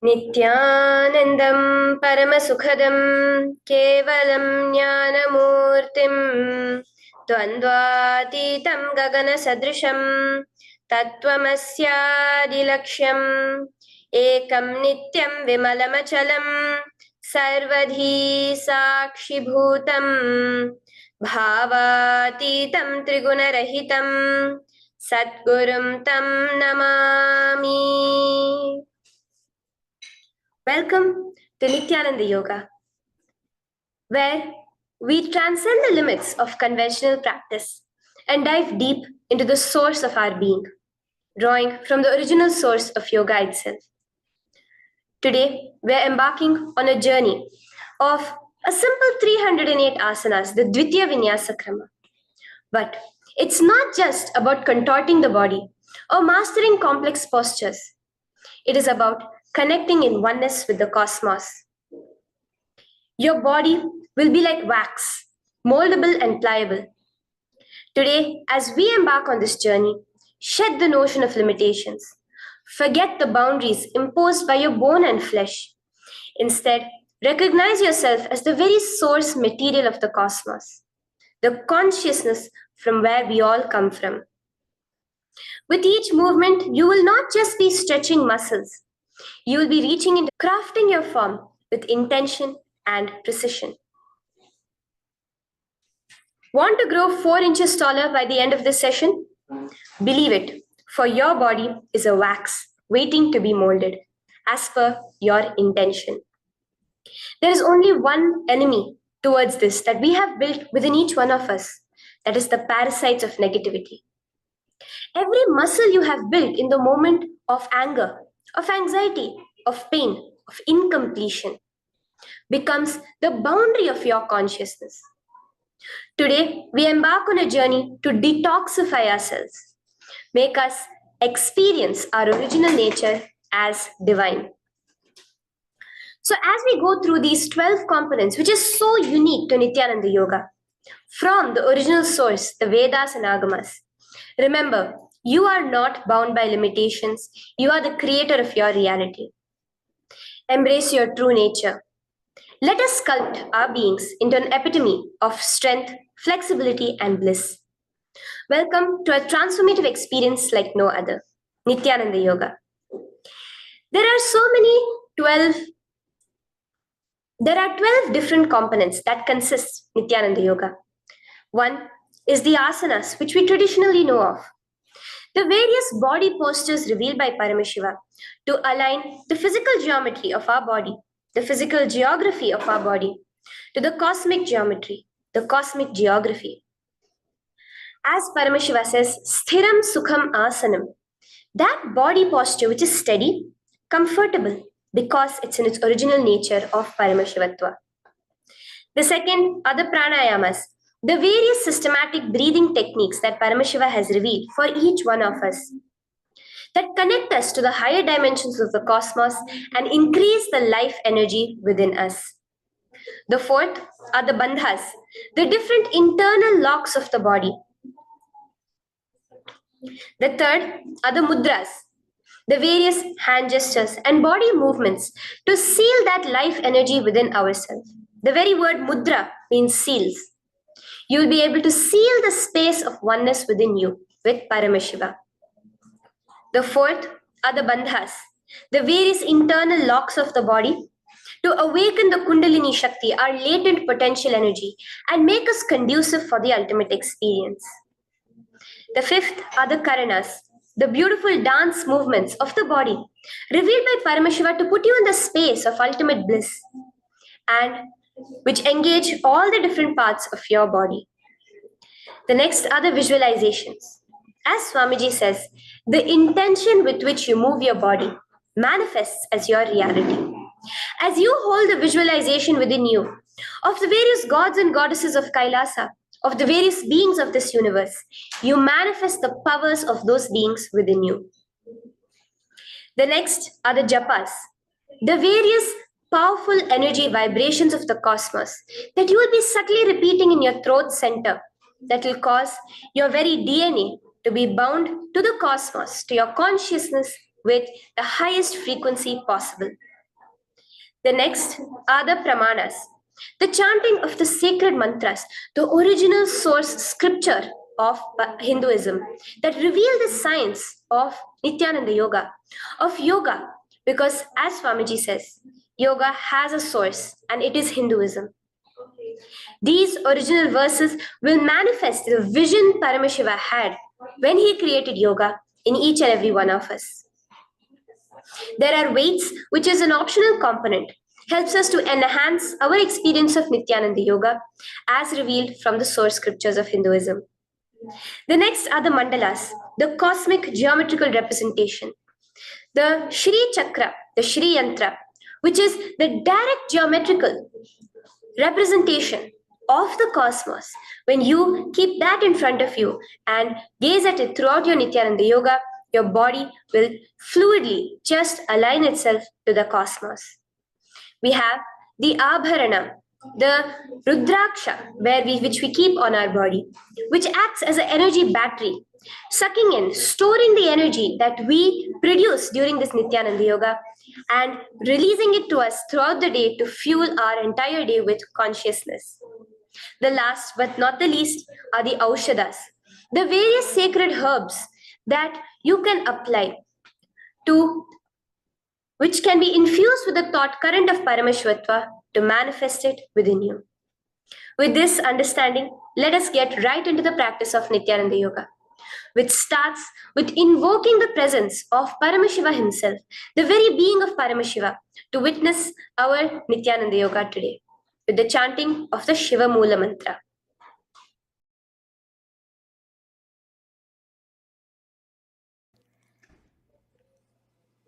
Nithyanandam Paramasukhadam Kevalam Jnanamurtim Dvandvatitam Gagana Sadrisham Tattvamasyaadilaksham Ekam Nityam Vimalamachalam Sarvadhi Sakshibhutam Bhavatitam Trigunarahitam Satgurum Tam Namami. Welcome to Nithyananda Yoga, where we transcend the limits of conventional practice and dive deep into the source of our being, drawing from the original source of yoga itself. Today, we're embarking on a journey of a simple 308 asanas, the Dvitiya Vinyasa Krama. But it's not just about contorting the body or mastering complex postures. It is about connecting in oneness with the cosmos. Your body will be like wax, moldable and pliable. Today, as we embark on this journey, shed the notion of limitations. Forget the boundaries imposed by your bone and flesh. Instead, recognize yourself as the very source material of the cosmos, the consciousness from where we all come from. With each movement, you will not just be stretching muscles. You will be reaching into crafting your form with intention and precision. Want to grow 4 inches taller by the end of this session? Believe it, for your body is a wax waiting to be molded as per your intention. There is only one enemy towards this that we have built within each one of us. That is the parasites of negativity. Every muscle you have built in the moment of anger, of anxiety, of pain, of incompletion becomes the boundary of your consciousness. Today, we embark on a journey to detoxify ourselves, make us experience our original nature as divine. So as we go through these 12 components, which is so unique to Nithyananda Yoga, from the original source, the Vedas and Agamas, remember, you are not bound by limitations. You are the creator of your reality. Embrace your true nature. Let us sculpt our beings into an epitome of strength, flexibility, and bliss. Welcome to a transformative experience like no other, Nithyananda Yoga. There are 12 different components that consist Nithyananda Yoga. One is the asanas, which we traditionally know of. The various body postures revealed by Paramashiva to align the physical geometry of our body, the physical geography of our body, to the cosmic geometry, the cosmic geography. As Paramashiva says, Sthiram Sukham Asanam, that body posture which is steady, comfortable, because it's in its original nature of Paramashivatva. The second are the pranayamas, the various systematic breathing techniques that Paramashiva has revealed for each one of us, that connect us to the higher dimensions of the cosmos and increase the life energy within us. The fourth are the bandhas, the different internal locks of the body. The third are the mudras, the various hand gestures and body movements to seal that life energy within ourselves. The very word mudra means seals. You will be able to seal the space of oneness within you with Paramashiva. The fourth are the bandhas, the various internal locks of the body to awaken the Kundalini Shakti, our latent potential energy, and make us conducive for the ultimate experience. The fifth are the karanas, the beautiful dance movements of the body, revealed by Paramashiva to put you in the space of ultimate bliss, and which engage all the different parts of your body. The next are the visualizations. As Swamiji says, the intention with which you move your body manifests as your reality. As you hold the visualization within you of the various gods and goddesses of KAILASA, of the various beings of this universe, you manifest the powers of those beings within you. The next are the japas, the various powerful energy vibrations of the cosmos that you will be subtly repeating in your throat center that will cause your very DNA to be bound to the cosmos, to your consciousness with the highest frequency possible. The next are the pramanas, the chanting of the sacred mantras, the original source scripture of Hinduism that reveal the science of Nithyananda Yoga, of yoga, because as Swamiji says, yoga has a source and it is Hinduism. These original verses will manifest the vision Paramashiva had when he created yoga in each and every one of us. There are weights, which is an optional component, helps us to enhance our experience of Nithyananda Yoga as revealed from the source scriptures of Hinduism. The next are the mandalas, the cosmic geometrical representation. The Shri Chakra, the Shri Yantra, which is the direct geometrical representation of the cosmos. When you keep that in front of you and gaze at it throughout your Nithyananda Yoga, your body will fluidly just align itself to the cosmos. We have the Abharana, the Rudraksha, which we keep on our body, which acts as an energy battery, sucking in, storing the energy that we produce during this Nithyananda Yoga and releasing it to us throughout the day to fuel our entire day with consciousness. The last but not the least are the Aushadas, the various sacred herbs that you can apply to, which can be infused with the thought current of Paramashvatva to manifest it within you. With this understanding, let us get right into the practice of Nithyananda Yoga, which starts with invoking the presence of Paramashiva himself, the very being of Paramashiva, to witness our Nithyananda Yoga today, with the chanting of the Shiva Mula Mantra.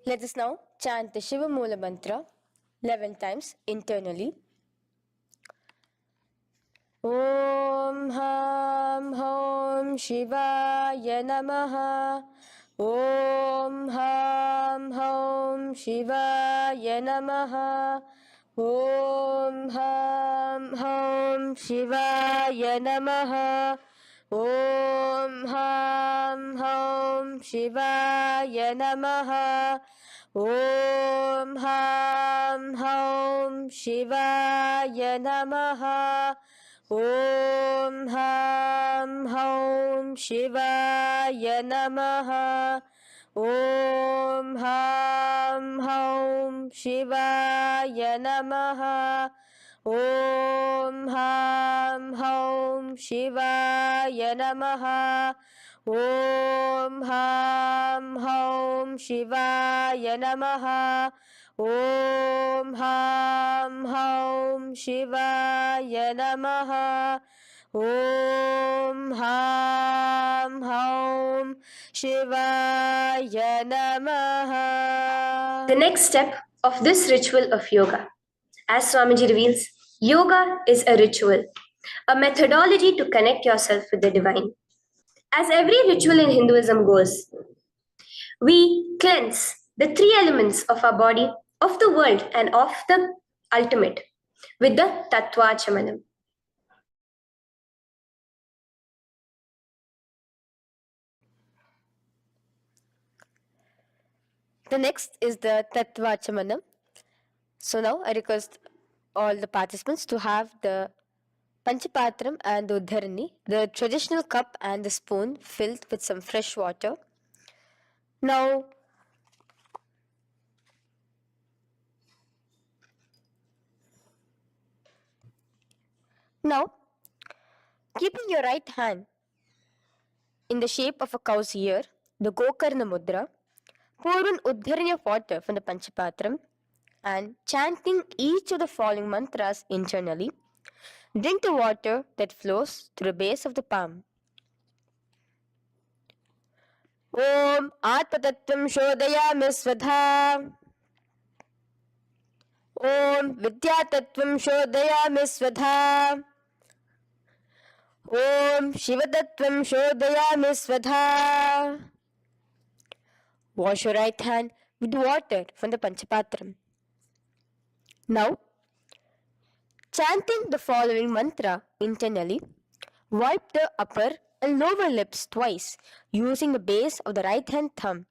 Let us now chant the Shiva Mula Mantra 11 times internally. Om Ham Hom Shivaya Namaha. Om Ham Hom Shivaya Namaha. Om Ham Hom Shivaya Namaha. Om Ham Hom Shivaya Namaha. Om Ham Hom Shivaya Namaha. Om Ham Hom Shivaya Namaha. Om Ham Hom Shivaya Namaha. Om Ham Hom Shivaya Namaha. Om Ham Hom Shivaya Namaha. Om Ham Hom Shivaya Namaha. Om Ham Hom Shivaya Namaha. The next step of this ritual of yoga, as Swamiji reveals, yoga is a ritual, a methodology to connect yourself with the divine. As every ritual in Hinduism goes, we cleanse the three elements of our body, of the world, and of the ultimate with the Tattvachamanam. The next is the Tattvachamanam. So now I request all the participants to have the Panchapatram and the Uddharani, the traditional cup and the spoon filled with some fresh water. Now, keeping your right hand in the shape of a cow's ear, the Gokarna Mudra, pour an Uddharani of water from the Panchapatram and chanting each of the following mantras internally, drink the water that flows through the base of the palm. Om Atmatattvam Shodayami Svadha. Om Vidyatattvam Shodayami Svadha. Om Shivatattvam Shodayami Svadha. Wash your right hand with water from the Panchapatram. Now, chanting the following mantra internally, wipe the upper and lower lips twice using the base of the right hand thumb,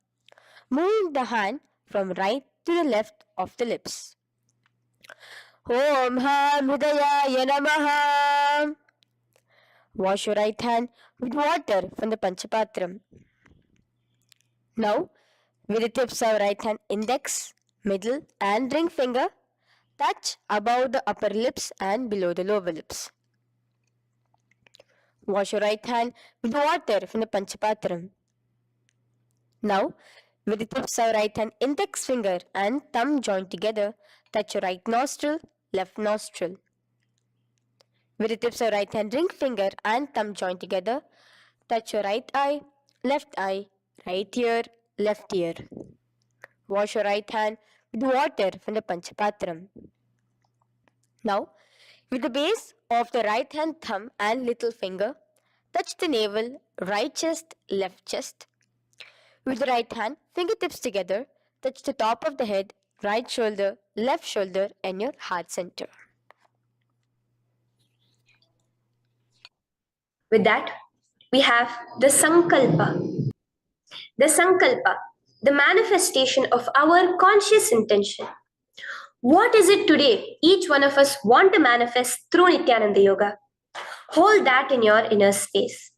moving the hand from right to the left of the lips. Om Ham Hridayaya Namaha. Wash your right hand with water from the Panchapatram. Now, with the tips of right hand index, middle, and ring finger, touch above the upper lips and below the lower lips. Wash your right hand with water from the Panchapatram. Now, with the tips of right hand index finger and thumb joined together, touch your right nostril, left nostril. With the tips of right hand ring finger and thumb joined together, touch your right eye, right ear, left ear. Wash your right hand with water from the Panchapatram. Now, with the base of the right hand thumb and little finger, touch the navel, right chest, left chest. With the right hand, fingertips together, touch the top of the head, right shoulder, left shoulder, and your heart center. With that, we have the Sankalpa. The Sankalpa, the manifestation of our conscious intention. What is it today each one of us want to manifest through Nithyananda Yoga? Hold that in your inner space.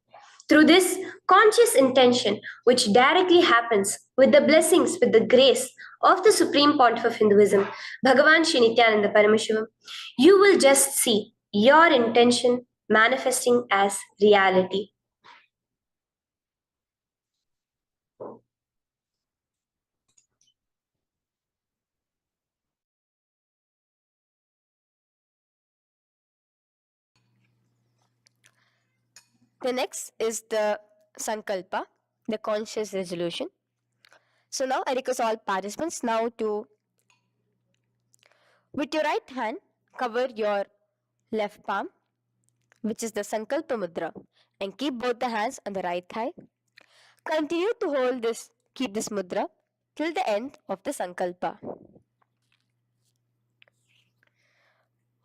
Through this conscious intention, which directly happens with the blessings, with the grace of the Supreme Pontiff of Hinduism, Bhagavan Sri Nithyananda Paramashivoham, you will just see your intention manifesting as reality. The next is the Sankalpa, the conscious resolution. So now I request all participants now to, with your right hand, cover your left palm, which is the Sankalpa Mudra, and keep both the hands on the right thigh. Continue to keep this mudra till the end of the Sankalpa.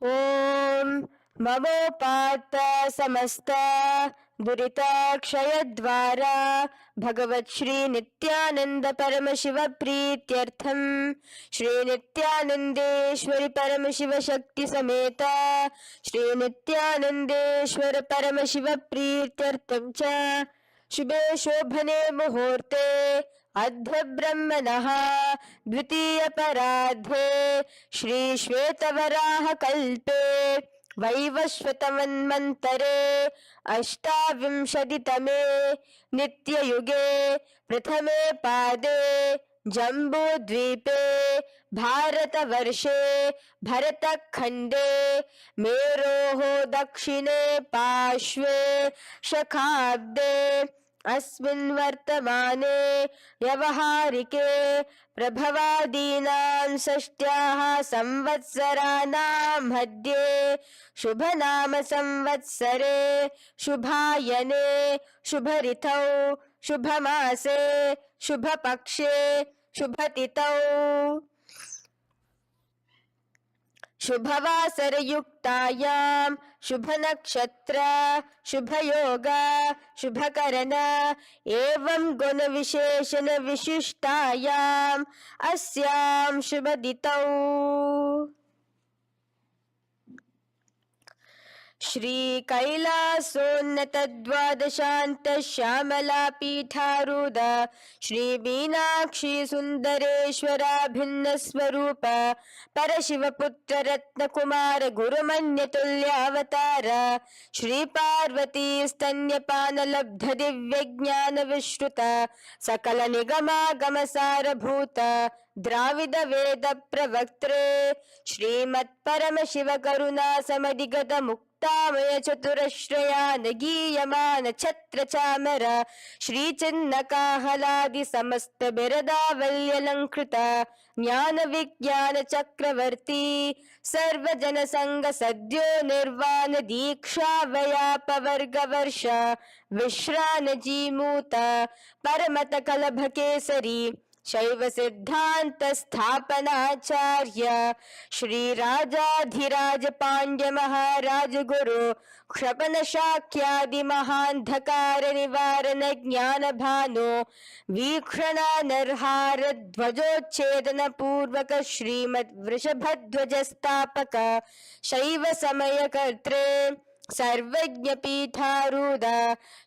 Om Mamopata Samasta Duritakshayaddvara Bhagavat Shri Nithyananda Paramashiva Prityartham Shri Nithyanandeshwari Paramashiva Shakti Sameta Shri Nithyanandeshwara Paramashiva Prityartham Cha शुभे शोभने मुहूर्ते अद्य ब्रह्मणः द्वितीय पराध्ये श्री श्वेतवराह कल्पे वैवस्वतमन्वन्तरे अष्टाविंशतितमे नित्ययुगे प्रथमे पादे जम्बूद्वीपे भारतवर्षे भरतखण्डे मेरोः दक्षिणे पार्श्वे शखाब्दे अस्मिन् वर्तमाने व्यवहारिके प्रभवादीनां षष्ट्याः संवत्सराणां मध्ये शुभनाम संवत्सरे शुभायने शुभऋतौ शुभमासे शुभपक्षे शुभतिथौ शुभवासरयुक्तायां शुभनक्षत्र शुभयोग शुभकरण एवं गुणविशेषण विशिष्टायाम् अस्यां शुभदितौ श्री कैलासोन्नत द्वादशान्त श्यामला पीठारूढ श्री मीनाक्षी सुंदरेश्वरा भिन्न स्वरूप परशिवपुत्र रत्नकुमार गुरुमन्यतुल्यावतार श्री पार्वती स्तन्यपान लब्ध दिव्य ज्ञान विश्रुत सकल निगमागम सारभूत द्राविड वेद प्रवक्त्रे श्रीमत् परमशिव करुणा समधिगत मुक्तामय चतुरश्रयान गीयमान छत्र चामर श्री चिन्ह काहलादि समस्त बिरदावल्यलंकृत ज्ञान विज्ञान चक्रवर्ती सर्वजन संग सद्यो निर्वाण दीक्षा व्याप वर्ग वर्ष विश्रान जीमूत परमत कलभ केसरी शैव सिद्धांत स्थापनाचार्य श्री राजाधिराज पांड्य महाराज गुरु क्षपन शाक्यादि महांधकार निवारण ज्ञान भानु वीक्षणा नरहार ध्वजोच्छेदन पूर्वक श्रीमद वृषभध्वज स्थापक शैव समय कर्त्रे सर्वज्ञ पीठारूढ़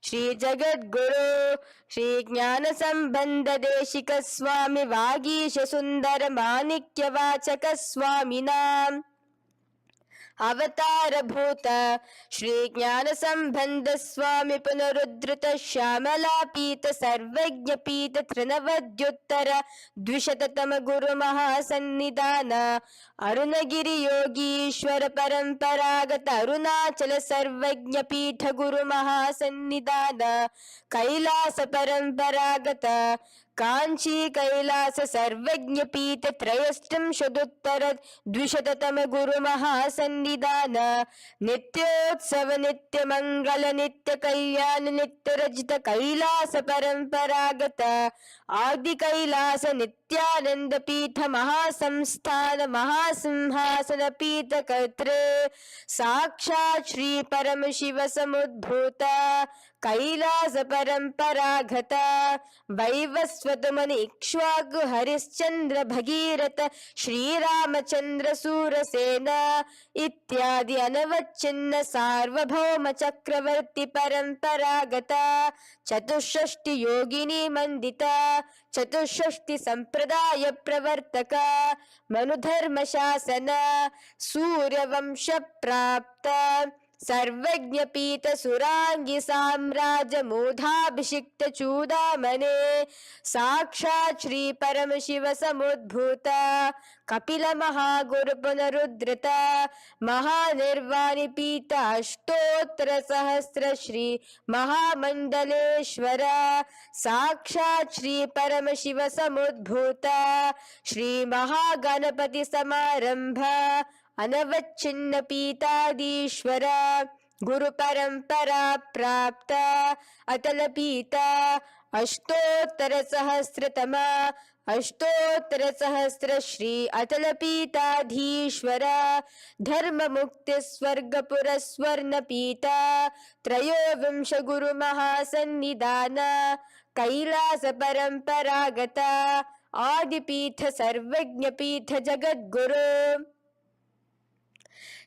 श्री जगद्गुरु श्री ज्ञान संबंध देशिक स्वामी वागीश सुंदर माणिक्य वाचक स्वामिनाम अवतार भूत श्री ज्ञान संबंध स्वामी पुनरुद्धृत श्यामला पीत सर्वज्ञ पीत तृणवद्युत्तर द्विशततम गुरु महासन्निधान अरुणगिरि योगीश्वर परंपरागत अरुणाचल सर्वज्ञ पीठ गुरु महासन्निधान कैलास परंपरागत कांची कैलास सर्वज्ञ पीठ त्रयस्त्रिंशदुत्तर द्विशततम गुरु महासन्निधान नित्योत्सव नित्य मंगल नित्य कल्याण नित्य रजित कैलास परंपरागत आदि कैलास नित्यानंद पीठ महासंस्थान महासिंहासन पीठ कर्त्रे साक्षात् श्री परम शिव समुद्भूत कैलास परंपरागत वैवस्वत मुनि इक्ष्वाकु हरिश्चंद्र भगीरथ श्रीरामचंद्र सूरसेन इत्यादि अनवच्छिन्न सार्वभौम चक्रवर्ती परंपरागत चतुष्षष्टि योगिनी मंडिता चतुष्षष्टि संप्रदाय प्रवर्तक मनुधर्म शासन सूर्यवंश प्राप्त सर्वज्ञ पीठ सुरांगी साम्राज्य मूढ़ाभिषिक्त चूड़ामणे साक्षात् श्री परम शिव समुद्भूत कपिल महागुरु पुनरुद्धृत महानिर्वाणी पीठ अष्टोत्तर सहस्र श्री महामंडलेश्वर साक्षात् श्री परम शिव समुद्भूत श्री महागणपति समारंभ अनवच्छिन्न पीताधीश्वर गुरु परंपरा प्राप्त अतल पीता अष्टोत्तर सहस्र श्री अतल पीताधीश्वर धर्म मुक्ति स्वर्गपुर स्वर्ण पीता त्रयोविंश गुरु महासन्निधान कैलास परंपरागत आदिपीठ सर्वज्ञ पीठ जगद्गुरु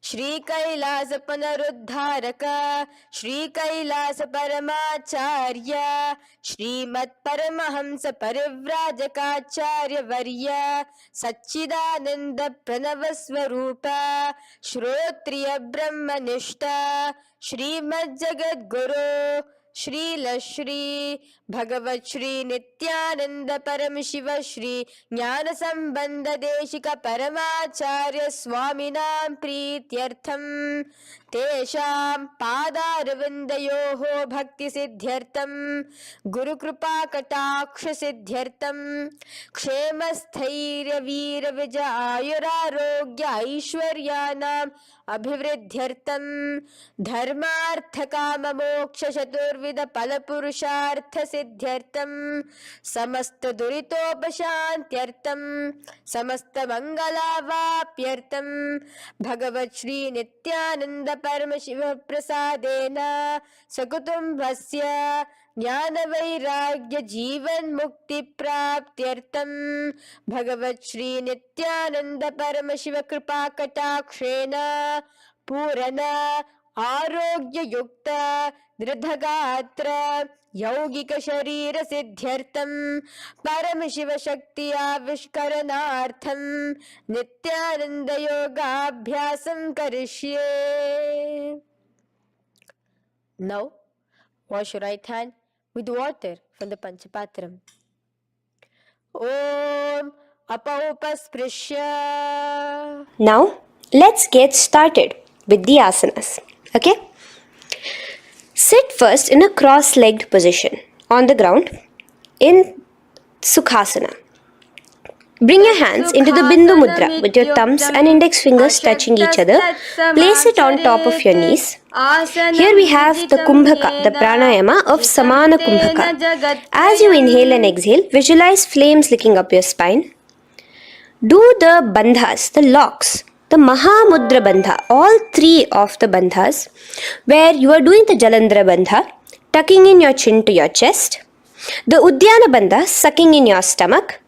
श्री कैलास पुनरुद्धारक श्री कैलास परमाचार्य श्रीमत् परमहंस परिव्राजकाचार्य वर्य सच्चिदानंद प्रणव स्वरूप श्रोत्रिय ब्रह्मनिष्ठ श्रीमद् जगद्गुरु श्री भगवत श्री नित्यानंद परम शिव श्री ज्ञान संबंध देशिक परमाचार्य स्वामिनां प्रीत्यर्थम तेषां पादारविन्दयोः भक्ति सिद्ध्यर्थम गुरु कृपा कटाक्ष सिद्ध्यर्थम क्षेम स्थैर्य वीर विजय आयुरारोग्य ऐश्वर्यानां अभिवृद्ध्यर्थम धर्मार्थ काम मोक्ष चतुर्विध फल पुरुषार्थ सिद्ध्यर्थम समस्त दुरितोपशांत्यर्थम समस्त मंगलावाप्यर्थम भगवत श्री नित्यानंद परम शिव प्रसादेन सकुटुंबस्य ज्ञान वैराग्य जीवन मुक्ति प्राप्त्यर्थम भगवत श्री नित्यानंद परम शिव कृपा कटाक्षेण पूर्ण आरोग्य युक्त दृढ़गात्र यौगिक शरीर सिद्ध्यर्थम परम शिव शक्ति आविष्करणार्थम नित्यानंद योगाभ्यासं करिष्ये. Now wash your right hand with water from the Panchapatram. Om apaupasprisya. Now, let's get started with the asanas. Okay? Sit first in a cross-legged position on the ground in Sukhasana. Bring your hands into the Bindu Mudra with your thumbs and index fingers touching each other. Place it on top of your knees. Here we have the Kumbhaka, the pranayama of Samana Kumbhaka. As you inhale and exhale, visualize flames licking up your spine. Do the bandhas, the locks, the Mahamudra Bandha, all three of the bandhas, where you are doing the Jalandhara Bandha, tucking in your chin to your chest, the Udyana Bandha, sucking in your stomach,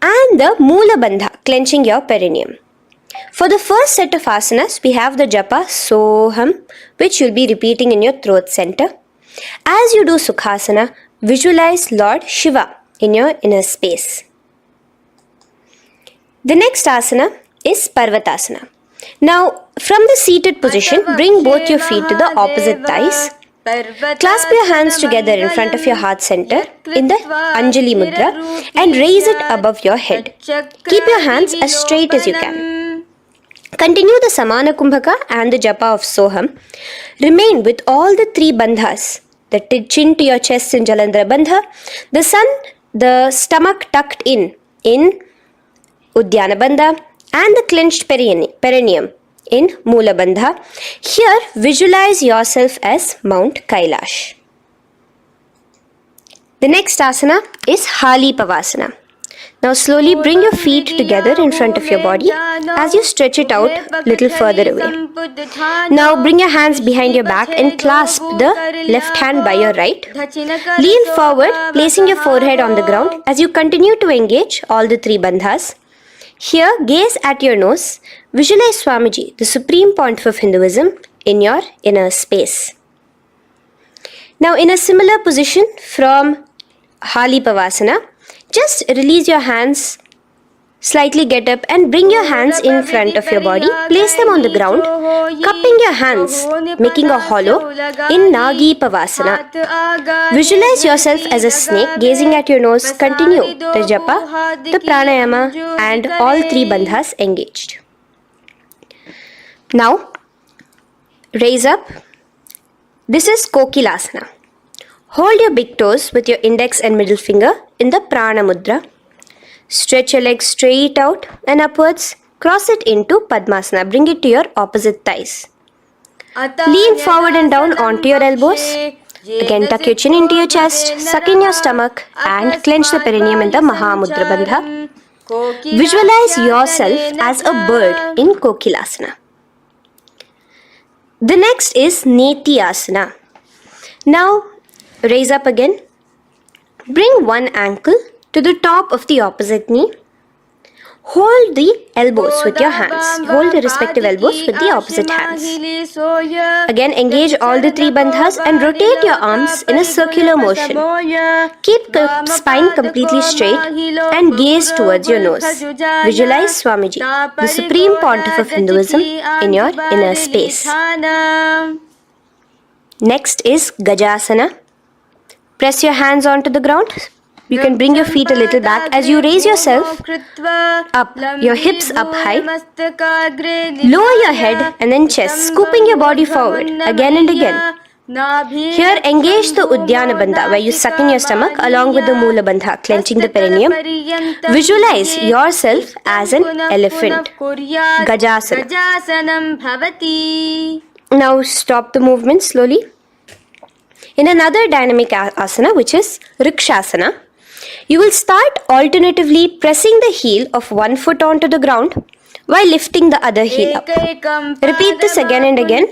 and the Moola Bandha, clenching your perineum. For the first set of asanas, we have the japa Soham, which you'll be repeating in your throat center. As you do Sukhasana, visualize Lord Shiva in your inner space. The next asana is Parvatasana. Now, from the seated position, bring both your feet to the opposite thighs. Clasp your hands together in front of your heart center in the Anjali Mudra and raise it above your head. Keep your hands as straight as you can. Continue the Samana Kumbhaka and the Japa of Soham. Remain with all the three bandhas, the chin to your chest in Jalandhara Bandha, the stomach tucked in Udyana Bandha, and the clenched perineum in Moola Bandha. Here, visualize yourself as Mount Kailash. The next asana is Hali Pavasana. Now slowly bring your feet together in front of your body as you stretch it out a little further away. Now bring your hands behind your back and clasp the left hand by your right. Lean forward, placing your forehead on the ground as you continue to engage all the three bandhas. Here, gaze at your nose. Visualize Swamiji, the Supreme Pontiff of Hinduism, in your inner space. Now, in a similar position from Hali Pavasana, just release your hands, slightly get up and bring your hands in front of your body. Place them on the ground, cupping your hands, making a hollow in Nagi Pavasana. Visualize yourself as a snake, gazing at your nose. Continue the japa, the pranayama, and all three bandhas engaged. Now, raise up. This is Kokilasana. Hold your big toes with your index and middle finger in the Prana Mudra. Stretch your legs straight out and upwards. Cross it into Padmasana. Bring it to your opposite thighs. Lean forward and down onto your elbows. Again, tuck your chin into your chest, suck in your stomach, and clench the perineum in the Mahamudra Bandha. Visualize yourself as a bird in Kokilasana. The next is Nithyananda. Now, raise up again. Bring one ankle to the top of the opposite knee. Hold the elbows with your hands. Hold the respective elbows with the opposite hands. Again, engage all the three bandhas and rotate your arms in a circular motion. Keep the spine completely straight and gaze towards your nose. Visualize Swamiji, the Supreme Pontiff of Hinduism, in your inner space. Next is Gajasana. Press your hands onto the ground. You can bring your feet a little back as you raise yourself up, your hips up high. Lower your head and then chest, scooping your body forward again and again. Here, engage the Udyana Bandha, where you suck in your stomach along with the Moola Bandha, clenching the perineum. Visualize yourself as an elephant. Gajasana. Now stop the movement slowly. In another dynamic asana, which is Rikshasana, you will start alternatively pressing the heel of one foot onto the ground while lifting the other heel up. Repeat this again and again.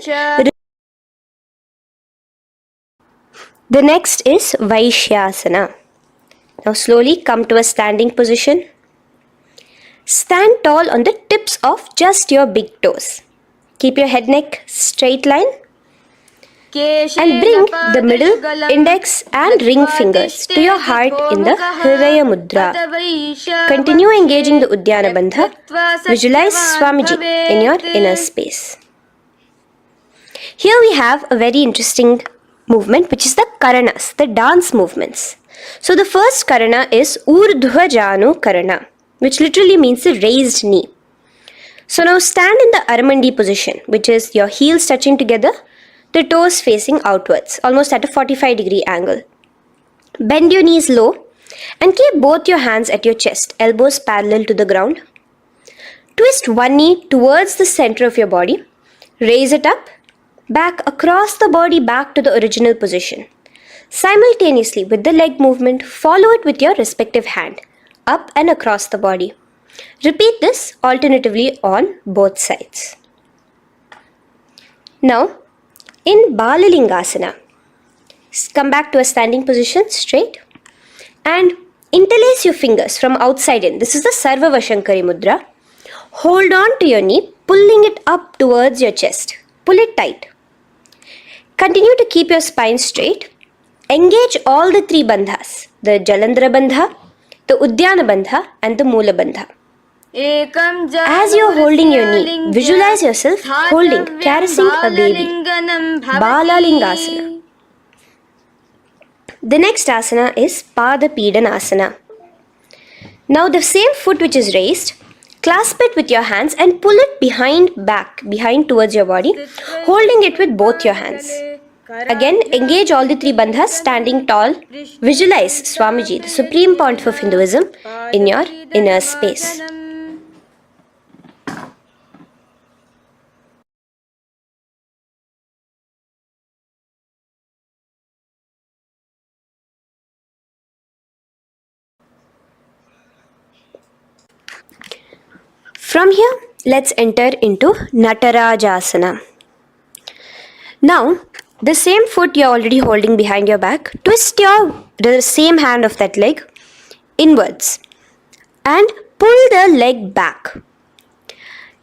The next is Vaishyasana. Now slowly come to a standing position. Stand tall on the tips of just your big toes. Keep your head neck straight line. And bring the middle, index and ring fingers to your heart in the Hridaya Mudra. Continue engaging the Udyana Bandha. Visualize Swamiji in your inner space. Here we have a very interesting movement, which is the Karanas, the dance movements. So the first Karana is Urdhva Janu Karana, which literally means the raised knee. So now stand in the Aramandi position, which is your heels touching together, the toes facing outwards, almost at a 45-degree angle. Bend your knees low And keep both your hands at your chest, elbows parallel to the ground. Twist one knee towards the center of your body. Raise it up, back across the body back to the original position. Simultaneously with the leg movement, follow it with your respective hand, up and across the body. Repeat this alternatively on both sides. Now, in Balalingasana, come back to a standing position straight and interlace your fingers from outside in. This is the Sarvavashankari Mudra. Hold on to your knee, pulling it up towards your chest. Pull it tight. Continue to keep your spine straight. Engage all the three bandhas, the Jalandhara Bandha, the Udyana Bandha and the Moola Bandha. As you are holding your knee, visualize yourself holding, caressing a baby. Balalingasana. The next asana is Pada Pidanasana. Now the same foot which is raised, clasp it with your hands and pull it behind towards your body, holding it with both your hands. Again, engage all the three bandhas, standing tall. Visualize Swamiji, the Supreme Pontiff of Hinduism, in your inner space. From here, let's enter into Natarajasana. Now, the same foot you're already holding behind your back, twist the same hand of that leg inwards and pull the leg back.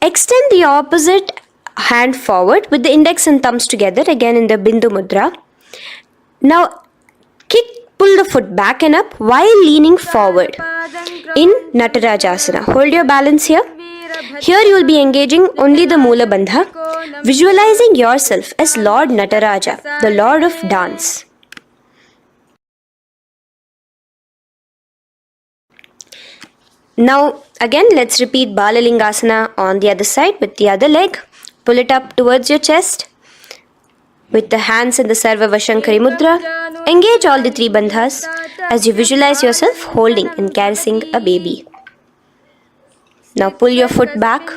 Extend the opposite hand forward with the index and thumbs together, again in the Bindu Mudra. Now, pull the foot back and up while leaning forward in Natarajasana. Hold your balance here. Here you will be engaging only the Moola Bandha, visualizing yourself as Lord Nataraja, the Lord of Dance. Now again let's repeat Balalingasana on the other side with the other leg. Pull it up towards your chest with the hands in the Sarvavashankari Mudra. Engage all the three bandhas as you visualize yourself holding and caressing a baby. Now pull your foot back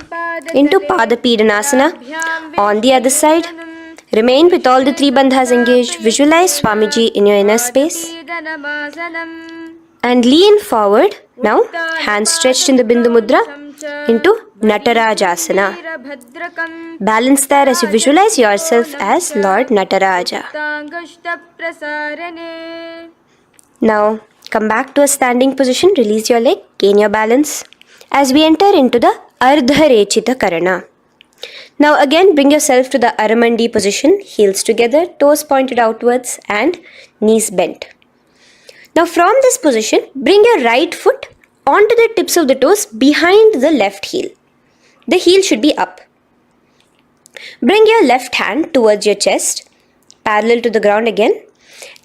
into Pada Pidanasana on the other side. Remain with all the three bandhas engaged. Visualize Swamiji in your inner space. And lean forward. Now, hands stretched in the Bindu Mudra into Natarajasana. Balance there as you visualize yourself as Lord Nataraja. Now, come back to a standing position. Release your leg. Gain your balance. As we enter into the Ardharechita Karana. Now again bring yourself to the Aramandi position, heels together, toes pointed outwards and knees bent. Now from this position, bring your right foot onto the tips of the toes behind the left heel. The heel should be up. Bring your left hand towards your chest, parallel to the ground again,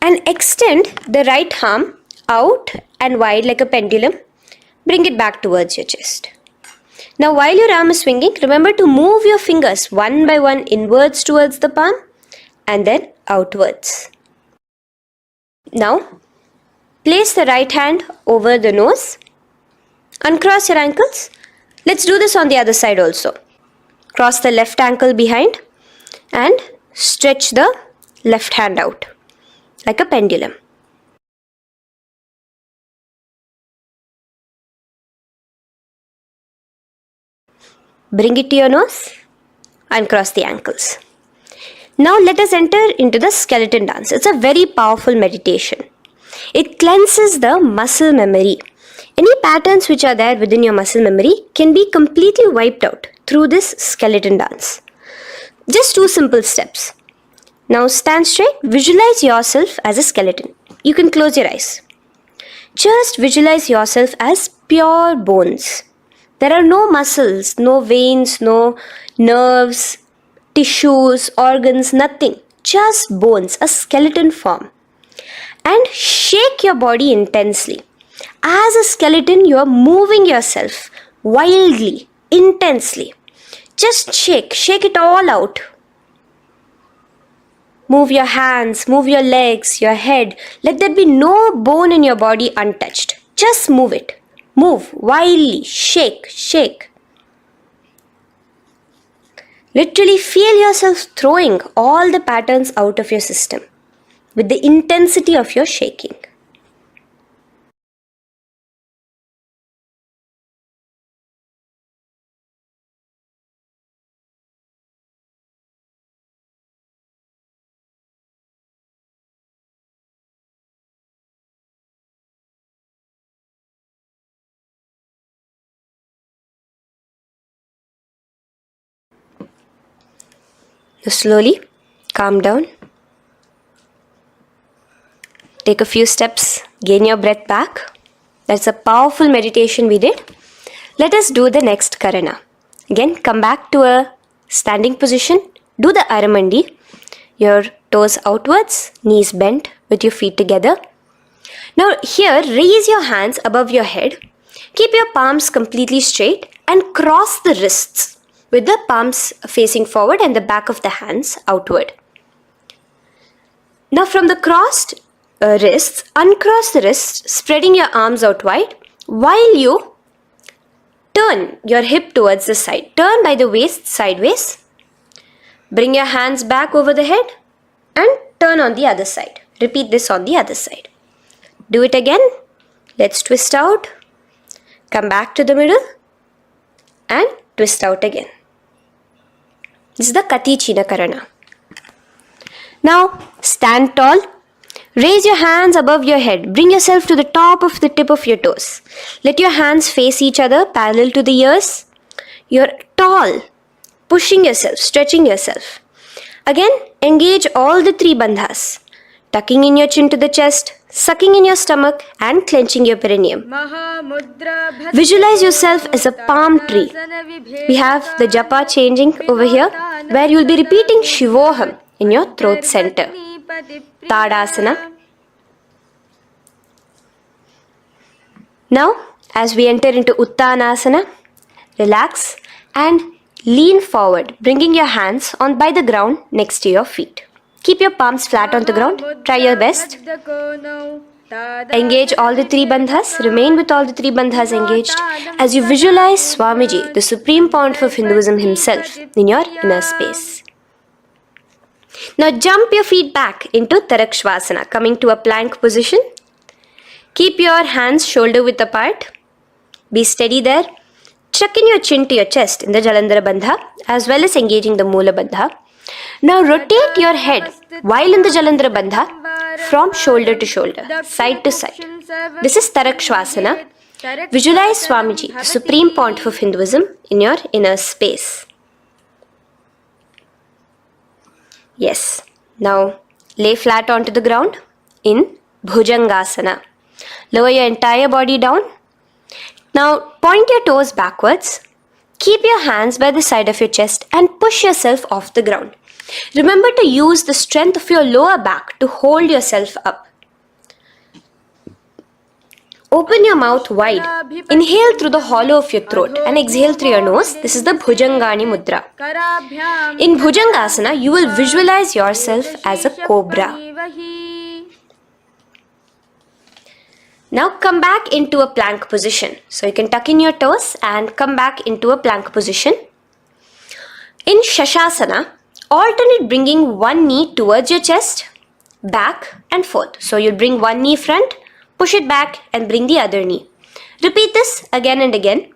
and extend the right arm out and wide like a pendulum. Bring it back towards your chest. Now while your arm is swinging, remember to move your fingers one by one inwards towards the palm and then outwards. Now place the right hand over the nose. Uncross your ankles. Let's do this on the other side also. Cross the left ankle behind and stretch the left hand out like a pendulum. Bring it to your nose, uncross the ankles. Now let us enter into the skeleton dance. It's a very powerful meditation. It cleanses the muscle memory. Any patterns which are there within your muscle memory can be completely wiped out through this skeleton dance. Just 2 simple steps. Now stand straight, visualize yourself as a skeleton. You can close your eyes. Just visualize yourself as pure bones. There are no muscles, no veins, no nerves, tissues, organs, nothing. Just bones, a skeleton form. And shake your body intensely. As a skeleton, you are moving yourself wildly, intensely. Just shake it all out. Move your hands, move your legs, your head. Let there be no bone in your body untouched. Just move it. Move wildly. Shake, shake. Literally feel yourself throwing all the patterns out of your system with the intensity of your shaking. Now slowly calm down. Take a few steps, gain your breath back. That's a powerful meditation we did. Let us do the next karana. Again, come back to a standing position. Do the aramandi. Your toes outwards, knees bent with your feet together. Now here, raise your hands above your head. Keep your palms completely straight and cross the wrists with the palms facing forward and the back of the hands outward. Now from the crossed wrists, uncross the wrists, spreading your arms out wide while you turn your hip towards the side. Turn by the waist sideways. Bring your hands back over the head and turn on the other side. Repeat this on the other side. Do it again. Let's twist out. Come back to the middle and twist out again. This is the Kati China Karana. Now stand tall. Raise your hands above your head. Bring yourself to the top of the tip of your toes. Let your hands face each other parallel to the ears. You're tall, pushing yourself, stretching yourself. Again, engage all the three bandhas. Tucking in your chin to the chest, sucking in your stomach and clenching your perineum. Visualize yourself as a palm tree. We have the japa changing over here where you will be repeating Shivoham in your throat center. Tadasana. Now, as we enter into Uttanasana, relax and lean forward, bringing your hands on by the ground next to your feet. Keep your palms flat on the ground. Try your best. Engage all the three bandhas. Remain with all the three bandhas engaged as you visualize Swamiji, the Supreme Pontiff of Hinduism himself, in your inner space. Now jump your feet back into Tarakshvasana, coming to a plank position. Keep your hands shoulder width apart. Be steady there. Chuck in your chin to your chest in the Jalandhara Bandha as well as engaging the Moola Bandha. Now rotate your head while in the Jalandhara Bandha from shoulder to shoulder, side to side. This is Tarakshvasana. Visualize Swamiji, the Supreme Pontiff of Hinduism, in your inner space. Yes. Now lay flat onto the ground in Bhujangasana. Lower your entire body down. Now point your toes backwards. Keep your hands by the side of your chest and push yourself off the ground. Remember to use the strength of your lower back to hold yourself up. Open your mouth wide. Inhale through the hollow of your throat and exhale through your nose. This is the Bhujangani Mudra. In Bhujangasana, you will visualize yourself as a cobra. Now come back into a plank position. So you can tuck in your toes and come back into a plank position. In Shashasana, alternate bringing one knee towards your chest, back and forth. So you'll bring one knee front, push it back and bring the other knee. Repeat this again and again.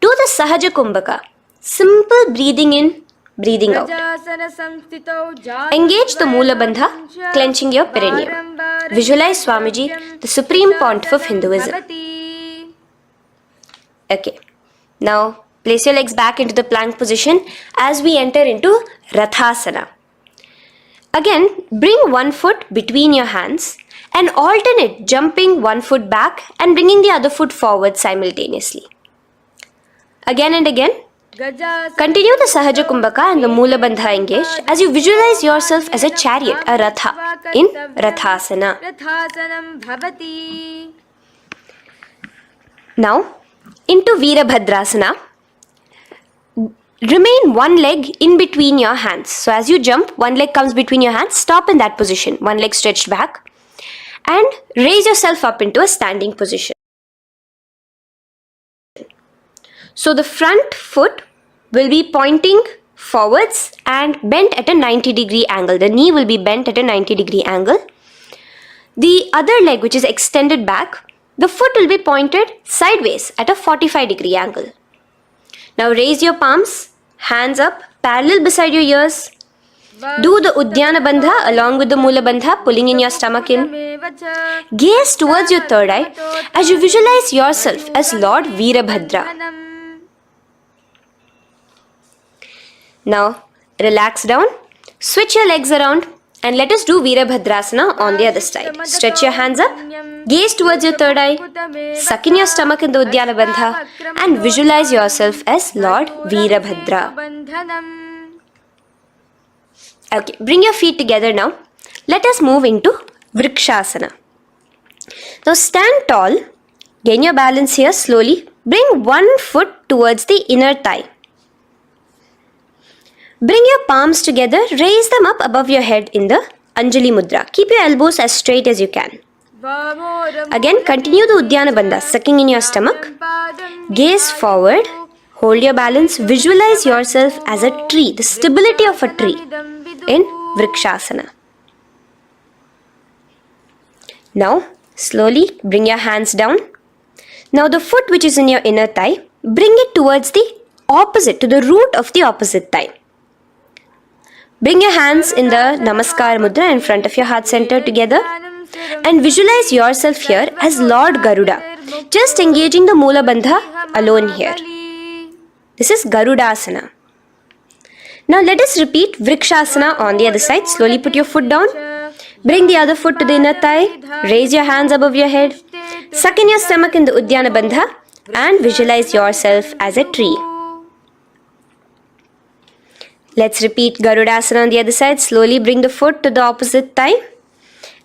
Do the Sahaja Kumbhaka. Simple breathing in, breathing out. Engage the Moola Bandha, clenching your perineum. Visualize Swamiji, the Supreme Pontiff of Hinduism. Okay. Now place your legs back into the plank position as we enter into Rathasana. Again, bring one foot between your hands and alternate jumping one foot back and bringing the other foot forward simultaneously. Again and again. Continue the Sahaja Kumbhaka and the Moola Bandha engaged as you visualize yourself as a chariot, a Ratha, in Rathasana. Now, into Veerabhadrasana. remain one leg in between your hands. So as you jump, one leg comes between your hands, stop in that position, one leg stretched back, and raise yourself up into a standing position. So the front foot will be pointing forwards and bent at a 90-degree angle. The knee will be bent at a 90-degree angle. The other leg, which is extended back, the foot will be pointed sideways at a 45-degree angle. Now raise your palms, hands up, parallel beside your ears. Do the Uddiyana Bandha along with the Mula Bandha, pulling in your stomach in. Gaze towards your third eye as you visualize yourself as Lord Veerabhadra. Now relax down, switch your legs around, and let us do Veerabhadrasana on the other side. Stretch your hands up, gaze towards your third eye, suck in your stomach in the Uddiyana Bandha, and visualize yourself as Lord Veerabhadra. Okay, bring your feet together now. Let us move into Vrikshasana. Now stand tall, gain your balance here slowly. Bring one foot towards the inner thigh. Bring your palms together, raise them up above your head in the Anjali Mudra. Keep your elbows as straight as you can. Again, continue the Uddiyana Bandha, sucking in your stomach. Gaze forward, hold your balance, visualize yourself as a tree, the stability of a tree in Vrikshasana. Now, slowly bring your hands down. Now the foot which is in your inner thigh, bring it towards the opposite, to the root of the opposite thigh. Bring your hands in the Namaskar Mudra in front of your heart center together and visualize yourself here as Lord Garuda, just engaging the Mula Bandha alone here. This is Garudasana. Now let us repeat Vrikshasana on the other side. Slowly put your foot down. Bring the other foot to the inner thigh. Raise your hands above your head. Suck in your stomach in the Uddiyana Bandha and visualize yourself as a tree. Let's repeat Garudasana on the other side. Slowly bring the foot to the opposite thigh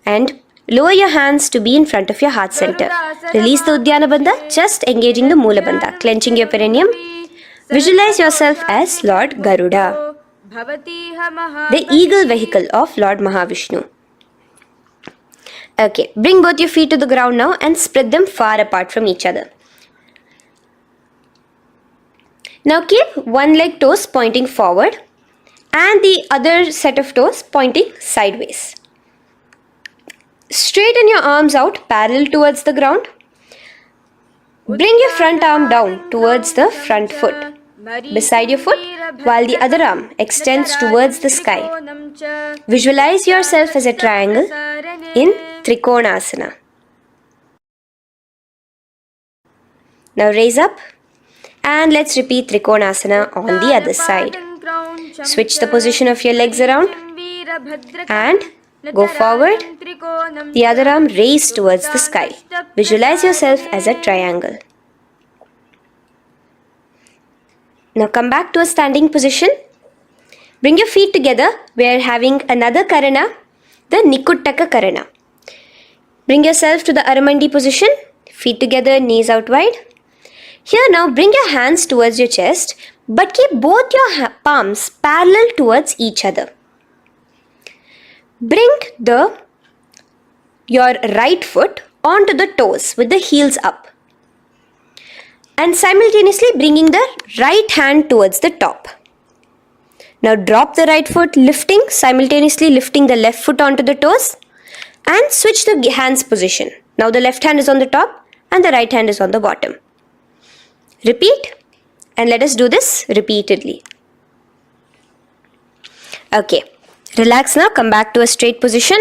and lower your hands to be in front of your heart center. Release the Uddiyana Bandha, just engaging the Mula Bandha, clenching your perineum. Visualize yourself as Lord Garuda, the eagle vehicle of Lord Mahavishnu. Okay, bring both your feet to the ground now and spread them far apart from each other. Now keep one leg toes pointing forward and the other set of toes pointing sideways. Straighten your arms out parallel towards the ground. Bring your front arm down towards the front foot, beside your foot, while the other arm extends towards the sky. Visualize yourself as a triangle in Trikonasana. Now raise up and let's repeat Trikonasana on the other side. Switch the position of your legs around and go forward. The other arm raised towards the sky. Visualize yourself as a triangle. Now come back to a standing position. Bring your feet together. We are having another Karana, the Nikuttaka Karana. Bring yourself to the Aramandi position. Feet together, knees out wide. Here now bring your hands towards your chest, but keep both your palms parallel towards each other. Bring your right foot onto the toes with the heels up. And simultaneously bringing the right hand towards the top. Now drop the right foot, simultaneously lifting the left foot onto the toes and switch the hands position. Now the left hand is on the top and the right hand is on the bottom. Repeat and let us do this repeatedly. Okay, relax now, come back to a straight position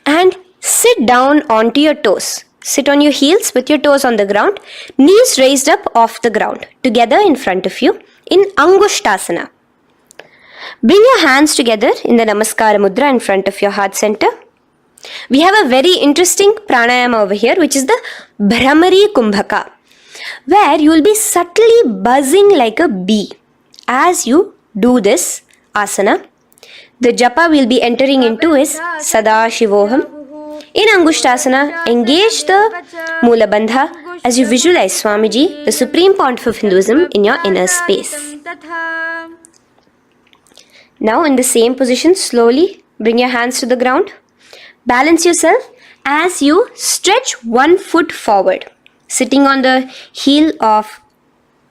and sit down onto your toes. Sit on your heels with your toes on the ground, knees raised up off the ground, together in front of you in Angushtasana. Bring your hands together in the Namaskara Mudra in front of your heart center. We have a very interesting pranayama over here, which is the Bhramari Kumbhaka, where you will be subtly buzzing like a bee as you do this asana. The japa we will be entering into is Sadashivoham. In Angushtasana, engage the Mula Bandha as you visualize Swamiji, the Supreme Pontiff of Hinduism, in your inner space. Now in the same position, slowly bring your hands to the ground. Balance yourself as you stretch one foot forward, sitting on the heel of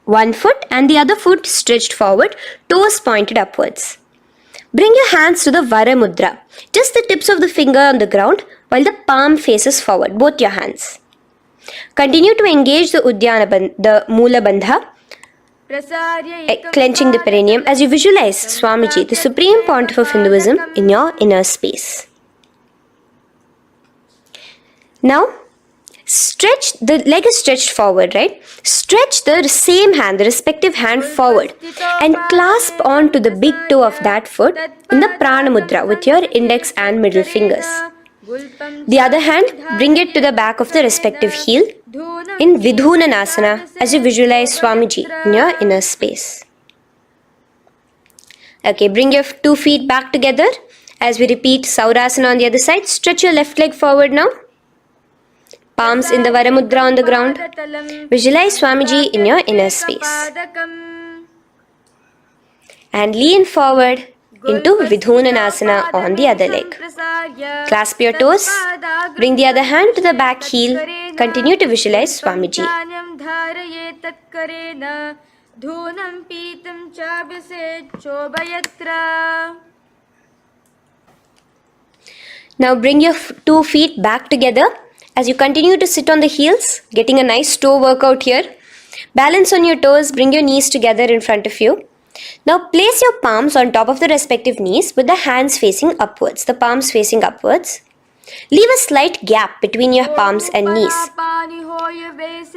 one foot and the other foot stretched forward, toes pointed upwards. Bring your hands to the Vara Mudra, just the tips of the finger on the ground while the palm faces forward, both your hands. Continue to engage the Mula Bandha, clenching the perineum as you visualize Swamiji, the Supreme Pontiff of Hinduism, in your inner space. Now, stretch, the leg is stretched forward, right? Stretch the same hand, the respective hand forward and clasp onto the big toe of that foot in the Prana Mudra with your index and middle fingers. The other hand, bring it to the back of the respective heel in Vidhunanasana as you visualize Swamiji in your inner space. Okay, bring your 2 feet back together as we repeat Saurasana on the other side. Stretch your left leg forward now. Palms in the Vara Mudra on the ground. Visualize Swamiji in your inner space. And lean forward into Vidhunanasana on the other leg. Clasp your toes. Bring the other hand to the back heel. Continue to visualize Swamiji. Now bring your 2 feet back together as you continue to sit on the heels, getting a nice toe workout here. Balance on your toes, bring your knees together in front of you. Now place your palms on top of the respective knees with the hands facing upwards, the palms facing upwards. Leave a slight gap between your palms and knees.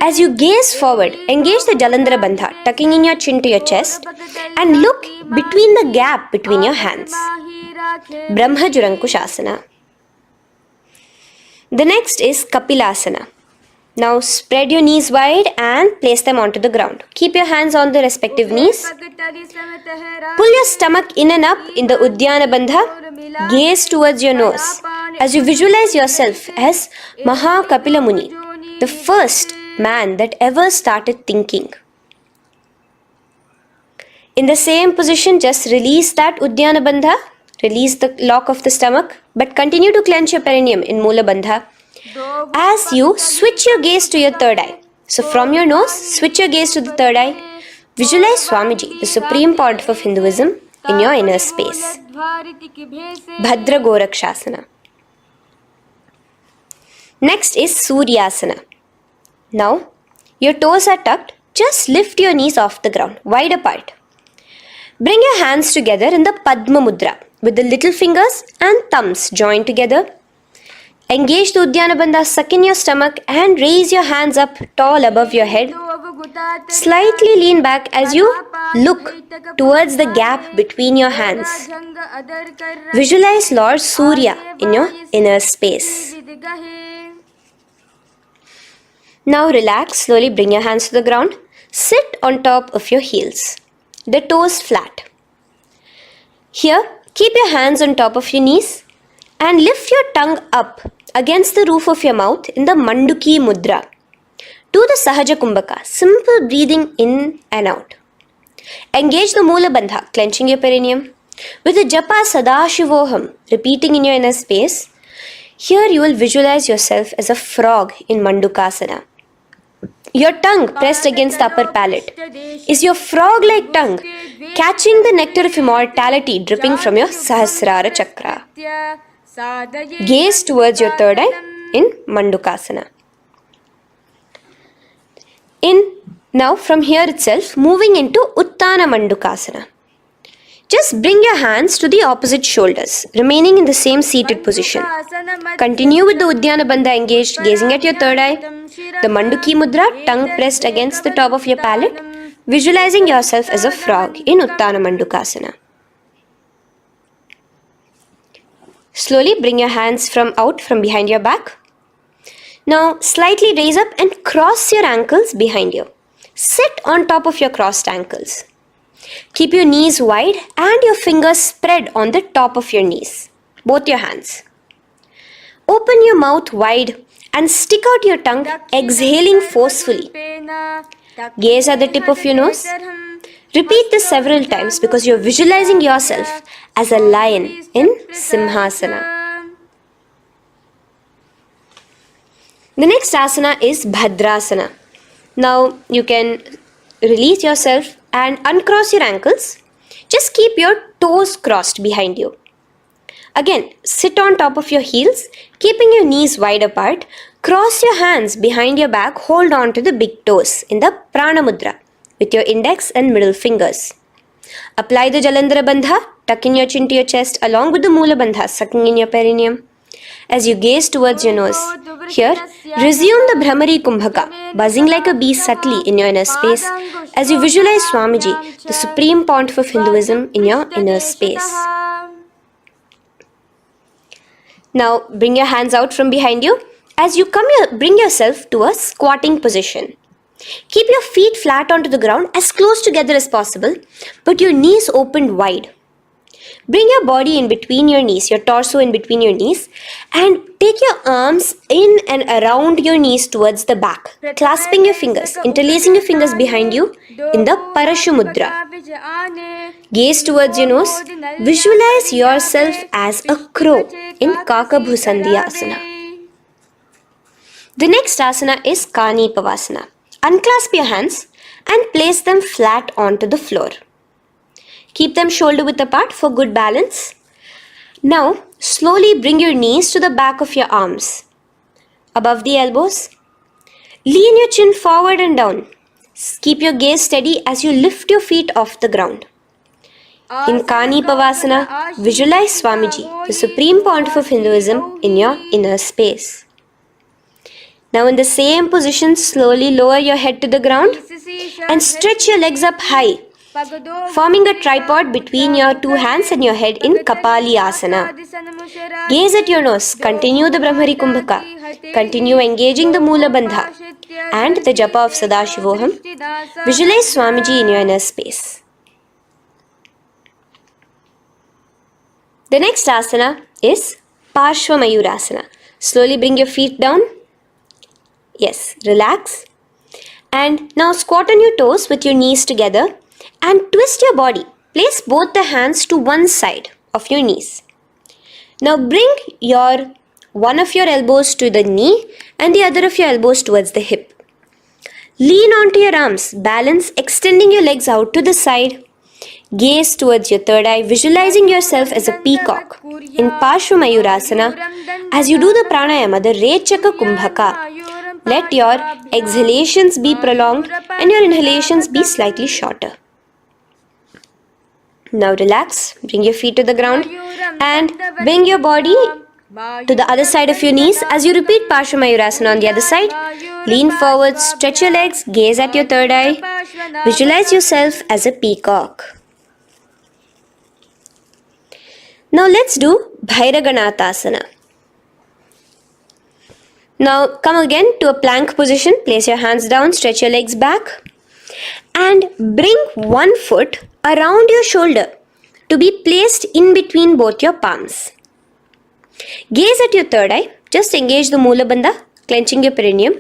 As you gaze forward, engage the Jalandhara Bandha, tucking in your chin to your chest, and look between the gap between your hands. Brahma Jurankushasana. The next is Kapilasana. Now spread your knees wide and place them onto the ground. Keep your hands on the respective knees. Pull your stomach in and up in the Uddiyana Bandha. Gaze towards your nose as you visualize yourself as Maha Kapila Muni, the first man that ever started thinking. In the same position, just release that Uddiyana Bandha. Release the lock of the stomach, but continue to clench your perineum in Mula Bandha as you switch your gaze to your third eye. So from your nose, switch your gaze to the third eye. Visualize Swamiji, the Supreme Pontiff of Hinduism, in your inner space. Bhadra Gorakshasana. Next is Suryasana. Now, your toes are tucked. Just lift your knees off the ground, wide apart. Bring your hands together in the Padma Mudra with the little fingers and thumbs joined together. Engage the Uddiyana Bandha, suck in your stomach and raise your hands up tall above your head. Slightly lean back as you look towards the gap between your hands. Visualize Lord Surya in your inner space. Now relax, slowly bring your hands to the ground. Sit on top of your heels, the toes flat. Here, keep your hands on top of your knees and lift your tongue up against the roof of your mouth in the Manduki Mudra. Do the Sahaja Kumbhaka, simple breathing in and out. Engage the Mula Bandha, clenching your perineum. With the Japa Sadashivoham, repeating in your inner space, here you will visualize yourself as a frog in Mandukasana. Your tongue pressed against the upper palate. Is your frog-like tongue catching the nectar of immortality dripping from your Sahasrara Chakra? Gaze towards your third eye in Mandukasana. Now from here itself, moving into Uttana Mandukasana. Just bring your hands to the opposite shoulders, remaining in the same seated position. Continue with the Uddiyana Bandha engaged, gazing at your third eye. The Manduki Mudra, tongue pressed against the top of your palate, visualizing yourself as a frog in Uttana Mandukasana. Slowly bring your hands out from behind your back. Now slightly raise up and cross your ankles behind you. Sit on top of your crossed ankles. Keep your knees wide and your fingers spread on the top of your knees, both your hands. Open your mouth wide and stick out your tongue, exhaling forcefully. Gaze at the tip of your nose. Repeat this several times because you're visualizing yourself as a lion in Simhasana. The next asana is Bhadrasana. Now you can release yourself and uncross your ankles. Just keep your toes crossed behind you. Again, sit on top of your heels, keeping your knees wide apart. Cross your hands behind your back, hold on to the big toes in the Prana Mudra with your index and middle fingers. Apply the Jalandhara Bandha, tuck in your chin to your chest along with the Mula Bandha, sucking in your perineum. As you gaze towards your nose, here, resume the Brahmari Kumbhaka, buzzing like a bee subtly in your inner space as you visualize Swamiji, the Supreme Pontiff of Hinduism, in your inner space. Now bring your hands out from behind you. As you bring yourself to a squatting position. Keep your feet flat onto the ground as close together as possible, but your knees opened wide. Bring your body in between your knees, your torso in between your knees, and take your arms in and around your knees towards the back, clasping your fingers, interlacing your fingers behind you in the Parashu Mudra. Gaze towards your nose. Visualize yourself as a crow in Kakabhusandhyasana. The next asana is Kani Pavasana. Unclasp your hands and place them flat onto the floor. Keep them shoulder width apart for good balance. Now, slowly bring your knees to the back of your arms, above the elbows. Lean your chin forward and down. Keep your gaze steady as you lift your feet off the ground. In Kani Pavasana, visualize Swamiji, the Supreme Pontiff of Hinduism, in your inner space. Now in the same position, slowly lower your head to the ground and stretch your legs up high, forming a tripod between your two hands and your head in Kapali Asana. Gaze at your nose, continue the Brahmari Kumbhaka, continue engaging the Mula Bandha and the Japa of Sadashivoham. Visualize Swamiji in your inner space. The next asana is Parshva Mayurasana. Slowly bring your feet down. Yes, relax. And now squat on your toes with your knees together and twist your body. Place both the hands to one side of your knees. Now bring one of your elbows to the knee and the other of your elbows towards the hip. Lean onto your arms, balance, extending your legs out to the side. Gaze towards your third eye, visualizing yourself as a peacock. In Parshva Mayurasana, as you do the pranayama, the Rechaka Kumbhaka, let your exhalations be prolonged and your inhalations be slightly shorter. Now relax, bring your feet to the ground and bring your body to the other side of your knees as you repeat Parshva Mayurasana on the other side. Lean forward, stretch your legs, gaze at your third eye. Visualize yourself as a peacock. Now let's do Bhairaganathasana. Now come again to a plank position. Place your hands down, stretch your legs back and bring one foot around your shoulder to be placed in between both your palms. Gaze at your third eye. Just engage the Mula Bandha, clenching your perineum.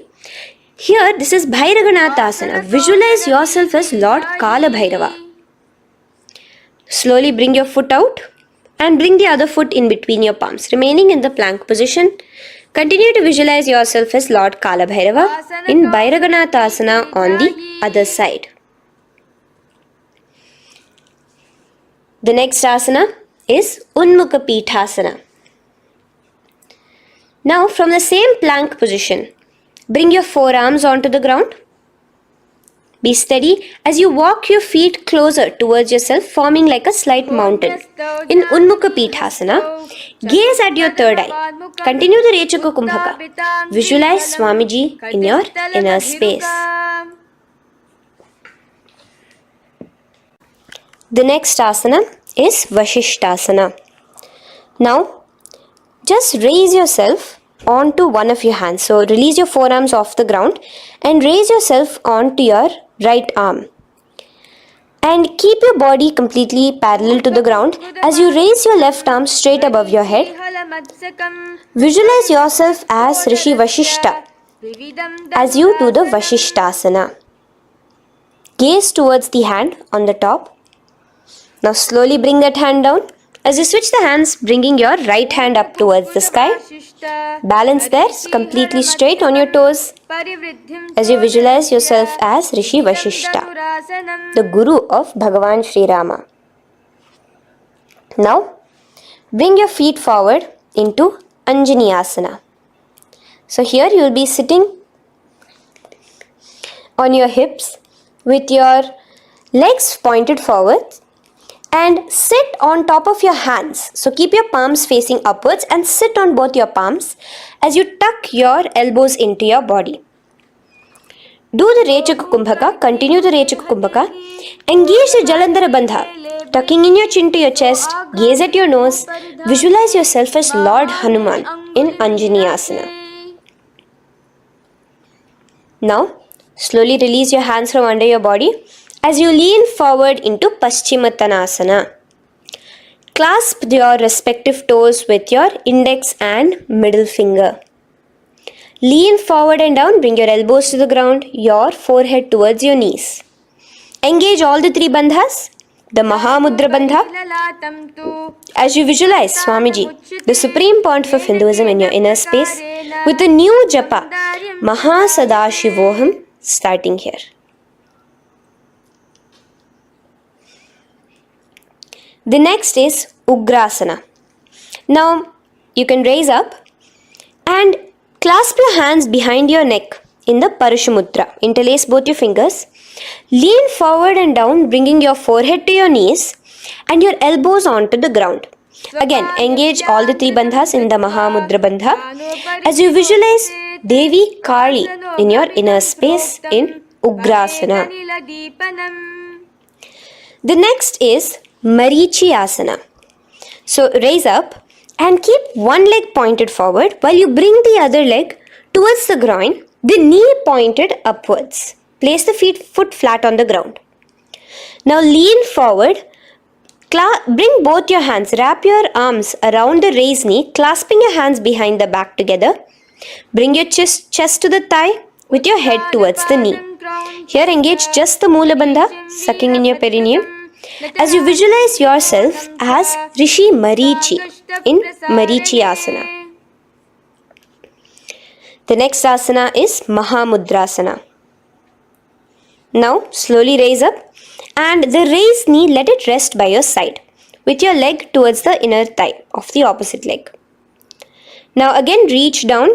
Here, this is Bhairaganathasana. Visualize yourself as Lord Kala Bhairava. Slowly bring your foot out and bring the other foot in between your palms, remaining in the plank position. Continue to visualize yourself as Lord Kala Bhairava in Bhairaganathasana on the other side. The next asana is Unmukha Pithasana. Now from the same plank position, bring your forearms onto the ground. Be steady as you walk your feet closer towards yourself, forming like a slight mountain. In Unmukha Pithasana, gaze at your third eye. Continue the Rechaka Kumbhaka. Visualize Swamiji in your inner space. The next asana is Vashishthasana. Now, just raise yourself onto one of your hands. So, release your forearms off the ground and raise yourself onto your right arm. And keep your body completely parallel to the ground as you raise your left arm straight above your head. Visualize yourself as Rishi Vashishta as you do the Vashishthasana. Gaze towards the hand on the top. Now slowly bring that hand down. As you switch the hands, bringing your right hand up towards the sky. Balance there, completely straight on your toes. As you visualize yourself as Rishi Vashishta, the Guru of Bhagavan Sri Rama. Now, bring your feet forward into Anjani Asana. So here you will be sitting on your hips with your legs pointed forward and sit on top of your hands. So keep your palms facing upwards and sit on both your palms as you tuck your elbows into your body. Do the Rechaka Kumbhaka, continue the Rechaka Kumbhaka. Engage the Jalandhara Bandha, tucking in your chin to your chest, gaze at your nose, visualize yourself as Lord Hanuman in Anjani Asana. Now, slowly release your hands from under your body as you lean forward into Paschimottanasana. Clasp your respective toes with your index and middle finger. Lean forward and down, bring your elbows to the ground, your forehead towards your knees. Engage all the three bandhas, the Mahamudra Bandha. As you visualize Swamiji, the Supreme Pontiff of Hinduism in your inner space, with a new japa, Mahasadashivoham, starting here. The next is Ugrasana. Now, you can raise up and clasp your hands behind your neck in the Parashamudra. Interlace both your fingers. Lean forward and down, bringing your forehead to your knees and your elbows onto the ground. Again, engage all the three bandhas in the Mahamudra Bandha as you visualize Devi Kali in your inner space in Ugrasana. The next is Marichi Asana. So raise up and keep one leg pointed forward while you bring the other leg towards the groin, the knee pointed upwards. Place the foot flat on the ground. Now lean forward, bring both your hands, wrap your arms around the raised knee, clasping your hands behind the back together. Bring your chest to the thigh with your head towards the knee. Here engage just the Moola Bandha, sucking in your perineum. As you visualize yourself as Rishi Marichi in Marichi Asana. The next asana is Mahamudrasana. Now slowly raise up and the raised knee, let it rest by your side with your leg towards the inner thigh of the opposite leg. Now again reach down.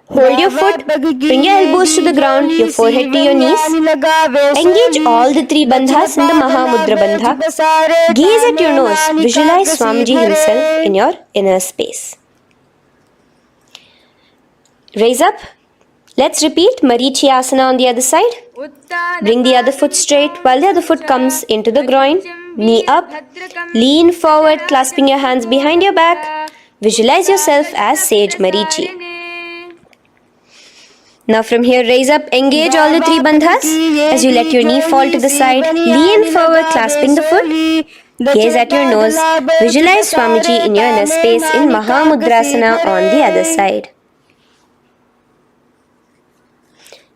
Hold your foot, bring your elbows to the ground, your forehead to your knees. Engage all the three bandhas in the Mahamudra Bandha. Gaze at your nose, visualize Swamiji himself in your inner space. Raise up. Let's repeat Marichi Asana on the other side. Bring the other foot straight while the other foot comes into the groin. Knee up. Lean forward, clasping your hands behind your back. Visualize yourself as Sage Marichi. Now from here, raise up, engage all the three bandhas as you let your knee fall to the side. Lean forward, clasping the foot. Gaze at your nose. Visualize Swamiji in your inner space in Mahamudrasana on the other side.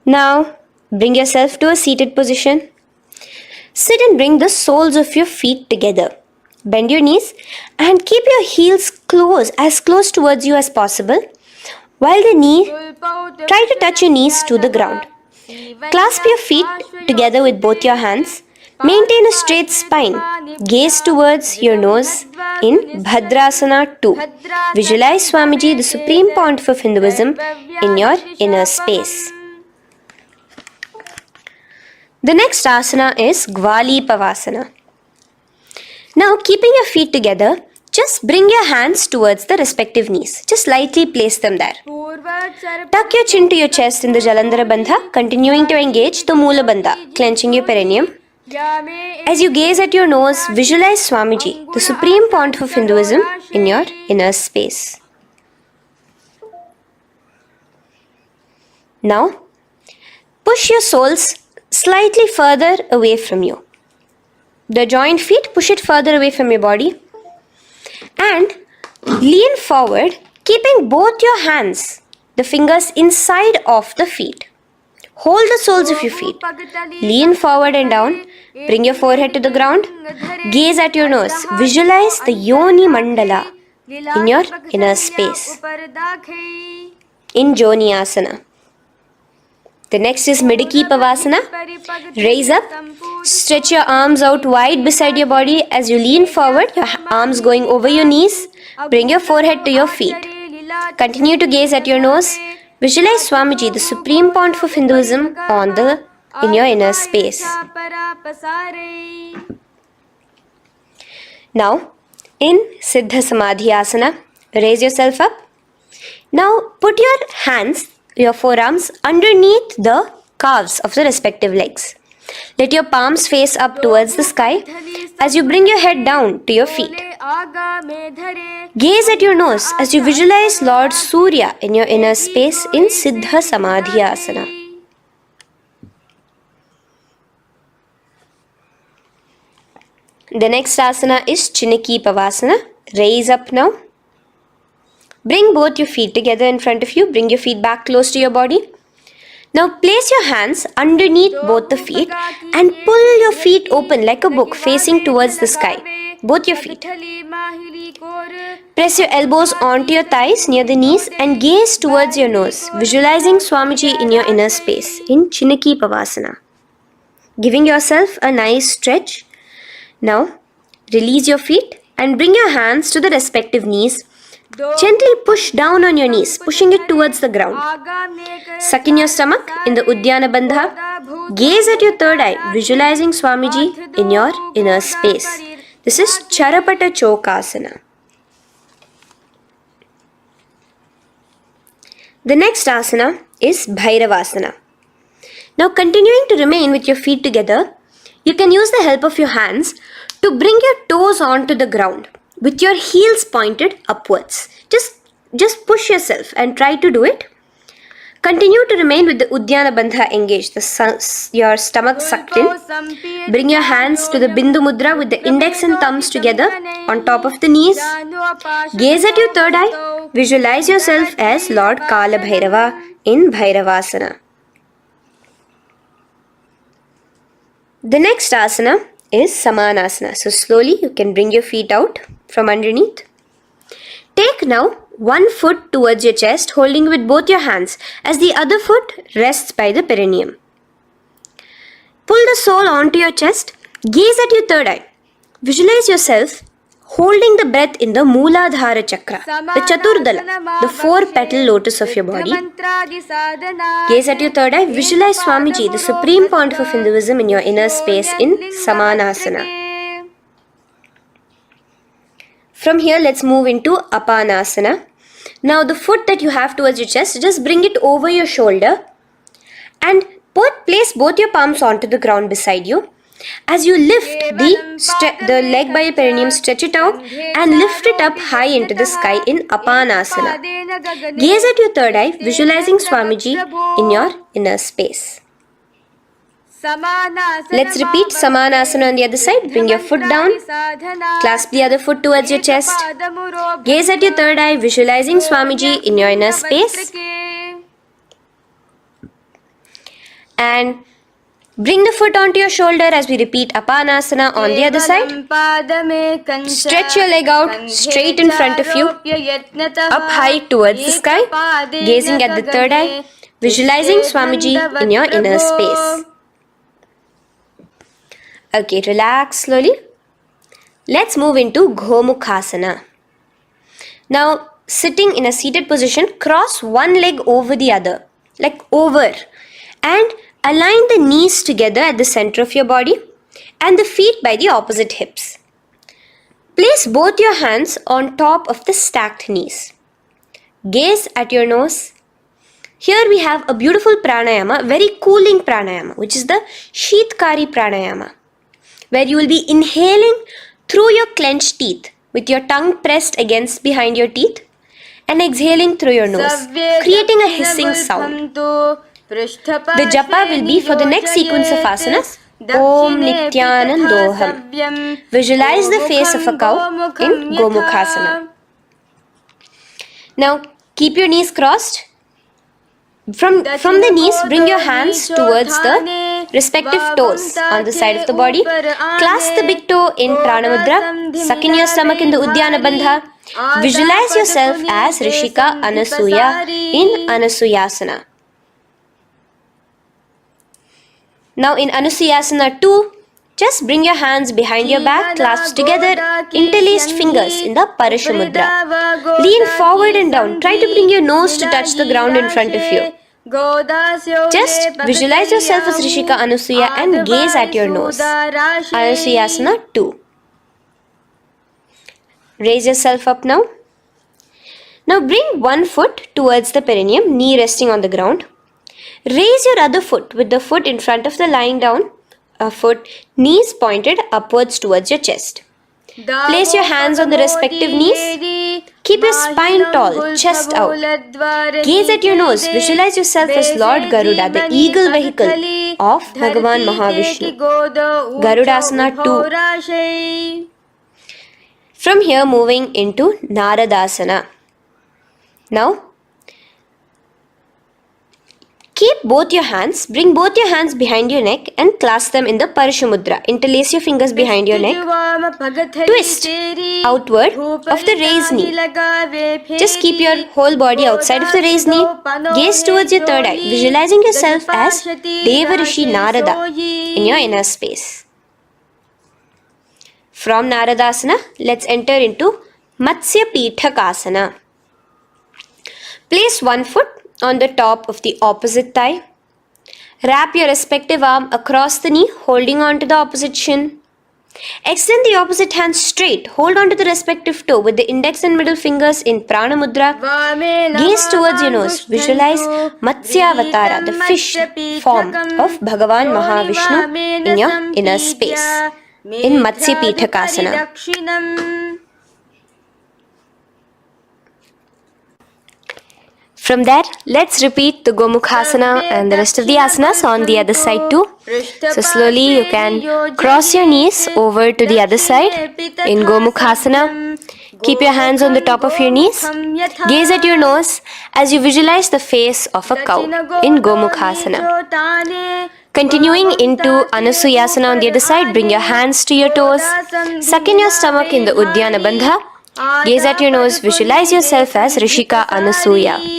Now, bring yourself to a seated position. Sit and bring the soles of your feet together. Bend your knees and keep your heels close, as close towards you as possible. While the knee, try to touch your knees to the ground. Clasp your feet together with both your hands. Maintain a straight spine. Gaze towards your nose in Bhadrasana 2. Visualize Swamiji, the Supreme Pontiff of Hinduism, in your inner space. The next asana is Gwali Pavasana. Now, keeping your feet together, just bring your hands towards the respective knees. Just lightly place them there. Tuck your chin to your chest in the Jalandhara Bandha, continuing to engage the Moola Bandha, clenching your perineum. As you gaze at your nose, visualize Swamiji, the Supreme Pontiff of Hinduism, in your inner space. Now, push your soles slightly further away from you. The joined feet, push it further away from your body. And lean forward, keeping both your hands, the fingers inside of the feet. Hold the soles of your feet. Lean forward and down. Bring your forehead to the ground. Gaze at your nose. Visualize the Yoni Mandala in your inner space. In Joni Asana. The next is Midiki Pavasana. Raise up. Stretch your arms out wide beside your body as you lean forward, your arms going over your knees. Bring your forehead to your feet. Continue to gaze at your nose. Visualize Swamiji, the Supreme Pontiff of Hinduism, in your inner space. Now, in Siddha Samadhi Asana, raise yourself up. Now, put your hands, your forearms, underneath the calves of the respective legs. Let your palms face up towards the sky as you bring your head down to your feet. Gaze at your nose as you visualize Lord Surya in your inner space in Siddha Samadhi Asana. The next asana is Chiniki Pavasana. Raise up now. Bring both your feet together in front of you. Bring your feet back close to your body. Now place your hands underneath both the feet and pull your feet open like a book facing towards the sky. Both your feet. Press your elbows onto your thighs near the knees and gaze towards your nose, visualizing Swamiji in your inner space in Chiniki Pavasana. Giving yourself a nice stretch. Now release your feet and bring your hands to the respective knees. Gently push down on your knees, pushing it towards the ground. Suck in your stomach in the Uddiyana Bandha. Gaze at your third eye, visualizing Swamiji in your inner space. This is Charapata Chokasana. The next asana is Bhairavasana. Now continuing to remain with your feet together, you can use the help of your hands to bring your toes onto the ground with your heels pointed upwards. Just push yourself and try to do it. Continue to remain with the Uddiyana Bandha engaged, your stomach sucked in. Bring your hands to the Bindu Mudra with the index and thumbs together on top of the knees. Gaze at your third eye. Visualize yourself as Lord Kala Bhairava in Bhairavasana. The next asana is Samanasana. So slowly you can bring your feet out from underneath. Take now one foot towards your chest, holding with both your hands as the other foot rests by the perineum. Pull the sole onto your chest. Gaze at your third eye. Visualize yourself holding the breath in the Mooladhara Chakra, the Chaturdala, the 4-petal lotus of your body. Gaze at your third eye. Visualize Swamiji, the Supreme Pontiff of Hinduism, in your inner space in Samanasana. From here, let's move into Apanasana. Now, the foot that you have towards your chest, just bring it over your shoulder and place both your palms onto the ground beside you. As you lift the leg by your perineum, stretch it out and lift it up high into the sky in Apanasana. Gaze at your third eye, visualizing Swamiji in your inner space. Let's repeat Samanasana on the other side. Bring your foot down. Clasp the other foot towards your chest. Gaze at your third eye, visualizing Swamiji in your inner space. And bring the foot onto your shoulder as we repeat Apanasana on the other side. Stretch your leg out straight in front of you, up high towards the sky, gazing at the third eye, visualizing Swamiji in your inner space. Okay, relax slowly. Let's move into Gomukhasana. Now, sitting in a seated position, cross one leg over the other, like over, and align the knees together at the center of your body and the feet by the opposite hips. Place both your hands on top of the stacked knees. Gaze at your nose. Here we have a beautiful pranayama, very cooling pranayama, which is the Sheetkari pranayama, where you will be inhaling through your clenched teeth with your tongue pressed against behind your teeth and exhaling through your nose, creating a hissing sound. The japa will be for the next sequence of asanas, Om Nithyanandoham. Visualize the face of a cow in Gomukhasana. Now keep your knees crossed. From the knees, bring your hands towards the respective toes on the side of the body. Clasp the big toe in Pranamudra. Suck in your stomach in the Udyana Bandha. Visualize yourself as Rishika Anasuya in Anasuyasana. Now in Anusuyasana 2, just bring your hands behind your back, clasped together, interlaced fingers in the Parashamudra. Lean forward and down. Try to bring your nose to touch the ground in front of you. Just visualize yourself as Rishika Anasuya and gaze at your nose. Anusuyasana 2. Raise yourself up now. Now bring one foot towards the perineum, knee resting on the ground. Raise your other foot with the foot in front of the lying down foot, knees pointed upwards towards your chest. Place your hands on the respective knees. Keep your spine tall, chest out. Gaze at your nose. Visualize yourself as Lord Garuda, the eagle vehicle of Bhagavan Mahavishnu. Garudasana 2. From here, moving into Naradasana. Now, keep both your hands, bring both your hands behind your neck and clasp them in the Parashamudra. Interlace your fingers behind your neck. Twist outward of the raised knee. Just keep your whole body outside of the raised knee. Gaze towards your third eye, visualizing yourself as Devarishi Narada in your inner space. From Naradasana, let's enter into Matsya Pithakasana. Place one foot on the top of the opposite thigh. Wrap your respective arm across the knee, holding on to the opposite shin. Extend the opposite hand straight. Hold on to the respective toe with the index and middle fingers in Prana Mudra. Gaze towards your nose. Visualize Matsyavatara, the fish form of Bhagavan Mahavishnu in your inner space in Matsya Pithakasana. From there, let's repeat the Gomukhasana and the rest of the asanas on the other side too. So slowly you can cross your knees over to the other side in Gomukhasana. Keep your hands on the top of your knees. Gaze at your nose as you visualize the face of a cow in Gomukhasana. Continuing into Anasuyasana on the other side, bring your hands to your toes. Suck in your stomach in the Udyana Bandha. Gaze at your nose, visualize yourself as Rishika Anasuya.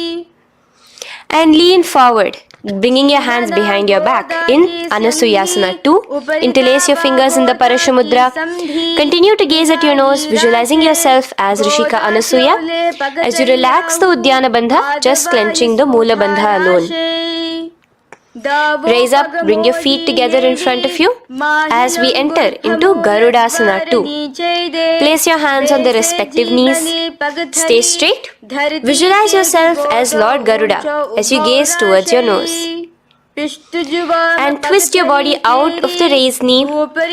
And lean forward, bringing your hands behind your back in Anasuyasana 2. Interlace your fingers in the Parashamudra. Continue to gaze at your nose, visualizing yourself as Rishika Anasuya. As you relax the Udyana Bandha, just clenching the Mula Bandha alone. Raise up, bring your feet together in front of you as we enter into Garudasana 2. Place your hands on the respective knees. Stay straight. Visualize yourself as Lord Garuda as you gaze towards your nose. And twist your body out of the raised knee,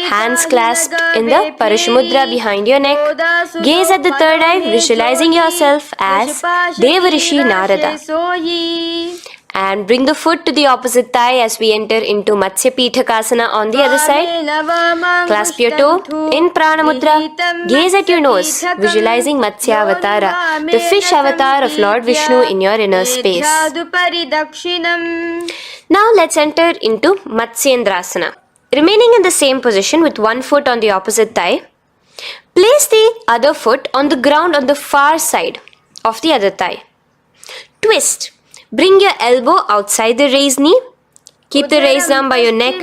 hands clasped in the Parashamudra behind your neck. Gaze at the third eye, visualizing yourself as Devarishi Narada. And bring the foot to the opposite thigh as we enter into Matsya Pithakasana on the other side. Clasp your toe in Prana Mudra. Gaze at your nose, visualizing Matsya Avatara, the fish avatar of Lord Vishnu in your inner space. Now let's enter into Matsyendrasana. Remaining in the same position with one foot on the opposite thigh, place the other foot on the ground on the far side of the other thigh. Twist. Bring your elbow outside the raised knee. Keep the raised arm by your neck.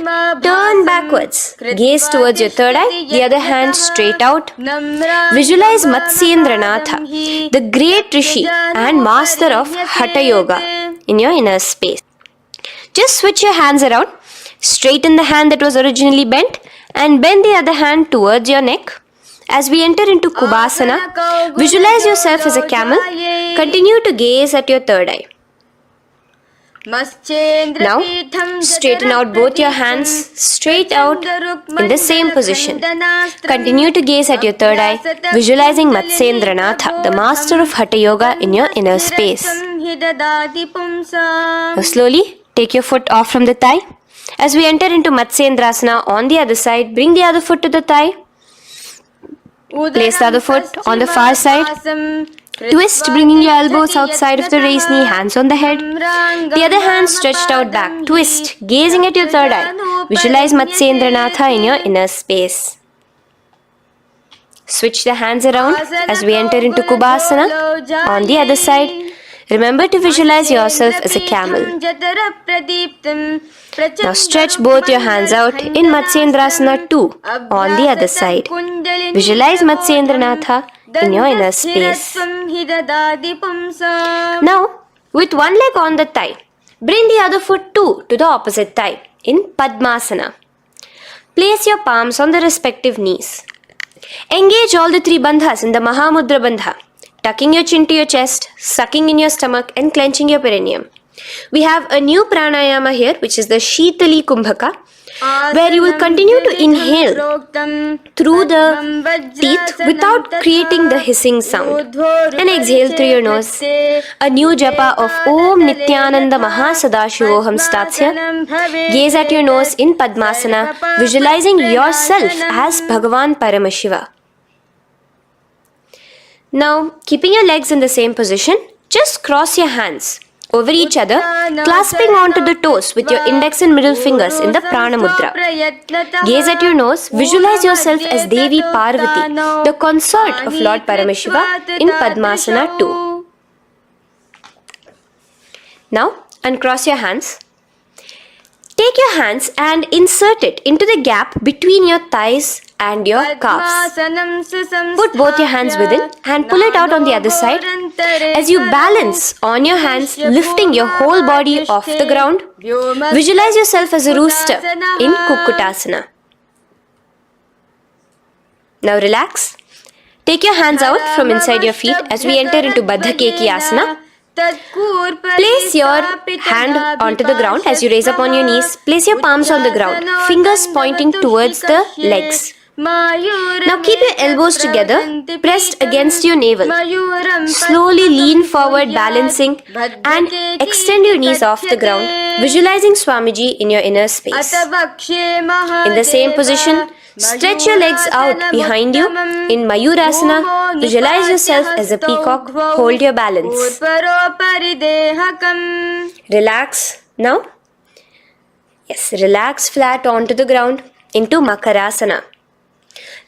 Turn backwards. Gaze towards your third eye. The other hand straight out. Visualize Matsyendranatha, the great Rishi and master of Hatha Yoga in your inner space. Just switch your hands around. Straighten the hand that was originally bent and bend the other hand towards your neck. As we enter into Kubhasana, visualize yourself as a camel. Continue to gaze at your third eye. Now, straighten out both your hands straight out in the same position. Continue to gaze at your third eye, visualizing Matsyendranatha, the master of Hatha Yoga in your inner space. Now, slowly take your foot off from the thigh. As we enter into Matsyendrasana on the other side, bring the other foot to the thigh. Place the other foot on the far side. Twist, bringing your elbows outside of the raised knee, hands on the head. The other hand stretched out back. Twist, gazing at your third eye. Visualize Matsyendranatha in your inner space. Switch the hands around as we enter into Kubhasana. On the other side, remember to visualize yourself as a camel. Now stretch both your hands out in Matsyendrasana 2 on the other side. Visualize Matsyendranatha in your inner space. Now, with one leg on the thigh, bring the other foot too to the opposite thigh in Padmasana. Place your palms on the respective knees. Engage all the three bandhas in the Mahamudra Bandha, tucking your chin to your chest, sucking in your stomach and clenching your perineum. We have a new pranayama here, which is the Shitali Kumbhaka, where you will continue to inhale through the teeth without creating the hissing sound, and exhale through your nose. A new japa of Om Nithyananda Mahasadashivoham starts here. Gaze at your nose in Padmasana, visualizing yourself as Bhagavan Paramashiva. Now, keeping your legs in the same position, just cross your hands over each other, clasping onto the toes with your index and middle fingers in the Prana Mudra. Gaze at your nose, visualize yourself as Devi Parvati, the consort of Lord Paramashiva in Padmasana 2. Now, uncross your hands. Take your hands and insert it into the gap between your thighs and your calves. Put both your hands within and pull it out on the other side. As you balance on your hands, lifting your whole body off the ground, visualize yourself as a rooster in Kukkutasana. Now relax. Take your hands out from inside your feet as we enter into Baddha Keki Asana. Place your hand onto the ground as you raise up on your knees. Place your palms on the ground, fingers pointing towards the legs. Now keep your elbows together, pressed against your navel. Slowly lean forward, balancing, and extend your knees off the ground, visualizing Swamiji in your inner space. In the same position, stretch your legs out behind you. In Mayurasana, visualize yourself as a peacock. Hold your balance. Relax now. Yes, relax flat onto the ground into Makarasana.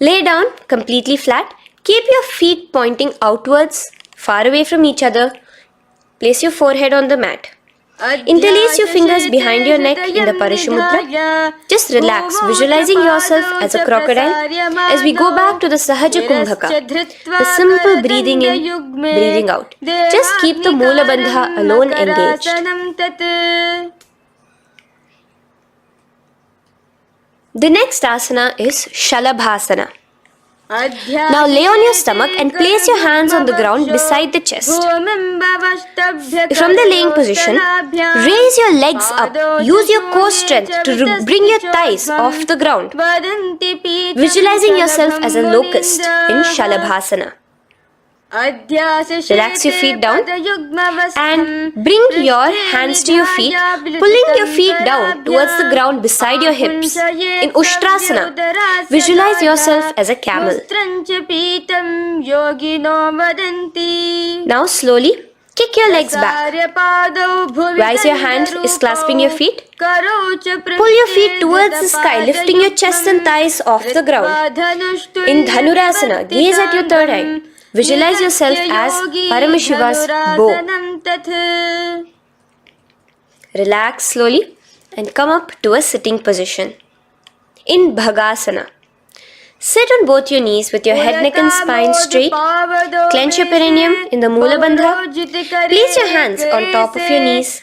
Lay down completely flat. Keep your feet pointing outwards, far away from each other. Place your forehead on the mat. Interlace your fingers behind your neck in the Parashumudra. Just relax, visualizing yourself as a crocodile as we go back to the Sahaja Kumbhaka, the simple breathing in, breathing out. Just keep the Moola Bandha alone engaged. The next asana is Shalabhasana. Now lay on your stomach and place your hands on the ground beside the chest. From the laying position, raise your legs up. Use your core strength to bring your thighs off the ground. Visualizing yourself as a locust in Shalabhasana. Relax your feet down and bring your hands to your feet, pulling your feet down towards the ground beside your hips. In Ushtrasana, visualize yourself as a camel. Now slowly kick your legs back. Rise your hand is clasping your feet. Pull your feet towards the sky, lifting your chest and thighs off the ground. In Dhanurasana, gaze at your third eye. Visualize yourself as Paramashiva's bow. Relax slowly and come up to a sitting position. In Bhagasana, sit on both your knees with your head, neck and spine straight. Clench your perineum in the Moola Bandha. Place your hands on top of your knees.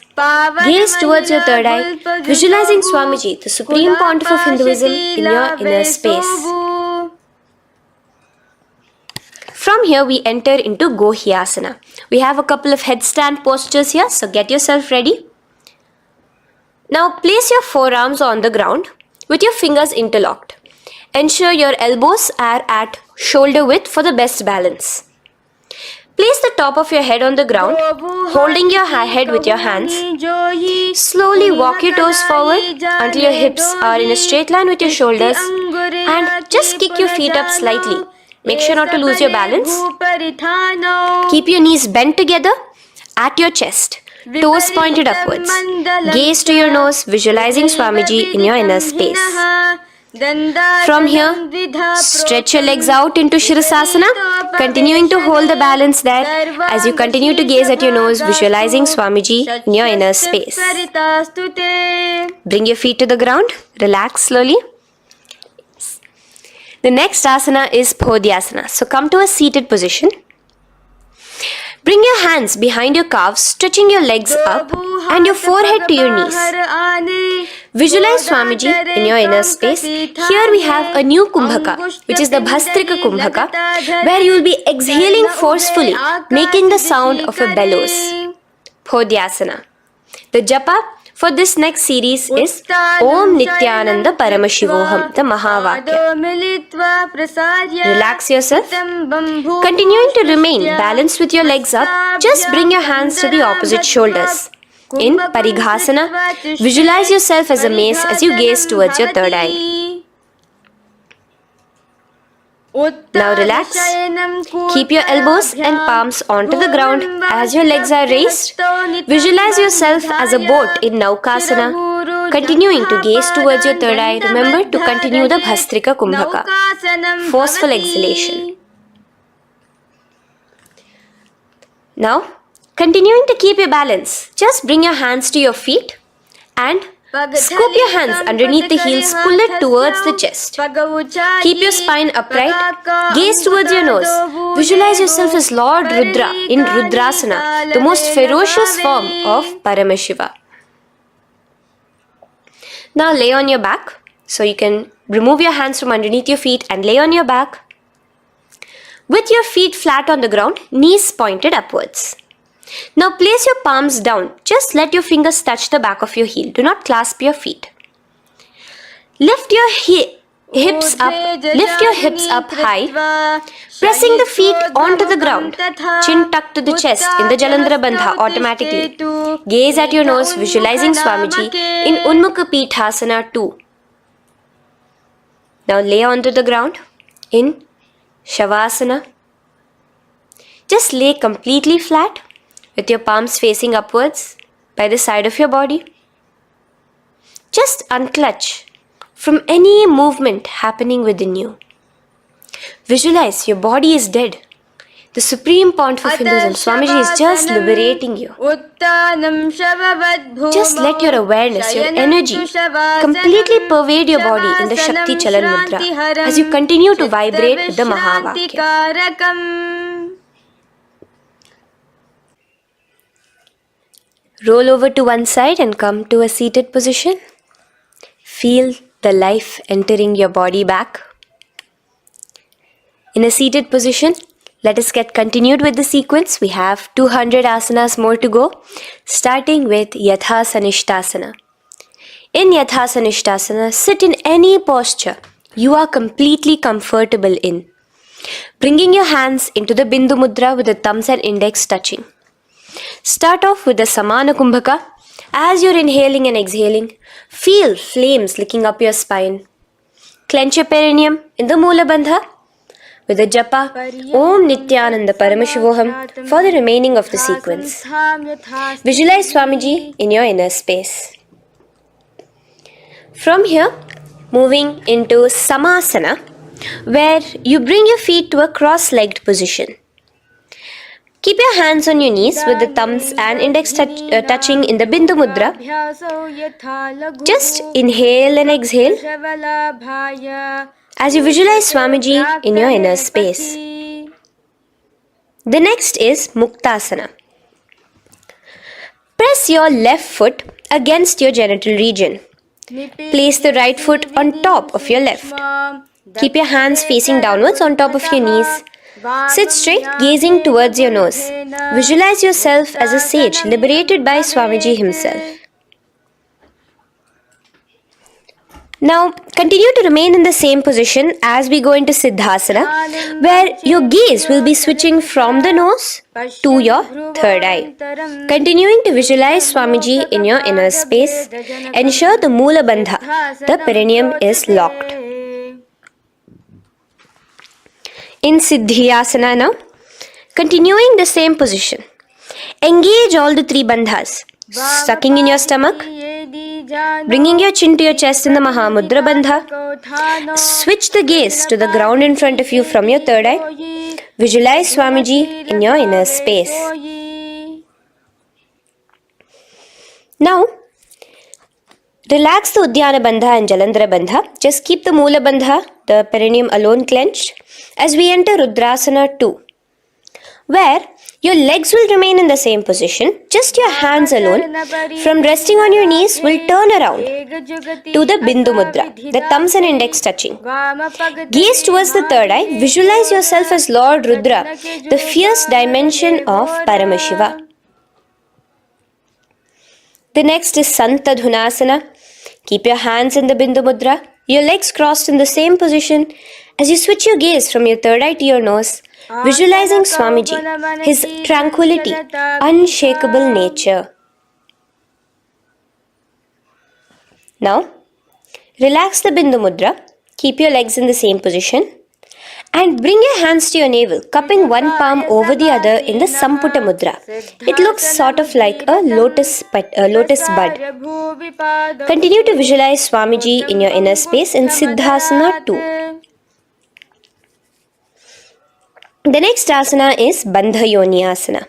Gaze towards your third eye, visualizing Swamiji, the Supreme Pontiff of Hinduism, in your inner space. From here, we enter into Gohyasana. We have a couple of headstand postures here, so get yourself ready. Now, place your forearms on the ground with your fingers interlocked. Ensure your elbows are at shoulder width for the best balance. Place the top of your head on the ground, holding your head with your hands. Slowly walk your toes forward until your hips are in a straight line with your shoulders, and just kick your feet up slightly. Make sure not to lose your balance. Keep your knees bent together at your chest. Toes pointed upwards. Gaze to your nose, visualizing Swamiji in your inner space. From here, stretch your legs out into Shirasasana, continuing to hold the balance there as you continue to gaze at your nose, visualizing Swamiji in your inner space. Bring your feet to the ground, relax slowly. The next asana is Podhyasana. So come to a seated position. Bring your hands behind your calves, stretching your legs up and your forehead to your knees. Visualize Swamiji in your inner space. Here we have a new Kumbhaka, which is the Bhastrika Kumbhaka, where you will be exhaling forcefully, making the sound of a bellows. Podhyasana. The japa for this next series is Om Nithyananda Paramashivoham, the Mahavakya. Relax yourself. Continuing to remain balanced with your legs up, just bring your hands to the opposite shoulders. In Parighasana, visualize yourself as a mace as you gaze towards your third eye. Now relax. Keep your elbows and palms onto the ground as your legs are raised. Visualize yourself as a boat in Naukasana. Continuing to gaze towards your third eye, remember to continue the Bhastrika Kumbhaka. Forceful exhalation. Now, continuing to keep your balance, just bring your hands to your feet and scoop your hands underneath the heels, pull it towards the chest. Keep your spine upright, gaze towards your nose. Visualize yourself as Lord Rudra in Rudrasana, the most ferocious form of Paramashiva. Now lay on your back. So you can remove your hands from underneath your feet and lay on your back. With your feet flat on the ground, knees pointed upwards. Now place your palms down. Just let your fingers touch the back of your heel. Do not clasp your feet. Lift your hips up high, pressing the feet onto the ground. Chin tucked to the chest in the Jalandhara Bandha automatically. Gaze at your nose, visualizing Swamiji in Unmukha Pithasana 2. Now lay onto the ground in Shavasana. Just lay completely flat with your palms facing upwards by the side of your body. Just unclutch from any movement happening within you. Visualize your body is dead. The Supreme Pontiff of Hinduism, Swamiji, is just liberating you. Just let your awareness, your energy completely pervade your body in the Shakti Chalan Mudra as you continue to vibrate with the Mahavakya. Roll over to one side and come to a seated position. Feel the life entering your body back. In a seated position, let us get continued with the sequence. We have 200 asanas more to go, starting with Yathasanishtasana. In Yathasanishtasana, sit in any posture you are completely comfortable in. Bringing your hands into the Bindu Mudra with the thumbs and index touching. Start off with the Samana Kumbhaka. As you're inhaling and exhaling, feel flames licking up your spine. Clench your perineum in the Moola Bandha with the japa Om Nithyananda Paramashivoham for the remaining of the sequence. Visualize Swamiji in your inner space. From here, moving into Samasana, where you bring your feet to a cross-legged position. Keep your hands on your knees with the thumbs and index touching in the Bindu Mudra. Just inhale and exhale as you visualize Swamiji in your inner space. The next is Muktasana. Press your left foot against your genital region. Place the right foot on top of your left. Keep your hands facing downwards on top of your knees. Sit straight, gazing towards your nose. Visualize yourself as a sage liberated by Swamiji himself. Now, continue to remain in the same position as we go into Siddhasana, where your gaze will be switching from the nose to your third eye. Continuing to visualize Swamiji in your inner space, ensure the Moola Bandha, the perineum, is locked. in Siddhyasana now. Continuing the same position. Engage all the three bandhas. Sucking in your stomach, bringing your chin to your chest in the Mahamudra Bandha. Switch the gaze to the ground in front of you from your third eye. Visualize Swamiji in your inner space. Now, relax the Udyana Bandha and Jalandhara Bandha. Just keep the Moola Bandha, the perineum alone clenched, as we enter Rudrasana 2, where your legs will remain in the same position, just your hands alone from resting on your knees will turn around to the Bindu Mudra, the thumbs and index touching. Gaze towards the third eye, visualize yourself as Lord Rudra, the fierce dimension of Paramashiva. The next is Santadhunasana. Keep your hands in the Bindu Mudra, your legs crossed in the same position. As you switch your gaze from your third eye to your nose, visualizing Swamiji, his tranquility, unshakable nature. Now, relax the Bindu Mudra, keep your legs in the same position, and bring your hands to your navel, cupping one palm over the other in the Samputa Mudra. It looks sort of like a lotus bud. Continue to visualize Swamiji in your inner space in Siddhasana 2. The next asana is Bandha Yoni Asana.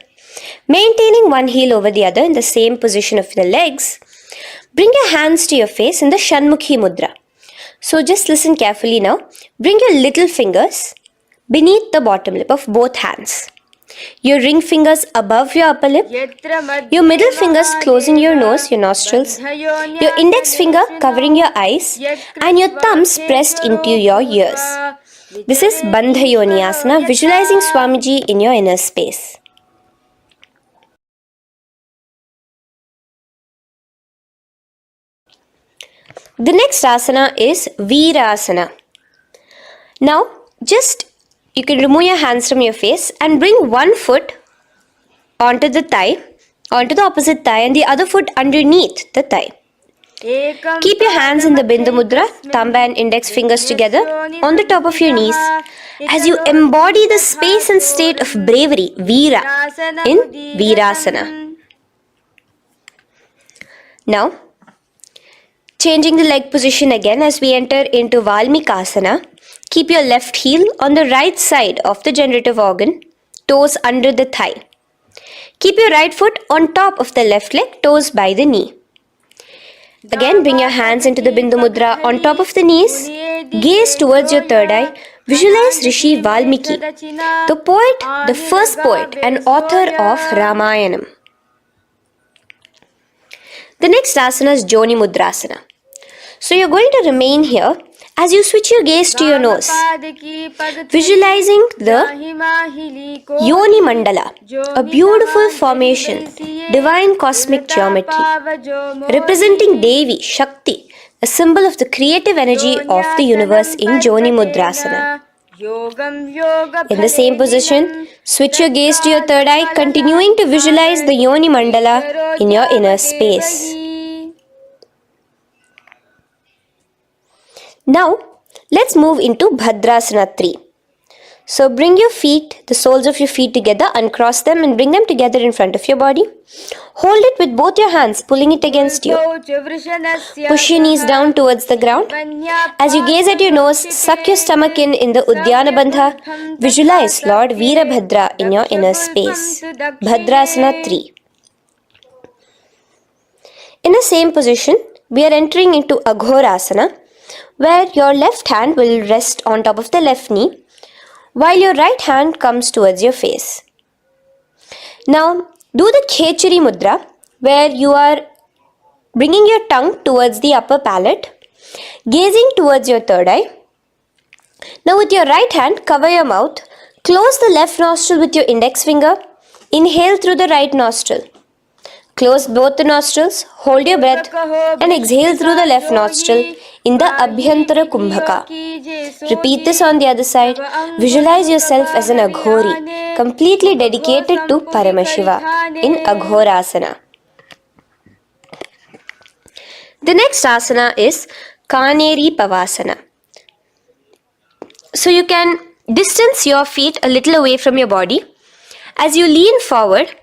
Maintaining one heel over the other in the same position of the legs, bring your hands to your face in the Shanmukhi Mudra. So just listen carefully now. Bring your little fingers beneath the bottom lip of both hands. Your ring fingers above your upper lip. Your middle fingers closing your nose, your nostrils. Your index finger covering your eyes. And your thumbs pressed into your ears. This is Bandha Yoni Asana, visualizing Swamiji in your inner space. The next asana is Virasana. Now, you can remove your hands from your face and bring one foot onto the opposite thigh, and the other foot underneath the thigh. Keep your hands in the Bindu Mudra, thumb and index fingers together on the top of your knees as you embody the space and state of bravery, Veera, in Virasana. Now, changing the leg position again as we enter into Valmikasana. Keep your left heel on the right side of the generative organ, toes under the thigh. Keep your right foot on top of the left leg, toes by the knee. Again, bring your hands into the Bindu Mudra on top of the knees. Gaze towards your third eye. Visualize Rishi Valmiki, the poet, the first poet and author of Ramayanam. The next asana is Joni Mudrasana. So you're going to remain here as you switch your gaze to your nose, visualizing the Yoni Mandala, a beautiful formation, divine cosmic geometry, representing Devi, Shakti, a symbol of the creative energy of the universe in Joni Mudrasana. In the same position, switch your gaze to your third eye, continuing to visualize the Yoni Mandala in your inner space. Now, let's move into Bhadrasana 3. So bring your feet, the soles of your feet together, uncross them and bring them together in front of your body. Hold it with both your hands, pulling it against you. Push your knees down towards the ground. As you gaze at your nose, suck your stomach in the Udyana Bandha. Visualize Lord Veerabhadra in your inner space. Bhadrasana 3. In the same position, we are entering into Aghorasana, where your left hand will rest on top of the left knee, while your right hand comes towards your face. Now, do the Khechari Mudra, where you are bringing your tongue towards the upper palate, gazing towards your third eye. Now, with your right hand, cover your mouth, close the left nostril with your index finger, inhale through the right nostril. Close both the nostrils, hold your breath and exhale through the left nostril in the Abhyantara Kumbhaka. Repeat this on the other side. Visualize yourself as an Aghori, completely dedicated to Paramashiva in Aghorasana. The next asana is Kaneri Pavasana. So you can Distance your feet a little away from your body. As you lean forward,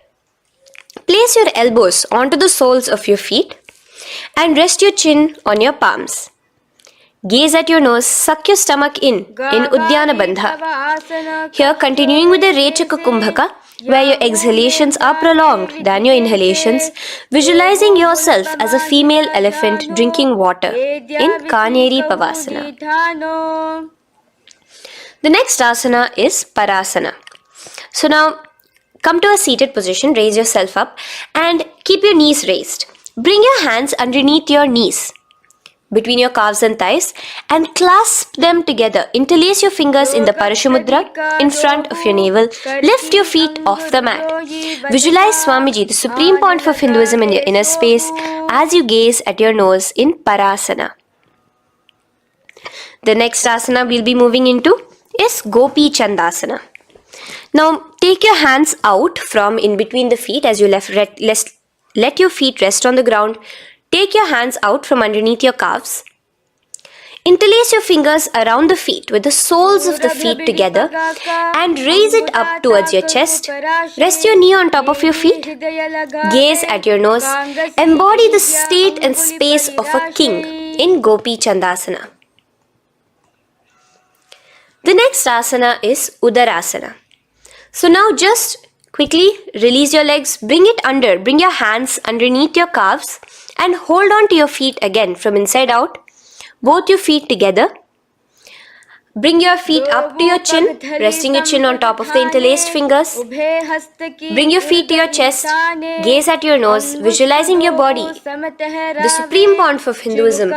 place your elbows onto the soles of your feet and rest your chin on your palms. Gaze at your nose, suck your stomach in Uddiyana Bandha. Here, continuing with the Rechaka Kumbhaka, where your exhalations are prolonged than your inhalations, visualizing yourself as a female elephant drinking water in Kaneri Pavasana. The next asana is Parasana. So now, come to a seated position, raise yourself up and keep your knees raised. Bring your hands underneath your knees, between your calves and thighs, and clasp them together. Interlace your fingers in the Parashamudra in front of your navel. Lift your feet off the mat. Visualize Swamiji, the Supreme Pontiff of Hinduism, in your inner space as you gaze at your nose in Parasana. The next asana we'll be moving into is Gopi Chandasana. Now take your hands out from in between the feet as you let your feet rest on the ground. Take your hands out from underneath your calves. Interlace your fingers around the feet with the soles of the feet together and raise it up towards your chest. Rest your knee on top of your feet. Gaze at your nose. Embody the state and space of a king in Gopi Chandasana. The next asana is Udarasana. So now just quickly release your legs, bring your hands underneath your calves and hold on to your feet again from inside out, both your feet together. Bring your feet up to your chin, resting your chin on top of the interlaced fingers. Bring your feet to your chest, gaze at your nose, visualizing your body, the Supreme Pontiff of Hinduism,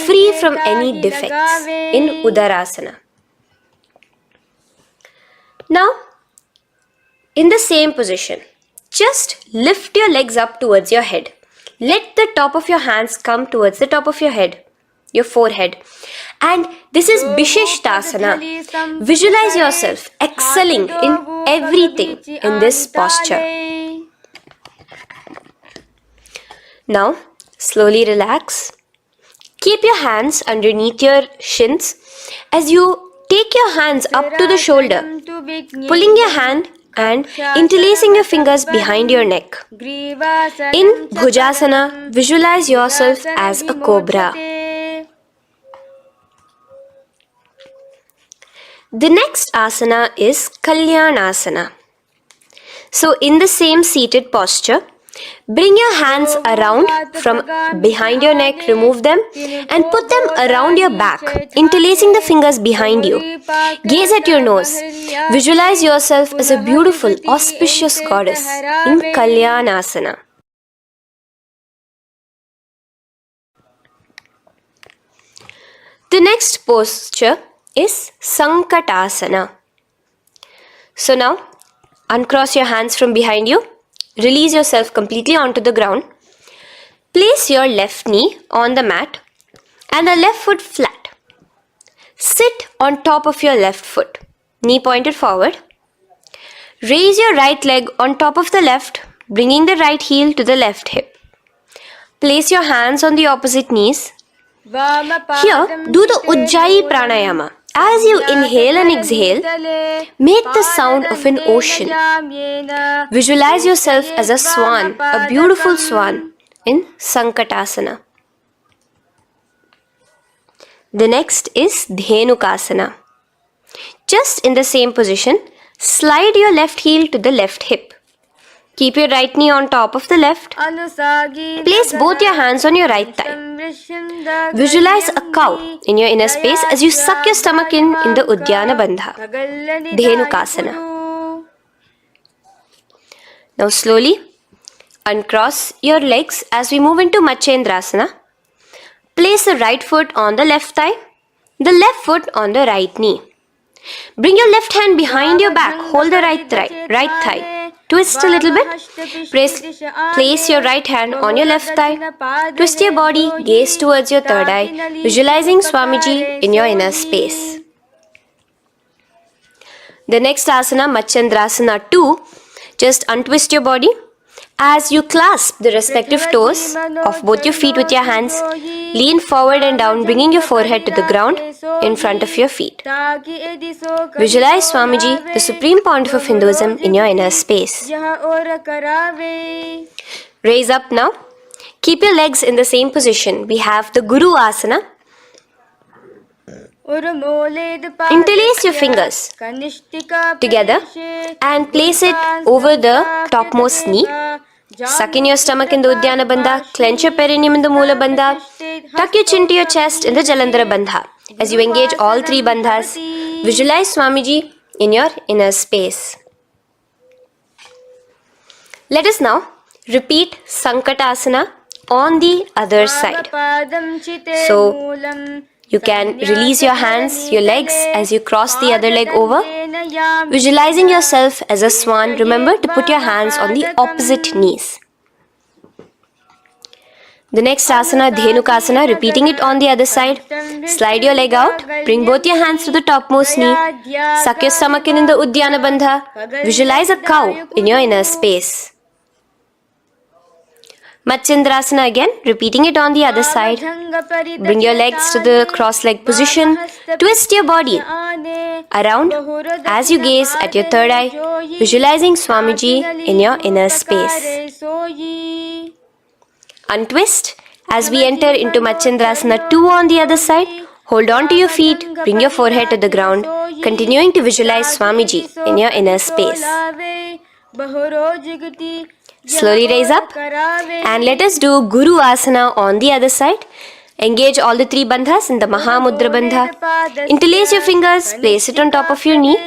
free from any defects in Udarasana. Now, in the same position, just lift your legs up towards your head. Let the top of your hands come towards the top of your head, your forehead. And this is Vishishtasana. Visualize yourself excelling in everything in this posture. Now, slowly relax. Keep your hands underneath your shins as you take your hands up to the shoulder, pulling your hand and interlacing your fingers behind your neck. In Bhujasana, visualize yourself as a cobra. The next asana is Kalyanasana. So in the same seated posture, bring your hands around from behind your neck, remove them and put them around your back, interlacing the fingers behind you. Gaze at your nose. Visualize yourself as a beautiful, auspicious goddess in Kalyanasana. The next posture is Sankatasana. So now, uncross your hands from behind you. Release yourself completely onto the ground. Place your left knee on the mat and the left foot flat. Sit on top of your left foot, knee pointed forward. Raise your right leg on top of the left, bringing the right heel to the left hip. Place your hands on the opposite knees. Here, do the Ujjayi Pranayama. As you inhale and exhale, make the sound of an ocean. Visualize yourself as a swan, a beautiful swan in Sankatasana. The next is Dhenukasana. Just in the same position, slide your left heel to the left hip. Keep your right knee on top of the left. Place both your hands on your right thigh. Visualize a cow in your inner space as you suck your stomach in the Uddiyana Bandha, Dhenukasana. Now slowly uncross your legs as we move into Matsyendrasana. Place the right foot on the left thigh, the left foot on the right knee. Bring your left hand behind your back, hold the right thigh. Twist a little bit. Place your right hand on your left thigh. Twist your body, gaze towards your third eye, visualizing Swamiji in your inner space. The next asana, Matsyendrasana 2, just untwist your body As you clasp the respective toes of both your feet with your hands, lean forward and down, bringing your forehead to the ground in front of your feet. Visualize Swamiji, the Supreme Pontiff of Hinduism, in your inner space. Raise up now. Keep your legs in the same position. We have the Guru Asana. Interlace your fingers together and place it over the topmost knee. Suck in your stomach in the Uddiyana Bandha, clench your perineum in the Moola Bandha, tuck your chin to your chest in the Jalandhara Bandha. As you engage all three bandhas, visualize Swamiji in your inner space. Let us now repeat Sankatasana on the other side. So, you can release your hands, your legs as you cross the other leg over. Visualizing yourself as a swan, remember to put your hands on the opposite knees. The next asana, Dhenukasana, repeating it on the other side. Slide your leg out, bring both your hands to the topmost knee. Suck your stomach in the Uddiyana Bandha. Visualize a cow in your inner space. Matsyendrasana again, repeating it on the other side. Bring your legs to the cross-leg position. Twist your body around as you gaze at your third eye, visualizing Swamiji in your inner space. Untwist as we enter into Matsyendrasana 2 on the other side. Hold on to your feet, bring your forehead to the ground, continuing to visualize Swamiji in your inner space. Slowly raise up and let us do Guru Asana on the other side. Engage all the three bandhas in the Mahamudra Bandha. Interlace your fingers, place it on top of your knee.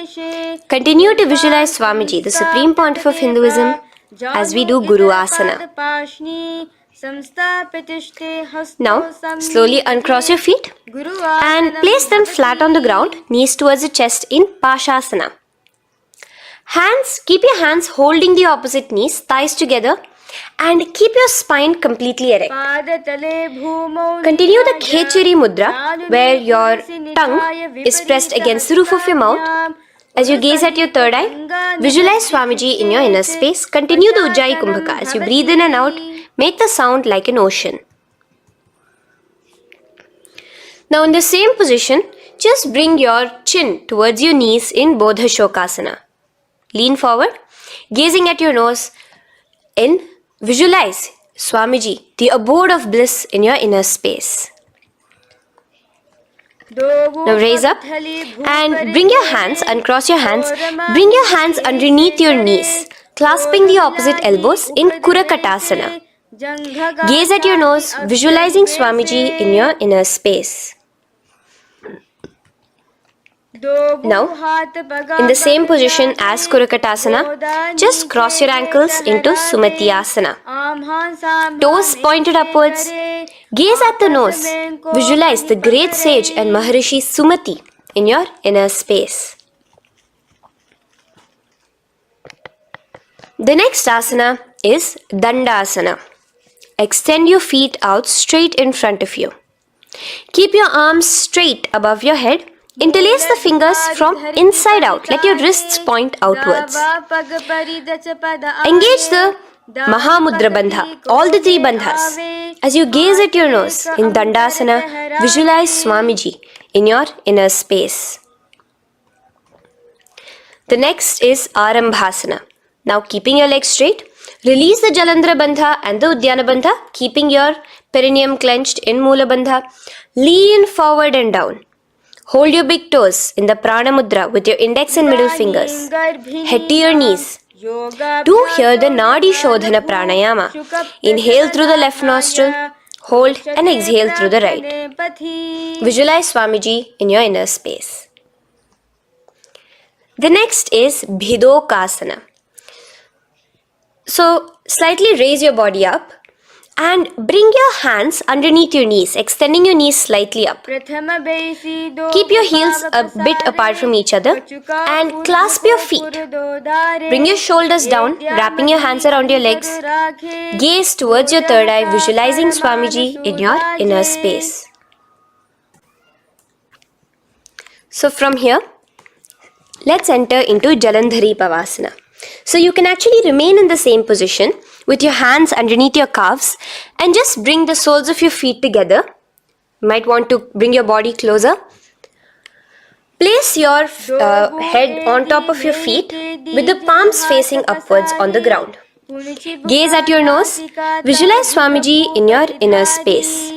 Continue to visualize Swamiji, the Supreme Pontiff of Hinduism, as we do Guru Asana. Now, slowly uncross your feet and place them flat on the ground, knees towards the chest in Pashasana. Keep your hands holding the opposite knees, thighs together, and keep your spine completely erect. Continue the Khechari Mudra, where your tongue is pressed against the roof of your mouth. As you gaze at your third eye, visualize Swamiji in your inner space. Continue the Ujjayi Kumbhaka. As you breathe in and out, make the sound like an ocean. Now in the same position, just bring your chin towards your knees in Bodha Shokasana. Lean forward, gazing at your nose, and visualize Swamiji, the abode of bliss in your inner space. Now raise up and bring your hands, uncross your hands, bring your hands underneath your knees, clasping the opposite elbows in Kurakatasana. Gaze at your nose, visualizing Swamiji in your inner space. Now, in the same position as Kurakatasana, just cross your ankles into Sumatiyasana. Toes pointed upwards. Gaze at the nose. Visualize the great sage and Maharishi Sumati in your inner space. The next asana is Dandasana. Extend your feet out straight in front of you. Keep your arms straight above your head. Interlace the fingers from inside out. Let your wrists point outwards. Engage the Mahamudra Bandha, all the three bandhas. As you gaze at your nose in Dandasana, visualize Swamiji in your inner space. The next is Arambhasana. Now keeping your legs straight, release the Jalandhara Bandha and the Uddiyana Bandha, keeping your perineum clenched in Moola Bandha. Lean forward and down. Hold your big toes in the Prana Mudra with your index and middle fingers. Head to your knees. Do here the Nadi Shodhana Pranayama. Inhale through the left nostril, hold and exhale through the right. Visualize Swamiji in your inner space. The next is Bhidokasana. So, slightly raise your body up and bring your hands underneath your knees, extending your knees slightly up. Keep your heels a bit apart from each other and clasp your feet. Bring your shoulders down, wrapping your hands around your legs. Gaze towards your third eye, visualizing Swamiji in your inner space. So from here, let's enter into Jalandhari Pavasana. So you can actually remain in the same position with your hands underneath your calves and just bring the soles of your feet together. You might want to bring your body closer. Place your head on top of your feet with the palms facing upwards on the ground. Gaze at your nose. Visualize Swamiji in your inner space.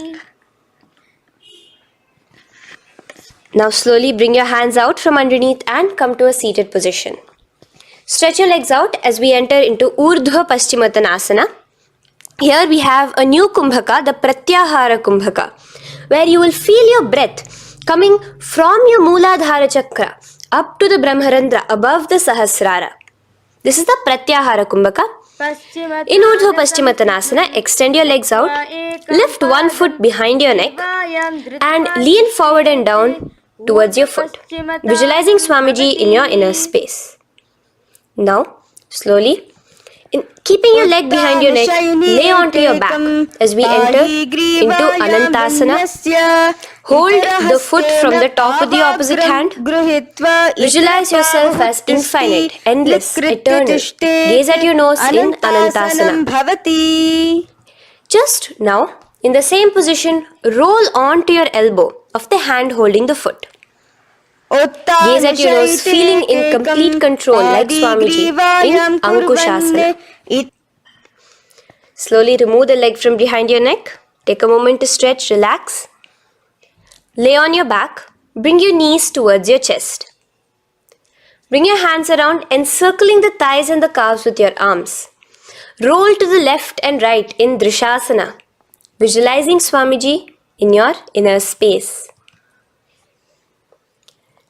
Now slowly bring your hands out from underneath and come to a seated position. Stretch your legs out as we enter into Urdhva Paschimottanasana. Here we have a new Kumbhaka, the Pratyahara Kumbhaka, where you will feel your breath coming from your Mooladhara Chakra up to the Brahmarandra above the Sahasrara. This is the Pratyahara Kumbhaka. In Urdhva Paschimottanasana, extend your legs out, lift one foot behind your neck and lean forward and down towards your foot, visualizing Swamiji in your inner space. Now, slowly, keeping your leg behind your neck, lay onto your back as we enter into Anantasana. Hold the foot from the top with the opposite hand. Visualize yourself as infinite, endless, eternal. Gaze at your nose in Anantasana. Just now, in the same position, roll onto your elbow of the hand holding the foot. Gaze at your nose, feeling in complete control like Swamiji in Ankushasana. Slowly remove the leg from behind your neck. Take a moment to stretch, relax. Lay on your back. Bring your knees towards your chest. Bring your hands around, encircling the thighs and the calves with your arms. Roll to the left and right in Drishasana, visualizing Swamiji in your inner space.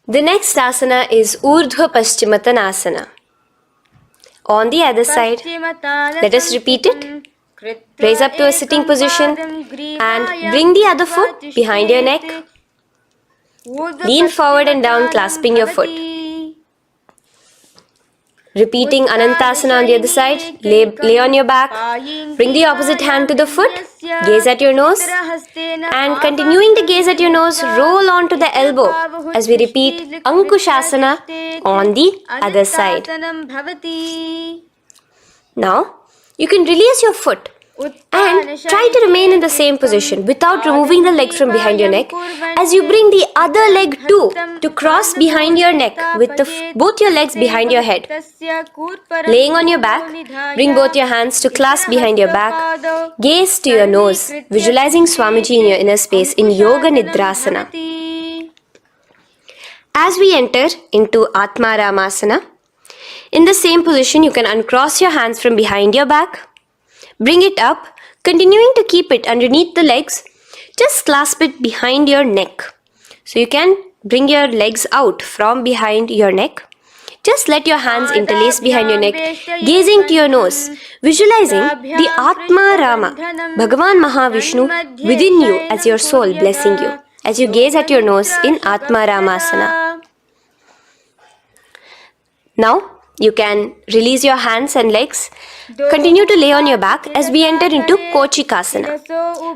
The next asana is Urdhva Paschimottanasana. On the other side, let us repeat it. Raise up to a sitting position and bring the other foot behind your neck. Lean forward and down, clasping your foot. Repeating Anantasana on the other side. Lay on your back. Bring the opposite hand to the foot. Gaze at your nose. And continuing to gaze at your nose, roll onto the elbow as we repeat Ankushasana on the other side. Now, you can release your foot and try to remain in the same position without removing the leg from behind your neck as you bring the other leg too to cross behind your neck with both your legs behind your head. Laying on your back, bring both your hands to clasp behind your back. Gaze to your nose, visualizing Swamiji in your inner space in Yoga Nidrasana. As we enter into Atma Ramasana, in the same position you can uncross your hands from behind your back. Bring it up, continuing to keep it underneath the legs. Just clasp it behind your neck. So you can bring your legs out from behind your neck. Just let your hands interlace behind your neck, gazing to your nose, visualizing the Atma Rama, Bhagavan Mahavishnu within you as your soul blessing you, as you gaze at your nose in Atma Ramasana. Now, you can release your hands and legs. Continue to lay on your back as we enter into Kochikasana.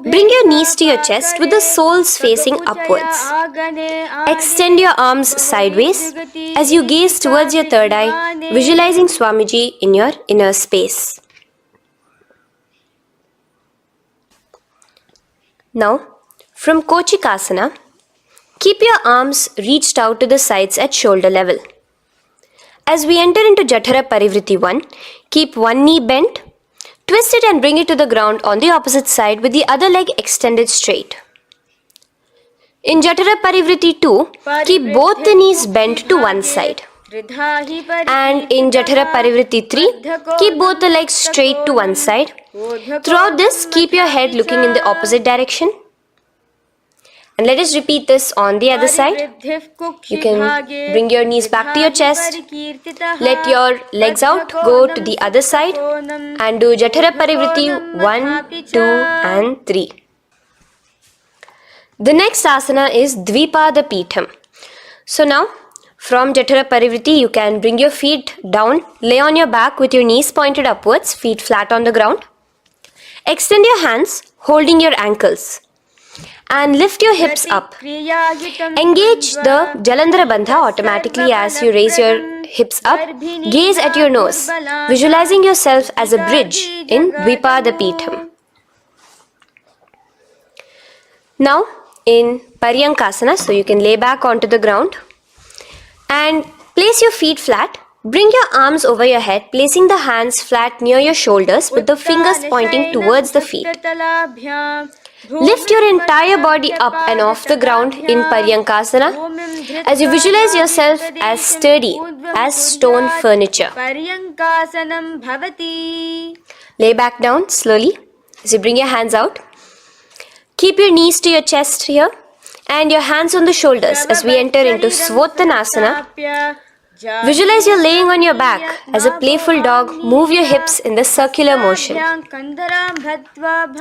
Bring your knees to your chest with the soles facing upwards. Extend your arms sideways as you gaze towards your third eye, visualizing Swamiji in your inner space. Now, from Kochikasana, keep your arms reached out to the sides at shoulder level. As we enter into Jatara Parivriti 1, keep one knee bent, twist it and bring it to the ground on the opposite side with the other leg extended straight. In Jatara Parivriti 2, keep both the knees bent to one side. And in Jatara Parivriti 3, keep both the legs straight to one side. Throughout this, keep your head looking in the opposite direction. And let us repeat this on the other side. You can bring your knees back to your chest. Let your legs out, go to the other side and do Jatara Parivriti 1, 2 and 3. The next asana is Dvipada Pitham. So now from Jatara Parivriti you can bring your feet down, lay on your back with your knees pointed upwards, feet flat on the ground. Extend your hands holding your ankles. And lift your hips up. Engage the Jalandhara Bandha automatically as you raise your hips up, gaze at your nose, visualizing yourself as a bridge in Dvipadapitham. Now in Paryankasana, so you can lay back onto the ground and place your feet flat. Bring your arms over your head, placing the hands flat near your shoulders with the fingers pointing towards the feet. Lift your entire body up and off the ground in Paryankasana as you visualize yourself as sturdy as stone furniture. Lay back down slowly as you bring your hands out. Keep your knees to your chest here and your hands on the shoulders as we enter into Svottanasana. Visualize you're laying on your back as a playful dog. Move your hips in the circular motion.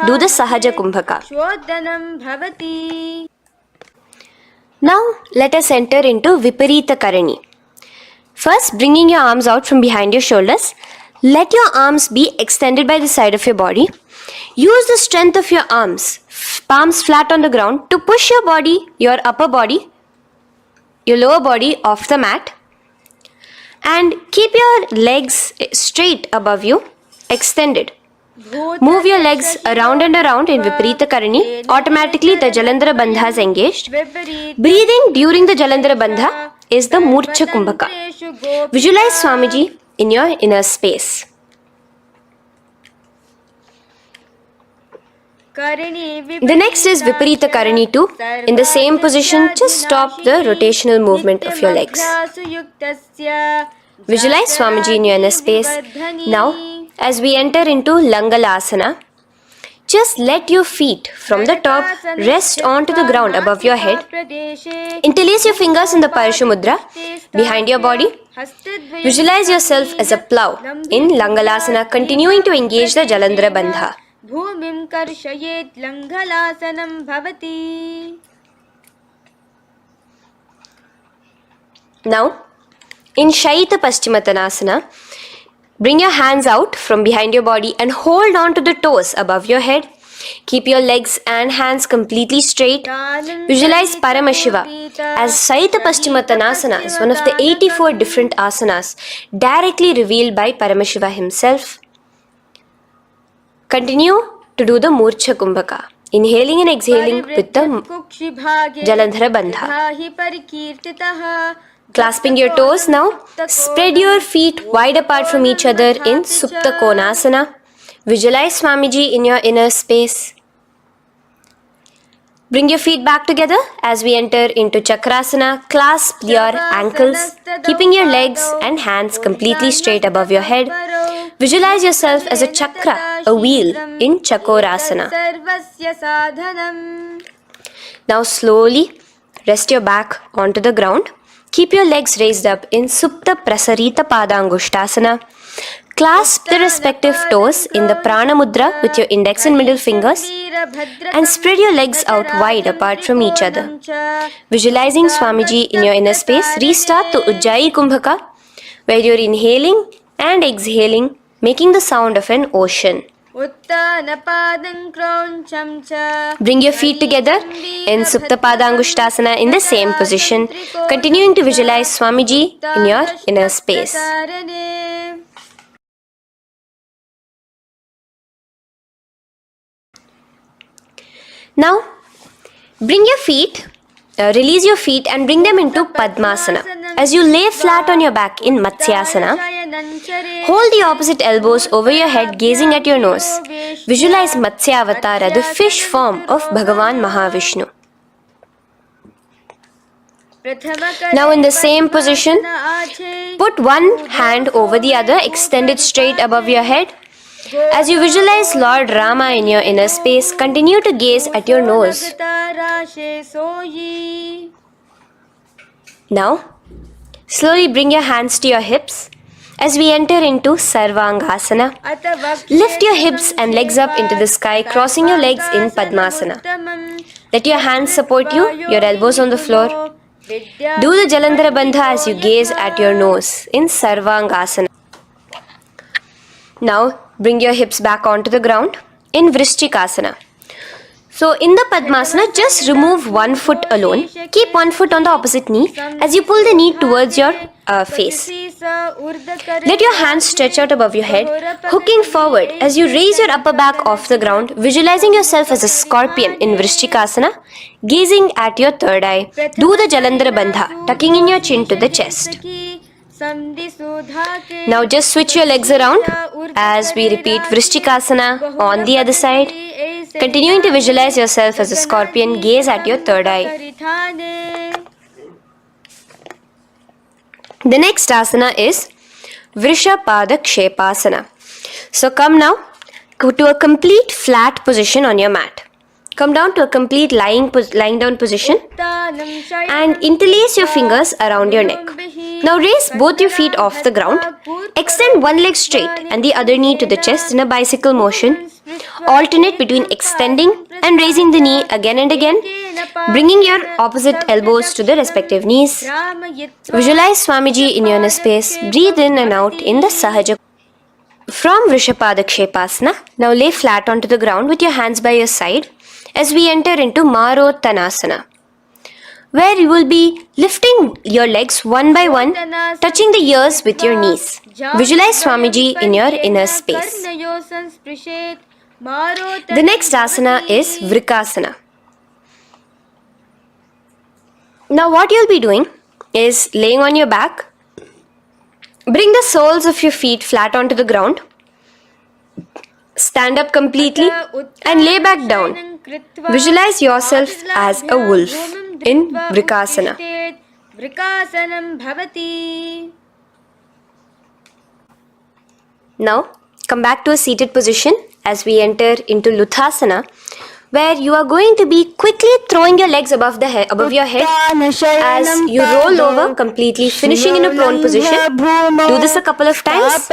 Do the Sahaja Kumbhaka. Now let us enter into Viparita Karani. First, bringing your arms out from behind your shoulders. Let your arms be extended by the side of your body. Use the strength of your arms, palms flat on the ground, to push your body, your upper body, your lower body off the mat. And keep your legs straight above you, extended. Move your legs around and around in Viparita Karani. Automatically the Jalandhara Bandha is engaged. Breathing during the Jalandhara Bandha is the Murcha Kumbhaka. Visualize Swamiji in your inner space. The next is Viparita Karani 2. In the same position, just stop the rotational movement of your legs. Visualize Swamiji in your inner space. Now, as we enter into Langalasana, just let your feet from the top rest onto the ground above your head. Interlace your fingers in the Parashu Mudra behind your body. Visualize yourself as a plow in Langalasana, continuing to engage the Jalandhara Bandha. Bhumim karshayet Langalasanam bhavati. Now, in Shaita Paschimottanasana, bring your hands out from behind your body and hold on to the toes above your head. Keep your legs and hands completely straight. Visualize Paramashiva as Shaita Paschimottanasana is one of the 84 different asanas directly revealed by Paramashiva himself. Continue to do the Murcha Kumbhaka, inhaling and exhaling with the Jalandhara Bandha. Clasping your toes now, spread your feet wide apart from each other in Supta Konasana. Visualize Swamiji in your inner space. Bring your feet back together as we enter into Chakrasana. Clasp your ankles, keeping your legs and hands completely straight above your head. Visualize yourself as a chakra, a wheel in Chakorasana. Now slowly rest your back onto the ground. Keep your legs raised up in Supta Prasarita Padangushtasana. Clasp the respective toes in the Prana Mudra with your index and middle fingers and spread your legs out wide apart from each other. Visualizing Swamiji in your inner space, restart the Ujjayi Kumbhaka where you're inhaling and exhaling, making the sound of an ocean. Bring your feet together in Supta Padangushtasana in the same position, continuing to visualize Swamiji in your inner space. Now, bring your feet, release your feet and bring them into Padmasana. As you lay flat on your back in Matsyasana, hold the opposite elbows over your head, gazing at your nose. Visualize Matsya Avatara, the fish form of Bhagavan Mahavishnu. Now in the same position, put one hand over the other, extended straight above your head. As you visualize Lord Rama in your inner space, continue to gaze at your nose. Now, slowly bring your hands to your hips as we enter into Sarvangasana. Lift your hips and legs up into the sky, crossing your legs in Padmasana. Let your hands support you, your elbows on the floor. Do the Jalandhara Bandha as you gaze at your nose in Sarvangasana. Now, bring your hips back onto the ground in Vrishchikasana. So in the Padmasana, just remove one foot alone. Keep one foot on the opposite knee as you pull the knee towards your face. Let your hands stretch out above your head, hooking forward as you raise your upper back off the ground, visualizing yourself as a scorpion in Vrishchikasana, gazing at your third eye. Do the Jalandhara Bandha, tucking in your chin to the chest. Now just switch your legs around as we repeat Vrishchikasana on the other side. Continuing to visualize yourself as a scorpion, gaze at your third eye. The next asana is Vrishapada Kshepasana. So come now to a complete flat position on your mat. Come down to a complete lying down position and interlace your fingers around your neck. Now raise both your feet off the ground. Extend one leg straight and the other knee to the chest in a bicycle motion. Alternate between extending and raising the knee again and again, bringing your opposite elbows to the respective knees. Visualize Swamiji in your inner space. Breathe in and out in the Sahaja. From Vrishapada Kshepasana, now lay flat onto the ground with your hands by your side as we enter into Marottanasana, where you will be lifting your legs one by one, touching the ears with your knees. Visualize Swamiji in your inner space. The next asana is Vrikasana. Now what you'll be doing is laying on your back. Bring the soles of your feet flat onto the ground. Stand up completely and lay back down. Visualize yourself as a wolf in Vrikasana. Now come back to a seated position as we enter into Luthasana, where you are going to be quickly throwing your legs above your head as you roll over completely, finishing in a prone position. Do this a couple of times.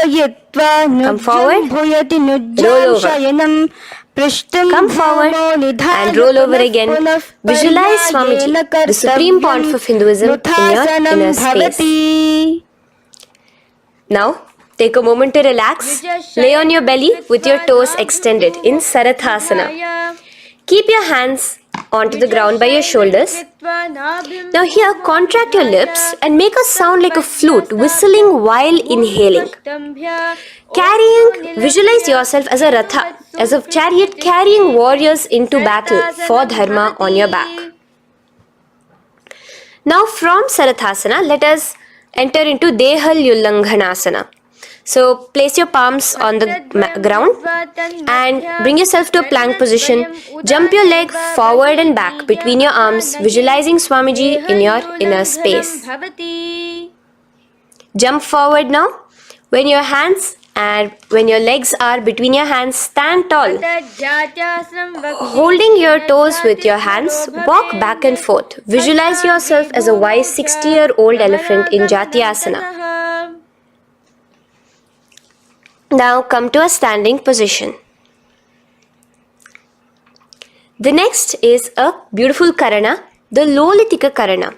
Come forward, roll over. Come forward and roll over again. Visualize Swamiji, the Supreme Pontiff of Hinduism, in your inner space. Now, take a moment to relax. Lay on your belly with your toes extended in Sarathasana. Keep your hands onto the ground by your shoulders. Now here, contract your lips and make a sound like a flute, whistling while inhaling. Visualize yourself as a ratha, as a chariot carrying warriors into battle for dharma on your back. Now from Sarathasana, let us enter into Dehal Ullanghanasana. So place your palms on the ground and bring yourself to a plank position. Jump your leg forward and back between your arms, visualizing Swamiji in your inner space. Jump forward now. When your legs are between your hands, stand tall. Holding your toes with your hands, walk back and forth. Visualize yourself as a wise 60-year-old elephant in Jatyasana. Now come to a standing position. The next is a beautiful Karana, the Lolitika Karana.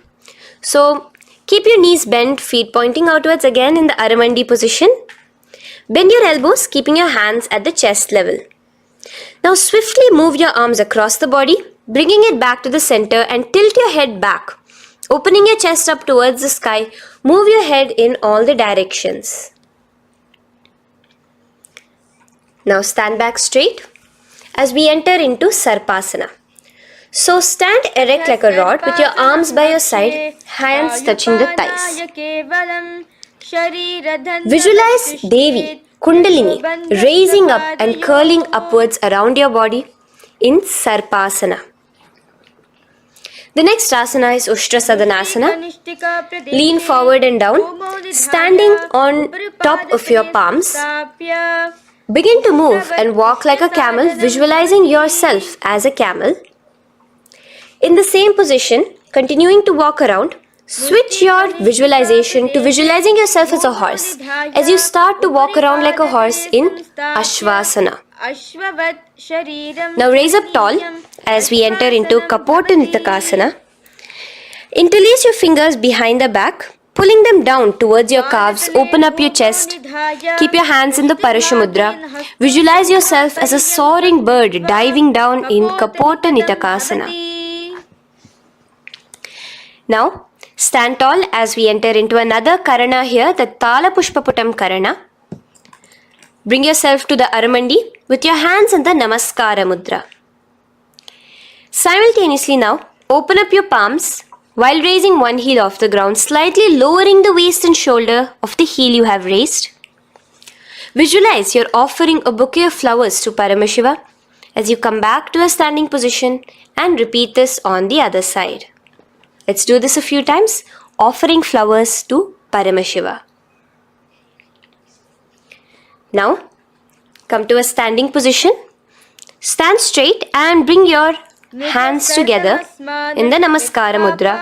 So keep your knees bent, feet pointing outwards again in the Aramandi position. Bend your elbows, keeping your hands at the chest level. Now swiftly move your arms across the body, bringing it back to the center and tilt your head back. Opening your chest up towards the sky, move your head in all the directions. Now stand back straight as we enter into Sarpasana. So stand erect like a rod with your arms by your side, hands touching the thighs. Visualize Devi, Kundalini, raising up and curling upwards around your body in Sarpasana. The next asana is Ushtra Sadanasana. Lean forward and down, standing on top of your palms. Begin to move and walk like a camel, visualizing yourself as a camel. In the same position, continuing to walk around, switch your visualization to visualizing yourself as a horse as you start to walk around like a horse in Ashvasana. Now raise up tall as we enter into Kapota Nitakasana. Interlace your fingers behind the back. Pulling them down towards your calves, open up your chest. Keep your hands in the Parashamudra. Visualize yourself as a soaring bird diving down in Kapota Nitakasana. Now, stand tall as we enter into another Karana here, the Tala Pushpaputam Karana. Bring yourself to the Aramandi with your hands in the Namaskara Mudra. Simultaneously now, open up your palms while raising one heel off the ground, slightly lowering the waist and shoulder of the heel you have raised. Visualize you're offering a bouquet of flowers to Paramashiva as you come back to a standing position, and repeat this on the other side. Let's do this a few times, offering flowers to Paramashiva. Now, come to a standing position. Stand straight and bring your hands together in the Namaskara Mudra.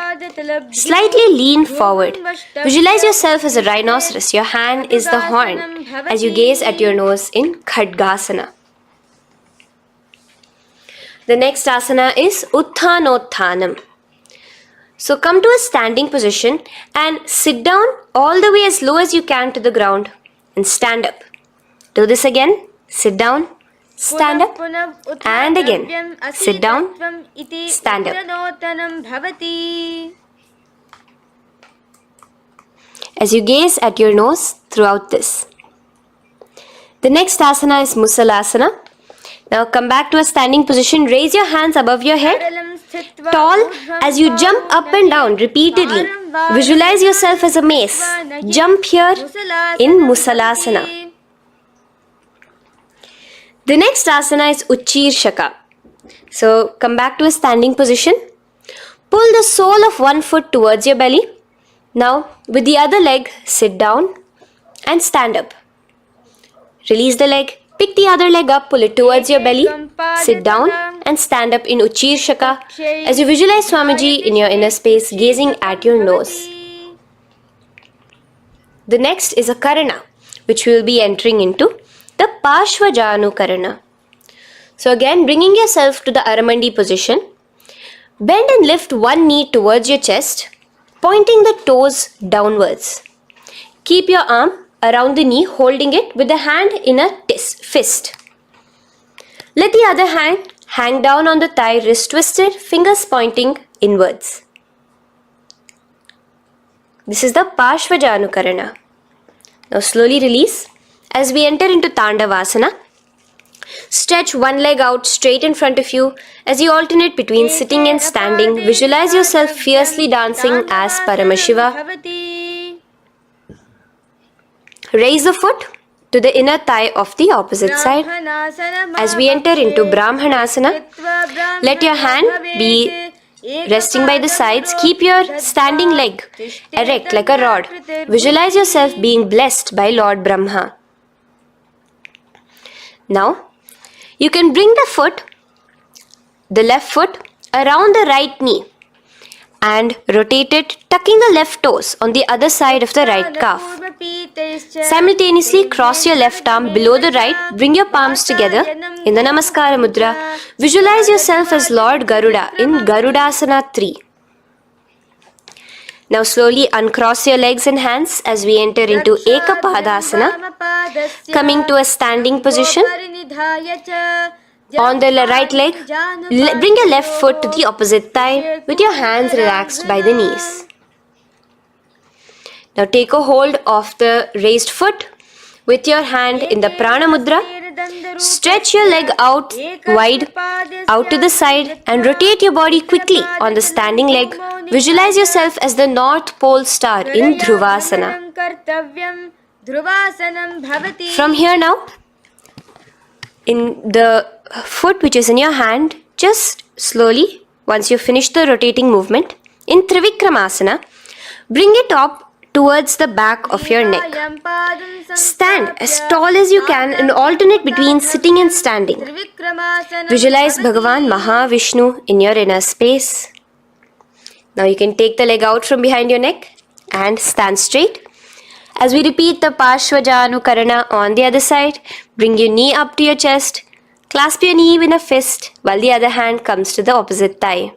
Slightly lean forward. Visualize yourself as a rhinoceros. Your hand is the horn as you gaze at your nose in Khadgasana. The next asana is Utthanotthanam. So come to a standing position and sit down all the way as low as you can to the ground and stand up. Do this again. Sit down. Stand up, and again, sit down, stand up. As you gaze at your nose throughout this. The next asana is Musalasana. Now come back to a standing position, raise your hands above your head, tall as you jump up and down repeatedly. Visualize yourself as a mace. Jump here in Musalasana. The next asana is Uchirshaka. So come back to a standing position. Pull the sole of one foot towards your belly. Now with the other leg, sit down and stand up. Release the leg. Pick the other leg up, pull it towards your belly. Sit down and stand up in Uchirshaka as you visualize Swamiji in your inner space, gazing at your nose. The next is a Karana, which we will be entering into. The Parshvajanu Karana. So again, bringing yourself to the Aramandi position. Bend and lift one knee towards your chest, pointing the toes downwards. Keep your arm around the knee, holding it with the hand in a fist. Let the other hand hang down on the thigh, wrist twisted, fingers pointing inwards. This is the Parshvajanu Karana. Now slowly release. As we enter into Tandavasana, stretch one leg out straight in front of you as you alternate between sitting and standing. Visualize yourself fiercely dancing as Paramashiva. Raise the foot to the inner thigh of the opposite side. As we enter into Brahmanasana, let your hand be resting by the sides. Keep your standing leg erect like a rod. Visualize yourself being blessed by Lord Brahma. Now, you can bring the left foot around the right knee and rotate it, tucking the left toes on the other side of the right calf. Simultaneously, cross your left arm below the right, bring your palms together in the Namaskara Mudra. Visualize yourself as Lord Garuda in Garudasana 3. Now slowly uncross your legs and hands as we enter into Ekapadasana, coming to a standing position. On the right leg, bring your left foot to the opposite thigh with your hands relaxed by the knees. Now take a hold of the raised foot with your hand in the Prana Mudra. Stretch your leg out wide, out to the side, and rotate your body quickly on the standing leg. Visualize yourself as the North Pole star in Dhruvasana. From here now, in the foot which is in your hand, just slowly, once you finish the rotating movement, in Trivikramasana, bring it up towards the back of your neck. Stand as tall as you can and alternate between sitting and standing. Visualize Bhagavan Mahavishnu in your inner space. Now you can take the leg out from behind your neck and stand straight. As we repeat the Parshvajanu Karana on the other side, bring your knee up to your chest, clasp your knee in a fist while the other hand comes to the opposite thigh.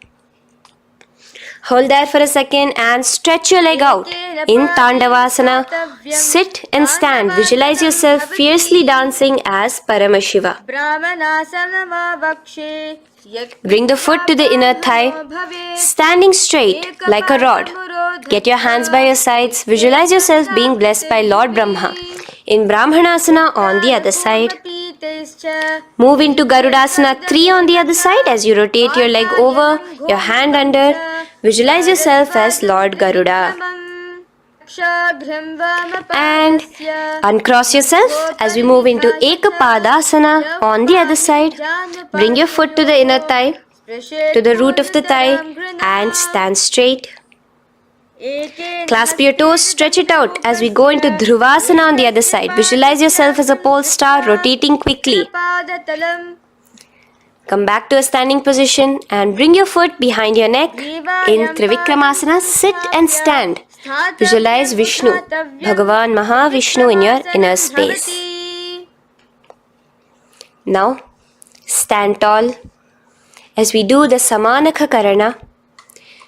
Hold there for a second and stretch your leg out. In Tandavasana, sit and stand. Visualize yourself fiercely dancing as Paramashiva. Bring the foot to the inner thigh, standing straight like a rod. Get your hands by your sides. Visualize yourself being blessed by Lord Brahma. In Brahmanasana on the other side. Move into Garudasana 3 on the other side as you rotate your leg over, your hand under. Visualize yourself as Lord Garuda. And uncross yourself as we move into Ekapadasana on the other side. Bring your foot to the inner thigh, to the root of the thigh, and stand straight. Clasp your toes, stretch it out as we go into Dhruvasana on the other side. Visualize yourself as a pole star rotating quickly. Come back to a standing position and bring your foot behind your neck. In Trivikramasana, sit and stand. Visualize Vishnu, Bhagavan Mahavishnu in your inner space. Now, stand tall as we do the Samanakha Karana.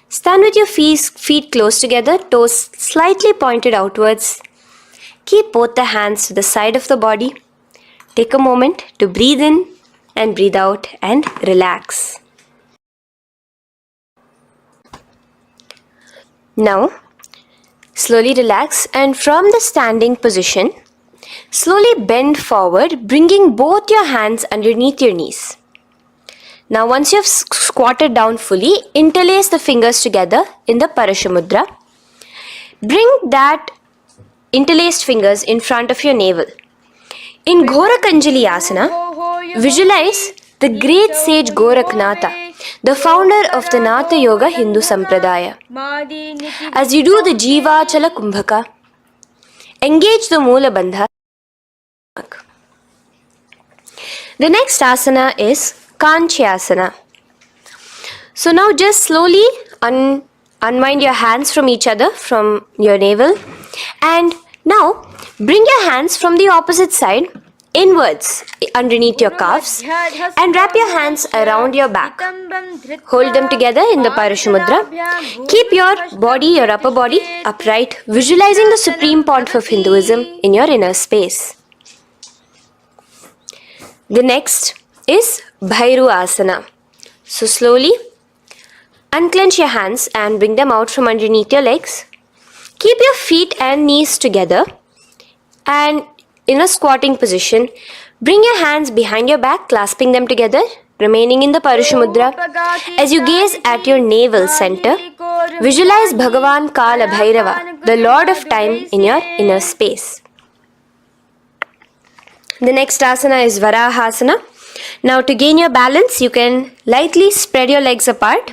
Stand with your feet close together, toes slightly pointed outwards. Keep both the hands to the side of the body. Take a moment to breathe in and breathe out and relax. Now, slowly relax and from the standing position, slowly bend forward, bringing both your hands underneath your knees. Now once you have squatted down fully, interlace the fingers together in the Parashamudra. Bring that interlaced fingers in front of your navel. In Ghorakanjali Asana, visualize the great sage Goraknatha, the founder of the Natha Yoga Hindu Sampradaya. As you do the Jiva Chala Kumbhaka, engage the Moola Bandha. The next asana is Kanchyasana. So now just slowly unwind your hands from each other, from your navel, and now bring your hands from the opposite side inwards underneath your calves and wrap your hands around your back. Hold them together in the Parashamudra. Keep your body, your upper body upright, visualizing the Supreme Pontiff of Hinduism in your inner space. The next is Bhairu Asana. So slowly unclench your hands and bring them out from underneath your legs. Keep your feet and knees together and in a squatting position, bring your hands behind your back, clasping them together, remaining in the Parashamudra. As you gaze at your navel center, visualize Bhagavan Kala Bhairava, the Lord of Time, in your inner space. The next asana is Varahasana. Now to gain your balance, you can lightly spread your legs apart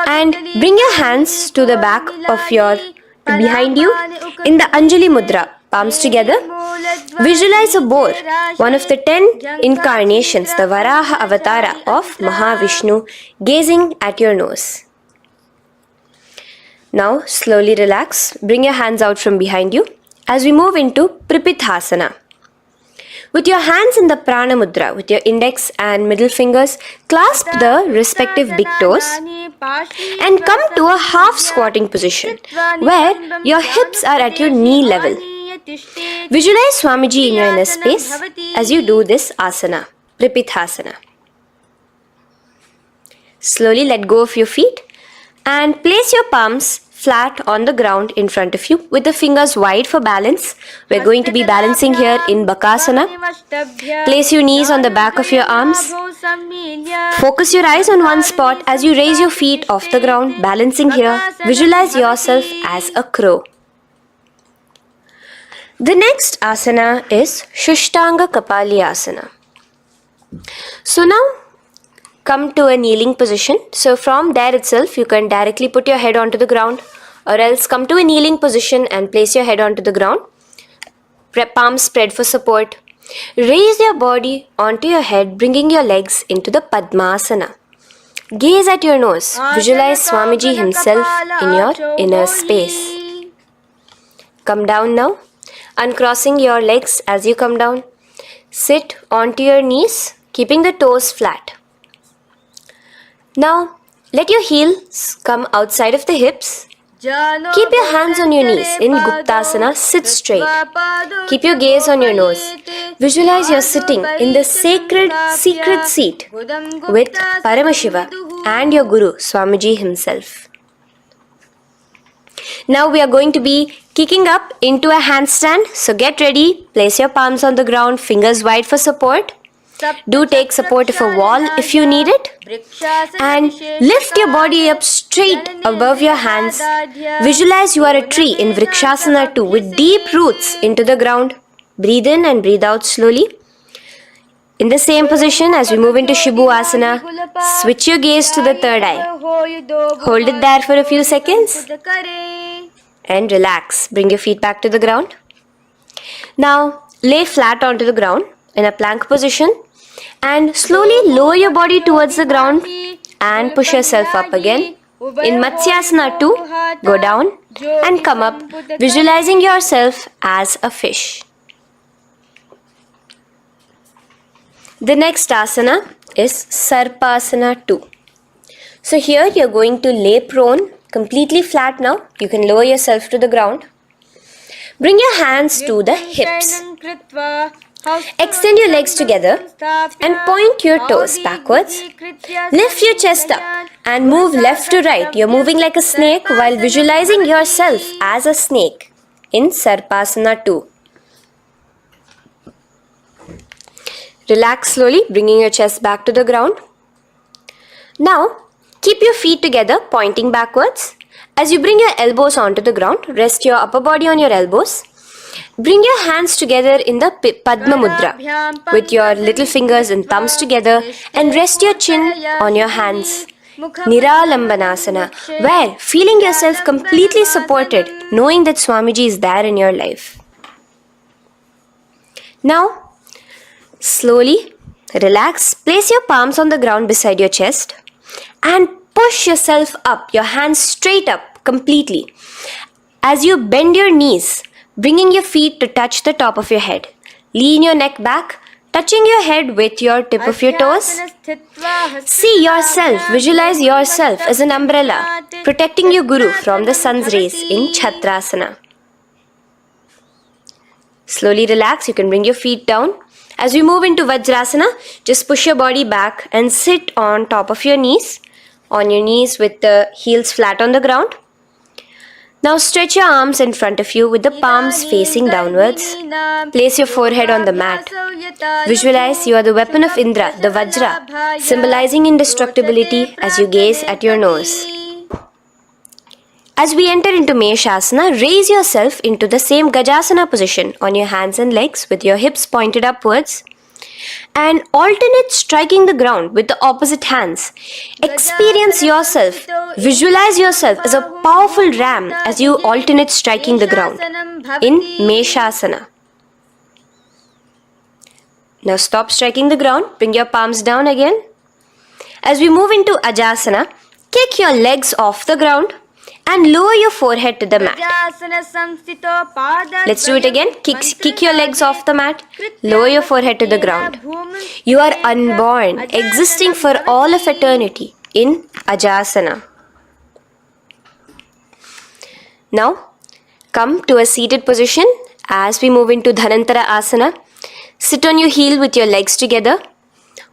and bring your hands to the back of behind you in the Anjali Mudra, palms together. Visualize a boar, one of the 10 incarnations, the Varaha Avatara of Mahavishnu, gazing at your nose. Now slowly relax, bring your hands out from behind you as we move into Pripithasana. With your hands in the Prana Mudra, with your index and middle fingers, clasp the respective big toes and come to a half squatting position where your hips are at your knee level. Visualize Swamiji in your inner space as you do this asana, Pripithasana. Slowly let go of your feet and place your palms flat on the ground in front of you with the fingers wide for balance. We're going to be balancing here in Bakasana. Place your knees on the back of your arms. Focus your eyes on one spot as you raise your feet off the ground, balancing here. Visualize yourself as a crow. The next asana is Shushtanga Kapali Asana. So now come to a kneeling position. So from there itself, you can directly put your head onto the ground, or else come to a kneeling position and place your head onto the ground. Palms spread for support. Raise your body onto your head, bringing your legs into the Padmasana. Gaze at your nose. Visualize Swamiji himself in your inner space. Come down now, uncrossing your legs as you come down. Sit onto your knees, keeping the toes flat. Now, Let your heels come outside of the hips. Keep your hands on your knees. In Guptasana, sit straight. Keep your gaze on your nose. Visualize you're sitting in the sacred secret seat with Paramashiva and your Guru, Swamiji himself. Now we are going to be kicking up into a handstand. So get ready. Place your palms on the ground, fingers wide for support. Do take support of a wall if you need it. And lift your body up straight above your hands. Visualize you are a tree in Vrikshasana 2 with deep roots into the ground. Breathe in and breathe out slowly. In the same position as we move into Shibhu Asana, switch your gaze to the third eye. Hold it there for a few seconds and relax. Bring your feet back to the ground. Now lay flat onto the ground in a plank position and slowly lower your body towards the ground and push yourself up again. In Matsyasana 2, go down and come up, visualizing yourself as a fish. The next asana is Sarpasana 2. So here you're going to lay prone, completely flat now. You can lower yourself to the ground. Bring your hands to the hips. Extend your legs together and point your toes backwards. Lift your chest up and move left to right. You're moving like a snake while visualizing yourself as a snake in Sarpasana 2. Relax slowly, bringing your chest back to the ground. Now, keep your feet together, pointing backwards. As you bring your elbows onto the ground, rest your upper body on your elbows. Bring your hands together in the Padma Mudra with your little fingers and thumbs together and rest your chin on your hands. Niralambanasana, where feeling yourself completely supported, knowing that Swamiji is there in your life. Now, slowly relax, place your palms on the ground beside your chest and push yourself up, your hands straight up completely. As you bend your knees, bringing your feet to touch the top of your head. Lean your neck back, touching your head with your tip of your toes. See yourself, visualize yourself as an umbrella, protecting your Guru from the sun's rays in Chhatrasana. Slowly relax, you can bring your feet down. As we move into Vajrasana, just push your body back and sit on top of your knees, with the heels flat on the ground. Now stretch your arms in front of you with the palms facing downwards. Place your forehead on the mat. Visualize you are the weapon of Indra, the Vajra, symbolizing indestructibility as you gaze at your nose. As we enter into Meshasana, raise yourself into the same Gajasana position on your hands and legs with your hips pointed upwards and alternate striking the ground with the opposite hands. Experience yourself, visualize yourself as a powerful ram as you alternate striking the ground in Meshasana. Now stop striking the ground, bring your palms down again. As we move into Ajasana, kick your legs off the ground and lower your forehead to the mat. Let's do it again. Kick your legs off the mat. Lower your forehead to the ground. You are unborn, existing for all of eternity in Ajasana. Now, come to a seated position as we move into Dhanantara Asana. Sit on your heel with your legs together.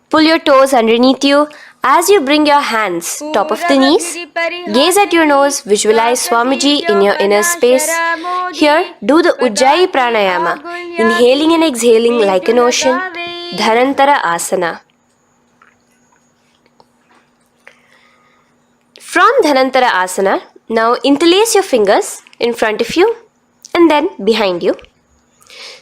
Pull your toes underneath you. As you bring your hands top of the knees, gaze at your nose, visualize Swamiji in your inner space. Here, do the Ujjayi Pranayama, inhaling and exhaling like an ocean, Dhanantara Asana. From Dhanantara Asana, now interlace your fingers in front of you and then behind you.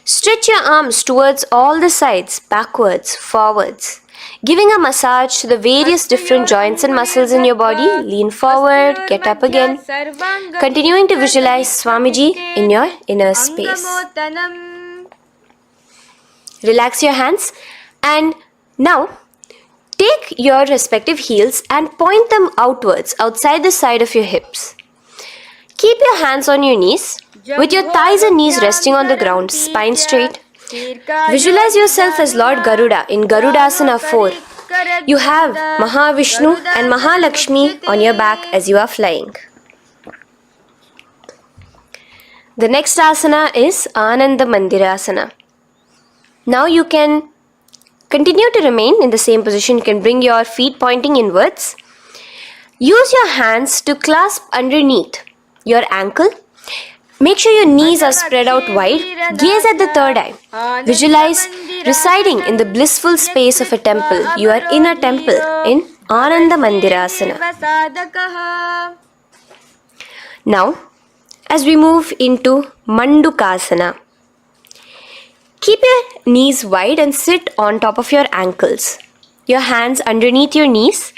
Stretch your arms towards all the sides, backwards, forwards, giving a massage to the various different joints and muscles in your body. Lean forward, get up again, continuing to visualize Swamiji in your inner space. Relax your hands and now take your respective heels and point them outwards, outside the side of your hips. Keep your hands on your knees, with your thighs and knees resting on the ground, spine straight. Visualize yourself as Lord Garuda in Garudasana 4, You have Mahavishnu and Mahalakshmi on your back as you are flying. The next asana is Ananda Mandirasana. Now you can continue to remain in the same position. You can bring your feet pointing inwards. Use your hands to clasp underneath your ankle. Make sure your knees are spread out wide. Gaze at the third eye. Visualize residing in the blissful space of a temple. You are in a temple in Ananda Mandirasana. Now, as we move into Mandukasana, keep your knees wide and sit on top of your ankles. Your hands underneath your knees.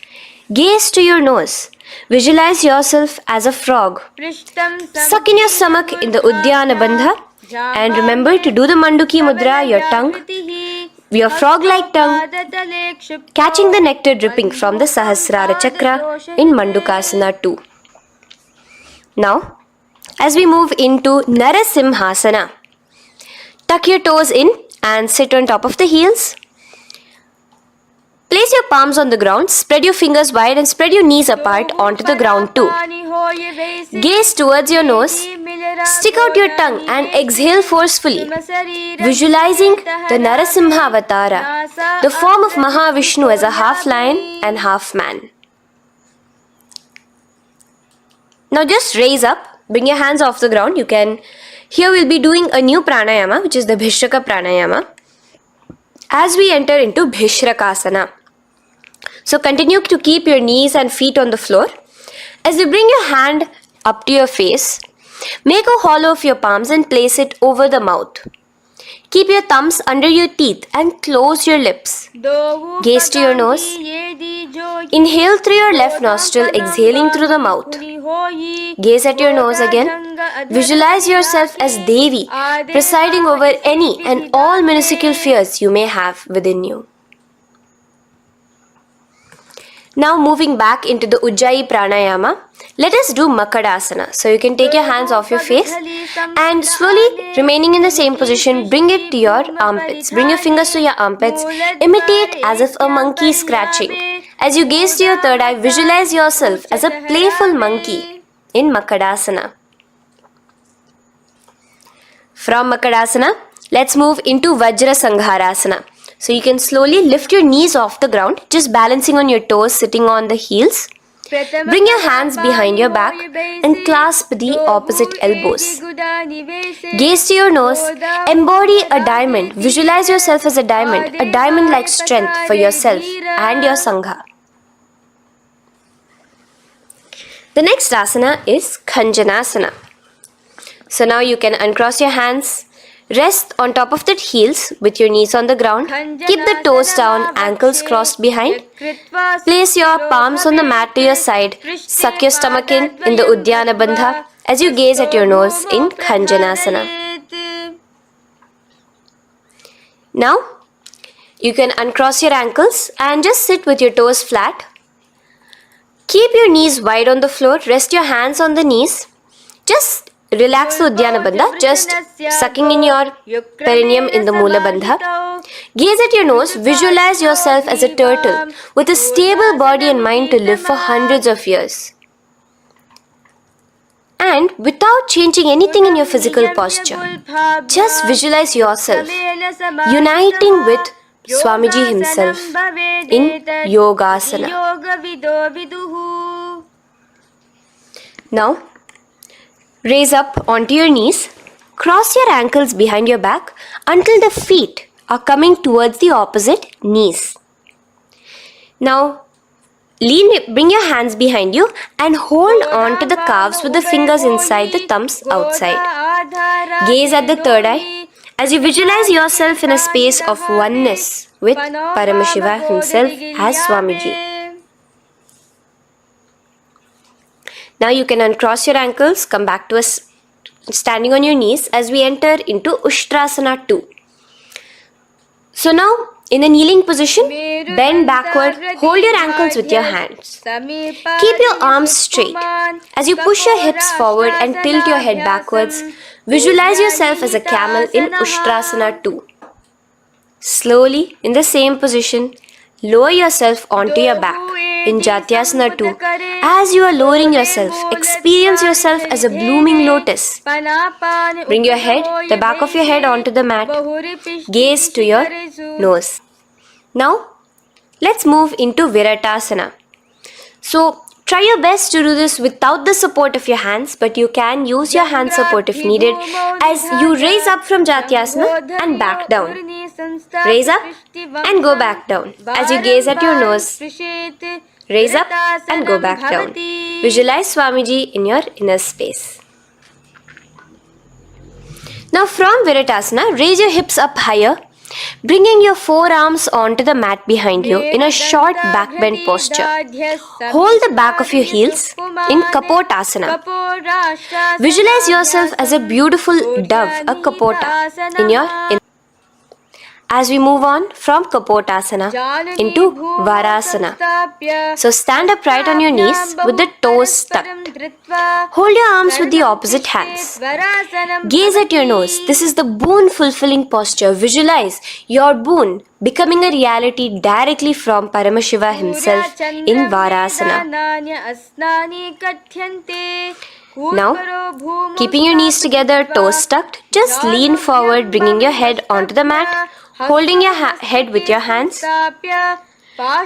Gaze to your nose. Visualize yourself as a frog. Suck in your stomach in the Uddiyana Bandha. And remember to do the Manduki Mudra, your tongue, your frog-like tongue, catching the nectar dripping from the Sahasrara Chakra in Mandukasana 2. Now, as we move into Narasimhasana, tuck your toes in and sit on top of the heels. Place your palms on the ground, spread your fingers wide and spread your knees apart onto the ground too. Gaze towards your nose, stick out your tongue and exhale forcefully, visualizing the Narasimha Avatara, the form of Mahavishnu as a half lion and half man. Now just raise up, bring your hands off the ground. Here we'll be doing a new pranayama, which is the Bhishraka pranayama, as we enter into Bhishrakasana. So continue to keep your knees and feet on the floor. As you bring your hand up to your face, make a hollow of your palms and place it over the mouth. Keep your thumbs under your teeth and close your lips. Gaze to your nose. Inhale through your left nostril, exhaling through the mouth. Gaze at your nose again. Visualize yourself as Devi, presiding over any and all minuscule fears you may have within you. Now moving back into the Ujjayi Pranayama, let us do Makadasana. So you can take your hands off your face and slowly remaining in the same position, bring it to your armpits. Bring your fingers to your armpits. Imitate as if a monkey is scratching. As you gaze to your third eye, visualize yourself as a playful monkey in Makadasana. From Makadasana, let's move into Vajra Sangharasana. So you can slowly lift your knees off the ground, just balancing on your toes, sitting on the heels. Bring your hands behind your back and clasp the opposite elbows. Gaze to your nose, embody a diamond. Visualize yourself as a diamond-like strength for yourself and your Sangha. The next asana is Khanjanasana. So now you can uncross your hands. Rest on top of the heels with your knees on the ground. Keep the toes down, ankles crossed behind. Place your palms on the mat to your side. Suck your stomach in the Uddiyana Bandha as you gaze at your nose in Khanjanasana. Now, you can uncross your ankles and just sit with your toes flat. Keep your knees wide on the floor. Rest your hands on the knees. Just relax the Uddiyana Bandha, just sucking in your perineum in the Mula Bandha. Gaze at your nose, visualize yourself as a turtle with a stable body and mind to live for hundreds of years. And without changing anything in your physical posture, just visualize yourself uniting with Swamiji himself in Yogasana. Now, raise up onto your knees, cross your ankles behind your back until the feet are coming towards the opposite knees. Now, bring your hands behind you and hold on to the calves with the fingers inside, the thumbs outside. Gaze at the third eye as you visualize yourself in a space of oneness with Paramashiva himself as Swamiji. Now you can uncross your ankles, come back to us standing on your knees as we enter into Ushtrasana 2. So now, in the kneeling position, bend backward, hold your ankles with your hands. Keep your arms straight. As you push your hips forward and tilt your head backwards, visualize yourself as a camel in Ushtrasana 2. Slowly, in the same position, lower yourself onto your back in Jatyasana 2. As you are lowering yourself, experience yourself as a blooming lotus. Bring your head, the back of your head onto the mat. Gaze to your nose. Now, let's move into Viratasana. So, try your best to do this without the support of your hands, but you can use your hand support if needed as you raise up from Jatyasana and back down. Raise up and go back down as you gaze at your nose. Raise up and go back down. Visualize Swamiji in your inner space. Now from Viratasana, raise your hips up higher, bringing your forearms onto the mat behind you in a short back bend posture. Hold the back of your heels in Kapotasana. Visualize yourself as a beautiful dove, a Kapota, in your inner. As we move on from Kapotasana into Varasana. So stand upright on your knees with the toes tucked. Hold your arms with the opposite hands. Gaze at your nose. This is the boon fulfilling posture. Visualize your boon becoming a reality directly from Paramashiva himself in Varasana. Now, keeping your knees together, toes tucked, just lean forward, bringing your head onto the mat, holding your head with your hands.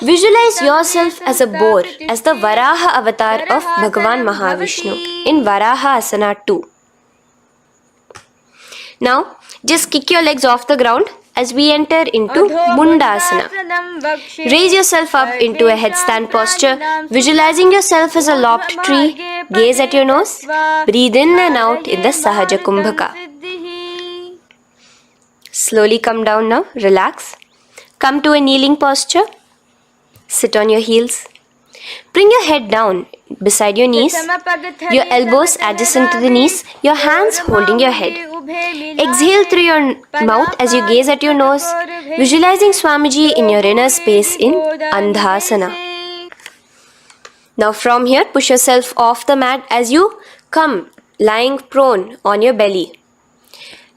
Visualize yourself as a boar, as the Varaha avatar of Bhagavan Mahavishnu in Varaha Asana 2. Now, just kick your legs off the ground as we enter into Mundasana. Raise yourself up into a headstand posture, visualizing yourself as a lopped tree. Gaze at your nose. Breathe in and out in the Sahaja Kumbhaka. Slowly come down now. Relax. Come to a kneeling posture. Sit on your heels. Bring your head down beside your knees, your elbows adjacent to the knees, your hands holding your head. Exhale through your mouth as you gaze at your nose, visualizing Swamiji in your inner space in Andhasana. Now from here, push yourself off the mat as you come lying prone on your belly.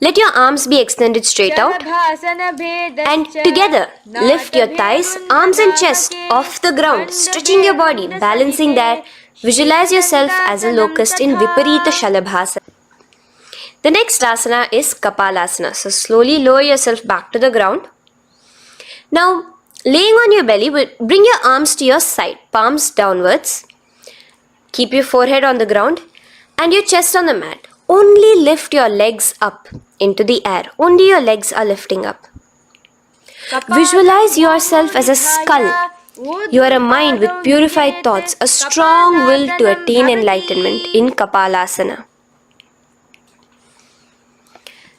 Let your arms be extended straight out and together lift your thighs, arms and chest off the ground, stretching your body, balancing there. Visualize yourself as a locust in Viparita Shalabhasana. The next asana is Kapalasana. So slowly lower yourself back to the ground. Now laying on your belly, bring your arms to your side, palms downwards. Keep your forehead on the ground and your chest on the mat. Only lift your legs up into the air. Only your legs are lifting up. Visualize yourself as a skull. You are a mind with purified thoughts, a strong will to attain enlightenment in Kapalasana.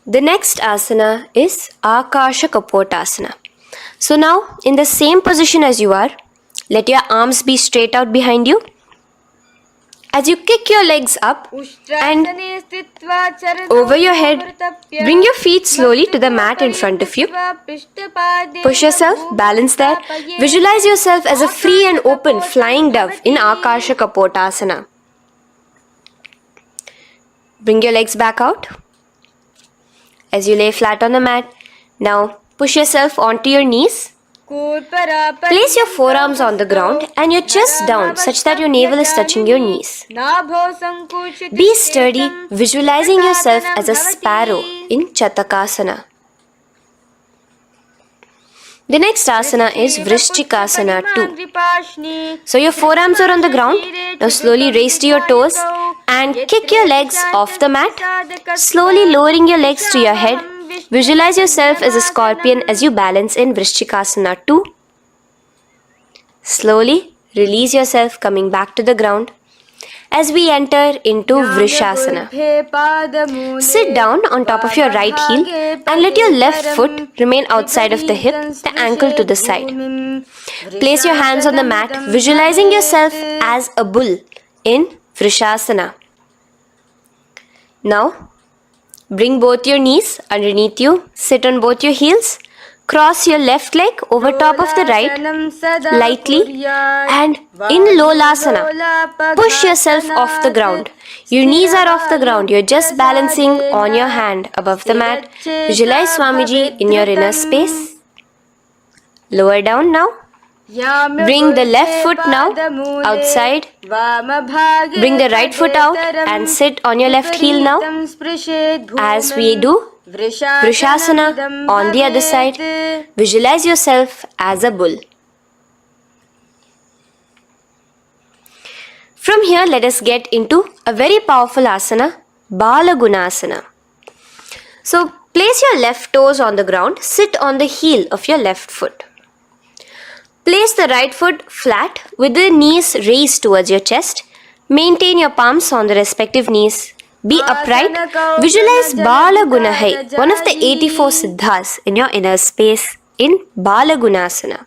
The next asana is Akasha Kapotasana. So now, in the same position as you are, let your arms be straight out behind you. As you kick your legs up and over your head, bring your feet slowly to the mat in front of you. Push yourself, balance there. Visualize yourself as a free and open flying dove in Akasha Kapotasana. Bring your legs back out as you lay flat on the mat. Now push yourself onto your knees. Place your forearms on the ground and your chest down such that your navel is touching your knees. Be sturdy, visualizing yourself as a sparrow in Chatakasana. The next asana is Vrishchikasana 2. So your forearms are on the ground. Now slowly raise to your toes and kick your legs off the mat. Slowly lowering your legs to your head. Visualize yourself as a scorpion as you balance in Vrishchikasana 2. Slowly release yourself, coming back to the ground as we enter into Vrishasana. Sit down on top of your right heel and let your left foot remain outside of the hip, the ankle to the side. Place your hands on the mat, visualizing yourself as a bull in Vrishasana. Now, bring both your knees underneath you, sit on both your heels, cross your left leg over top of the right lightly and in Lolasana, push yourself off the ground. Your knees are off the ground, you're just balancing on your hand above the mat. Visualize Swamiji in your inner space. Lower down now. Bring the left foot now outside. Bring the right foot out and sit on your left heel now. As we do Vrishasana on the other side, visualize yourself as a bull. From here, let us get into a very powerful asana, Balagunasana. So, place your left toes on the ground, sit on the heel of your left foot. Place the right foot flat with the knees raised towards your chest. Maintain your palms on the respective knees. Be upright. Visualize Balagunahai, one of the 84 siddhas in your inner space in Balagunasana.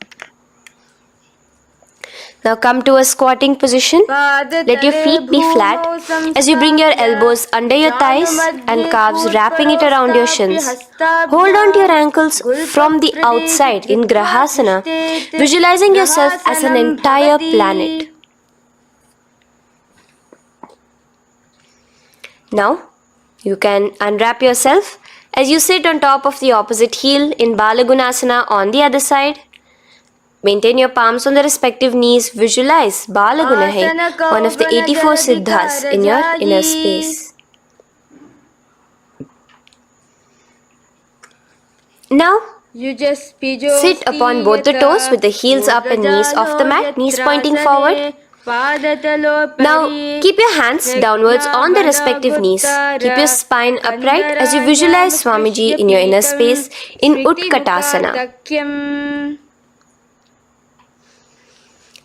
Now come to a squatting position. Let your feet be flat as you bring your elbows under your thighs and calves, wrapping it around your shins. Hold on to your ankles from the outside in Grahasana, visualizing yourself as an entire planet. Now you can unwrap yourself as you sit on top of the opposite heel in Balagunasana on the other side. Maintain your palms on the respective knees. Visualize Balagunahai, one of the 84 siddhas in your inner space. Now, sit upon both the toes with the heels up and knees off the mat, knees pointing forward. Now, keep your hands downwards on the respective knees. Keep your spine upright as you visualize Swamiji in your inner space in Utkatasana.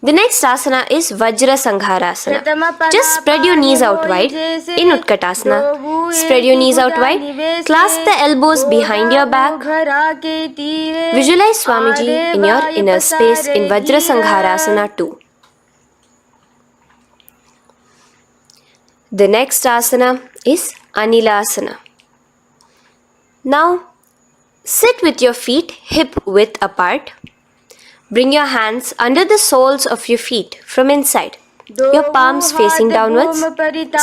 The next asana is Vajra Sangharasana. Just spread your knees out wide in Utkatasana. Spread your knees out wide. Clasp the elbows behind your back. Visualize Swamiji in your inner space in Vajra Sangharasana too. The next asana is Anilasana. Now, sit with your feet hip width apart. Bring your hands under the soles of your feet from inside. Your palms facing downwards.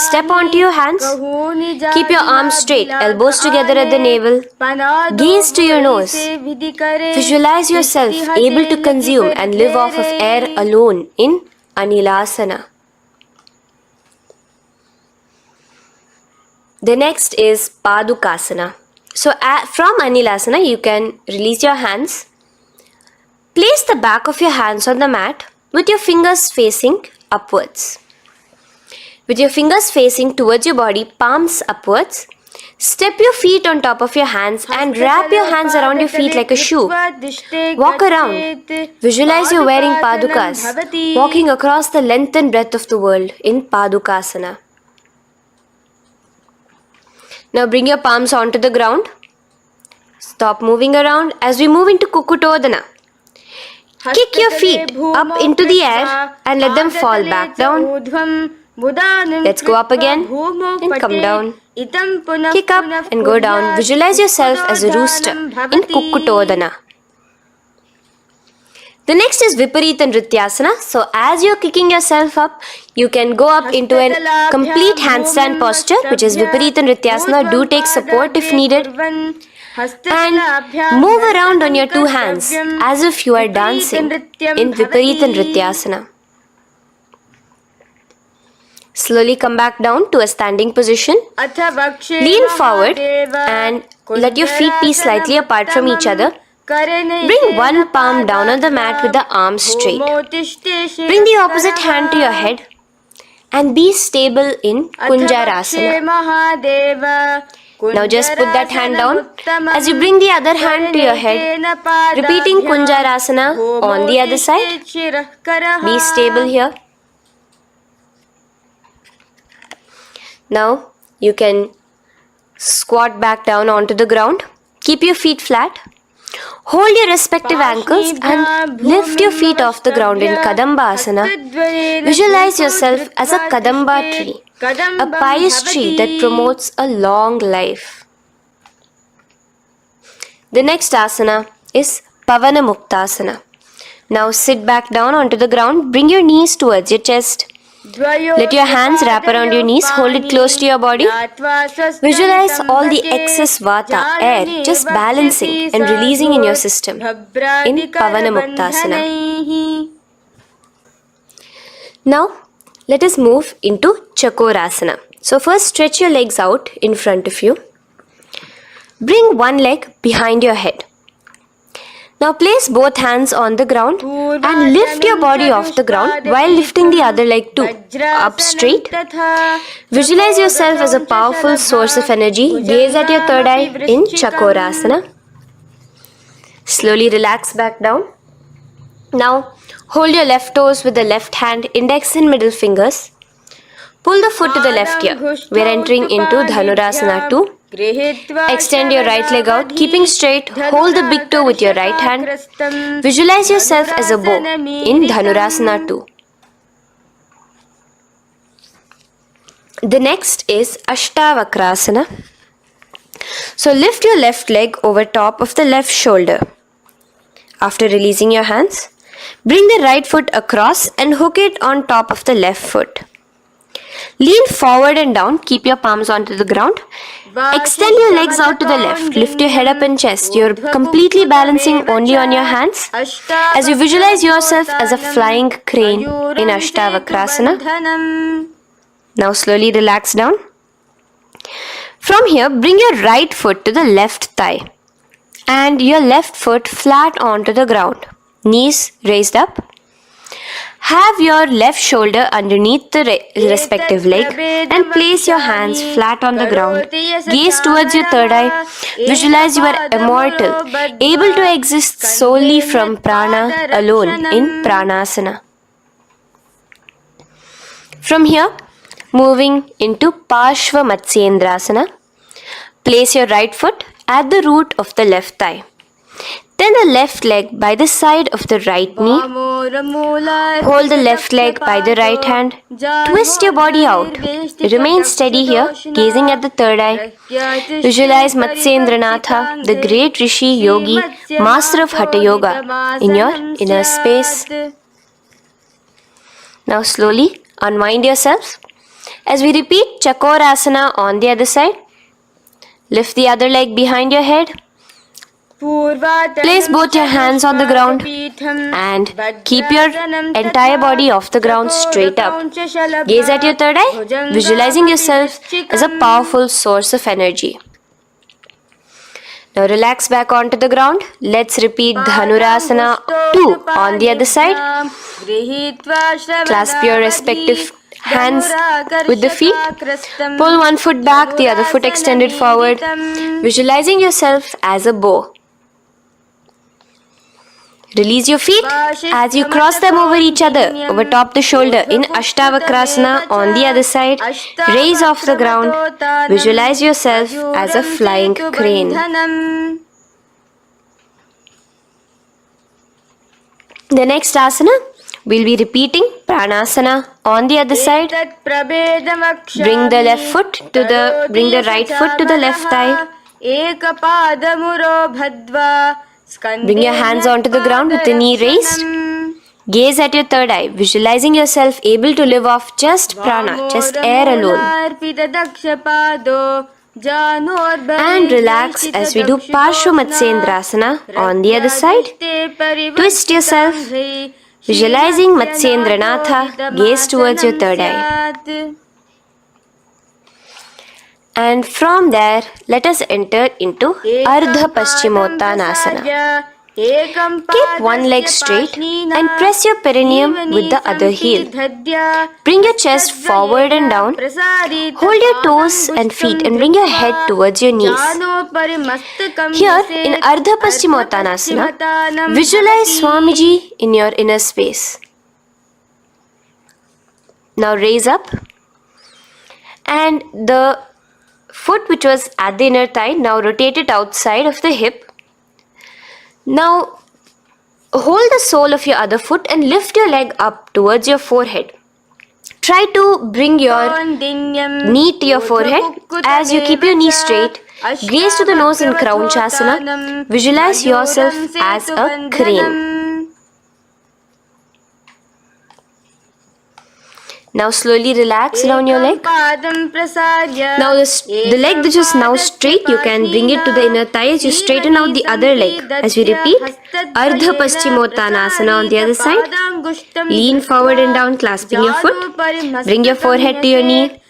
Step onto your hands. Keep your arms straight, elbows together at the navel. Gaze to your nose. Visualize yourself able to consume and live off of air alone in Anilasana. The next is Padukasana. So from Anilasana, you can release your hands. Place the back of your hands on the mat with your fingers facing upwards. With your fingers facing towards your body, palms upwards. Step your feet on top of your hands and wrap your hands around your feet like a shoe. Walk around. Visualize you're wearing padukas, walking across the length and breadth of the world in Padukasana. Now bring your palms onto the ground. Stop moving around as we move into Kukutodana. Kick your feet up into the air and let them fall back down. Let's go up again and come down. Kick up and go down. Visualize yourself as a rooster in Kukutodana. The next is Viparita Nrityasana. So as you're kicking yourself up, you can go up into a complete handstand posture, which is Viparita Nrityasana. Do take support if needed. And move around on your two hands as if you are dancing in Viparita Nrityasana. Slowly come back down to a standing position. Lean forward and let your feet be slightly apart from each other. Bring one palm down on the mat with the arms straight. Bring the opposite hand to your head and be stable in Kunjarasana. Now just put that hand down as you bring the other hand to your head, repeating Kunjarasana on the other side. Be stable here. Now you can squat back down onto the ground. Keep your feet flat. Hold your respective ankles and lift your feet off the ground in Kadambasana. Visualize yourself as a Kadamba tree, a pious tree that promotes a long life. The next asana is Pavanamuktasana. Now sit back down onto the ground. Bring your knees towards your chest. Let your hands wrap around your knees, hold it close to your body. Visualize all the excess vata, air, just balancing and releasing in your system in Pavanamuktasana. Now, let us move into Chakorasana. So first stretch your legs out in front of you. Bring one leg behind your head. Now place both hands on the ground and lift your body off the ground while lifting the other leg too, up straight. Visualize yourself as a powerful source of energy. Gaze at your third eye in Chakorasana. Slowly relax back down. Now hold your left toes with the left hand, index and middle fingers. Pull the foot to the left ear. We are entering into Dhanurasana 2. Extend your right leg out, keeping straight. Hold the big toe with your right hand. Visualize yourself as a bow in Dhanurasana 2. The next is Ashtavakrasana. So lift your left leg over top of the left shoulder. After releasing your hands, bring the right foot across and hook it on top of the left foot. Lean forward and down, keep your palms onto the ground. Extend your legs out to the left, lift your head up and chest. You're completely balancing only on your hands as you visualize yourself as a flying crane in Ashtavakrasana. Now slowly relax down. From here, bring your right foot to the left thigh and your left foot flat onto the ground. Knees raised up. Have your left shoulder underneath the respective leg and place your hands flat on the ground. Gaze towards your third eye. Visualize you are immortal, able to exist solely from prana alone in Pranasana. From here, moving into Parshva Matsyendrasana. Place your right foot at the root of the left thigh. Then the left leg by the side of the right knee. Hold the left leg by the right hand. Twist your body out. Remain steady here, gazing at the third eye. Visualize Matsyendranatha, the great Rishi, Yogi, master of Hatha Yoga, in your inner space. Now slowly unwind yourselves. As we repeat Chakorasana on the other side, lift the other leg behind your head. Place both your hands on the ground and keep your entire body off the ground straight up. Gaze at your third eye, visualizing yourself as a powerful source of energy. Now relax back onto the ground. Let's repeat Dhanurasana 2 on the other side. Clasp your respective hands with the feet. Pull one foot back, the other foot extended forward. Visualizing yourself as a bow. Release your feet as you cross them over each other, over top the shoulder in Ashtavakrasana on the other side. Raise off the ground. Visualize yourself as a flying crane. The next asana, we'll be repeating Pranasana on the other side. Bring the right foot to the left thigh. Bring your hands onto the ground with the knee raised. Gaze at your third eye, visualizing yourself able to live off just prana, just air alone. And relax as we do Parshva Matsyendrasana on the other side. Twist yourself, visualizing Matsyendranatha, gaze towards your third eye. And from there, let us enter into Ardha Paschimottanasana. Keep one leg straight and press your perineum with the other heel. Bring your chest forward and down. Hold your toes and feet and bring your head towards your knees. Here in Ardha Paschimottanasana, visualize Swamiji in your inner space. Now raise up and the foot which was at the inner thigh, now rotate it outside of the hip. Now hold the sole of your other foot and lift your leg up towards your forehead. Try to bring your knee to your forehead as you keep your knee straight. Gaze to the nose in Kraunchasana. Visualize yourself as a crane. Now slowly relax down your leg. Now the leg which is now straight, you can bring it to the inner thigh as you straighten out the other leg. As we repeat, Ardha Paschimottanasana on the other side. Lean forward and down, clasping your foot. Bring your forehead to your knee.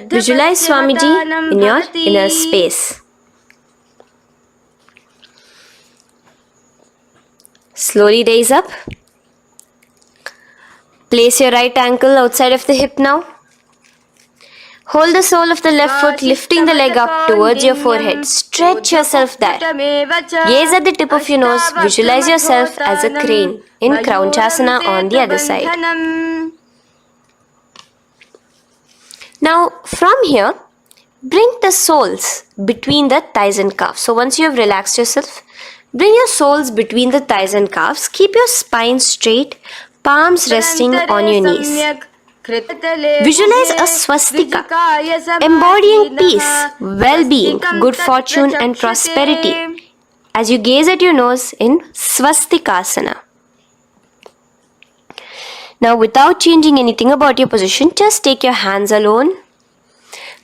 Visualize Swamiji in your inner space. Slowly raise up. Place your right ankle outside of the hip now. Hold the sole of the left foot, lifting the leg up towards your forehead. Stretch yourself there. Gaze at the tip of your nose. Visualize yourself as a crane in Kraunchasana on the other side. Now, from here, bring the soles between the thighs and calves. So once you have relaxed yourself, bring your soles between the thighs and calves. Keep your spine straight, palms resting on your knees. Visualize a swastika, embodying peace, well-being, good fortune and prosperity as you gaze at your nose in swastikasana. Now, without changing anything about your position, just take your hands alone.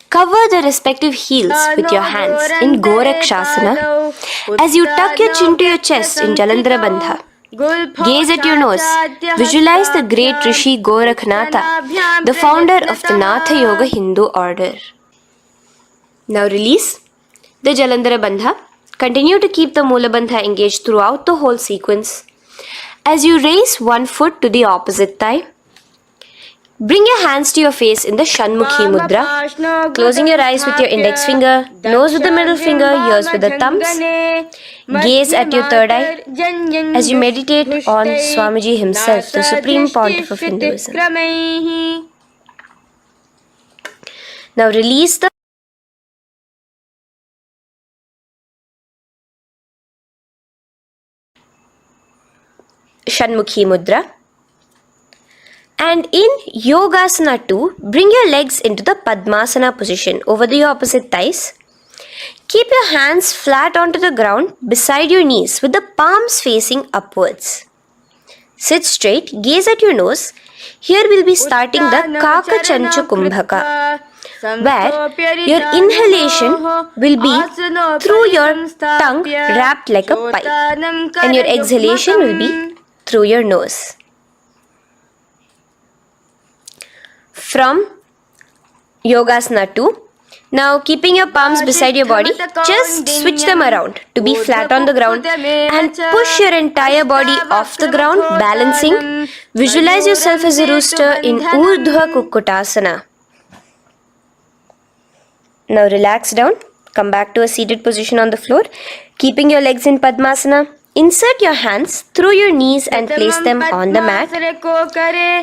Cover the respective heels with your hands in Gorakshasana as you tuck your chin to your chest in Jalandhara Bandha. Gaze at your nose. Visualize the great Rishi Gorakhnatha, the founder of the Natha Yoga Hindu order. Now release the Jalandhara Bandha. Continue to keep the Mula Bandha engaged throughout the whole sequence. As you raise one foot to the opposite thigh, bring your hands to your face in the Shanmukhi Mudra, closing your eyes with your index finger, nose with the middle finger, ears with the thumbs. Gaze at your third eye as you meditate on Swamiji himself, the Supreme Pontiff of Hinduism. Now release the Shanmukhi Mudra. And in Yogasana 2, bring your legs into the Padmasana position over the opposite thighs. Keep your hands flat onto the ground beside your knees with the palms facing upwards. Sit straight, gaze at your nose. Here we'll be starting the Kaka Chancha Kumbhaka, where your inhalation will be through your tongue wrapped like a pipe, and your exhalation will be through your nose. From Yogasana 2, now keeping your palms beside your body, just switch them around to be flat on the ground and push your entire body off the ground, balancing. Visualize yourself as a rooster in Urdhva Kukkutasana. Now relax down, come back to a seated position on the floor, keeping your legs in Padmasana. Insert your hands through your knees and place them on the mat.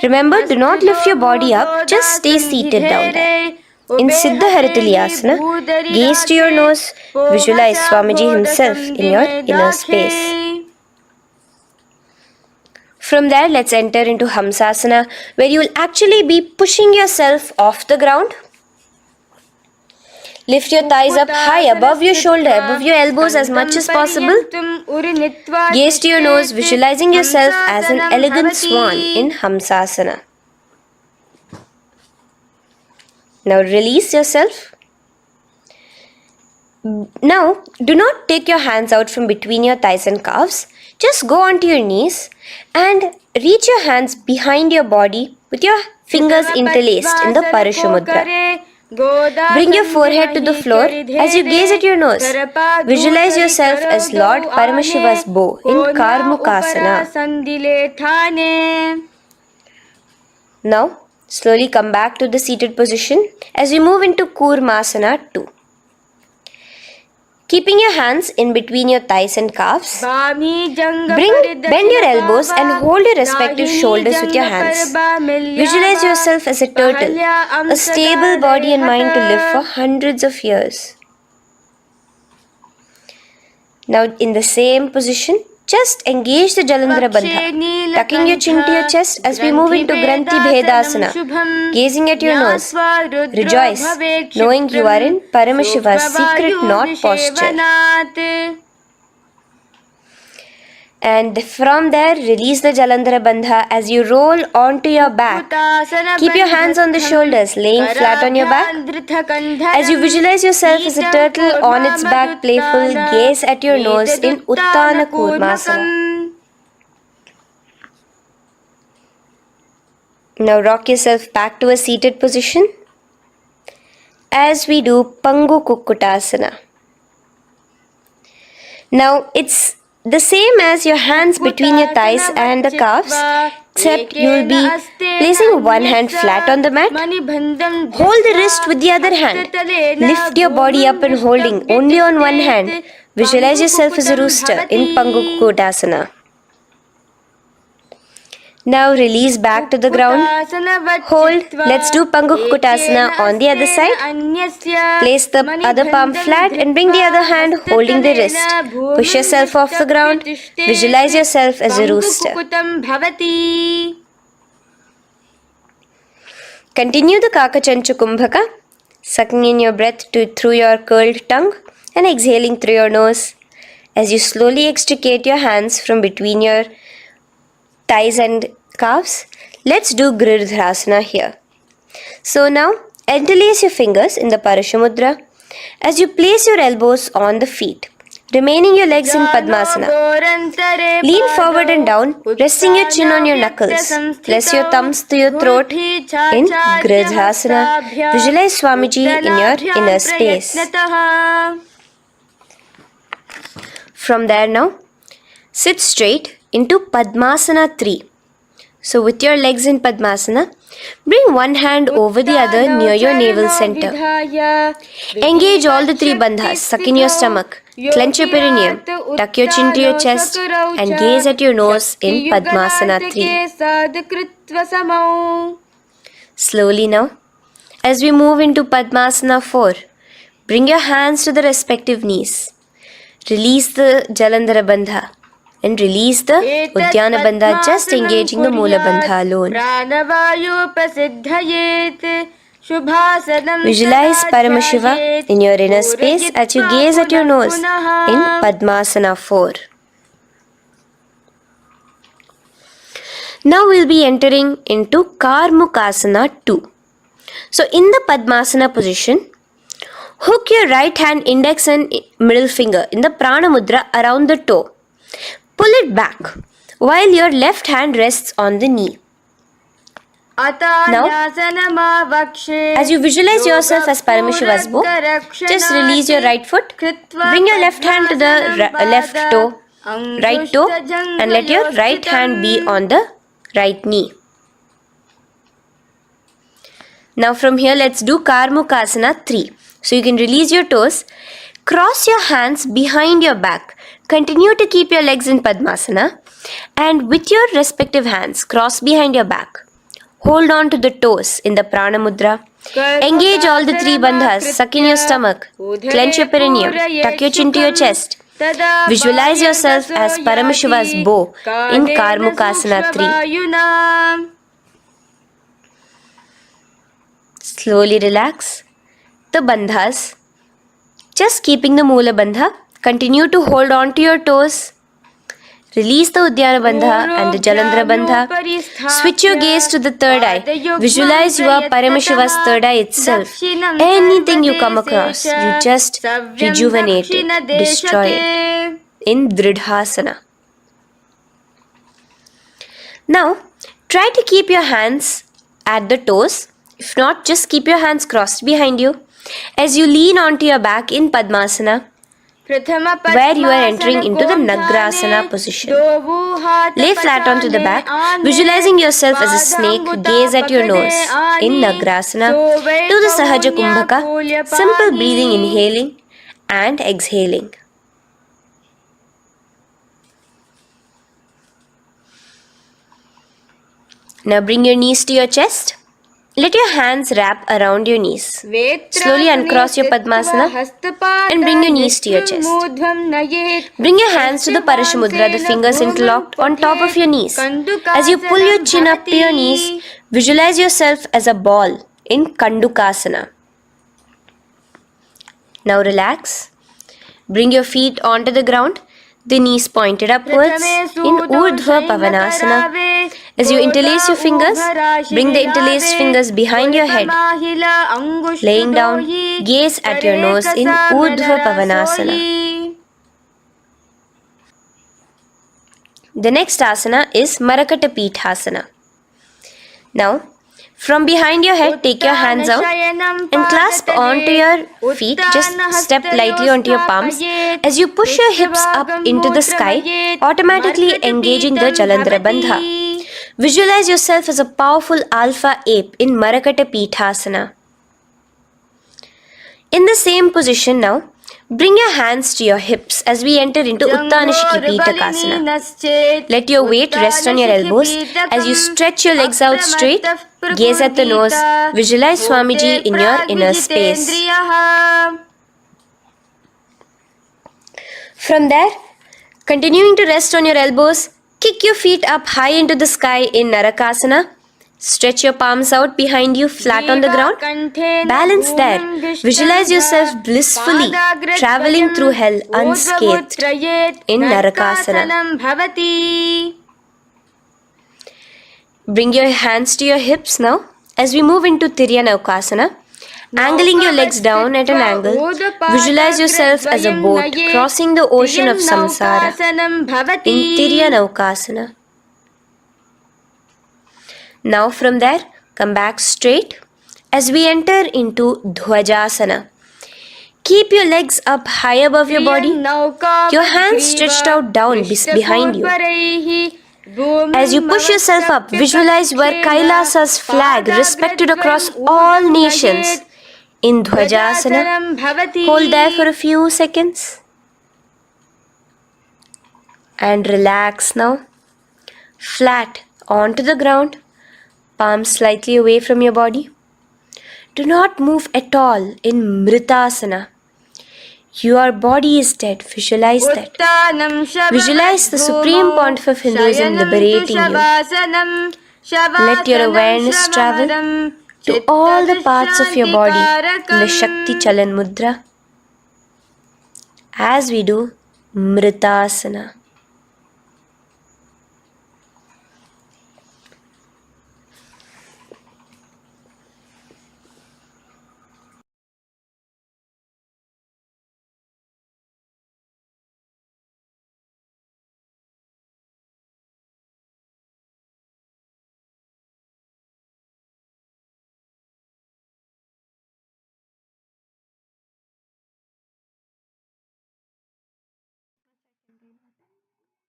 Remember, do not lift your body up, just stay seated down there. In Siddha Harituliyasana, gaze to your nose, visualize Swamiji himself in your inner space. From there, let's enter into Hamsasana, where you will actually be pushing yourself off the ground. Lift your thighs up high above your shoulder, above your elbows as much as possible. Gaze to your nose, visualizing yourself as an elegant swan in Hamsasana. Now release yourself. Now, do not take your hands out from between your thighs and calves. Just go onto your knees and reach your hands behind your body with your fingers interlaced in the Parashu Mudra. Bring your forehead to the floor as you gaze at your nose. Visualize yourself as Lord Paramashiva's bow in Karmukasana. Now, slowly come back to the seated position as we move into Kurmasana 2. Keeping your hands in between your thighs and calves, bend your elbows and hold your respective shoulders with your hands. Visualize yourself as a turtle, a stable body and mind to live for hundreds of years. Now in the same position, just engage the Jalandhara Bandha, tucking your chin to your chest as we move into Granthi Bhedasana, gazing at your nose. Rejoice, knowing you are in Paramashiva's secret knot posture. And from there, release the Jalandhara Bandha as you roll onto your back. Keep your hands on the shoulders, laying flat on your back. As you visualize yourself as a turtle on its back, playful, gaze at your nose in Uttana Kurmasana. Now rock yourself back to a seated position as we do Pangu Kukkutasana. Now it's the same as your hands between your thighs and the calves, except you will be placing one hand flat on the mat. Hold the wrist with the other hand. Lift your body up and holding only on one hand. Visualize yourself as a rooster in Pangu Kukkutasana. Now release back to the ground. Hold. Let's do Pangu Kukkutasana on the other side. Place the other palm flat and bring the other hand holding the wrist. Push yourself off the ground. Visualize yourself as a rooster. Continue the Kakachanchu Kumbhaka, sucking in your breath through your curled tongue and exhaling through your nose. As you slowly extricate your hands from between your thighs and calves, let's do Girdharasana here. So now, interlace your fingers in the Parashamudra as you place your elbows on the feet, remaining your legs in Padmasana. Lean forward and down, resting your chin on your knuckles. Place your thumbs to your throat in Girdharasana. Visualize Swamiji in your inner space. From there now, sit straight into Padmasana 3. So with your legs in Padmasana, bring one hand over the other near your navel center. Engage all the three bandhas, suck in your stomach, clench your perineum, tuck your chin to your chest and gaze at your nose in Padmasana 3. Slowly now, as we move into Padmasana 4, bring your hands to the respective knees. Release the Jalandhara Bandha and release the Uddiyana Bandha, just engaging the Moola Bandha alone. Visualize Paramashiva in your inner space as you gaze at your nose in Padmasana 4. Now we'll be entering into Karmukasana 2. So in the Padmasana position, hook your right hand index and middle finger in the Prana Mudra around the toe. Pull it back while your left hand rests on the knee. Now, as you visualize yourself as Paramashiva's bow, just release your right foot, bring your left hand to the left toe, right toe, and let your right hand be on the right knee. Now from here, let's do Karmukasana 3. So you can release your toes, cross your hands behind your back. Continue to keep your legs in Padmasana and with your respective hands cross behind your back. Hold on to the toes in the Prana Mudra. Engage all the three bandhas, suck in your stomach, clench your perineum, tuck your chin to your chest. Visualize yourself as Paramashiva's bow in Karmukasana 3. Slowly relax the bandhas, just keeping the Moola Bandha. Continue to hold on to your toes. Release the Uddiyana Bandha and the Jalandhara Bandha. Switch your gaze to the third eye. Visualize you are Paramashiva's third eye itself. Anything you come across, you just rejuvenate it, destroy it in Dridhasana. Now, try to keep your hands at the toes. If not, just keep your hands crossed behind you as you lean onto your back in Padmasana, where you are entering into the Nagrasana position. Lay flat onto the back, visualizing yourself as a snake, gaze at your nose in Nagrasana. Do the Sahaja Kumbhaka, simple breathing, inhaling and exhaling. Now bring your knees to your chest. Let your hands wrap around your knees. Slowly uncross your Padmasana and bring your knees to your chest. Bring your hands to the Parashamudra, the fingers interlocked on top of your knees. As you pull your chin up to your knees, visualize yourself as a ball in Kandukasana. Now relax. Bring your feet onto the ground. the knees pointed upwards in Urdhva Pavanasana. As you interlace your fingers, bring the interlaced fingers behind your head. Laying down, gaze at your nose in Urdhva Pavanasana. The next asana is Marakata Pithasana. Now, from behind your head, take your hands out and clasp onto your feet. Just step lightly onto your palms. As you push your hips up into the sky, automatically engaging the Jalandhara Bandha. Visualize yourself as a powerful alpha ape in Marakata Pithasana. In the same position now, bring your hands to your hips as we enter into Uttanashiki Pitakasana. Let your weight rest on your elbows as you stretch your legs out straight. Gaze at the nose. Visualize Swamiji in your inner space. From there, continuing to rest on your elbows, kick your feet up high into the sky in Narakasana. Stretch your palms out behind you flat on the ground. Balance there. Visualize yourself blissfully traveling through hell unscathed in Narakasana. Bring your hands to your hips now as we move into Tiryanaukasana. Angling your legs down at an angle, visualize yourself as a boat crossing the ocean of samsara in Tiryanaukasana. Now from there, come back straight as we enter into Dhwajasana. Keep your legs up high above your body, your hands stretched out down behind you. As you push yourself up, visualize where KAILASA's flag respected across all nations in Dhwajasana. Hold there for a few seconds. And relax now. Flat onto the ground, palms slightly away from your body. Do not move at all in Mritasana. Your body is dead. Visualize that. Visualize the Supreme Pontiff of Hinduism liberating you. Let your awareness travel to all the parts of your body in the Shakti Chalan Mudra as we do Mritasana.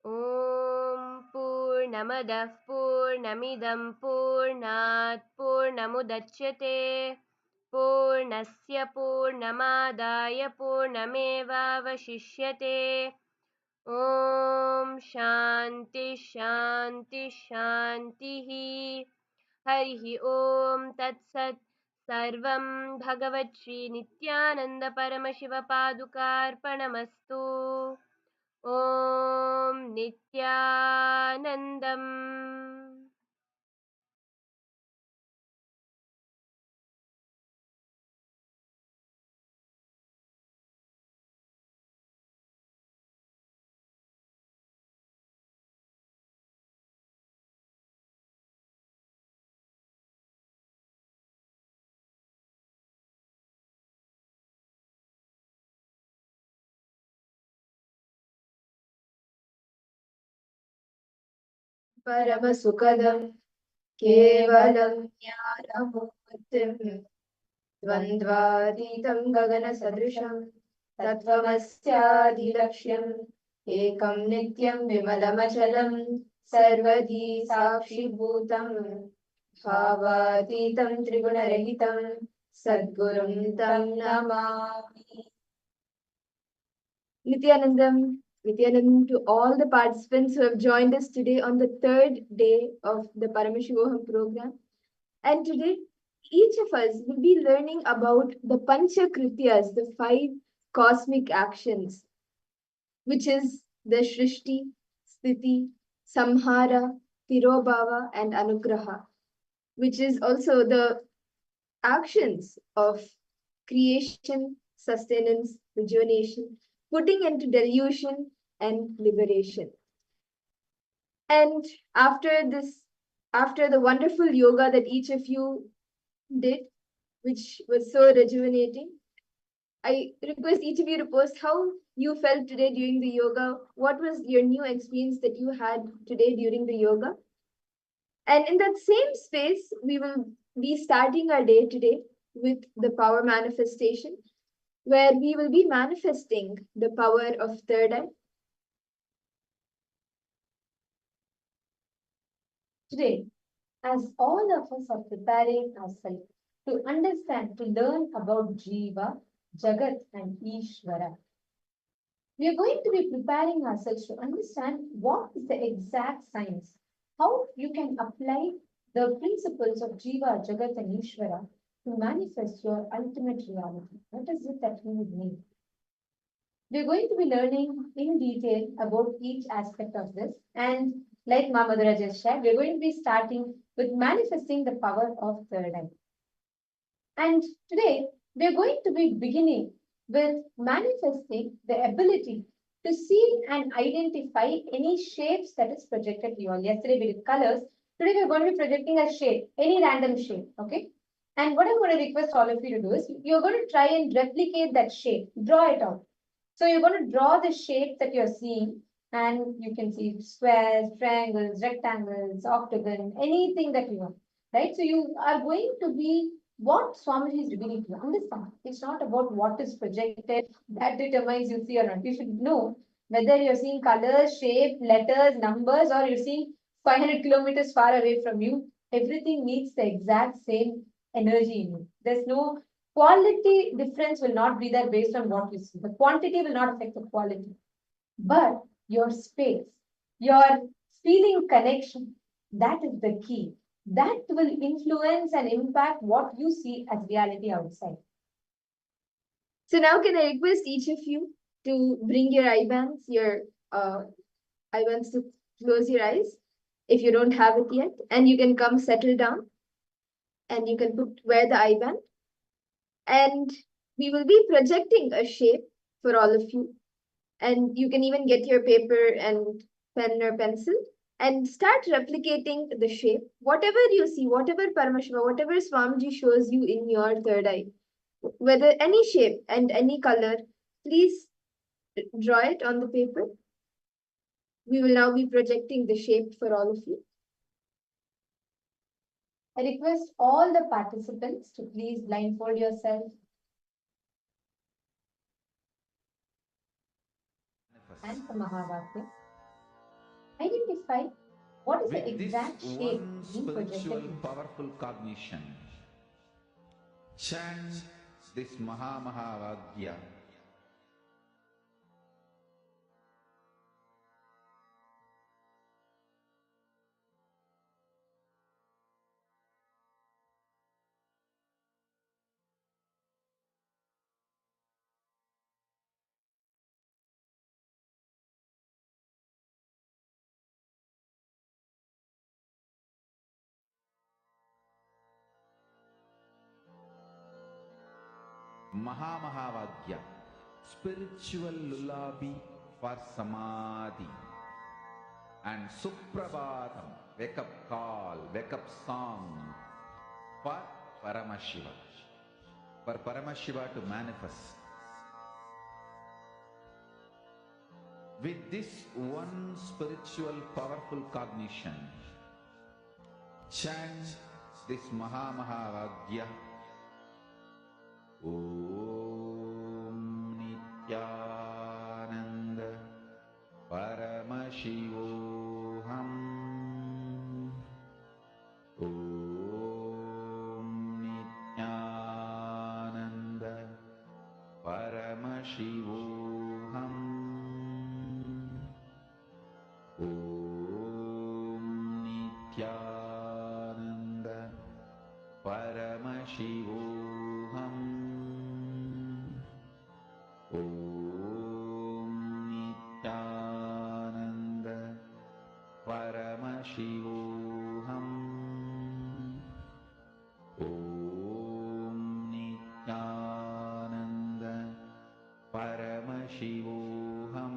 Om Purnamadah Purnamidam Purnat Purnamudachyate Purnasya Purnamadaya Purnameva Vashishyate Om Shanti Shanti Shantihi Harihi Om Tat Sat Sarvam Bhagavat Shri Nithyananda Paramashiva Padukarpanamastu Om Nithyanandam. परमसुखदं केवलं ज्ञानमूर्तिं द्वन्द्वातीतं गगनसदृशं तत्त्वमस्यादिलक्ष्यम् एकं नित्यं विमलमचलं सर्वधी साक्षिभूतं भावातीतं त्रिगुणरहितं सद्गुरुं तं Namami. Nithyanandam to all the participants who have joined us today on the third day of the Paramashivoham program. And today, each of us will be learning about the Pancha Krityas, the 5 cosmic actions, which is the Shrishti, Sthiti, Samhara, Tirobhava, and Anugraha, which is also the actions of creation, sustenance, rejuvenation, putting into delusion, and liberation. And after the wonderful yoga that each of you did, which was so rejuvenating, I request each of you to post how you felt today during the yoga. What was your new experience that you had today during the yoga? And in that same space, we will be starting our day today with the power manifestation, where we will be manifesting the power of third eye. Today, as all of us are preparing ourselves to understand, to learn about Jiva, Jagat, and Ishvara, we are going to be preparing ourselves to understand what is the exact science, how you can apply the principles of Jiva, Jagat, and Ishvara to manifest your ultimate reality. What is it that you would need? We're going to be learning in detail about each aspect of this. And like Mamadura just shared, we're going to be starting with manifesting the power of third eye. And today, we're going to be beginning with manifesting the ability to see and identify any shapes that is projected to you all. Yesterday we did colors. Today we're going to be projecting a shape, any random shape, okay? And what I'm going to request all of you to do is, you're going to try and replicate that shape, draw it out. So you're going to draw the shape that you're seeing, and you can see squares, triangles, rectangles, octagon, anything that you want, right? So you are going to be what Swamiji is revealing to you. Understand, it's not about what is projected that determines you see or not. You should know whether you're seeing colors, shape, letters, numbers, or you're seeing 500 kilometers far away from you. Everything needs the exact same energy in you. There's no quality difference will not be there based on what you see. The quantity will not affect the quality. But your space, your feeling connection, that is the key. That will influence and impact what you see as reality outside. So now can I request each of you to bring your eye bands to close your eyes if you don't have it yet, and you can come settle down and you can wear the eye band. And we will be projecting a shape for all of you. And you can even get your paper and pen or pencil and start replicating the shape. Whatever you see, whatever Paramashiva, whatever Swamiji shows you in your third eye, whether any shape and any color, please draw it on the paper. We will now be projecting the shape for all of you. I request all the participants to please blindfold yourself. And the Mahavakya. Identify what is the exact shape being projected. Spiritual powerful cognition. Chant this Mahavagya. Mahavagya, spiritual lullaby for samadhi. And Suprabhatam, wake up call, wake up song for Paramashiva. For Paramashiva to manifest. With this one spiritual powerful cognition, chant this Mahavagya. Om Nithyananda Paramashivoham. Om Nithyananda Paramashivoham. Om Nithyananda Paramashivoham. Om Nithyananda Paramashivoham. Om Nithyananda Paramashivoham.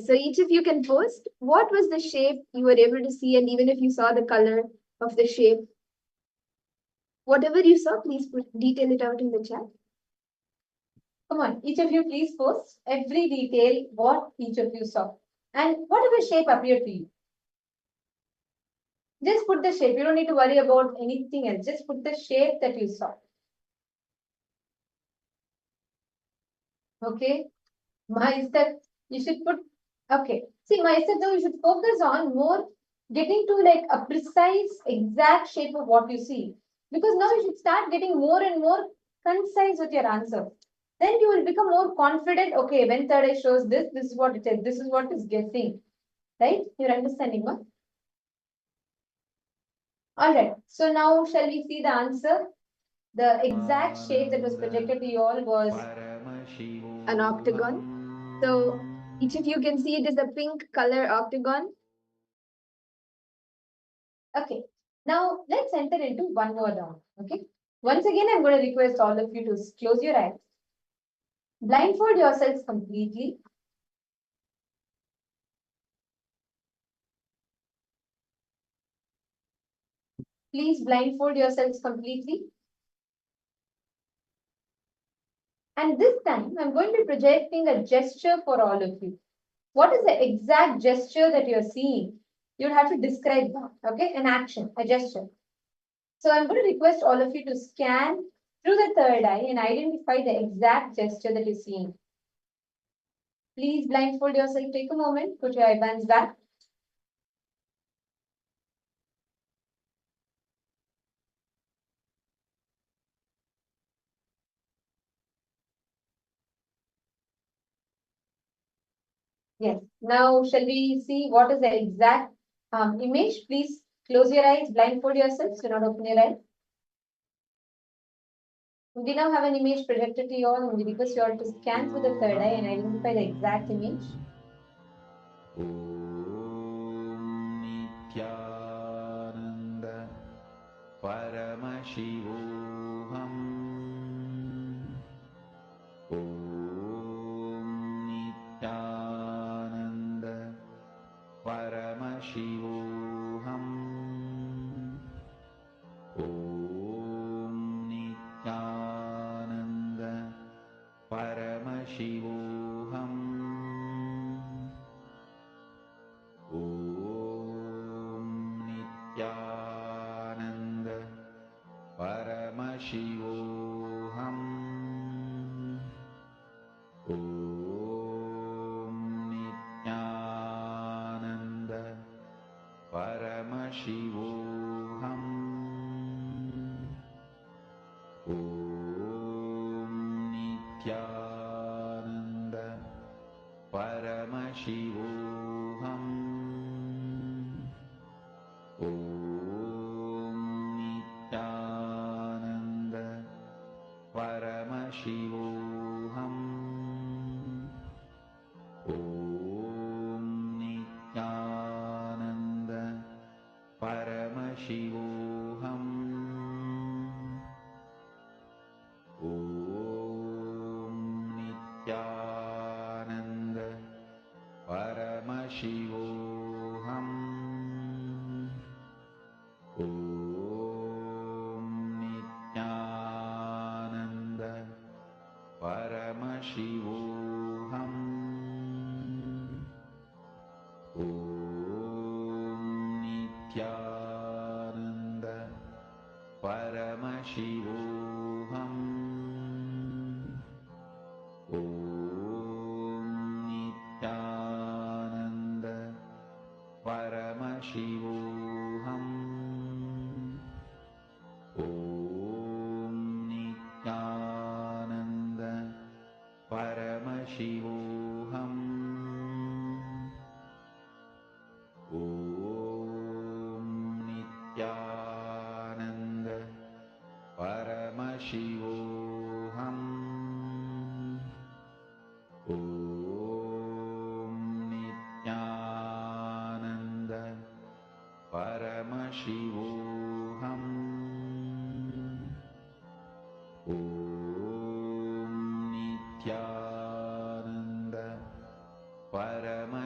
So each of you can post what was the shape you were able to see, and even if you saw the color of the shape, whatever you saw, please detail it out in the chat. Come on, each of you please post every detail what each of you saw and whatever shape appeared to you. Just put the shape. You don't need to worry about anything else. Just put the shape that you saw. Okay. Maestad, you should put, okay. See, Maestad, though, you should focus on more getting to like a precise, exact shape of what you see. Because now you should start getting more and more concise with your answer. Then you will become more confident. Okay, when third eye shows this, this is what it is. This is what is guessing. Right? You're understanding, ma? All right. So now shall we see the answer? The exact shape that was projected to you all was An octagon. So each of you can see it is a pink color octagon. okay. Now let's enter into one more round. Okay. Once again, I'm going to request all of you to close your eyes, blindfold yourselves completely. Please blindfold yourselves completely. And this time, I'm going to be projecting a gesture for all of you. What is the exact gesture that you're seeing? You'd have to describe that, okay? An action, a gesture. So I'm going to request all of you to scan through the third eye and identify the exact gesture that you're seeing. Please blindfold yourself, take a moment, put your eye bands back. Yes. Now, shall we see what is the exact image? Please close your eyes, blindfold yourself, do not open your eyes. We now have an image projected to you all, and we request you all to scan through the third eye and identify the exact image. Om Nithyananda Paramashivoham. Om Nithyananda Paramashivoham. Om Nithyananda Paramashivoham. Om Nithyananda Paramashivoham. Om Nithyananda Paramashivoham. Om Nithyananda Paramashivoham. Om Nithyananda Paramashivoham. Om Nithyananda Paramashivoham. Om Nithyananda Paramashivoham. Om Nithyananda Paramashivoham. Om Nithyananda Paramashivoham. Om Nithyananda Paramashivoham. Om Nithyananda Paramashivoham. Om Nithyananda Paramashivoham. Om Nithyananda Paramashivoham. Om Nithyananda Paramashivoham.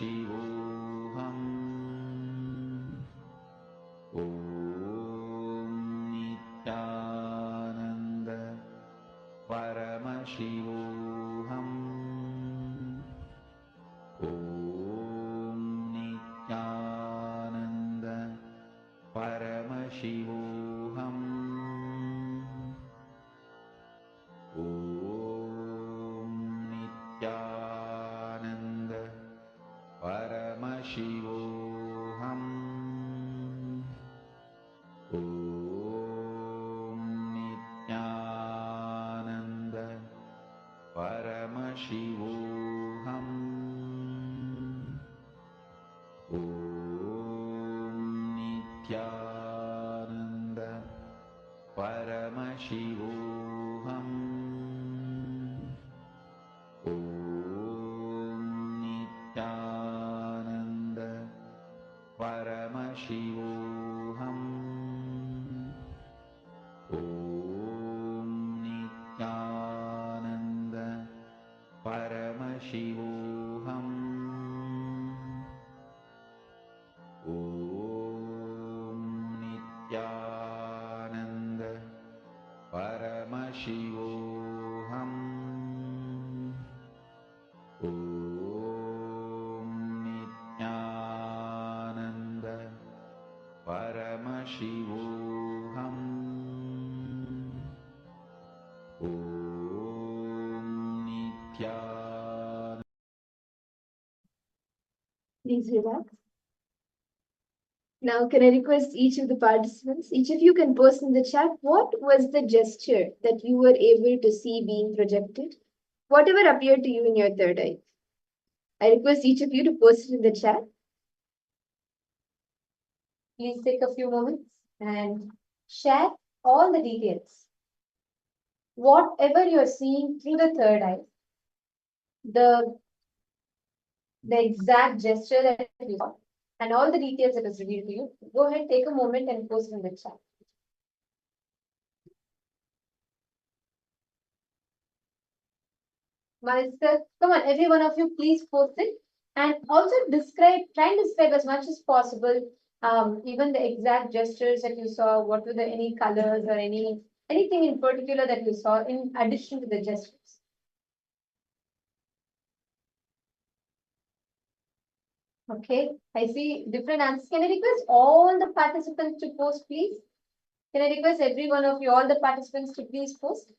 Paramashivoham Om Nithyananda Paramashivoham Om Nithyananda Paramashivoham Om Nithyananda Paramashivoham Om Nithyananda Paramashivoham Om Nithyananda Paramashivoham Om Nithyananda Paramashivoham Om Nithyananda Paramashivoham Om Nithyananda Paramashivoham Om Nithyananda Paramashivoham Om Nithyananda. Please relax. Now, can I request each of the participants, each of you can post in the chat, what was the gesture that you were able to see being projected? Whatever appeared to you in your third eye. I request each of you to post it in the chat. Please take a few moments and share all the details. Whatever you're seeing through the third eye, the exact gesture that you saw, and all the details that is revealed to you, go ahead, take a moment and post in the chat. Mariska, come on, every one of you, please post it. And also try and describe as much as possible, even the exact gestures that you saw, what were the any colors or anything in particular that you saw in addition to the gestures. Okay, I see different answers. Can I request all the participants to post, please? Can I request every one of you, all the participants to please post?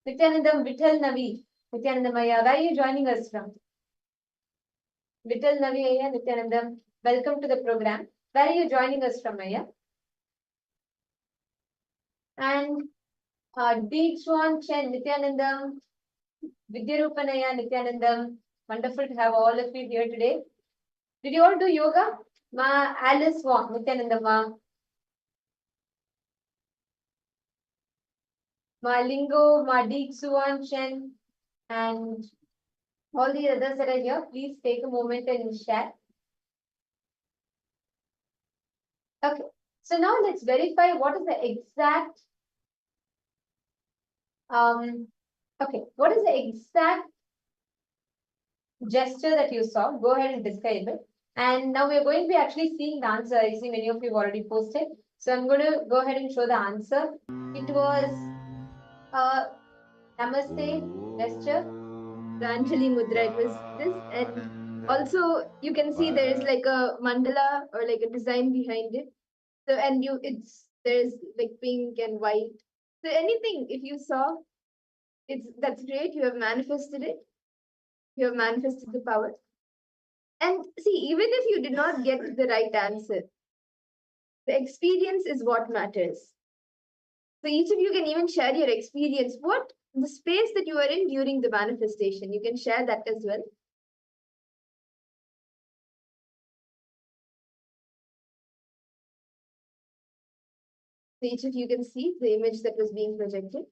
Nithyanandam, Vittal Navi. Nithyanandam Ayya, where are you joining us from? Vittal Navi Ayya, Nithyanandam, welcome to the program. Where are you joining us from, Ayya? And D. Chuan Chen, Nithyanandam, Vidyarupanaya, Nithyanandam. Wonderful to have all of you here today. Did you all do yoga? Ma Alice Wong, Nithyanandam Ma. Ma Lingo, Ma D. Chuan Chen, and all the others that are here, please take a moment and share. Okay, so now let's verify what is the exact what is the exact gesture that you saw? Go ahead and describe it. And now we're going to be actually seeing the answer. I see many of you have already posted. So I'm going to go ahead and show the answer. It was Namaste gesture. The Anjali Mudra, it was this. And also you can see there is like a mandala or like a design behind it. So and there's like pink and white. So anything if you saw, that's great. You have manifested it. You have manifested the power. And see, even if you did not get the right answer, the experience is what matters. So each of you can even share your experience. What the space that you are in during the manifestation, you can share that as well. So each of you can see the image that was being projected.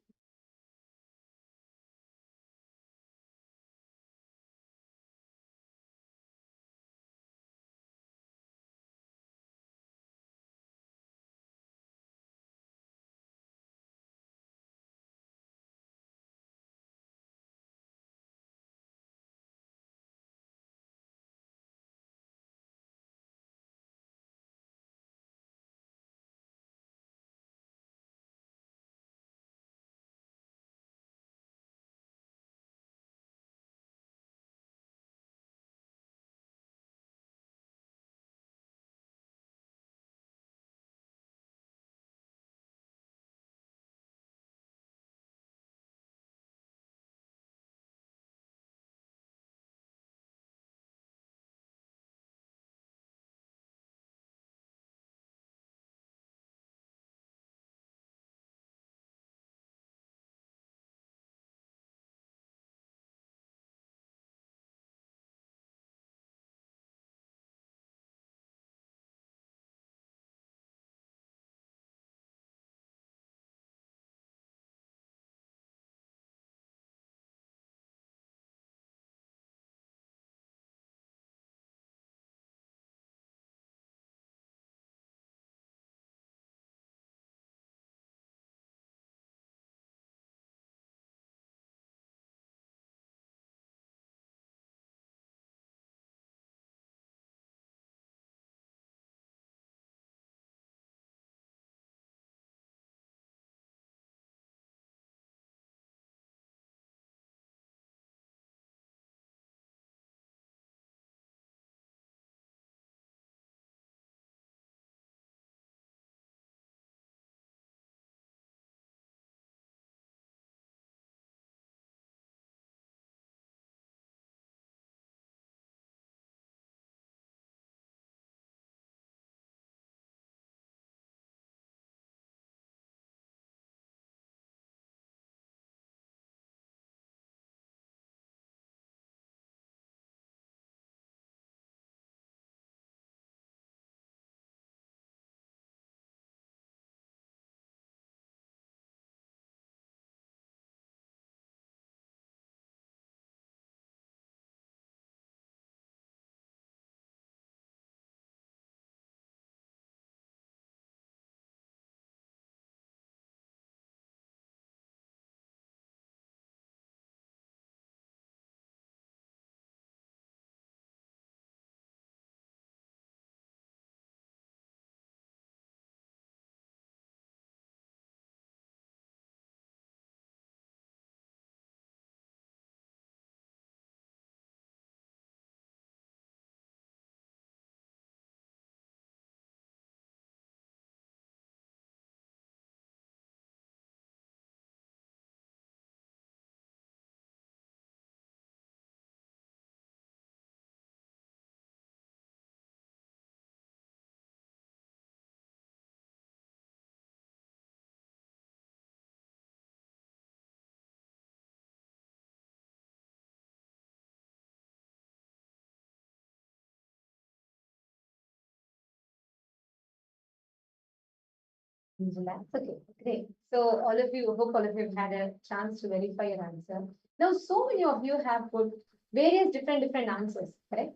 Relax. Okay, great. So all of you, hope all of you have had a chance to verify your answer. Now, so many of you have put various different answers, correct?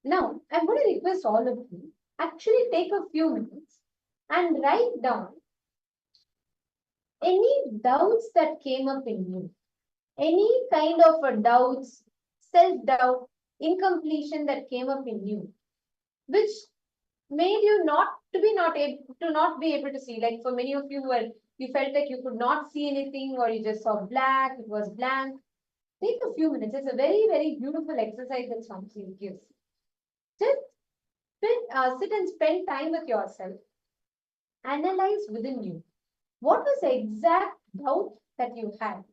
Now, I'm going to request all of you actually take a few minutes and write down any doubts that came up in you, any kind of a doubts, self-doubt, incompletion that came up in you, which made you not be able to see. Like for many of you were you felt like you could not see anything or you just saw black, it was blank. Take a few minutes. It's a very beautiful exercise that Swami gives. Just sit and spend time with yourself. Analyze within you. What was the exact doubt that you had?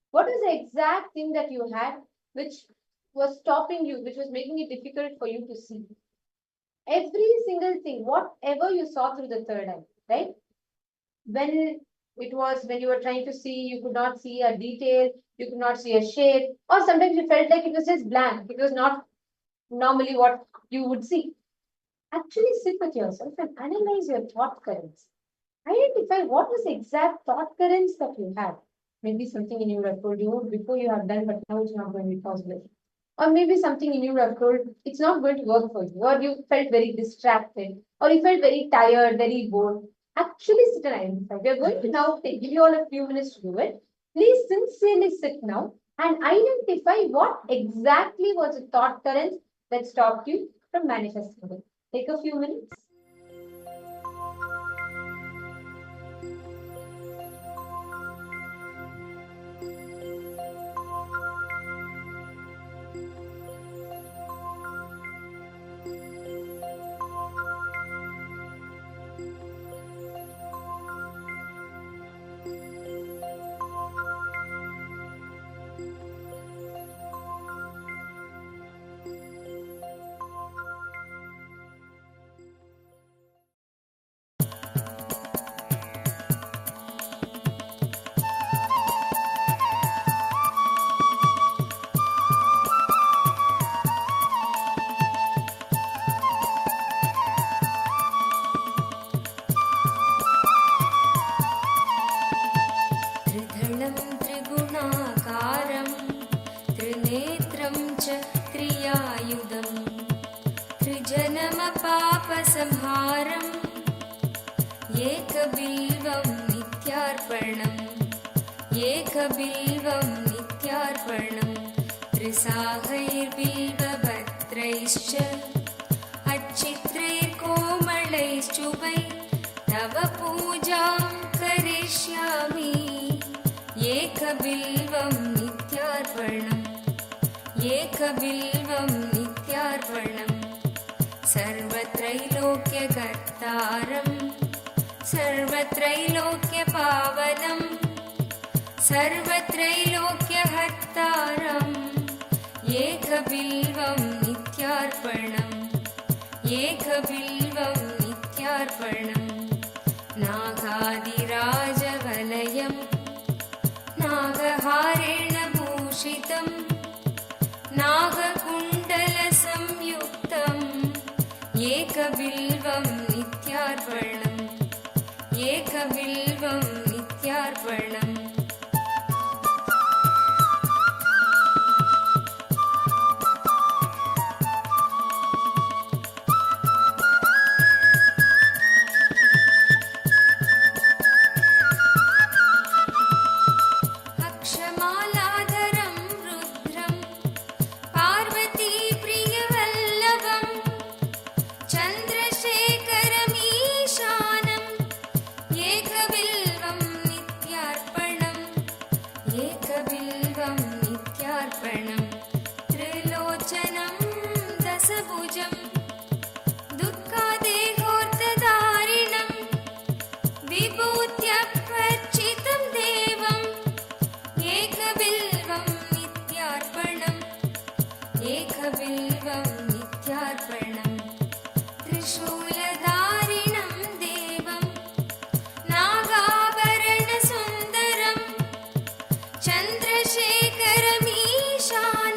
What was the exact thing that you had which was stopping you, which was making it difficult for you to see? Every single thing, whatever you saw through the third eye, right? When you were trying to see, you could not see a detail, you could not see a shape, or sometimes you felt like it was just blank. It was not normally what you would see. Actually sit with yourself and analyze your thought currents. Identify what was the exact thought currents that you had. Maybe something in you have told you before you have done, but now it's not going to be possible. Or maybe something in you have told it's not going to work for you, or you felt very distracted, or you felt very tired, very bored. Actually sit and identify. We are going to now give you all a few minutes to do it. Please sincerely sit now and identify what exactly was the thought current that stopped you from manifesting it. Take a few minutes. संहारम् एकबिल्वं नित्यार्पणम् एकबिल्वं नित्यार्पणम् त्रिसाहैर्बिल्वपत्रैश्च अच्छित्रैर्कोमलैश्चुभै तव पूजां करिष्यामि एकबिल्वं नित्यार्पणम् एकबिल्वं नित्यार्पणम् सर्वत्रैलोक्यकर्तारम् सर्वत्रैलोक्यपावनम् सर्वत्रैलोक्यहर्तारम् एकबिल्वं नित्यार्पणम् एकबिल्वं नित्यार्पणम् नागादिराजवलयम् नागहारेण भूषितम् नागकुण्डलसंयुक्तम् एकबिल्वं नित्यार्पणम् एकबिल्वं नित्यार्पणम् चन्द्रशेखरमीशानम्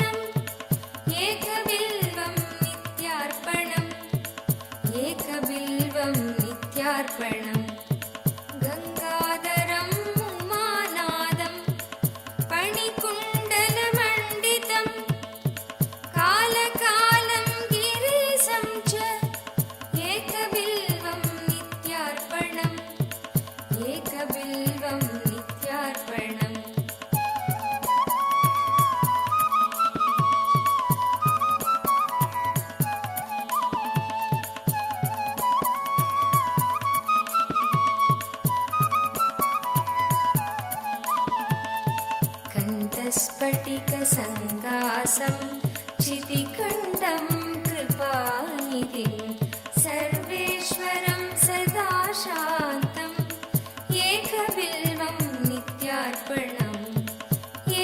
स्फटिकसङ्कासं चितिखण्डं कृपानिधिं सर्वेश्वरं सदा शान्तम् एकबिल्वं नित्यार्पणम्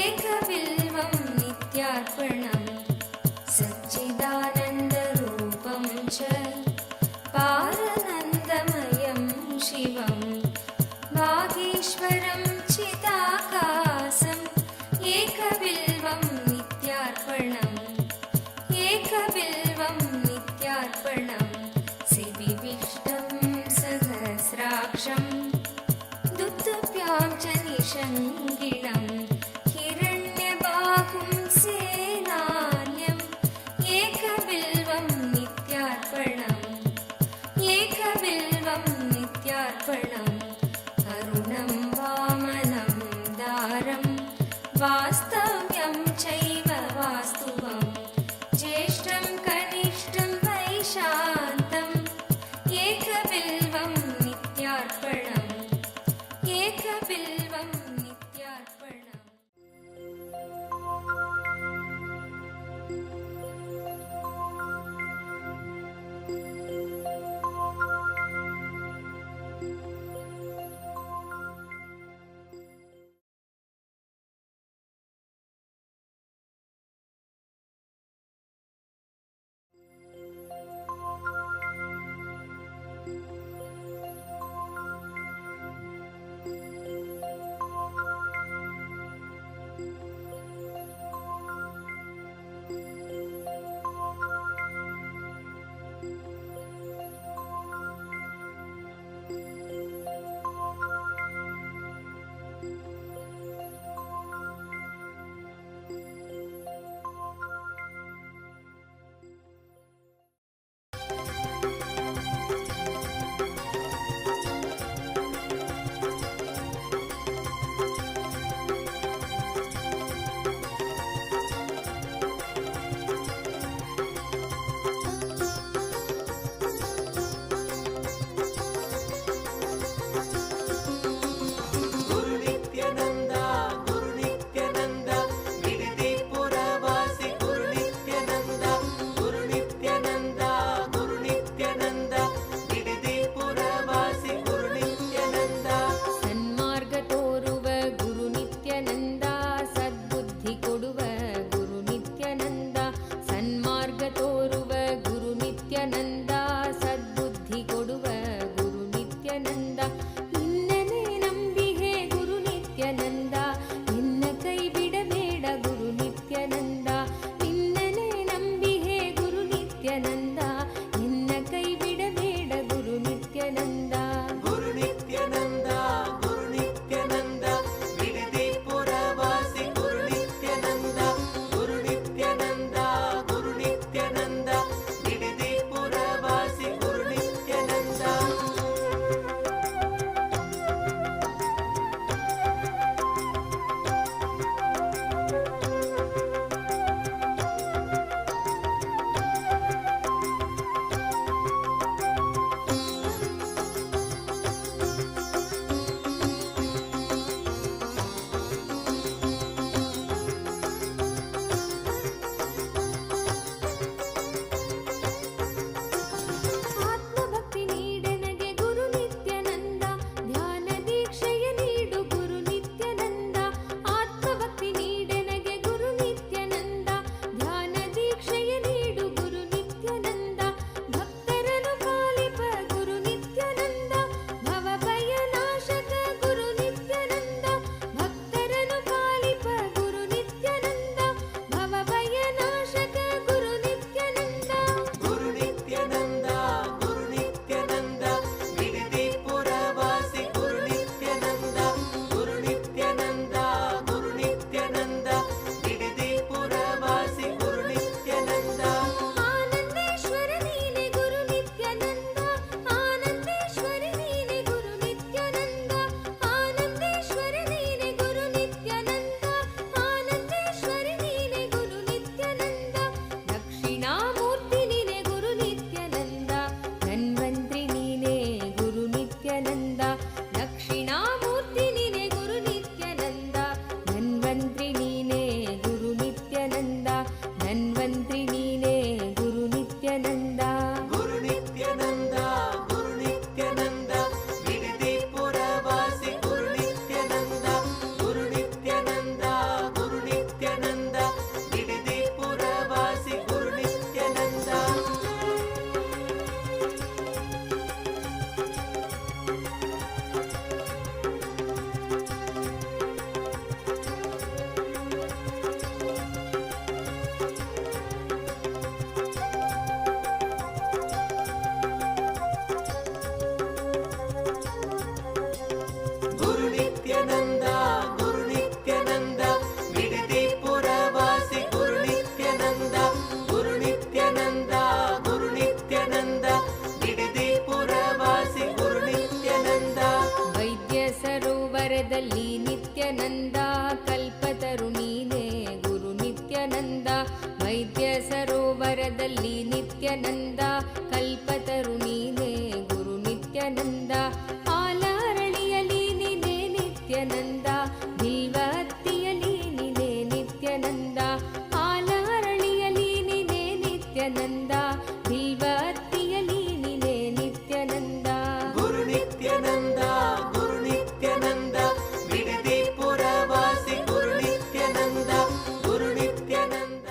एकबिल्वं नित्यार्पणम् सच्चिदानन्दरूपं च पारनन्दमयं शिवं वागीश्वरं चिदाकाशम् एकबिल्वं नित्यार्पणम् एकबिल्वं ನಿತ್ಯಾನಂದ ಕಲ್ಪತರು ನೀನೇ ಗುರು ನಿತ್ಯಾನಂದ ಆಲಾರಳಿಯಲಿ ನೀನೇ ನಿತ್ಯಾನಂದ ಬಿಲ್ವತ್ತಿಯಲಿ ನೀನೇ ನಿತ್ಯಾನಂದ ಆಲಾರಳಿಯಲಿ ನೀನೇ ನಿತ್ಯಾನಂದ ಬಿಲ್ವತ್ತಿಯಲಿ ನೀನೇ ನಿತ್ಯಾನಂದ ಗುರು ನಿತ್ಯಾನಂದ ಗುರು ನಿತ್ಯಾನಂದ ಬಿಡದಿ ಪುರವಾಸಿ ಗುರು ನಿತ್ಯಾನಂದ ಗುರು ನಿತ್ಯಾನಂದ.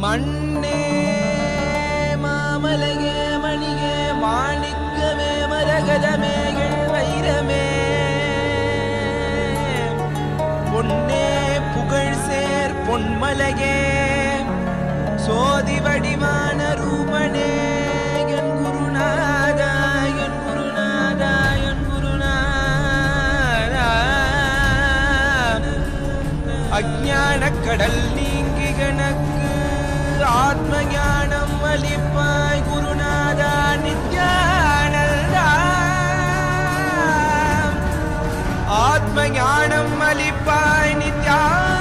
மண்ணே மாமலையே மணியே மாணிக்கமே மரகதமே வைரமே பொன்னே புகழ் சேர் பொன்மலையே சோதி வடிவான ரூபனே என் குருநாதா என் குருநாதா என் குருநாதா அஞ்ஞான கடல் நீங்கி கணக்கு ஆத்ம ஞானம் அளிப்பாய் குருநாதா நித்யானந்தா ஆத்ம ஞானம் அளிப்பாய் நித்யானந்தா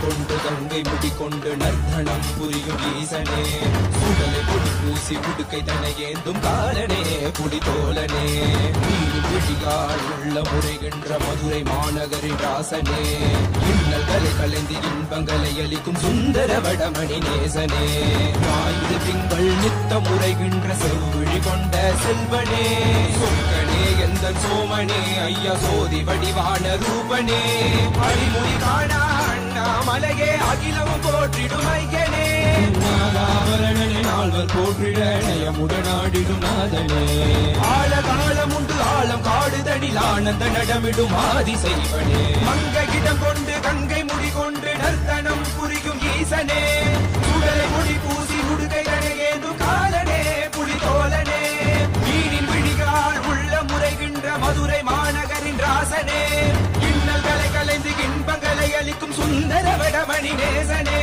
கொண்டு கங்கை முடிக்கொண்டு நர்த்தனம் புரியும் ஈசனே சுடலை பொடி பூசி உடுக்கை தனையேந்தும் காலனே புடி தோலனே நீதி பிடிகால் உள்ள முறைகின்ற மதுரை மாநகரின் ராசனே இன்னல்களை கலைந்து இன்பங்களை அளிக்கும் சுந்தர வடமணி நேசனே ஞாயிறு திங்கள் நித்த முறைகின்ற செவ்விழி கொண்ட செல்வனே சொக்கனே எந்த சோமனே ஐயா சோதி வடிவான ரூபனே அடிமொழி காணா மலையே அகிலமும் போற்றிடும் ஐயனே நாகாபரணனே நால்வர் போற்றிட நயமுடனாடிடும் நாதனே ஆழ காலம் உண்டு ஆழம் காடுதனில் ஆனந்த நடமிடும் ஆதி செய்வனே மங்கையிடம் கொண்டு கங்கை முடி கொண்டு நர்த்தனம் புரியும் ஈசனே சுடலை முடி பூசி உடுகை தனையேது காலனே புலி தோலனே மீனின் விழிகால் உள்ள முறைகின்ற மதுரை மாநகரின் ராசனே இன்னல்களை கலைந்து இன்பங்களை அளிக்கும் சுந்தர வடமணி நேசனே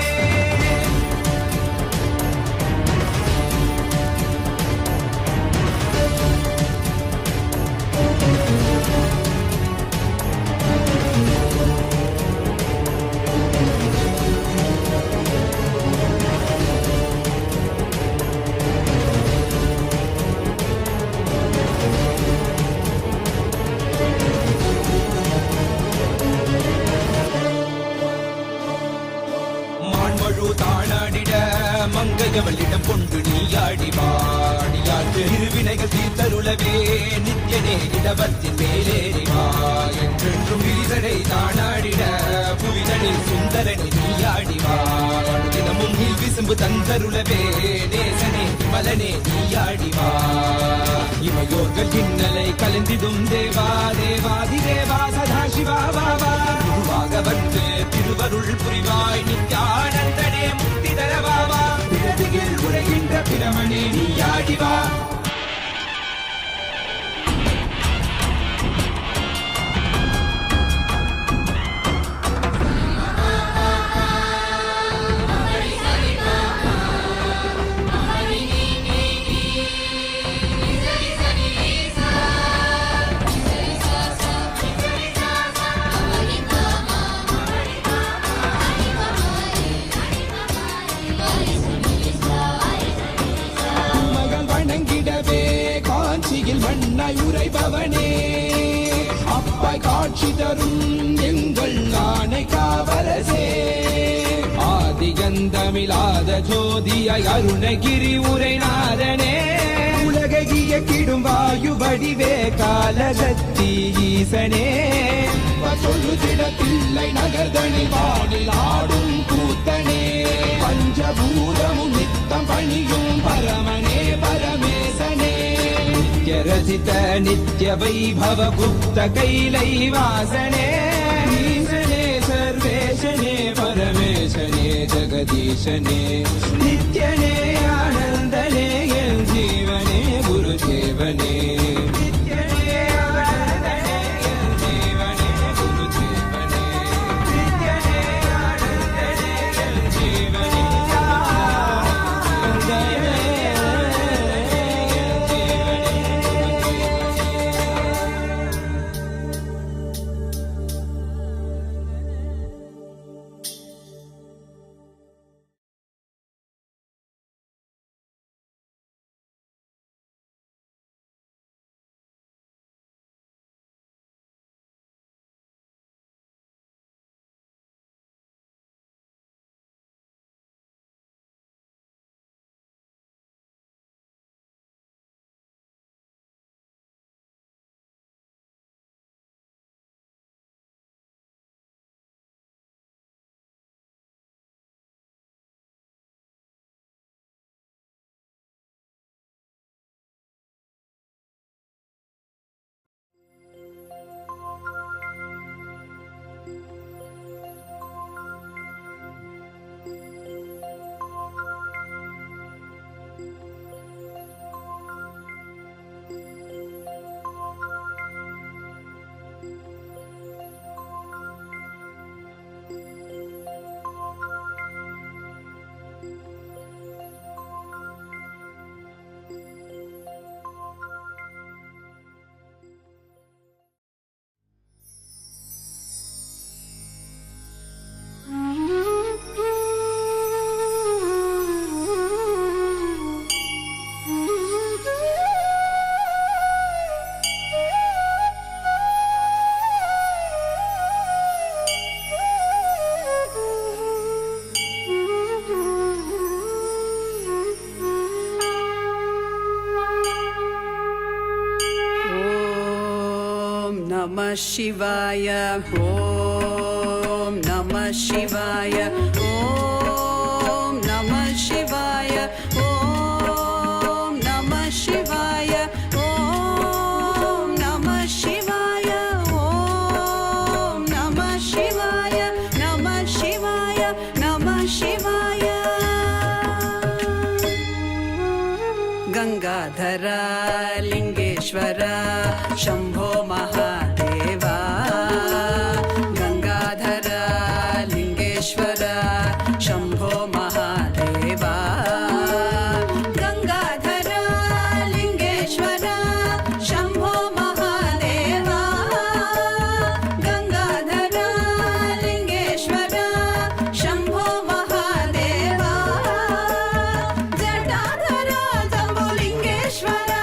மங்கையவளிடம் கொண்டு நீயாடி வாடியாட்டு இருவினைகள் தீர்த்தருளவே நித்யனே இடவத்தின் மேலேறிவா என்றென்றும் விரிசடை தானாடிட புவிதனில் சுந்தரனே நீயாடிவா தினமும் நீ விசும்பு தந்தருளவே நேசனே மலனே நீயாடிவா இமையோர்கள் இன்னலை கலந்திடும் தேவா தேவாதி தேவா சதா சிவா பாபா குருவாக வந்து திருவருள் புரிவாய் நித்யானந்தனே முக்தி தரவாவா பிறவியில் உரைகின்ற பிரமணே நீயாடிவா மண்ணாய் உரைபவனே அப்பாய் காட்சி தரும் எங்கள் ஆணை காவலசே ஆதிகந்தமிழாத ஜோதியாய் அருணகிரி உரைநாதனே உலகிய கிடும் வாயு வடிவே காலகத்தி ஈசனே சொல்லுதிடத்தில்லை நகர்தனி வானில் ஆடும் கூத்தனே பஞ்சபூதமும் நித்தம் பணியும் பரமனே பரமேசனே रचित नित्य वैभव गुप्त कैलैवासने ईशने सर्वेशने परमेशने जगदीशने नित्यने आनन्दने जीवने गुरुदेवने Namah Shivaya, Om Namah Shivaya, Om Namah Shivaya, Om Namah Shivaya, Om Namah Shivaya, Om Namah Shivaya, Namah Shivaya, Namah Shivaya. Gangadhara Lingeshwara Shambho Mahadeva, Gangadhara Lingeshwara Shambho Mahadeva, Gangadhara Lingeshwara Shambho Mahadeva, Gangadhara Lingeshwara Shambho Mahadeva, Jatadhara Jambulingeshwara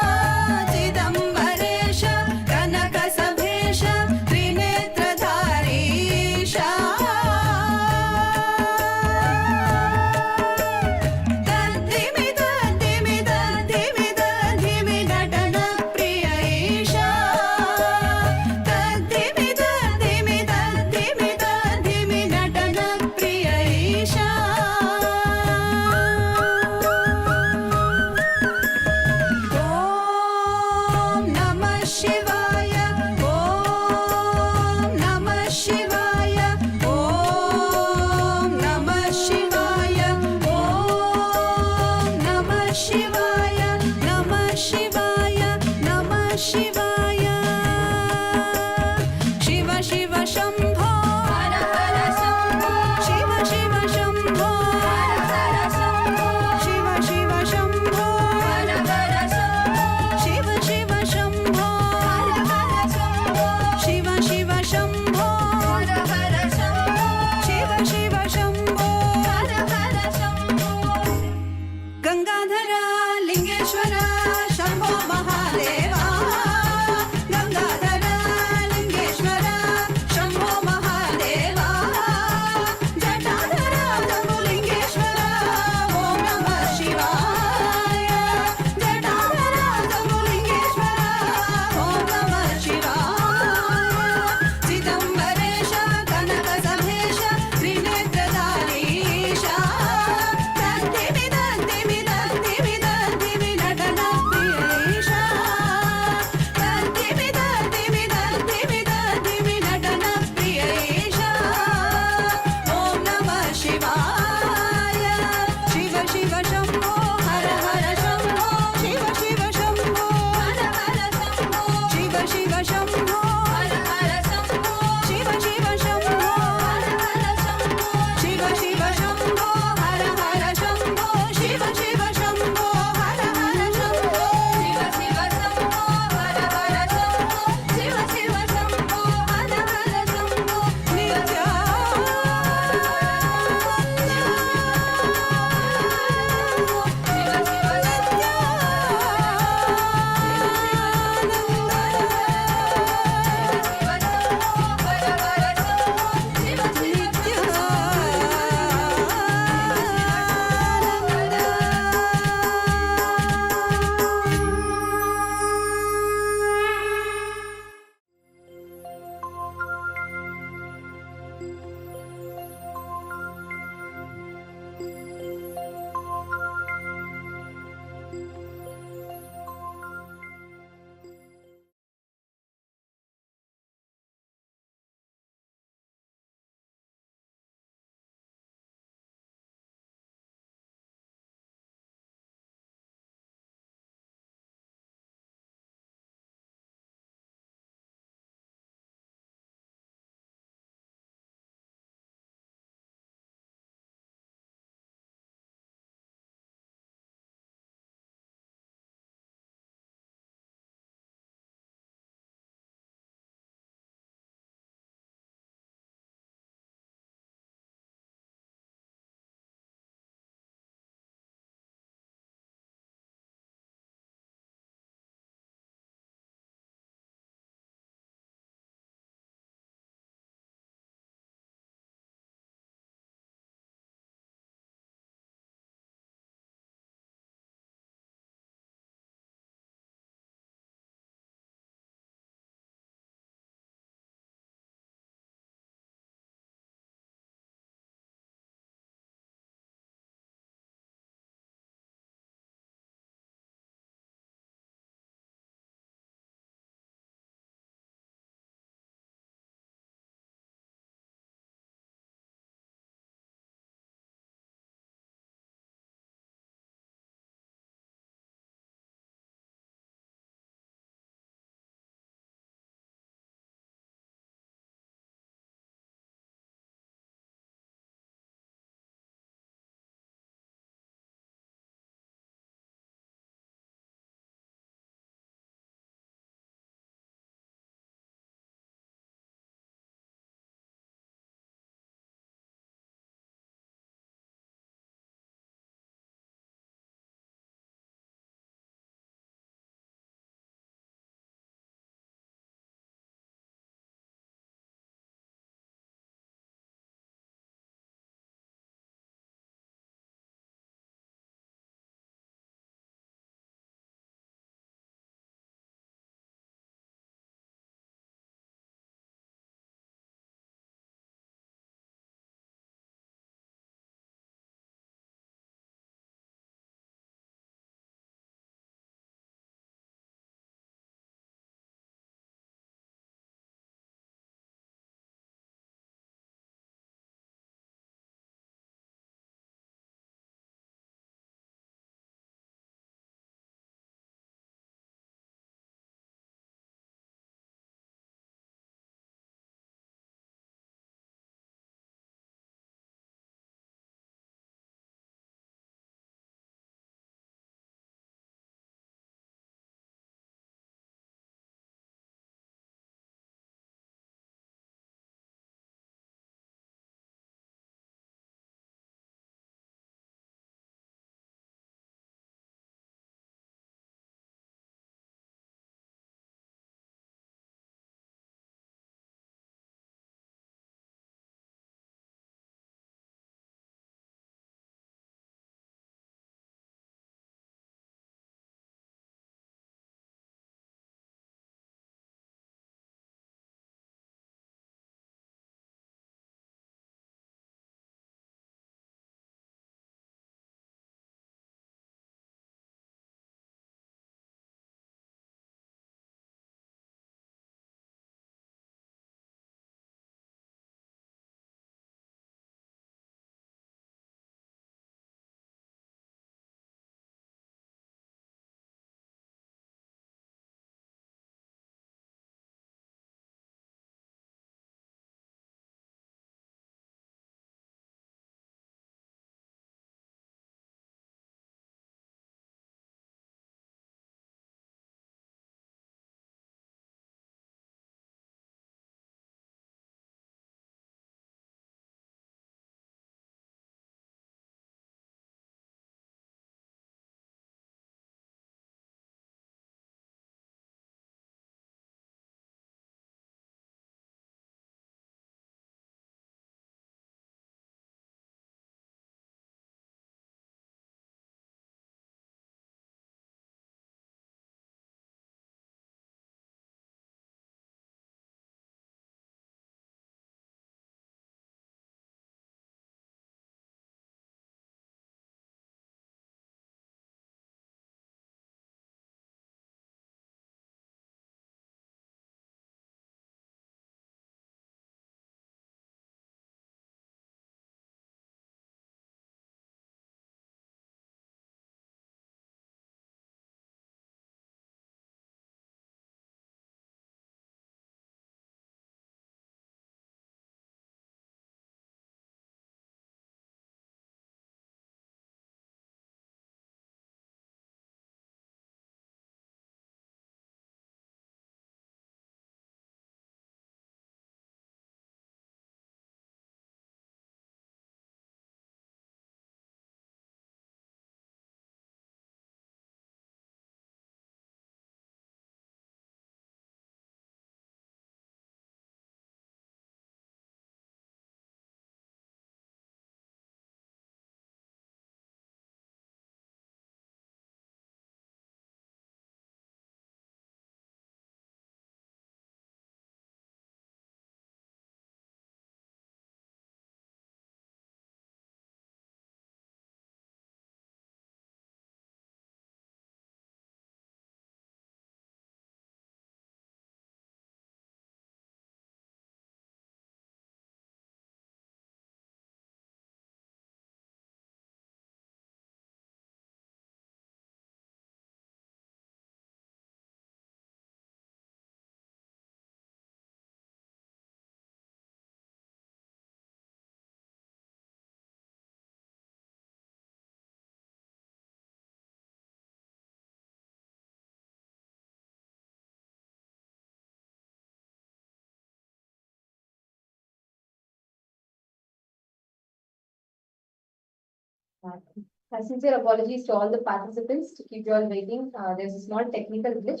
Sincere apologies to all the participants to keep you all waiting. There's a small technical glitch.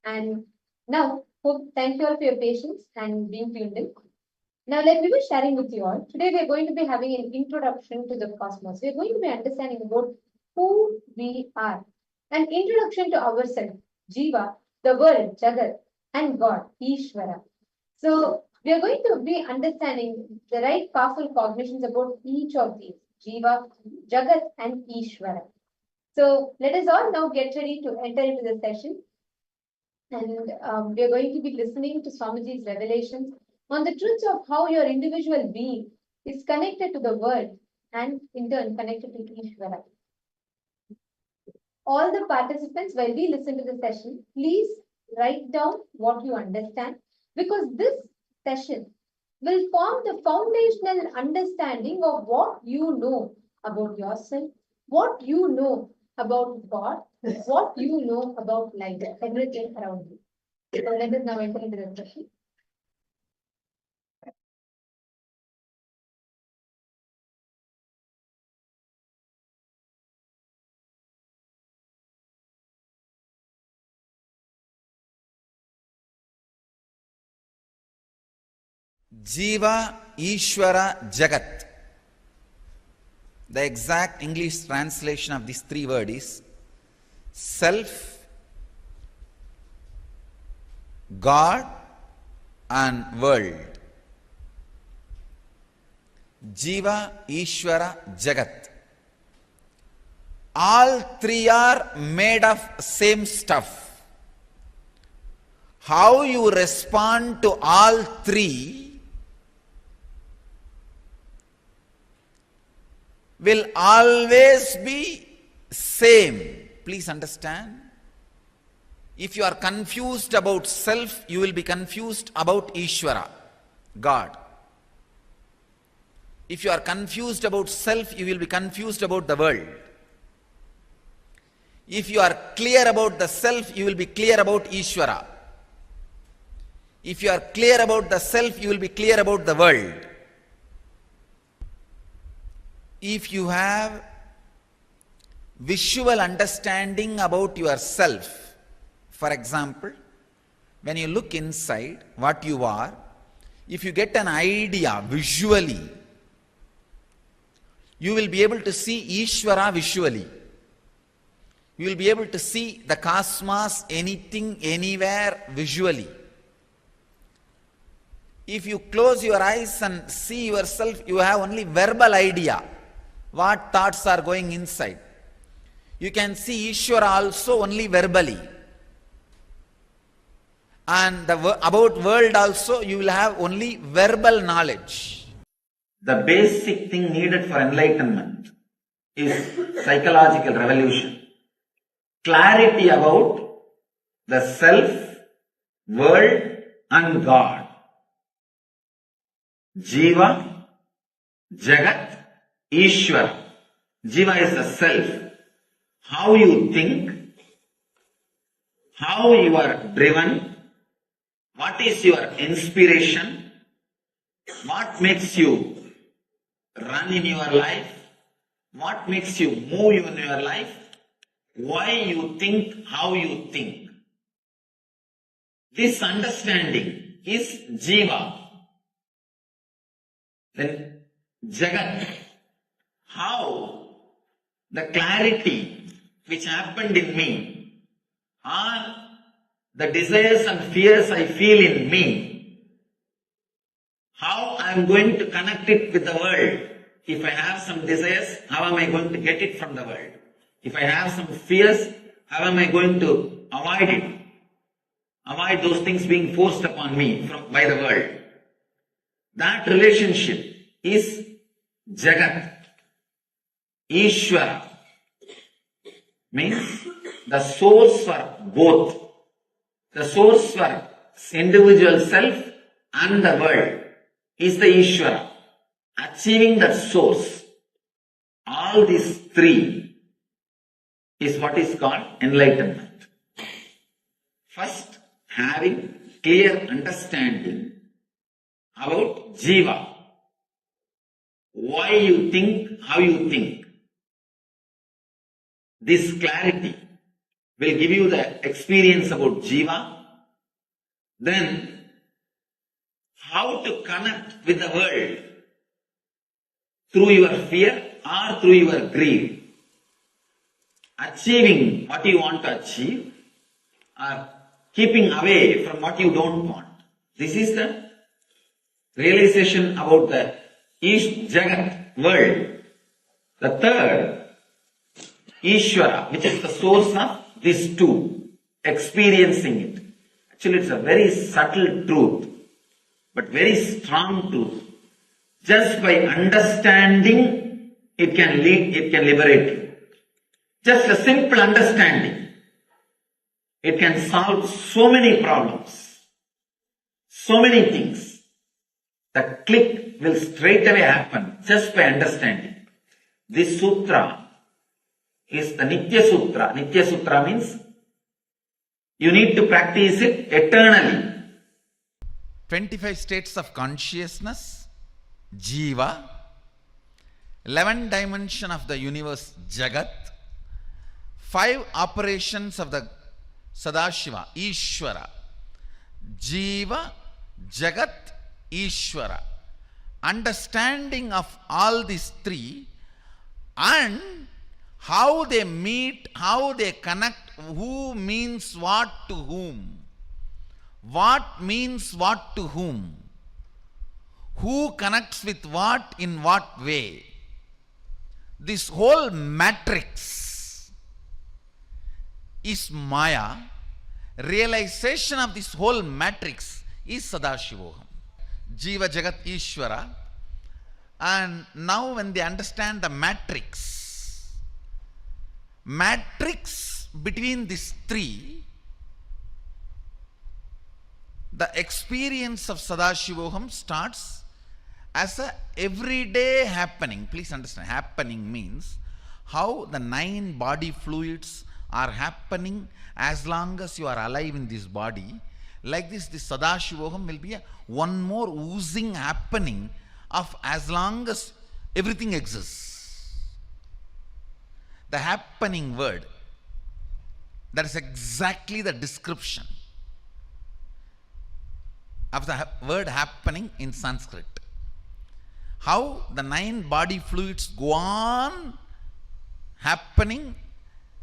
And now, thank you all for your patience and being tuned in. Now, let me be sharing with you all. Today, we are going to be having an introduction to the cosmos. We are going to be understanding about who we are, an introduction to ourselves, Jiva, the world, Jagat, and God, Ishvara. So, we are going to be understanding the right powerful cognitions about each of these, Jiva, Jagat, and Ishvara. So, let us all now get ready to enter into the session. And we are going to be listening to Swamiji's revelations on the truths of how your individual being is connected to the world and in turn connected to Ishvara. All the participants, while we listen to the session, please write down what you understand, because this session will form the foundational understanding of what you know about yourself, what you know about God, what you know about life, everything around you. So let us now enter into the session. Jiva, Ishvara, Jagat. The exact English translation of these three words is self, God, and world. Jiva, Ishvara, Jagat. All three are made of same stuff. How you respond to all three will always be same. Please understand. If you are confused about self, you will be confused about Ishvara, God. If you are confused about self, you will be confused about the world. If you are clear about the self, you will be clear about Ishvara. If you are clear about the self, you will be clear about the world. If you have visual understanding about yourself, for example, when you look inside what you are, if you get an idea visually, you will be able to see Ishvara visually. You will be able to see the cosmos, anything, anywhere visually. If you close your eyes and see yourself, you have only verbal idea, what thoughts are going inside. You can see Ishvara also only verbally. And about world also, you will have only verbal knowledge. The basic thing needed for enlightenment is psychological revolution. Clarity about the self, world, and God. Jiva, Jagat, Ishvara. Jiva is the self. How you think, how you are driven, what is your inspiration, what makes you run in your life, what makes you move in your life, why you think, how you think. This understanding is Jiva. Then Jagat, how the clarity which happened in me, or the desires and fears I feel in me, how I am going to connect it with the world. If I have some desires, how am I going to get it from the world? If I have some fears, how am I going to avoid it? Avoid those things being forced upon me by the world. That relationship is Jagat. Ishvara means the source for both. The source for individual self and the world is the Ishvara. Achieving that source, all these three is what is called enlightenment. First, having clear understanding about Jiva. Why you think, how you think. this clarity will give you the experience about Jiva, then how to connect with the world through your fear or through your greed. Achieving what you want to achieve or keeping away from what you don't want. This is the realization about the East Jagat world. The third, Ishvara, which is the source of these two, experiencing it. Actually, it's a very subtle truth, but very strong truth. Just by understanding, it can liberate you. Just a simple understanding, it can solve so many problems, so many things. The click will straight away happen just by understanding. This sutra is the Nitya Sutra. Nitya Sutra means you need to practice it eternally. 25 states of consciousness, Jiva, 11 dimension of the universe, Jagat, 5 operations of the Sadashiva, Ishvara, Jiva, Jagat, Ishvara. Understanding of all these three and how they meet, how they connect, who means what to whom, what means what to whom, who connects with what in what way. This whole matrix is Maya. Realization of this whole matrix is Sadashivoham. Jiva, Jagat, Ishvara. And now when they understand the matrix between these three, the experience of Sadashivoham starts as a everyday happening. Please understand, happening means how the 9 body fluids are happening as long as you are alive in this body. Like this Sadashivoham will be one more oozing happening of as long as everything exists. The happening word, that is exactly the description of the word happening in Sanskrit. How the 9 body fluids go on happening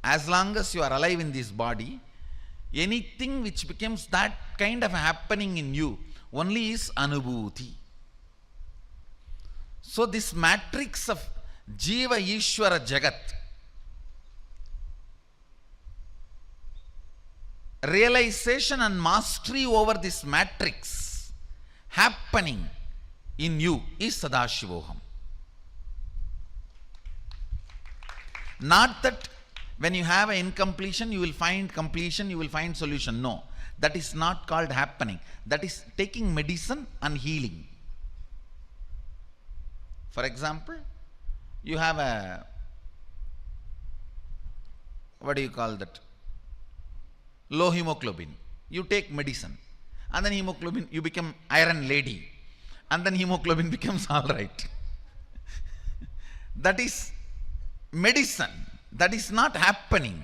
as long as you are alive in this body. Anything which becomes that kind of happening in you only is Anubhuti. So this matrix of Jiva, Ishvara, Jagat, realization and mastery over this matrix happening in you is Sadashivoham. Not that when you have an incompletion, you will find completion, you will find solution. No, that is not called happening. That is taking medicine and healing. For example, you have a, what do you call that? Low hemoglobin. You take medicine and then hemoglobin, you become iron lady and then hemoglobin becomes all right. That is medicine. That is not happening.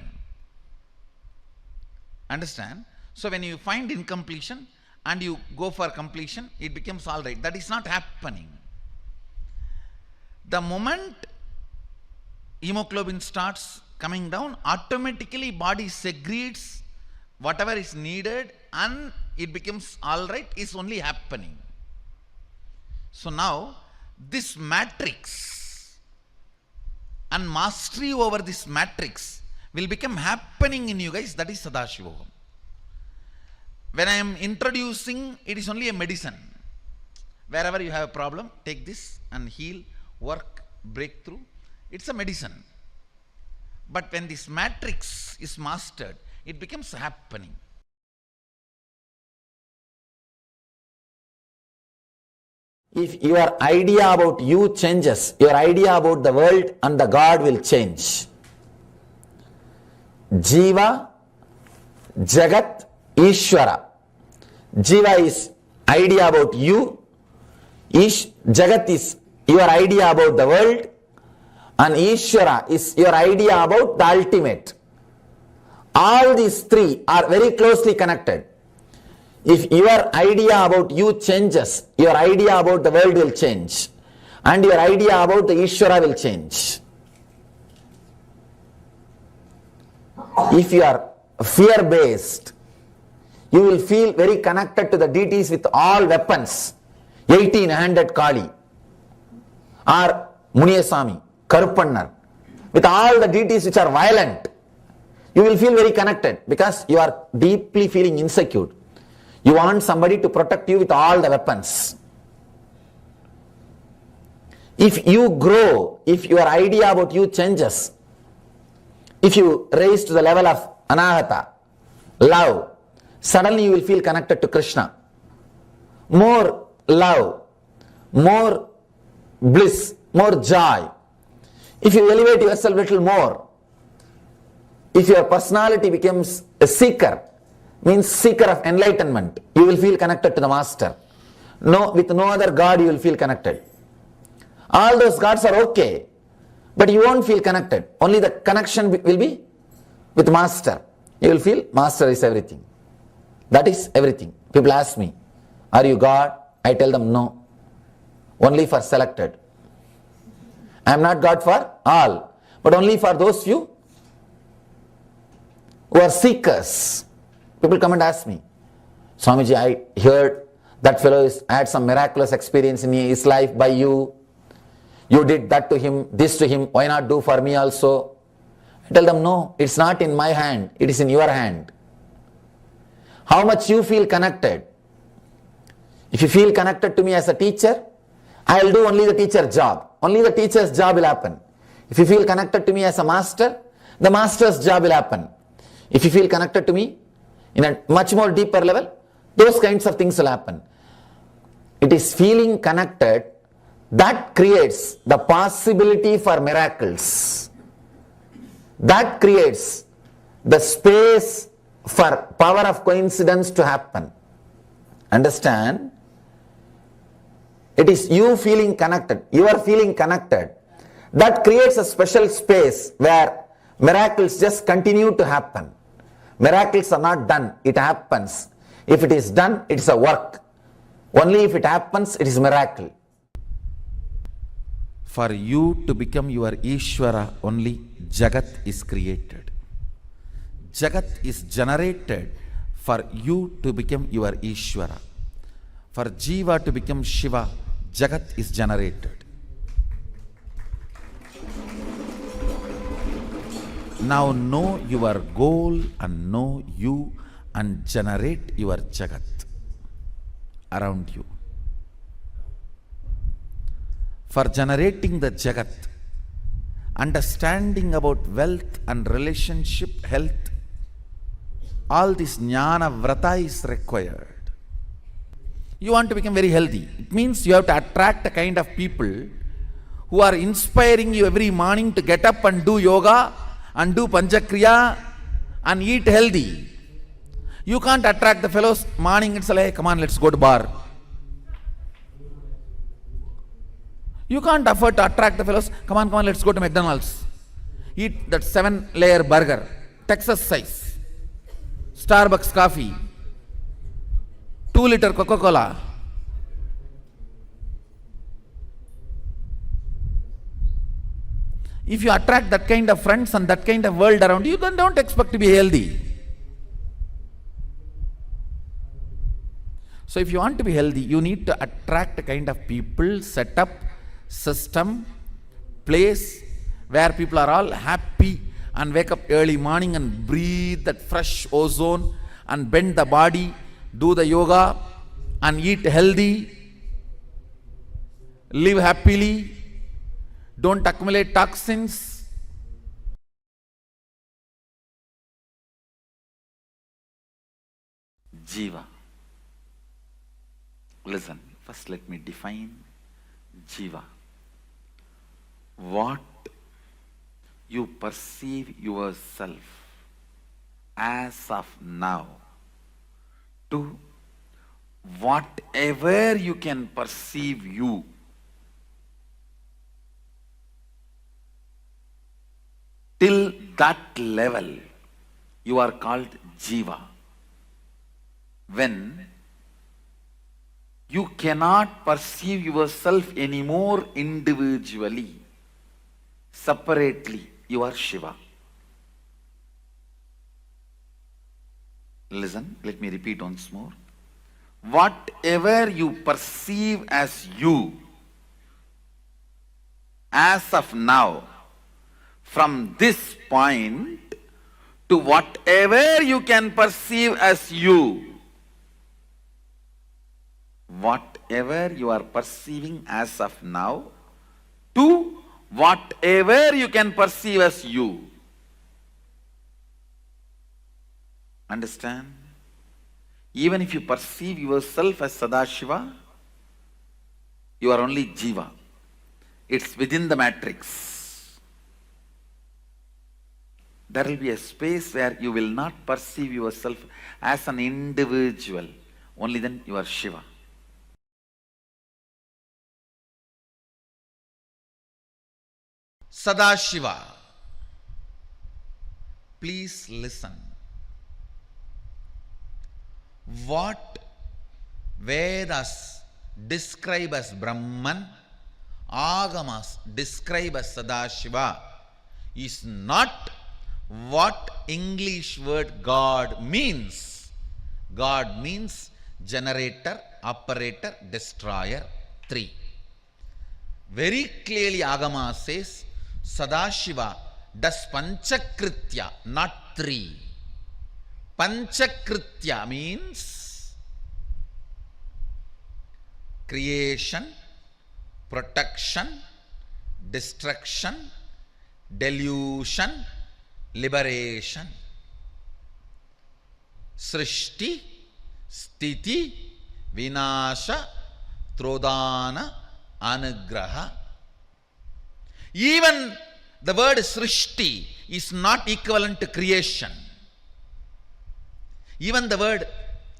Understand? So when you find incompletion and you go for completion, it becomes all right. That is not happening. The moment hemoglobin starts coming down, automatically body secretes whatever is needed and it becomes all right, is only happening. So now this matrix and mastery over this matrix will become happening in you guys. That is Sadashivoham. When I am introducing, it is only a medicine. Wherever you have a problem, take this and heal, work, breakthrough. It's a medicine. But when this matrix is mastered, it becomes happening. If your idea about you changes, your idea about the world and the God will change. Jiva, Jagat, Ishvara. Jiva is idea about you. Jagat is your idea about the world. and Ishvara is your idea about the ultimate. All these three are very closely connected. If your idea about you changes, your idea about the world will change, and your idea about the Ishvara will change. If you are fear-based, you will feel very connected to the deities with all weapons, 18-handed Kali, or Muniyasami, Karupannar, with all the deities which are violent. You will feel very connected because you are deeply feeling insecure. You want somebody to protect you with all the weapons. If you grow, if your idea about you changes, if you raise to the level of anahata, love, suddenly you will feel connected to Krishna. More love, more bliss, more joy. If you elevate yourself a little more, if your personality becomes a seeker, means seeker of enlightenment, you will feel connected to the master. No, with no other god you will feel connected. All those gods are okay, but you won't feel connected. Only the connection will be with master. You will feel master is everything. That is everything. People ask me, are you God? I tell them no. Only for selected. I am not God for all, but only for those few who are seekers. People come and ask me, Swamiji, I heard that fellow had some miraculous experience in his life by you. You did that to him, this to him, why not do for me also? I tell them, no, it's not in my hand, it is in your hand. How much you feel connected. If you feel connected to me as a teacher, I will do only the teacher job. Only the teacher's job will happen. If you feel connected to me as a master, the master's job will happen. If you feel connected to me in a much more deeper level, those kinds of things will happen. It is feeling connected that creates the possibility for miracles. That creates the space for power of coincidence to happen. Understand? It is you feeling connected. You are feeling connected. That creates a special space where miracles just continue to happen. Miracles are not done, it happens. If it is done, it is a work. Only if it happens, it is a miracle. For you to become your Ishvara, only Jagat is created. Jagat is generated for you to become your Ishvara. For Jiva to become Shiva, Jagat is generated. Now know your goal and know you and generate your Jagat around you. For generating the Jagat, understanding about wealth and relationship, health, all this jnana vrata is required. You want to become very healthy. It means you have to attract a kind of people who are inspiring you every morning to get up and do yoga and do panchakriya and eat healthy. You can't attract the fellows morning itself, hey, come on, let's go to bar. You can't afford to attract the fellows, come on, let's go to McDonald's. Eat that 7-layer burger, Texas size, Starbucks coffee, 2-liter Coca-Cola. If you attract that kind of friends and that kind of world around you, then don't expect to be healthy. So if you want to be healthy, you need to attract a kind of people, setup, system, place where people are all happy and wake up early morning and breathe that fresh ozone and bend the body, do the yoga and eat healthy, live happily, don't accumulate toxins. Jiva. Listen, first let me define Jiva. What you perceive yourself as of now to whatever you can perceive you. that level, you are called Jiva. When you cannot perceive yourself anymore individually, separately, you are Shiva. Listen, let me repeat once more. Whatever you perceive as you, as of now, from this point to whatever you can perceive as you, whatever you are perceiving as of now, to whatever you can perceive as you. Understand? Even if you perceive yourself as Sadashiva, you are only Jiva. It's within the matrix. There will be a space where you will not perceive yourself as an individual. Only then you are Shiva. Sadashiva. Please listen. What Vedas describe as Brahman, Agamas describe as Sadashiva, is not what English word God means. God means generator, operator, destroyer, three. Very clearly Agama says Sadashiva does Panchakritya, not three. Panchakritya means creation, protection, destruction, delusion, liberation. Srishti, Sthiti, Vinasha, Trodana, Anugraha. Even the word Srishti is not equivalent to creation. Even the word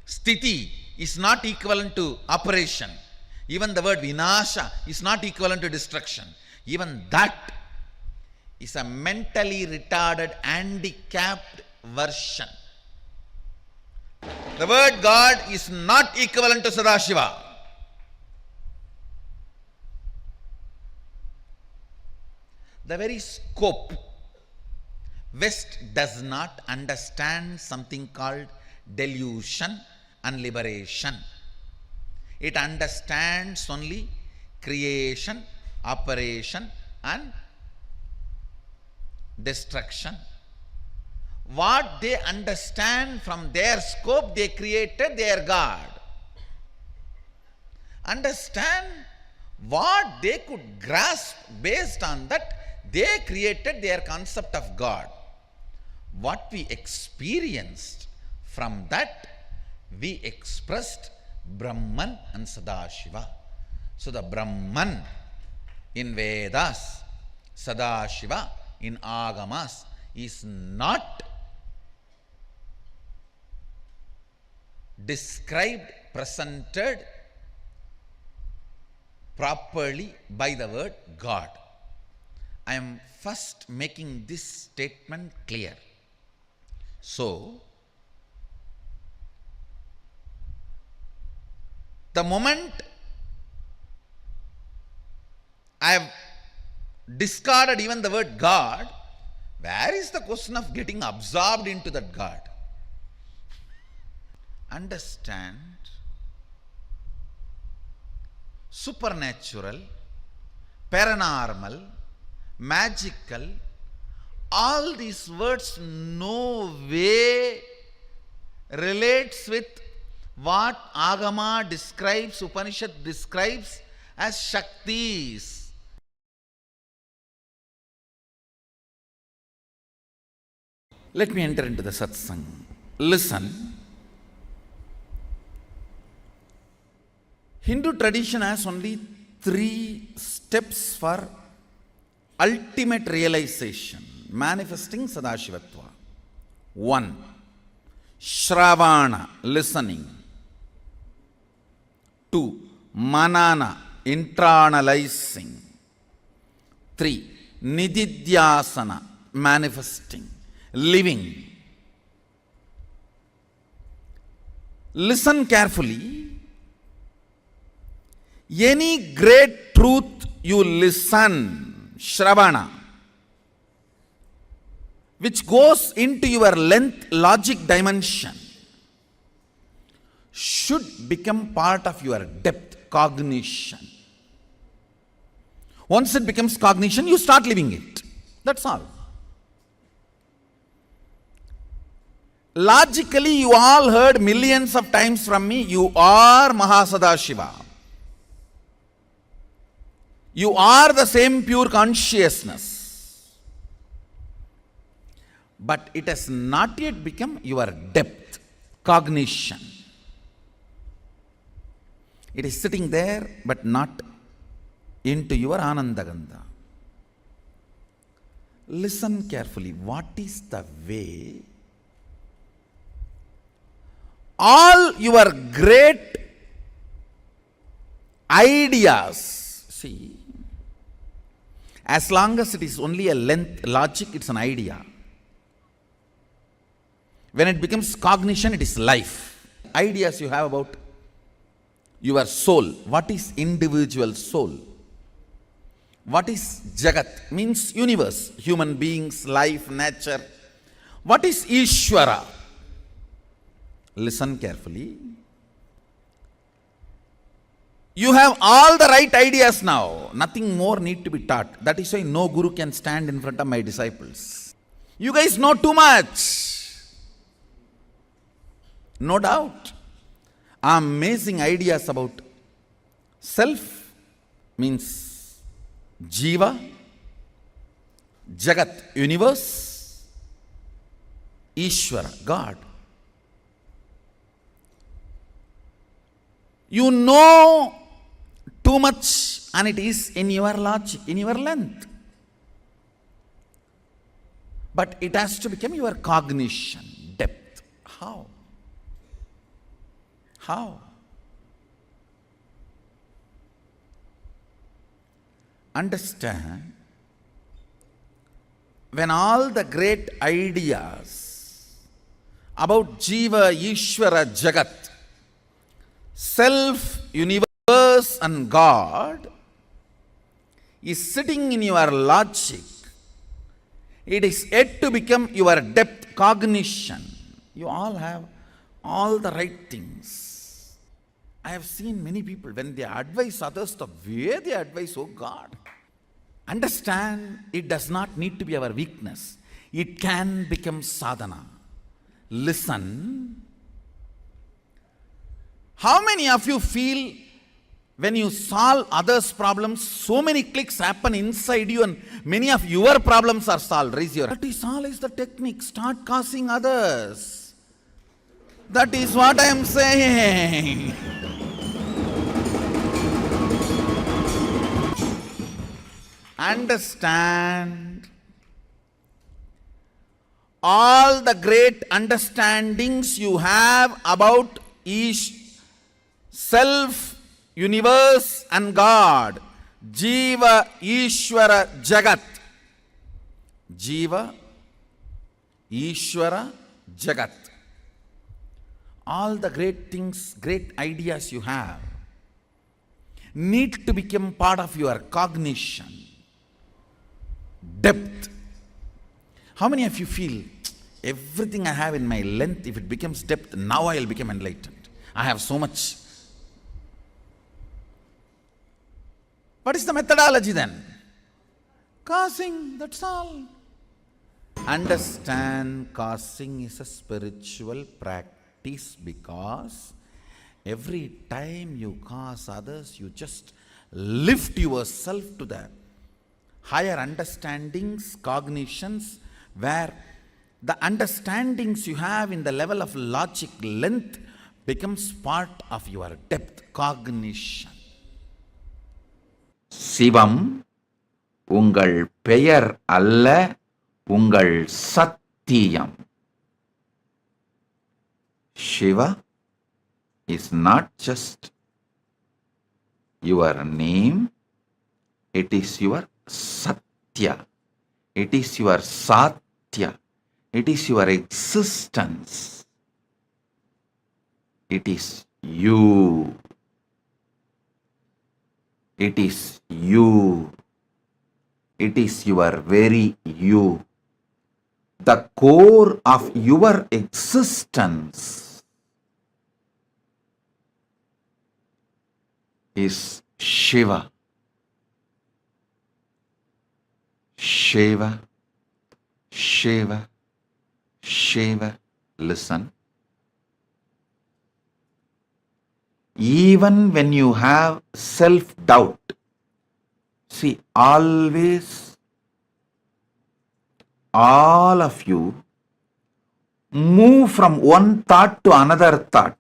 Sthiti is not equivalent to operation. Even the word Vinasha is not equivalent to destruction. Even that is a mentally retarded, handicapped version. The word God is not equivalent to Sadashiva. The very scope. West does not understand something called delusion and liberation. It understands only creation, operation and destruction. What they understand from their scope, they created their God. Understand what they could grasp, based on that they created their concept of God. What we experienced, from that we expressed Brahman and Sadashiva. So the Brahman in Vedas, Sadashiva in Agamas is not described, presented properly by the word God. I am first making this statement clear. So, the moment I have discarded even the word God, where is the question of getting absorbed into that God? Understand, supernatural, paranormal, magical, all these words no way relates with what Agama describes, Upanishad describes as Shaktis. Let me enter into the satsang. Listen. Hindu tradition has only 3 steps for ultimate realization, manifesting Sadashivatva. 1. Shravana, listening. 2. Manana, internalizing. 3. Nididhyasana, manifesting, living. Listen carefully. Any great truth you listen, Shravana, which goes into your length logic dimension, should become part of your depth cognition. Once it becomes cognition, you start living it. That's all. Logically, you all heard millions of times from me, you are Mahasadashiva. You are the same pure consciousness. But it has not yet become your depth, cognition. It is sitting there, but not into your Anandagandha. Listen carefully. What is the way? All your great ideas, see, as long as it is only a length logic, it's an idea. When it becomes cognition, it is life. Ideas you have about your soul. What is individual soul? What is Jagat? Means universe, human beings, life, nature. What is Ishvara? Listen carefully. You have all the right ideas now. Nothing more need to be taught. That is why no guru can stand in front of my disciples. You guys know too much. No doubt. Amazing ideas about self means Jiva, Jagat, universe, Ishvara, God. You know too much, and it is in your logic, in your length. But it has to become your cognition, depth. How? How? Understand, when all the great ideas about Jiva, Ishvara, Jagat, self, universe and God is sitting in your logic, it is yet to become your depth cognition. You all have all the right things. I have seen many people, when they advise others, the way they advise, oh God. Understand, it does not need to be our weakness. It can become sadhana. Listen. How many of you feel when you solve others' problems, so many clicks happen inside you and many of your problems are solved? Raise your hand. That is all is the technique. Start causing others. That is what I am saying. Understand. All the great understandings you have about self, universe and God, Jiva, Ishvara, Jagat. Jiva, Ishvara, Jagat. All the great things, great ideas you have need to become part of your cognition, depth. How many of you feel, everything I have in my length, if it becomes depth, now I will become enlightened. I have so much. What is the methodology then? Causing, that's all. Understand, causing is a spiritual practice, because every time you cause others, you just lift yourself to the higher understandings, cognitions, where the understandings you have in the level of logic length becomes part of your depth cognition. சிவம் உங்கள் பெயர் அல்ல, உங்கள் சத்தியம். Shiva is not just your name, it is your satya, It is your satya. It is your existence. It is you. It is you. It is your very you. The core of your existence is Shiva. Shiva, Shiva, Shiva. Listen. Even when you have self-doubt, see, always, all of you move from one thought to another thought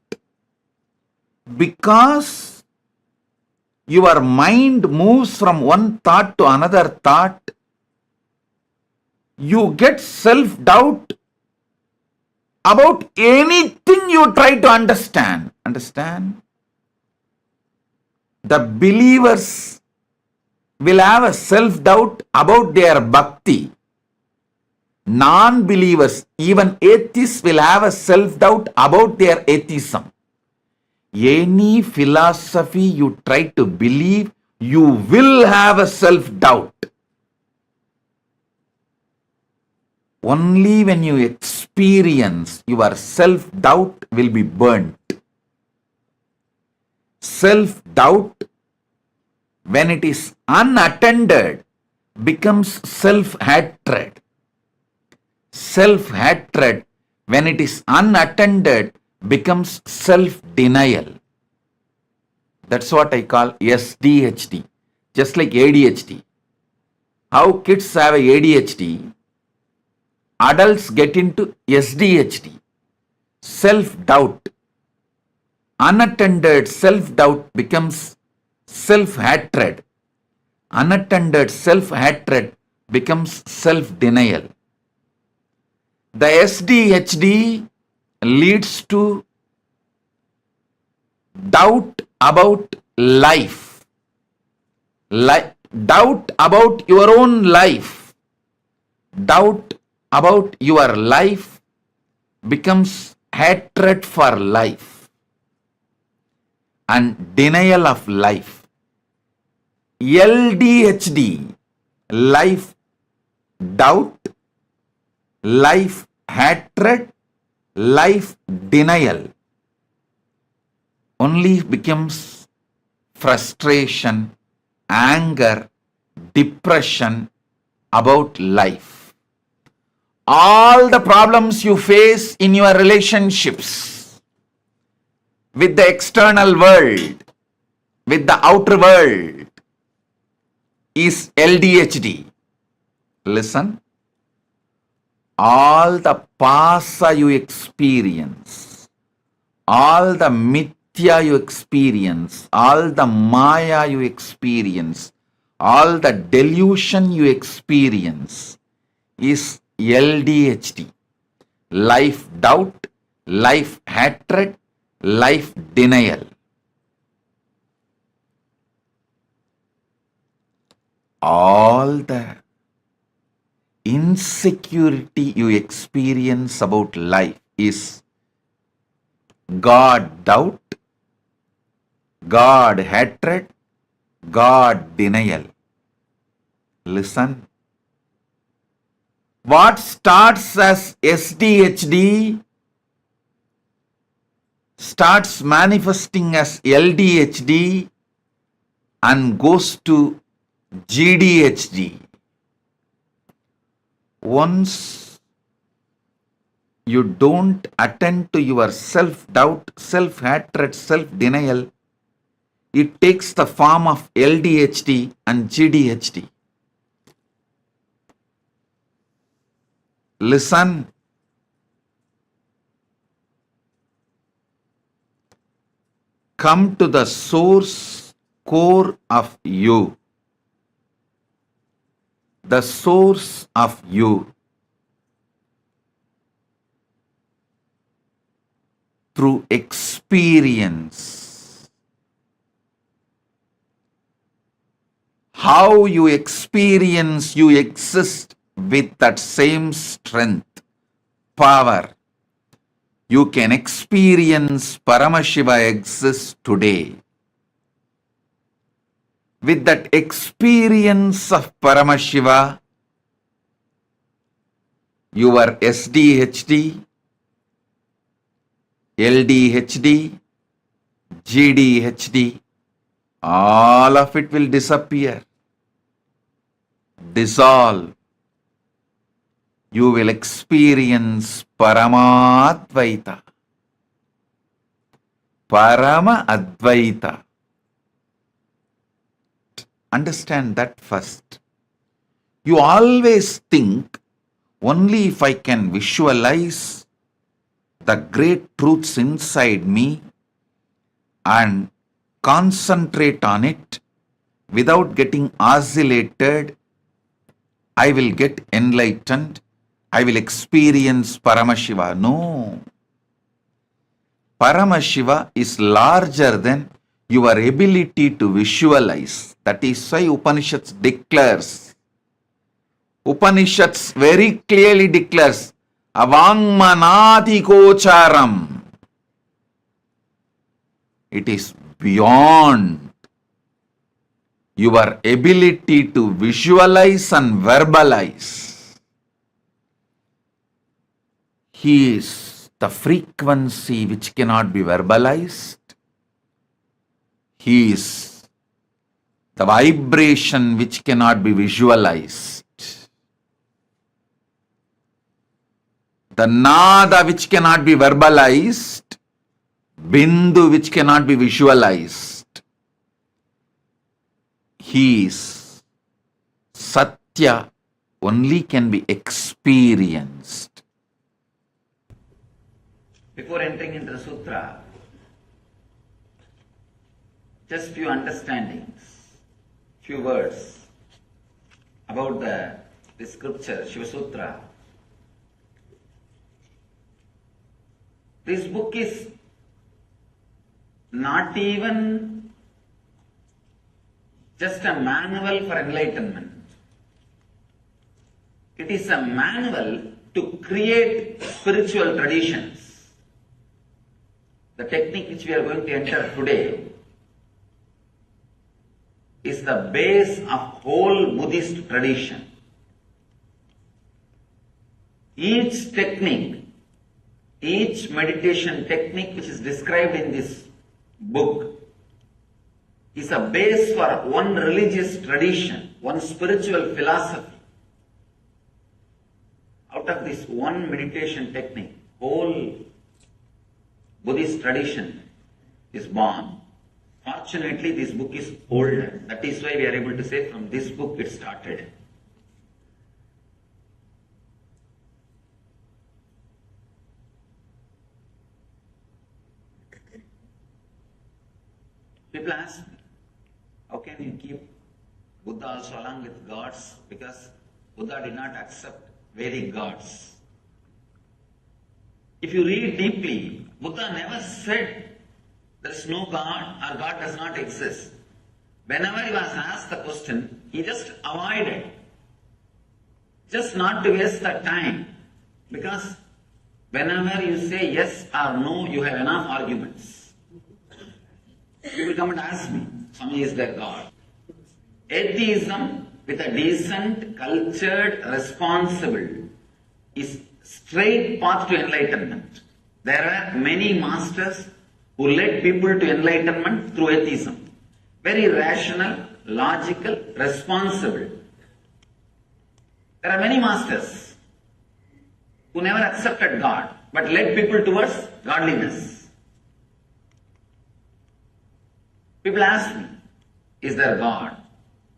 because your mind moves from one thought to another thought. You get self-doubt about anything you try to understand. Understand? The believers will have a self-doubt about their bhakti. Non-believers, even atheists, will have a self-doubt about their atheism. Any philosophy you try to believe, you will have a self-doubt. Only when you experience, your self-doubt will be burnt. Self-doubt, when it is unattended, becomes self-hatred. Self-hatred, when it is unattended, becomes self-denial. That's what I call SDHD, just like ADHD. How kids have a ADHD, adults get into SDHD, self-doubt. Unattended self-doubt becomes self-hatred. Unattended self-hatred becomes self-denial. The SDHD leads to doubt about life, doubt about your own life. Doubt about your life becomes hatred for life and denial of life. LDHD, life doubt, life hatred, life denial, only becomes frustration, anger, depression about life. All the problems you face in your relationships with the external world, with the outer world, is LDHD. Listen. All the pasa you experience, all the mithya you experience, all the maya you experience, all the delusion you experience is LDHD. Life doubt, life hatred, life denial. All the insecurity you experience about life is God doubt, God hatred, God denial. Listen. What starts as SDHD starts manifesting as LDHD and goes to GDHD. Once you don't attend to your self-doubt, self-hatred, self-denial, it takes the form of LDHD and GDHD. Listen. Come to the source core of you. The source of you through experience. How you experience, you exist with that same strength, power, you can experience Paramashiva exists today. With that experience of Paramashiva, your SDHD, LDHD, GDHD, all of it will disappear, dissolve. You will experience Paramadvaita. Parama Advaita. Understand that first. You always think, only if I can visualize the great truths inside me and concentrate on it without getting oscillated, I will get enlightened, I will experience Paramashiva. No. Paramashiva is larger than your ability to visualize. That is why Upanishads declares. Upanishads very clearly declares, Avangmanati kocharam. It is beyond your ability to visualize and verbalize. He is the frequency which cannot be verbalized. He is the vibration which cannot be visualized. The nada which cannot be verbalized. Bindu which cannot be visualized. He is Satya, only can be experienced. Before entering into the sutra, just few understandings, few words about the scripture, Shiva Sutra. This book is not even just a manual for enlightenment. It is a manual to create spiritual traditions. The technique which we are going to enter today is the base of whole Buddhist tradition. Each technique, each meditation technique which is described in this book is a base for one religious tradition, one spiritual philosophy. Out of this one meditation technique, whole Buddhist tradition is born. Fortunately, this book is older. That is why we are able to say from this book it started. People ask me, how can you keep Buddha also along with gods? Because Buddha did not accept Vedic gods. If you read deeply, Buddha never said there is no God or God does not exist. Whenever he was asked the question, he just avoided. Just not to waste the time. Because whenever you say yes or no, you have enough arguments. You will come and ask me, Swami, is there God? Atheism with a decent, cultured, responsible is straight path to enlightenment. There are many masters who led people to enlightenment through atheism. Very rational, logical, responsible. There are many masters who never accepted God but led people towards godliness. People ask me, is there God?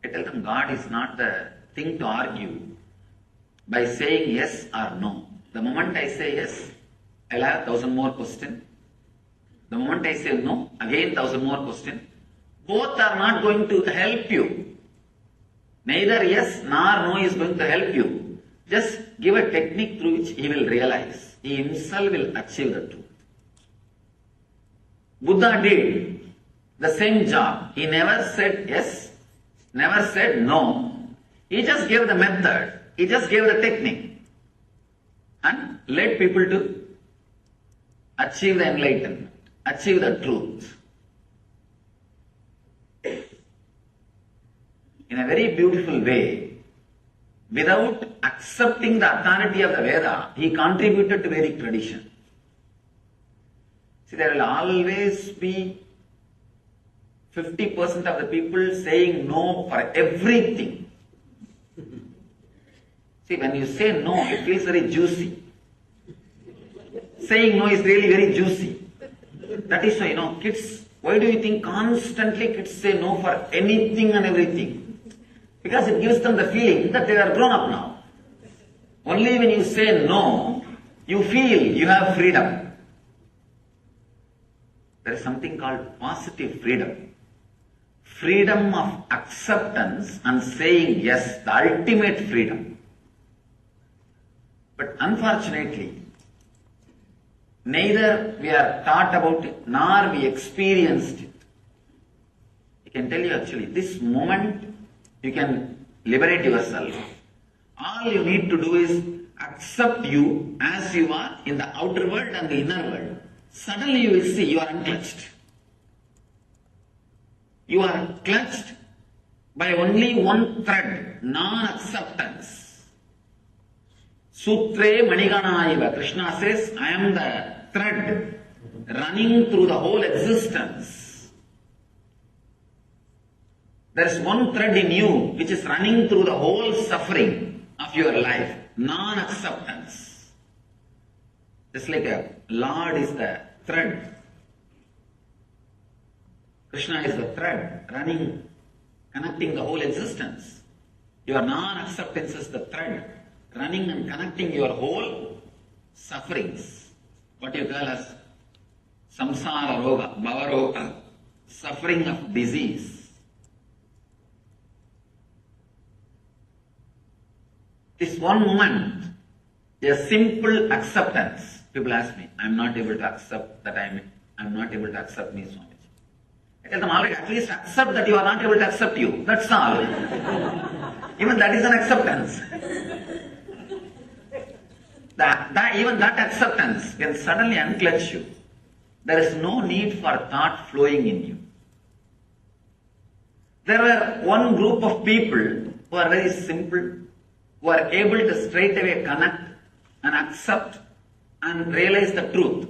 I tell them God is not the thing to argue by saying yes or no. The moment I say yes, I'll have 1,000 more questions. The moment I say no, again 1,000 more questions. Both are not going to help you. Neither yes nor no is going to help you. Just give a technique through which he will realize. He himself will achieve the truth. Buddha did the same job. He never said yes, never said no. He just gave the method. he just gave the technique and led people to achieve the enlightenment, achieve the truth. In a very beautiful way, without accepting the authority of the Veda, he contributed to Vedic tradition. See, there will always be 50% of the people saying no for everything. See, when you say no, it feels very juicy. Saying no is really very juicy. That is why, kids, why do you think constantly kids say no for anything and everything? Because it gives them the feeling that they are grown up now. Only when you say no, you feel you have freedom. There is something called positive freedom. Freedom of acceptance and saying yes, the ultimate freedom. But unfortunately, neither we are taught about it, nor we experienced it. I can tell you actually, this moment you can liberate yourself. All you need to do is accept you as you are in the outer world and the inner world. Suddenly you will see you are unclutched. You are clutched by only one thread, non-acceptance. Sutre Maniganaiva, Krishna says, I am the thread running through the whole existence. There is one thread in you which is running through the whole suffering of your life, non-acceptance. Just like a Lord is the thread. Krishna is the thread running, connecting the whole existence. Your non-acceptance is the thread running and connecting your whole sufferings. What you call as samsara roga, bhavaroga, suffering of disease. This one moment, a simple acceptance. People ask me, I am not able to accept that I am not able to accept me, Swamiji. I tell them, already, at least accept that you are not able to accept you. That's all. Even that is an acceptance. Even that acceptance can suddenly unclutch you. There is no need for thought flowing in you. There were one group of people who are very simple, who are able to straight away connect and accept and realize the truth.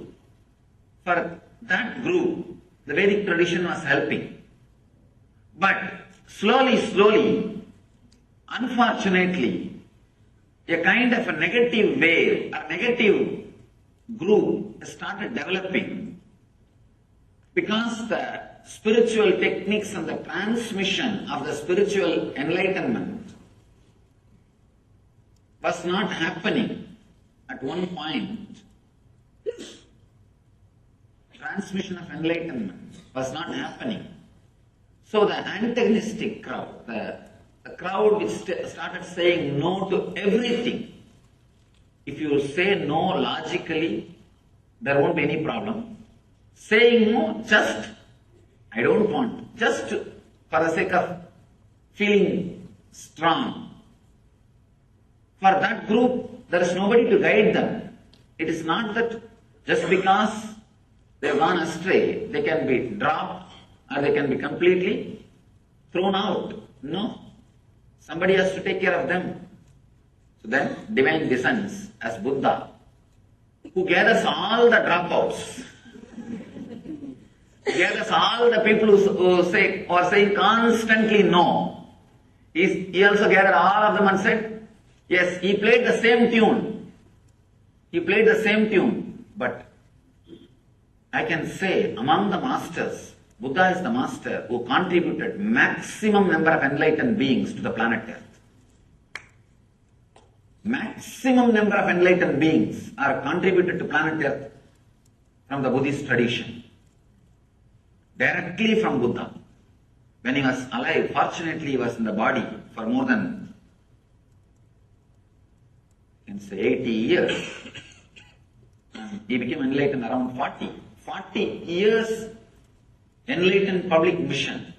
For that group, the Vedic tradition was helping. But slowly, unfortunately, a kind of a negative wave, a negative group started developing because the spiritual techniques and the transmission of the spiritual enlightenment was not happening at one point. Transmission of enlightenment was not happening. So the antagonistic crowd, the crowd which started saying no to everything. If you say no logically, there won't be any problem. Saying no, just, I don't want, just for the sake of feeling strong. For that group, there is nobody to guide them. It is not that just because they have gone astray, they can be dropped or they can be completely thrown out. No. Somebody has to take care of them. So then, divine descends as Buddha, who gathers all the dropouts. Gathers all the people who are saying constantly no. He also gathered all of them and said, yes, he played the same tune. But I can say among the masters, Buddha is the master who contributed maximum number of enlightened beings to the planet Earth. Maximum number of enlightened beings are contributed to planet Earth from the Buddhist tradition. Directly from Buddha. When he was alive, fortunately he was in the body for more than, you can say, 80 years. He became enlightened around 40. 40 years enlightened public mission.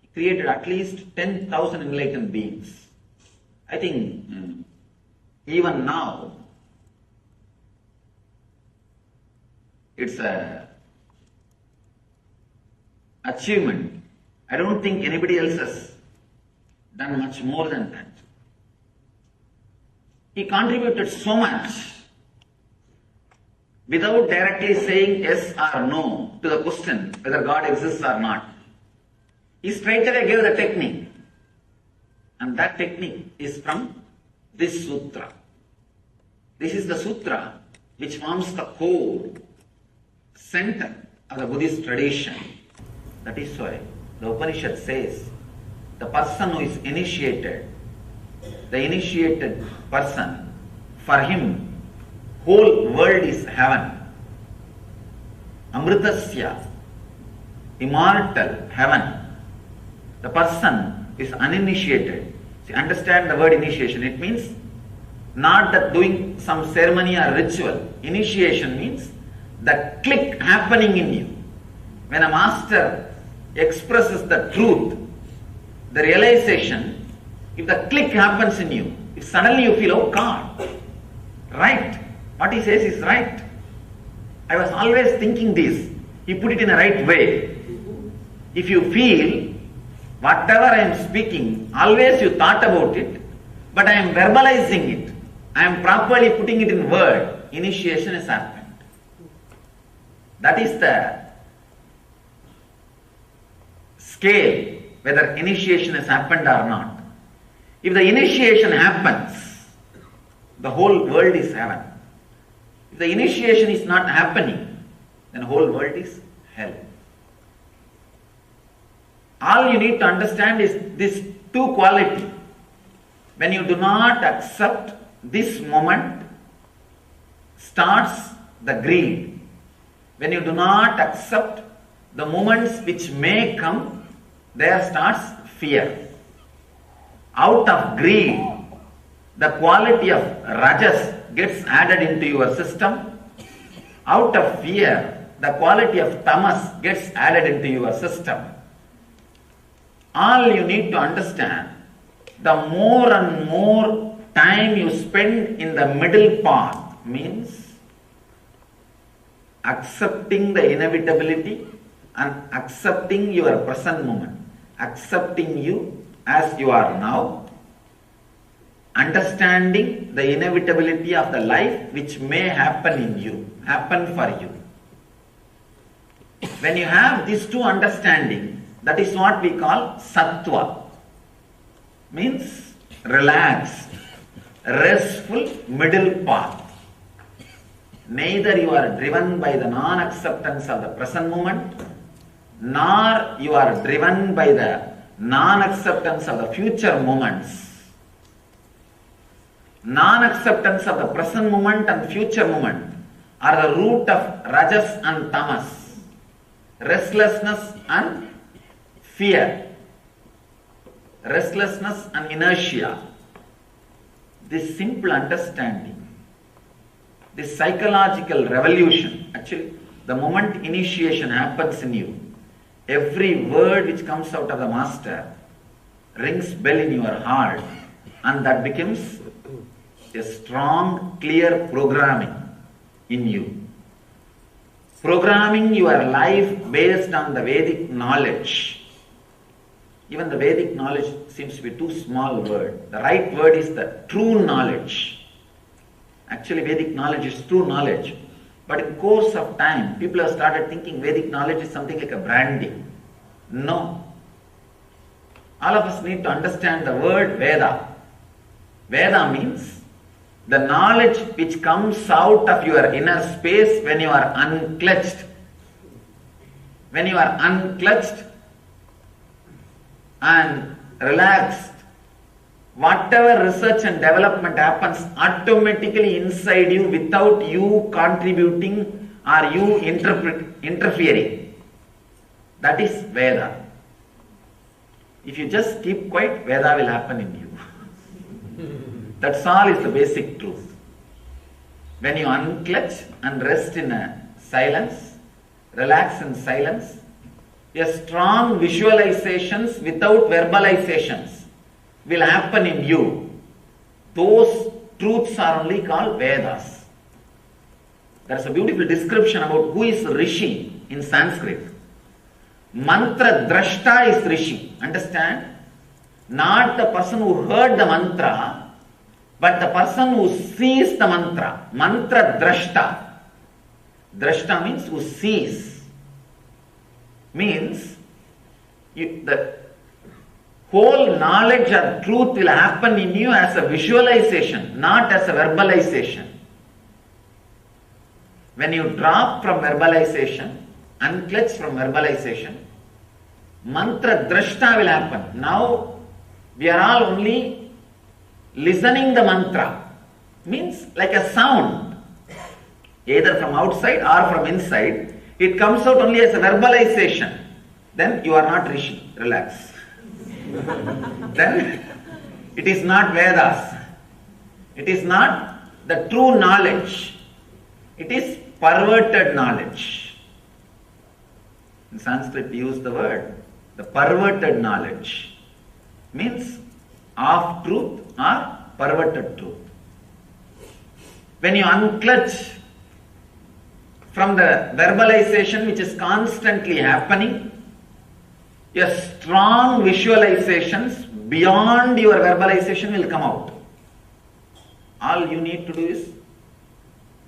He created at least 10,000 enlightened beings. I think even now, it's a achievement. I don't think anybody else has done much more than that. He contributed so much without directly saying yes or no to the question whether God exists or not. He straightaway gave the technique. And that technique is from this sutra. This is the sutra which forms the core, center of the Buddhist tradition. That is why the Upanishad says the person who is initiated, the initiated person, for him whole world is heaven. Amritasya, immortal heaven. The person is uninitiated. See, understand the word initiation. It means not that doing some ceremony or ritual. Initiation means the click happening in you. When a master expresses the truth, the realization, if the click happens in you, if suddenly you feel, oh God, right, what he says is right. I was always thinking this. He put it in a right way. If you feel whatever I am speaking, always you thought about it, but I am verbalizing it. I am properly putting it in word. Initiation has happened. That is the scale, whether initiation has happened or not. If the initiation happens, the whole world is heaven. If the initiation is not happening, then the whole world is hell. All you need to understand is this two quality. When you do not accept this moment, starts the greed. When you do not accept the moments which may come, there starts fear. Out of greed, the quality of rajas gets added into your system. Out of fear, the quality of tamas gets added into your system. All you need to understand, the more and more time you spend in the middle path means accepting the inevitability and accepting your present moment, accepting you as you are now, understanding the inevitability of the life which may happen in you, happen for you. When you have these two understanding, that is what we call sattva, means relaxed, restful middle path. Neither you are driven by the non-acceptance of the present moment, nor you are driven by the non-acceptance of the future moments. Non-acceptance of the present moment and future moment are the root of rajas and tamas, restlessness and fear, restlessness and inertia. This simple understanding, this psychological revolution, actually the moment initiation happens in you, every word which comes out of the master rings bell in your heart, and that becomes a strong, clear programming in you. Programming your life based on the Vedic knowledge. Even the Vedic knowledge seems to be too small a word. The right word is the true knowledge. Actually, Vedic knowledge is true knowledge. But in course of time, people have started thinking Vedic knowledge is something like a branding. No. All of us need to understand the word Veda. Veda means the knowledge which comes out of your inner space when you are unclutched. When you are unclutched and relaxed, whatever research and development happens automatically inside you without you contributing or you interfering. That is Veda. If you just keep quiet, Veda will happen in you. That's all is the basic truth. When you unclutch and rest in a silence, relax in silence, a strong visualizations without verbalizations will happen in you. those truths are only called Vedas. There's a beautiful description about who is Rishi in Sanskrit. Mantra drashta is Rishi. Understand? Not the person who heard the mantra, but the person who sees the mantra. Mantra drashta. Drashta means who sees. Means the whole knowledge or truth will happen in you as a visualization, not as a verbalization. When you drop from verbalization, unclutch from verbalization, mantra drashta will happen. Now we are all only listening the mantra. Means like a sound, either from outside or from inside. It comes out only as a verbalization. Then you are not Rishi. Relax. Then it is not Vedas. It is not the true knowledge. It is perverted knowledge. In Sanskrit we use the word, the perverted knowledge. Means half truth or perverted truth. When you unclutch from the verbalization which is constantly happening, your strong visualizations beyond your verbalization will come out. All you need to do is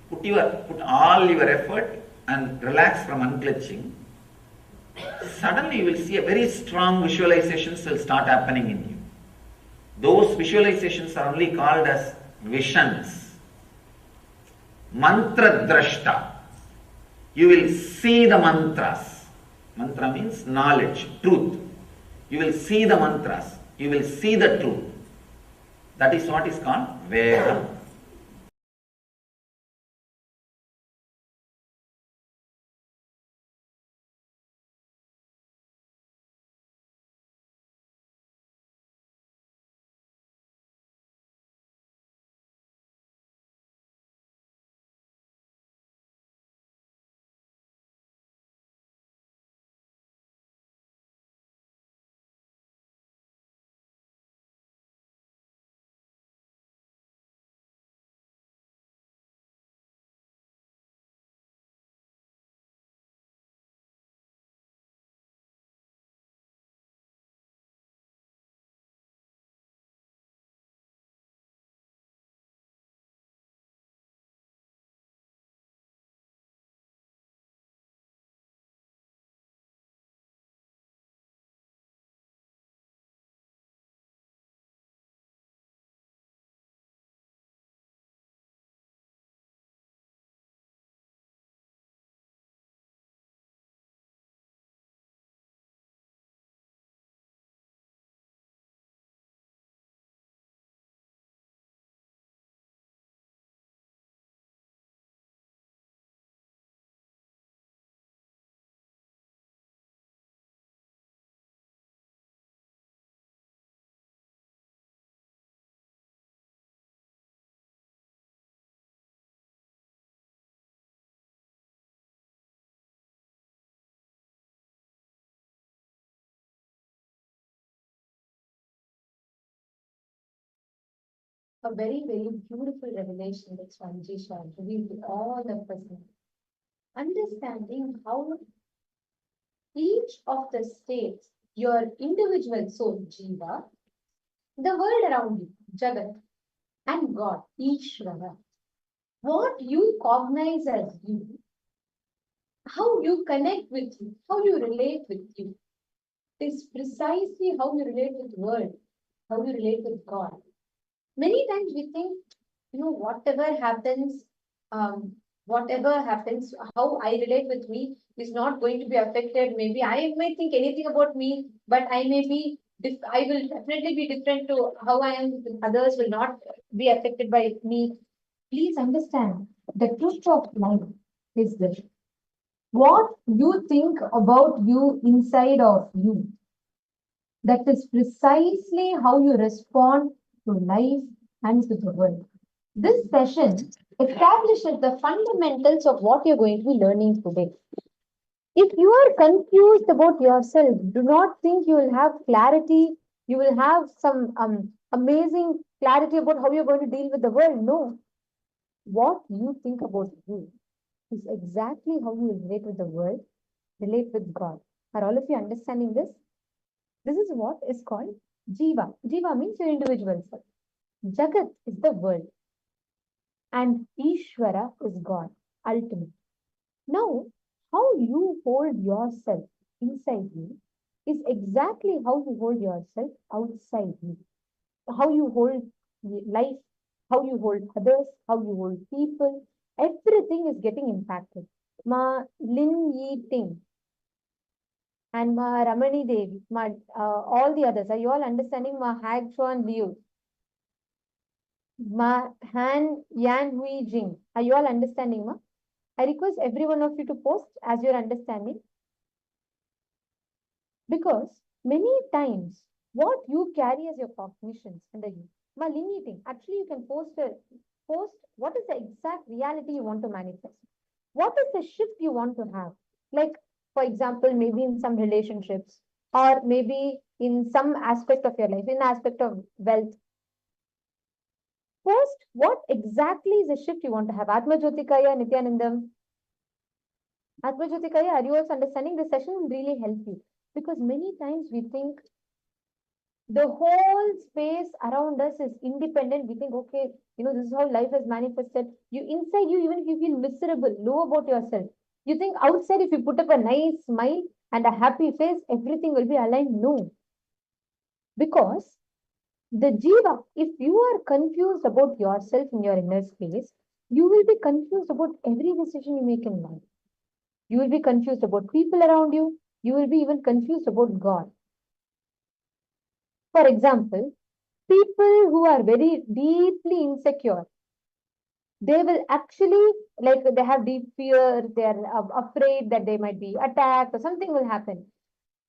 put all your effort and relax from unclutching. Suddenly you will see a very strong visualizations will start happening in you. Those visualizations are only called as visions. Mantra drashta. You will see the mantras. Mantra means knowledge, truth. You will see the mantras. You will see the truth. That is what is called Veda. A very, very beautiful revelation that Swamiji shared revealed to all of us. Understanding how each of the states, your individual soul, Jiva, the world around you, Jagat, and God, Ishvara, what you cognize as you, how you connect with you, how you relate with you, is precisely how you relate with the world, how you relate with God. Many times we think, whatever happens, how I relate with me is not going to be affected. Maybe I might think anything about me, but I will definitely be different to how I am with others, will not be affected by me. Please understand, the truth of life is this. What you think about you inside of you, that is precisely how you respond to life and to the world. This session establishes the fundamentals of what you're going to be learning today. If you are confused about yourself, do not think you will have clarity, you will have some amazing clarity about how you're going to deal with the world. No. What you think about you is exactly how you relate with the world, relate with God. Are all of you understanding this? This is what is called Jiva. Jiva means your individual self. Jagat is the world. And Ishvara is God, ultimate. Now, how you hold yourself inside you is exactly how you hold yourself outside you. How you hold life, how you hold others, how you hold people, everything is getting impacted. Ma Lin Yi Ting and Ma Ramani Devi, all the others, are you all understanding? Ma Hag Chuan Liu, Ma Han Yan Hui Jing, are you all understanding? Ma? I request every one of you to post as you're understanding. Because many times what you carry as your cognitions under you, limiting. Actually, you can post what is the exact reality you want to manifest. What is the shift you want to have? Like, for example, maybe in some relationships, or maybe in some aspect of your life, in aspect of wealth. Post what exactly is the shift you want to have. Atma Jyotikaya, Nithyanandam. Atma Jyotikaya, are you also understanding? This session will really help you. Because many times we think the whole space around us is independent. We think, okay, this is how life has manifested. Inside you, even if you feel miserable, low about yourself, you think outside, if you put up a nice smile and a happy face, everything will be aligned. No. Because the Jiva, if you are confused about yourself in your inner space, you will be confused about every decision you make in life. You will be confused about people around you. You will be even confused about God. For example, people who are very deeply insecure, they will actually, they have deep fear, they're afraid that they might be attacked or something will happen.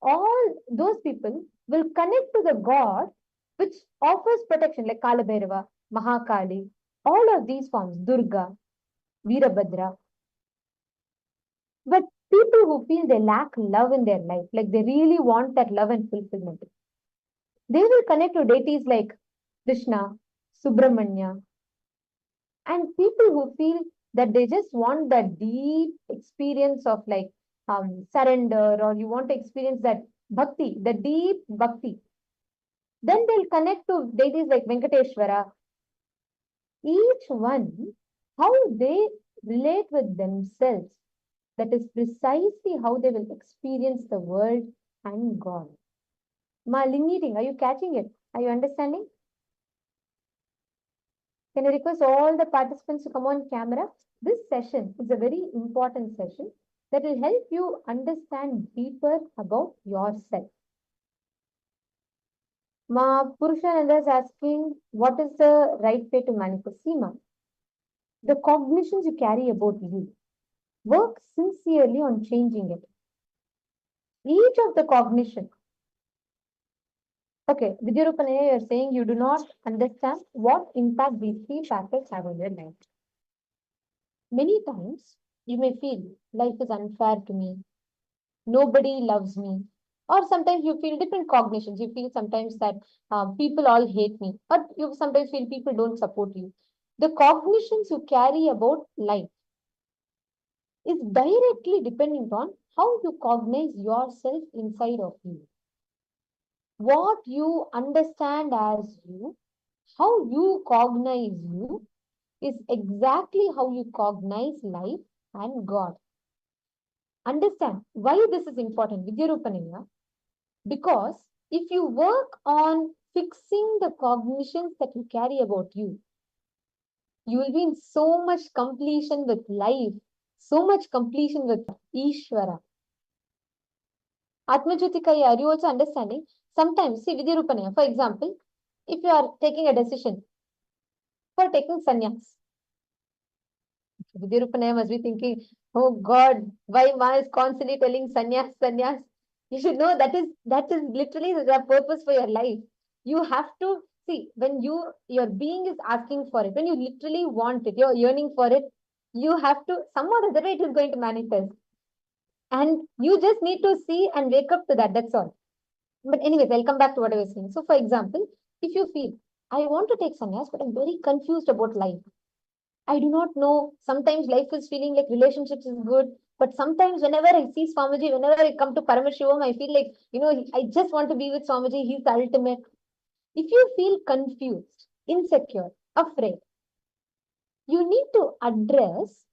All those people will connect to the God which offers protection, like Kalabhairava, Mahakali, all of these forms, Durga, Veerabhadra. But people who feel they lack love in their life, like they really want that love and fulfillment, they will connect to deities like Krishna, Subramanya, and people who feel that they just want that deep experience of surrender, or you want to experience that bhakti, the deep bhakti. Then they'll connect to deities like Venkateshwara. Each one, how they relate with themselves, that is precisely how they will experience the world and God. Lingeting, are you catching it? Are you understanding? Can I request all the participants to come on camera? This session is a very important session that will help you understand deeper about yourself. Ma Purushananda is asking, what is the right way to manifest? Seema, the cognitions you carry about you, work sincerely on changing it. Each of the cognition. Okay, Vidyarupanaya, you're saying you do not understand what impact these three factors have on your life. Many times, you may feel life is unfair to me, nobody loves me, or sometimes you feel different cognitions. You feel sometimes that people all hate me, or you sometimes feel people don't support you. The cognitions you carry about life is directly dependent on how you cognize yourself inside of you. What you understand as you, how you cognize you, is exactly how you cognize life and God. Understand why this is important, Vidyarupanaya? Because if you work on fixing the cognitions that you carry about you, you will be in so much completion with life, so much completion with Ishvara. Atmajyotikaya, are you also understanding? Sometimes, see Vidyarupanaya, for example, if you are taking a decision for taking sannyas, Vidyarupanaya must be thinking, oh God, why Ma is constantly telling sannyas, sannyas? You should know that is literally the purpose for your life. You have to see when your being is asking for it, when you literally want it, you're yearning for it, you have to, some or other way it is going to manifest. And you just need to see and wake up to that. That's all. But anyways, I'll come back to what I was saying. So, for example, if you feel I want to take sannyas, but I'm very confused about life. I do not know. Sometimes life is feeling like relationships is good, but sometimes whenever I see Swamiji, whenever I come to Paramashivoham, I feel like, I just want to be with Swamiji. He's the ultimate. If you feel confused, insecure, afraid, you need to address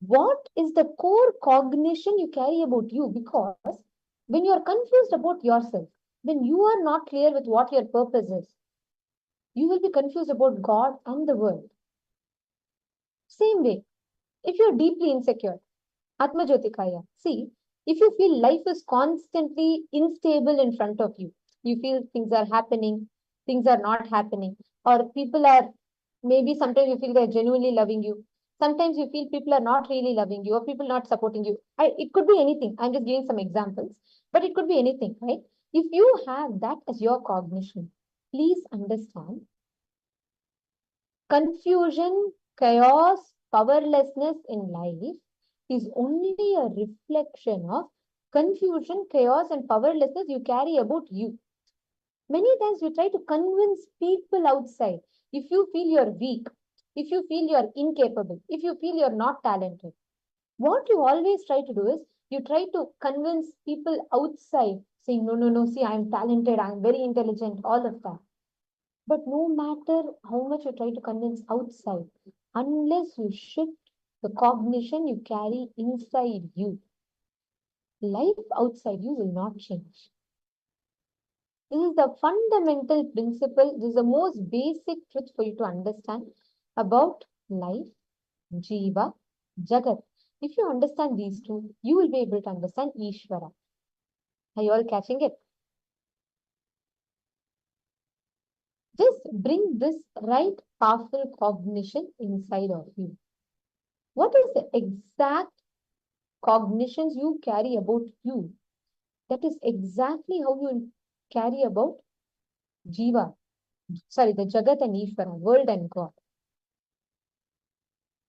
what is the core cognition you carry about you, because when you are confused about yourself, when you are not clear with what your purpose is, you will be confused about God and the world. Same way, if you're deeply insecure, Atmajyotikaya, see, if you feel life is constantly unstable in front of you, you feel things are happening, things are not happening, or people are, maybe sometimes you feel they're genuinely loving you. Sometimes you feel people are not really loving you or people not supporting you. It could be anything. I'm just giving some examples, but it could be anything, right? If you have that as your cognition, please understand confusion, chaos, powerlessness in life is only a reflection of confusion, chaos, and powerlessness you carry about you. Many times you try to convince people outside. If you feel you're weak, if you feel you're incapable, if you feel you're not talented, what you always try to do is you try to convince people outside saying, no, no, no, see, I'm talented, I'm very intelligent, all of that. But no matter how much you try to convince outside, unless you shift the cognition you carry inside you, life outside you will not change. This is the fundamental principle. This is the most basic truth for you to understand about life, Jiva, Jagat. If you understand these two, you will be able to understand Ishvara. Are you all catching it? Just bring this right powerful cognition inside of you. What is the exact cognitions you carry about you? That is exactly how you carry about Jiva. Sorry, the Jagat and Ishvara, world and God.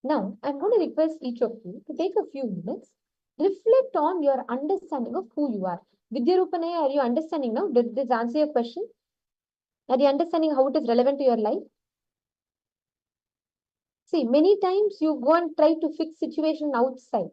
Now, I'm going to request each of you to take a few minutes, reflect on your understanding of who you are. Vidyarupanaya, are you understanding now? Did this answer your question? Are you understanding how it is relevant to your life? See, many times you go and try to fix situation outside,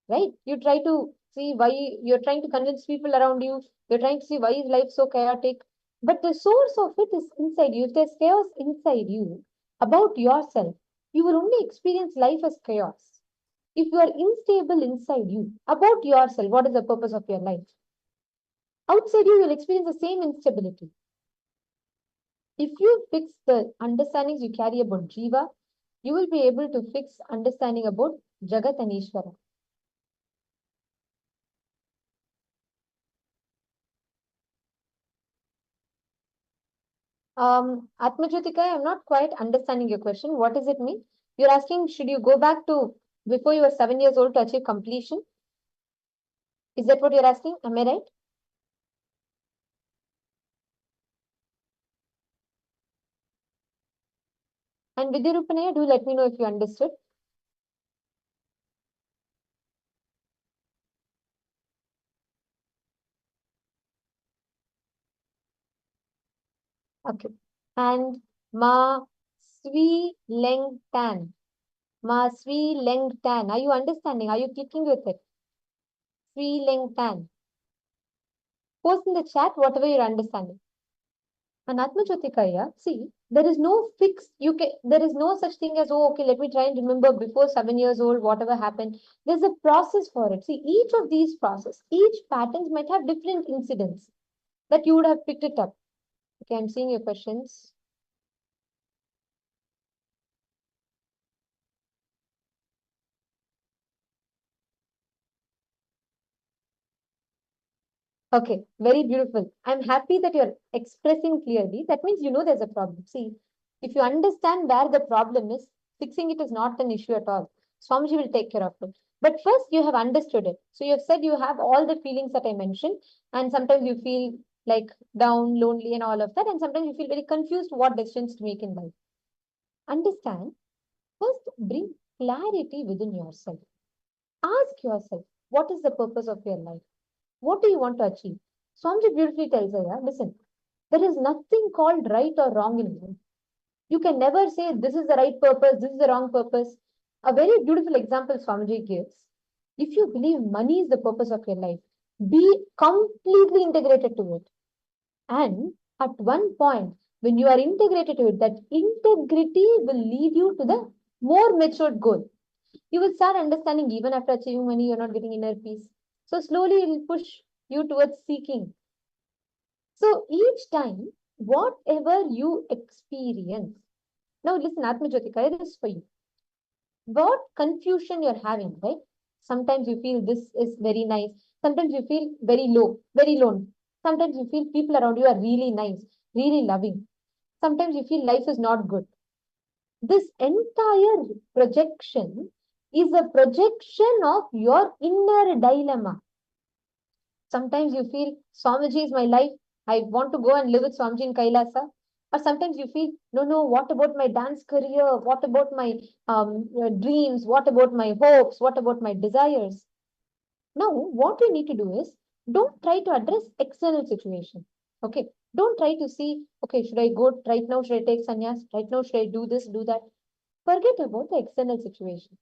right? You try to see why, you're trying to convince people around you. You're trying to see why is life so chaotic. But the source of it is inside you. If there's chaos inside you about yourself, you will only experience life as chaos. If you are unstable inside you about yourself, what is the purpose of your life? Outside you, you'll experience the same instability. If you fix the understandings you carry about Jiva, you will be able to fix understanding about Jagat and Ishvara. Atmajyotika, I'm not quite understanding your question. What does it mean? You're asking, should you go back to before you were 7 years old to achieve completion? Is that what you're asking? Am I right? And Vidyarupanaya, do let me know if you understood. Okay. And Ma Swi Leng Tan. Ma Swi Leng Tan. Are you understanding? Are you clicking with it? Swi Leng Tan. Post in the chat whatever you're understanding. And Atmajyotikaya, see, there is no fix. There is no such thing as, oh, okay, let me try and remember before 7 years old, whatever happened. There's a process for it. See, each of these process, each patterns might have different incidents that you would have picked it up. Okay, I'm seeing your questions. Okay, very beautiful. I'm happy that you're expressing clearly. That means you know there's a problem. See, if you understand where the problem is, fixing it is not an issue at all. Swamiji will take care of it. But first, you have understood it. So you have said you have all the feelings that I mentioned, and sometimes you feel like down, lonely, and all of that, and sometimes you feel very confused what decisions to make in life. Understand. First, bring clarity within yourself. Ask yourself, what is the purpose of your life? What do you want to achieve? Swamiji beautifully tells us, listen, there is nothing called right or wrong in life. You can never say this is the right purpose, this is the wrong purpose. A very beautiful example Swamiji gives. If you believe money is the purpose of your life, be completely integrated to it. And at one point, when you are integrated to it, that integrity will lead you to the more matured goal. You will start understanding even after achieving money, you're not getting inner peace. So slowly it will push you towards seeking. So each time, whatever you experience, now listen, Atmajyotika, this is for you. What confusion you're having, right? Sometimes you feel this is very nice. Sometimes you feel very low, very lone. Sometimes you feel people around you are really nice, really loving. Sometimes you feel life is not good. This entire projection is a projection of your inner dilemma. Sometimes you feel Swamiji is my life. I want to go and live with Swamiji in Kailasa. Or sometimes you feel, no, what about my dance career? What about my dreams? What about my hopes? What about my desires? Now, what we need to do is, don't try to address external situation. Okay. Don't try to see, okay, should I go right now? Should I take sannyas? Right now, should I do this, do that? Forget about the external situation.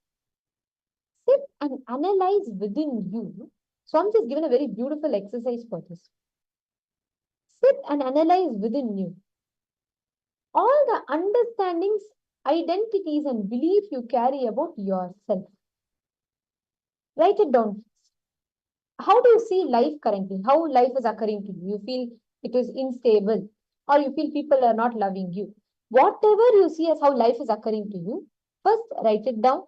Sit and analyze within you. Swami has given a very beautiful exercise for this. Sit and analyze within you all the understandings, identities, and beliefs you carry about yourself. Write it down. How do you see life currently? How life is occurring to you? You feel it is unstable, or you feel people are not loving you. Whatever you see as how life is occurring to you, first write it down.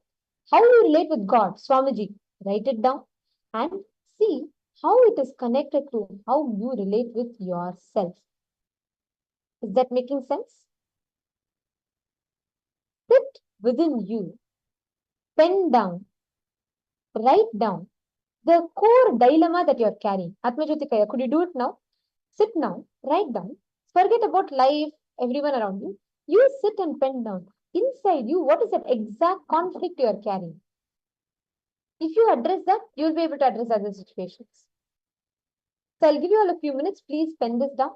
How you relate with God, Swamiji, write it down and see how it is connected to how you relate with yourself. Is that making sense? Sit within you, pen down, write down the core dilemma that you are carrying. Atmajyotikaya, could you do it now? Sit now, write down, forget about life, everyone around you. You sit and pen down. Inside you, what is that exact conflict you are carrying? If you address that, you will be able to address other situations. So I'll give you all a few minutes. Please pen this down.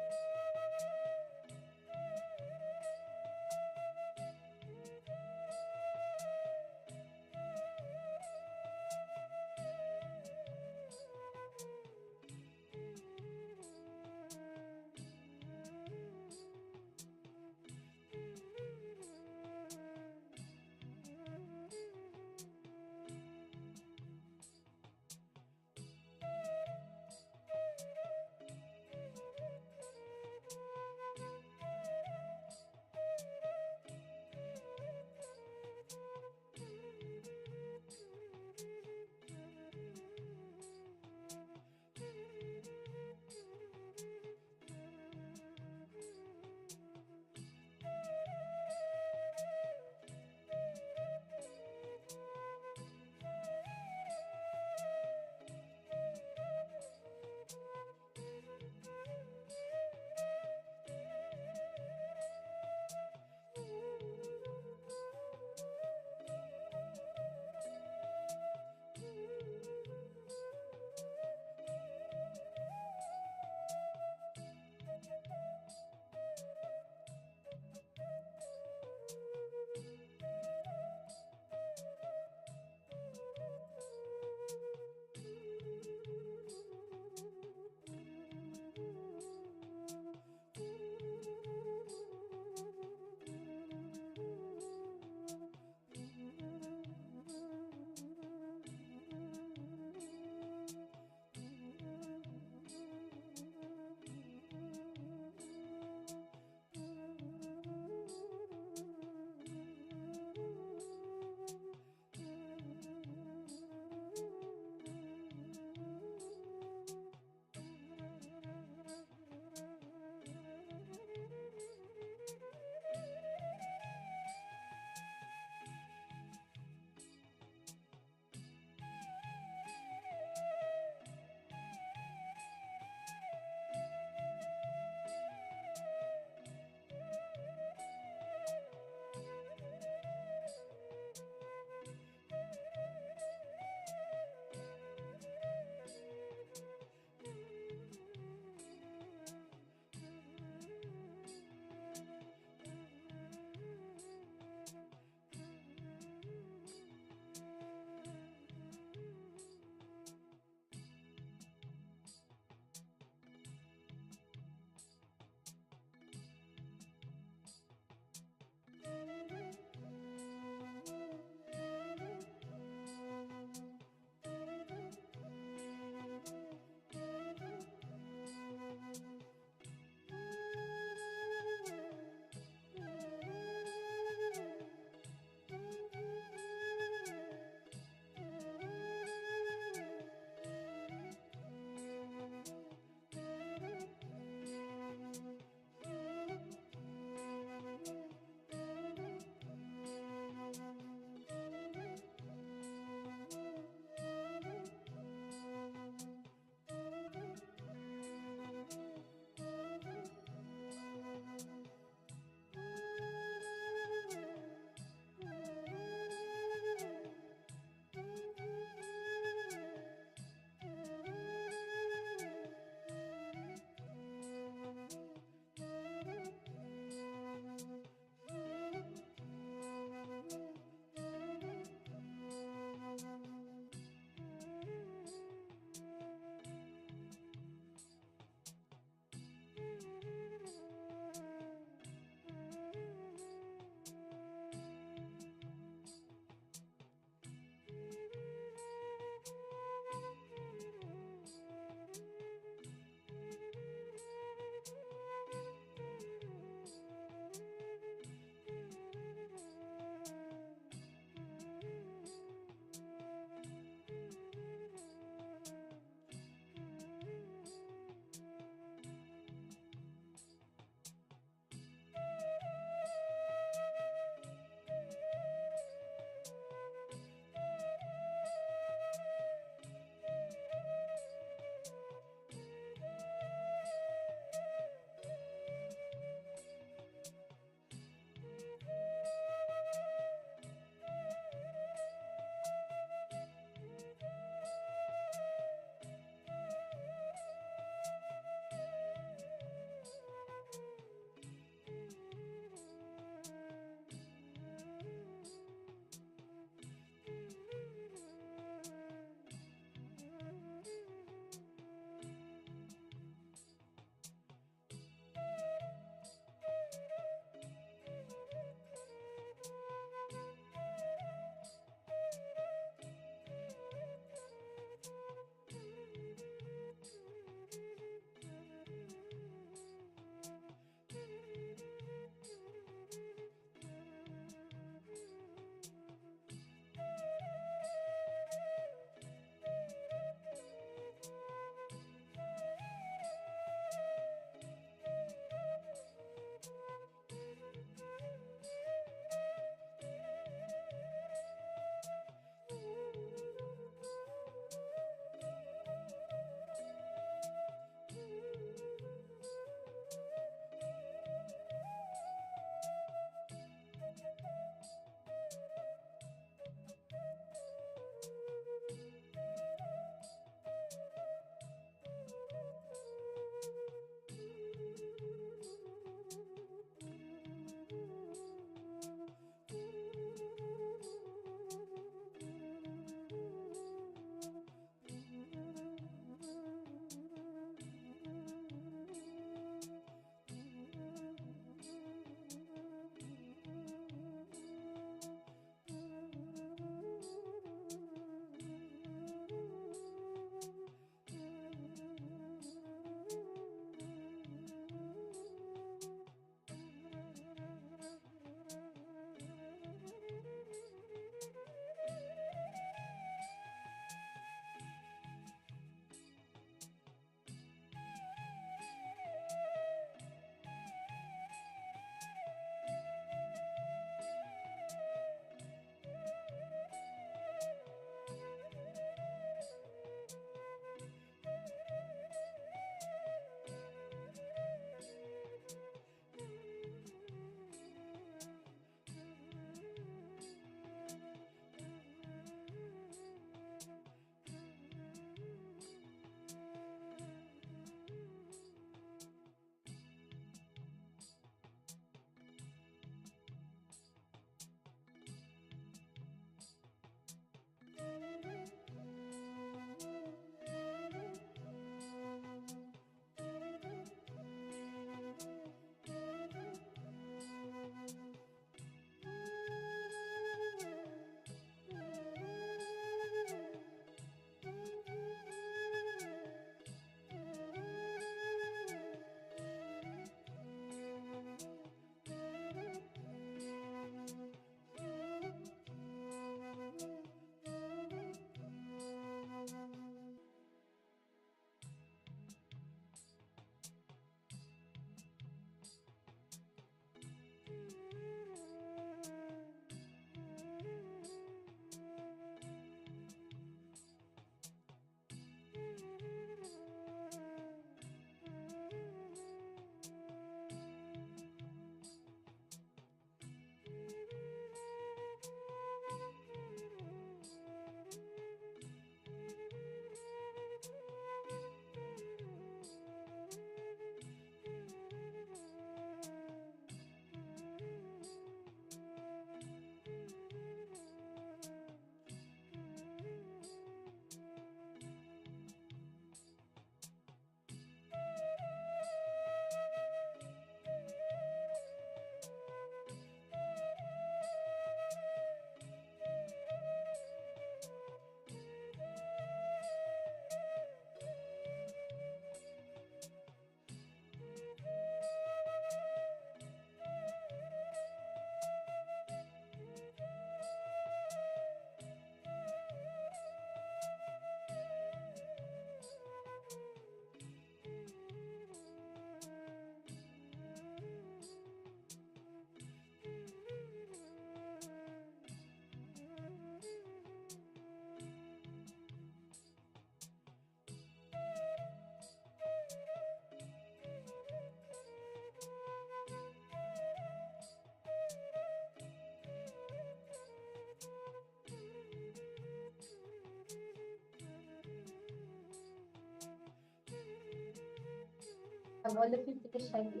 Have all of you finished writing?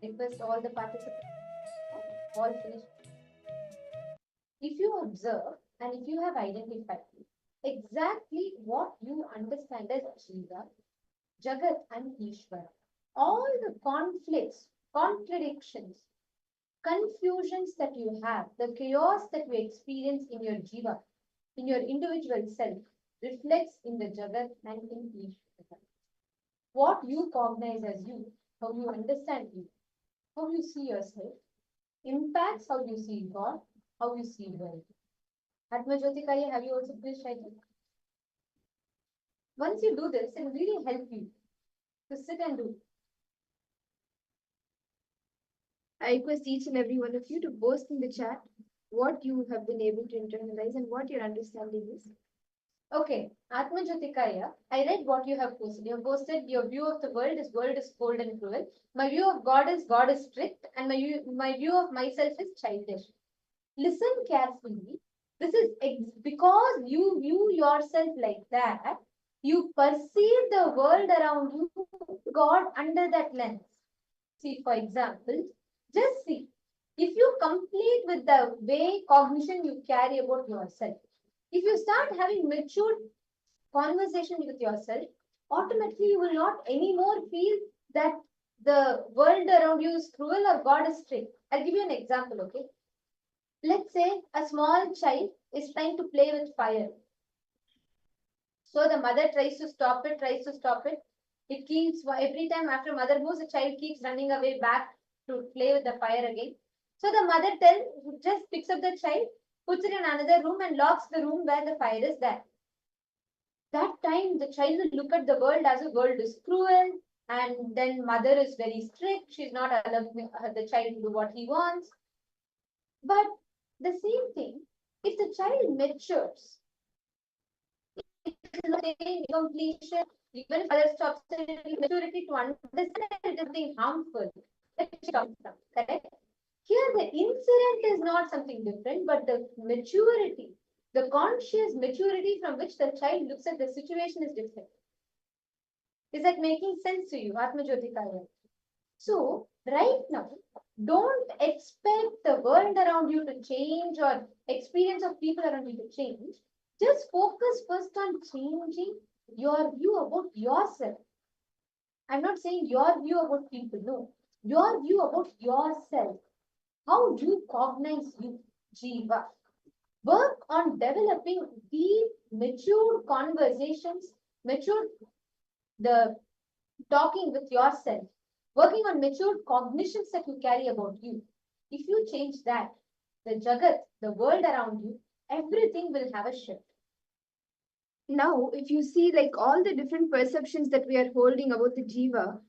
Request all the participants. All finished. If you observe and if you have identified exactly what you understand as Jiva, Jagat and Ishvara, all the conflicts, contradictions, confusions that you have, the chaos that you experience in your Jiva, in your individual self, reflects in the Jagat and in Ishvara. What you cognize as you, how you understand you, how you see yourself, impacts how you see God, how you see world. Atma Jyotikaya, have you also finished writing? Once you do this, it will really help you to sit and do. I request each and every one of you to post in the chat what you have been able to internalize and what your understanding is. Okay, Atma Jyotikaya, I read what you have posted. You have posted your view of the world is cold and cruel. My view of God is strict, and my view of myself is childish. Listen carefully. This is because you view yourself like that, you perceive the world around you, God under that lens. See, for example, just see, if you complete with the way cognition you carry about yourself, if you start having matured conversation with yourself, automatically you will not anymore feel that the world around you is cruel or God is strict. I'll give you an example, okay? Let's say a small child is trying to play with fire. So the mother tries to stop it. It keeps, every time after mother moves, the child keeps running away back to play with the fire again. So the mother just picks up the child, puts it in another room and locks the room where the fire is there. That time the child will look at the world as the world is cruel, and then mother is very strict. She's not allowing the child to do what he wants. But the same thing, if the child matures, completion, even if other stops, maturity to understand it is being harmful. Correct? Here, the incident is not something different, but the maturity, the conscious maturity from which the child looks at the situation is different. Is that making sense to you, Atma Jyotikaya? So, right now, don't expect the world around you to change or experience of people around you to change. Just focus first on changing your view about yourself. I'm not saying your view about people, no. Your view about yourself. How do you cognize you, Jiva? Work on developing deep, mature conversations, the talking with yourself, working on mature cognitions that you carry about you. If you change that, the Jagat, the world around you, everything will have a shift. Now, if you see like all the different perceptions that we are holding about the Jiva,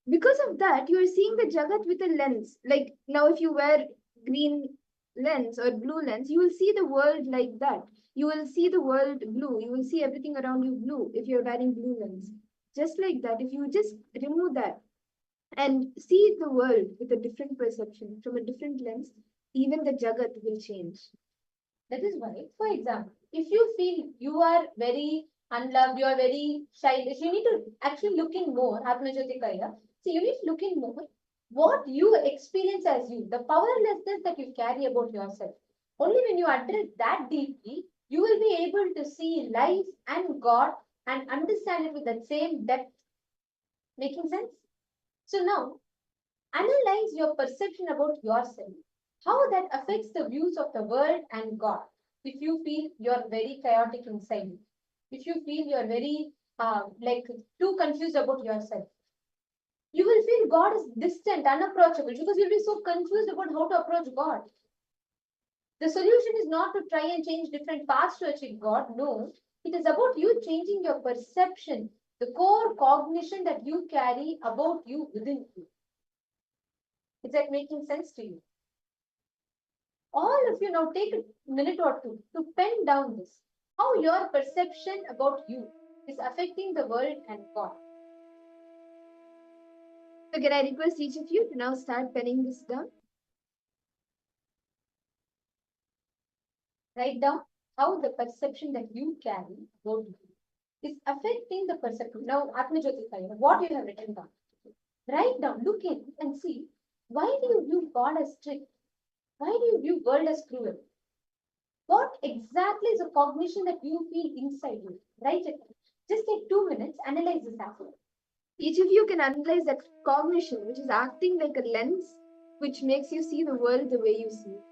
because of that, you are seeing the Jagat with a lens. Like now, if you wear green lens or blue lens, you will see the world like that. You will see the world blue. You will see everything around you blue if you're wearing blue lens. Just like that, if you just remove that and see the world with a different perception from a different lens, even the Jagat will change. That is why, for example, if you feel you are very unloved, you are very childish, you need to actually look in more, Atma Jyotikaya. So you need to look in more what you experience as you, the powerlessness that you carry about yourself. Only when you address that deeply, you will be able to see life and God and understand it with that same depth. Making sense? So now, analyze your perception about yourself, how that affects the views of the world and God. If you feel you're very chaotic inside, if you feel you're very too confused about yourself, you will feel God is distant, unapproachable, because you'll be so confused about how to approach God. The solution is not to try and change different paths to achieve God. No, it is about you changing your perception, the core cognition that you carry about you within you. Is that making sense to you? All of you now take a minute or two to pen down this. How your perception about you is affecting the world and God. So can I request each of you to now start penning this down? Write down how the perception that you carry about you. is affecting the perception. Now, Atmajyotika, what you have written down. Write down, look in and see, why do you view God as strict? Why do you view world as cruel? What exactly is the cognition that you feel inside you? Write it down. Just take 2 minutes, analyze this after. Each of you can analyze that cognition, which is acting like a lens which makes you see the world the way you see it.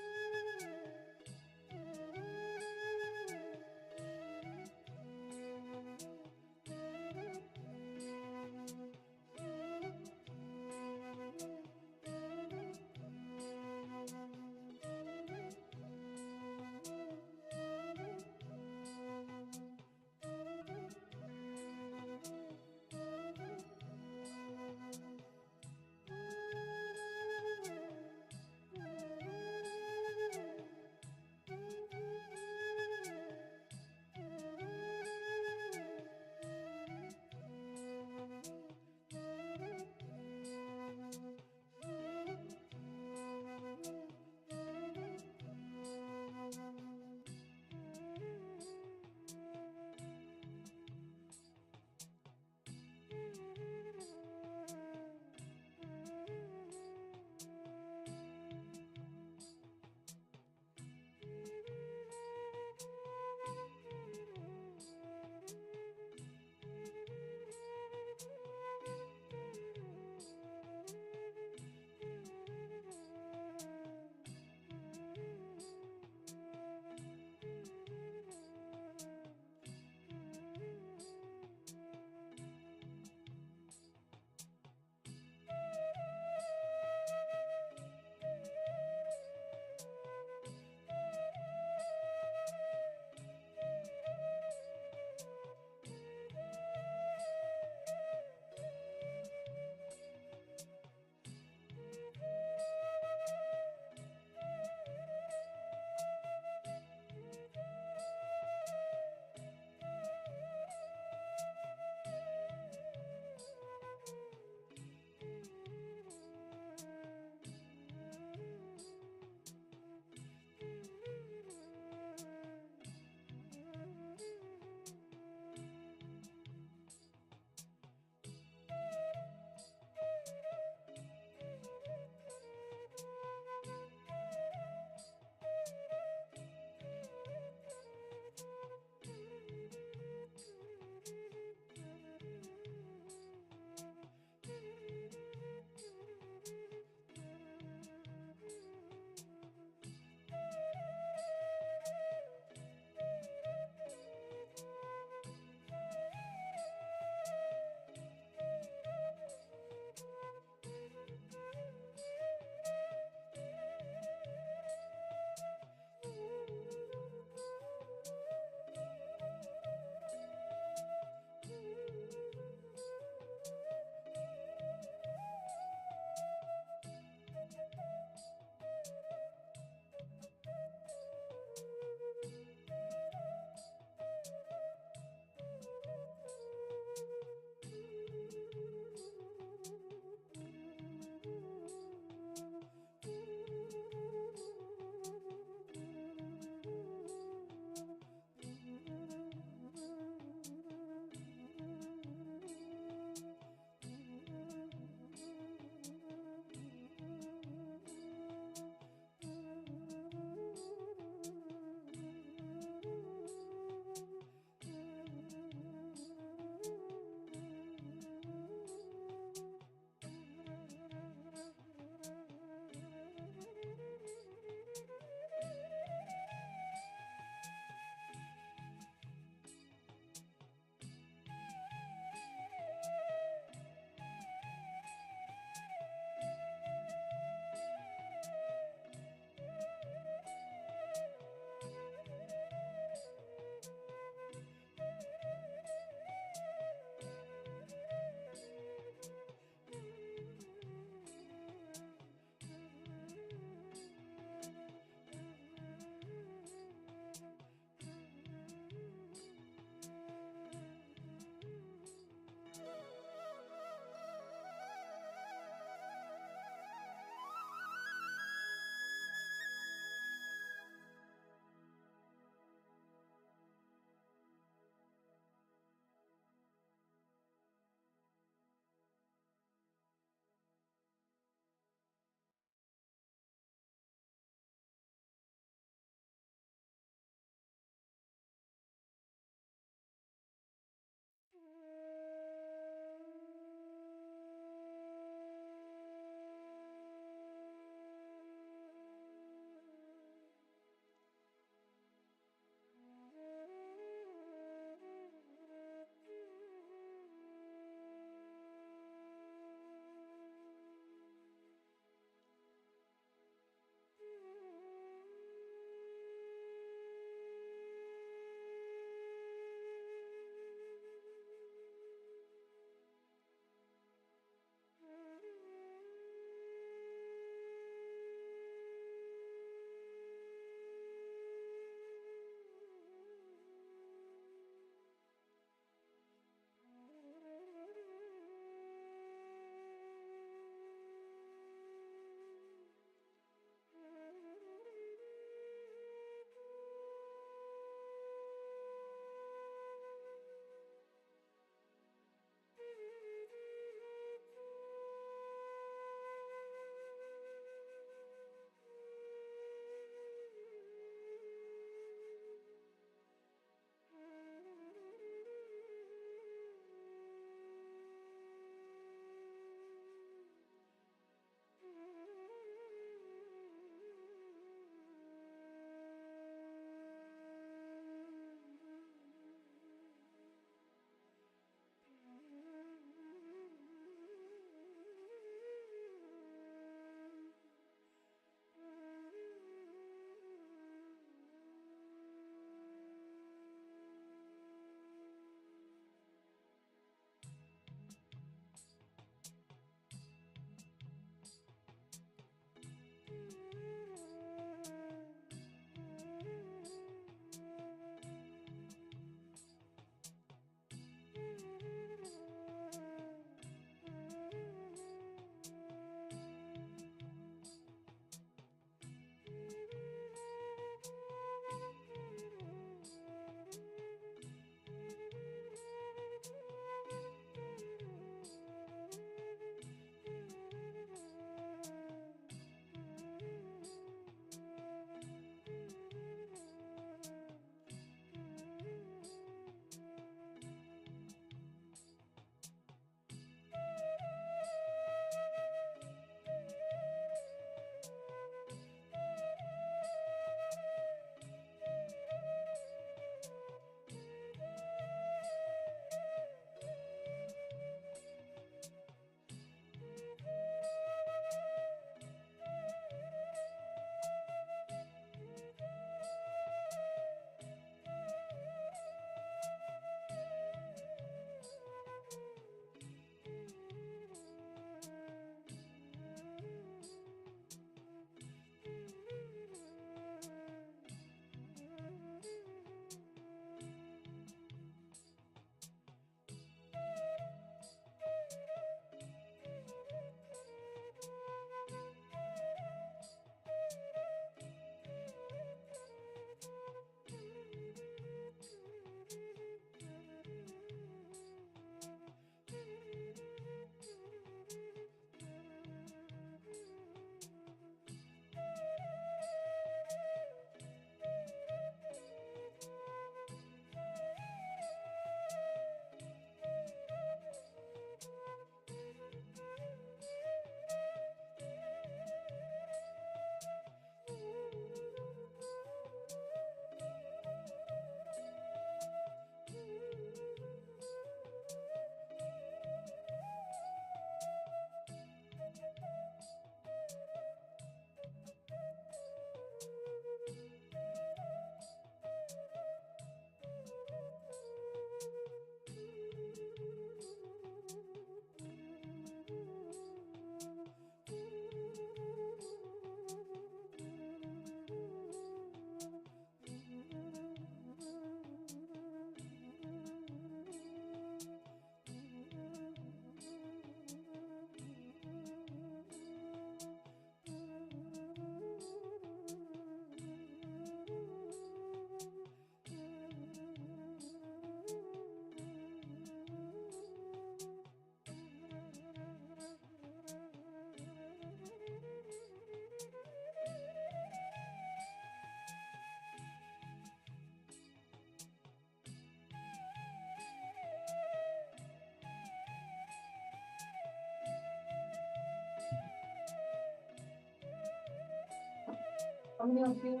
How many of you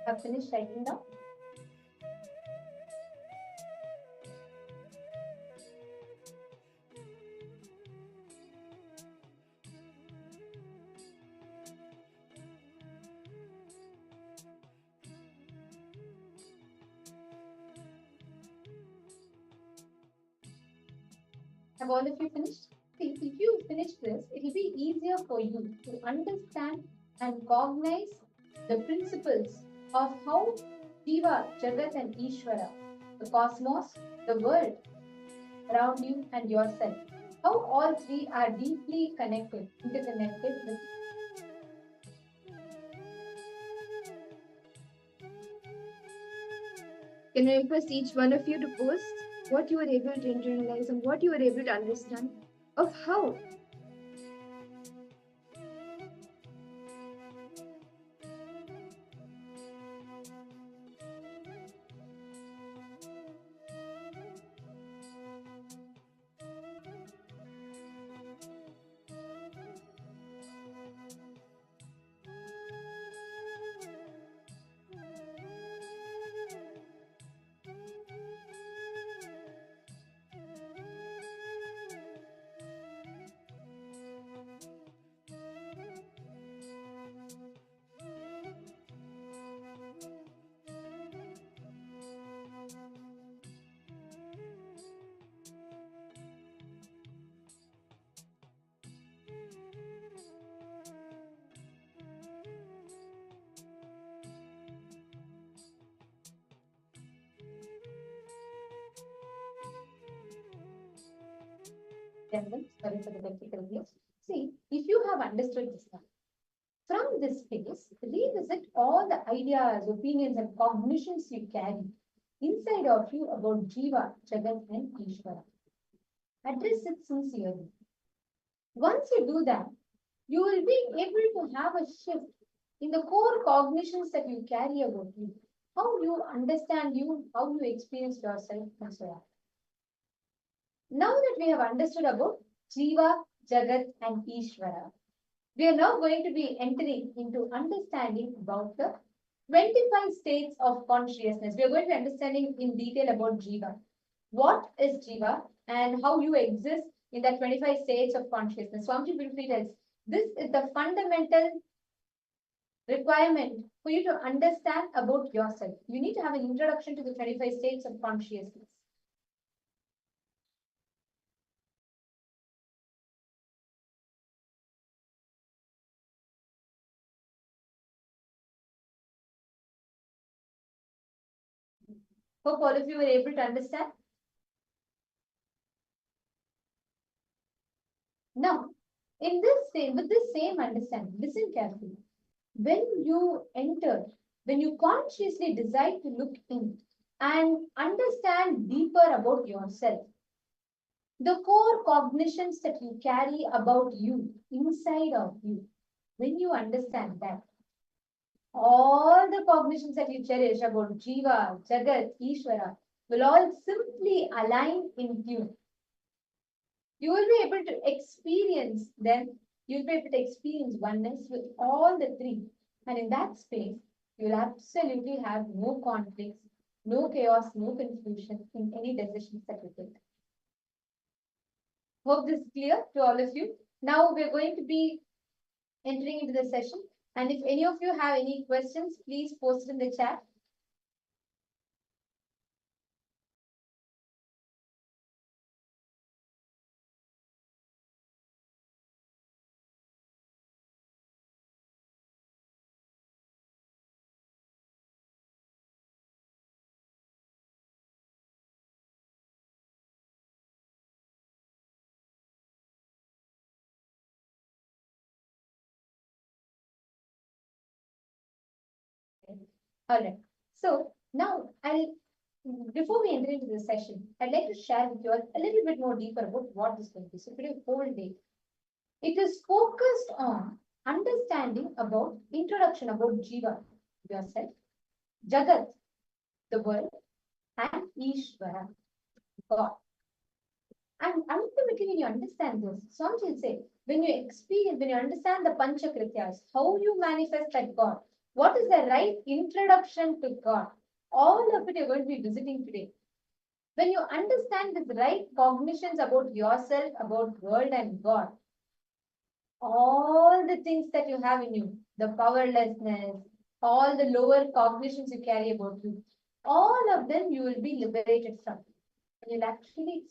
have finished writing down? Have all of you finished? See, if you finish this, it will be easier for you to understand and cognize the principles of how Jiva, Jagat, and Ishvara, the cosmos, the world around you, and yourself, how all three are deeply connected, interconnected with. Can I request each one of you to post what you were able to internalize and what you were able to understand of how Sorry for the technical glitch. See, if you have understood this now, from this space, revisit all the ideas, opinions, and cognitions you carry inside of you about Jiva, Jagat, and Ishvara. Address it sincerely. Once you do that, you will be able to have a shift in the core cognitions that you carry about you, how you understand you, how you experience yourself, and so on. Now that we have understood about Jiva, Jagat, and Ishvara, we are now going to be entering into understanding about the 25 states of consciousness. We are going to be understanding in detail about Jiva. What is Jiva and how you exist in the 25 states of consciousness. Swamiji briefly tells, this is the fundamental requirement for you to understand about yourself. You need to have an introduction to the 25 states of consciousness. Hope all of you were able to understand. Now, in this same, with this same understanding, listen carefully. When you consciously decide to look in and understand deeper about yourself, the core cognitions that you carry about you, inside of you, when you understand that, all the cognitions that you cherish about Jiva, Jagat, Ishvara will all simply align in tune. You will be able to experience them. You'll be able to experience oneness with all the three. And in that space, you'll absolutely have no conflicts, no chaos, no confusion in any decisions that you take. Hope this is clear to all of you. Now we're going to be entering into the session. And if any of you have any questions, please post it in the chat. All right. So now before we enter into the session, I'd like to share with you a little bit more deeper about what this will be. So today whole day, it is focused on understanding about introduction about Jiva, yourself, Jagat, the world, and Ishvara, God. And ultimately, when you understand this, Swamiji will say, when you understand the Panchakrityas, how you manifest that God, What is the right introduction to God? All of it you're going to be visiting today. When you understand the right cognitions about yourself, about world and God, all the things that you have in you, the powerlessness, all the lower cognitions you carry about you, all of them you will be liberated from. You'll actually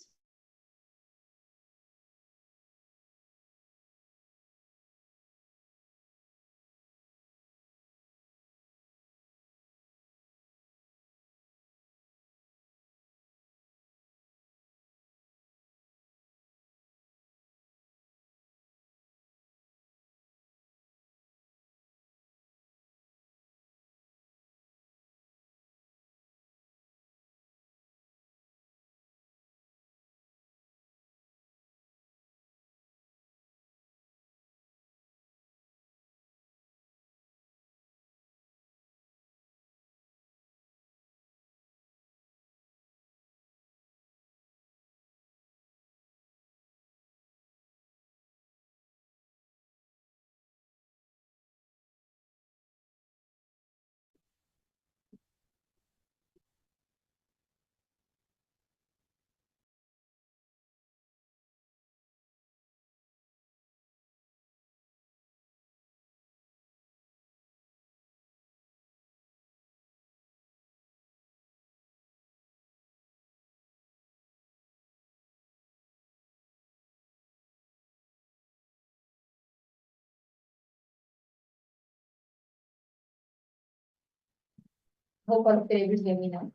hope all of you are able to hear me now.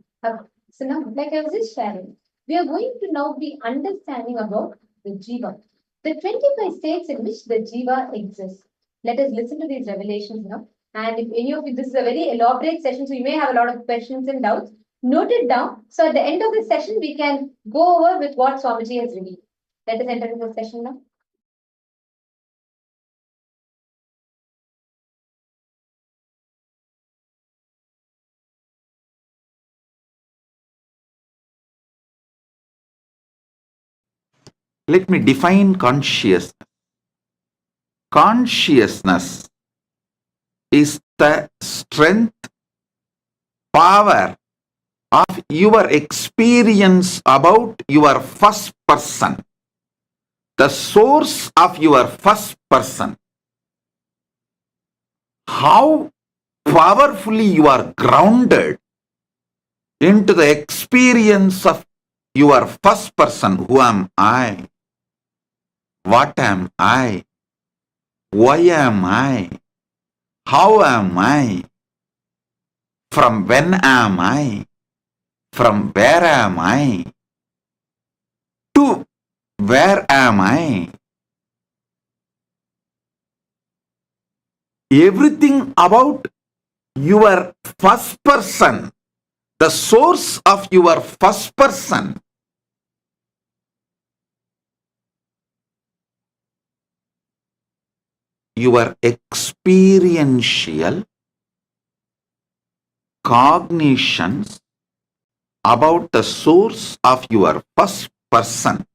So now, like I was just sharing, we are going to now be understanding about the Jiva, the 25 states in which the Jiva exists. Let us listen to these revelations now. And if any of you, this is a very elaborate session, so you may have a lot of questions and doubts. Note it down. So at the end of the session, we can go over with what Swamiji has revealed. Let us enter into the session now. Let me define consciousness. Consciousness is the strength, power of your experience about your first person, the source of your first person. How powerfully you are grounded into the experience of your first person. Who am I? What am I? Why am I? How am I? From when am I? From where am I? To where am I? Everything about your first person, the source of your first person, your experiential cognitions about the source of your first person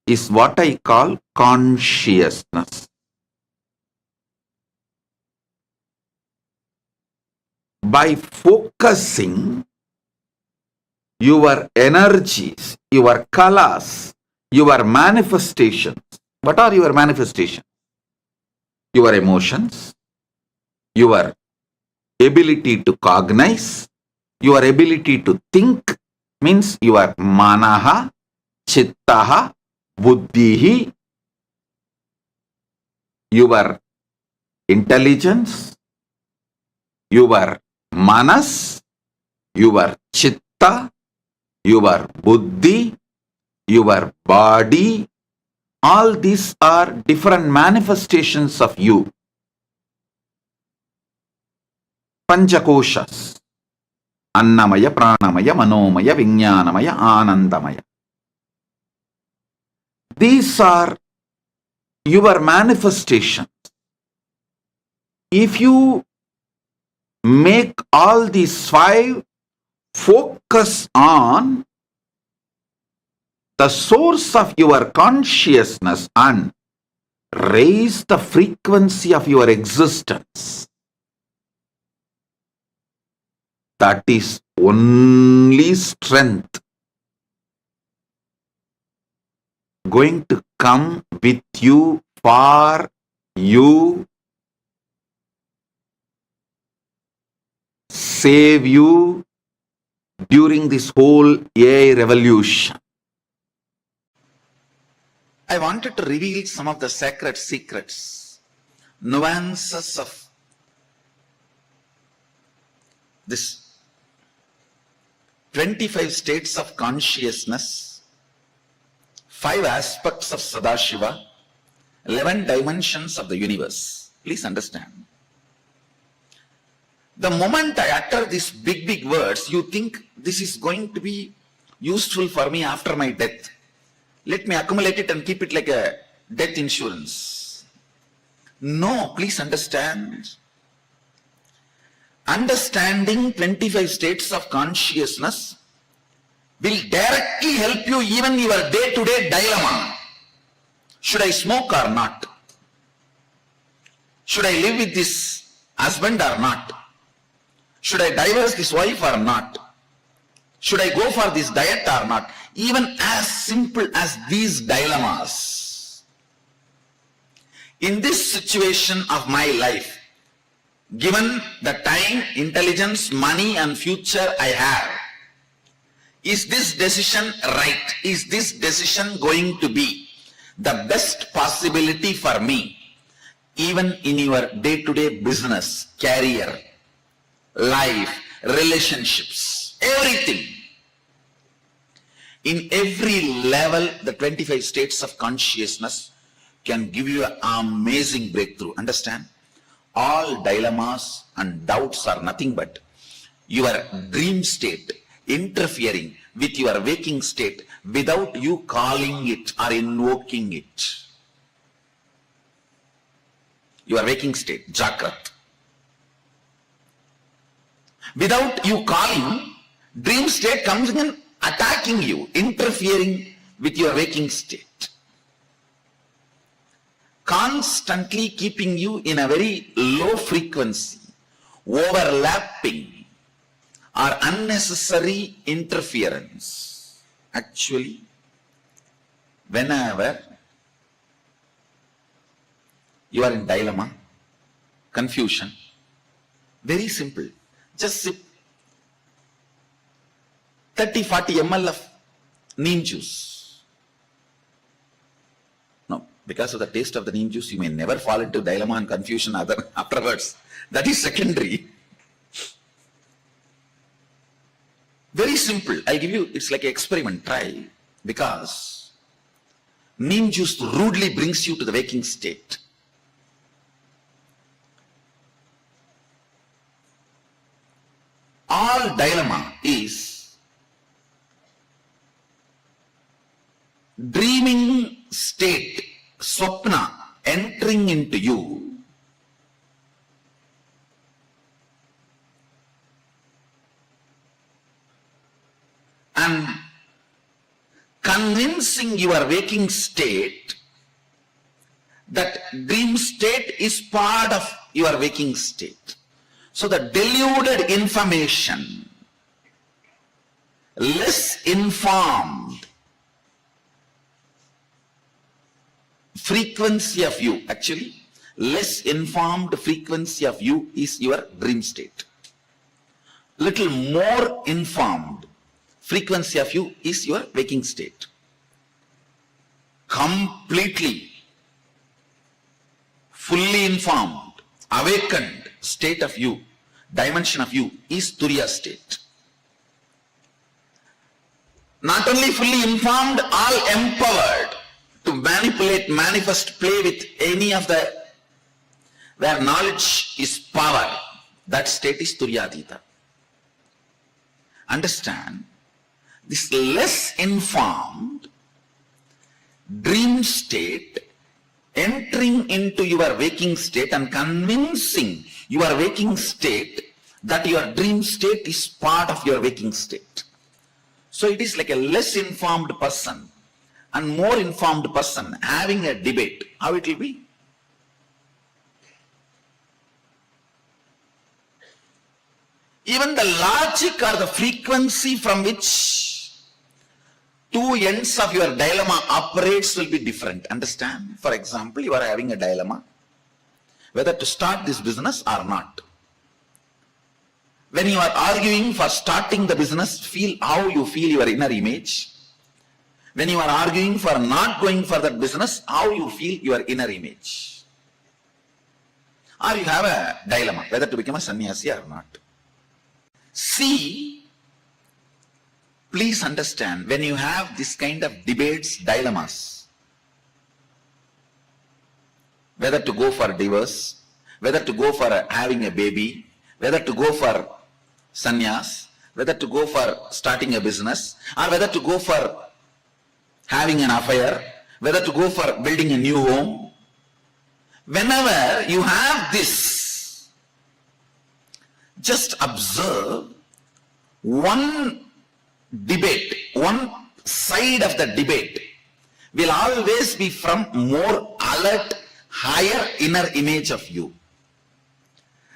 is what I call consciousness. By focusing your energies, your kalas, your manifestations. What are your manifestations? Your emotions, your ability to cognize, your ability to think, means your manaha, chittaha, buddhihi, your intelligence, your manas, your chitta, your buddhi, your body. All these are different manifestations of you. Panchakoshas. Annamaya, Pranamaya, Manomaya, Vijnanamaya, Anandamaya. These are your manifestations. If you make all these five focus on the source of your consciousness and raise the frequency of your existence, that is only strength going to come with you, for you, save you during this whole AI revolution. I wanted to reveal some of the sacred secrets, nuances of this 25 states of consciousness, 5 aspects of Sadashiva, 11 dimensions of the universe. Please understand. The moment I utter these big words, you think this is going to be useful for me after my death. Let me accumulate it and keep it like a death insurance. No, please understand. Understanding 25 states of consciousness will directly help you even your day-to-day dilemma. Should I smoke or not? Should I live with this husband or not? Should I divorce this wife or not? Should I go for this diet or not? Even as simple as these dilemmas. In this situation of my life, given the time, intelligence, money and future I have, is this decision right? Is this decision going to be the best possibility for me? Even in your day-to-day business, career, life, relationships, everything. In every level, the 25 states of consciousness can give you an amazing breakthrough. Understand? All dilemmas and doubts are nothing but your dream state interfering with your waking state without you calling it or invoking it. Your waking state, Jagrat. Without you calling, dream state comes in attacking you, interfering with your waking state. Constantly keeping you in a very low frequency, overlapping or unnecessary interference. Actually, whenever you are in dilemma, confusion, very simple. Just sip 30-40 ml of neem juice. No, because of the taste of the neem juice, you may never fall into dilemma and confusion afterwards. That is secondary. Very simple. I'll give you, it's like an experiment. Try. Because neem juice rudely brings you to the waking state. All dilemma is dreaming state, swapna, entering into you and convincing your waking state that dream state is part of your waking state. So the deluded information, less informed frequency of you, actually, less informed frequency of you is your dream state. Little more informed frequency of you is your waking state. Completely, fully informed, awakened state of you, dimension of you is Turiya state. Not only fully informed, all empowered to manipulate, manifest, play with any of the, where knowledge is power, that state is Turyadita. Understand, this less informed dream state entering into your waking state and convincing your waking state that your dream state is part of your waking state. So it is like a less informed person and more informed person having a debate. How it will be? Even the logic or the frequency from which two ends of your dilemma operates will be different. Understand? For example, you are having a dilemma whether to start this business or not. When you are arguing for starting the business, feel how you feel your inner image. When you are arguing for not going for that business, how you feel your inner image. Or you have a dilemma whether to become a sannyasi or not. See, please understand, when you have this kind of debates, dilemmas, whether to go for divorce, whether to go for having a baby, whether to go for sannyas, whether to go for starting a business, or whether to go for having an affair, whether to go for building a new home. Whenever you have this, just observe one debate, one side of the debate will always be from more alert, higher inner image of you.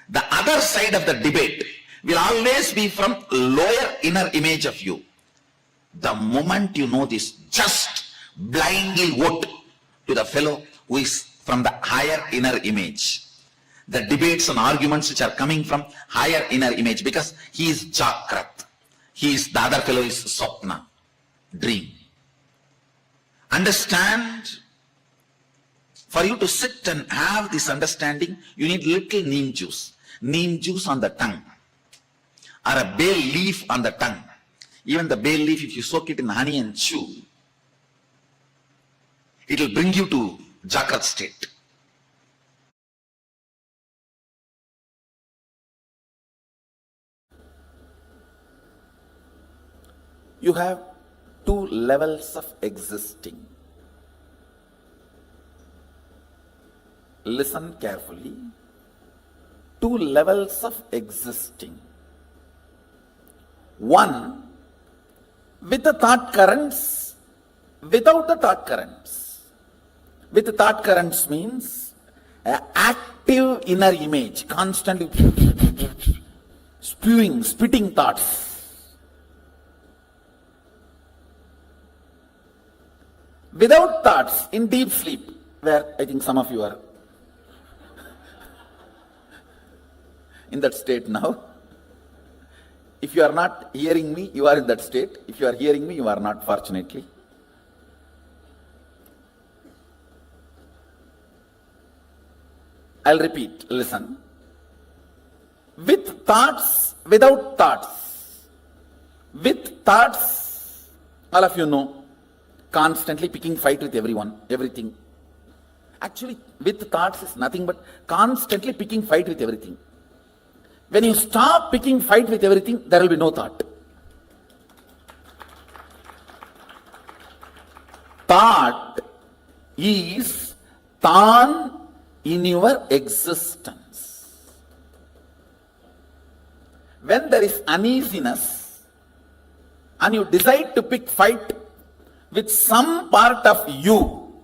The other side of the debate will always be from lower inner image of you. The moment you know this, just blindly vote to the fellow who is from the higher inner image. The debates and arguments which are coming from higher inner image, because he is Jakrat. The other fellow is Swapna, dream. Understand? For you to sit and have this understanding, you need little neem juice. Neem juice on the tongue, or a bay leaf on the tongue. Even the bay leaf, if you soak it in honey and chew, it will bring you to Jakrat state. You have two levels of existing. Listen carefully. Two levels of existing. One with the thought currents, without the thought currents. With the thought currents means an active inner image, constantly spitting thoughts. Without thoughts, in deep sleep, where I think some of you are in that state now. If you are not hearing me, you are in that state. If you are hearing me, you are not, fortunately. I'll repeat, listen. With thoughts, without thoughts. With thoughts, all of you know, constantly picking fight with everyone, everything. Actually, with thoughts is nothing but constantly picking fight with everything. When you stop picking fight with everything, there will be no thought. Thought is Tan in your existence. When there is uneasiness and you decide to pick fight with some part of you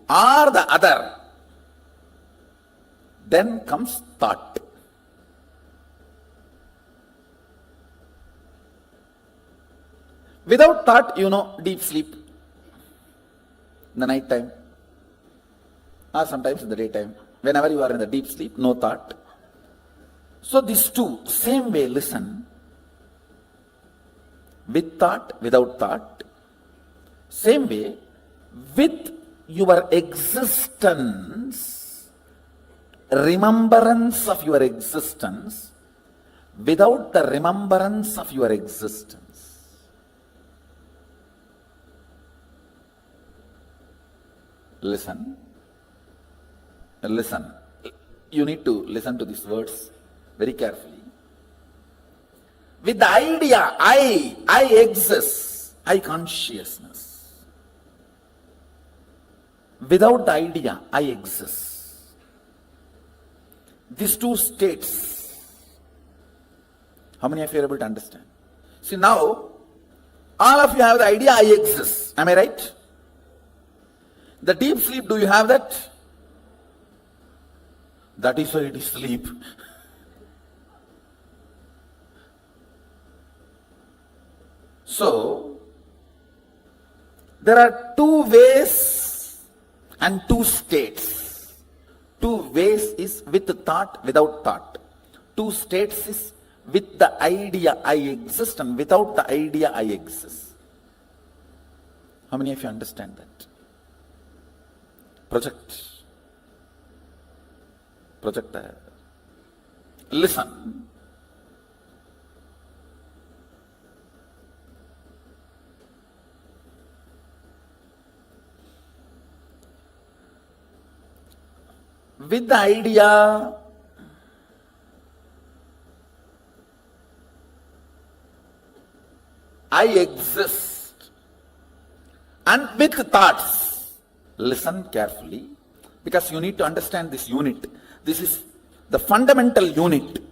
or the other, then comes thought. Without thought, you know, deep sleep in the night time or sometimes in the daytime. Whenever you are in the deep sleep, no thought. So these two, same way, listen. With thought, without thought. Same way, with your existence, remembrance of your existence, without the remembrance of your existence. Listen. Listen. You need to listen to these words very carefully. With the idea, I exist, I consciousness. Without the idea, I exist. These two states, how many of you are able to understand? See, now, all of you have the idea, I exist. Am I right? The deep sleep, do you have that? That is why it is sleep. So, there are two ways and two states. Two ways is with thought, without thought. Two states is with the idea I exist and without the idea I exist. How many of you understand that? Projector. Listen. With the idea I exist, and with thoughts, listen carefully, because you need to understand this unit. This is the fundamental unit.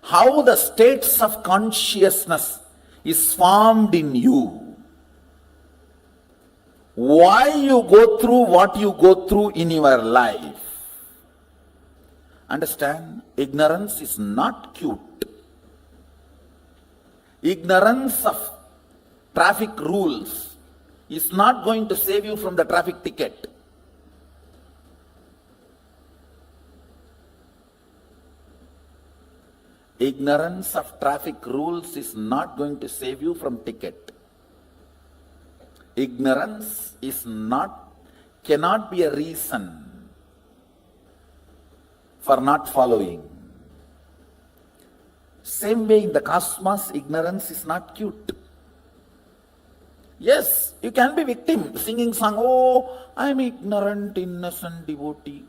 How the states of consciousness is formed in you. Why you go through what you go through in your life. Understand, ignorance is not cute. Ignorance of traffic rules is not going to save you from the traffic ticket. Ignorance of traffic rules is not going to save you from ticket. Ignorance cannot be a reason for not following. Same way in the cosmos, ignorance is not cute. Yes, you can be victim, singing song, oh, I am ignorant, innocent devotee.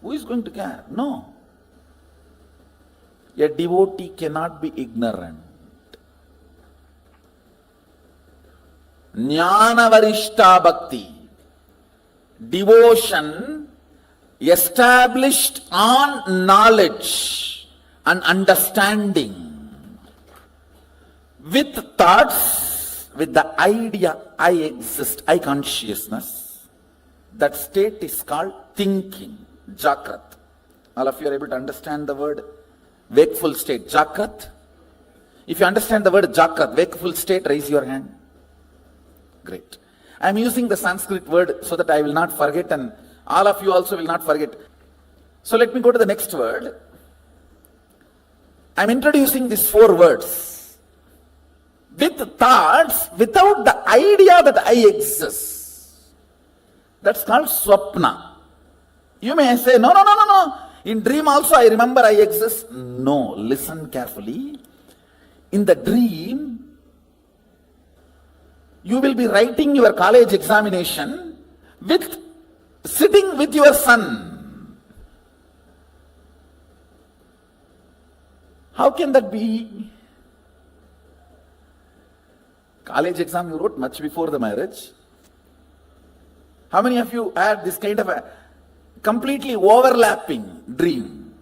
Who is going to care? No. A devotee cannot be ignorant. Jnana varishta bhakti, devotion established on knowledge and understanding, with thoughts, with the idea I exist, I consciousness. That state is called thinking, Jagrat. All of you are able to understand the word wakeful state, Jagrat? If you understand the word Jagrat, wakeful state, raise your hand. Great. I am using the Sanskrit word so that I will not forget, and all of you also will not forget. So let me go to the next word. I am introducing these 4 words. With thoughts, without the idea that I exist. That's called swapna. You may say, no. In dream also I remember I exist. No, listen carefully. In the dream, you will be writing your college examination sitting with your son. How can that be? College exam you wrote much before the marriage. How many of you had this kind of a completely overlapping dream?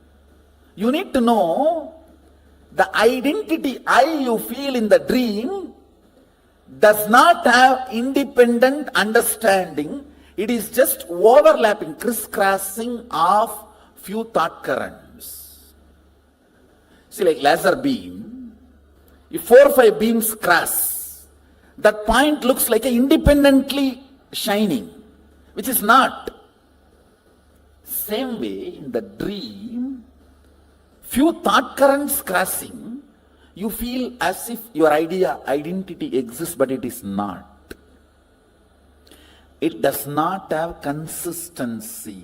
You need to know the identity you feel in the dream does not have independent understanding. It is just overlapping, crisscrossing of few thought currents. See, like laser beam, if 4 or 5 beams cross, that point looks like independently shining, which is not. Same way, in the dream, few thought currents crossing, you feel as if your identity exists, but it is not. It does not have consistency.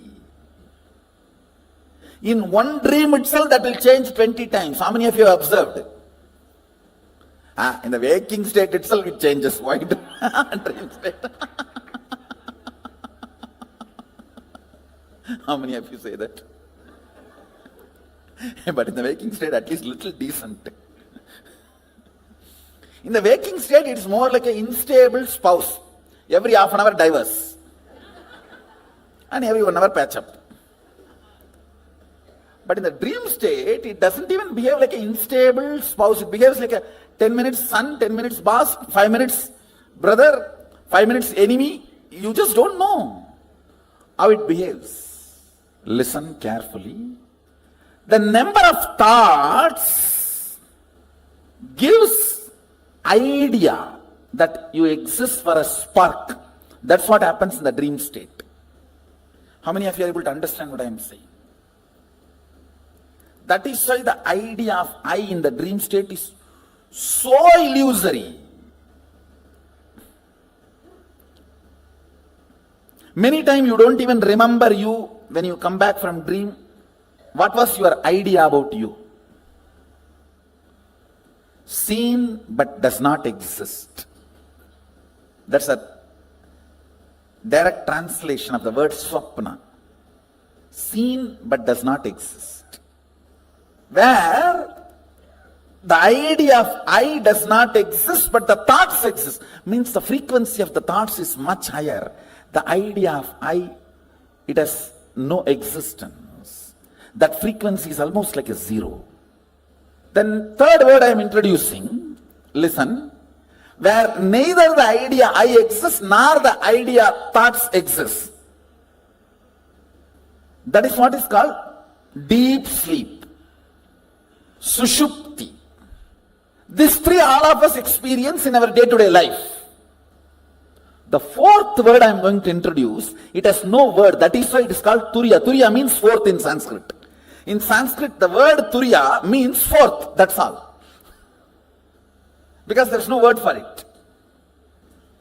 In one dream itself, that will change 20 times. How many of you have observed? In the waking state itself, it changes. Why? Dream state. How many of you say that? But in the waking state, at least little decent. In the waking state, it's more like an unstable spouse. Every half an hour divorce. And every 1 hour patch up. But in the dream state, it doesn't even behave like an unstable spouse. It behaves like a 10 minutes son, 10 minutes boss, 5 minutes brother, 5 minutes enemy. You just don't know how it behaves. Listen carefully. The number of thoughts gives idea that you exist for a spark. That's what happens in the dream state. How many of you are able to understand what I am saying? That is why the idea of I in the dream state is so illusory. Many times you don't even remember you when you come back from dream. What was your idea about you? Seen but does not exist. That's a direct translation of the word swapna. Seen but does not exist. Where the idea of I does not exist but the thoughts exist. Means the frequency of the thoughts is much higher. The idea of I, it has no existence. That frequency is almost like a zero. Then third word I am introducing, listen, where neither the idea I exist nor the idea thoughts exist. That is what is called deep sleep, sushupti. These three all of us experience in our day-to-day life. The fourth word I am going to introduce, it has no word. That is why it is called turiya. Turiya means fourth in Sanskrit. In Sanskrit, the word turiya means fourth. That's all. Because there is no word for it.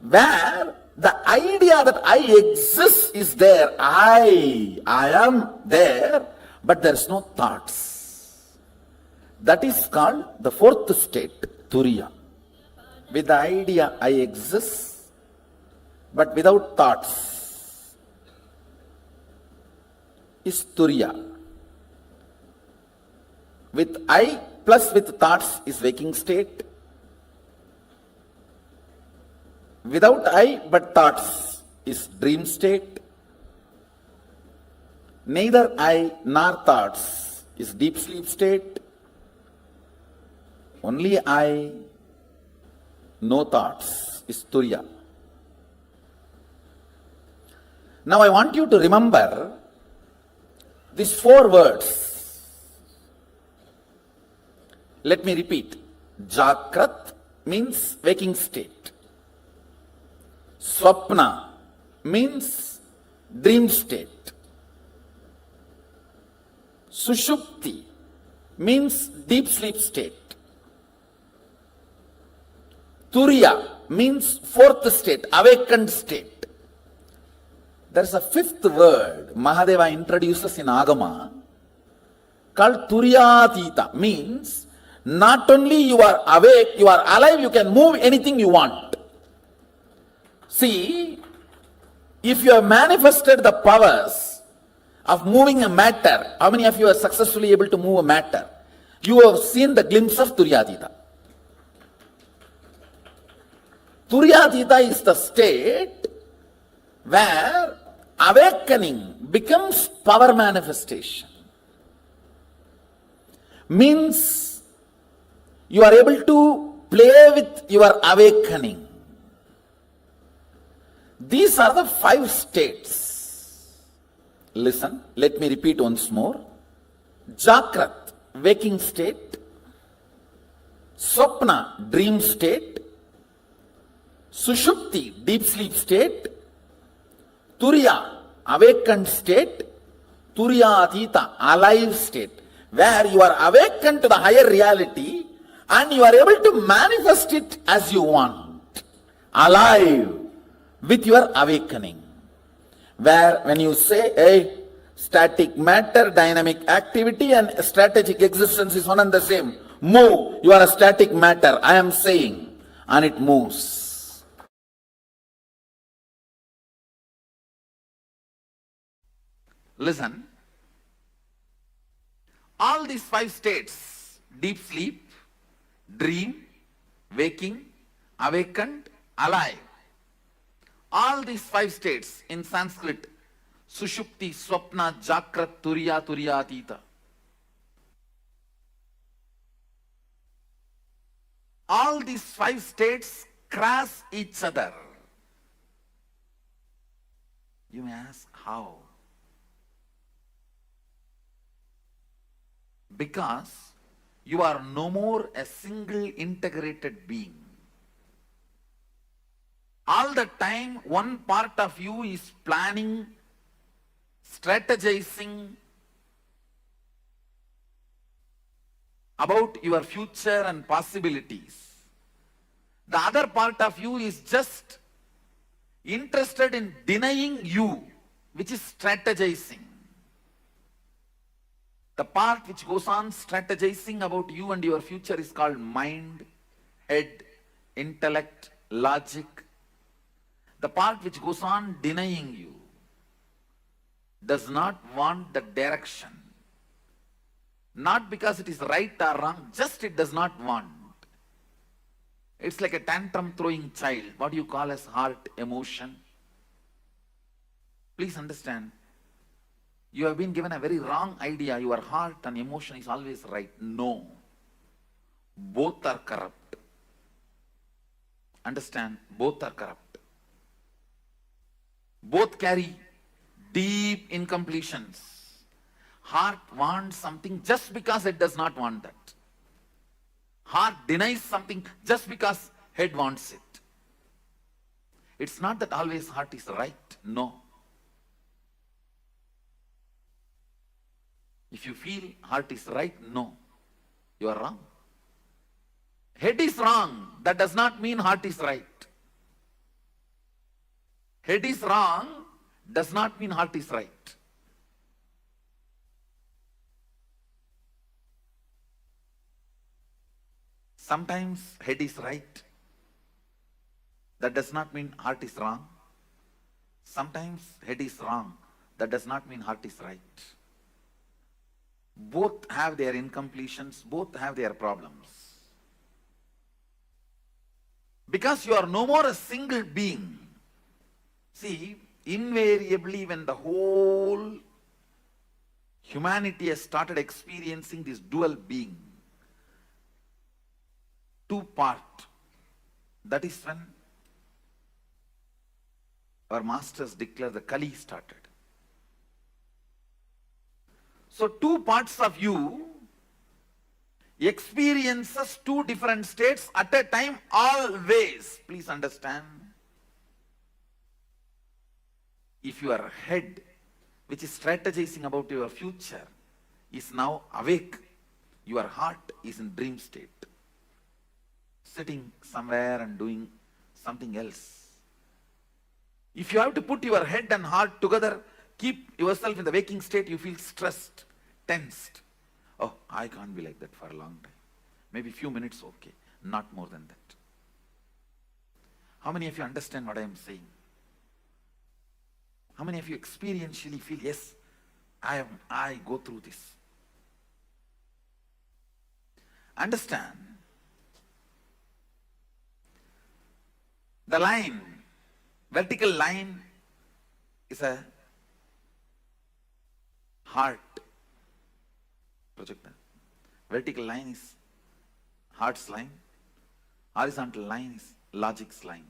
Where the idea that I exist is there. I am there, but there is no thoughts. That is called the fourth state, turiya. With the idea I exist, but without thoughts, is turiya. With I plus with thoughts is waking state. Without I but thoughts is dream state. Neither I nor thoughts is deep sleep state. Only I, no thoughts is turiya. Now I want you to remember these four words. Let me repeat. Jakrat means waking state. Swapna means dream state. Sushupti means deep sleep state. Turiya means fourth state, awakened state. There is a fifth word Mahadeva introduces in Agama called Turyatita. Means not only you are awake, you are alive, you can move anything you want. See, if you have manifested the powers of moving a matter, how many of you are successfully able to move a matter? You have seen the glimpse of Turyatita. Turyatita is the state where awakening becomes power manifestation. Means you are able to play with your awakening. These are the 5 states. Listen, let me repeat once more. Jakrat, waking state. Swapna, dream state. Sushupti, deep sleep state. Turiya, awakened state. Turyatita, alive state. Where you are awakened to the higher reality and you are able to manifest it as you want. Alive with your awakening. Where when you say, hey, static matter, dynamic activity and strategic existence is one and the same. Move, you are a static matter, I am saying, and it moves. Listen, all these 5 states, deep sleep, dream, waking, awakened, alive, all these 5 states in Sanskrit, Sushupti, Swapna, Jakrat, Turiya, Turyatita. All these 5 states cross each other. You may ask, how? Because you are no more a single integrated being. All the time, one part of you is planning, strategizing about your future and possibilities. The other part of you is just interested in denying you, which is strategizing. The part which goes on strategizing about you and your future is called mind, head, intellect, logic. The part which goes on denying you does not want the direction. Not because it is right or wrong, just it does not want. It's like a tantrum throwing child. What do you call as heart emotion? Please understand, you have been given a very wrong idea. Your heart and emotion is always right. No. Both are corrupt. Understand? Both are corrupt. Both carry deep incompletions. Heart wants something just because it does not want that. Heart denies something just because head wants it. It's not that always heart is right. No. If you feel heart is right, no. You are wrong. Head is wrong. That does not mean heart is right. Head is wrong does not mean heart is right. Sometimes head is right. That does not mean heart is wrong. Sometimes head is wrong. That does not mean heart is right. Both have their incompletions, both have their problems. Because you are no more a single being. See, invariably when the whole humanity has started experiencing this dual being, two-part, that is when our masters declare the Kali started. So two parts of you experiences two different states at a time always. Please understand. If your head, which is strategizing about your future, is now awake, your heart is in dream state, sitting somewhere and doing something else. If you have to put your head and heart together, keep yourself in the waking state, you feel stressed, tensed. Oh, I can't be like that for a long time. Maybe few minutes, okay. Not more than that. How many of you understand what I am saying? How many of you experientially feel, yes, I go through this? Understand. The line, vertical line is a heart projector. Vertical line is heart's line. Horizontal line is logic's line.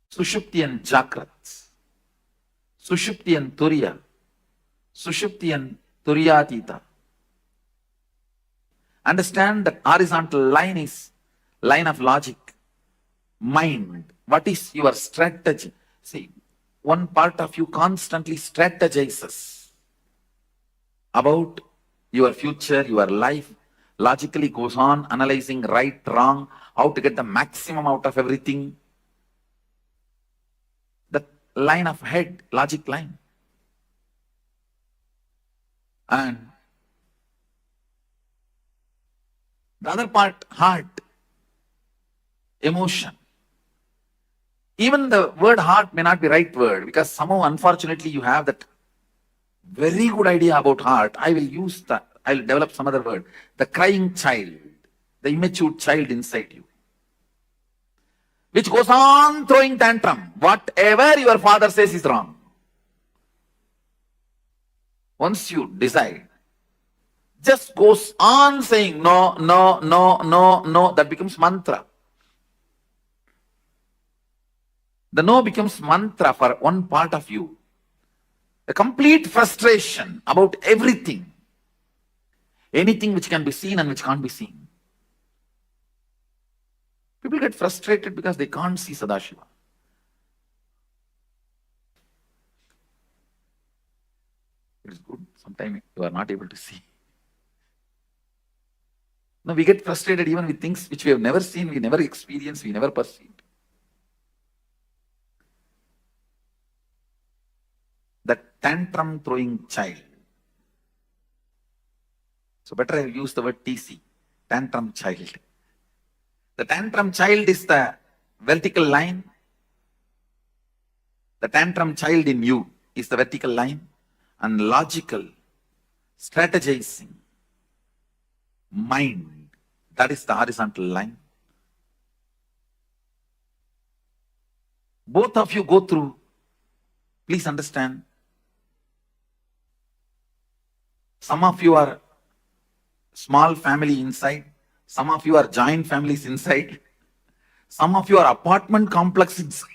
Sushupti and Jagrat, Sushupti and Turiya, Sushupti and Turiyatita. Understand that horizontal line is line of logic, mind. What is your strategy? See, one part of you constantly strategizes about your future, your life, logically goes on analyzing right, wrong, how to get the maximum out of everything. The line of head, logic line. And the other part, heart, emotion. Even the word heart may not be right word, because somehow unfortunately you have that very good idea about heart. I will use that. I will develop some other word. The crying child, the immature child inside you, which goes on throwing tantrum. Whatever your father says is wrong. Once you decide, just goes on saying no, no, no, no, no. That becomes mantra. The no becomes mantra for one part of you. A complete frustration about everything. anything which can be seen and which can't be seen. People get frustrated because they can't see Sadashiva. It's good. Sometimes you are not able to see. No, we get frustrated even with things which we have never seen, we never experienced, we never perceived. The tantrum throwing child. So better I use the word TC, tantrum child. The tantrum child is the vertical line. The tantrum child in you is the vertical line, and logical, strategizing mind, that is the horizontal line. Both of you go through, please understand, some of you are small family inside, some of you are joint families inside, some of you are apartment complex inside.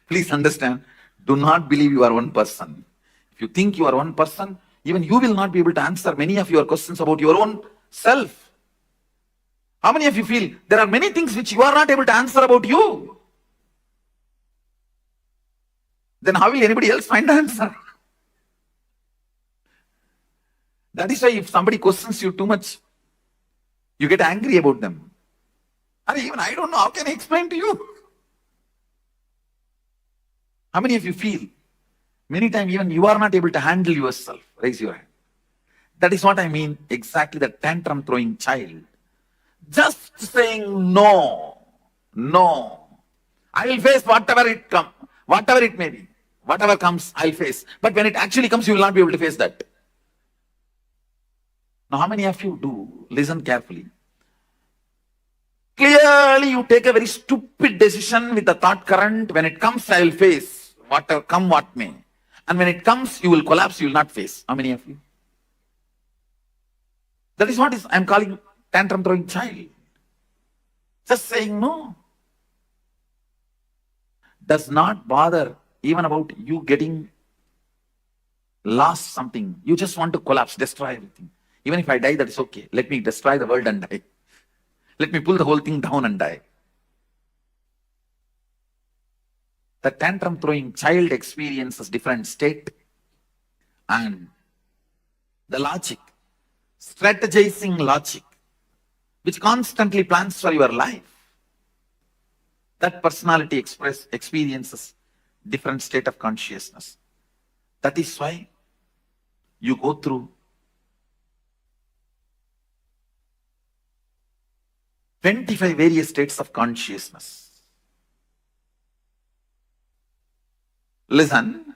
Please understand, do not believe you are one person. If you think you are one person, even you will not be able to answer many of your questions about your own self. How many of you feel there are many things which you are not able to answer about you? Then how will anybody else find the answer? That is why if somebody questions you too much, you get angry about them. Even I don't know, how can I explain to you? How many of you feel many times even you are not able to handle yourself? Raise your hand. That is what I mean, exactly the tantrum throwing child. Just saying no, no. I will face whatever it comes, whatever it may be. Whatever comes, I'll face. But when it actually comes, you will not be able to face that. Now, how many of you do? Listen carefully. Clearly, you take a very stupid decision with the thought current. When it comes, I will face. Whatever come, what may. And when it comes, you will collapse, you will not face. How many of you? That is what I'm calling tantrum throwing child. Just saying no. Does not bother even about you getting lost something. You just want to collapse, destroy everything. Even if I die, that is okay. Let me destroy the world and die. Let me pull the whole thing down and die. The tantrum throwing child experiences different state, and the logic, strategizing logic, which constantly plans for your life. That personality experiences different state of consciousness. That is why you go through 25 various states of consciousness. Listen.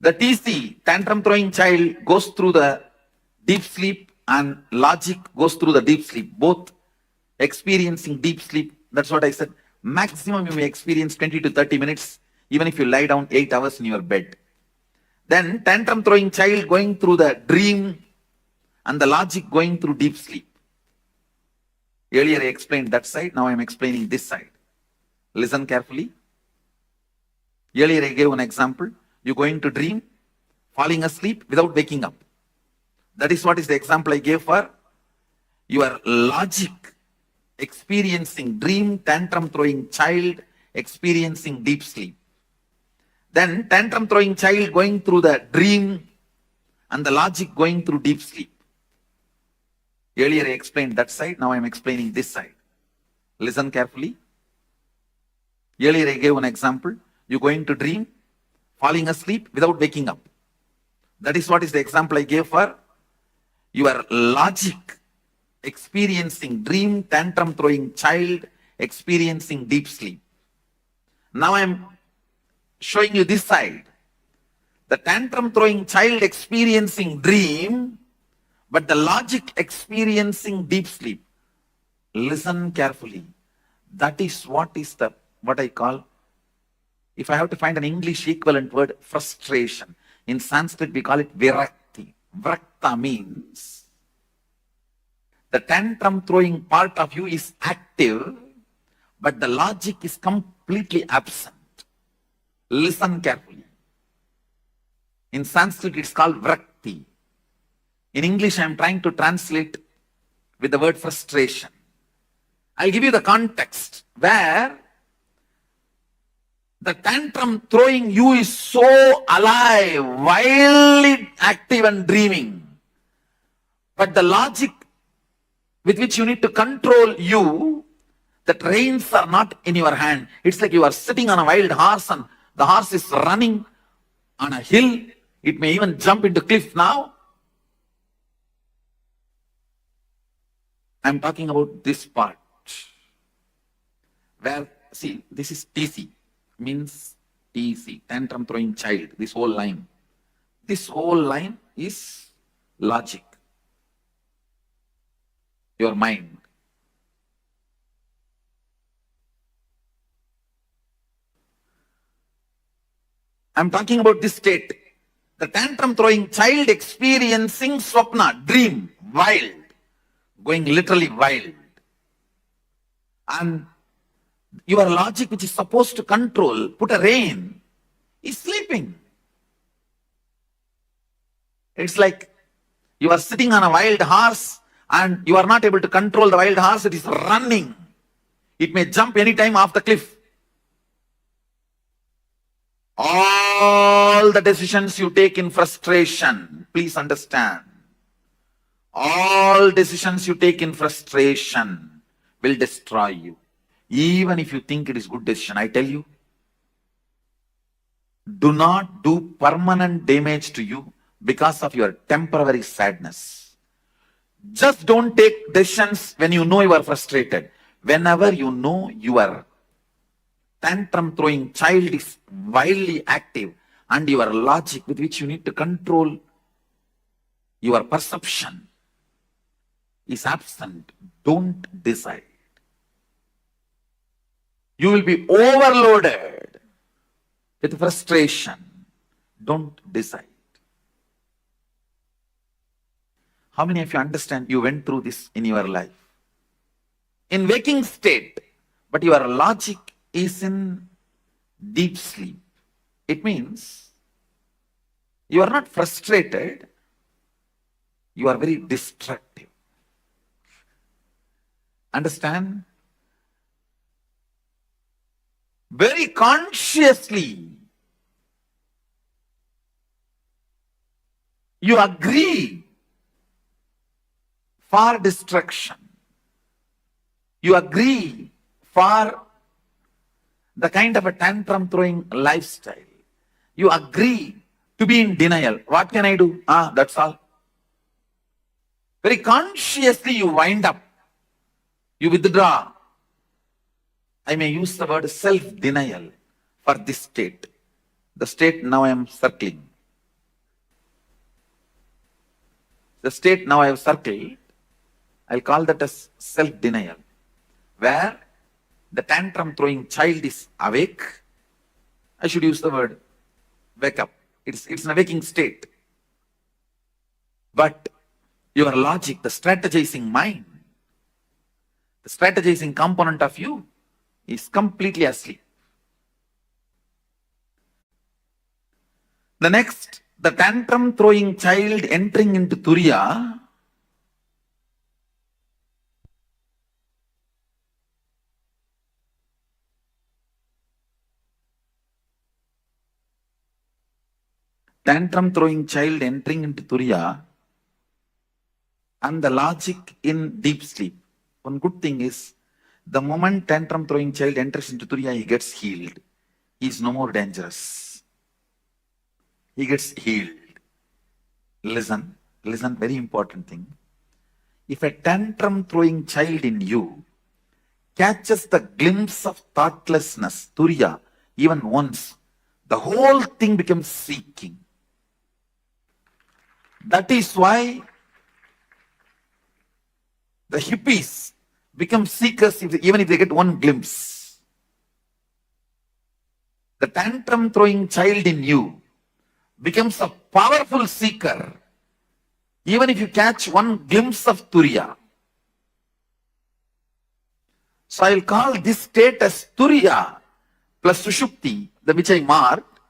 The TC, tantrum throwing child, goes through the deep sleep, and logic goes through the deep sleep, both experiencing deep sleep. That's what I said. Maximum you may experience 20 to 30 minutes, even if you lie down 8 hours in your bed. Then tantrum throwing child going through the dream, and the logic going through deep sleep. Earlier I explained that side, now I am explaining this side. Listen carefully. Earlier I gave an example. You going to dream, falling asleep without waking up. That is what is the example I gave for your logic experiencing dream, tantrum throwing child experiencing deep sleep. Then tantrum throwing child going through the dream, and the logic going through deep sleep. Earlier I explained that side, now I am explaining this side. Listen carefully. Earlier I gave an example. You going to dream, falling asleep without waking up. That is what is the example I gave for your logic experiencing dream, tantrum throwing child experiencing deep sleep. Now I am showing you this side. The tantrum throwing child experiencing dream, but the logic experiencing deep sleep. Listen carefully. That is what I call, if I have to find an English equivalent word, frustration. In Sanskrit we call it virakti. Vrakta means the tantrum throwing part of you is active, but the logic is completely absent. Listen carefully. In Sanskrit, it's called vrakti. In English, I am trying to translate with the word frustration. I'll give you the context where the tantrum throwing you is so alive, wildly active and dreaming. But the logic with which you need to control you, the reins are not in your hand. It's like you are sitting on a wild horse and the horse is running on a hill. It may even jump into cliff now. I'm talking about this part where, see, this is TC, means TC, tantrum throwing child, this whole line. This whole line is logic, your mind. I'm talking about this state. The tantrum throwing child experiencing swapna, dream, wild, going literally wild. And your logic, which is supposed to control, put a rein, is sleeping. It's like you are sitting on a wild horse and you are not able to control the wild horse. It is running. It may jump anytime off the cliff. All the decisions you take in frustration, please understand, all decisions you take in frustration will destroy you. Even if you think it is good decision, I tell you, do not do permanent damage to you because of your temporary sadness. Just don't take decisions when you know you are frustrated. Whenever you know your tantrum throwing child is wildly active and your logic with which you need to control your perception is absent, don't decide. You will be overloaded with frustration. Don't decide. How many of you understand you went through this in your life? In waking state, but your logic is in deep sleep. It means you are not frustrated, you are very destructive. Understand? Very consciously, you agree for destruction. You agree for the kind of a tantrum throwing lifestyle. You agree to be in denial. What can I do? That's all. Very consciously you wind up. You withdraw. I may use the word self-denial for this state. The state now I am circling. The state now I have circled, I'll call that as self-denial, where the tantrum throwing child is awake. I should use the word wake up. It's an waking state. But your logic, the strategizing mind, the strategizing component of you is completely asleep. The next, the tantrum throwing child entering into Turiya, tantrum throwing child entering into Turiya, and the logic in deep sleep. One good thing is, the moment tantrum throwing child enters into Turiya, he gets healed. He is no more dangerous. He gets healed. Listen, very important thing. If a tantrum throwing child in you catches the glimpse of thoughtlessness, Turiya, even once, the whole thing becomes seeking. That is why the hippies become seekers even if they get one glimpse. The tantrum throwing child in you becomes a powerful seeker even if you catch one glimpse of Turiya. So I will call this state as Turiya plus Sushupti, the which I marked,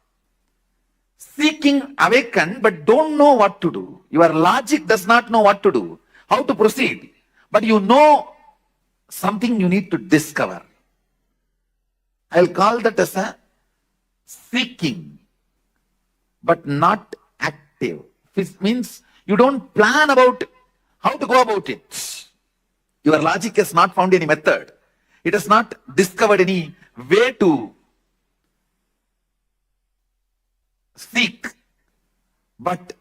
seeking awaken but don't know what to do. Your logic does not know what to do, how to proceed, but you know something you need to discover. I'll call that as a seeking, but not active. It means you don't plan about how to go about it. Your logic has not found any method. It has not discovered any way to seek. But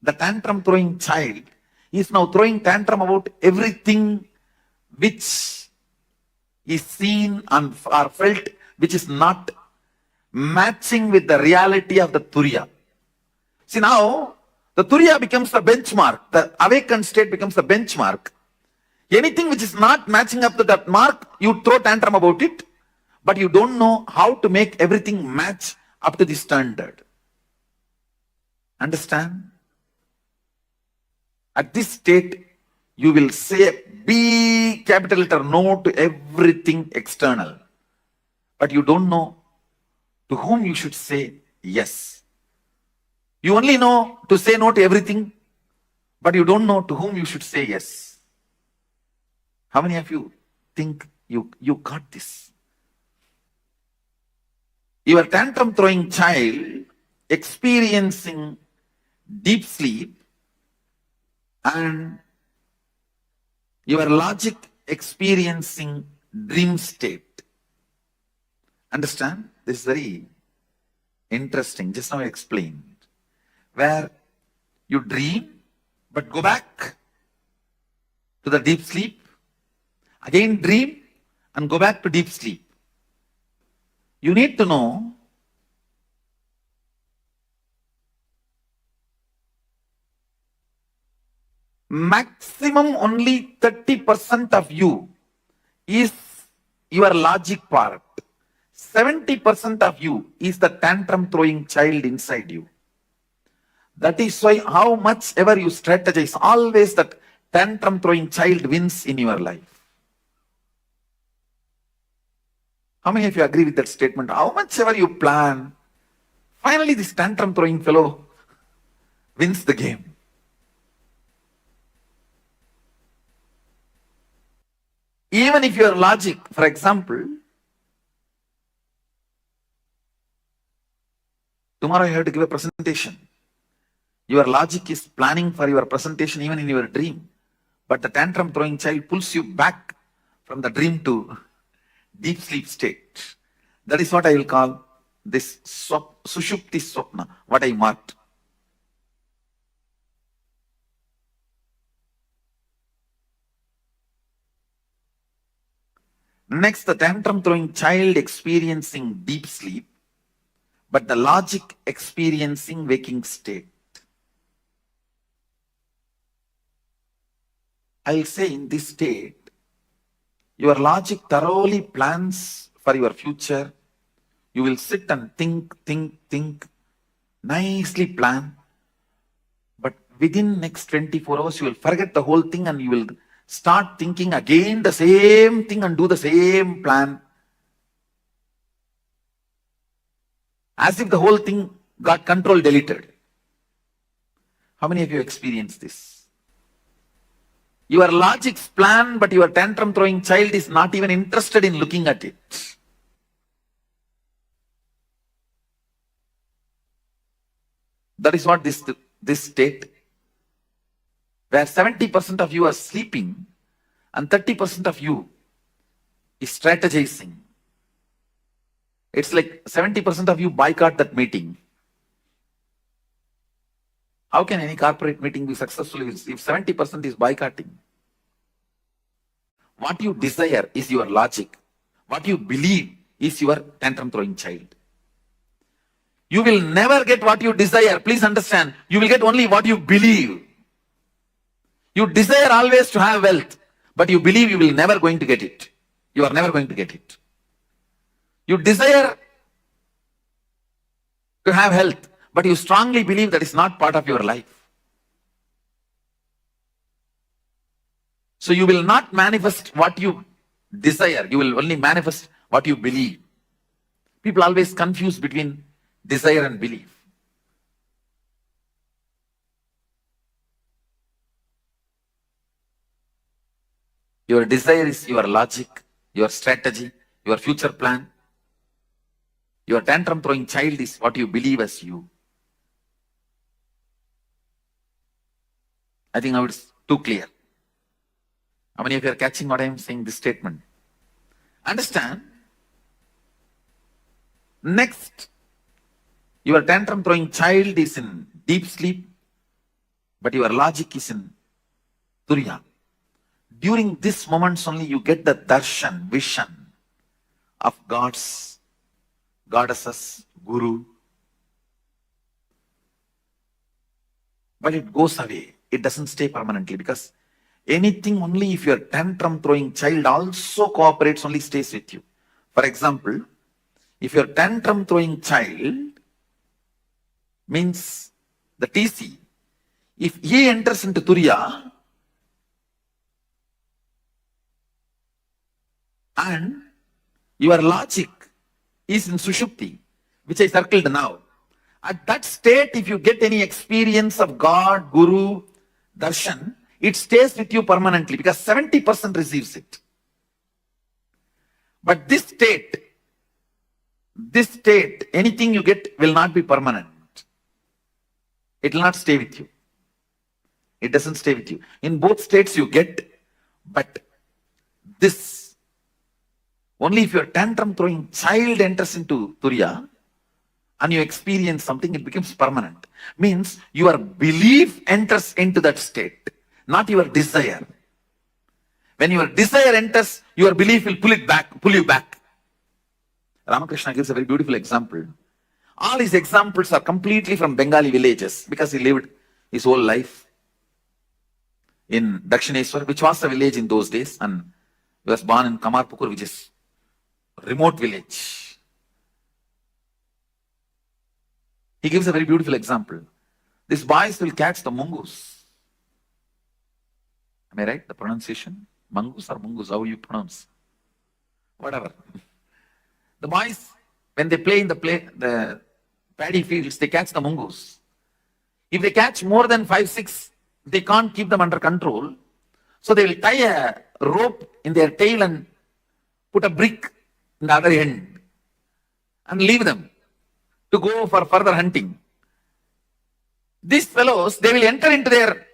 the tantrum throwing child is now throwing tantrum about everything which is seen and or felt, which is not matching with the reality of the Turiya. See, now the Turiya becomes the benchmark, the awakened state becomes the benchmark. Anything which is not matching up to that mark, you throw tantrum about it, but you don't know how to make everything match up to the standard. Understand? At this state, you will say big capital letter no to everything external, but you don't know to whom you should say yes. You only know to say no to everything, but you don't know to whom you should say yes. How many of you think you got this? Your tantrum throwing child experiencing deep sleep and your logic experiencing dream state. Understand? This is very interesting. Just now I explained. Where you dream, but go back to the deep sleep. Again dream and go back to deep sleep. You need to know maximum only 30% of you is your logic part. 70% of you is the tantrum throwing child inside you. That is why how much ever you strategize, always that tantrum throwing child wins in your life. How many of you agree with that statement? How much ever you plan, finally this tantrum throwing fellow wins the game. Even if your logic, for example, tomorrow you have to give a presentation. Your logic is planning for your presentation even in your dream. But the tantrum throwing child pulls you back from the dream to deep sleep state. That is what I will call this Sushupti Swapna, what I marked. Next, the tantrum throwing child experiencing deep sleep, but the logic experiencing waking state. I'll say in this state, your logic thoroughly plans for your future. You will sit and think, nicely plan. But within next 24 hours, you will forget the whole thing and you will start thinking again the same thing and do the same plan. As if the whole thing got control deleted. How many of you experienced this? Your logic's plan, but your tantrum throwing child is not even interested in looking at it. That is what this state, where 70% of you are sleeping and 30% of you is strategizing. It's like 70% of you boycott that meeting. How can any corporate meeting be successful if 70% is boycotting? What you desire is your logic. What you believe is your tantrum throwing child. You will never get what you desire. Please understand, you will get only what you believe. You desire always to have wealth, but you believe you will never going to get it. You are never going to get it. You desire to have health, but you strongly believe that is not part of your life. So you will not manifest what you desire. You will only manifest what you believe. People always confuse between desire and belief. Your desire is your logic, your strategy, your future plan. Your tantrum throwing child is what you believe as you. I think now it's too clear. How many of you are catching what I am saying, this statement? Understand? Next, your tantrum throwing child is in deep sleep, but your logic is in Turiya. During this moments only you get the darshan, vision of gods, goddesses, guru. But it goes away. It doesn't stay permanently, because anything only if your tantrum throwing child also cooperates only stays with you. For example, if your tantrum throwing child means the TC, if he enters into Turiya and your logic is in Sushupti, which I circled now, at that state, if you get any experience of God, Guru, Darshan, it stays with you permanently, because 70% receives it. But this state, anything you get will not be permanent. It will not stay with you. It doesn't stay with you. In both states you get, but this, only if your tantrum throwing child enters into Turiya and you experience something, it becomes permanent. Means your belief enters into that state, not your desire. When your desire enters, your belief will pull you back. Ramakrishna gives a very beautiful example. All his examples are completely from Bengali villages, because he lived his whole life in Dakshineswar, which was a village in those days, and he was born in Kamarpukur, which is a remote village. He gives a very beautiful example. These boys will catch the mongoose. Am I right? The pronunciation? Mongoose or mongoose? How you pronounce? Whatever. The boys, when they play in the paddy fields, they catch the mongoose. If they catch more than 5, 6, they can't keep them under control. So they will tie a rope in their tail and put a brick in the other end and leave them to go for further hunting. These fellows, they will enter into their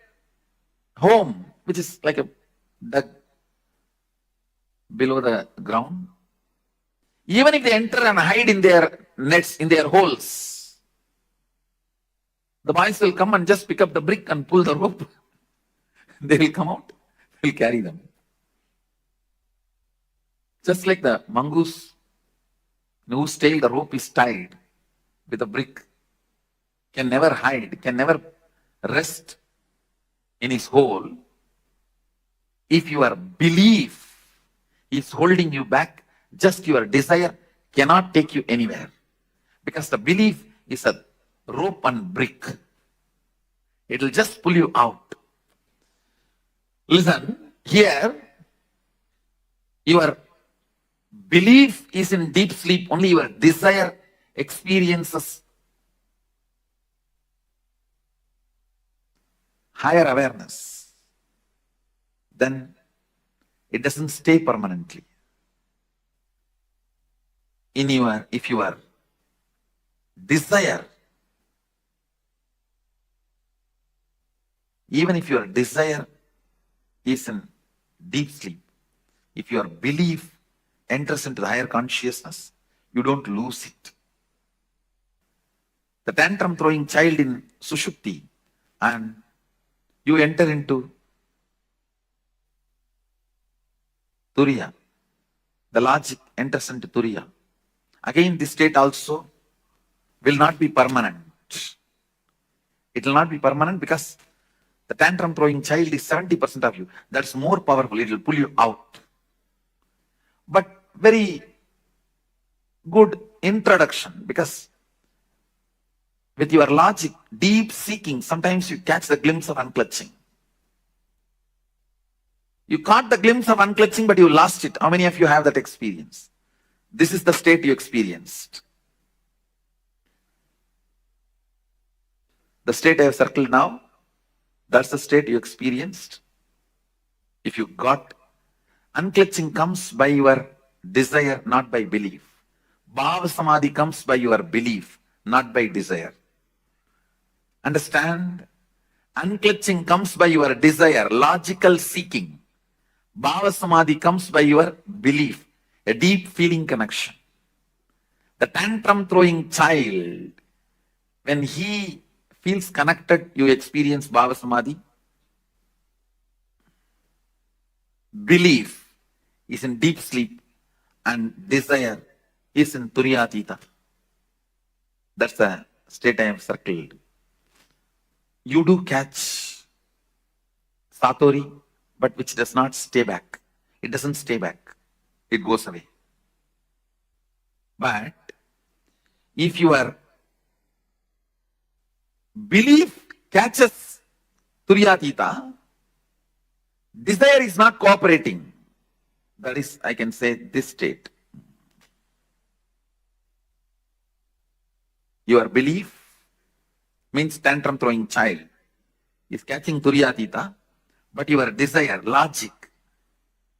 home, which is like a dug below the ground. Even if they enter and hide in their nets, in their holes, the boys will come and just pick up the brick and pull the rope. They will come out, will carry them. Just like the mongoose, whose tail the rope is tied with a brick, can never hide, can never rest in his hole. If your belief is holding you back, just your desire cannot take you anywhere, because the belief is a rope and brick. It will just pull you out. Listen, here your belief is in deep sleep, only your desire experiences higher awareness. Then it doesn't stay permanently. If your desire, even if your desire is in deep sleep, if your belief enters into the higher consciousness, you don't lose it. The tantrum throwing child in Sushupti, and you enter into Turiya. The logic enters into Turiya. Again, this state also will not be permanent. It will not be permanent, because the tantrum throwing child is 70% of you. That's more powerful. It will pull you out. But very good introduction, because with your logic, deep seeking, sometimes you catch the glimpse of unclutching. You caught the glimpse of unclutching, but you lost it. How many of you have that experience? This is the state you experienced. The state I have circled now, that's the state you experienced. If you got Unclutching comes by your desire, not by belief. Bhava Samadhi comes by your belief, not by desire. Understand? Unclutching comes by your desire, logical seeking. Bhava Samadhi comes by your belief, a deep feeling connection. The tantrum throwing child, when he feels connected, you experience Bhava Samadhi. Belief is in deep sleep and desire is in Turyatita. That's the state I have circled. You do catch Satori, but which does not stay back. It doesn't stay back. It goes away. But if your belief catches Turyatita, desire is not cooperating. That is, I can say, this state. Your belief means tantrum throwing child is catching Turyatita, but your desire, logic,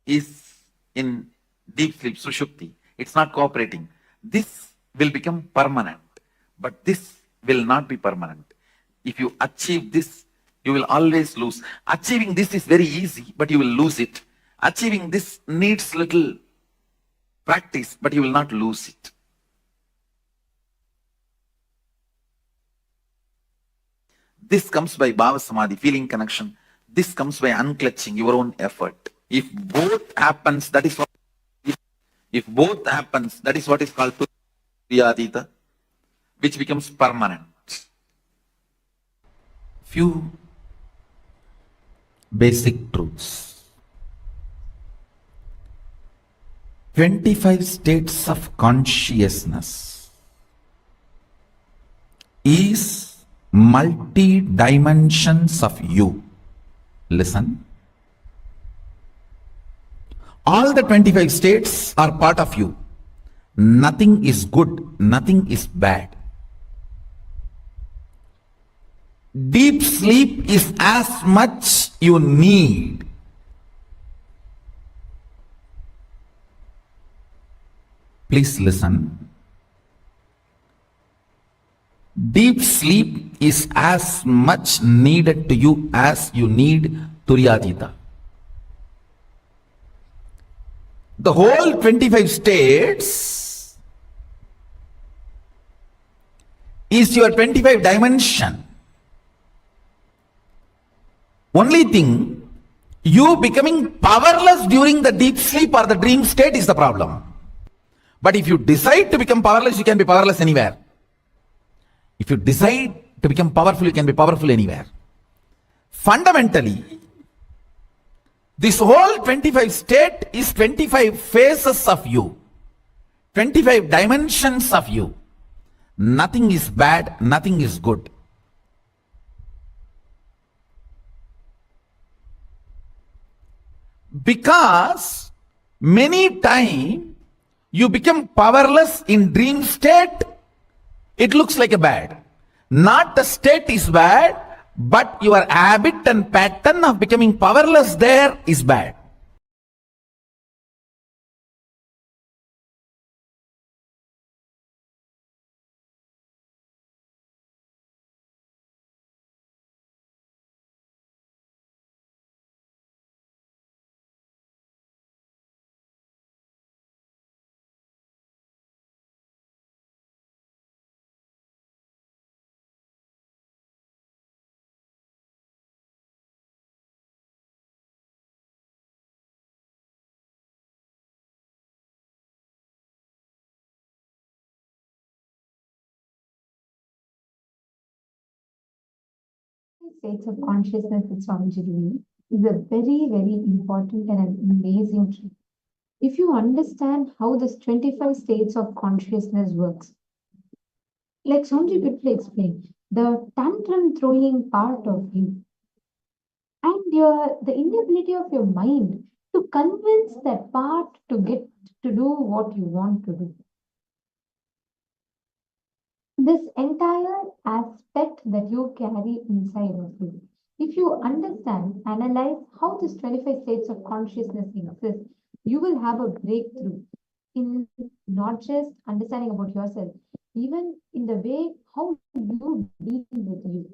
is in deep sleep, Sushupti. It's not cooperating. This will become permanent, but this will not be permanent. If you achieve this, you will always lose. Achieving this is very easy, but you will lose it. Achieving this needs little practice, but you will not lose it. This comes by Bhava Samadhi, feeling connection. This comes by unclutching, your own effort. If both happens, that is what. If both happens, that is what is called Turyatita, which becomes permanent. Few basic truths. 25 states of consciousness is multi-dimensions of you. Listen. All the 25 states are part of you. Nothing is good, nothing is bad. Deep sleep is as much you need. Please listen. Deep sleep is as much needed to you as you need Turyatita. The whole 25 states is your 25 dimension. Only thing, you becoming powerless during the deep sleep or the dream state is the problem. But if you decide to become powerless, you can be powerless anywhere. If you decide to become powerful, you can be powerful anywhere. Fundamentally, this whole 25 state is 25 phases of you, 25 dimensions of you. Nothing is bad, nothing is good. Because many times you become powerless in dream state, it looks like a bad. Not the state is bad, but your habit and pattern of becoming powerless there is bad. States of consciousness that Swamiji revealed is a very, very important and an amazing truth. If you understand how this 25 states of consciousness works, like Swamiji beautifully explained, the tantrum throwing part of you and the inability of your mind to convince that part to get to do what you want to do. This entire aspect that you carry inside of you, if you understand, analyze how this 25 states of consciousness exist, You will have a breakthrough in not just understanding about yourself, even in the way how you deal with you.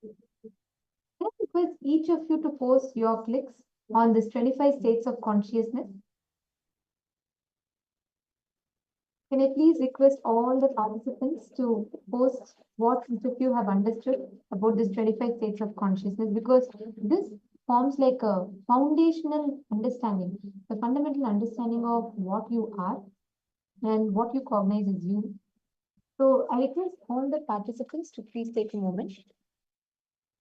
Can I request each of you to post your clicks on this 25 states of consciousness? Can I please request all the participants to post what each of you have understood about this 25 states of consciousness? Because this forms like a foundational understanding, the fundamental understanding of what you are and what you cognize as you. So I request all the participants to please take a moment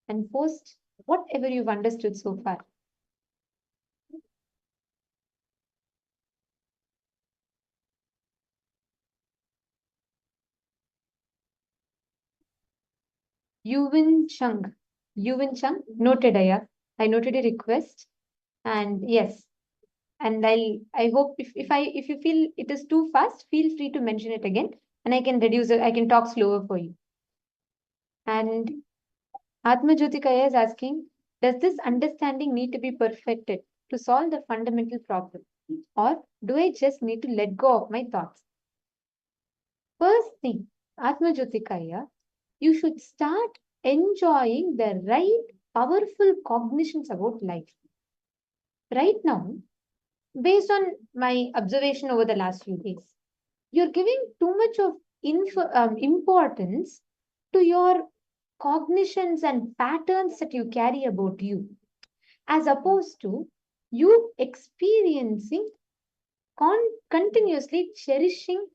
and post whatever you've understood so far. Yuvin Chung. Yuvin Chung, noted, Aya. I noted a request. And yes, and I hope if you feel it is too fast, feel free to mention it again, and I can reduce it, I can talk slower for you. And Atma Jyotikaya is asking, does this understanding need to be perfected to solve the fundamental problem? Or do I just need to let go of my thoughts? First thing, Atma Jyotikaya, you should start enjoying the right, powerful cognitions about life. Right now, based on my observation over the last few days, you're giving too much of importance to your cognitions and patterns that you carry about you, as opposed to you experiencing, continuously cherishing,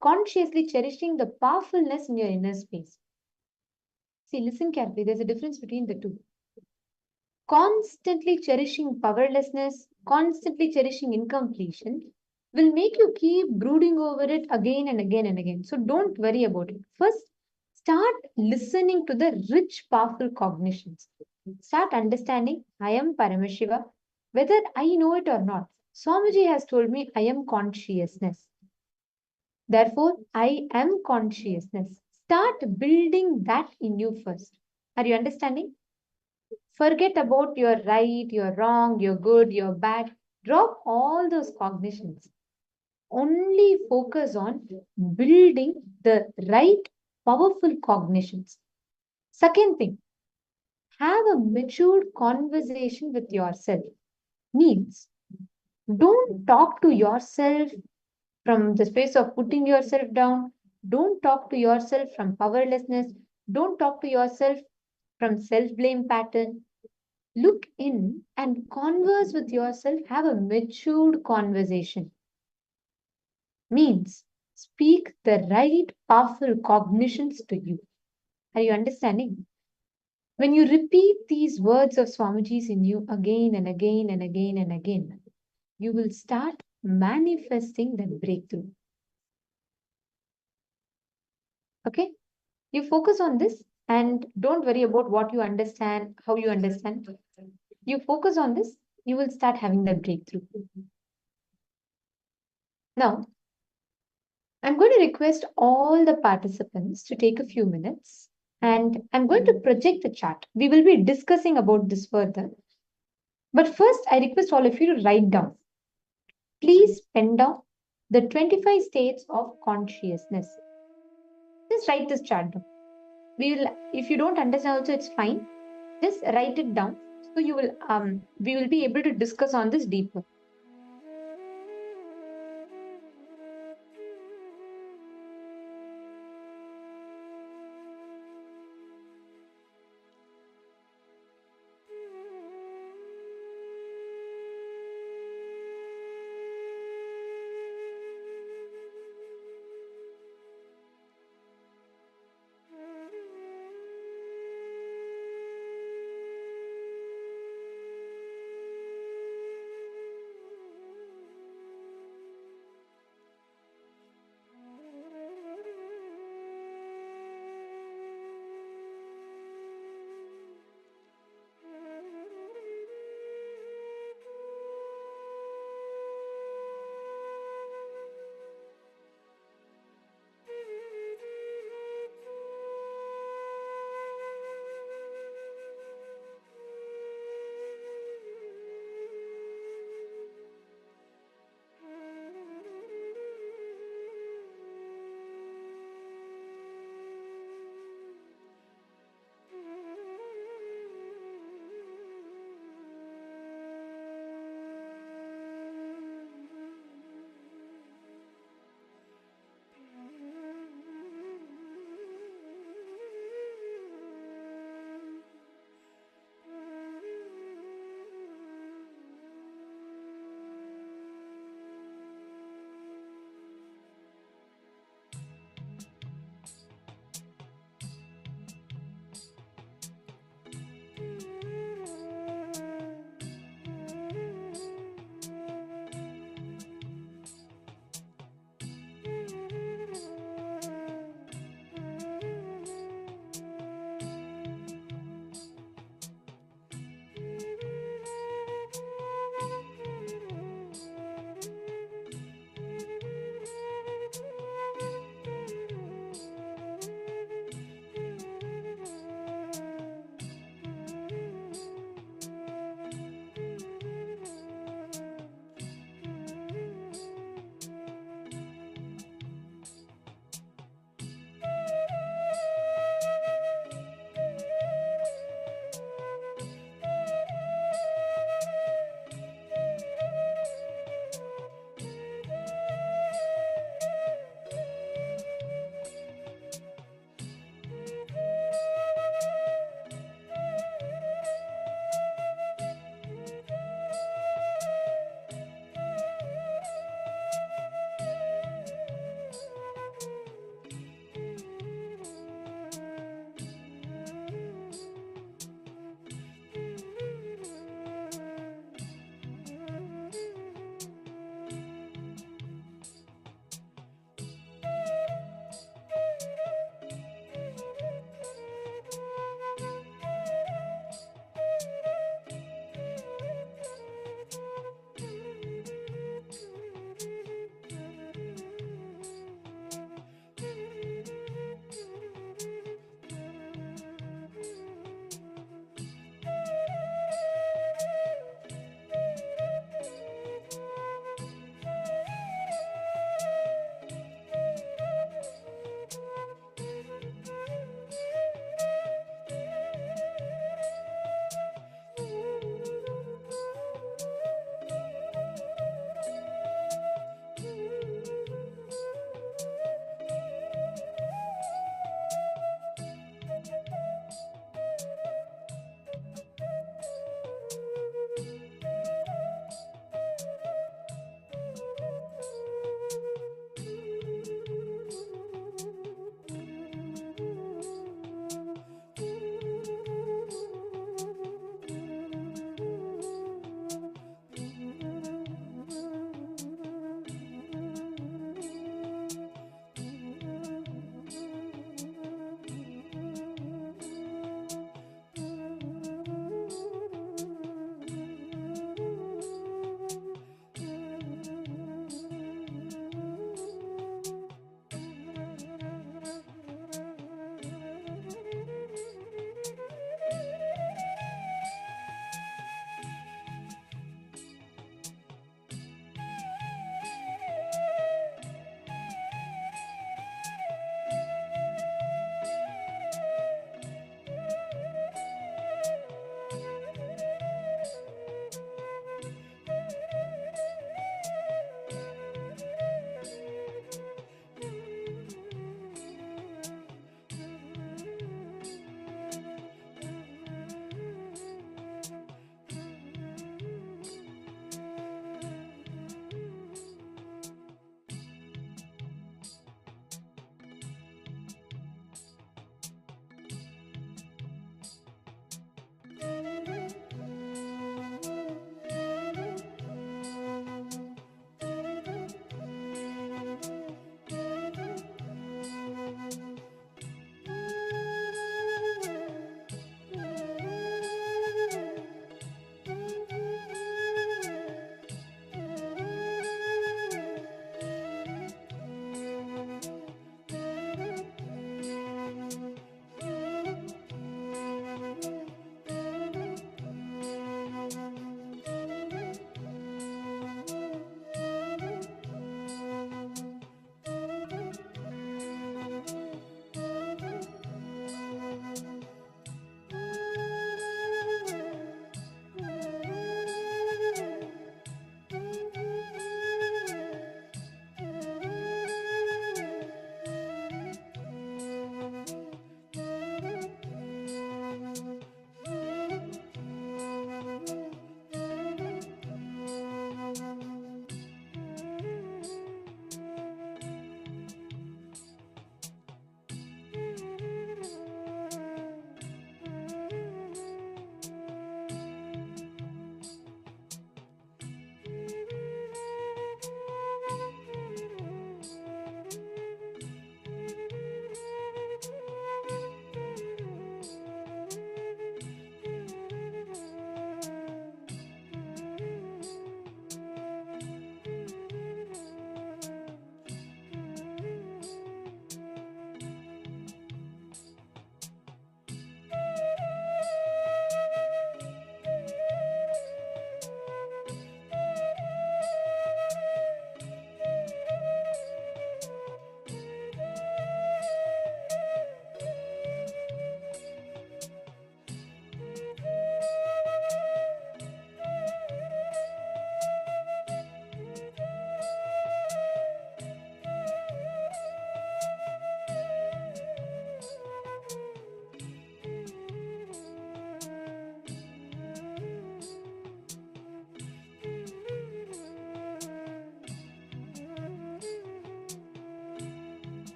consciously cherishing the powerfulness in your inner space. See, listen carefully, there's a difference between the two. Constantly cherishing powerlessness, constantly cherishing incompletion will make you keep brooding over it again and again and again. So don't worry about it. First, start listening to the rich, powerful cognitions. Start understanding I am Paramashiva, whether I know it or not. Swamiji has told me I am consciousness. Therefore, I am consciousness. Start building that in you first. Are you understanding? Forget about your right, your wrong, your good, your bad. Drop all those cognitions. Only focus on building the right, powerful cognitions. Second thing, have a matured conversation with yourself. Means, don't talk to yourself from the space of putting yourself down. Don't talk to yourself from powerlessness. Don't talk to yourself from self-blame pattern. Look in and converse with yourself. Have a matured conversation. Means speak the right, powerful cognitions to you. Are you understanding? When you repeat these words of Swamiji's in you again and again and again and again, you will start manifesting that breakthrough. Okay? You focus on this and don't worry about what you understand, how you understand. You focus on this, you will start having that breakthrough. Now, I'm going to request all the participants to take a few minutes and I'm going to project the chart. We will be discussing about this further. But first, I request all of you to write down. Please pen down the 25 states of consciousness. Just write this chart down. If you don't understand also, it's fine. Just write it down. So we will be able to discuss on this deeper.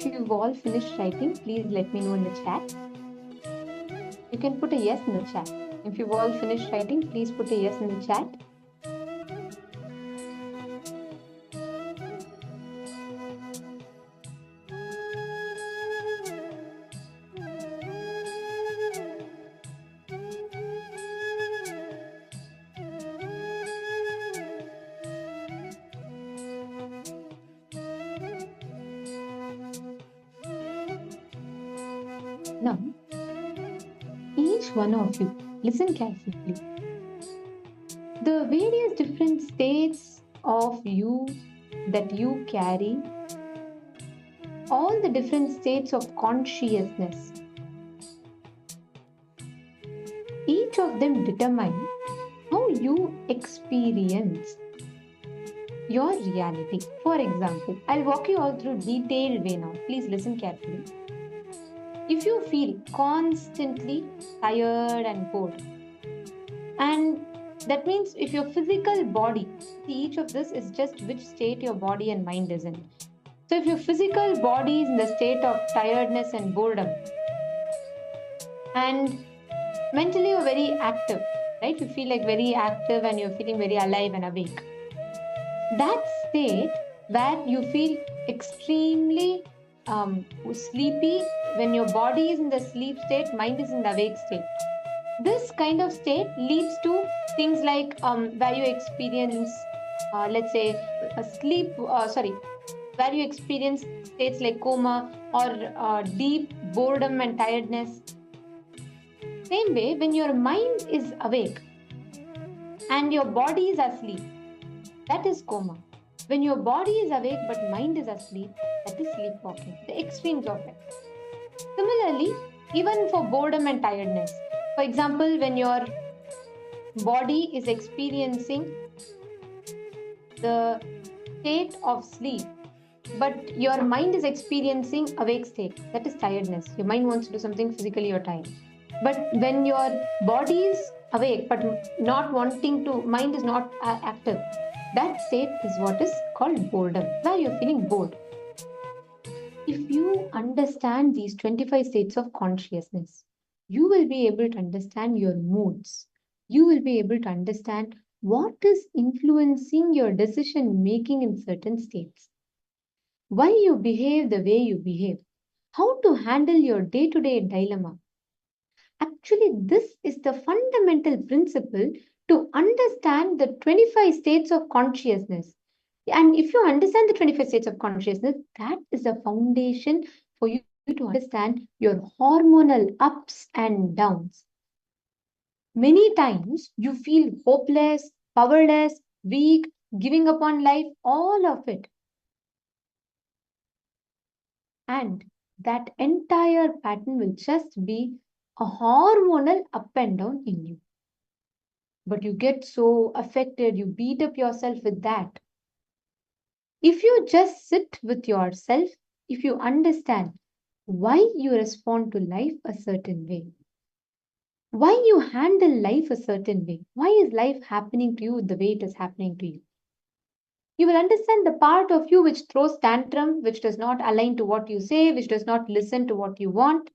If you've all finished writing, please let me know in the chat. You can put a yes in the chat. If you've all finished writing, please put a yes in the chat. Now, each one of you, listen carefully. The various different states of you that you carry, all the different states of consciousness, each of them determine how you experience your reality. For example, I'll walk you all through detailed way now. Please listen carefully. If you feel constantly tired and bored, and that means if your physical body, each of this is just which state your body and mind is in. So if your physical body is in the state of tiredness and boredom, and mentally you're very active, right? You feel like very active and you're feeling very alive and awake. That state where you feel extremely sleepy, when your body is in the sleep state, mind is in the awake state. This kind of state leads to things like where you experience, let's say, where you experience states like coma or deep boredom and tiredness. Same way, when your mind is awake and your body is asleep, that is coma. When your body is awake but mind is asleep, that is sleepwalking, the extremes of it. Similarly, even for boredom and tiredness, for example, when your body is experiencing the state of sleep, but your mind is experiencing awake state, that is tiredness. Your mind wants to do something, physically you're tired. But when your body is awake but not wanting to, mind is not active, that state is what is called boredom, where you're feeling bored. If you understand these 25 states of consciousness, you will be able to understand your moods. You will be able to understand what is influencing your decision making in certain states, why you behave the way you behave, how to handle your day-to-day dilemma. Actually, this is the fundamental principle to understand the 25 states of consciousness. And if you understand the 25 states of consciousness, that is the foundation for you to understand your hormonal ups and downs. Many times you feel hopeless, powerless, weak, giving up on life, all of it. And that entire pattern will just be a hormonal up and down in you. But you get so affected, you beat up yourself with that. If you just sit with yourself, if you understand why you respond to life a certain way, why you handle life a certain way, why is life happening to you the way it is happening to you, you will understand the part of you which throws tantrum, which does not align to what you say, which does not listen to what you want.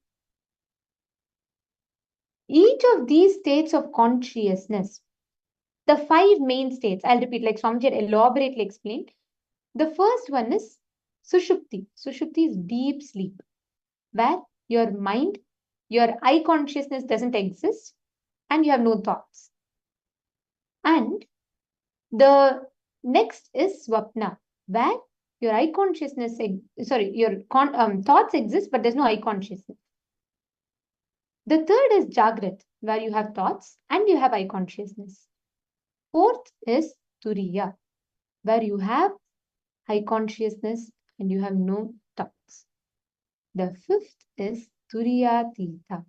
Each of these states of consciousness, the 5 main states, I'll repeat like Swamiji elaborately explained. The first one is Sushupti. Sushupti is deep sleep, where your mind, your eye consciousness doesn't exist and you have no thoughts. And the next is Swapna, where your eye consciousness, thoughts exist, but there's no eye consciousness. The third is Jagrat, where you have thoughts and you have eye consciousness. Fourth is Turiya, where you have eye consciousness and you have no thoughts. The fifth is Turiya Tita,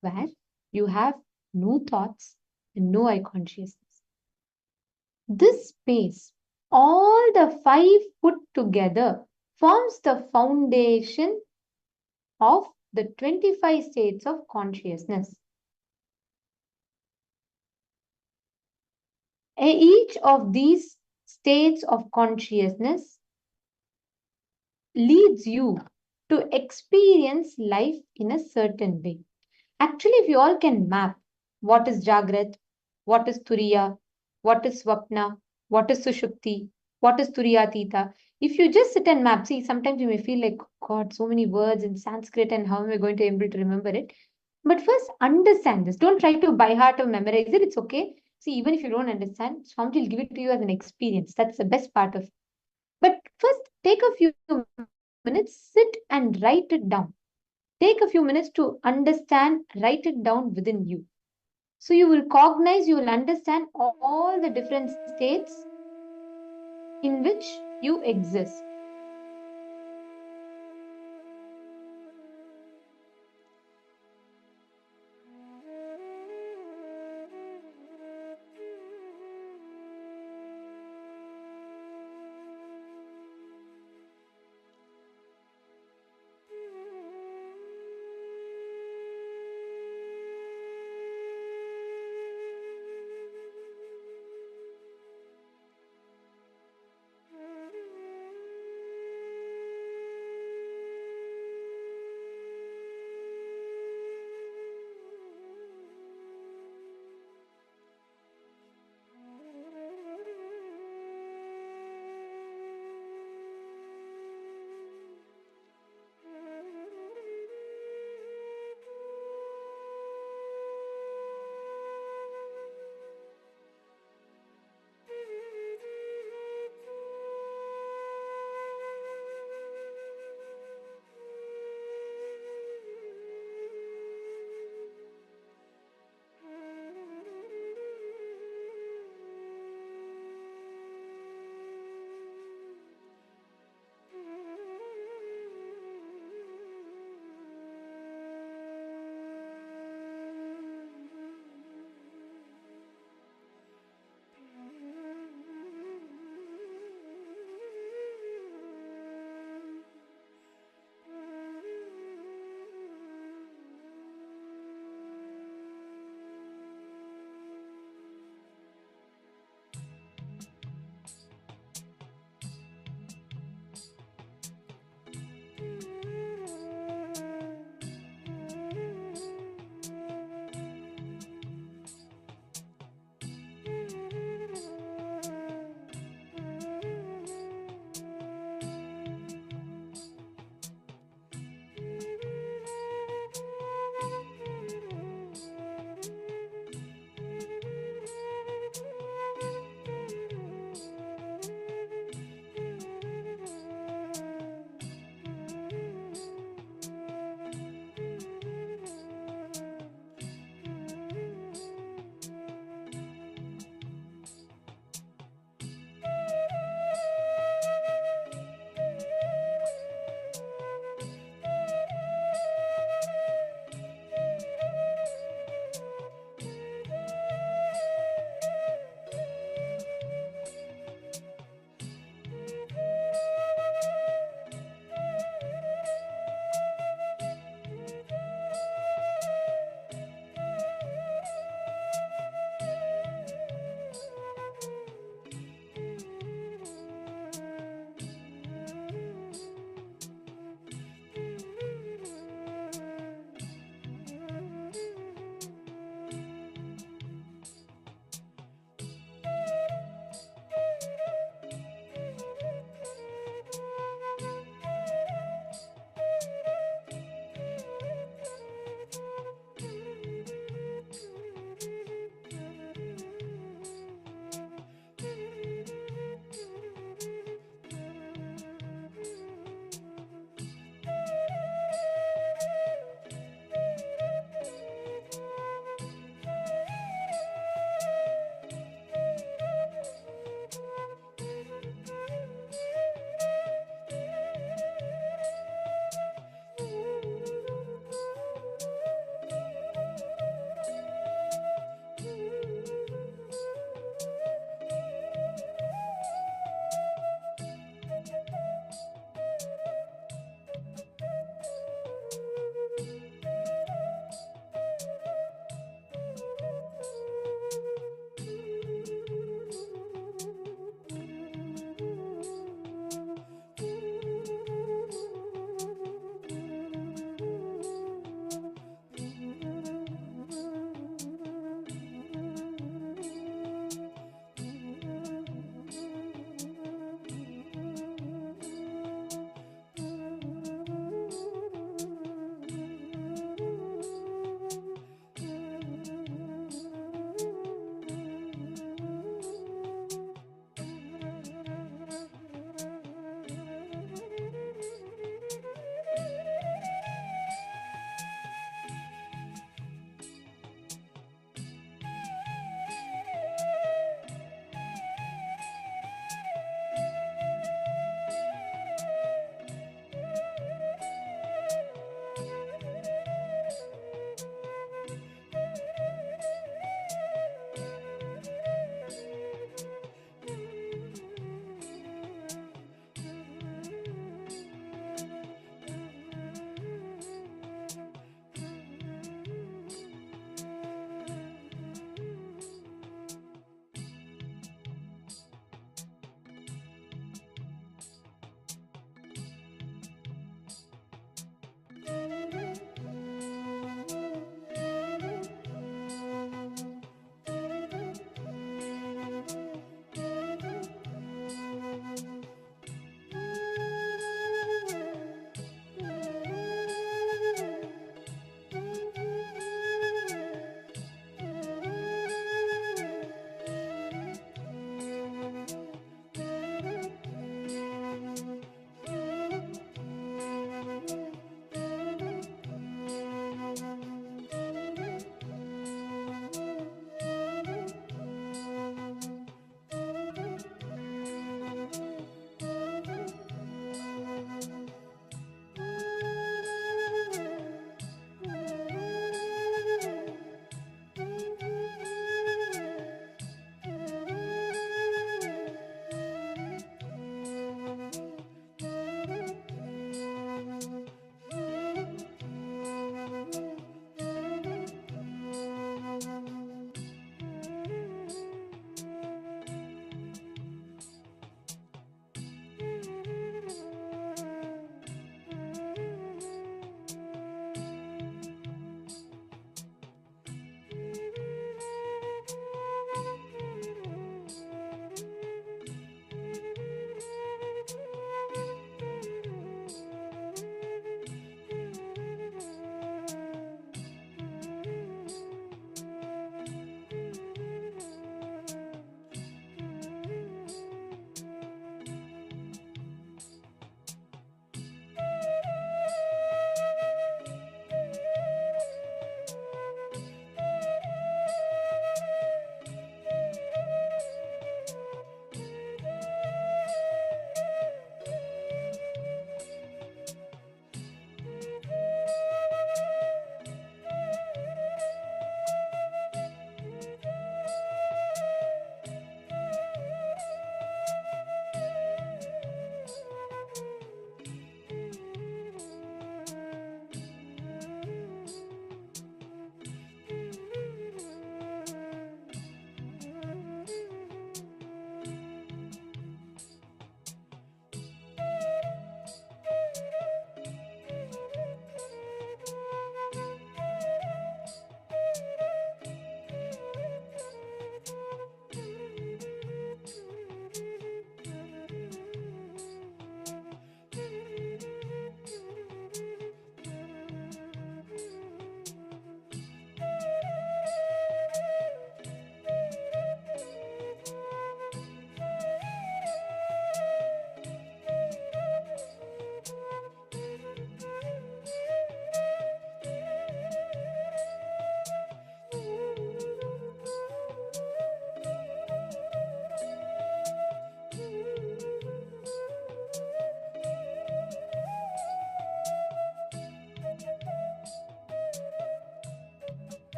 where you have no thoughts and no eye consciousness. This space, all the 5 put together, forms the foundation of the 25 states of consciousness. Each of these states of consciousness leads you to experience life in a certain way. Actually, if you all can map what is Jagrat, what is Turiya, what is Swapna, what is Sushupti, what is Turiyatita, if you just sit and map, see, sometimes you may feel like, God, so many words in Sanskrit, and how am I going to be able to remember it? But first, understand this. Don't try to by heart or memorize it. It's okay. See, even if you don't understand, Swami will give it to you as an experience. That's the best part of it. But first, take a few minutes, sit and write it down. Take a few minutes to understand, write it down within you. So you will cognize, you will understand all the different states in which you exist.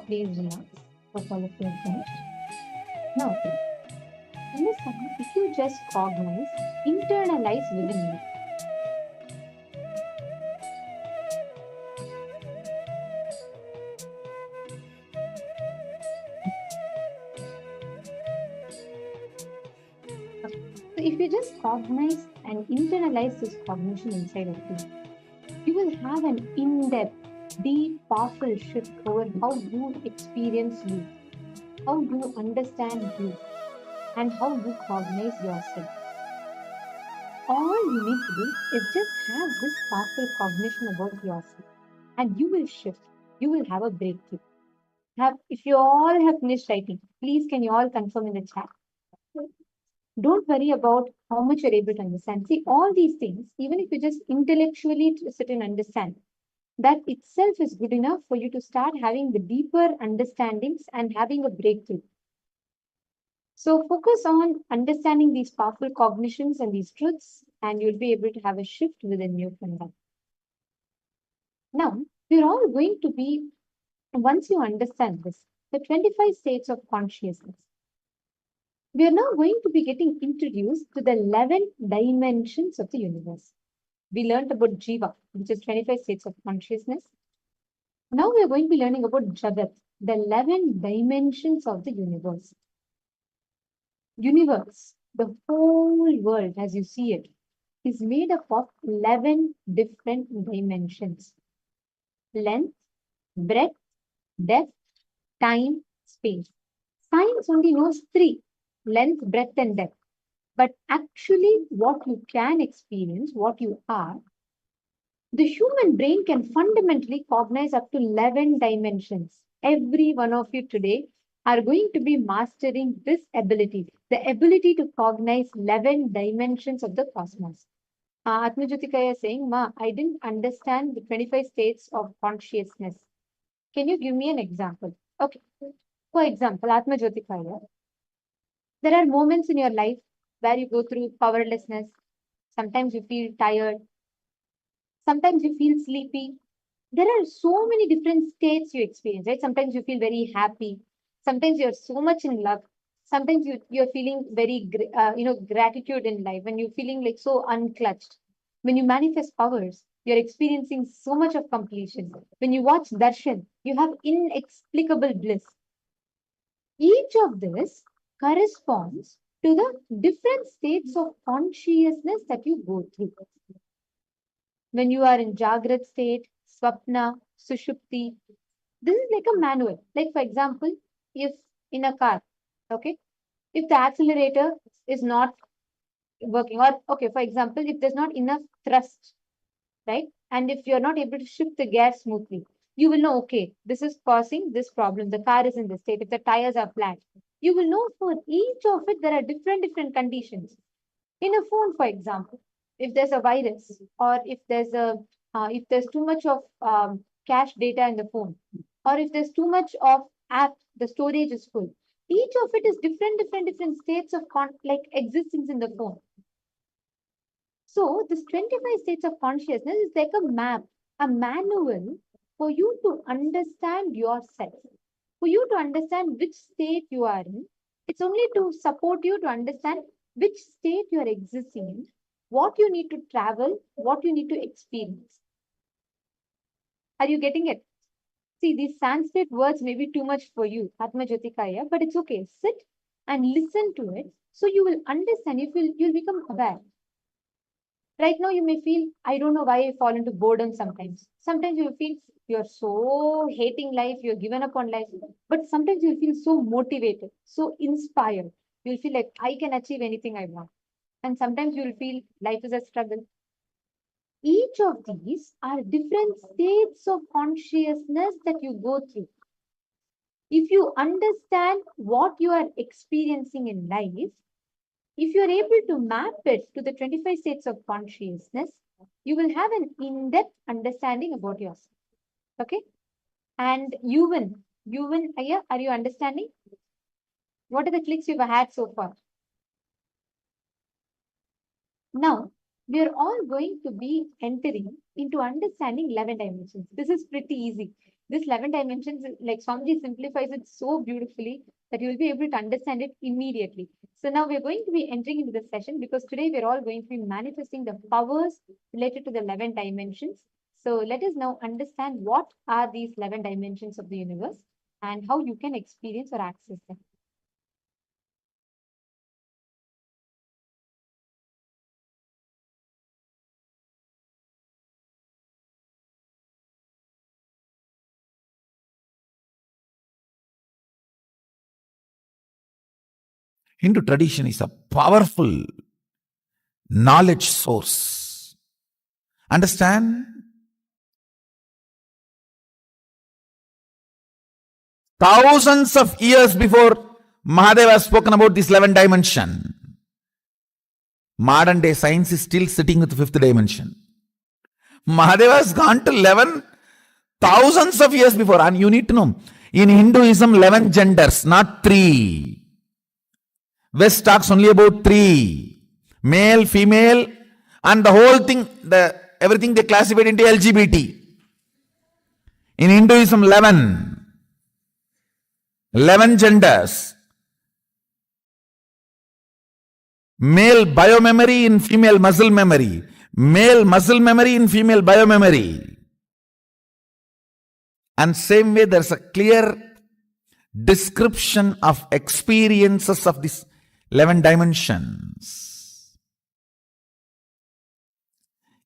Please relax. Hope all of you are finished. Now, understand if you just cognize, internalize within you. So if you just cognize and internalize this cognition inside of you will have an in-depth, deep, powerful shift over how you experience you, how you understand you, and how you cognize yourself. All you need to do is just have this powerful cognition about yourself, and you will shift. You will have a breakthrough. If you all have finished writing, please can you all confirm in the chat? Don't worry about how much you're able to understand. See, all these things, even if you just intellectually sit and understand, that itself is good enough for you to start having the deeper understandings and having a breakthrough. So focus on understanding these powerful cognitions and these truths, and you'll be able to have a shift within you from that. Now, we're all going to be, once you understand this, the 25 states of consciousness. We are now going to be getting introduced to the 11 dimensions of the universe. We learned about Jiva, which is 25 states of consciousness. Now we are going to be learning about Jagat, the 11 dimensions of the universe. Universe, the whole world as you see it, is made up of 11 different dimensions. Length, breadth, depth, time, space. Science only knows 3, length, breadth, and depth. But actually what you can experience, what you are, the human brain can fundamentally cognize up to 11 dimensions. Every one of you today are going to be mastering this ability, the ability to cognize 11 dimensions of the cosmos. Atmajyotikaya is saying, Ma, I didn't understand the 25 states of consciousness. Can you give me an example? Okay. For example, Atmajyotikaya, there are moments in your life where you go through powerlessness. Sometimes you feel tired. Sometimes you feel sleepy. There are so many different states you experience, right? Sometimes you feel very happy. Sometimes you're so much in love. Sometimes you're feeling very, gratitude in life, and you're feeling like so unclutched. When you manifest powers, you're experiencing so much of completion. When you watch darshan, you have inexplicable bliss. Each of this corresponds to the different states of consciousness that you go through. When you are in Jagrat state, Swapna, Sushupti, this is like a manual. Like for example, if in a car, okay, if the accelerator is not working, or okay, for example, if there's not enough thrust, right, and if you're not able to shift the gear smoothly, you will know, okay, this is causing this problem. The car is in this state. If the tires are flat, you will know for each of it, there are different conditions. In a phone, for example, if there's a virus, or if there's too much of cache data in the phone, or if there's too much of app, the storage is full. Each of it is different states of like existence in the phone. So this 25 states of consciousness is like a map, a manual for you to understand yourself, for you to understand which state you are in. It's only to support you to understand which state you are existing in, what you need to travel, what you need to experience. Are you getting it? See, these Sanskrit words may be too much for you, Atmajyotikaya, but it's okay. Sit and listen to it so you will understand, you'll become aware. Right now, you may feel, I don't know why I fall into boredom sometimes. Sometimes you feel you're so hating life, you're given up on life. But sometimes you'll feel so motivated, so inspired. You'll feel like I can achieve anything I want. And sometimes you'll feel life is a struggle. Each of these are different states of consciousness that you go through. If you understand what you are experiencing in life, if you're able to map it to the 25 states of consciousness, you will have an in-depth understanding about yourself. Okay? And Yuvan, Aya, are you understanding? What are the clicks you've had so far? Now, we are all going to be entering into understanding 11 dimensions. This is pretty easy. This 11 dimensions, like Swamiji simplifies it so beautifully that you will be able to understand it immediately. So now we're going to be entering into the session because today we're all going to be manifesting the powers related to the 11 dimensions. So let us now understand what are these 11 dimensions of the universe and how you can experience or access them. Hindu tradition is a powerful knowledge source. Understand? Thousands of years before Mahadeva has spoken about this 11 dimension. Modern day science is still sitting with the 5th dimension. Mahadeva has gone to 11 thousands of years before. And you need to know, in Hinduism, 11 genders, not 3. West talks only about 3. Male, female, and the whole thing, everything they classified into LGBT. In Hinduism, 11 genders. Male biomemory in female muscle memory. Male muscle memory in female biomemory. And same way there's a clear description of experiences of these 11 dimensions.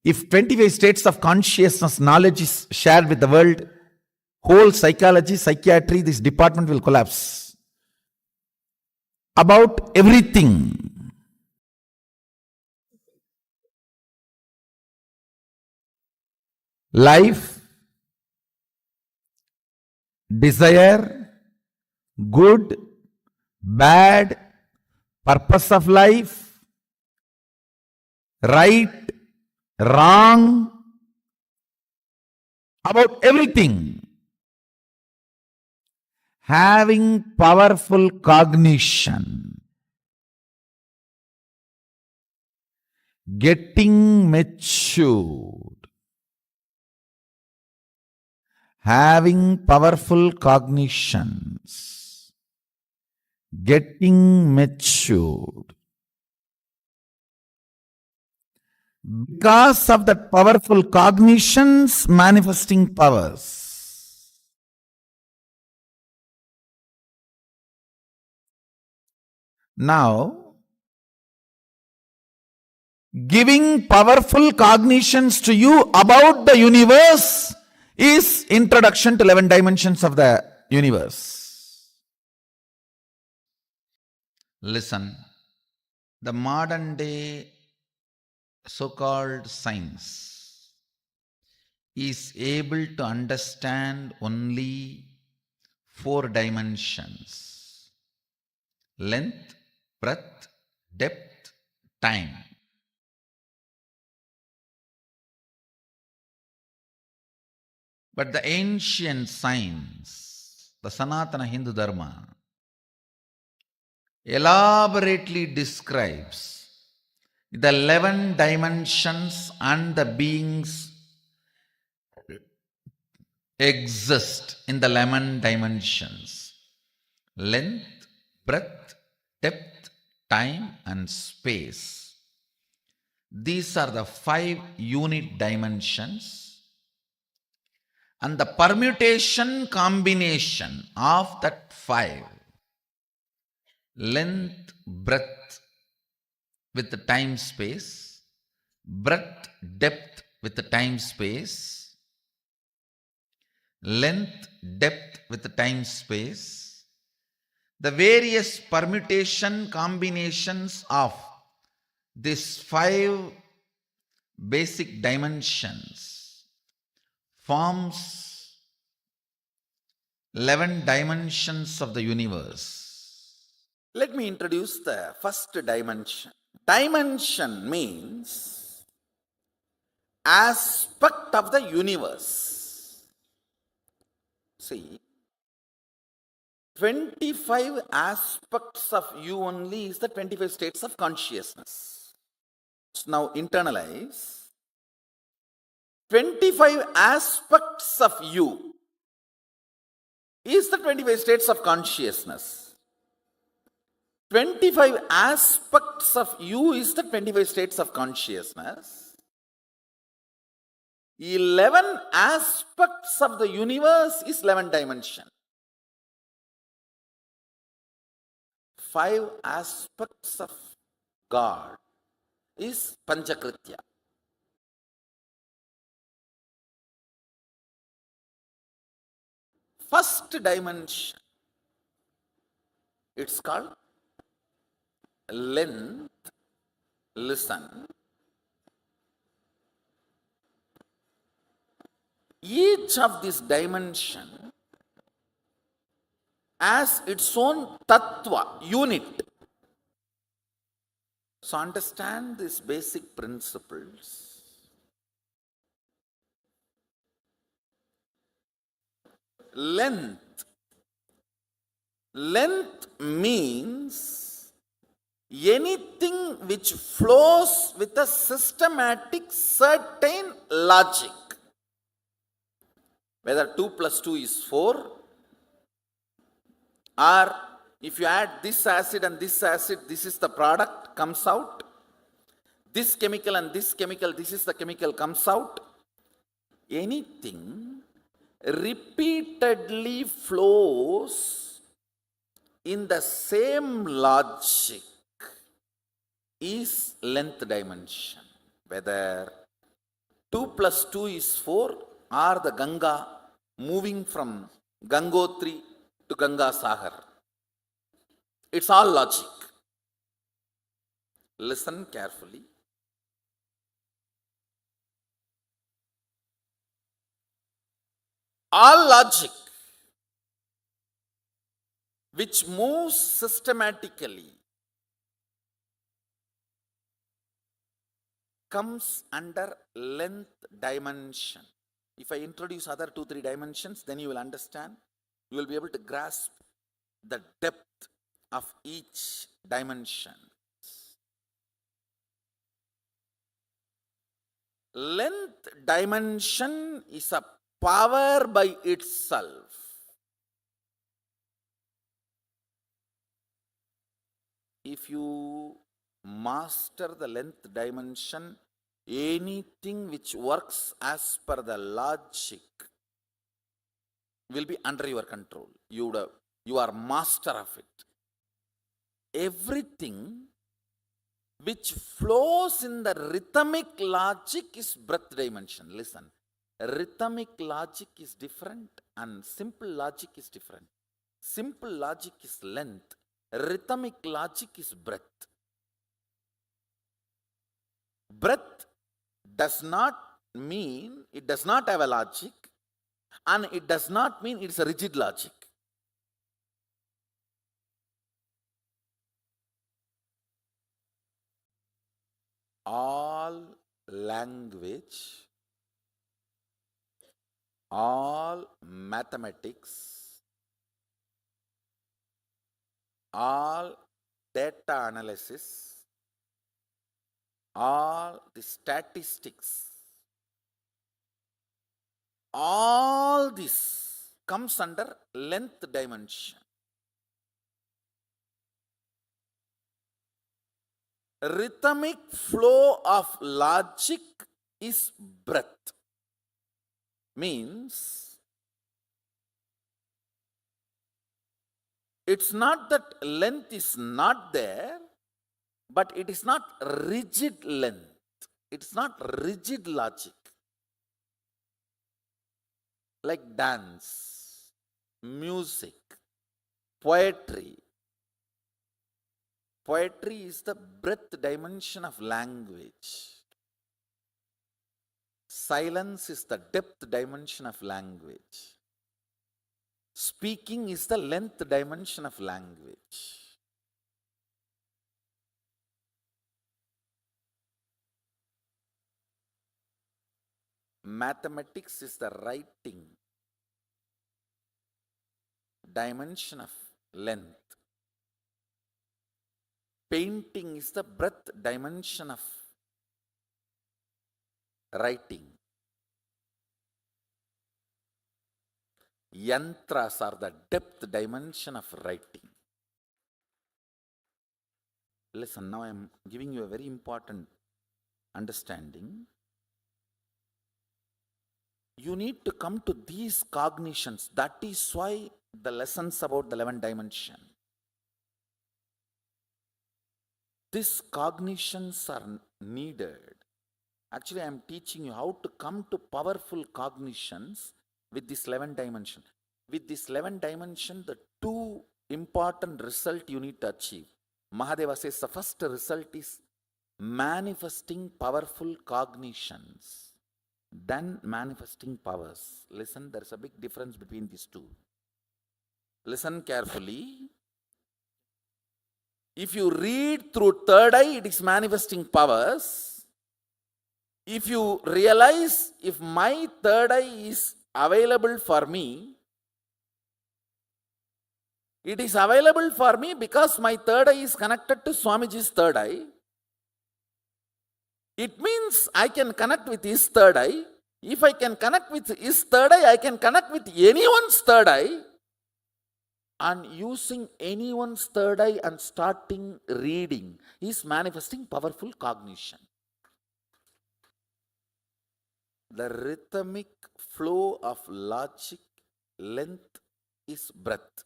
If 25 states of consciousness knowledge is shared with the world, whole psychology, psychiatry, this department will collapse. About everything. Life, desire, good, bad, purpose of life, right, wrong, about everything. Having powerful cognition, getting matured, having powerful cognitions, getting matured. Because of that powerful cognitions, manifesting powers. Now, giving powerful cognitions to you about the universe is introduction to 11 dimensions of the universe. Listen, the modern day so-called science is able to understand only 4 dimensions: length, breadth, depth, time. But the ancient science, the Sanatana Hindu Dharma, elaborately describes the 11 dimensions and the beings exist in the 11 dimensions: length, breadth, depth, time, and space. These are the 5 unit dimensions. And the permutation combination of that 5, length, breadth with the time space, breadth, depth with the time space, length, depth with the time space, the various permutation combinations of these 5 basic dimensions forms 11 dimensions of the universe. Let me introduce the first dimension. Dimension means aspect of the universe. See, 25 aspects of you only is the 25 states of consciousness. So now internalize 25 aspects of you is the 25 states of consciousness. 25 aspects of you is the 25 states of consciousness. 11 aspects of the universe is 11 dimension. 5 aspects of God is Panchakritya. First dimension, it's called length. Listen. Each of this dimension has its own tattva, unit. So understand these basic principles. Length. Length means anything which flows with a systematic, certain logic. Whether 2 plus 2 is 4, or if you add this acid and this acid, this is the product, comes out. This chemical and this chemical, this is the chemical, comes out. Anything repeatedly flows in the same logic is length dimension. Whether 2 plus 2 is 4 or the Ganga moving from Gangotri to Ganga Sagar. It's all logic. Listen carefully. All logic which moves systematically comes under length dimension. If I introduce other 2-3 dimensions, then you will understand. You will be able to grasp the depth of each dimension. Length dimension is a power by itself. If you master the length dimension, anything which works as per the logic will be under your control. You are master of it. Everything which flows in the rhythmic logic is breath dimension. Listen, rhythmic logic is different and simple logic is different. Simple logic is length. Rhythmic logic is breath. Breath does not mean it does not have a logic, and it does not mean it's a rigid logic. All language, all mathematics, all data analysis, all the statistics, all this comes under length dimension. Rhythmic flow of logic is breath. Means it's not that length is not there, but it is not rigid length. It's not rigid logic. Like dance, music, poetry. Poetry is the breadth dimension of language. Silence is the depth dimension of language. Speaking is the length dimension of language. Mathematics is the writing dimension of length. Painting is the breadth dimension of writing. Yantras are the depth dimension of writing. Listen, now I am giving you a very important understanding. You need to come to these cognitions. That is why the lessons about the 11th dimension. These cognitions are needed. Actually, I am teaching you how to come to powerful cognitions with this 11th dimension. With this 11th dimension, the two important results you need to achieve. Mahadeva says the first result is manifesting powerful cognitions. Then manifesting powers. Listen, there is a big difference between these two. Listen carefully. If you read through third eye, it is manifesting powers. If you realize if my third eye is available for me, it is available for me because my third eye is connected to Swamiji's third eye. It means I can connect with his third eye. If I can connect with his third eye, I can connect with anyone's third eye. And using anyone's third eye and starting reading is manifesting powerful cognition. The rhythmic flow of logic length is breath.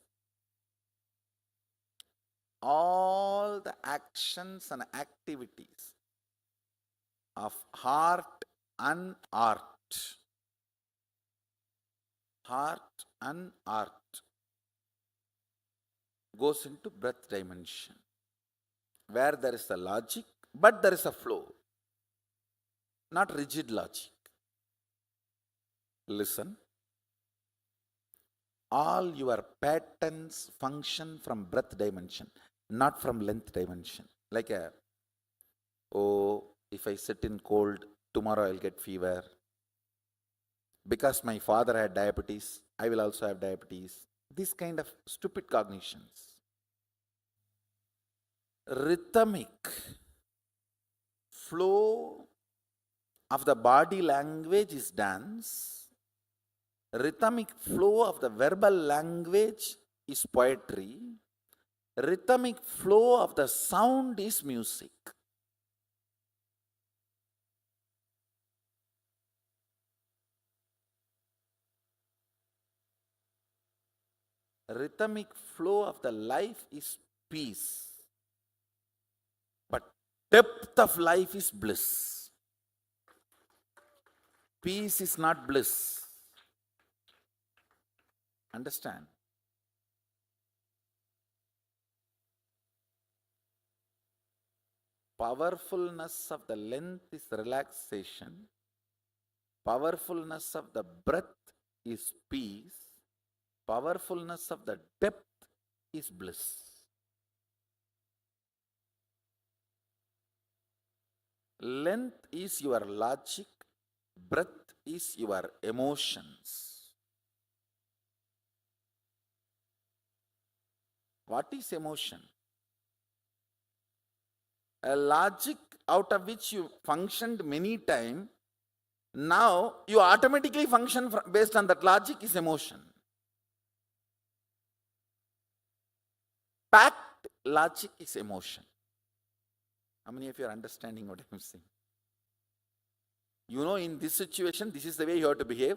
All the actions and activities of heart and art goes into breath dimension, where there is a logic, but there is a flow, not rigid logic. Listen, all your patterns function from breath dimension, not from length dimension. Like if I sit in cold, tomorrow I'll get fever. Because my father had diabetes, I will also have diabetes. These kind of stupid cognitions. Rhythmic flow of the body language is dance. Rhythmic flow of the verbal language is poetry. Rhythmic flow of the sound is music. Rhythmic flow of the life is peace. But depth of life is bliss. Peace is not bliss. Understand? Powerfulness of the length is relaxation. Powerfulness of the breath is peace. Powerfulness of the depth is bliss. Length is your logic, breath is your emotions. What is emotion? A logic out of which you functioned many times, now you automatically function based on that logic is emotion. Packed logic is emotion. How many of you are understanding what I am saying? You know, in this situation, this is the way you have to behave.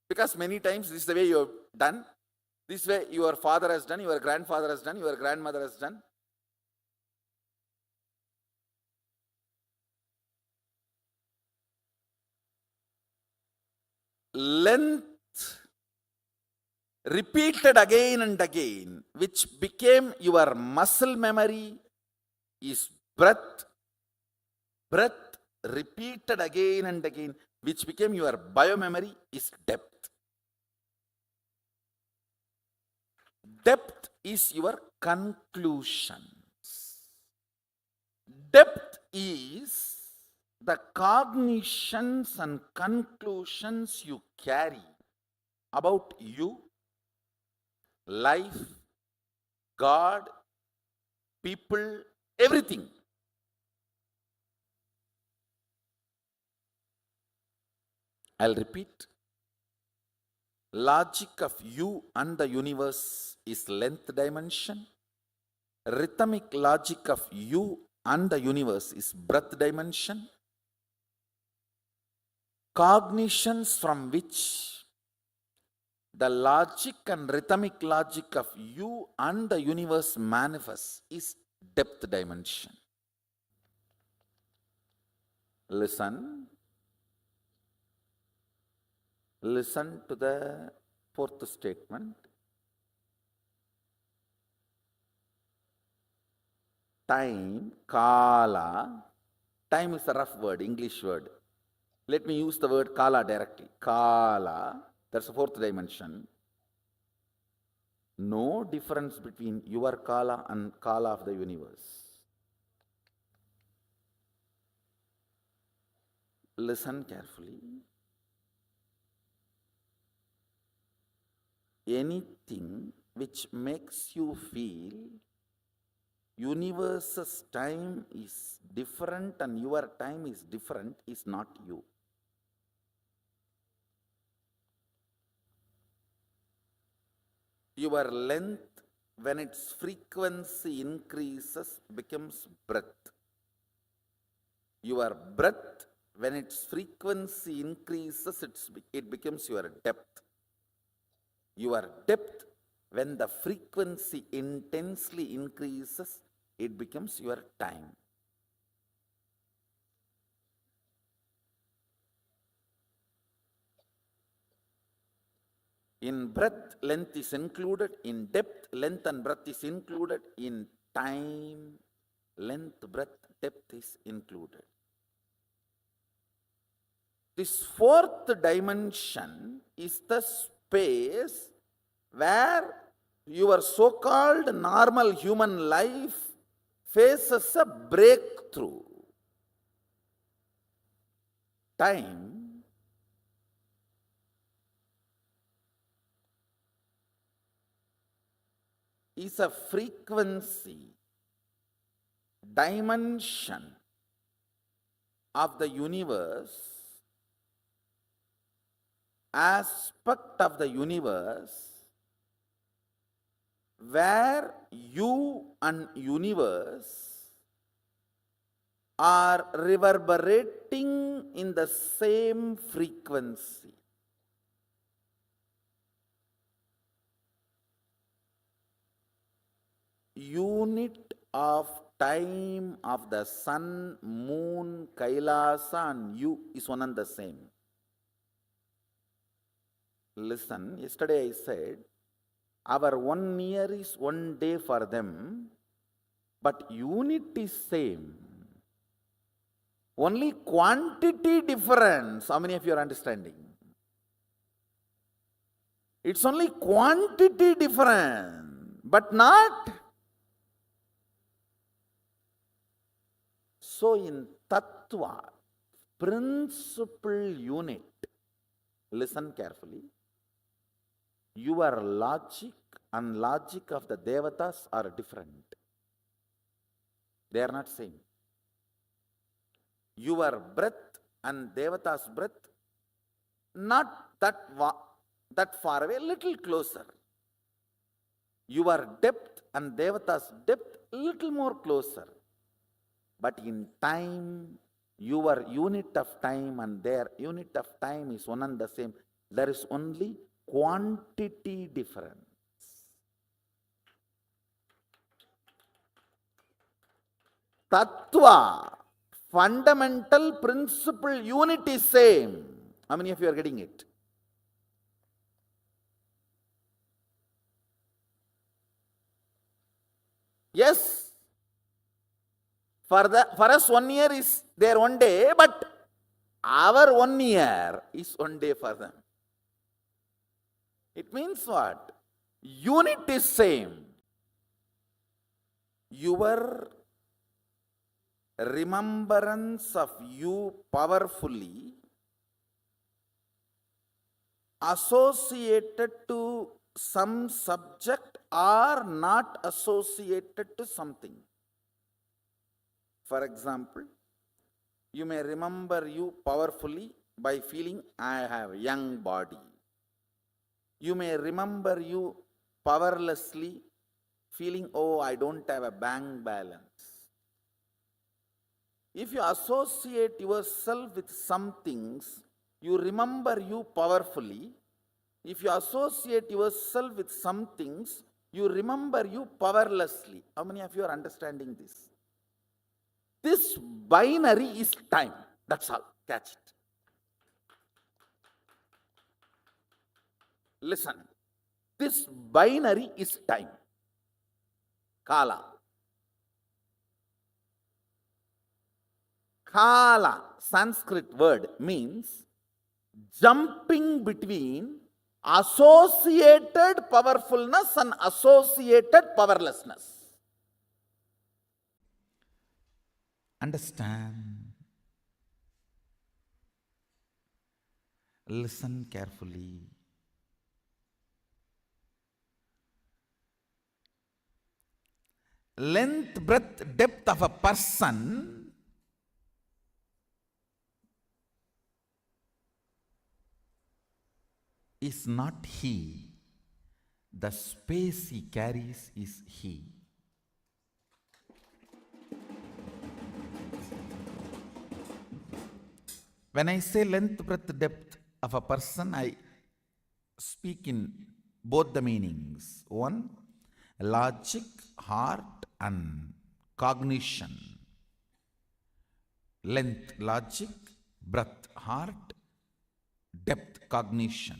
Because many times this is the way you have done. This way your father has done, your grandfather has done, your grandmother has done. Length repeated again and again, which became your muscle memory, is breath. Breath repeated again and again, which became your biomemory, is depth. Depth is your conclusions. Depth is the cognitions and conclusions you carry about you, life, God, people, everything. I'll repeat. Logic of you and the universe is length dimension. Rhythmic logic of you and the universe is breadth dimension. Cognitions from which the logic and rhythmic logic of you and the universe manifests is depth dimension. Listen to the fourth statement. Time, kala. Time is a rough word, English word. Let me use the word kala directly. Kala, that's the fourth dimension. No difference between your kala and kala of the universe. Listen carefully. Anything which makes you feel universe's time is different and your time is different is not you. Your length, when its frequency increases, becomes breadth. Your breadth, when its frequency increases, it becomes your depth. Your depth, when the frequency intensely increases, it becomes your time. In breadth, length is included. In depth, length and breadth is included. In time, length, breadth, depth is included. This fourth dimension is the space where your so-called normal human life faces a breakthrough. Time is a frequency dimension of the universe, aspect of the universe, where you and universe are reverberating in the same frequency. Unit of time of the sun, moon, KAILASA and you is one and the same. Listen, yesterday I said, our 1 year is 1 day for them, but unit is same. Only quantity difference. How many of you are understanding? It's only quantity difference, but not. So in Tattva, principal unit, listen carefully, your logic and logic of the Devatas are different. They are not same. Your breath and Devata's breath, not that far away, little closer. Your depth and Devata's depth, little more closer. But in time, your unit of time and their unit of time is one and the same. There is only quantity difference. Tattva, fundamental principle unit is same. How many of you are getting it? Yes. For us 1 year is their 1 day, but our 1 year is 1 day for them. It means what? Unit is same. Your remembrance of you powerfully associated to some subject or not associated to something. For example, you may remember you powerfully by feeling I have a young body. You may remember you powerlessly, feeling, oh, I don't have a bank balance. If you associate yourself with some things, you remember you powerfully. If you associate yourself with some things, you remember you powerlessly. How many of you are understanding this? This binary is time. That's all. Catch it. Listen. This binary is time. Kala. Kala, Sanskrit word, means jumping between associated powerfulness and associated powerlessness. Understand. Listen carefully. Length, breadth, depth of a person is not he. The space he carries is he. When I say length, breadth, depth of a person, I speak in both the meanings. One, logic, heart, and cognition. Length, logic, breadth, heart, depth, cognition.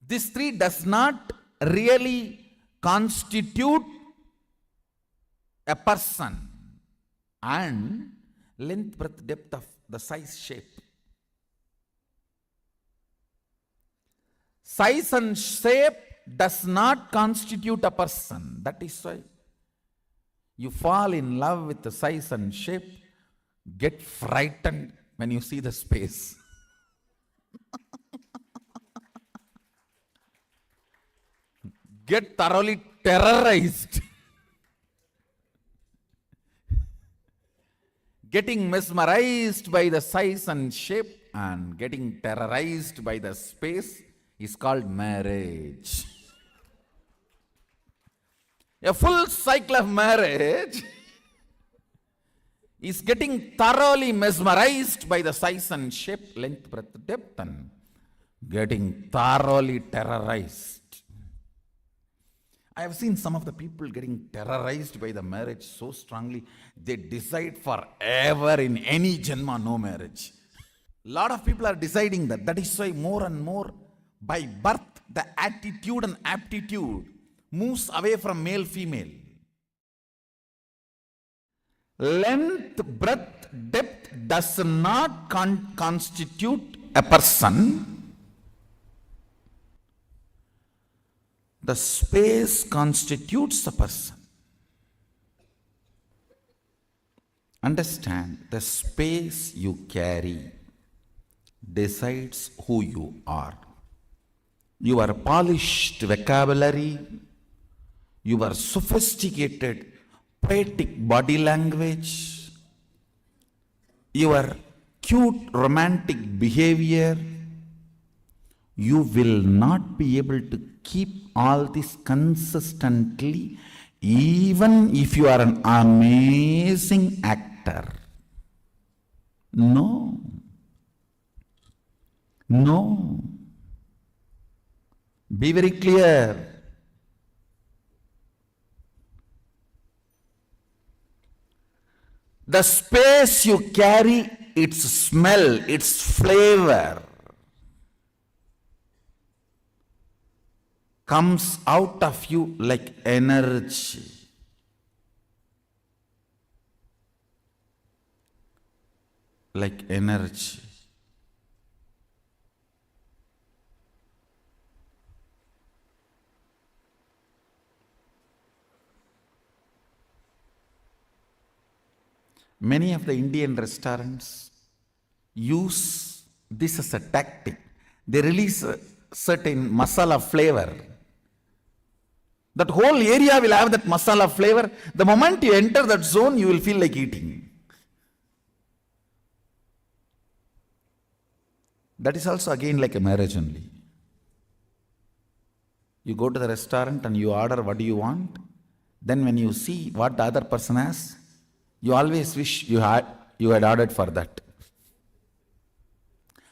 This three does not really constitute a person. And length, breadth, depth of the size, shape. Size and shape does not constitute a person. That is why you fall in love with the size and shape, get frightened when you see the space. Get thoroughly terrorized. Getting mesmerized by the size and shape and getting terrorized by the space is called marriage. A full cycle of marriage is getting thoroughly mesmerized by the size and shape, length, breadth, depth, and getting thoroughly terrorized. I have seen some of the people getting terrorized by the marriage so strongly, they decide forever in any janma no marriage. A lot of people are deciding that. That is why more and more by birth the attitude and aptitude moves away from male female. Length, breadth, depth does not constitute a person. The space constitutes a person. Understand, the space you carry decides who you are. Your polished vocabulary, your sophisticated poetic body language, your cute romantic behavior, you will not be able to keep all this consistently even if you are an amazing actor. No. No. Be very clear. The space you carry, its smell, its flavor comes out of you like energy. Like energy. Many of the Indian restaurants use this as a tactic. They release a certain masala flavor. That whole area will have that masala flavor. The moment you enter that zone, you will feel like eating. That is also again like a marriage only. You go to the restaurant and you order what you want. Then when you see what the other person has, you always wish you had ordered for that.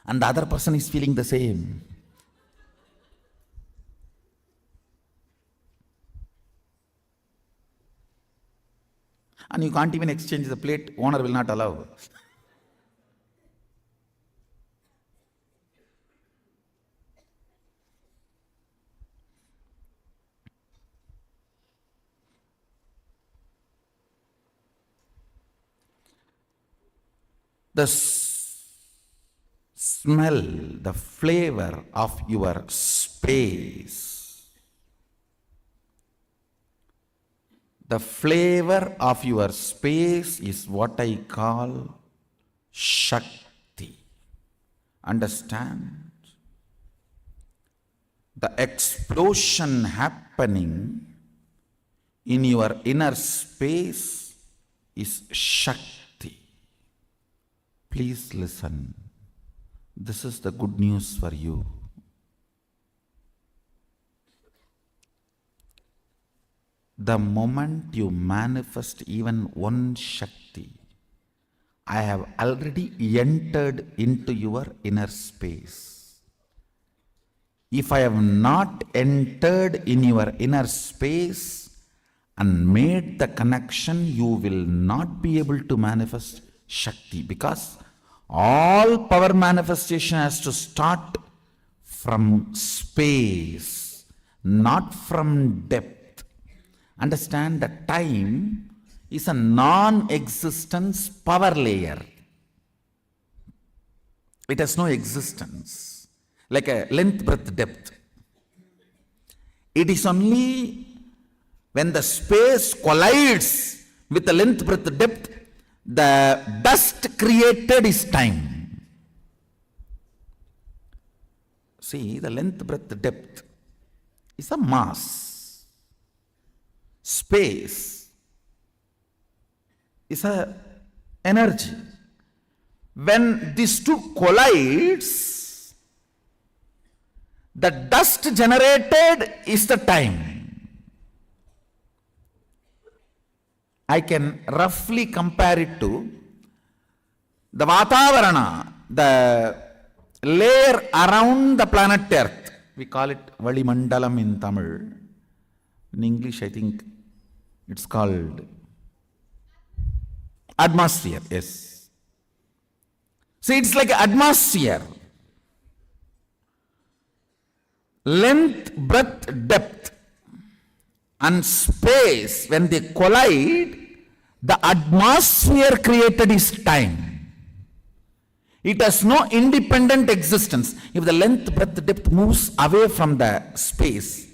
And the other person is feeling the same. And you can't even exchange the plate, owner will not allow. The smell, the flavor of your space, the flavor of your space is what I call Shakti. Understand? The explosion happening in your inner space is Shakti. Please listen. This is the good news for you. The moment you manifest even one Shakti, I have already entered into your inner space. If I have not entered in your inner space and made the connection, you will not be able to manifest Shakti, because all power manifestation has to start from space, not from depth. Understand that time is a non-existence power layer. It has no existence, like a length, breadth, depth. It is only when the space collides with the length, breadth, depth, the dust created is time. See, the length, breadth, depth is a mass. Space is a energy. When these two collides, the dust generated is the time. I can roughly compare it to the Vatavarana, the layer around the planet Earth. We call it Valimandalam in Tamil. In English, I think it's called atmosphere. Yes. See, it's like atmosphere. Length, breadth, depth, and space, when they collide, the atmosphere created is time. It has no independent existence. If the length, breadth, depth moves away from the space,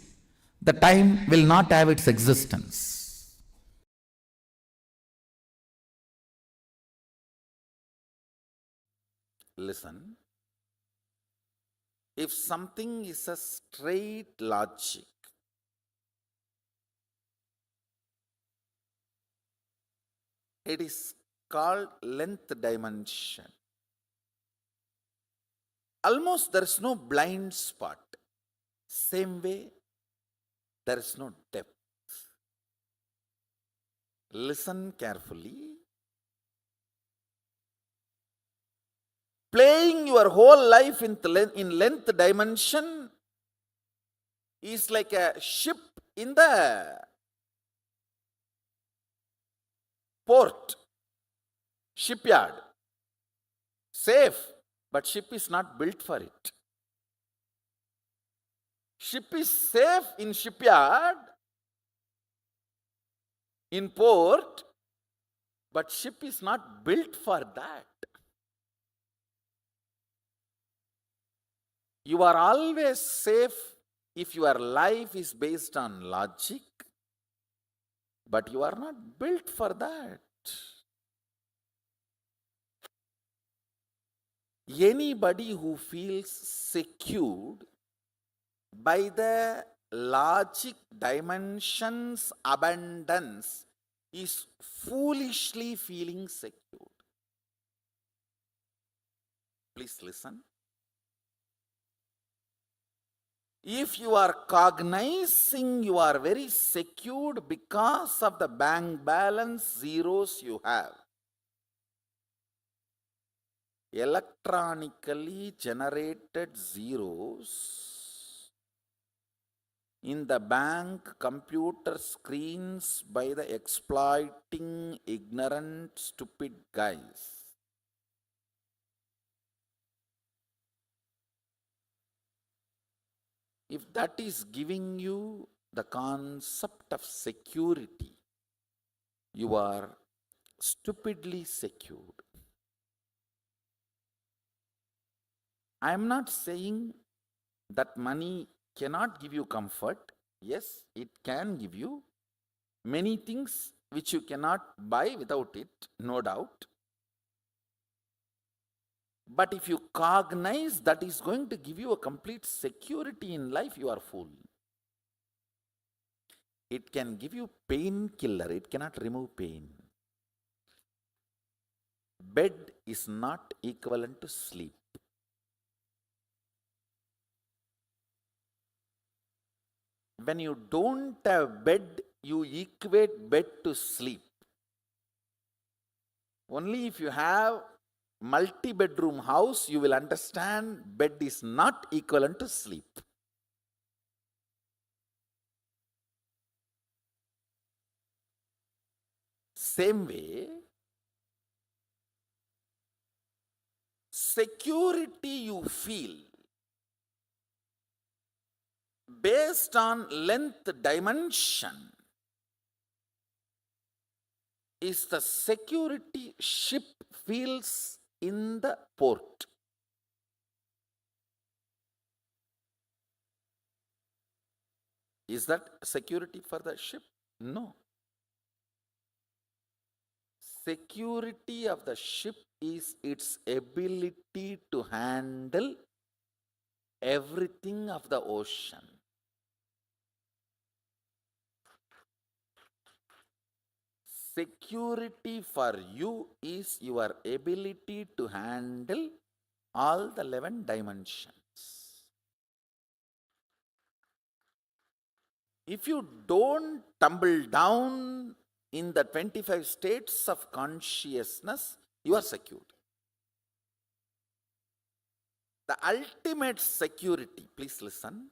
the time will not have its existence. Listen. If something is a straight logic, it is called length dimension. Almost there is no blind spot. Same way, there is no depth. Listen carefully. Playing your whole life in length dimension is like a ship in the port, shipyard. Safe, but ship is not built for it. Ship is safe in shipyard, in port, but ship is not built for that. You are always safe if your life is based on logic, but you are not built for that. Anybody who feels secured by the logic dimension's abundance is foolishly feeling secured. Please listen. If you are cognizing, you are very secured because of the bank balance zeros you have. Electronically generated zeros in the bank computer screens by the exploiting ignorant stupid guys. If that is giving you the concept of security, you are stupidly secured. I am not saying that money cannot give you comfort. Yes, it can give you many things which you cannot buy without it, no doubt. But if you cognize that is going to give you a complete security in life, you are fool. It can give you painkiller, it cannot remove pain. Bed is not equivalent to sleep. When you don't have bed, you equate bed to sleep. Only if you have multi-bedroom house, you will understand bed is not equivalent to sleep. Same way, security you feel based on length dimension is the security ship feels in the port. Is that security for the ship? No. Security of the ship is its ability to handle everything of the ocean. Security for you is your ability to handle all the 11 dimensions. If you don't tumble down in the 25 states of consciousness, you are secured. The ultimate security, please listen,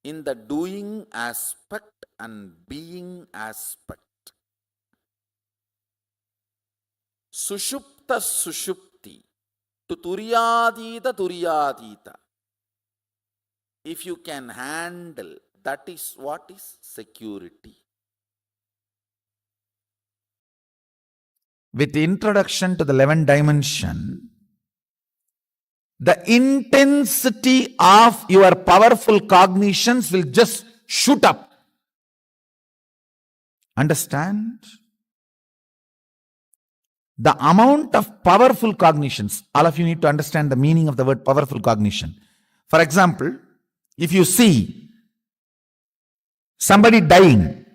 in the doing aspect and being aspect. Sushupta sushupti, to turyadita turyadita. If you can handle, that is what is security. With introduction to the 11th dimension, the intensity of your powerful cognitions will just shoot up. Understand? The amount of powerful cognitions, all of you need to understand the meaning of the word powerful cognition. For example, if you see somebody dying,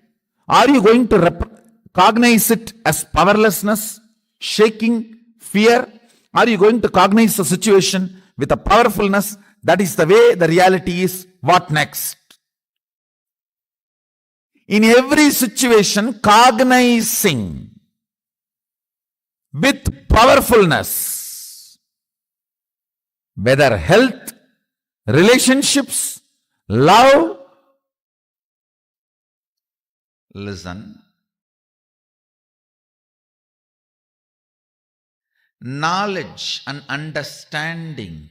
are you going to cognize it as powerlessness, shaking, fear? Are you going to cognize the situation with a powerfulness? That is the way the reality is. What next? In every situation, cognizing with powerfulness, whether health, relationships, love. Listen. Knowledge and understanding,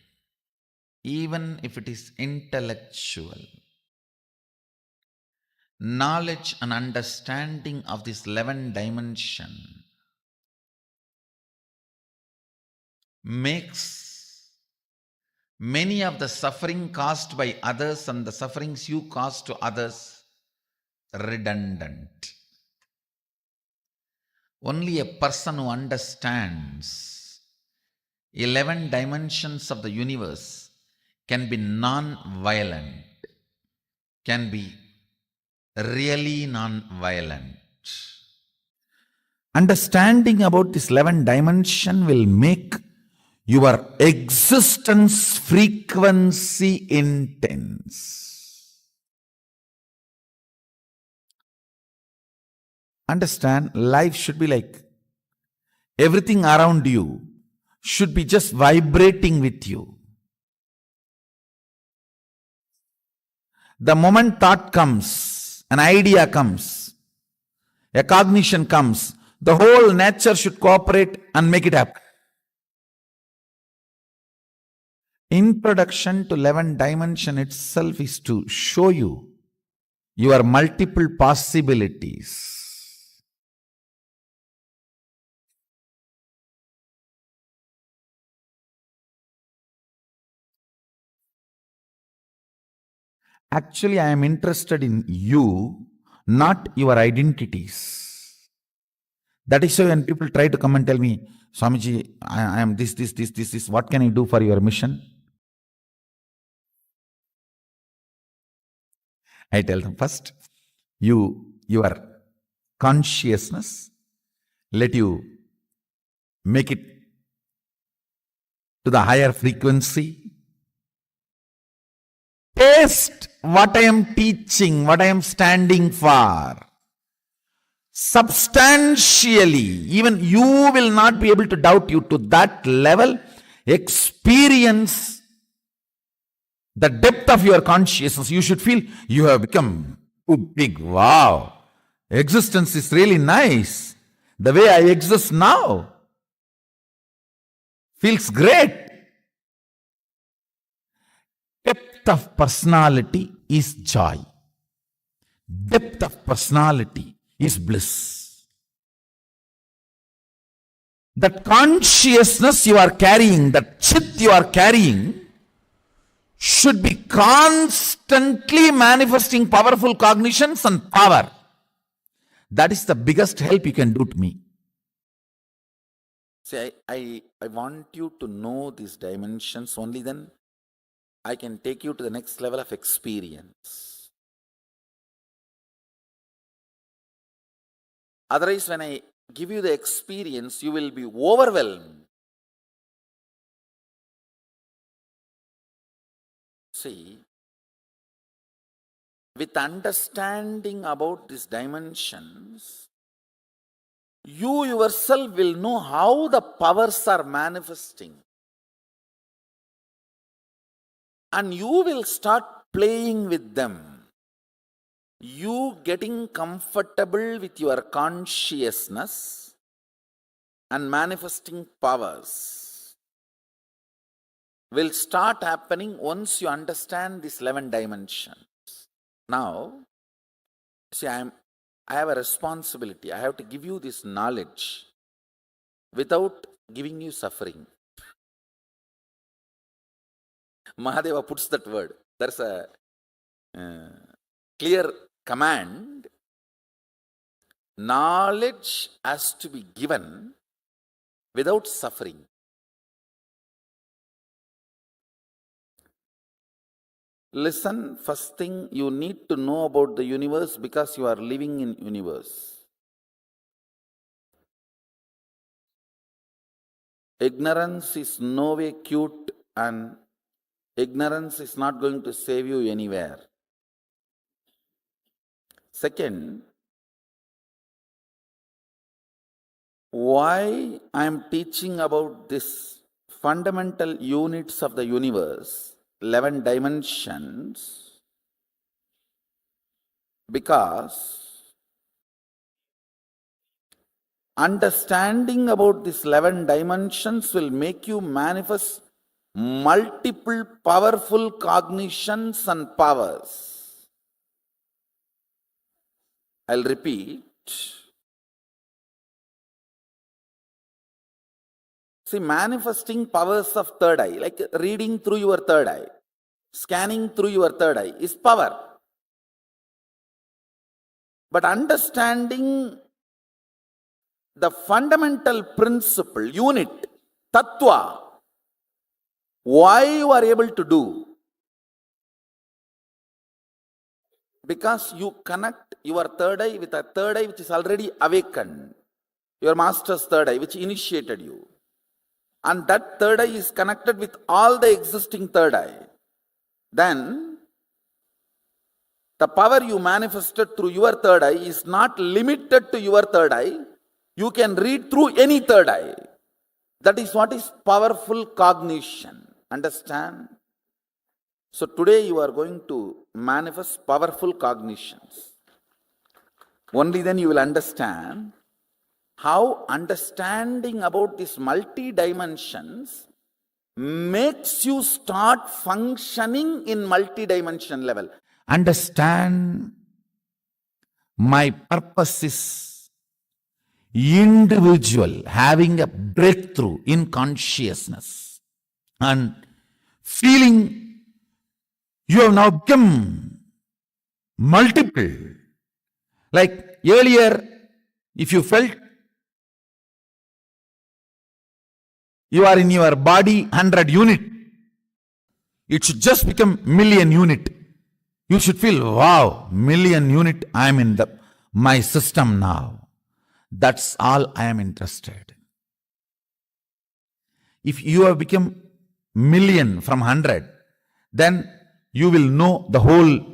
even if it is intellectual, knowledge and understanding of this 11th dimension makes many of the suffering caused by others and the sufferings you cause to others redundant. Only a person who understands 11 dimensions of the universe can be non-violent, can be really non-violent. Understanding about this 11 dimension will make your existence frequency intense. Understand, life should be like everything around you should be just vibrating with you. The moment thought comes, an idea comes, a cognition comes, the whole nature should cooperate and make it happen. Introduction to 11 dimension itself is to show you your multiple possibilities. Actually, I am interested in you, not your identities. That is why when people try to come and tell me, Swamiji, I am this, what can I do for your mission? I tell them first, your consciousness, let you make it to the higher frequency. Taste what I am teaching, what I am standing for. Substantially, even you will not be able to doubt you to that level. Experience the depth of your consciousness. You should feel you have become too big. Wow, existence is really nice. The way I exist now feels great. Depth of personality is joy. Depth of personality is bliss. That consciousness you are carrying, that chit you are carrying, should be constantly manifesting powerful cognitions and power. That is the biggest help you can do to me. See, I want you to know these dimensions, only then I can take you to the next level of experience. Otherwise, when I give you the experience, you will be overwhelmed. See, with understanding about these dimensions, you yourself will know how the powers are manifesting. And you will start playing with them. You getting comfortable with your consciousness and manifesting powers will start happening once you understand these 11 dimensions. Now, see, I have a responsibility. I have to give you this knowledge without giving you suffering. Mahadeva puts that word. There's a clear command. Knowledge has to be given without suffering. Listen, first thing you need to know about the universe because you are living in universe. Ignorance is no way cute and ignorance is not going to save you anywhere. Second, why I am teaching about this fundamental units of the universe, 11 dimensions, because understanding about these 11 dimensions will make you manifest multiple powerful cognitions and powers. I'll repeat. See, manifesting powers of third eye, like reading through your third eye, scanning through your third eye, is power. But understanding the fundamental principle, unit, tattva, why you are able to do? Because you connect your third eye with a third eye which is already awakened. Your master's third eye, which initiated you. and that third eye is connected with all the existing third eye, then the power you manifested through your third eye is not limited to your third eye. You can read through any third eye. That is what is powerful cognition. Understand? So today you are going to manifest powerful cognitions. Only then you will understand how understanding about these multi-dimensions makes you start functioning in multi-dimension level. Understand, my purpose is individual, having a breakthrough in consciousness and feeling you have now become multiple. Like earlier, if you felt you are in your body 100 unit, it should just become million unit. You should feel, wow, million unit, I am in my system now. That's all I am interested. If you have become million from 100, then you will know the whole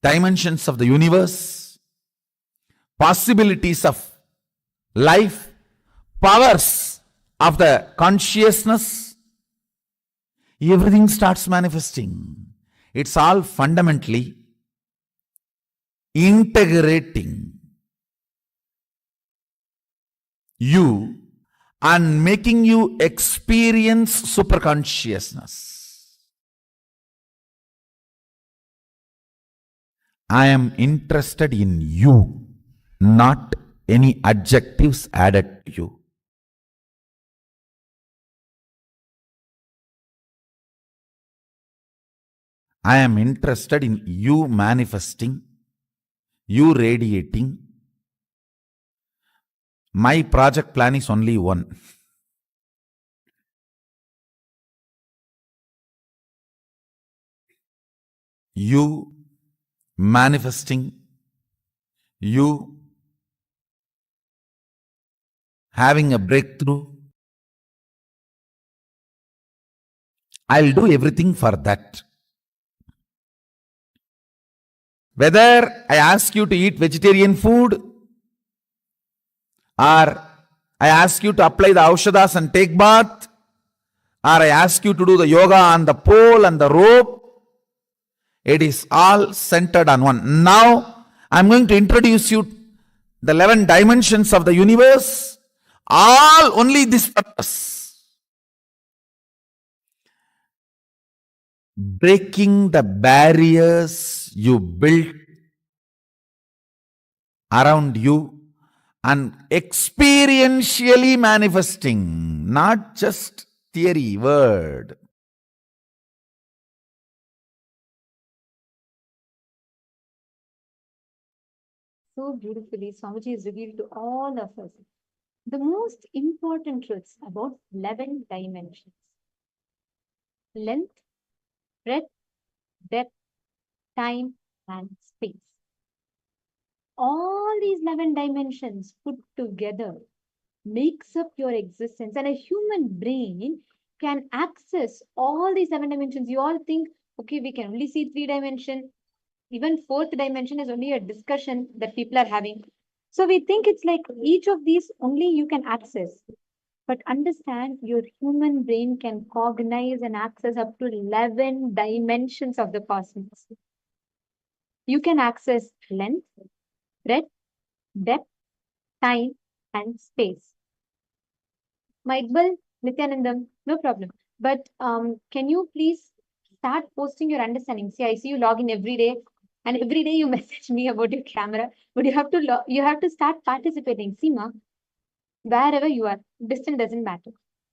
dimensions of the universe, possibilities of life, powers of the consciousness. Everything starts manifesting. It's all fundamentally integrating you and making you experience superconsciousness. I am interested in you, not any adjectives added to you. I am interested in you manifesting, you radiating. My project plan is only one. You manifesting, you having a breakthrough. I'll do everything for that. Whether I ask you to eat vegetarian food, or I ask you to apply the aushadas and take bath, or I ask you to do the yoga on the pole and the rope, it is all centered on one. Now, I'm going to introduce you the 11 dimensions of the universe, all only this purpose. Breaking the barriers you built around you and experientially manifesting, not just theory, word. So beautifully, Swamiji has revealed to all of us the most important truths about 11 dimensions: length, breadth, depth, time, and space. All these 11 dimensions put together makes up your existence, and a human brain can access all these 7 dimensions. You all think, okay, we can only see 3 dimension. Even 4th dimension is only a discussion that people are having. So we think it's like each of these only you can access. But understand, your human brain can cognize and access up to 11 dimensions of the cosmos. You can access length, breadth, depth, time, and space. Michael, Nithyanandam, no problem. But can you please start posting your understanding? See, I see you log in every day, and every day you message me about your camera. But you have to start participating. See, ma, wherever you are, distance doesn't matter.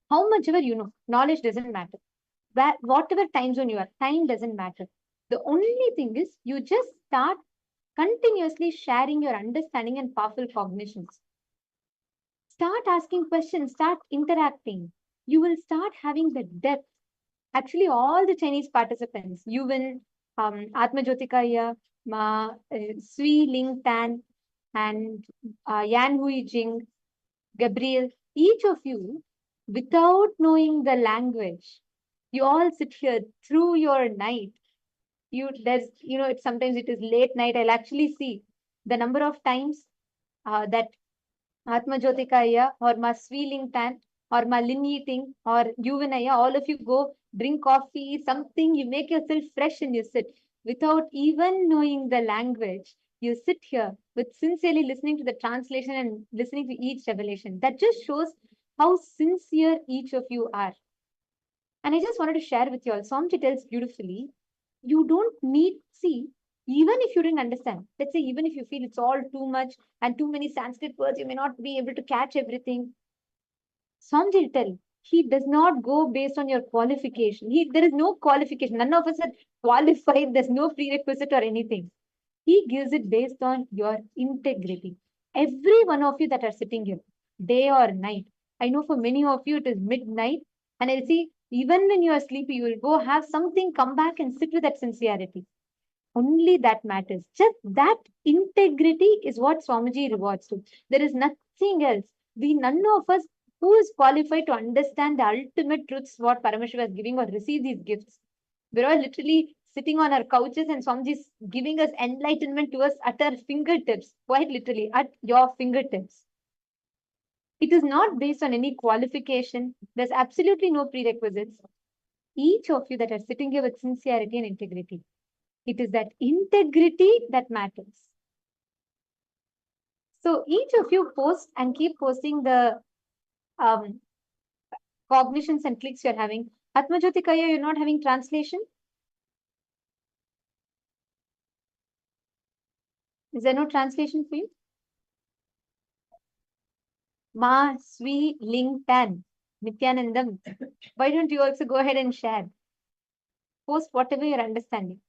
How much ever you know, knowledge doesn't matter. Whatever time zone you are, time doesn't matter. The only thing is you just start continuously sharing your understanding and powerful cognitions. Start asking questions, start interacting. You will start having the depth. Actually, all the Chinese participants, Yuvan, Atma Jyotikaya, Sui Ling Tan, and Yan Hui Jing, Gabriel, each of you without knowing the language. You all sit here through your night. Sometimes it is late night. I'll actually see the number of times that Atma Jyotikaya or Ma Tan or Ma Lin Eating or Yuvanaya, all of you go drink coffee, something, you make yourself fresh and you sit without even knowing the language. You sit here with sincerely listening to the translation and listening to each revelation. That just shows how sincere each of you are. And I just wanted to share with you all, Swamiji tells beautifully, you don't need, see, even if you didn't understand, let's say even if you feel it's all too much and too many Sanskrit words, you may not be able to catch everything. Swamiji will tell, he does not go based on your qualification. There is no qualification. None of us are qualified. There's no prerequisite or anything. He gives it based on your integrity. Every one of you that are sitting here, day or night. I know for many of you it is midnight, and I'll see even when you are sleepy, you will go have something, come back and sit with that sincerity. Only that matters. Just that integrity is what Swamiji rewards to. There is nothing else. None of us who is qualified to understand the ultimate truths what Paramashiva is giving or receive these gifts. We're all literally sitting on our couches and Swamiji is giving us enlightenment to us at our fingertips, quite literally at your fingertips. It is not based on any qualification. There's absolutely no prerequisites. Each of you that are sitting here with sincerity and integrity, it is that integrity that matters. So each of you post and keep posting the cognitions and clicks you're having. Atmajyotikaya, you're not having translation? Is there no translation for you? Ma Swi Ling Tan, Nithyanandam. Why don't you also go ahead and share? Post whatever you're understanding.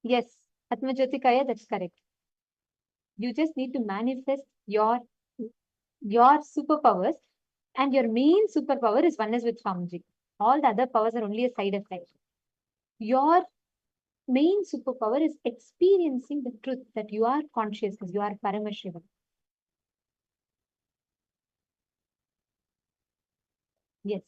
Yes, Atmajyotikaya, that's correct. You just need to manifest your superpowers, and your main superpower is oneness with Swamiji. All the other powers are only a side effect. Your main superpower is experiencing the truth that you are consciousness, you are Paramashiva. Yes.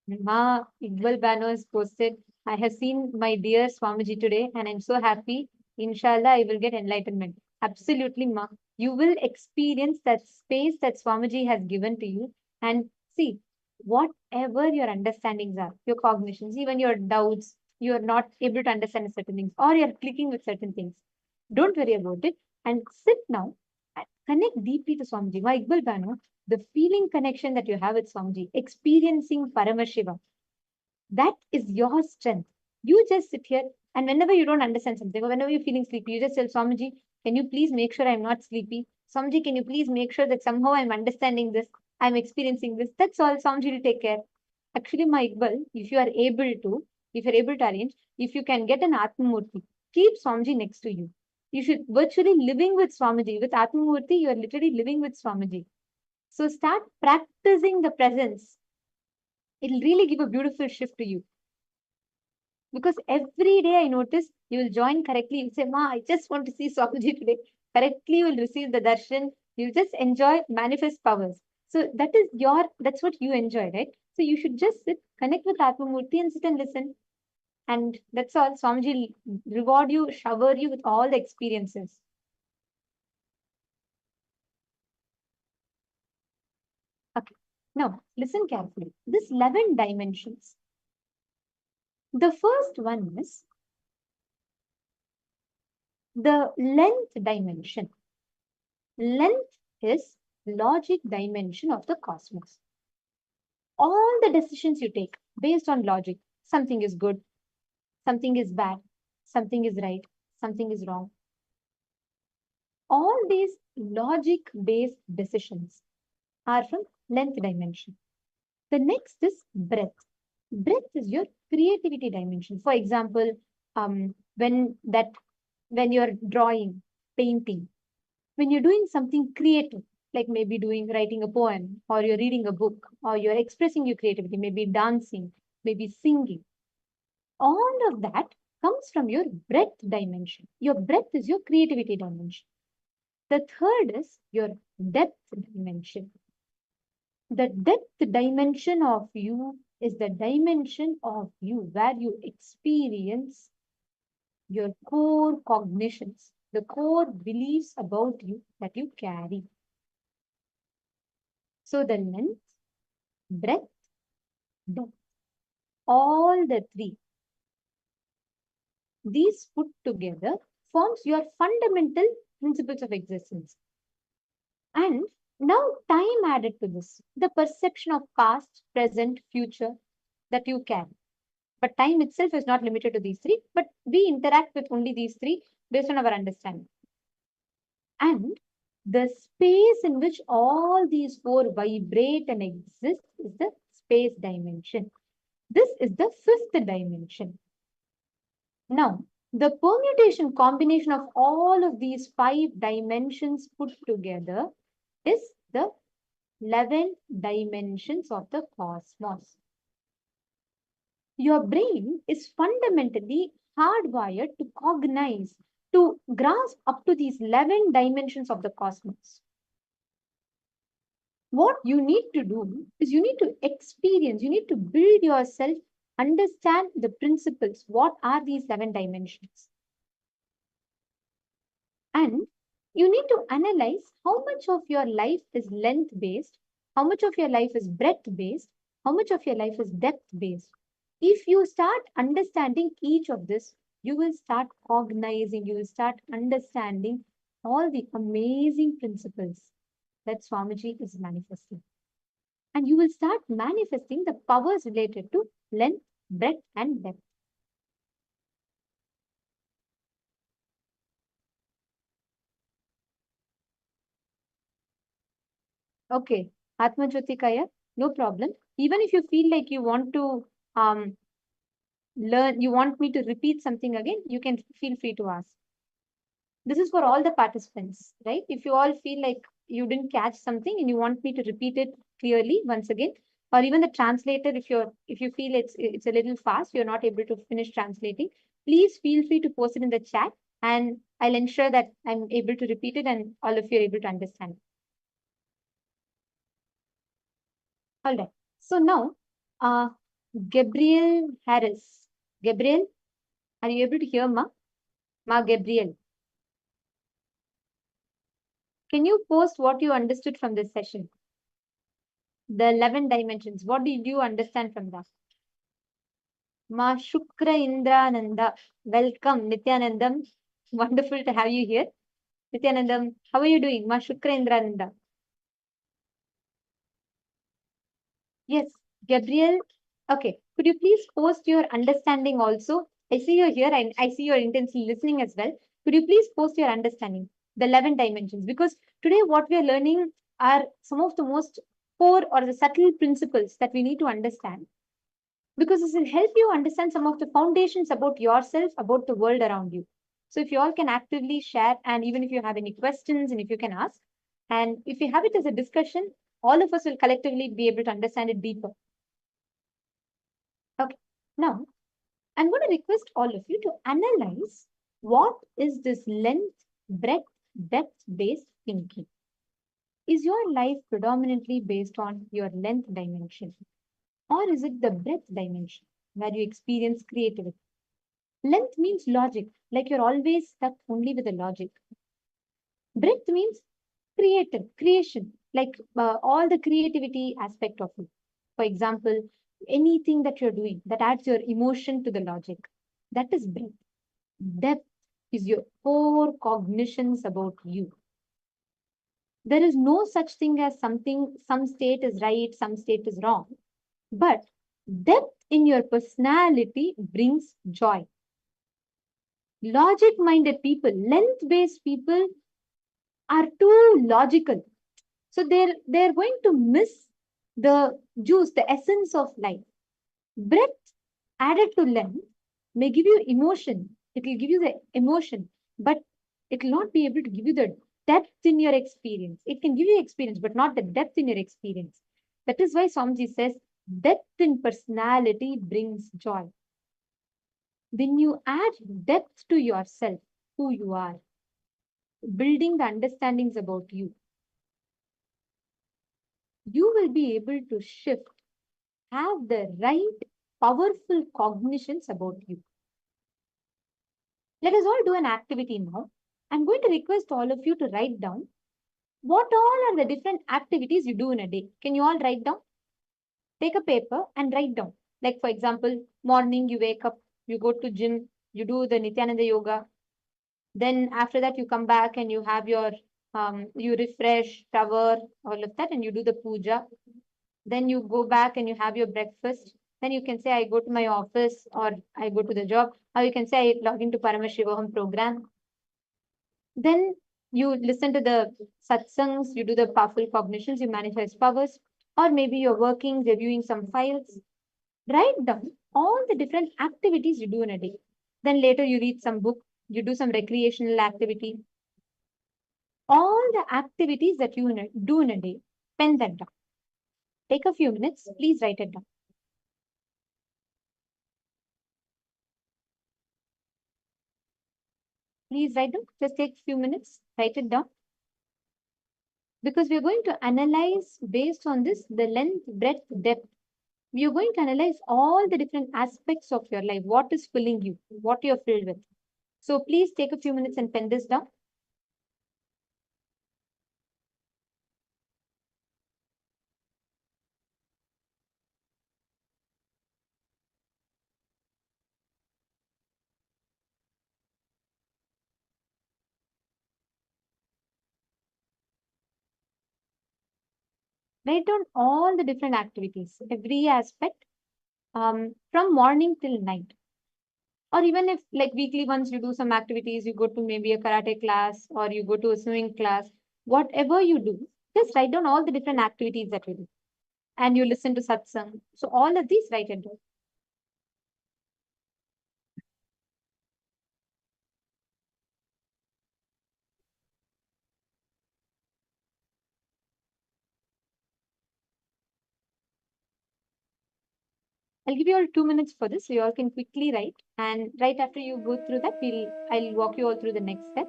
Ma Iqbal Bano has posted, I have seen my dear Swamiji today and I'm so happy. Inshallah, I will get enlightenment. Absolutely, Ma. You will experience that space that Swamiji has given to you. And see, whatever your understandings are, your cognitions, even your doubts, you are not able to understand certain things, or you're clicking with certain things. Don't worry about it. And sit now and connect deeply to Swamiji. Ma Iqbal Bano, the feeling connection that you have with Swamiji, experiencing Paramashiva, that is your strength. You just sit here and whenever you don't understand something or whenever you're feeling sleepy, you just tell Swamiji, can you please make sure I'm not sleepy? Swamiji, can you please make sure that somehow I'm understanding this, I'm experiencing this? That's all. Swamiji will take care. Actually, Ma Iqbal, if you're able to arrange, if you can get an Atmamurti, keep Swamiji next to you. You should virtually living with Swamiji. With Atmamurti, you are literally living with Swamiji. So start practicing the presence. It'll really give a beautiful shift to you. Because every day I notice you will join correctly. You say, Ma, I just want to see Swamiji today. Correctly, you will receive the darshan. You just enjoy manifest powers. So that's what you enjoy, right? So you should just sit, connect with Atmamurti and sit and listen. And that's all. Swamiji will reward you, shower you with all the experiences. Okay. Now, listen carefully. This 11 dimensions. The first one is the length dimension. Length is logic dimension of the cosmos. All the decisions you take based on logic, something is good, something is bad, something is right, something is wrong. All these logic-based decisions are from length dimension. The next is breadth. Breadth is your creativity dimension. For example, when you're drawing, painting, when you're doing something creative, like maybe writing a poem, or you're reading a book, or you're expressing your creativity, maybe dancing, maybe singing, all of that comes from your breadth dimension. Your breadth is your creativity dimension. The third is your depth dimension. The depth dimension of you is the dimension of you where you experience your core cognitions, the core beliefs about you that you carry. So the length, breadth, depth, all the three, these put together forms your fundamental principles of existence. And now time added to this, the perception of past, present, future that you carry. But time itself is not limited to these three, but we interact with only these three based on our understanding. And the space in which all these four vibrate and exist is the space dimension. This is the fifth dimension. Now, the permutation combination of all of these 5 dimensions put together is the 11 dimensions of the cosmos. Your brain is fundamentally hardwired to cognize, to grasp up to these 11 dimensions of the cosmos. What you need to do is you need to experience, you need to build yourself, understand the principles. What are these 11 dimensions? And you need to analyze how much of your life is length-based, how much of your life is breadth-based, how much of your life is depth-based. If you start understanding each of this, you will start cognizing, you will start understanding all the amazing principles that Swamiji is manifesting. And you will start manifesting the powers related to length, breadth, and depth. Okay, Atma Jyotikaya, no problem. Even if you feel like you want to learn, you want me to repeat something again, you can feel free to ask. This is for all the participants, right? If you all feel like you didn't catch something and you want me to repeat it clearly once again, or even the translator, if you feel it's a little fast, you're not able to finish translating, please feel free to post it in the chat and I'll ensure that I'm able to repeat it and all of you are able to understand. All right. So now, Gabriel Harris. Gabriel, are you able to hear Ma? Ma Gabriel. Can you post what you understood from this session? The 11 dimensions. What did you understand from that? Ma Shukra Indrananda. Welcome, Nithyanandam. Wonderful to have you here. Nithyanandam, how are you doing? Ma Shukra Indrananda. Yes, Gabriel. Okay, could you please post your understanding also? I see you're here and I see you're intensely listening as well. Could you please post your understanding, the 11 dimensions? Because today what we are learning are some of the most core or the subtle principles that we need to understand. Because this will help you understand some of the foundations about yourself, about the world around you. So if you all can actively share, and even if you have any questions and if you can ask, and if you have it as a discussion, all of us will collectively be able to understand it deeper. Okay, now I'm going to request all of you to analyze what is this length, breadth, depth-based thinking. Is your life predominantly based on your length dimension? Or is it the breadth dimension where you experience creativity? Length means logic, like you're always stuck only with the logic. Breadth means creation, like all the creativity aspect of it. For example, anything that you're doing that adds your emotion to the logic, that is breadth. Depth is your core cognitions about you. There is no such thing as some state is right, some state is wrong. But depth in your personality brings joy. Logic-minded people, length-based people are too logical. So they're going to miss the juice, the essence of life. Breadth added to length may give you emotion. It will give you the emotion, but it will not be able to give you the depth in your experience. It can give you experience, but not the depth in your experience. That is why Swamiji says, depth in personality brings joy. When you add depth to yourself, who you are, building the understandings about you, you will be able to shift, have the right, powerful cognitions about you. Let us all do an activity now. I'm going to request all of you to write down what all are the different activities you do in a day. Can you all write down? Take a paper and write down. Like, for example, morning you wake up, you go to gym, you do the Nithyananda yoga. Then after that, you come back and you have your, you refresh, shower, all of that, and you do the puja. Then you go back and you have your breakfast. Then you can say, I go to my office or I go to the job. Or you can say, I log into Paramashivoham program. Then you listen to the satsangs, you do the powerful cognitions, you manifest powers. Or maybe you're working, reviewing some files. Write down all the different activities you do in a day. Then later you read some book, you do some recreational activity. All the activities that you do in a day, pen that down. Take a few minutes, please write it down. Please write down, just take a few minutes, write it down. Because we're going to analyze based on this, the length, breadth, depth. We are going to analyze all the different aspects of your life, what is filling you, what you're filled with. So please take a few minutes and pen this down. Write down all the different activities, every aspect, from morning till night. Or even if like weekly once you do some activities, you go to maybe a karate class or you go to a swimming class, whatever you do, just write down all the different activities that you do. And you listen to satsang. So all of these, write it down. I'll give you all 2 minutes for this, so you all can quickly write. And right after you go through that, I'll walk you all through the next step.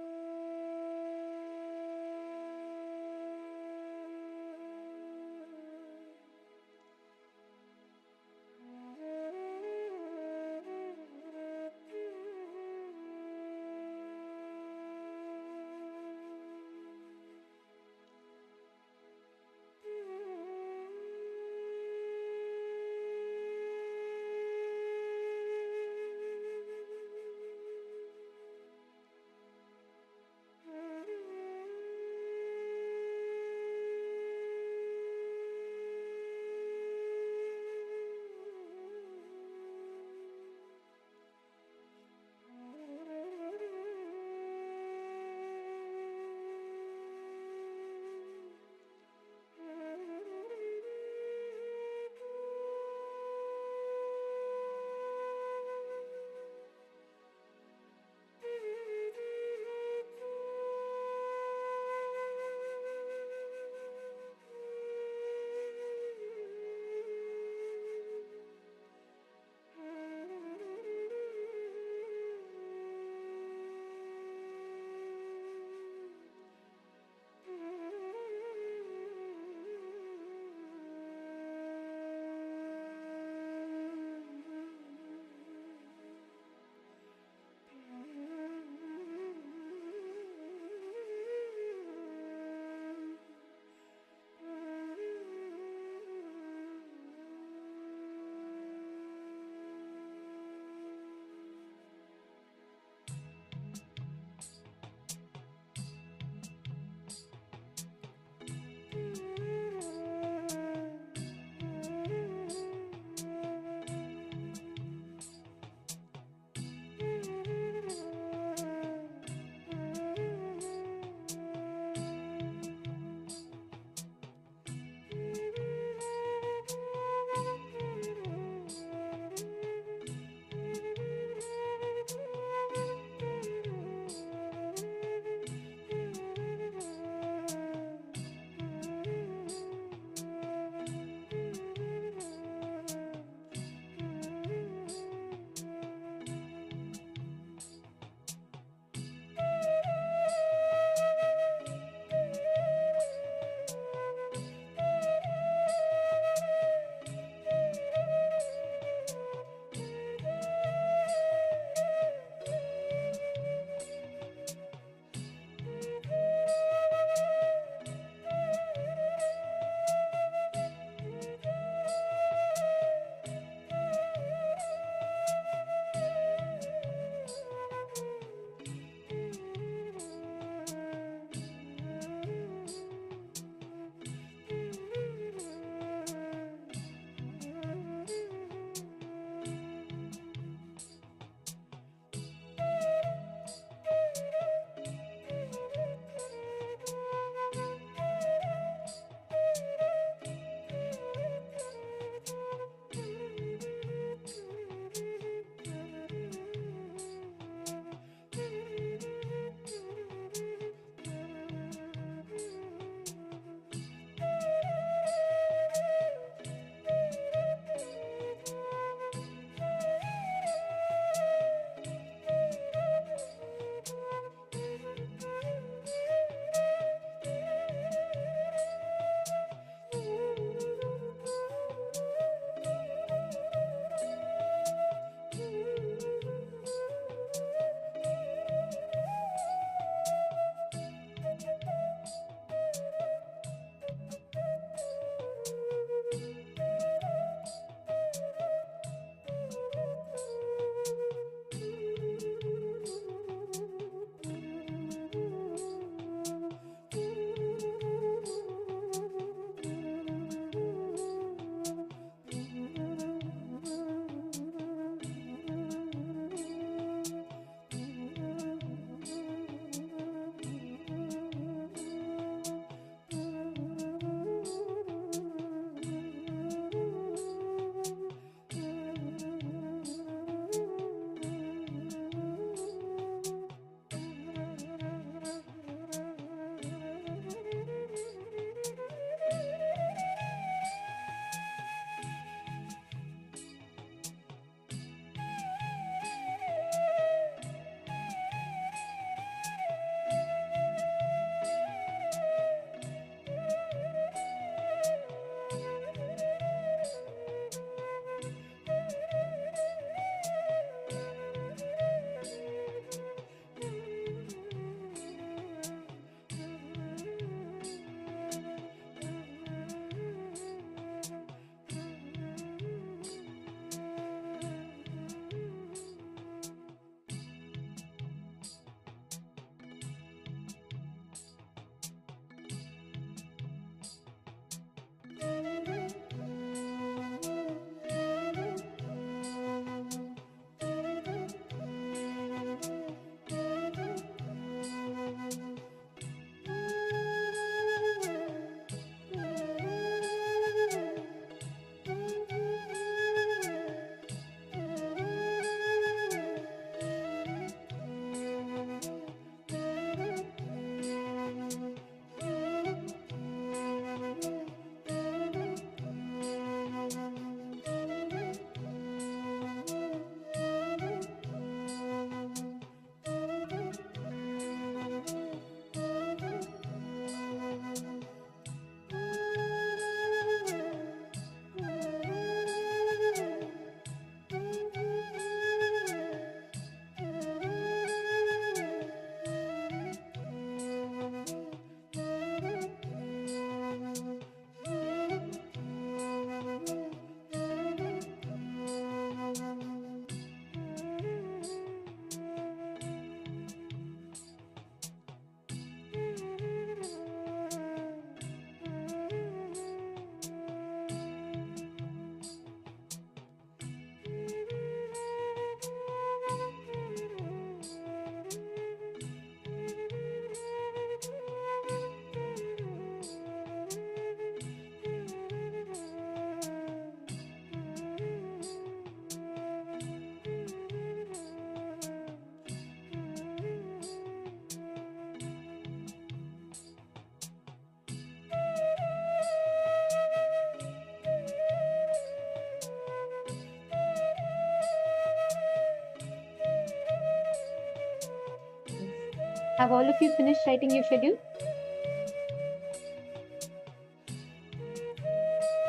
Have all of you finished writing your schedule?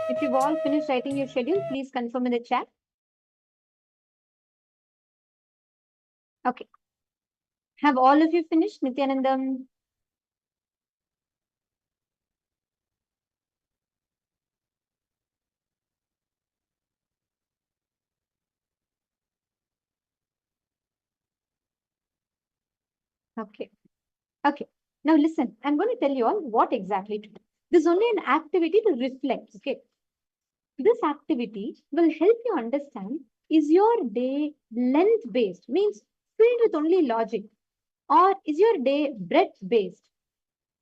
If you've all finished writing your schedule, please confirm in the chat. Okay. Have all of you finished, Nithyanandam? Okay. Okay. Now listen, I'm going to tell you all what exactly to do. This is only an activity to reflect. Okay. This activity will help you understand, is your day length based, means filled with only logic, or is your day breadth based,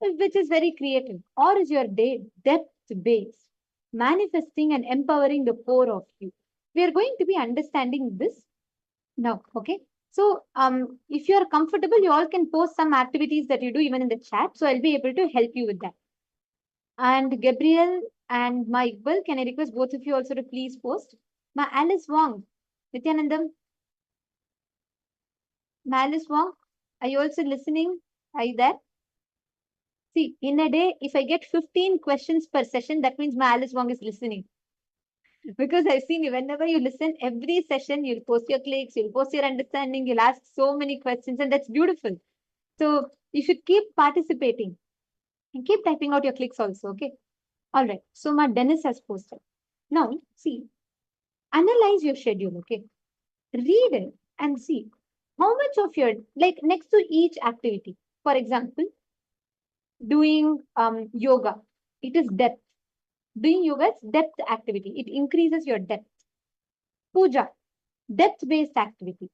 which is very creative, or is your day depth based, manifesting and empowering the core of you. We are going to be understanding this now. Okay. So if you are comfortable, you all can post some activities that you do even in the chat. So I'll be able to help you with that. And Gabriel and Ma Iqbal, can I request both of you also to please post? Ma Alice Wong, Nithyanandam. Ma Alice Wong, are you also listening? Are you there? See, in a day, if I get 15 questions per session, that means Ma Alice Wong is listening. Because I've seen you, whenever you listen, every session, you'll post your clicks, you'll post your understanding, you'll ask so many questions, and that's beautiful. So you should keep participating and keep typing out your clicks also, okay? All right. So my Dennis has posted. Now, see, analyze your schedule, okay? Read it and see how much of your, like next to each activity, for example, doing yoga, it is depth. Doing yoga is depth activity. It increases your depth. Puja, depth-based activity.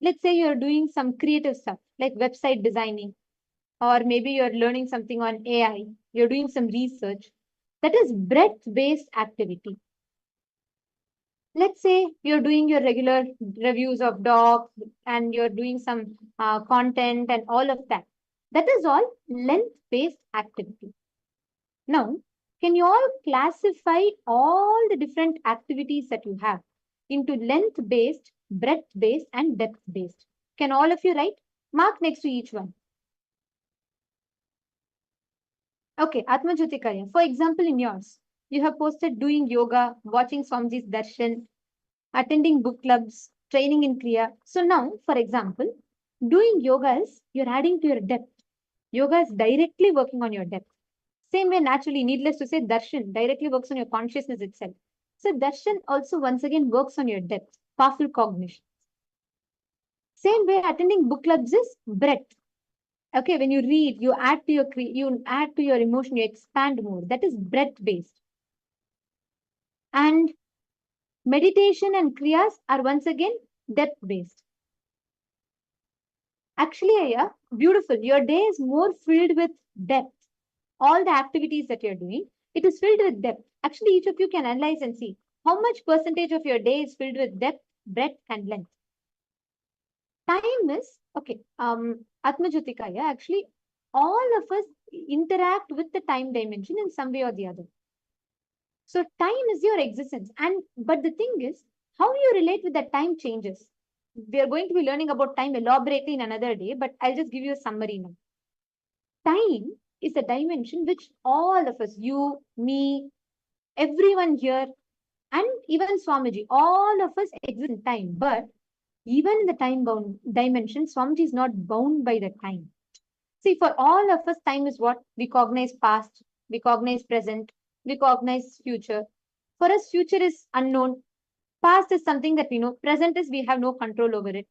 Let's say you're doing some creative stuff like website designing, or maybe you're learning something on AI, you're doing some research. That is breadth-based activity. Let's say you're doing your regular reviews of docs and you're doing some content and all of that. That is all length-based activity. Now, can you all classify all the different activities that you have into length-based, breadth-based, and depth-based? Can all of you write? Mark next to each one. Okay, Atma Jyotikaya, for example, in yours, you have posted doing yoga, watching Swamiji's darshan, attending book clubs, training in Kriya. So now, for example, doing yoga is you're adding to your depth. Yoga is directly working on your depth. Same way, naturally, needless to say, darshan directly works on your consciousness itself. So darshan also once again works on your depth, powerful cognition. Same way, attending book clubs is breadth. Okay, when you read, you add to your emotion, you expand more. That is breadth based. And meditation and kriyas are once again depth based. Actually, Aya, beautiful. Your day is more filled with depth. All the activities that you're doing, it is filled with depth. Actually, each of you can analyze and see how much percentage of your day is filled with depth, breadth, and length. Time is, okay, Atmajyotikaya, actually, all of us interact with the time dimension in some way or the other. So time is your existence. But the thing is, how you relate with that time changes. We are going to be learning about time elaborately in another day, but I'll just give you a summary now. Time is a dimension which all of us, you, me, everyone here, and even Swamiji, all of us exist in time. But even in the time-bound dimension, Swamiji is not bound by the time. See, for all of us, time is what? We cognize past, we cognize present, we cognize future. For us, future is unknown. Past is something that we know. Present is we have no control over it.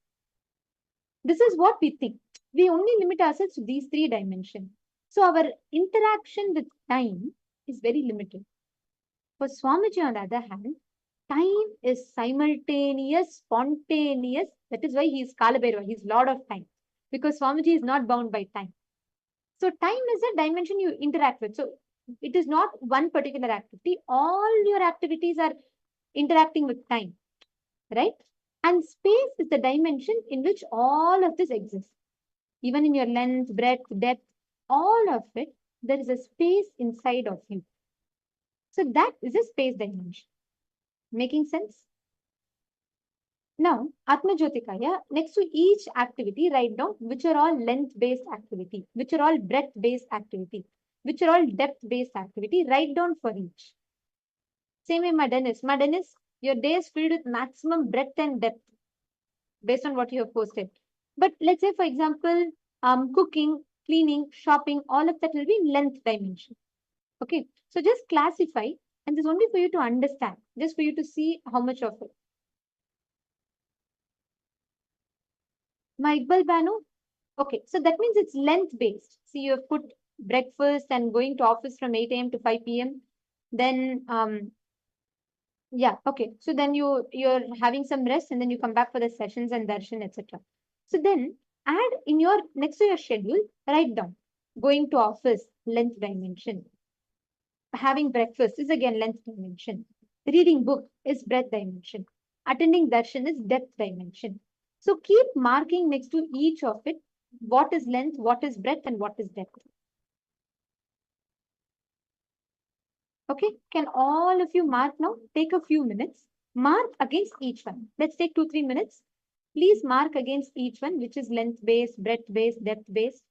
This is what we think. We only limit ourselves to these three dimensions. So our interaction with time is very limited. For Swamiji, on the other hand, time is simultaneous, spontaneous. That is why he is Kalabhairava. He is Lord of Time. Because Swamiji is not bound by time. So time is a dimension you interact with. So it is not one particular activity. All your activities are interacting with time, right? And space is the dimension in which all of this exists. Even in your length, breadth, depth, all of it, there is a space inside of you. So that is a space dimension. Making sense? Now, Atmajyotikaya, next to each activity, write down which are all length-based activity, which are all breadth-based activity, which are all depth-based activity. Write down for each. Same way, Dennis. Dennis, your day is filled with maximum breadth and depth based on what you have posted. But let's say, for example, cooking, cleaning, shopping, all of that will be in length dimension. Okay, so just classify, and this is only for you to understand, just for you to see how much of it. My Iqbal Banu, okay, so that means it's length based. See, you have put breakfast and going to office from 8 a.m. to 5 p.m. Then, yeah, okay. So then you're having some rest and then you come back for the sessions and darshan, etc. So then add in your next to your schedule, write down going to office, length dimension. Having breakfast is again length dimension. Reading book is breadth dimension. Attending darshan is depth dimension. So keep marking next to each of it what is length, what is breadth, and what is depth. Okay, can all of you mark now? Take a few minutes. Mark against each one. Let's take 2-3 minutes. Please mark against each one, which is length based, breadth based, depth based.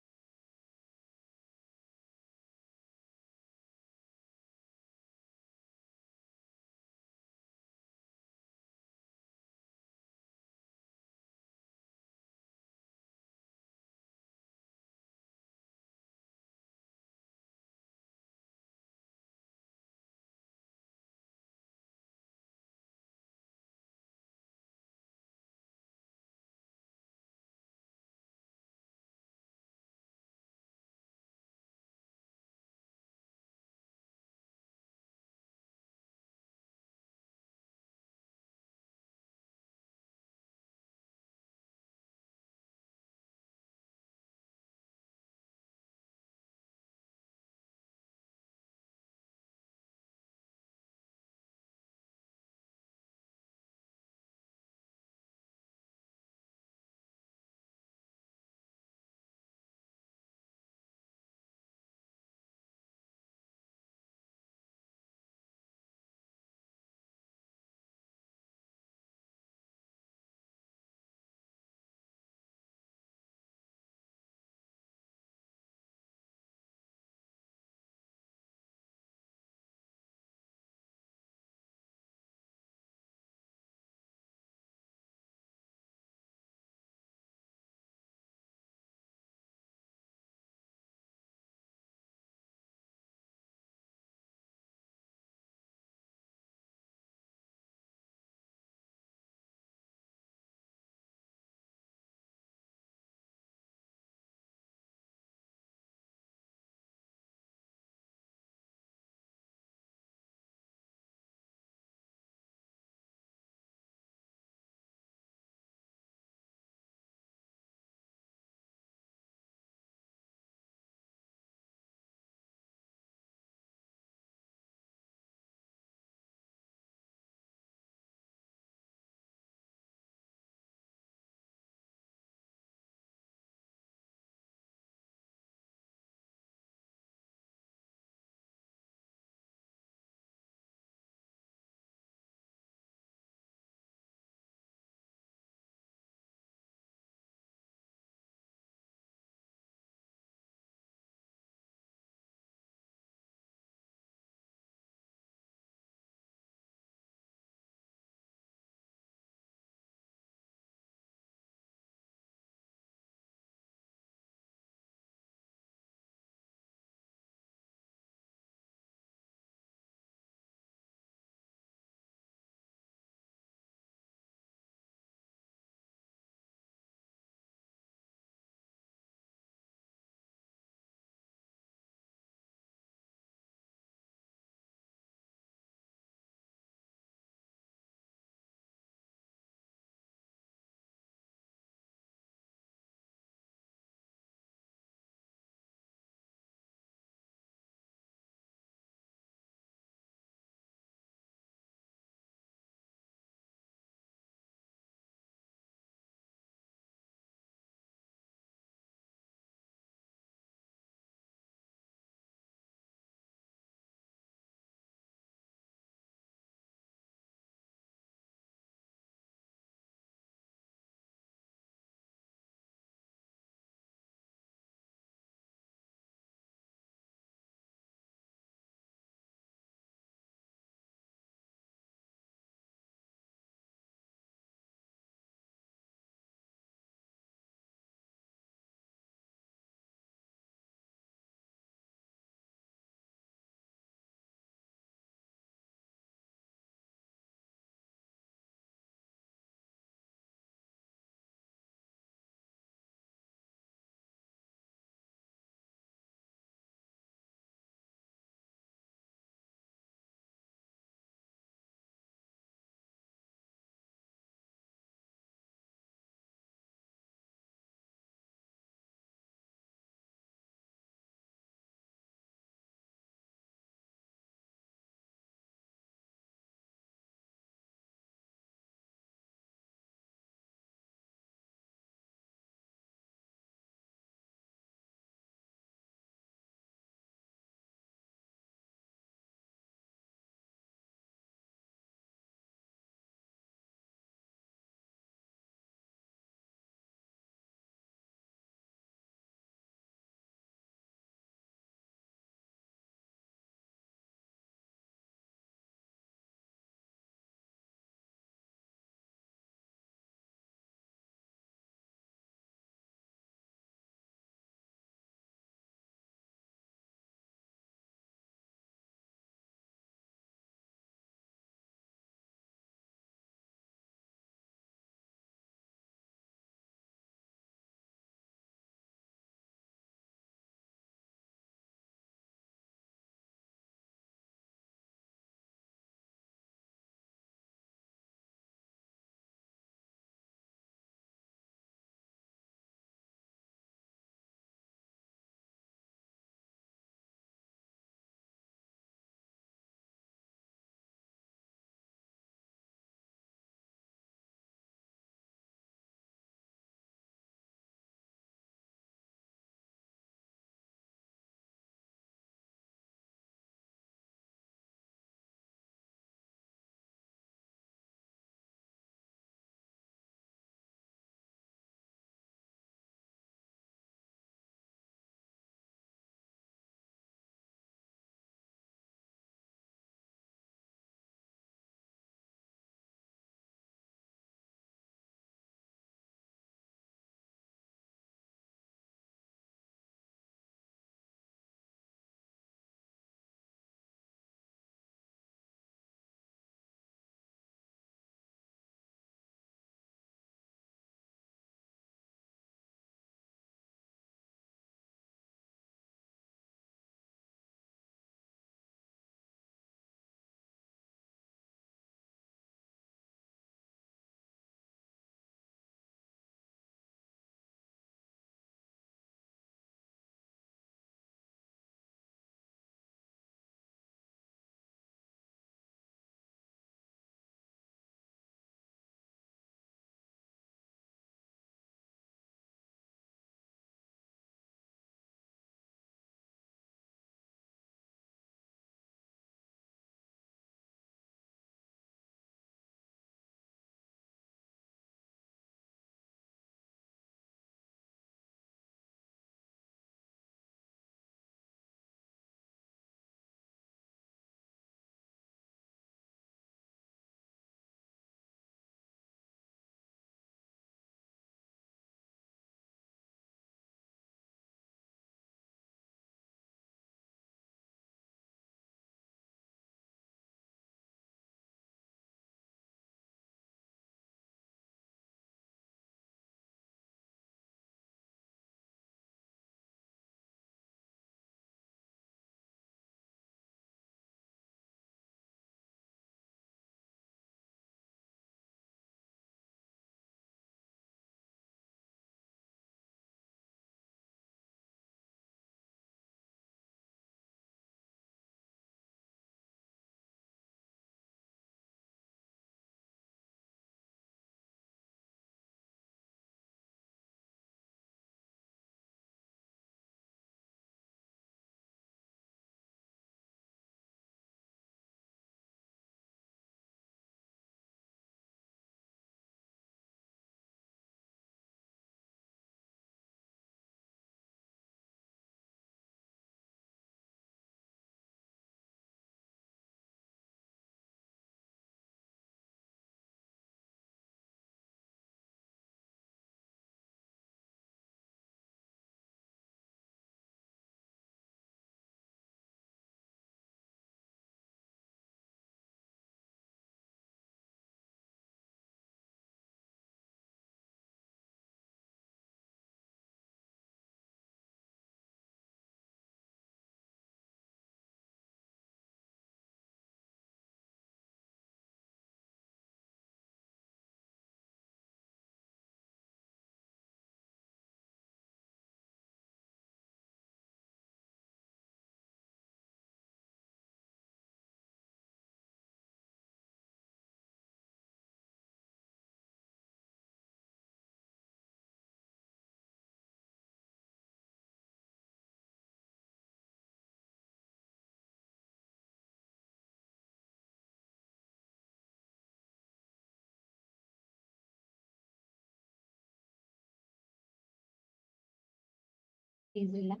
Please relax.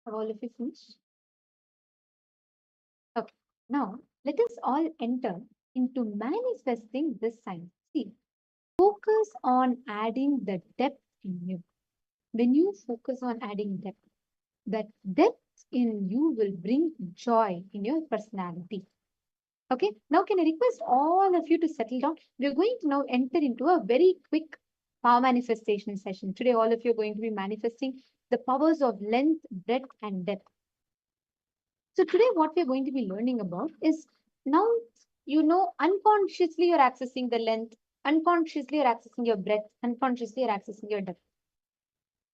Have all of you finished? Okay. Now, let us all enter into manifesting this science. See, focus on adding the depth in you. When you focus on adding depth, that depth in you will bring joy in your personality. Okay, now can I request all of you to settle down? We're going to now enter into a very quick power manifestation session. Today, all of you are going to be manifesting the powers of length, breadth, and depth. So today, what we're going to be learning about is now, unconsciously you're accessing the length, unconsciously you're accessing your breadth, unconsciously you're accessing your depth.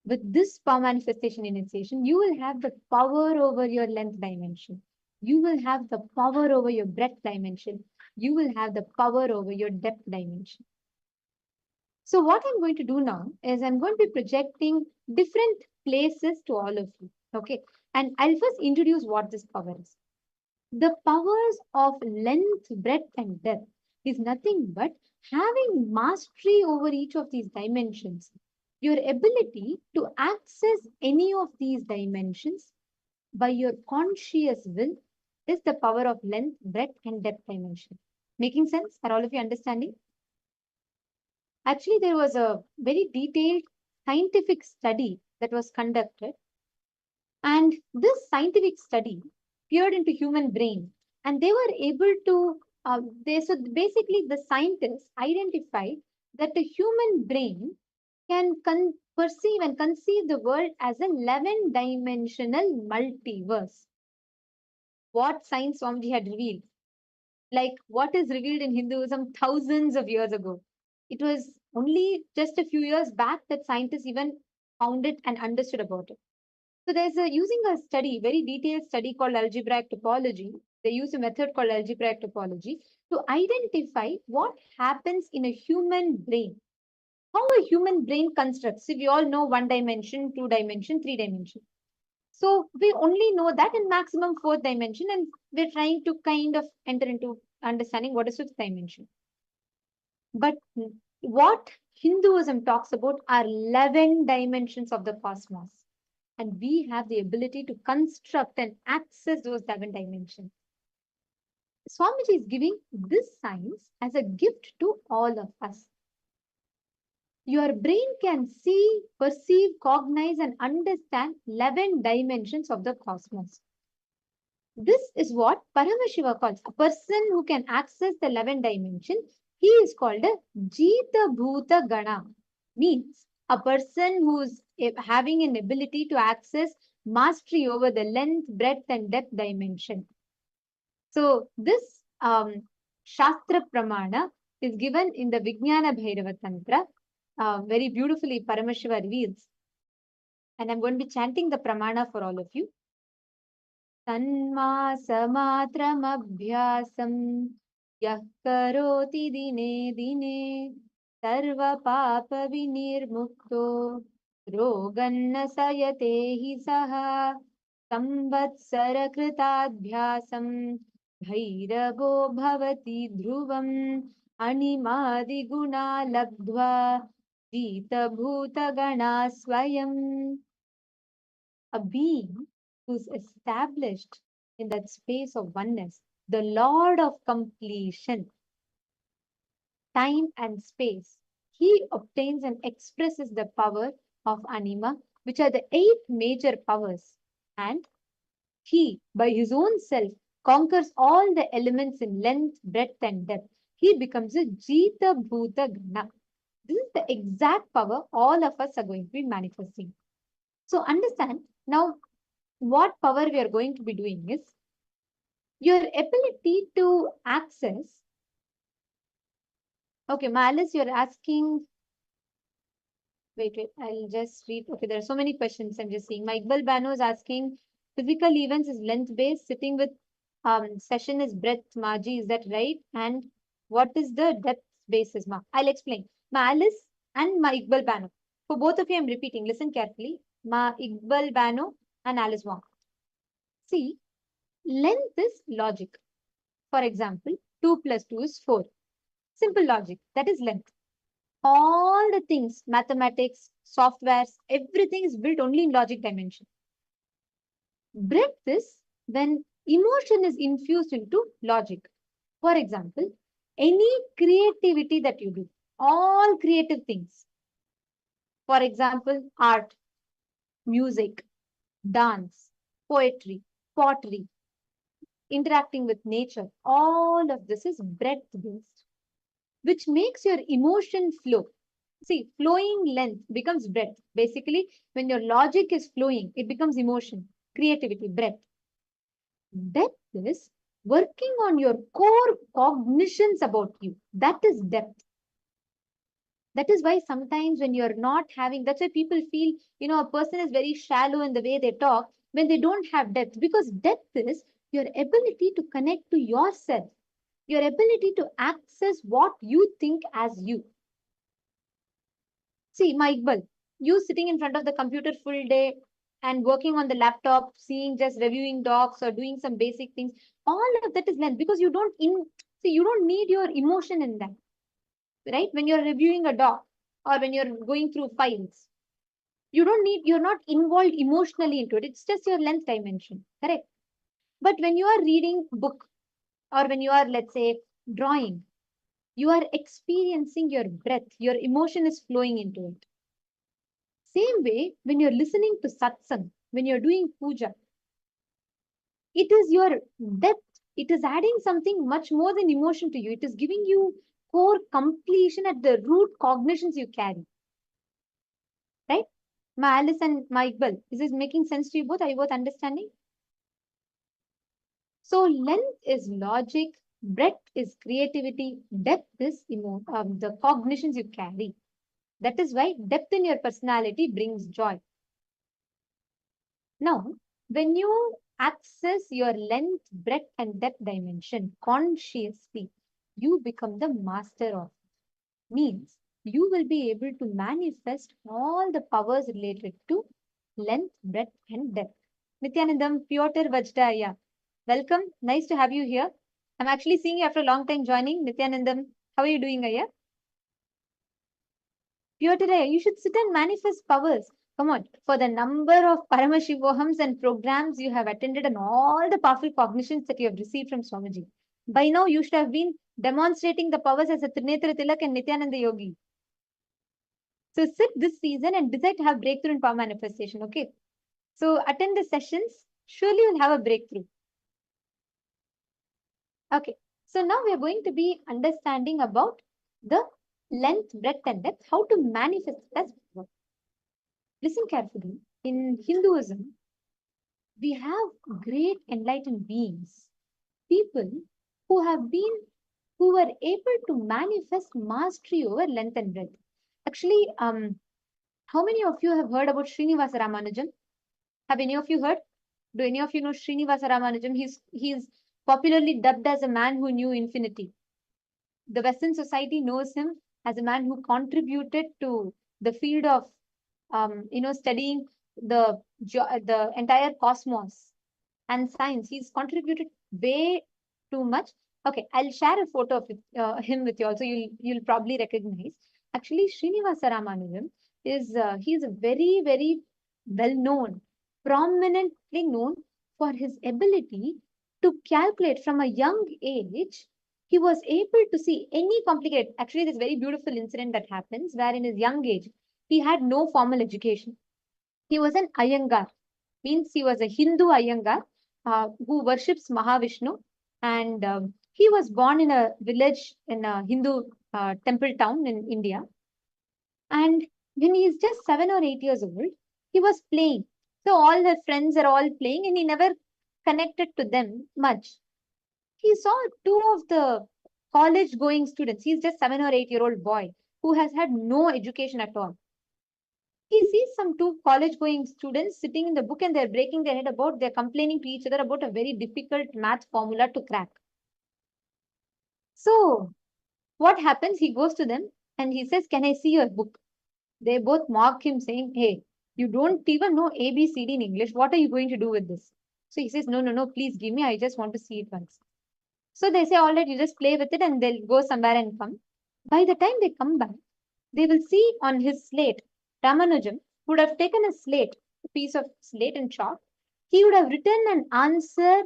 With this power manifestation initiation, you will have the power over your length dimension. You will have the power over your breadth dimension. You will have the power over your depth dimension. So what I'm going to do now is I'm going to be projecting different places to all of you. Okay. And I'll first introduce what this power is. The powers of length, breadth, and depth is nothing but having mastery over each of these dimensions. Your ability to access any of these dimensions by your conscious will is the power of length, breadth, and depth dimension. Making sense? Are all of you understanding? Actually, there was a very detailed scientific study that was conducted. And this scientific study peered into human brain. And they were able to, so basically the scientists identified that the human brain can perceive and conceive the world as a 11-dimensional multiverse. What science Swamiji had revealed, like what is revealed in Hinduism thousands of years ago. It was only just a few years back that scientists even found it and understood about it. So there's using a study, very detailed study called algebraic topology. They use a method called algebraic topology to identify what happens in a human brain. How a human brain constructs. See, we all know 1 dimension, 2 dimension, 3 dimension. So we only know that in maximum 4th dimension, and we're trying to kind of enter into understanding what is 5th dimension. But what Hinduism talks about are 11 dimensions of the cosmos. And we have the ability to construct and access those 11 dimensions. Swamiji is giving this science as a gift to all of us. Your brain can see, perceive, cognize, and understand 11 dimensions of the cosmos. This is what Paramashiva calls a person who can access the 11 dimensions. He is called a Jita Bhuta Gana, means a person who's having an ability to access mastery over the length, breadth, and depth dimension. So this Shastra Pramana is given in the Vijnana Bhairava Tantra. Very beautifully Paramashiva reveals. And I'm going to be chanting the Pramana for all of you. Tanmasamatram abhyasam yah karoti dine dine sarva papa vinirmukto roganna sayate hi saha samvatsara kritadhyasam bhairavo bhavati dhruvam animadi guna labdhva jita bhuta gana swayam. A being who's established in that space of oneness, the Lord of completion, time and space, he obtains and expresses the power of anima, which are the 8 major powers. And he, by his own self, conquers all the elements in length, breadth, and depth. He becomes a Jita Bhuta Gana. This is the exact power all of us are going to be manifesting. So understand, now what power we are going to be doing is your ability to access. Okay, Malice, you're asking. Wait, I'll just read. Okay, there are so many questions I'm just seeing. My Iqbal Bano is asking, physical events is length based, sitting with session is breadth, Maji, is that right? And what is the depth basis, Ma? I'll explain. Ma Alice and Ma Iqbal Bano. For both of you, I'm repeating. Listen carefully. Ma Iqbal Bano and Alice Wong. See, length is logic. For example, 2 plus 2 is 4. Simple logic. That is length. All the things, mathematics, softwares, everything is built only in logic dimension. Breadth is when emotion is infused into logic. For example, any creativity that you do, all creative things. For example, art, music, dance, poetry, pottery, interacting with nature, all of this is breadth based, which makes your emotion flow. See, flowing length becomes breadth. Basically, when your logic is flowing, it becomes emotion, creativity, breadth. Depth is working on your core cognitions about you. That is depth. That is why sometimes when you're not having, that's why people feel, a person is very shallow in the way they talk when they don't have depth. Because depth is your ability to connect to yourself, your ability to access what you think as you. See, Mike, you sitting in front of the computer full day and working on the laptop, seeing just reviewing docs or doing some basic things, all of that is length because you don't you don't need your emotion in that, right? When you're reviewing a doc or when you're going through files, you're not involved emotionally into it. It's just your length dimension, correct? But when you are reading book or when you are, let's say, drawing, you are experiencing your breath, your emotion is flowing into it. Same way, when you're listening to satsang, when you're doing puja, it is your depth. It is adding something much more than emotion to you. It is giving you core completion at the root cognitions you carry. Right? My Alice and my Iqbal, is this making sense to you both? Are you both understanding? So length is logic, breadth is creativity, depth is the cognitions you carry. That is why depth in your personality brings joy. Now, when you access your length, breadth, and depth dimension consciously, you become the master of it. Means you will be able to manifest all the powers related to length, breadth, and depth. Nithyanandam, Piotr Vajdaya, welcome. Nice to have you here. I'm actually seeing you after a long time joining. Nithyanandam, how are you doing, Aya? Piotr, you should sit and manifest powers. Come on, for the number of Paramashivohams and programs you have attended and all the powerful cognitions that you have received from Swamiji. By now, you should have been demonstrating the powers as a Trinetra Tilak and Nityananda Yogi. So sit this season and decide to have breakthrough in power manifestation, okay? So attend the sessions. Surely you'll have a breakthrough. Okay, so now we are going to be understanding about the length, breadth, and depth, how to manifest as power. Listen carefully. In Hinduism, we have great enlightened beings, people who were able to manifest mastery over length and breadth. Actually, how many of you have heard about Srinivasa Ramanujam? Have any of you heard? Do any of you know Srinivasa Ramanujam? He's popularly dubbed as a man who knew infinity. The Western society knows him as a man who contributed to the field of studying the entire cosmos and science. He's contributed way too much. Okay, I'll share a photo of him with you also. You'll probably recognize. Actually, Srinivasa Ramanujam he's a very, very well-known, prominently known for his ability to calculate from a young age. He was able to see any complicated. Actually, this very beautiful incident that happens where in his young age, he had no formal education. He was an Iyengar, means he was a Hindu Iyengar who worships Mahavishnu. And he was born in a village in a Hindu temple town in India. And when he is just 7 or 8 years old, he was playing. So all his friends are all playing and he never connected to them much. He saw two of the college going students. He's just 7 or 8 year old boy who has had no education at all. He sees some two college going students sitting in the book and they're breaking their head about, they're complaining to each other about a very difficult math formula to crack. So what happens? He goes to them and he says, "Can I see your book?" They both mock him saying, "Hey, you don't even know ABCD in English. What are you going to do with this?" So he says, no, please give me. I just want to see it once. So they say, "All right, you just play with it," and they'll go somewhere and come. By the time they come back, They will see on his slate, Ramanujam would have taken a slate, a piece of slate and chalk. He would have written an answer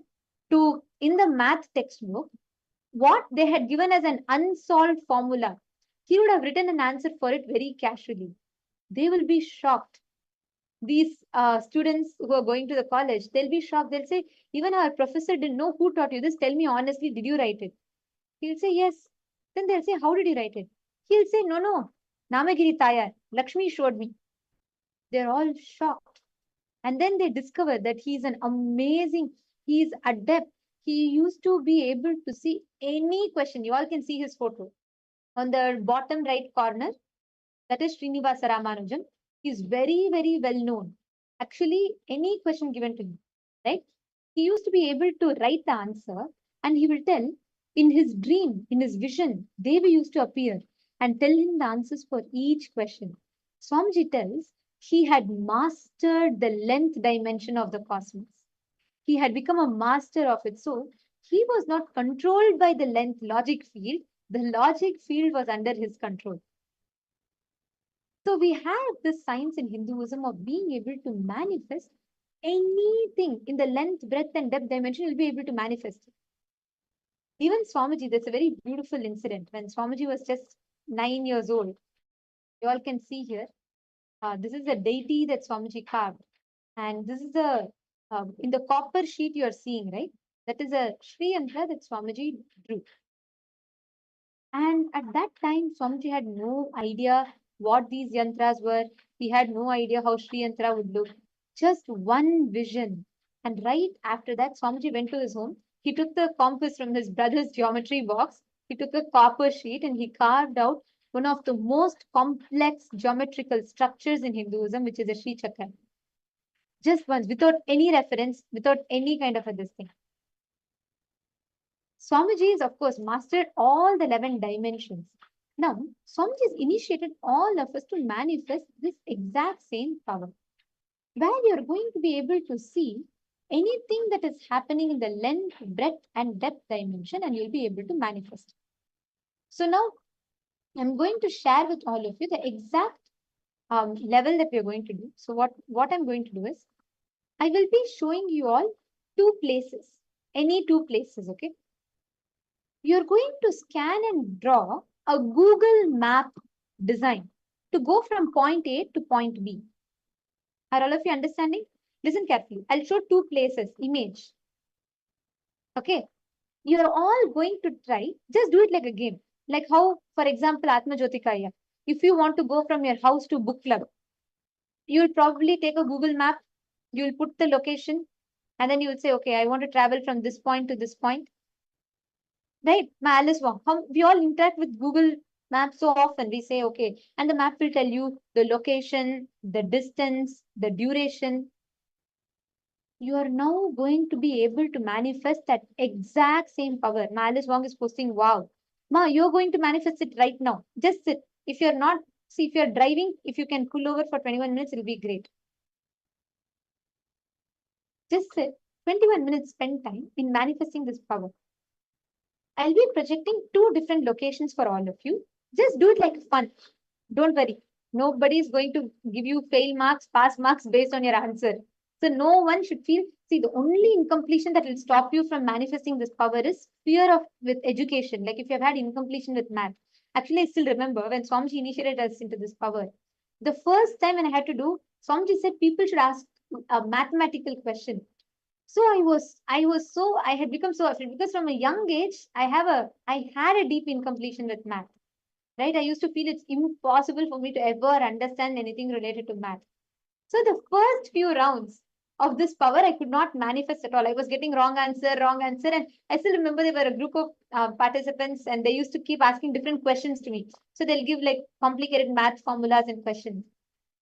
to, in the math textbook, what they had given as an unsolved formula. He would have written an answer for it very casually. They will be shocked. These students who are going to the college, they'll be shocked. They'll say, even our professor didn't know who taught you this. Tell me honestly, did you write it? He'll say, yes. Then they'll say, how did you write it? He'll say, no. Namagiri Tayar, Lakshmi showed me. They're all shocked. And then they discover that he's an amazing, he's adept. He used to be able to see any question. You all can see his photo. On the bottom right corner, that is Srinivasa Ramanujam. He's very, very well known. Actually, any question given to him, right? He used to be able to write the answer and he will tell in his dream, in his vision, Devi used to appear and tell him the answers for each question. Swamiji tells he had mastered the length dimension of the cosmos. He had become a master of it. So he was not controlled by the length logic field. The logic field was under his control. So we have this science in Hinduism of being able to manifest anything in the length, breadth, and depth dimension. You'll be able to manifest it. Even Swamiji, there's a very beautiful incident when Swamiji was just 9 years old. You all can see here. This is a deity that Swamiji carved. And this is the, in the copper sheet you are seeing, right? That is a Sri Yantra that Swamiji drew. And at that time, Swamiji had no idea what these yantras were. He had no idea how Sri Yantra would look. Just one vision. And right after that, Swamiji went to his home. He took the compass from his brother's geometry box. He took a copper sheet and he carved out one of the most complex geometrical structures in Hinduism, which is a Sri Chakra. Just once, without any reference, without any kind of a this thing. Swamiji has, of course, mastered all the 11 dimensions. Now, Swamiji has initiated all of us to manifest this exact same power, where you're going to be able to see anything that is happening in the length, breadth, and depth dimension, and you'll be able to manifest. So now, I'm going to share with all of you the exact level that we're going to do. So what I'm going to do is, I will be showing you all two places, any two places, okay? You're going to scan and draw a Google map design to go from point A to point B. Are all of you understanding? Listen carefully. I'll show two places, image. Okay. You're all going to try, just do it like a game. Like how, for example, Atma Jyotikaya. If you want to go from your house to book club, you'll probably take a Google map, you'll put the location, and then you'll say, okay, I want to travel from this point to this point. Right? Alice, we all interact with Google Maps so often. We say, okay, and the map will tell you the location, the distance, the duration. You are now going to be able to manifest that exact same power. Alice Wong is posting, wow. Ma, you're going to manifest it right now. Just sit. If you're not, see, if you're driving, if you can pull over for 21 minutes, it'll be great. Just sit. 21 minutes spend time in manifesting this power. I'll be projecting two different locations for all of you. Just do it like fun. Don't worry. Nobody is going to give you fail marks, pass marks based on your answer. So no one should feel, see, the only incompletion that will stop you from manifesting this power is fear of with education. Like if you've had incompletion with math. Actually, I still remember when Swamiji initiated us into this power. The first time when I had to do, Swamiji said people should ask a mathematical question. So I had become so afraid because from a young age, I had a deep incompletion with math, right? I used to feel it's impossible for me to ever understand anything related to math. So the first few rounds of this power, I could not manifest at all. I was getting wrong answer. And I still remember there were a group of participants and they used to keep asking different questions to me. So they'll give like complicated math formulas and questions.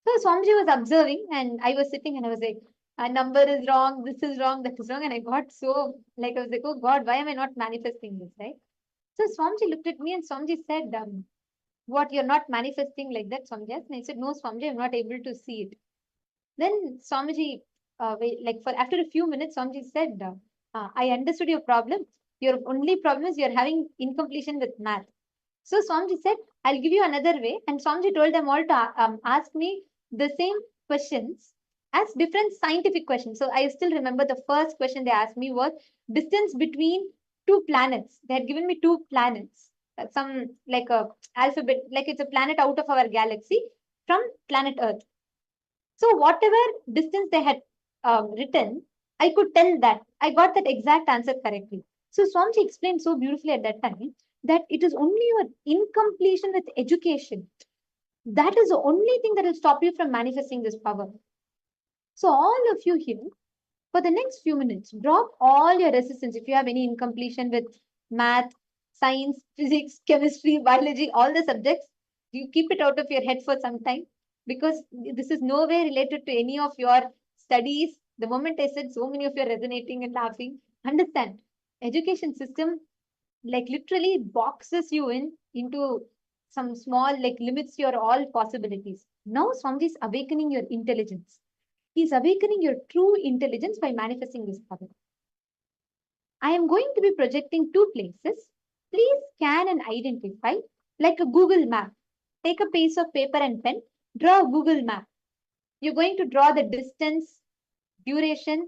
So Swamiji was observing and I was sitting and I was like, a number is wrong, this is wrong, that is wrong. And I got so, like, I was like, oh God, why am I not manifesting this, right? So Swamiji looked at me and Swamiji said, what, you're not manifesting like that, Swamiji? And I said, no, Swamiji, I'm not able to see it. Then Swamiji, after a few minutes, Swamiji said, I understood your problem. Your only problem is you're having incompletion with math. So Swamiji said, I'll give you another way. And Swamiji told them all to ask me the same questions as different scientific questions. So I still remember the first question they asked me was distance between two planets. They had given me two planets, some like a alphabet, like it's a planet out of our galaxy from planet Earth. So whatever distance they had written, I could tell that. I got that exact answer correctly. So Swamiji explained so beautifully at that time that it is only your incompletion with education. That is the only thing that will stop you from manifesting this power. So all of you here, for the next few minutes, drop all your resistance. If you have any incompletion with math, science, physics, chemistry, biology, all the subjects, you keep it out of your head for some time because this is no way related to any of your studies. The moment I said so many of you are resonating and laughing, understand, education system like literally boxes you into some small, like limits your all possibilities. Now Swamiji is awakening your intelligence. He is awakening your true intelligence by manifesting this power. I am going to be projecting two places. Please scan and identify like a Google map. Take a piece of paper and pen, draw a Google map. You're going to draw the distance, duration,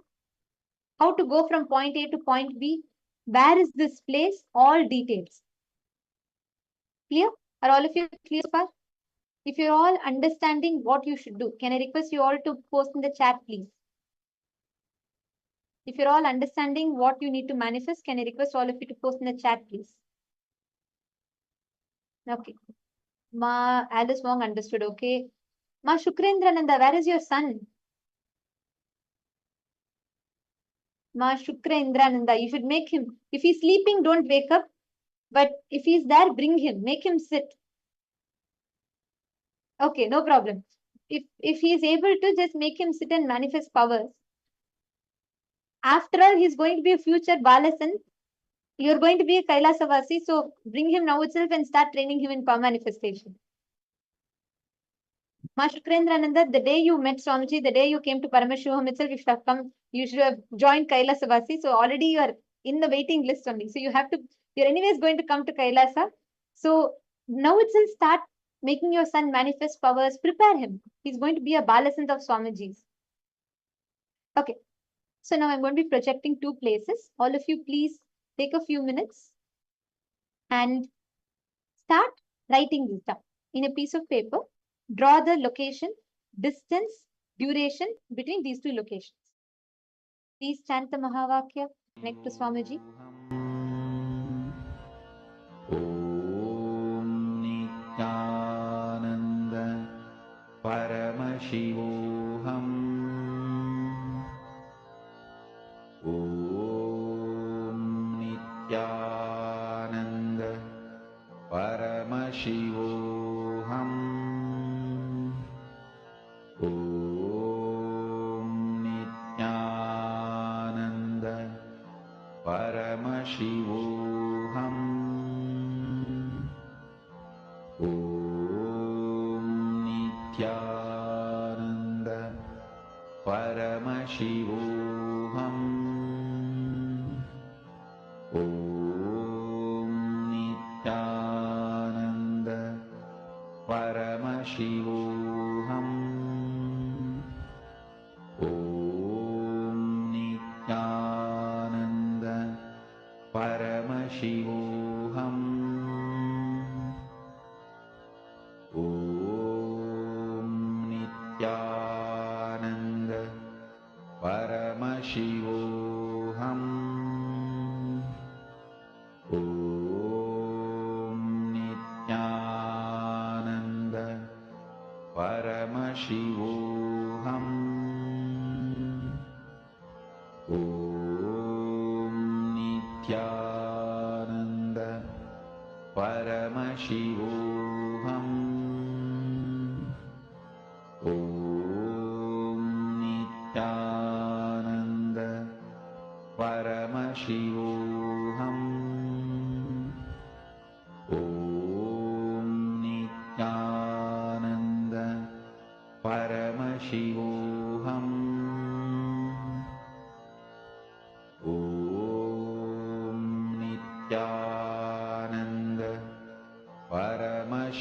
how to go from point A to point B, where is this place, all details. Clear? Are all of you clear so far? If you're all understanding what you should do, can I request you all to post in the chat, please? If you're all understanding what you need to manifest, can I request all of you to post in the chat, please? Okay. Ma Alice Wong understood, okay. Ma Shukrendraananda, where is your son? Ma Shukrendraananda, you should make him. If he's sleeping, don't wake up. But if he's there, bring him. Make him sit. Okay, no problem. If he is able to, just make him sit and manifest powers. After all, he's going to be a future Balasan. You're going to be a Kailasavasi, so bring him now itself and start training him in power manifestation. Ma Shukrendraananda, the day you met Swamiji, the day you came to Paramashivoham itself, you should have come, you should have joined Kailasavasi. So already you are in the waiting list only. So you have to, you're anyways going to come to Kailasa. So now itself start making your son manifest powers, prepare him. He's going to be a Balasant of Swamiji's. Okay. So now I'm going to be projecting two places. All of you, please take a few minutes and start writing this down in a piece of paper. Draw the location, distance, duration between these two locations. Please chant the Mahavakya. Connect to Swamiji. Om Nithyananda Paramashivoham. Om Nithyananda Paramashivoham. Om Nithyananda Paramashivoham. Om Nithyananda Paramashivoham. Om Nithyananda Paramashivoham. Om Nithyananda Paramashivoham. Om Nithyananda Paramashivoham. Om Nithyananda Paramashivoham. Om Nithyananda Paramashivoham. Om Nithyananda Paramashivoham. Om Nithyananda Paramashivoham. Om Nithyananda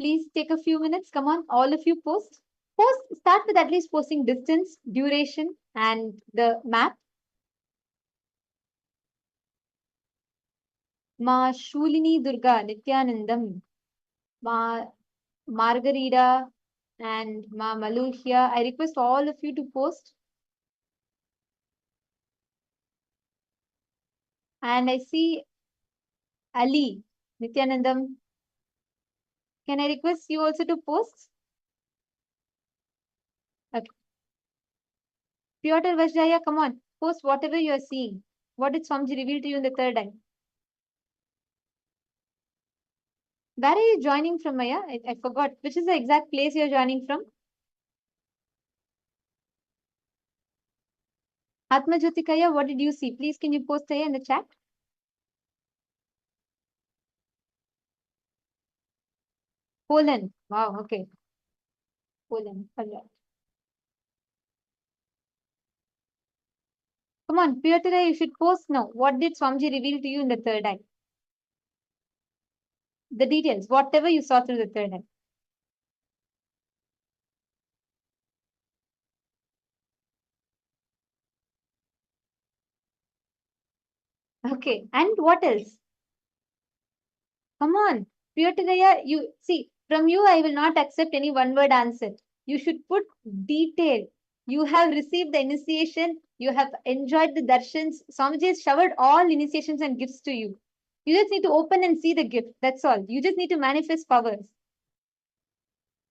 Please take a few minutes. Come on, all of you post. Start with at least posting distance, duration, and the map. Ma Shulini Durga Nithyanandam, Ma Margarita, and Ma Maluhya. I request all of you to post. And I see Ali Nithyanandam. Can I request you also to post? Okay. Piotr Vajraya, come on, post whatever you are seeing. What did Swamiji reveal to you in the third eye? Where are you joining from, Maya? I forgot. Which is the exact place you're joining from? Atma Jyotikaya, what did you see? Please, can you post here in the chat? Poland. Wow, okay. Poland. All right. Come on, Piotr, you should post now. What did Swamiji reveal to you in the third eye? The details, whatever you saw through the third eye. Okay, and what else? Come on, Piyotiraya, you see, from you, I will not accept any one-word answer. You should put detail. You have received the initiation. You have enjoyed the darshans. Swamiji has showered all initiations and gifts to you. You just need to open and see the gift. That's all. You just need to manifest powers.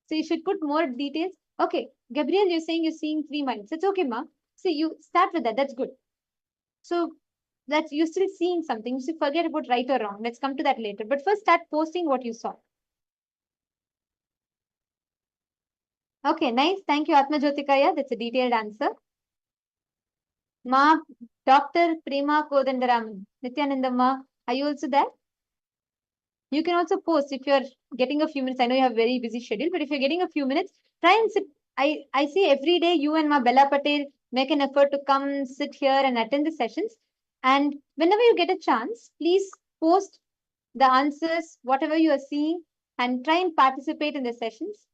So you should put more details. Okay, Gabriel, you're saying you're seeing 3 minds. It's okay, ma. See, you start with that. That's good. So that you're still seeing something. You should forget about right or wrong. Let's come to that later. But first, start posting what you saw. Okay, nice. Thank you, Atma Jyotikaya. That's a detailed answer. Ma, Dr. Prema Kodandaraman. Nithyanandamma, are you also there? You can also post if you're getting a few minutes. I know you have a very busy schedule, but if you're getting a few minutes, try and sit. I see every day you and Ma Bella Patel make an effort to come sit here and attend the sessions. And whenever you get a chance, please post the answers, whatever you are seeing, and try and participate in the sessions.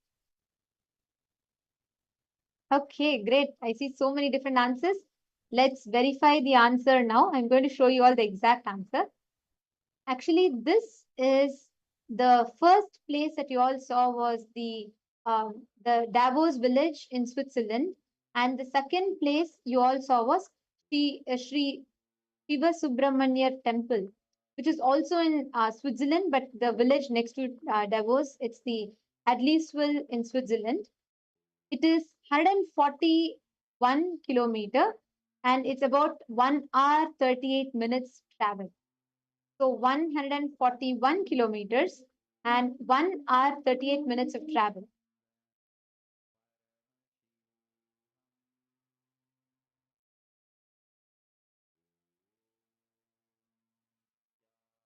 Okay, great. I see so many different answers. Let's verify the answer now. I'm going to show you all the exact answer. Actually, this is the first place that you all saw was the Davos village in Switzerland. And the second place you all saw was Sri Shiva Subramanya temple, which is also in Switzerland, but the village next to Davos, it's the Adliswil in Switzerland. It is 141 kilometer and it's about 1 hour 38 minutes travel. So 141 kilometers and 1 hour 38 minutes of travel.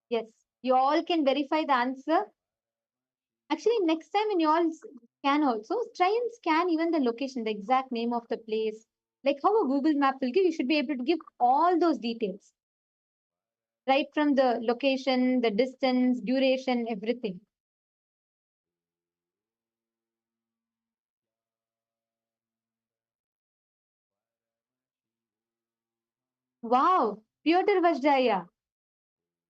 Yes, you all can verify the answer. Actually, next time when you all scan also, try and scan even the location, the exact name of the place. Like how a Google map will give, you should be able to give all those details. Right from the location, the distance, duration, everything. Wow, Piotr Vajraya.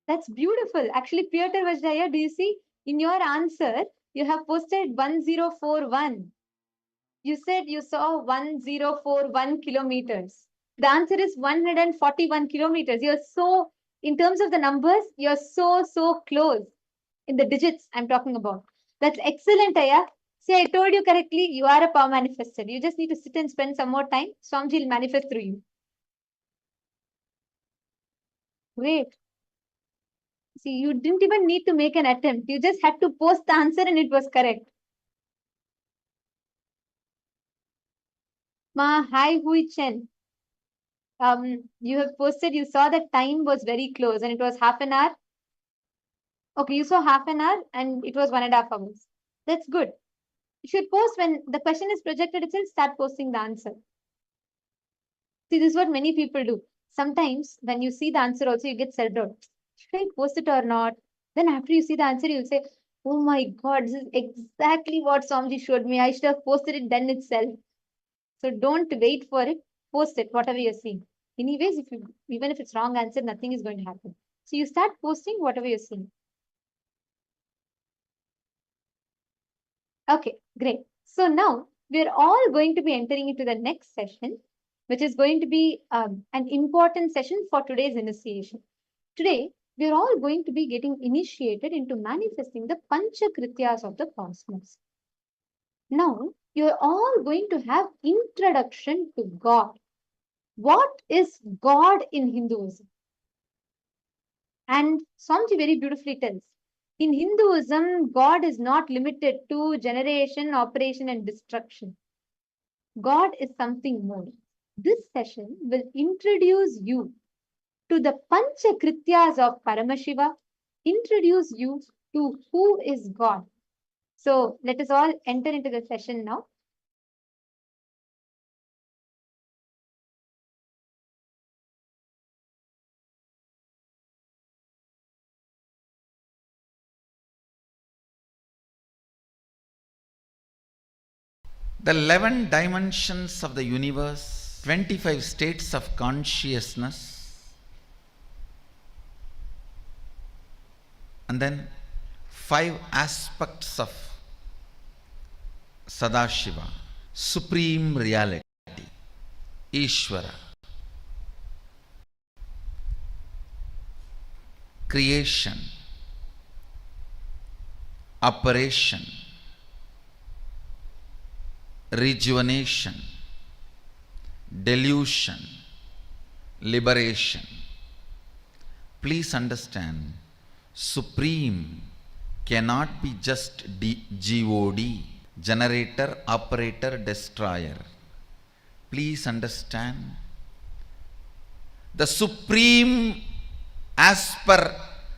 That's beautiful. Actually, Piotr Vajraya, do you see in your answer, you have posted 1041. You said you saw 1041 kilometers. The answer is 141 kilometers. You're so, in terms of the numbers, you're so close. In the digits I'm talking about. That's excellent, Aya. See, I told you correctly, you are a power manifester. You just need to sit and spend some more time. Swamiji will manifest through you. Great. See, you didn't even need to make an attempt. You just had to post the answer and it was correct. Ma, hi, Hui Chen. You have posted, you saw that time was very close and it was half an hour. Okay, you saw half an hour and it was 1.5 hours. That's good. You should post when the question is projected itself, start posting the answer. See, this is what many people do. Sometimes when you see the answer also, you get self-doubt. Should I post it or not? Then after you see the answer, you'll say, Oh my God, this is exactly what Swamiji showed me. I should have posted it then itself. So don't wait for it. Post it, whatever you're seeing. Anyways, if you even if it's wrong answer, nothing is going to happen. So you start posting whatever you're seeing. Okay, great. So now we're all going to be entering into the next session, which is going to be an important session for today's initiation. Today, we're all going to be getting initiated into manifesting the Panchakrityas of the cosmos. Now, you're all going to have introduction to God. What is God in Hinduism? And Swamiji very beautifully tells, in Hinduism, God is not limited to generation, operation, and destruction. God is something more. This session will introduce you to the Panchakrityas of Paramashiva, introduce you to who is God. So let us all enter into the session now. The 11 dimensions of the universe, 25 states of consciousness, and then 5 aspects of Sadashiva, supreme reality, Ishvara, creation, operation, rejuvenation, delusion, liberation. Please understand, supreme cannot be just God, generator, operator, destroyer. Please understand, the supreme as per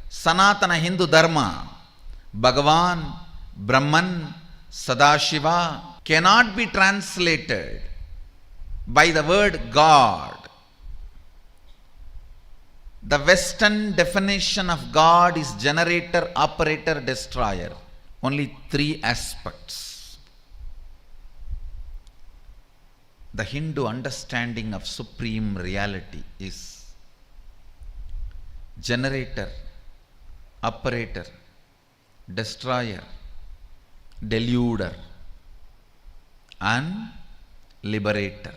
Sanatana Hindu Dharma, Bhagavan, Brahman, Sadashiva cannot be translated by the word God. The Western definition of God is generator, operator, destroyer. Only 3 aspects. The Hindu understanding of supreme reality is generator, operator, destroyer, deluder, and liberator.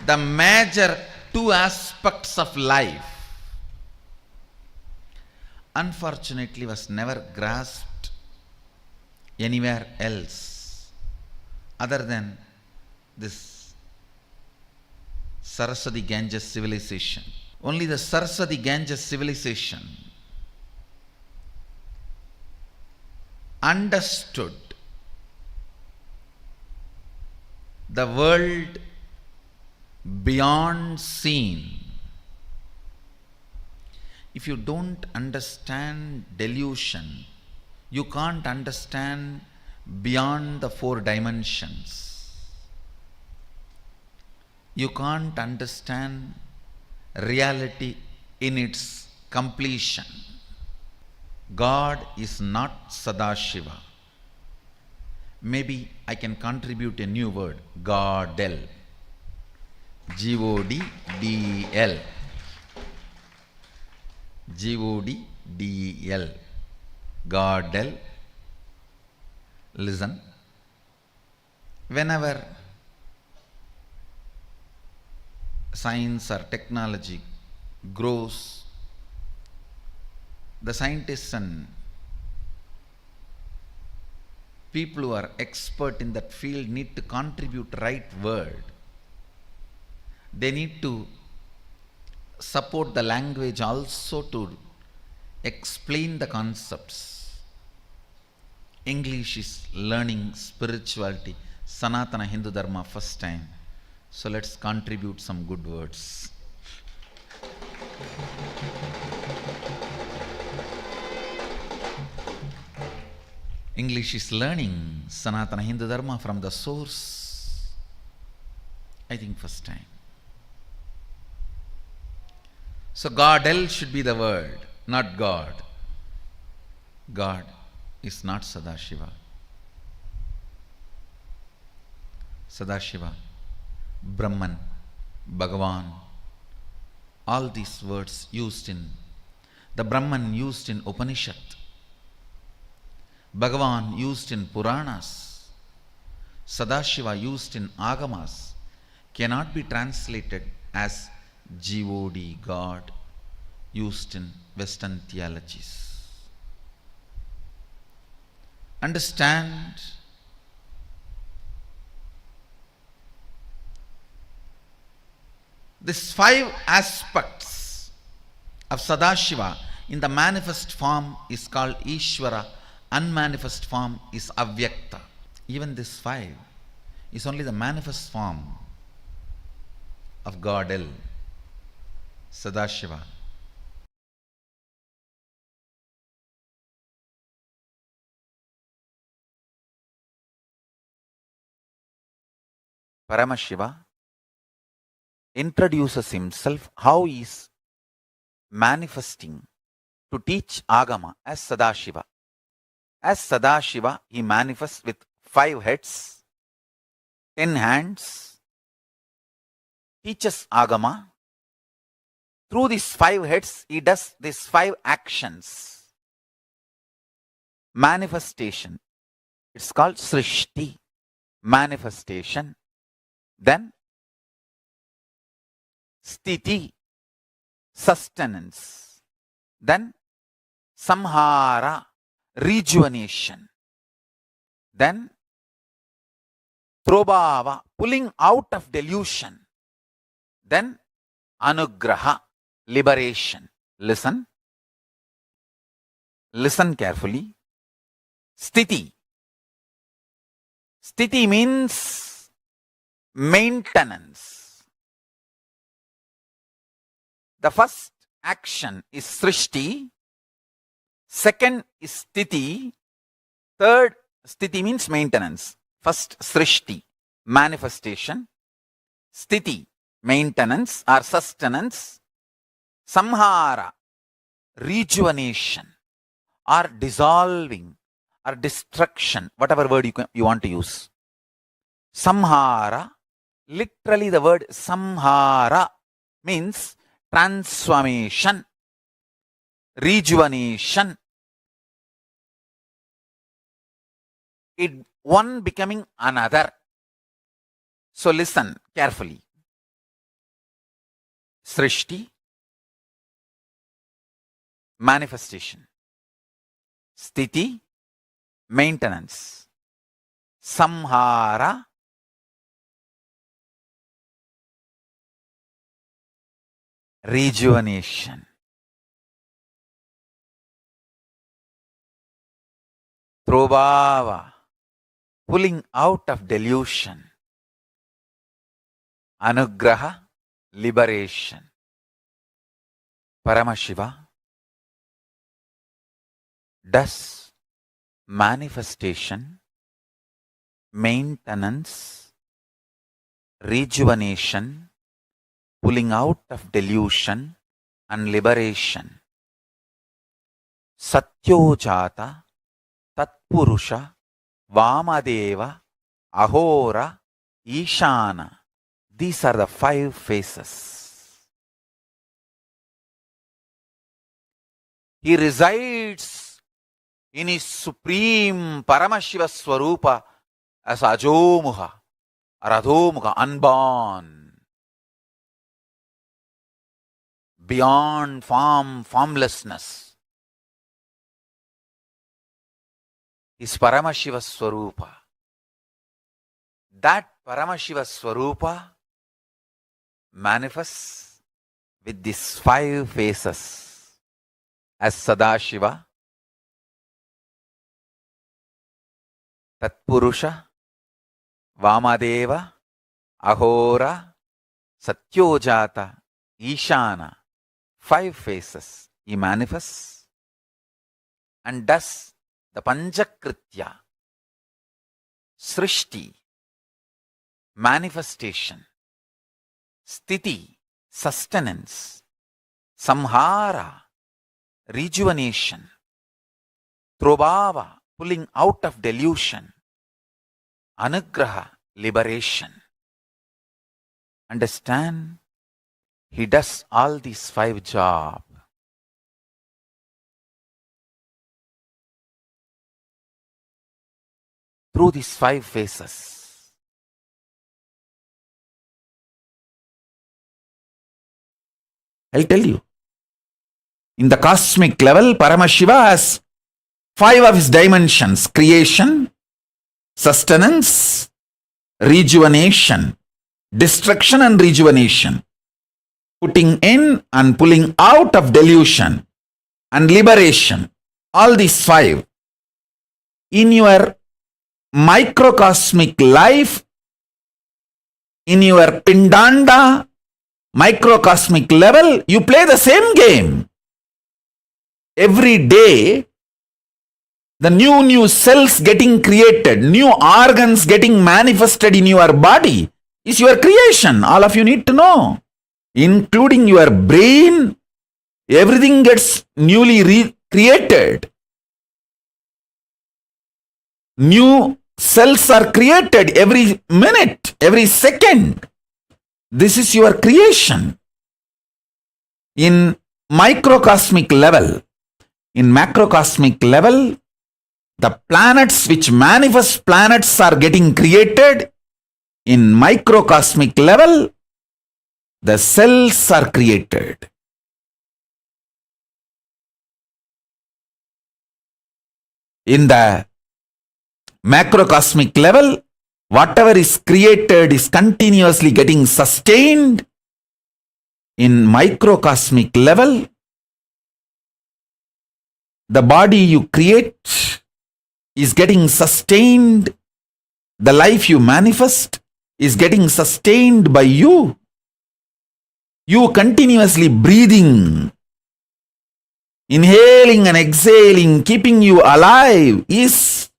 The major 2 aspects of life unfortunately was never grasped anywhere else other than this Saraswati Ganges civilization. Only the Saraswati Ganges civilization understood the world beyond seen. If you don't understand delusion, you can't understand beyond the 4 dimensions. You can't understand reality in its completion. God is not Sadashiva. Maybe I can contribute a new word, Godel. G-O-D-D-E-L. G-O-D-D-E-L. Godel. Listen. Whenever science or technology grows, the scientists and people who are expert in that field need to contribute right word. They need to support the language also to explain the concepts. English is learning spirituality, Sanatana Hindu Dharma first time. So let's contribute some good words. English is learning Sanatana Hindu Dharma from the source, I think first time. So Godel should be the word, not God. God is not Sadashiva. Sadashiva, Brahman, Bhagavan, all these words used in the Brahman used in Upanishad, Bhagavan used in Puranas, Sadashiva used in Agamas cannot be translated as God, God, used in Western theologies. Understand these 5 aspects of Sadashiva in the manifest form is called Ishvara, unmanifest form is Avyakta. Even this 5 is only the manifest form of God L, Sadashiva. Paramashiva introduces himself how he is manifesting to teach Agama as Sadashiva. As Sadashiva, he manifests with 5 heads, 10 hands, teaches Agama. Through these 5 heads, he does these 5 actions. Manifestation, it's called Srishti, manifestation. Then Sthiti, sustenance. Then Samhara, rejuvenation. Then Prabhava, pulling out of delusion. Then Anugraha, liberation. Listen. Listen carefully. Sthiti. Sthiti means maintenance. The first action is Srishti. Second is Sthiti. Third, Sthiti means maintenance. First, Srishti, manifestation. Sthiti, maintenance or sustenance. Samhara, rejuvenation or dissolving or destruction, whatever word you want to use. Samhara, literally the word Samhara means transformation, rejuvenation. It one becoming another. So listen carefully. Srishti, manifestation. Sthiti, maintenance. Samhara, rejuvenation. Prabhava, pulling out of delusion. Anugraha, liberation. Paramashiva does manifestation, maintenance, rejuvenation, pulling out of delusion and liberation. Satyojata, Tatpurusha, Vamadeva, Ahora, Ishana. These are the 5 phases. He resides in his supreme Paramashiva Swarupa as Ajomuha or Adhomuha, unborn, beyond form, formlessness. Is Paramashiva Swarupa. That Paramashiva Swarupa manifests with these 5 phases as Sadashiva, Tatpurusha, Vamadeva, Ahora, Satyojata, Ishana. 5 phases he manifests and does the Panchakritya, Srishti, manifestation, Sthiti, sustenance, Samhara, rejuvenation, Prabhava, pulling out of delusion, anugraha, liberation. Understand? He does all these 5 jobs. Through these 5 phases. I'll tell you. In the cosmic level, Paramashiva has 5 of his dimensions: creation, sustenance, rejuvenation, destruction and rejuvenation, putting in and pulling out of delusion, and liberation. All these 5. In your microcosmic life, in your Pindanda microcosmic level, you play the same game. Every day, the new cells getting created, new organs getting manifested in your body is your creation. All of you need to know. Including your brain, everything gets newly created. New cells are created every minute, every second. This is your creation. In microcosmic level, in macrocosmic level, the planets which manifest planets are getting created. In microcosmic level, the cells are created. In the macrocosmic level, whatever is created is continuously getting sustained. In microcosmic level, the body you create is getting sustained. The life you manifest is getting sustained by you. You continuously breathing, inhaling and exhaling, keeping you alive is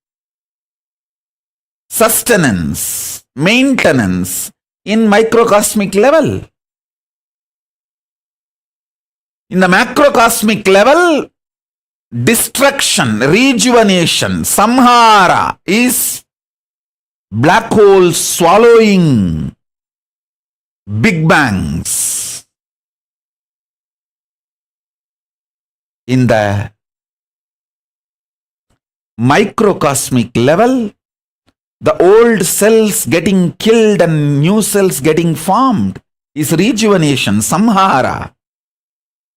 sustenance, maintenance in microcosmic level. In the macrocosmic level, destruction, rejuvenation, samhara is black holes swallowing big bangs. In the microcosmic level, the old cells getting killed and new cells getting formed is rejuvenation, samhara.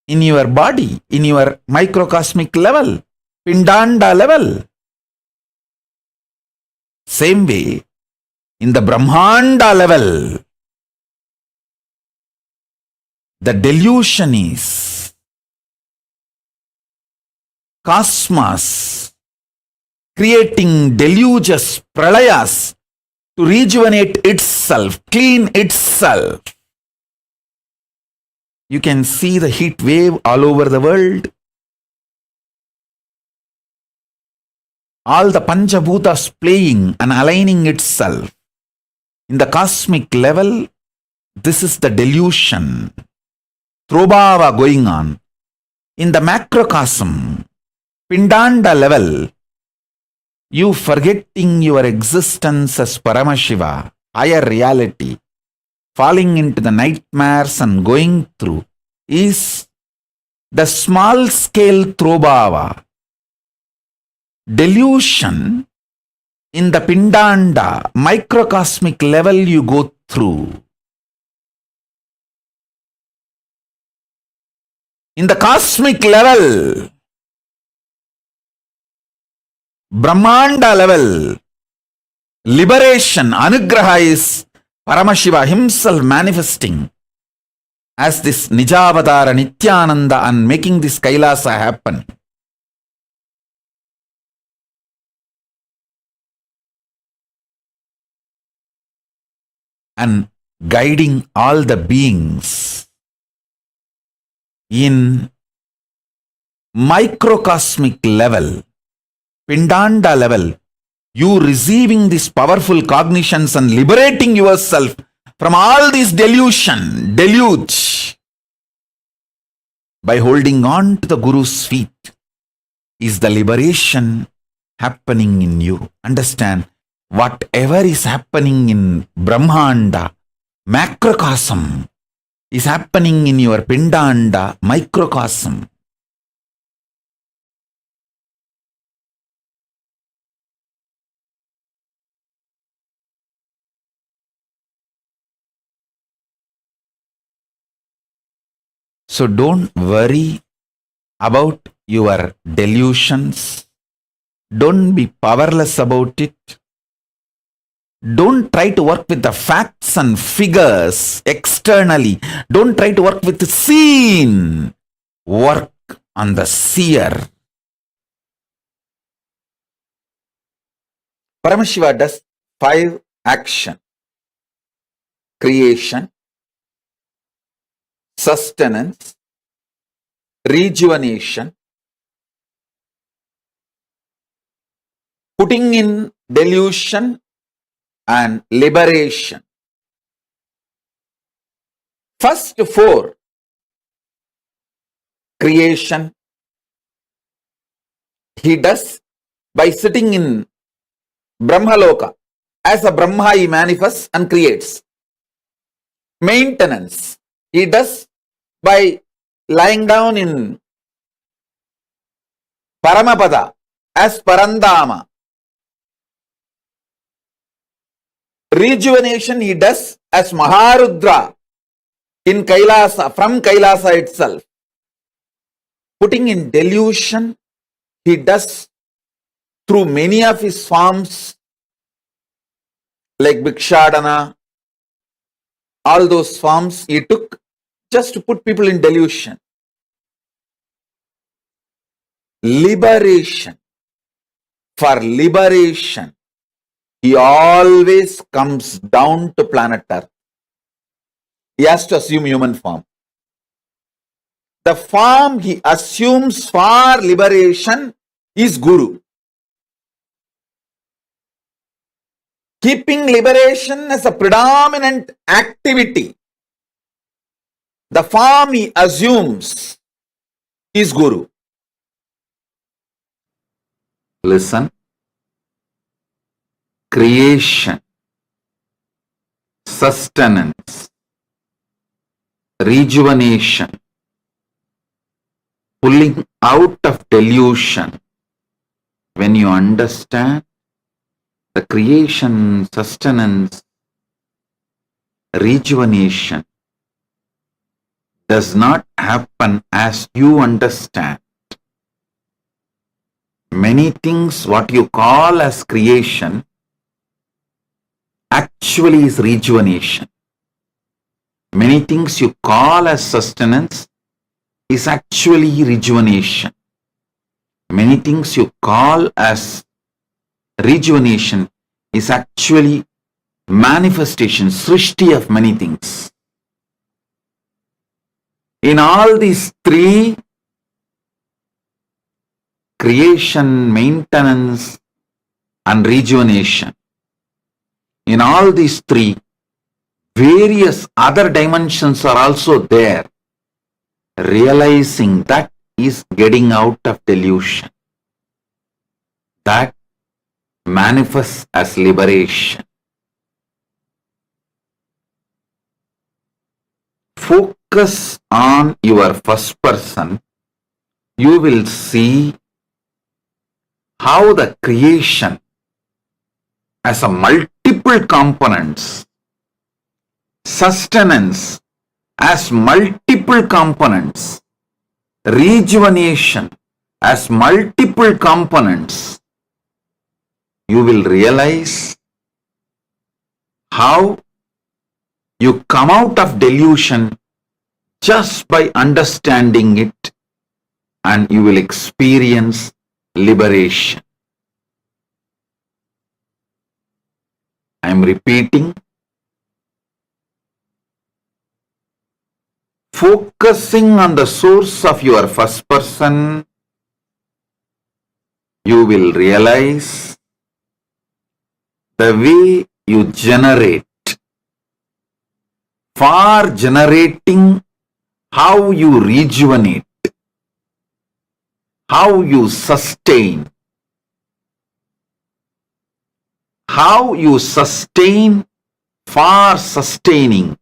In your body, in your microcosmic level, Pindanda level. Same way, in the Brahmanda level, the delusion is cosmos creating deluges, pralayas to rejuvenate itself, clean itself. You can see the heat wave all over the world. All the Panchabhutas playing and aligning itself. In the cosmic level, this is the delusion, Throbhava going on. In the macrocosm, Pindanda level, you forgetting your existence as Paramashiva, higher reality, falling into the nightmares and going through, is the small scale Throbhava. Delusion in the Pindanda microcosmic level you go through. In the cosmic level, Brahmanda level, liberation, anugraha is Paramashiva himself manifesting as this Nijavadara Nithyananda and making this Kailasa happen. And guiding all the beings in microcosmic level, Pindanda level, you receiving these powerful cognitions and liberating yourself from all this deluge by holding on to the Guru's feet is the liberation happening in you. Understand, whatever is happening in Brahmanda, macrocosm, is happening in your Pindanda, microcosm. So don't worry about your delusions. Don't be powerless about it. Don't try to work with the facts and figures externally. Don't try to work with the seen. Work on the seer. Paramashiva does 5 action: creation, sustenance, rejuvenation, putting in delusion, and liberation. First 4, creation, he does by sitting in Brahmaloka. As a Brahma, he manifests and creates. Maintenance, he does by lying down in Paramapada as Parandama. Rejuvenation he does as Maharudra in Kailasa, from Kailasa itself. Putting in delusion he does through many of his forms like Bhikshadana. All those forms he took just to put people in delusion. Liberation. For liberation, he always comes down to planet Earth. He has to assume human form. The form he assumes for liberation is Guru. Keeping liberation as a predominant activity, the form he assumes is Guru. Listen. Creation, sustenance, rejuvenation, pulling out of delusion. When you understand the creation, sustenance, rejuvenation does not happen as you understand. Many things what you call as creation actually is rejuvenation. Many things you call as sustenance is actually rejuvenation. Many things you call as rejuvenation is actually manifestation, srishti of many things. In all these 3, creation, maintenance, and rejuvenation, in all these 3, various other dimensions are also there. Realizing that is getting out of delusion. That manifests as liberation. Focus on your first person. You will see how the creation as a multiple components, sustenance as multiple components, rejuvenation as multiple components, you will realize how you come out of delusion just by understanding it, and you will experience liberation. I am repeating. Focusing on the source of your first person, you will realize the way you generate. For generating, how you rejuvenate, how you sustain, how you sustain for sustaining,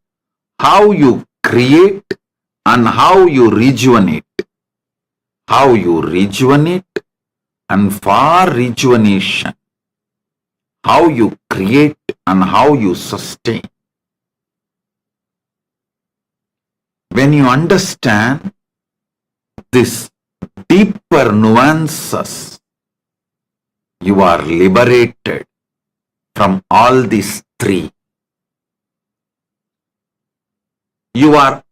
how you create and how you rejuvenate. How you rejuvenate and for rejuvenation, how you create and how you sustain. When you understand this deeper nuances, you are liberated from all these three. You are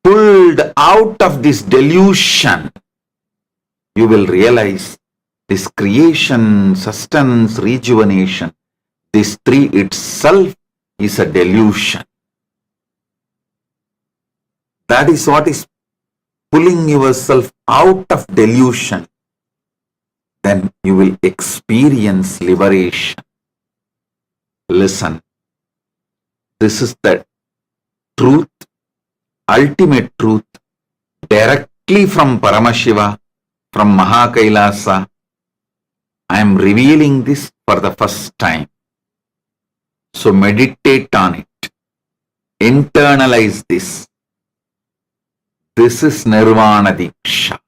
pulled out of this delusion. You will realize this creation, sustenance, rejuvenation, this three itself is a delusion. That is what is pulling yourself out of delusion. Then you will experience liberation. Listen, this is the truth, ultimate truth, directly from Paramashiva, from KAILASA. I am revealing this for the first time. So meditate on it. Internalize this. This is Nirvana Diksha.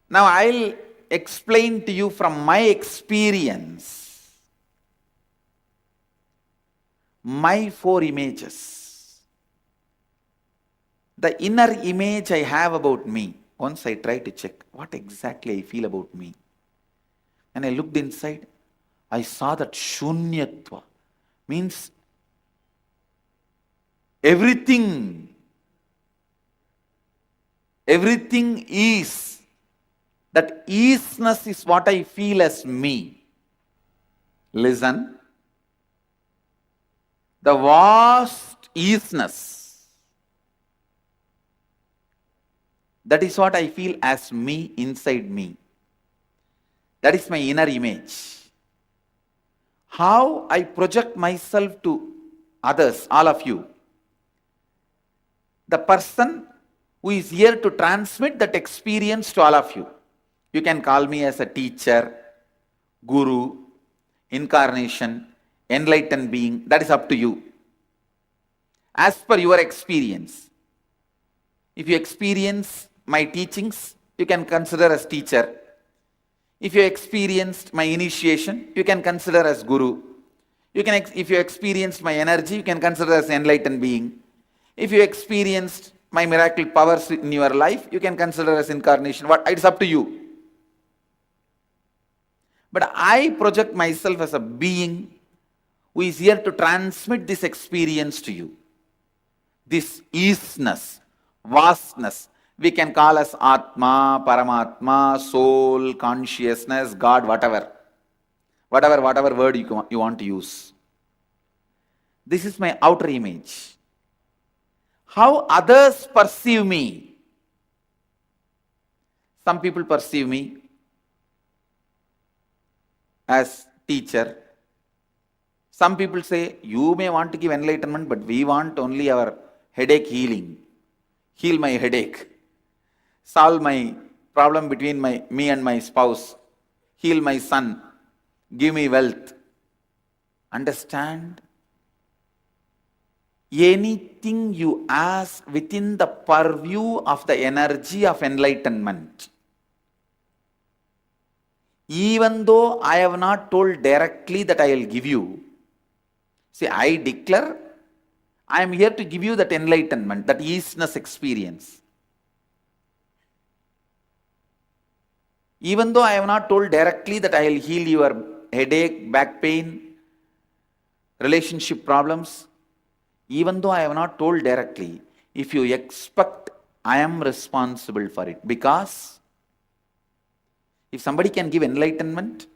Now I'll explain to you from my experience my four images. The inner image I have about me. Once I try to check what exactly I feel about me. When I looked inside, I saw that shunyatva means everything is. That isness is what I feel as me. Listen. The vast isness. That is what I feel as me, inside me. That is my inner image. How I project myself to others, all of you. The person who is here to transmit that experience to all of you. You can call me as a teacher, guru, incarnation, enlightened being. That is up to you. As per your experience. If you experience my teachings, you can consider as teacher. If you experienced my initiation, you can consider as guru. If you experienced my energy, you can consider as enlightened being. If you experienced my miracle powers in your life, you can consider as incarnation. It's up to you. But I project myself as a being who is here to transmit this experience to you. This isness, vastness, we can call as Atma, Paramatma, soul, consciousness, God, whatever word you want to use. This is my outer image. How others perceive me. Some people perceive me as teacher. Some people say, you may want to give enlightenment, but we want only our headache healing. Heal my headache. Solve my problem between me and my spouse. Heal my son. Give me wealth. Understand? Anything you ask within the purview of the energy of enlightenment. Even though I have not told directly that I will give you, see, I declare, I am here to give you that enlightenment, that isness experience. Even though I have not told directly that I will heal your headache, back pain, relationship problems, even though I have not told directly, if you expect I am responsible for it, because if somebody can give enlightenment,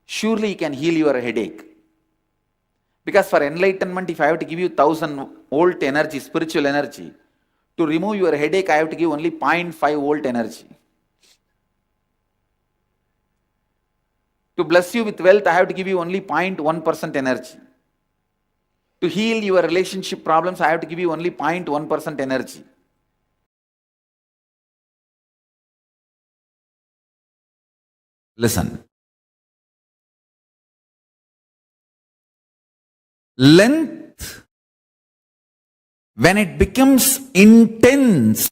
surely he can heal your headache. Because for enlightenment, if I have to give you 1000-volt energy, spiritual energy, to remove your headache, I have to give only 0.5-volt energy. To bless you with wealth, I have to give you only 0.1% energy. To heal your relationship problems, I have to give you only 0.1% energy. Listen. Length, when it becomes intense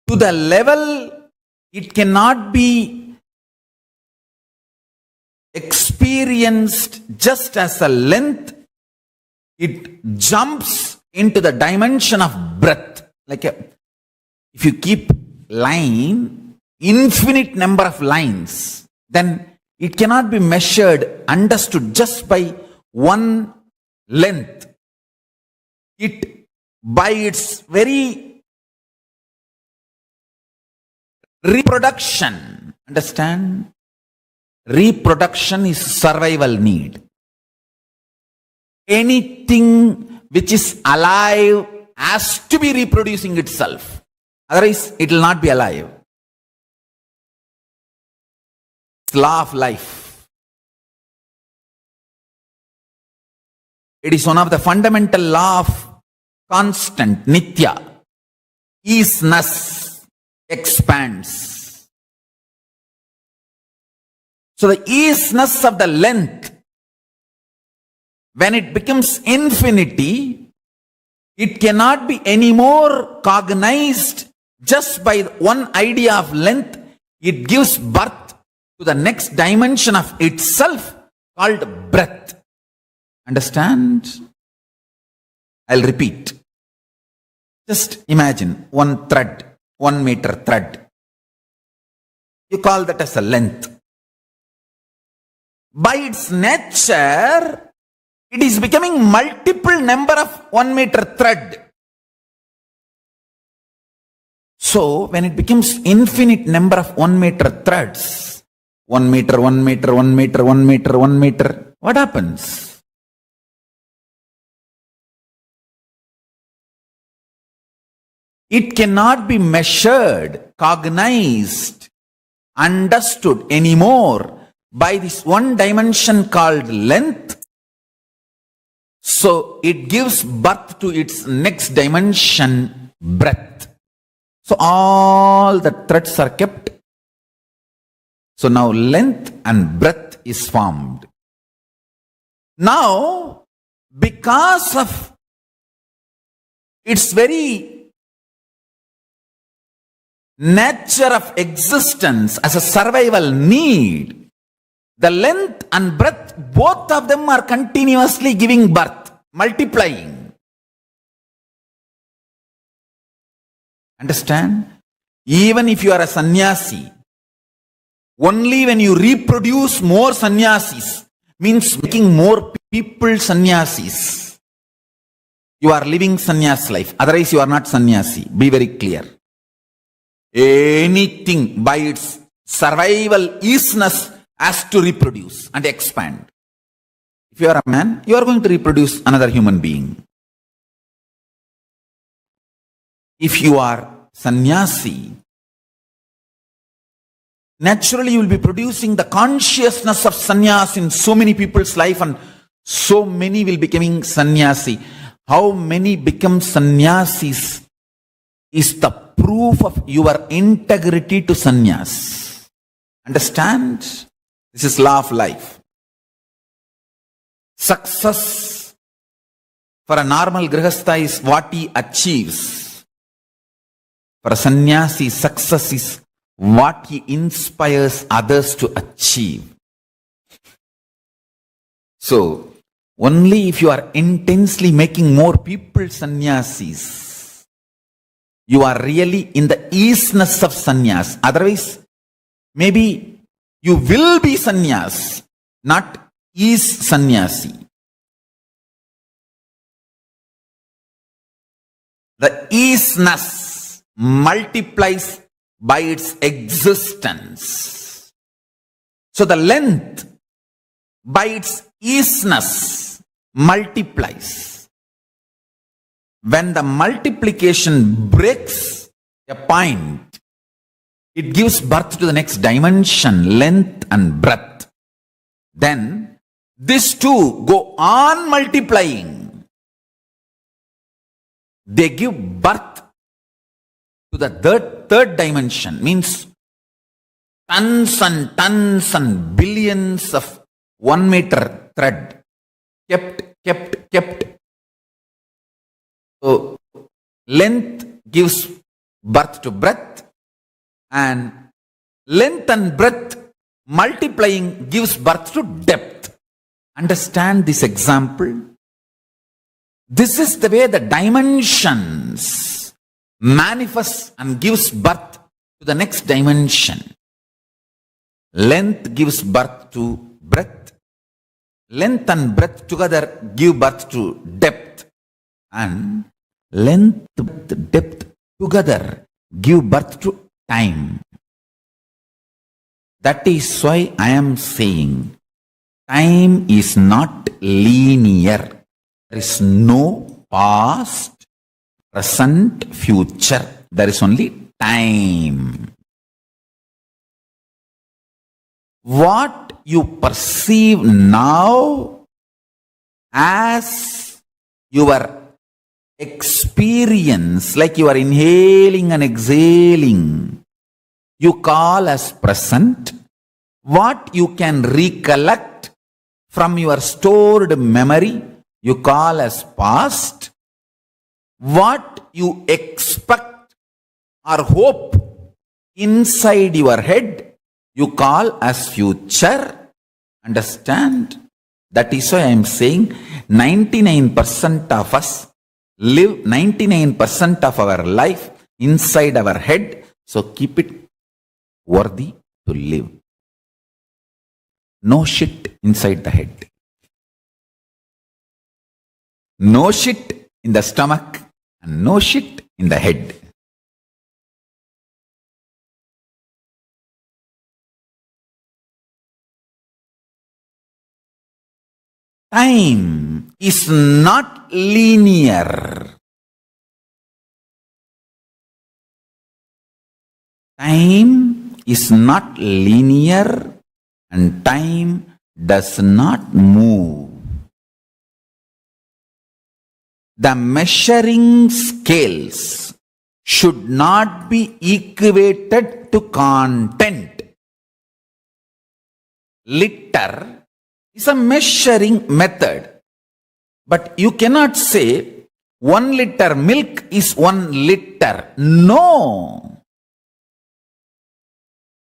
to the level it cannot be experienced just as a length, it jumps into the dimension of breadth. Like if you keep line, infinite number of lines, then it cannot be measured, understood just by one length. It, by its very reproduction, understand? Reproduction is survival need. Anything which is alive has to be reproducing itself. Otherwise, it will not be alive. It's law of life. It is one of the fundamental law of constant, nithya. Easiness expands. So the easiness of the length, when it becomes infinity, it cannot be any more cognized just by one idea of length. It gives birth to the next dimension of itself called breadth. Understand? I'll repeat. Just imagine one thread, 1 meter thread. You call that as a length. By its nature, it is becoming multiple number of 1 meter thread. So, when it becomes infinite number of 1 meter threads, 1 meter, 1 meter, 1 meter, 1 meter, 1 meter, what happens? It cannot be measured, cognized, understood anymore by this one dimension called length. So it gives birth to its next dimension, breadth. So all the threads are kept. So now length and breadth is formed. Now, because of its very nature of existence as a survival need, the length and breadth, both of them are continuously giving birth, multiplying. Understand? Even if you are a sannyasi, only when you reproduce more sannyasis, means making more people sannyasis, you are living sannyas life. Otherwise you are not sannyasi. Be very clear. Anything by its survival easiness has to reproduce and expand. If you are a man, you are going to reproduce another human being. If you are sannyasi, naturally you will be producing the consciousness of sannyas in so many people's life, and so many will becoming sannyasi. How many become sannyasis is the proof of your integrity to sannyas. Understand? This is law of life. Success for a normal grihastha is what he achieves. For a sannyasi, success is what he inspires others to achieve. So, only if you are intensely making more people sannyasis, you are really in the easiness of sannyas. Otherwise, maybe you will be sannyas, not is sannyasi. The easiness multiplies by its existence. So the length by its easiness multiplies. When the multiplication breaks a point, it gives birth to the next dimension, length and breadth. Then these two go on multiplying. They give birth to the third dimension, means tons and billions of 1 meter thread kept. So length gives birth to breadth, and length and breadth multiplying gives birth to depth. Understand this example? This is the way the dimensions manifest and gives birth to the next dimension. Length gives birth to breadth. Length and breadth together give birth to depth. And length, depth together give birth to time. That is why I am saying time is not linear. There is no past, present, future. There is only time. What you perceive now as your experience, like you are inhaling and exhaling, you call as present. What you can recollect from your stored memory, you call as past. What you expect or hope inside your head, you call as future. Understand? That is why I am saying 99% of us live 99% of our life inside our head. So keep it worthy to live. No shit inside the head. No shit in the stomach and no shit in the head. Time is not linear. Time is not linear and time does not move. The measuring scales should not be equated to content. Liter is a measuring method. But you cannot say 1 liter milk is 1 liter. No.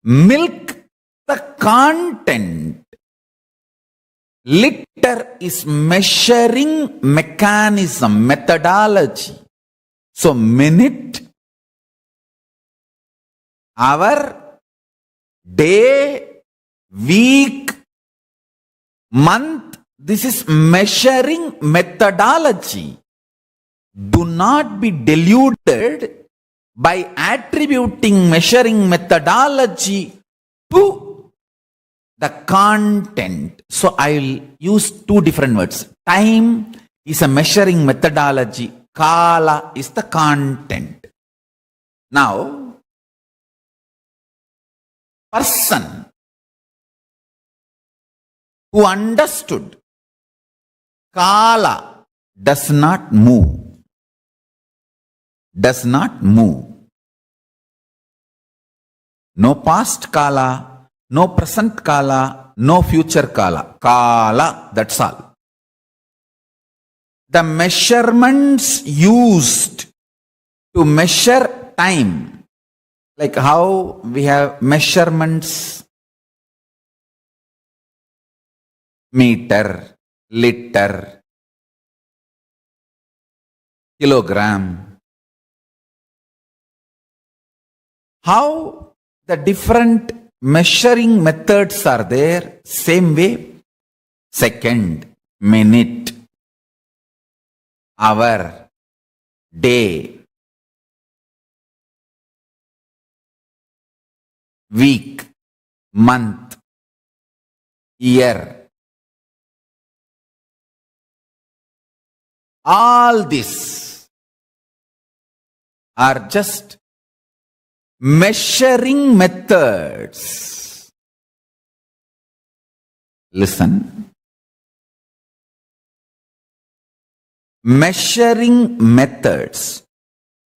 Milk, the content. Liter is measuring mechanism, methodology. So minute, hour, day, week, month, this is measuring methodology. Do not be deluded by attributing measuring methodology to the content. So I will use two different words. Time is a measuring methodology. Kala is the content. Now, person who understood Kala does not move. Does not move. No past Kala, no present Kala, no future Kala. Kala, that's all. The measurements used to measure time, like how we have measurements, meter, liter, kilogram, How the different measuring methods are there, same way, second, minute, hour, day, week, month, year. All this are just measuring methods. Listen. Measuring methods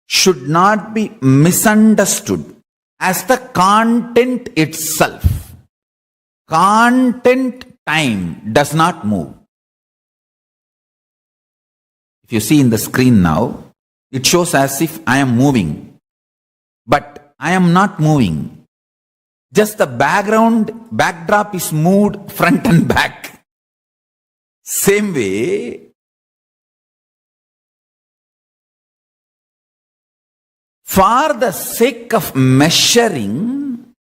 should not be misunderstood as the content itself. Content time does not move. If you see in the screen now, it shows as if I am moving. But I am not moving. Just the backdrop is moved front and back. Same way, for the sake of measuring,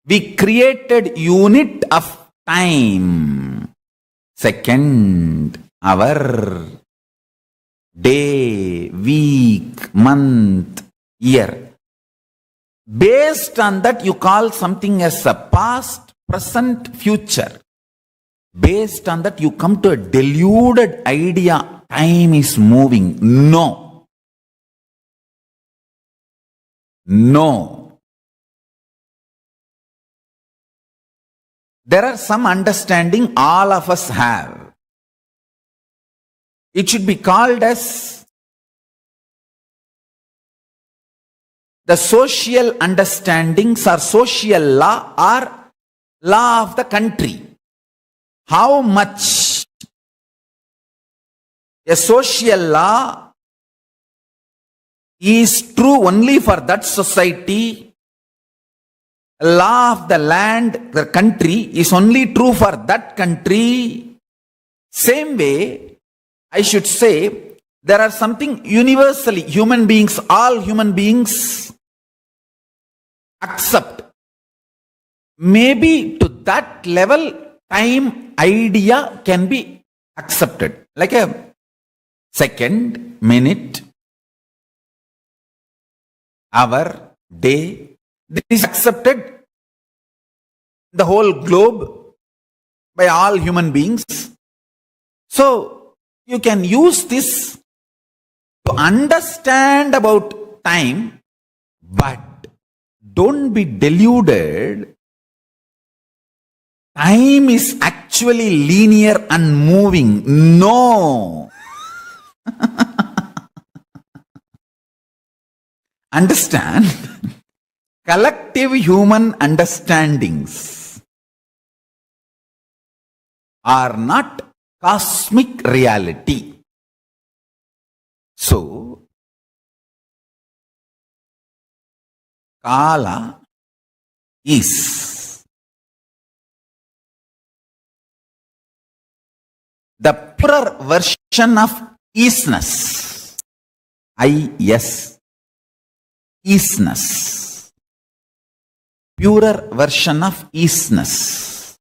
we created unit of time. Second, hour, day, week, month, year. Based on that, you call something as a past, present, future. Based on that, you come to a deluded idea, time is moving. No. No. There are some understanding all of us have. It should be called as the social understandings or social law or law of the country. How much a social law is true only for that society, law of the land, the country is only true for that country. Same way, I should say, there are something universally human beings, all human beings accept. Maybe to that level, time idea can be accepted. Like a second, minute, hour, day. This is accepted the whole globe by all human beings. So you can use this to understand about time, but don't be deluded. Time is actually linear and moving. No. Understand? Collective human understandings are not cosmic reality. So, Kala is the purer version of isness. I-S. Isness. Purer version of isness.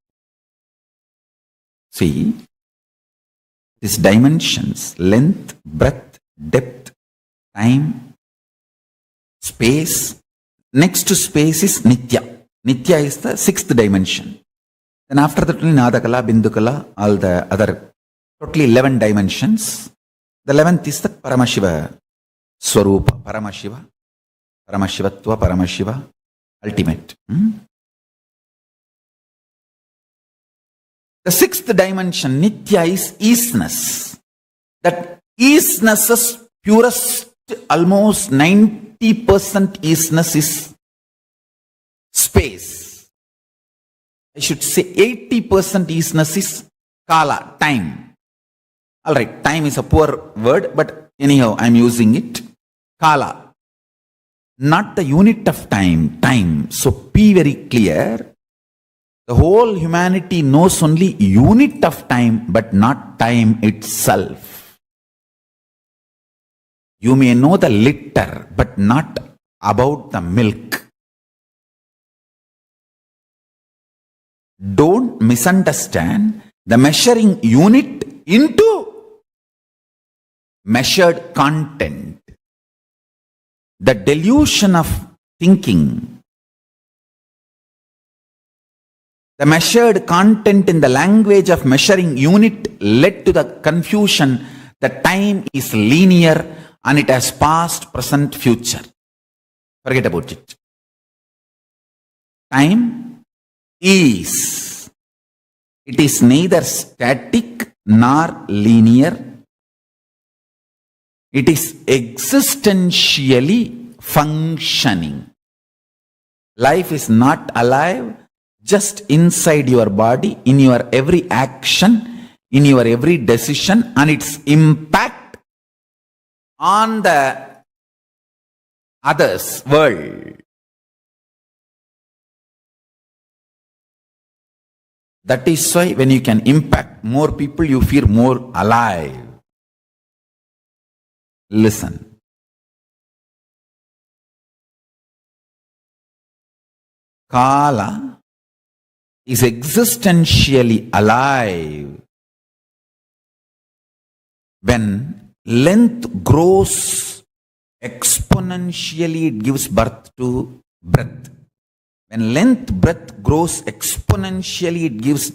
See, these dimensions, length, breadth, depth, time, space. Next to space is Nithya. Nithya is the sixth dimension. Then after that, Nadakala, Bindukala, all the other, totally 11 dimensions. The 11th is the Paramashiva Swarupa, Paramashiva, Paramashivatva, Paramashiva, ultimate. The sixth dimension, Nithya, is isness. That isness's purest, almost 90% isness is space. I should say 80% isness is Kala, time. Alright, time is a poor word, but anyhow, I am using it. Kala. Not the unit of time, time. So be very clear. The whole humanity knows only unit of time, but not time itself. You may know the liter, but not about the milk. Don't misunderstand the measuring unit into measured content. The delusion of thinking, the measured content in the language of measuring unit led to the confusion that time is linear and it has past, present, future. Forget about it. Time is. It is neither static nor linear. It is existentially functioning. Life is not alive just inside your body, in your every action, in your every decision, and its impact on the others' world. That is why when you can impact more people, you feel more alive. Listen. Kala is existentially alive when length grows exponentially, it gives birth to breadth. When breadth grows exponentially, it gives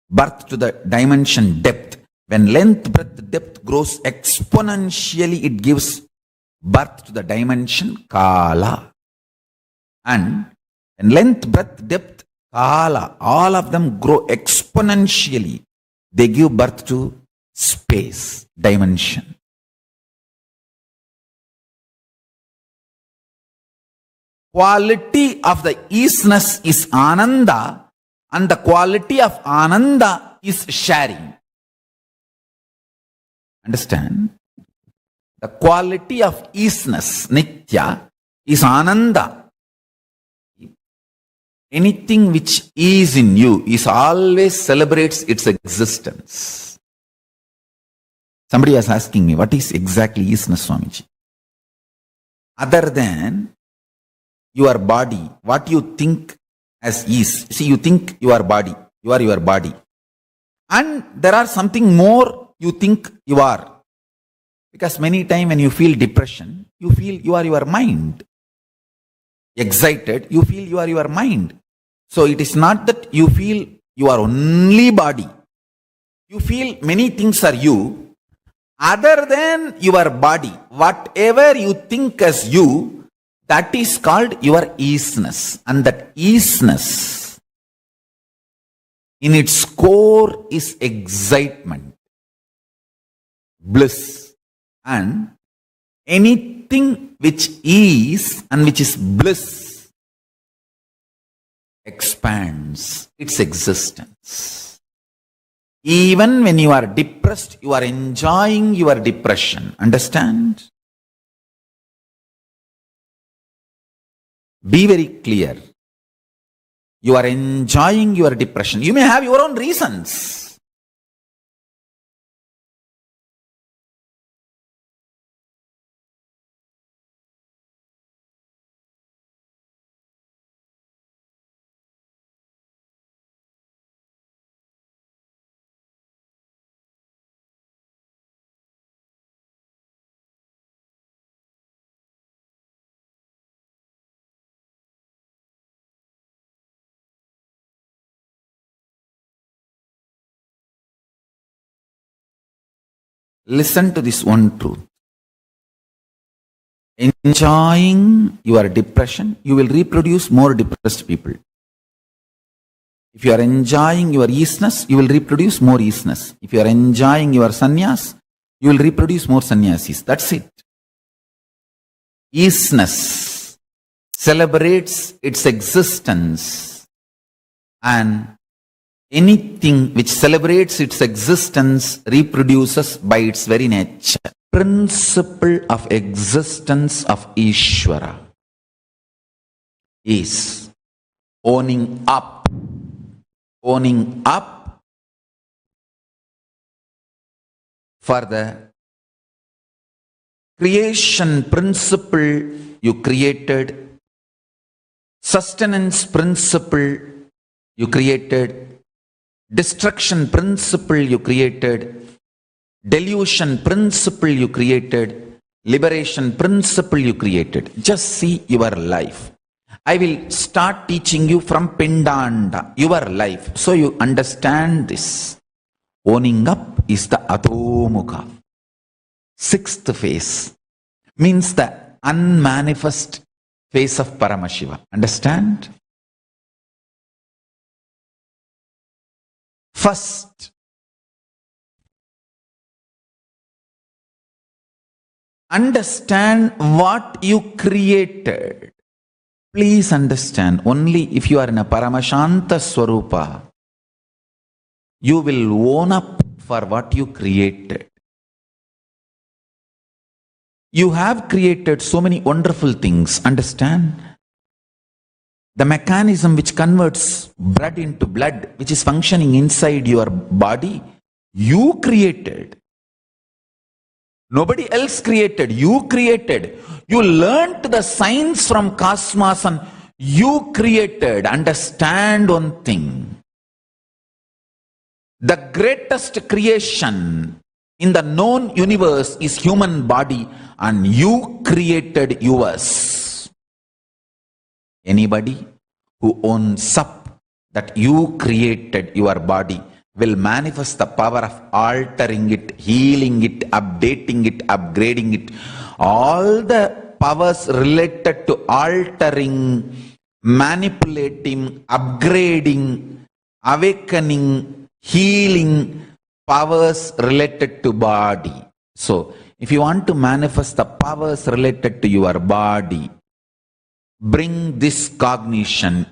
birth to the dimension depth. When breadth, depth grows exponentially, it gives birth to the dimension kala. And when breadth, depth, kala, all of them grow exponentially, they give birth to space, dimension. Quality of the isness is ananda, and the quality of ananda is sharing. Understand? The quality of isness, nitya, is ananda. Anything which is in you is always celebrates its existence. Somebody was asking me, what is exactly isness, Swamiji? Other than your body, what you think as is. See, you think you are body, you are your body. And there are something more you think you are. Because many times when you feel depression, you feel you are your mind. Excited, you feel you are your mind. So it is not that you feel you are only body. You feel many things are you other than your body. Whatever you think as you, that is called your isness. And that isness in its core is excitement, bliss. And anything which is and which is bliss expands its existence. Even when you are depressed, you are enjoying your depression. Understand? Be very clear. You are enjoying your depression. You may have your own reasons. Listen to this one truth. Enjoying your depression, you will reproduce more depressed people. If you are enjoying your easiness, you will reproduce more easiness. If you are enjoying your sannyas, you will reproduce more sannyasis. That's it. Easiness celebrates its existence, and anything which celebrates its existence reproduces by its very nature. Principle of existence of Ishvara is owning up for the creation principle you created. Sustenance principle, you created. Destruction principle, you created. Delusion principle, you created. Liberation principle, you created. Just see your life. I will start teaching you from Pindanda, your life, so you understand this. Owning up is the Adhomukha. Sixth phase means the unmanifest phase of Paramashiva. Understand? First, understand what you created. Please understand, only if you are in a Paramashanta Swarupa, you will own up for what you created. You have created so many wonderful things, understand? The mechanism which converts blood into blood, which is functioning inside your body, you created. Nobody else created, you created. You learnt the science from cosmos and you created. Understand one thing. The greatest creation in the known universe is human body, and you created yours. Anybody who owns up that you created your body will manifest the power of altering it, healing it, updating it, upgrading it. All the powers related to altering, manipulating, upgrading, awakening, healing, powers related to body. So, if you want to manifest the powers related to your body, bring this cognition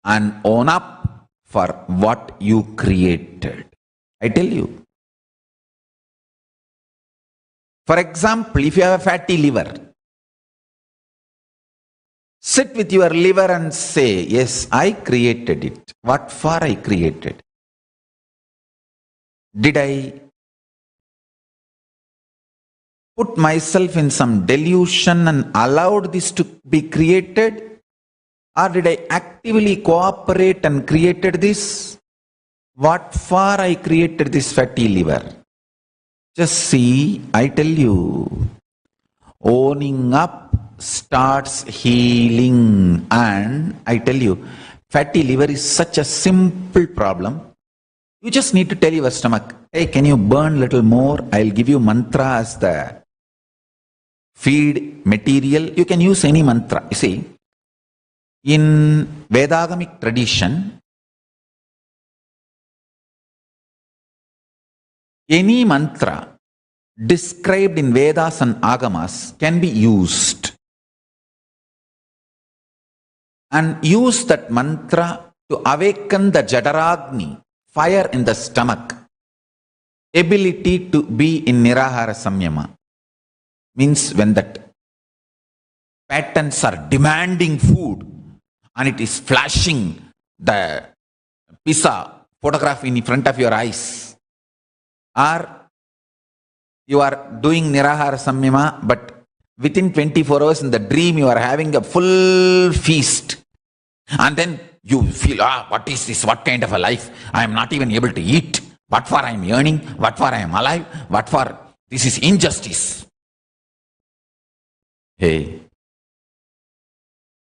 and own up for what you created. I tell you. For example, if you have a fatty liver, sit with your liver and say, yes, I created it. What for I created? Did I put myself in some delusion and allowed this to be created? Or did I actively cooperate and created this? What for I created this fatty liver? Just see, I tell you, owning up starts healing. And I tell you, fatty liver is such a simple problem. You just need to tell your stomach, hey, can you burn little more? I'll give you mantra as the feed material. You can use any mantra. You see, in Vedagamic tradition, any mantra described in Vedas and Agamas can be used. And use that mantra to awaken the Jadaragni, fire in the stomach, ability to be in Nirahara Samyama. Means when that patterns are demanding food and it is flashing the pizza photograph in front of your eyes, or you are doing Nirahara Samyama, but within 24 hours in the dream you are having a full feast, and then you feel, what is this? What kind of a life? I am not even able to eat. What for I am earning? What for I am alive? What for? This is injustice. Hey,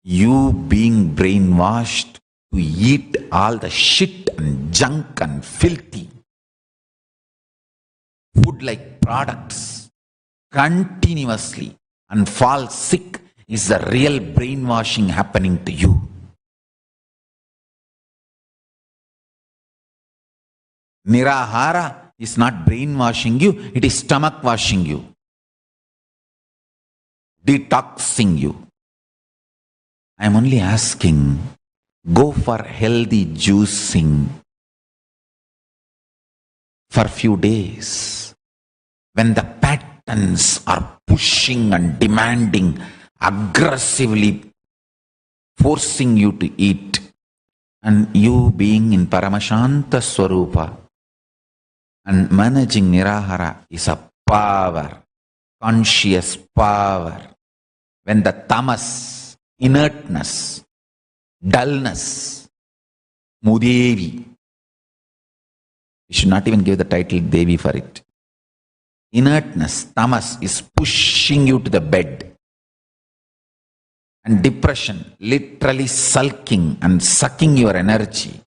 you being brainwashed to eat all the shit and junk and filthy food-like products continuously and fall sick is the real brainwashing happening to you. Nirahara is not brainwashing you, it is stomach washing you, detoxing you. I am only asking, go for healthy juicing for a few days. When the patterns are pushing and demanding, aggressively forcing you to eat, and you being in Paramashanta Swarupa and managing Nirahara is a power, conscious power. when the tamas, inertness, dullness, Mudevi, we should not even give the title Devi for it. Inertness, tamas, is pushing you to the bed. And depression, literally sulking and sucking your energy.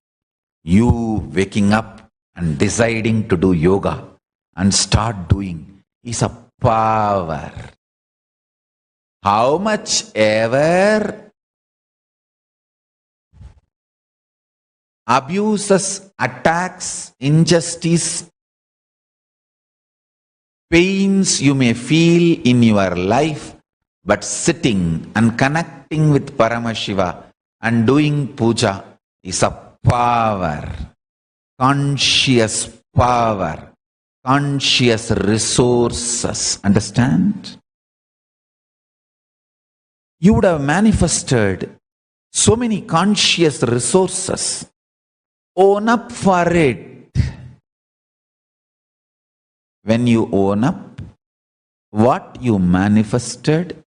You waking up and deciding to do yoga and start doing is a power. How much ever abuses, attacks, injustice, pains you may feel in your life, but sitting and connecting with Paramashiva and doing puja is a power, conscious power, conscious resources. Understand? You would have manifested so many conscious resources. Own up for it. When you own up, what you manifested,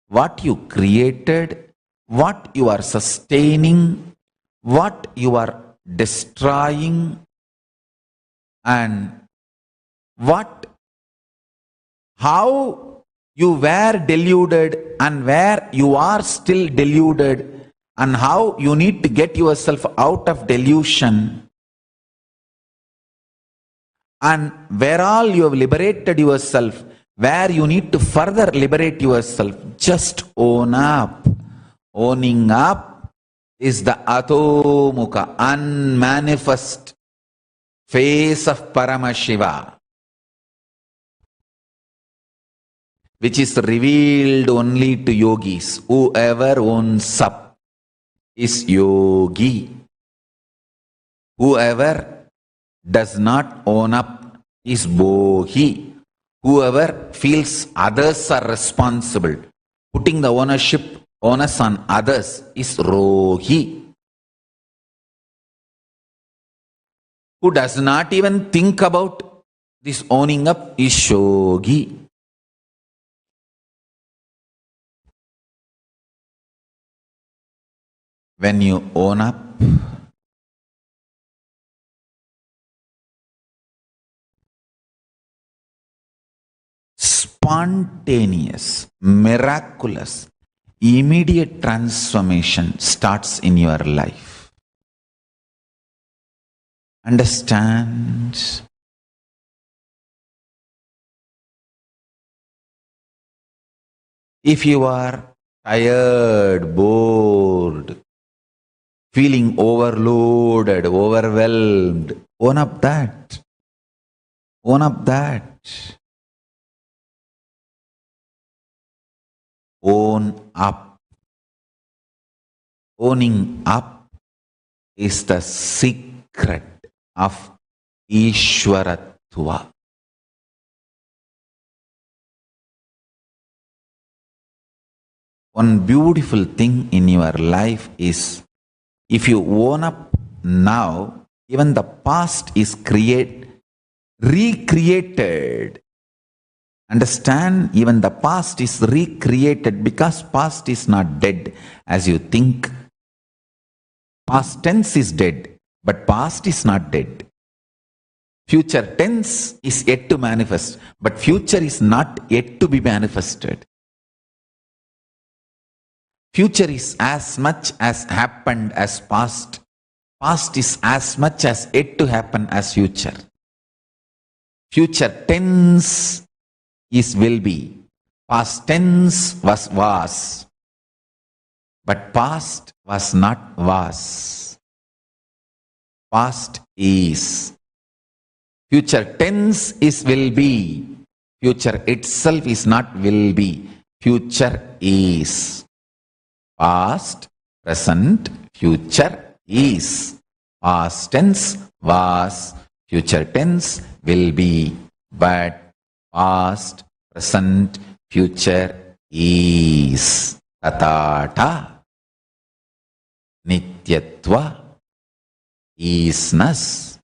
what you created, what you are sustaining, what you are destroying, and how you were deluded and where you are still deluded, and how you need to get yourself out of delusion, and where all you have liberated yourself, where you need to further liberate yourself. Just own up. Owning up is the Atomukha, unmanifest face of Paramashiva, which is revealed only to yogis. Whoever owns up is yogi. Whoever does not own up is bohi. Whoever feels others are responsible, putting the onus on others, is rohi. Who does not even think about this owning up is shogi. When you own up, spontaneous, miraculous, immediate transformation starts in your life. Understand? If you are tired, bored, feeling overloaded, overwhelmed, own up that. Own up that. Own up. Owning up is the secret of Ishwaratva. One beautiful thing in your life is, if you own up now, even the past is recreated. Understand? Even the past is recreated, because past is not dead as you think. Past tense is dead, but past is not dead. Future tense is yet to manifest, but future is not yet to be manifested. Future is as much as happened as past. Past is as much as yet to happen as future. Future tense is will be. Past tense was. But past was not was. Past is. Future tense is will be. Future itself is not will be. Future is. Past, present, future is. Past tense was. Future tense will be. But past, present, future is. Tatata. Nityatva. Isness.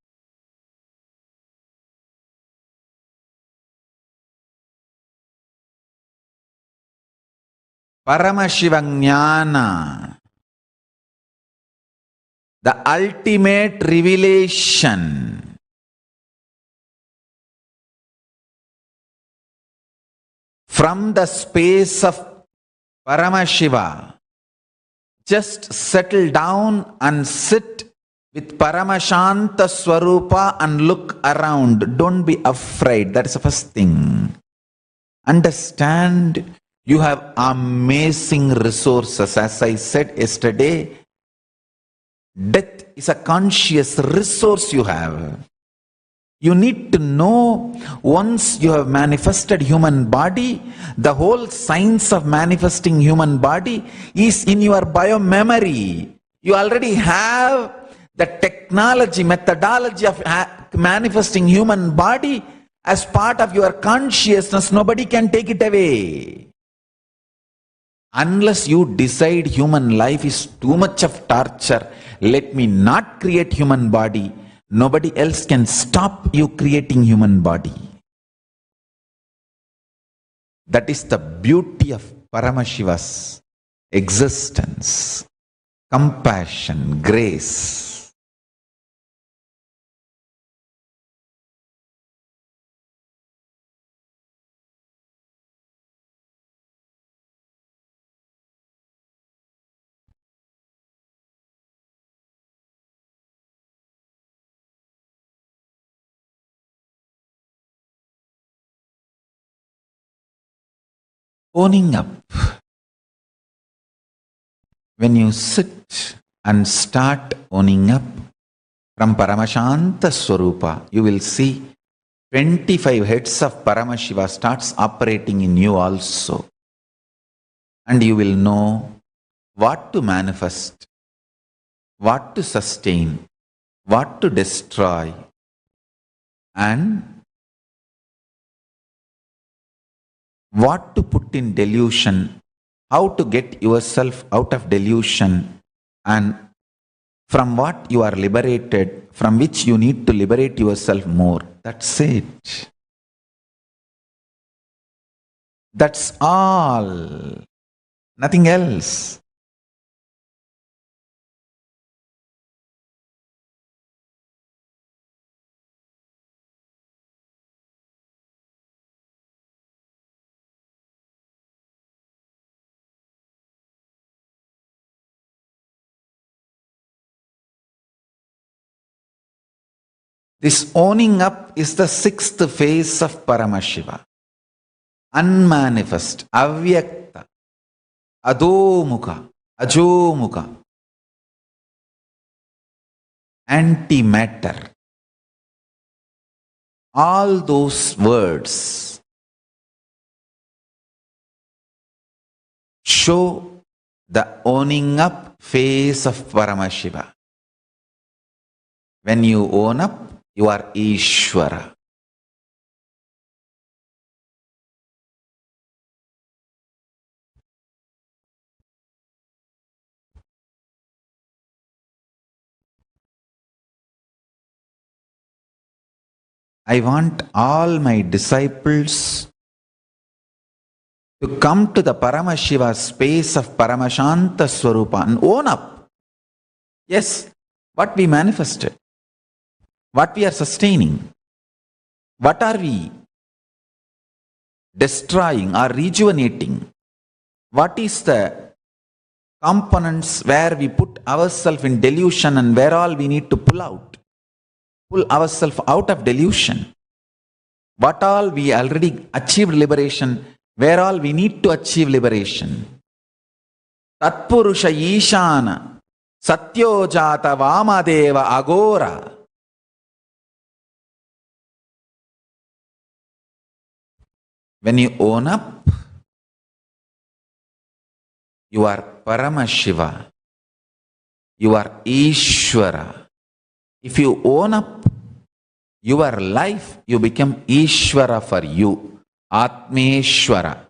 Paramashiva Jnana, the ultimate revelation. From the space of Paramashiva, just settle down and sit with Paramashanta Swarupa and look around. Don't be afraid. That is the first thing. Understand you have amazing resources. As I said yesterday, death is a conscious resource you have. You need to know, once you have manifested human body, the whole science of manifesting human body is in your biomemory. You already have the technology, methodology of manifesting human body as part of your consciousness. Nobody can take it away. Unless you decide human life is too much of torture, let me not create human body, nobody else can stop you creating human body. That is the beauty of Paramashiva's existence, compassion, grace. Owning up. When you sit and start owning up from Paramashanta Swarupa, you will see 25 heads of Paramashiva starts operating in you also. And you will know what to manifest, what to sustain, what to destroy, and what to put in delusion, how to get yourself out of delusion, and from what you are liberated, from which you need to liberate yourself more. That's it. That's all. Nothing else. This owning up is the sixth phase of Paramashiva. Unmanifest, avyakta, adomukha, ajomukha, antimatter. All those words show the owning up phase of Paramashiva. When you own up, you are Ishvara. I want all my disciples to come to the Paramashiva space of Paramashanta Swarupa and own up. Yes, what we manifested, what we are sustaining, what are we destroying or rejuvenating, what is the components where we put ourselves in delusion and where all we need to pull ourselves out of delusion. What all we already achieved liberation, where all we need to achieve liberation. Tatpurusha Ishana, Satyojata Vamadeva Agora. When you own up, you are Paramashiva, you are Ishvara. If you own up your life, you become Ishvara for you, Atmeshvara.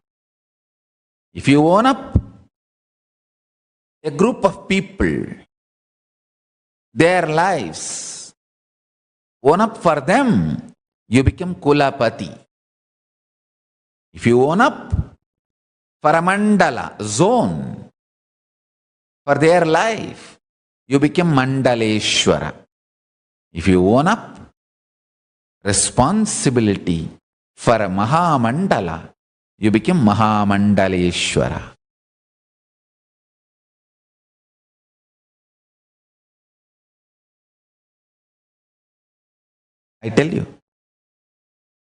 If you own up a group of people, their lives, own up for them, you become Kulapati. If you own up for a mandala, zone, for their life, you become Mandaleshwara. If you own up responsibility for a Mahamandala, you become Mahamandaleshwara. I tell you,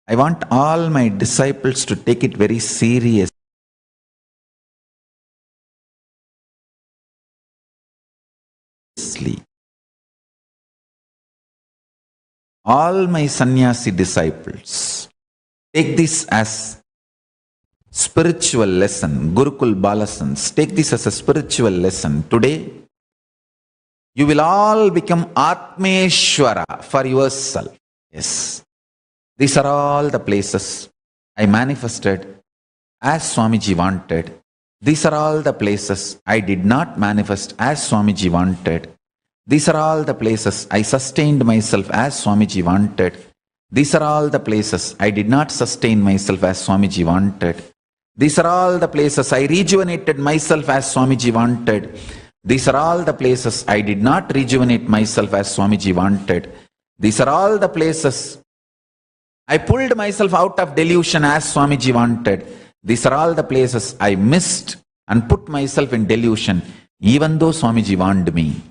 I want all my disciples to take it very seriously. All my sannyasi disciples, take this as spiritual lesson. Gurukul Balasans, take this as a spiritual lesson. Today, you will all become Atmeshwara for yourself. Yes. These are all the places I manifested as Swamiji wanted. These are all the places I did not manifest as Swamiji wanted. These are all the places I sustained myself as Swamiji wanted. These are all the places I did not sustain myself as Swamiji wanted. These are all the places I rejuvenated myself as Swamiji wanted. These are all the places I did not rejuvenate myself as Swamiji wanted. These are all the places I pulled myself out of delusion as Swamiji wanted. These are all the places I missed and put myself in delusion even though Swamiji warned me.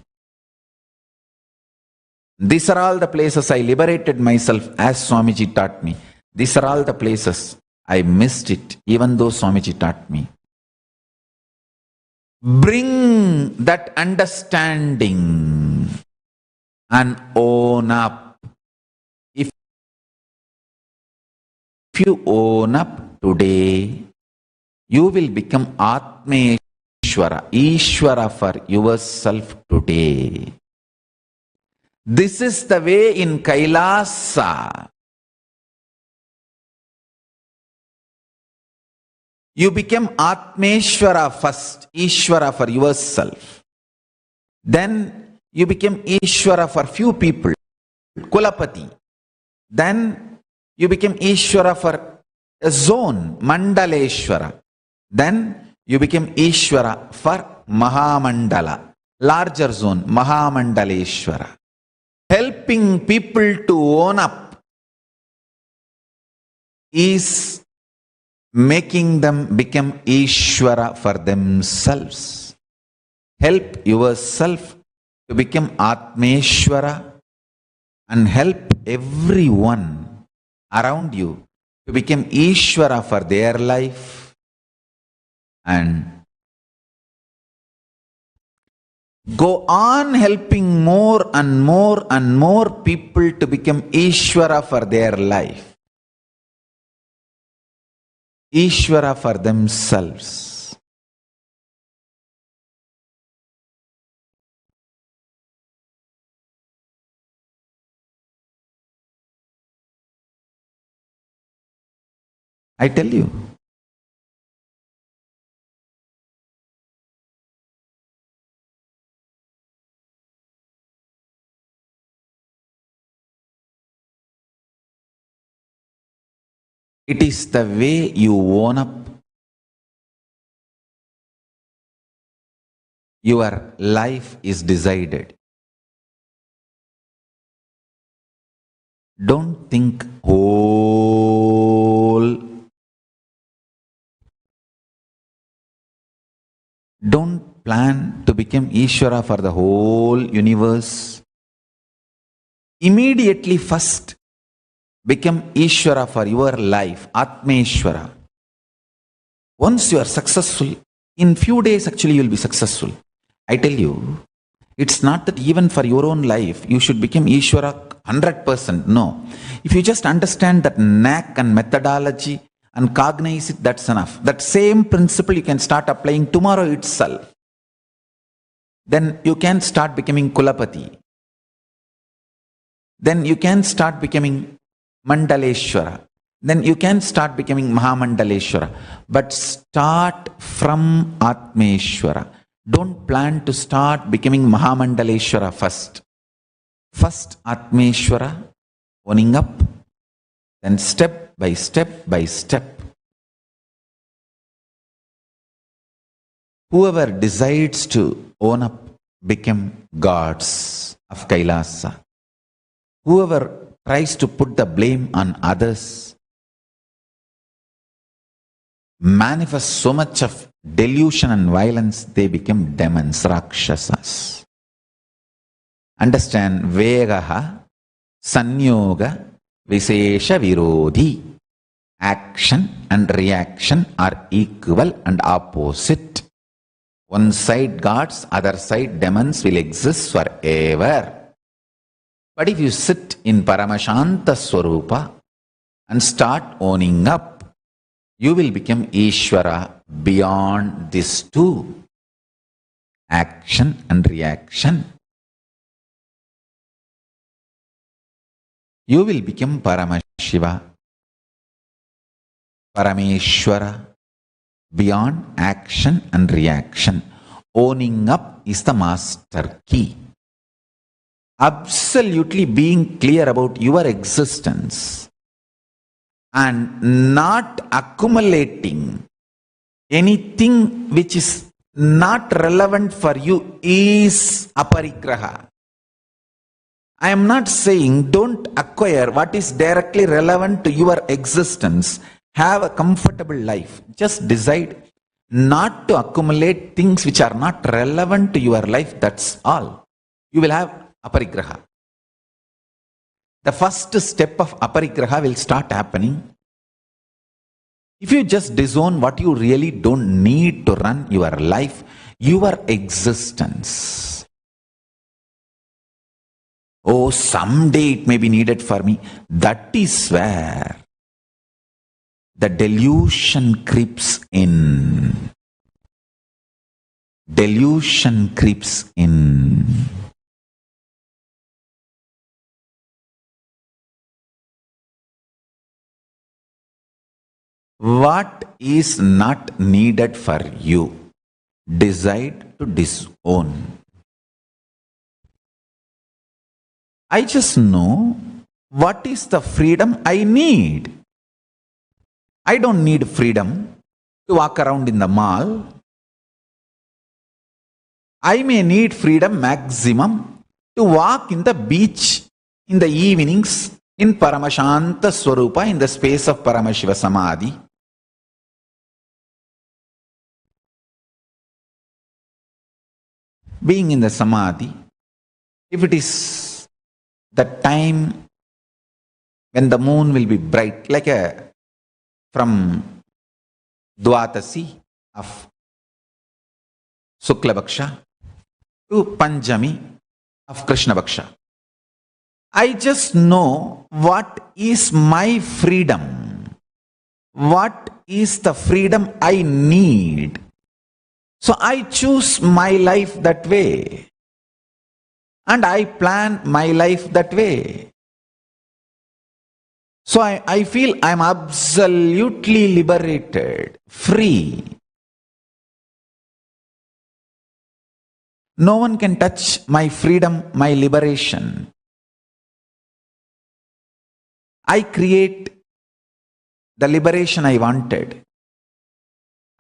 These are all the places I liberated myself as Swamiji taught me. These are all the places I missed it even though Swamiji taught me. Bring that understanding and own up. If you own up today, you will become Atmeshwara, Ishwara for yourself today. This is the way in KAILASA. You become Atmeshwara first, Ishwara for yourself. Then you become Ishwara for few people, Kulapati. Then you become Ishwara for a zone, Mandaleshwara. Then you become Ishwara for Mahamandala, larger zone, Mahamandaleshwara. Helping people to own up is making them become Ishwara for themselves. Help yourself to become Atmeshwara and help everyone around you to become Ishwara for their life, and go on helping more and more and more people to become Ishwara for their life, Ishwara for themselves. I tell you, it is the way you own up, your life is decided. Don't think whole. Don't plan to become Ishvara for the whole universe. Immediately first, become Ishvara for your life, Atmeshwara. Once you are successful, in few days actually you will be successful. I tell you, it's not that even for your own life, you should become Ishvara 100%. No. If you just understand that knack and methodology and cognize it, that's enough. That same principle you can start applying tomorrow itself. Then you can start becoming Kulapati. Then you can start becoming Mandaleshwara. Then you can start becoming Mahamandaleshwara. But start from Atmeshwara. Don't plan to start becoming Mahamandaleshwara first. First Atmeshwara, owning up, then step by step by step, Whoever decides to own up become gods of Kailasa. Whoever tries to put the blame on others manifests so much of delusion and violence, they become demons, rakshasas. Understand, vegaha, sanyoga, visesha virodhi. Action and reaction are equal and opposite. One side gods, other side demons will exist forever. But if you sit in Paramashanta Swarupa and start owning up, you will become Ishvara beyond these two, action and reaction. You will become Paramashiva, Parameshwara, beyond action and reaction. Owning up is the master key. Absolutely being clear about your existence and not accumulating anything which is not relevant for you is aparigraha. I am not saying don't acquire what is directly relevant to your existence. Have a comfortable life. Just decide not to accumulate things which are not relevant to your life. That's all. You will have aparigraha. The first step of aparigraha will start happening. If you just disown what you really don't need to run your life, your existence. Oh, someday it may be needed for me. That is where the delusion creeps in. Delusion creeps in. What is not needed for you, decide to disown. I just know what is the freedom I need. I don't need freedom to walk around in the mall. I may need freedom maximum to walk in the beach in the evenings in Paramashanta Swarupa, in the space of Paramashiva Samadhi. Being in the Samadhi, if it is the time when the moon will be bright, like from Dvatasi of Shukla Bhaksha to Panjami of Krishna Bhaksha, I just know what is my freedom, what is the freedom I need. So I choose my life that way and I plan my life that way. So I feel I am absolutely liberated, free. No one can touch my freedom, my liberation. I create the liberation I wanted.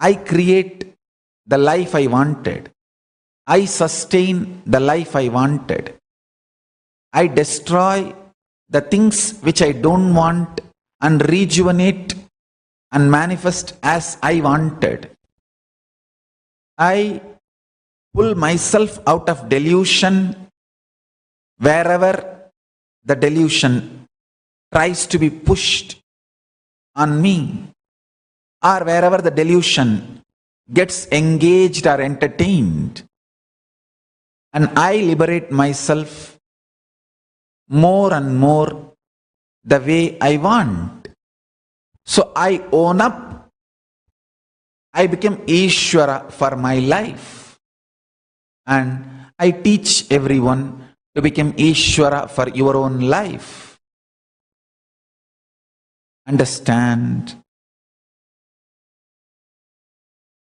I create the life I wanted. I sustain the life I wanted. I destroy the things which I don't want and rejuvenate and manifest as I wanted. I pull myself out of delusion wherever the delusion tries to be pushed on me, or wherever the delusion gets engaged or entertained, and I liberate myself more and more the way I want. So I own up. I become Ishvara for my life. And I teach everyone to become Ishvara for your own life. Understand?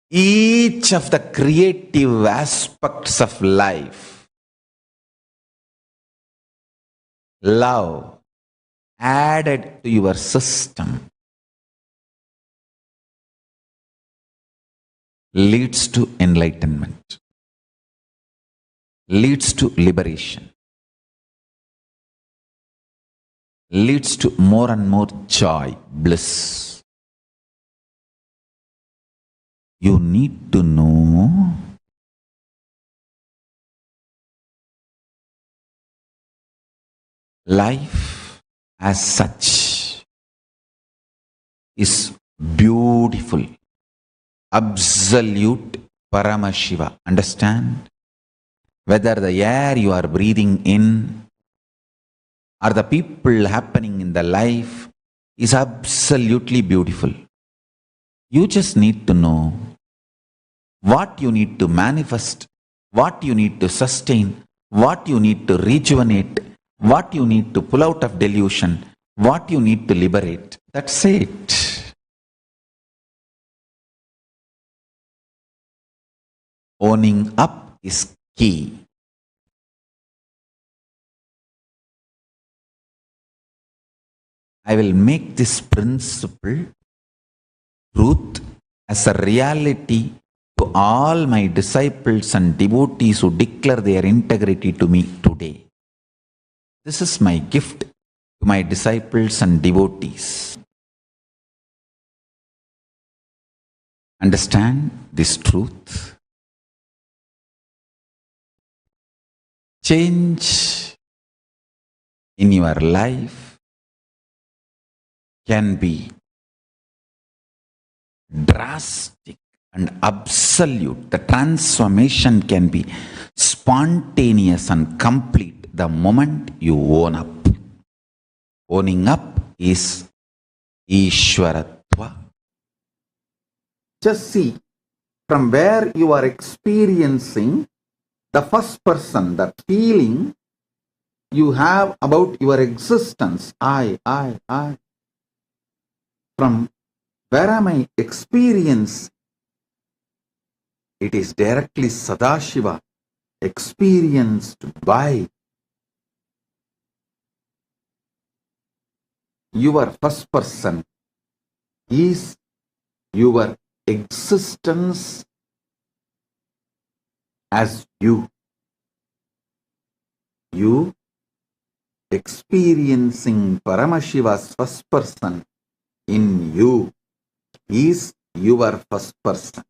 Each of the creative aspects of life, love added to your system. leads to enlightenment, leads to liberation, leads to more and more joy, bliss. You need to know life as such is beautiful, absolute Paramashiva. Understand? Whether the air you are breathing in or the people happening in the life is absolutely beautiful. You just need to know what you need to manifest, what you need to sustain, what you need to rejuvenate, what you need to pull out of delusion, what you need to liberate. That's it. Owning up is key. I will make this principle, truth, as a reality to all my disciples and devotees who declare their integrity to me today. This is my gift to my disciples and devotees. Understand this truth. Change in your life can be drastic and absolute. The transformation can be spontaneous and complete the moment you own up. Owning up is Ishwaratva. Just see from where you are experiencing the first person, the feeling you have about your existence. I. From where am I experiencing? It is directly Sadashiva, experienced by your first person is your existence as you. You experiencing Paramashiva's first person in you is your first person.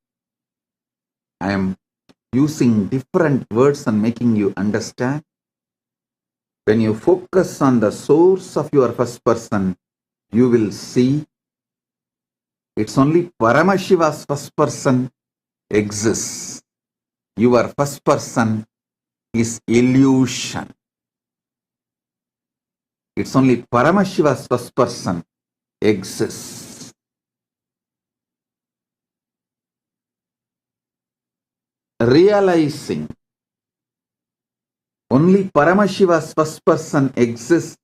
I am using different words and making you understand. When you focus on the source of your first person, you will see it's only Paramashiva's first person exists. Your first person is illusion. It's only Paramashiva's first person exists. Realizing only Paramashiva's first person exists,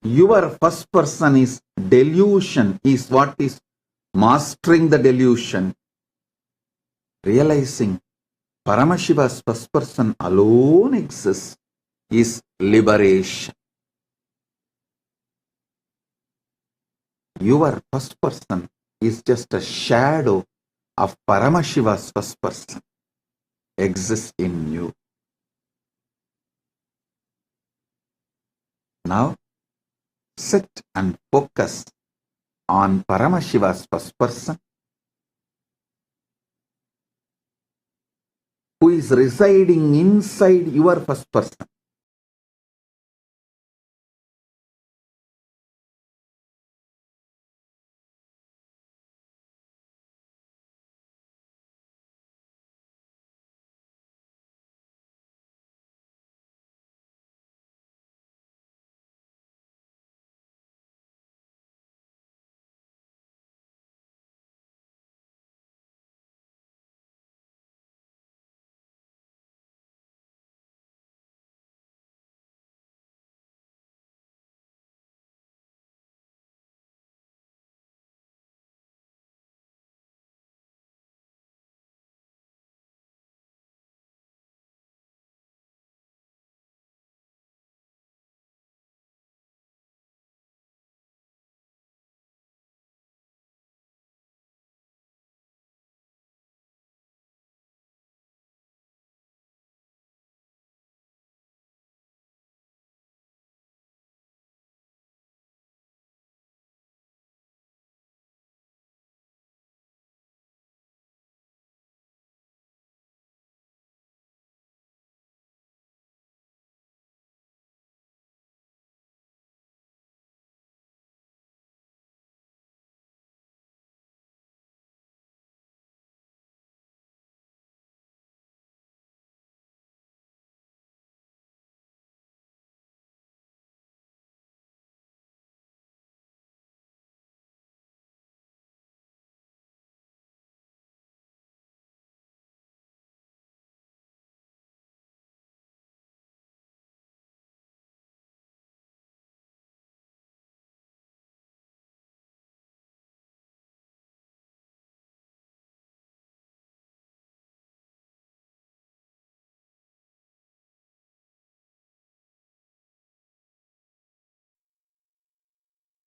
your first person is delusion, is what is mastering the delusion. Realizing Paramashiva's first person alone exists is liberation. Your first person is just a shadow of Paramashiva's first person exists in you. Now, sit and focus on Paramashiva's first person, who is residing inside your first person.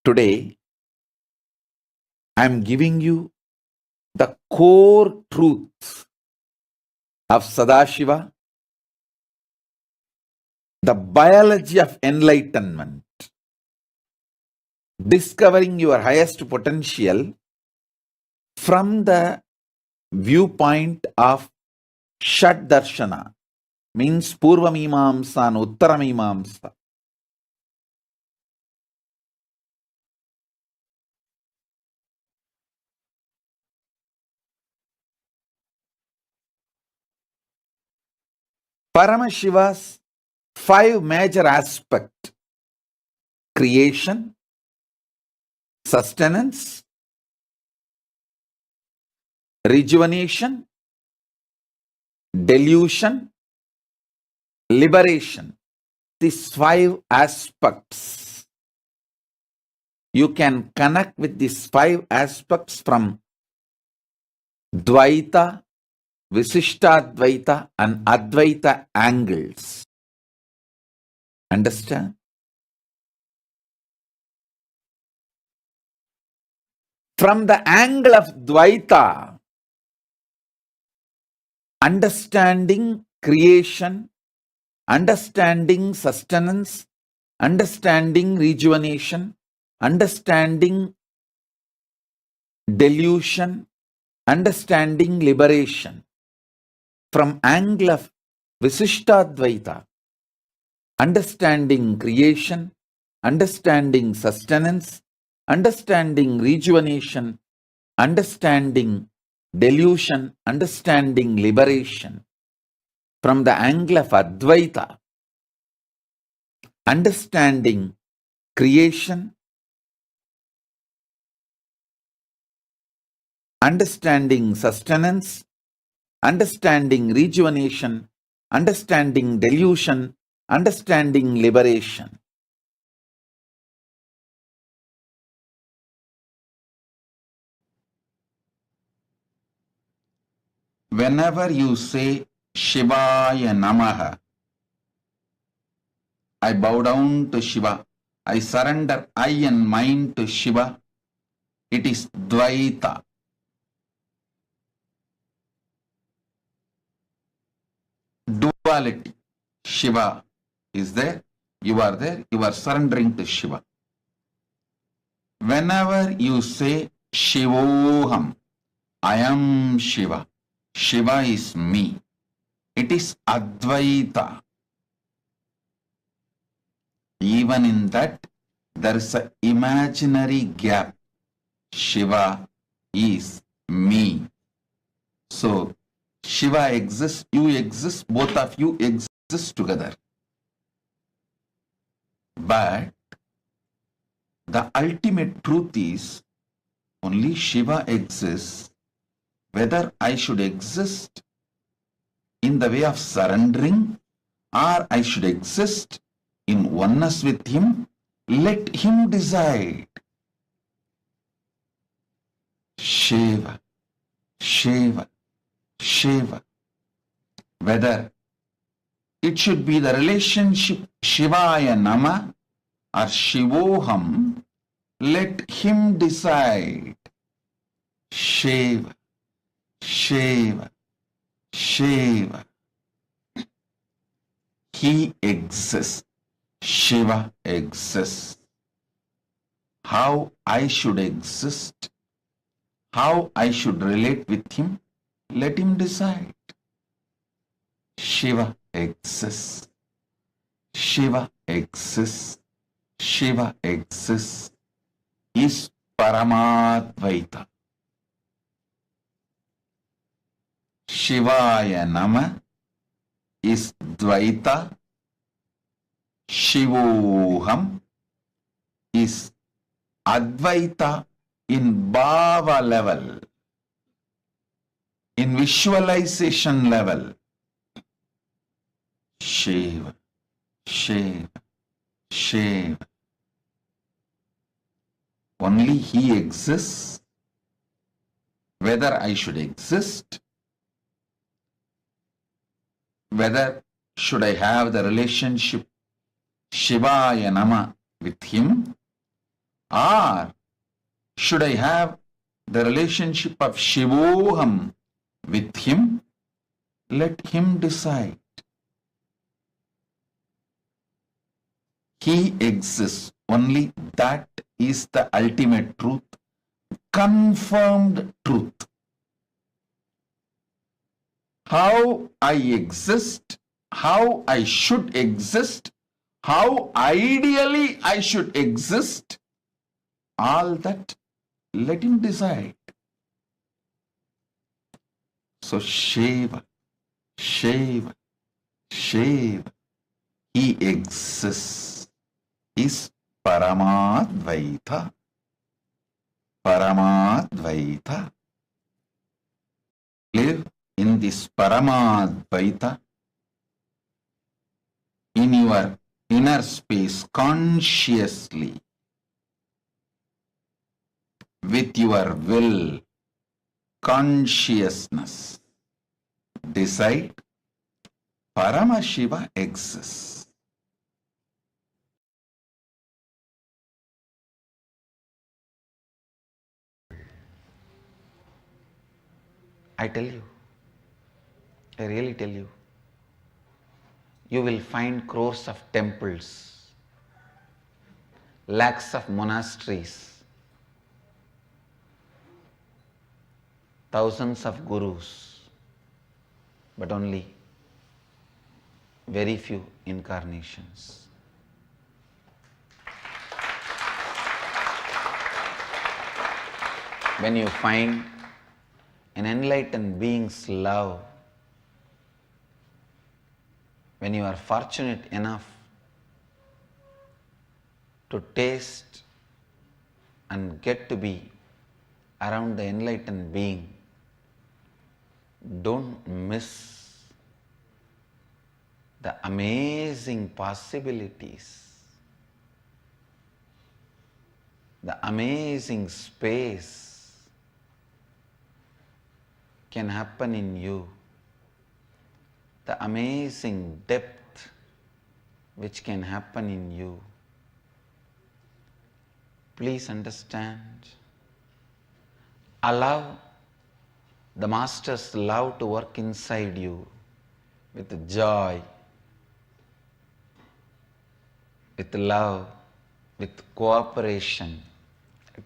Today, I am giving you the core truths of Sadashiva, the biology of enlightenment, discovering your highest potential from the viewpoint of Shat Darshana, means Purva Mimamsa and Uttara Mimamsa. Paramashiva's 5 major aspects: creation, sustenance, rejuvenation, delusion, liberation. These 5 aspects, you can connect with these 5 aspects from Dvaita, Visishtadvaita and Advaita angles. Understand? From the angle of Dvaita, understanding creation, understanding sustenance, understanding rejuvenation, understanding delusion, understanding liberation. From angle of Visishtadvaita, understanding creation, understanding sustenance, understanding rejuvenation, understanding delusion, understanding liberation. From the angle of Advaita, understanding creation, understanding sustenance, understanding rejuvenation, understanding delusion, understanding liberation. Whenever you say Shivaya Namaha, I bow down to Shiva, I surrender I and mind to Shiva, it is Dvaita. Duality. Shiva is there, you are surrendering to Shiva. Whenever you say Shivoham, I am Shiva, Shiva is me, it is Advaita. Even in that, there is an imaginary gap. Shiva is me. So, Shiva exists, you exist, both of you exist together. But the ultimate truth is only Shiva exists. Whether I should exist in the way of surrendering or I should exist in oneness with him, let him decide. Shiva, Shiva, Shiva. Whether it should be the relationship Shivaya Nama or Shivoham, let him decide. Shiva, Shiva, Shiva. He exists. Shiva exists. How I should exist, how I should relate with him, let him decide. Shiva exists. Shiva exists. Shiva exists. Is Paramadvaita. Shivaya Nama is Dvaita. Shivoham is Advaita in Bhava level, in visualization level. Shiva, Shiva, Shiva. Only he exists. Whether I should exist, whether should I have the relationship Shivaya Nama with him, Or should I have the relationship of Shivoham with him? Let him decide. He exists. Only that is the ultimate truth, confirmed truth. How I exist, how I should exist, how ideally I should exist, all that let him decide. So Shiva, Shiva, Shiva, he exists, is Paramadvaita. Paramadvaita. Live in this Paramadvaita, in your inner space consciously, with your will, consciousness. Decide Paramashiva exists. I tell you, I really tell you, you will find crores of temples, lakhs of monasteries, thousands of gurus, but only very few incarnations. When you find an enlightened being's love, when you are fortunate enough to taste and get to be around the enlightened being, don't miss the amazing possibilities, the amazing space can happen in you, the amazing depth which can happen in you. Please understand. Allow the Master's love to work inside you with joy, with love, with cooperation.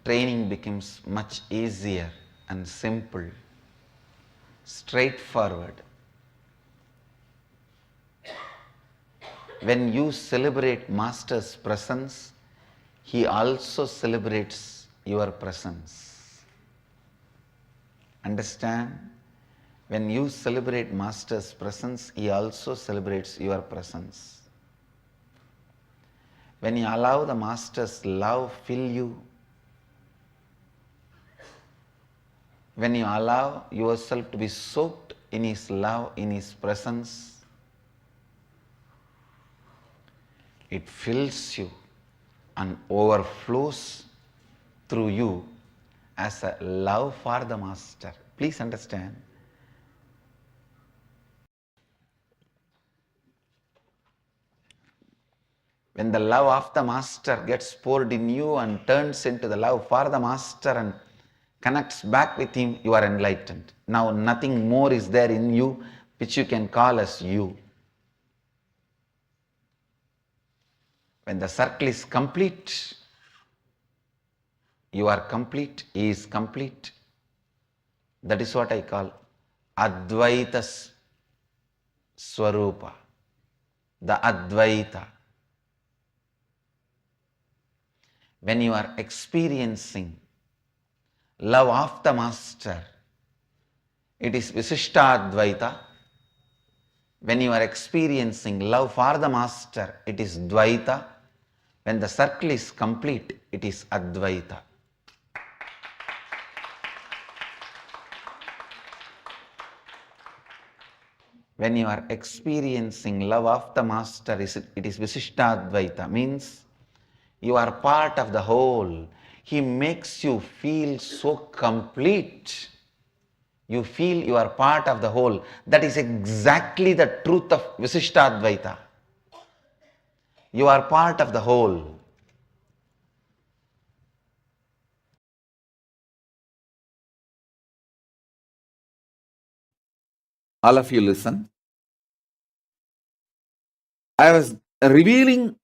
Training becomes much easier and simple, straightforward. When you celebrate Master's presence, he also celebrates your presence. Understand? When you celebrate Master's presence, he also celebrates your presence. When you allow the Master's love fill you, when you allow yourself to be soaked in his love, in his presence, it fills you and overflows through you as a love for the Master. Please understand. When the love of the Master gets poured in you and turns into the love for the Master and connects back with him, you are enlightened. Now nothing more is there in you which you can call as you. When the circle is complete, you are complete, he is complete. That is what I call Advaita Swarupa, the Advaita. When you are experiencing love of the Master, it is Visishta Advaita. When you are experiencing love for the Master, it is Dvaita. When the circle is complete, it is Advaita. When you are experiencing love of the Master, it is Visishta Advaita, means you are part of the whole. He makes you feel so complete. You feel you are part of the whole. That is exactly the truth of Visishta Advaita. You are part of the whole. all of you listen. I was revealing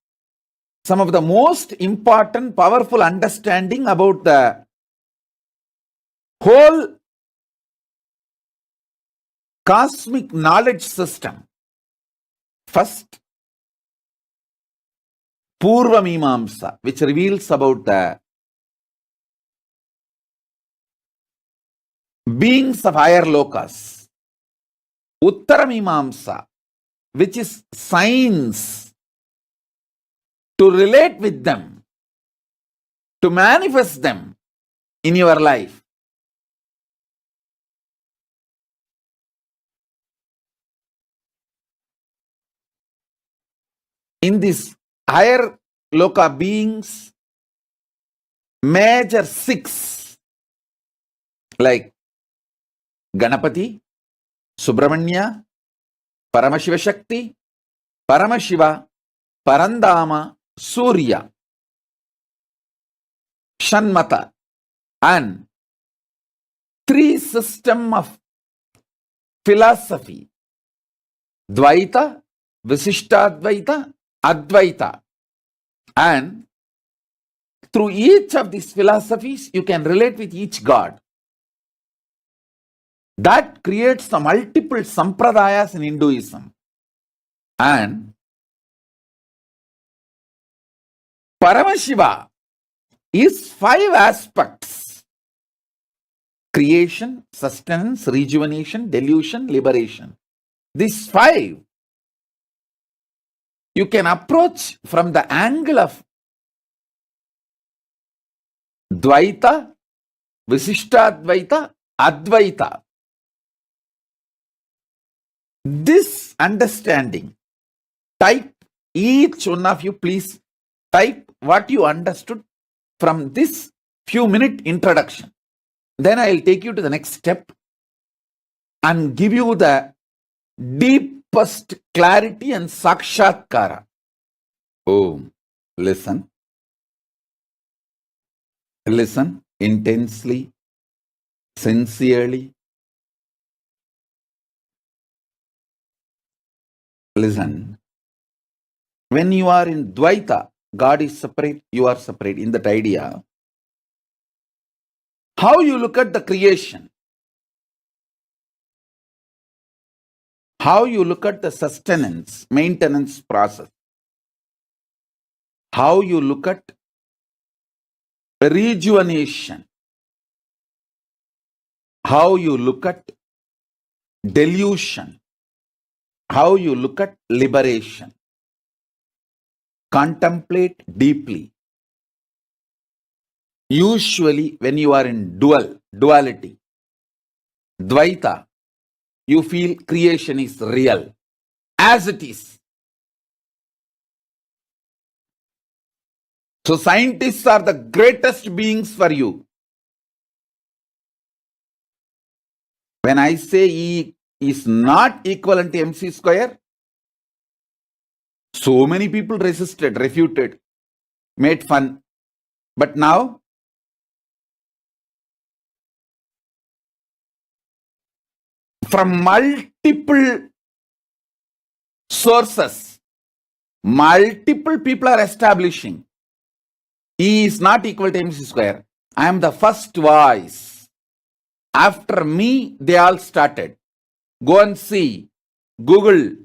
some of the most important, powerful understanding about the whole cosmic knowledge system. First, Purva Mimamsa, which reveals about the beings of higher lokas. Uttara Mimamsa, which is science to relate with them, to manifest them in your life. In this higher loka beings, major 6 like Ganapati, Subramanya, Paramashiva Shakti, Paramashiva, Parandama, Surya, Shanmata, and 3 system of philosophy: Dvaita, Visishtadvaita, Advaita. And through each of these philosophies, you can relate with each God. That creates the multiple sampradayas in Hinduism. And Paramashiva is 5 aspects: creation, sustenance, rejuvenation, delusion, liberation. These 5 you can approach from the angle of Dvaita, Visishtadvaita, Advaita. This understanding, type, each one of you please type what you understood from this few-minute introduction. Then I will take you to the next step and give you the deepest clarity and sakshatkara. Oh, listen. Listen intensely, sincerely. Listen. When you are in Dvaita, God is separate, you are separate. In that idea, how you look at the creation, how you look at the sustenance, maintenance process, how you look at rejuvenation, how you look at delusion, how you look at liberation. Contemplate deeply. Usually when you are in duality, Dvaita, you feel creation is real, as it is. So scientists are the greatest beings for you. When I say E is not equivalent to MC square, so many people resisted, refuted, made fun. But now, from multiple sources, multiple people are establishing E is not equal to MC square. I am the first voice. After me, they all started. Go and see, Google.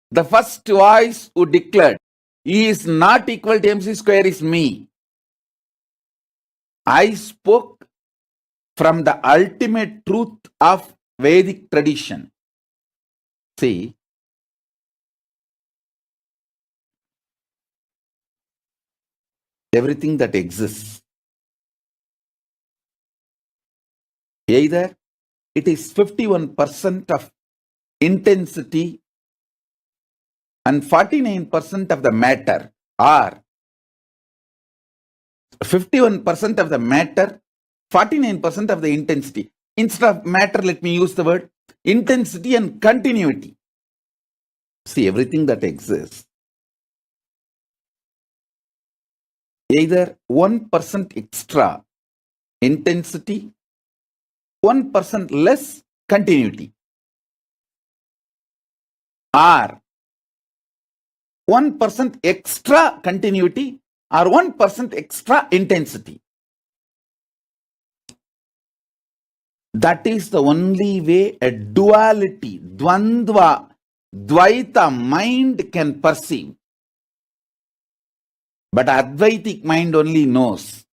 The first voice who declared E is not equal to MC square is me. I spoke from the ultimate truth of Vedic tradition. See, everything that exists, either it is 51% of intensity and 49% of the matter, or 51% of the matter, 49% of the intensity. Instead of matter, let me use the word intensity and continuity. See, everything that exists, either 1% extra intensity, 1% less continuity. or 1% extra continuity or 1% extra intensity. That is the only way a duality, dvandva, dvaita mind can perceive. But Advaitic mind only knows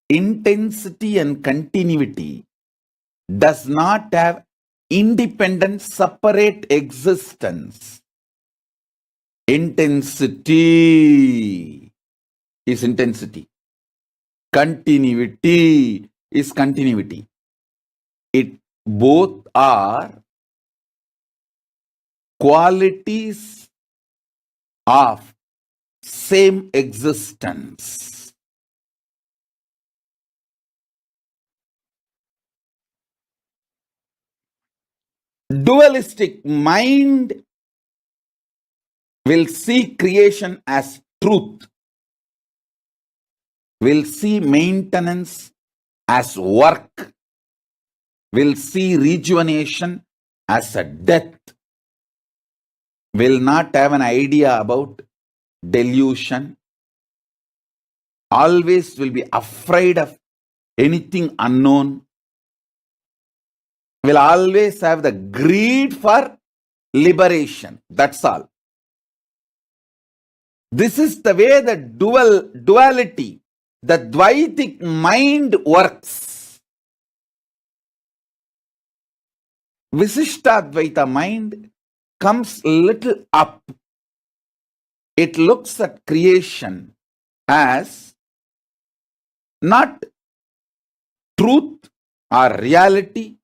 intensity and continuity does not have independent, separate existence. Intensity is intensity. Continuity is continuity. It both are qualities of same existence. Dualistic mind will see creation as truth, will see maintenance as work, will see rejuvenation as a death, will not have an idea about delusion, always will be afraid of anything unknown, will always have the greed for liberation. That's all. This is the way the duality, the Dvaitic mind works. Visishtadvaita mind comes little up. It looks at creation as not truth or reality.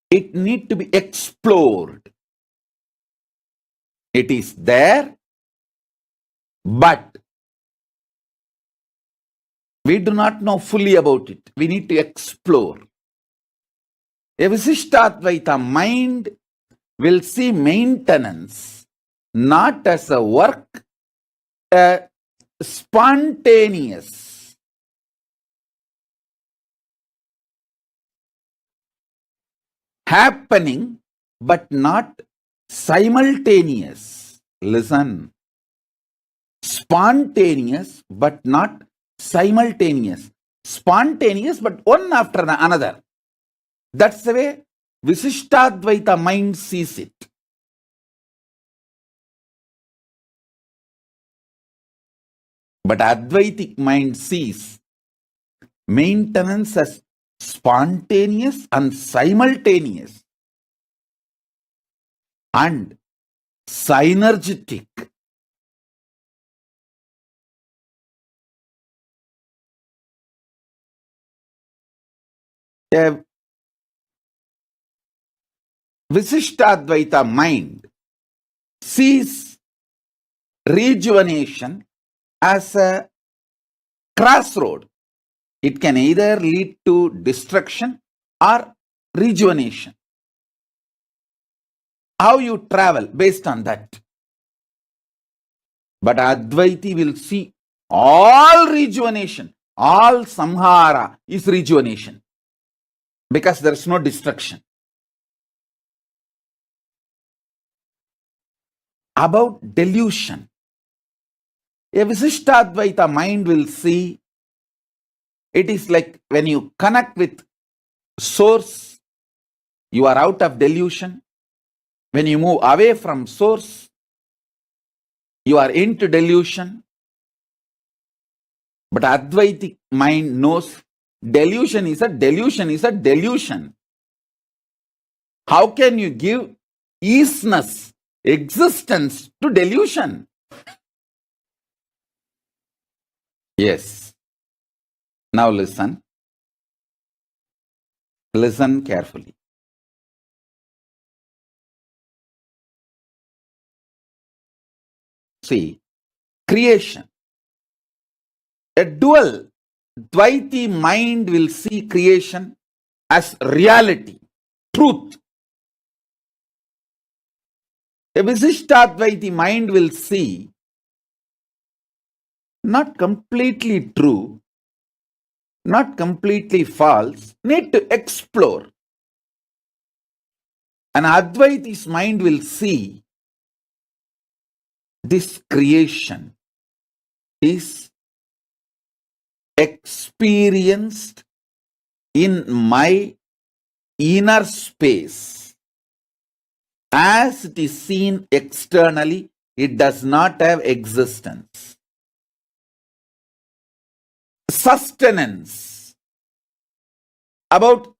It needs to be explored. It is there, but we do not know fully about it. We need to explore. A Visishtadvaita mind will see maintenance not as a work, a spontaneous. Happening, but not simultaneous. Listen. Spontaneous, but not simultaneous. Spontaneous, but one after another. That's the way Visishtadvaita mind sees it. But Advaitic mind sees maintenance as spontaneous and simultaneous and synergetic. A Visishtadvaita mind sees rejuvenation as a crossroad. It can either lead to destruction or rejuvenation. How you travel based on that. But Advaiti will see all rejuvenation, all samhara is rejuvenation because there is no destruction. About delusion, a Visishtadvaita mind will see it is like when you connect with source, you are out of delusion. When you move away from source, you are into delusion. But Advaitic mind knows delusion is a delusion is a delusion. How can you give easiness, existence to delusion? Yes. Now listen. Listen carefully. See, creation. A dual Dvaiti mind will see creation as reality, truth. A Visishtadvaiti mind will see not completely true, not completely false, need to explore. An Advaiti's mind will see this creation is experienced in my inner space. As it is seen externally, it does not have existence. Sustenance, about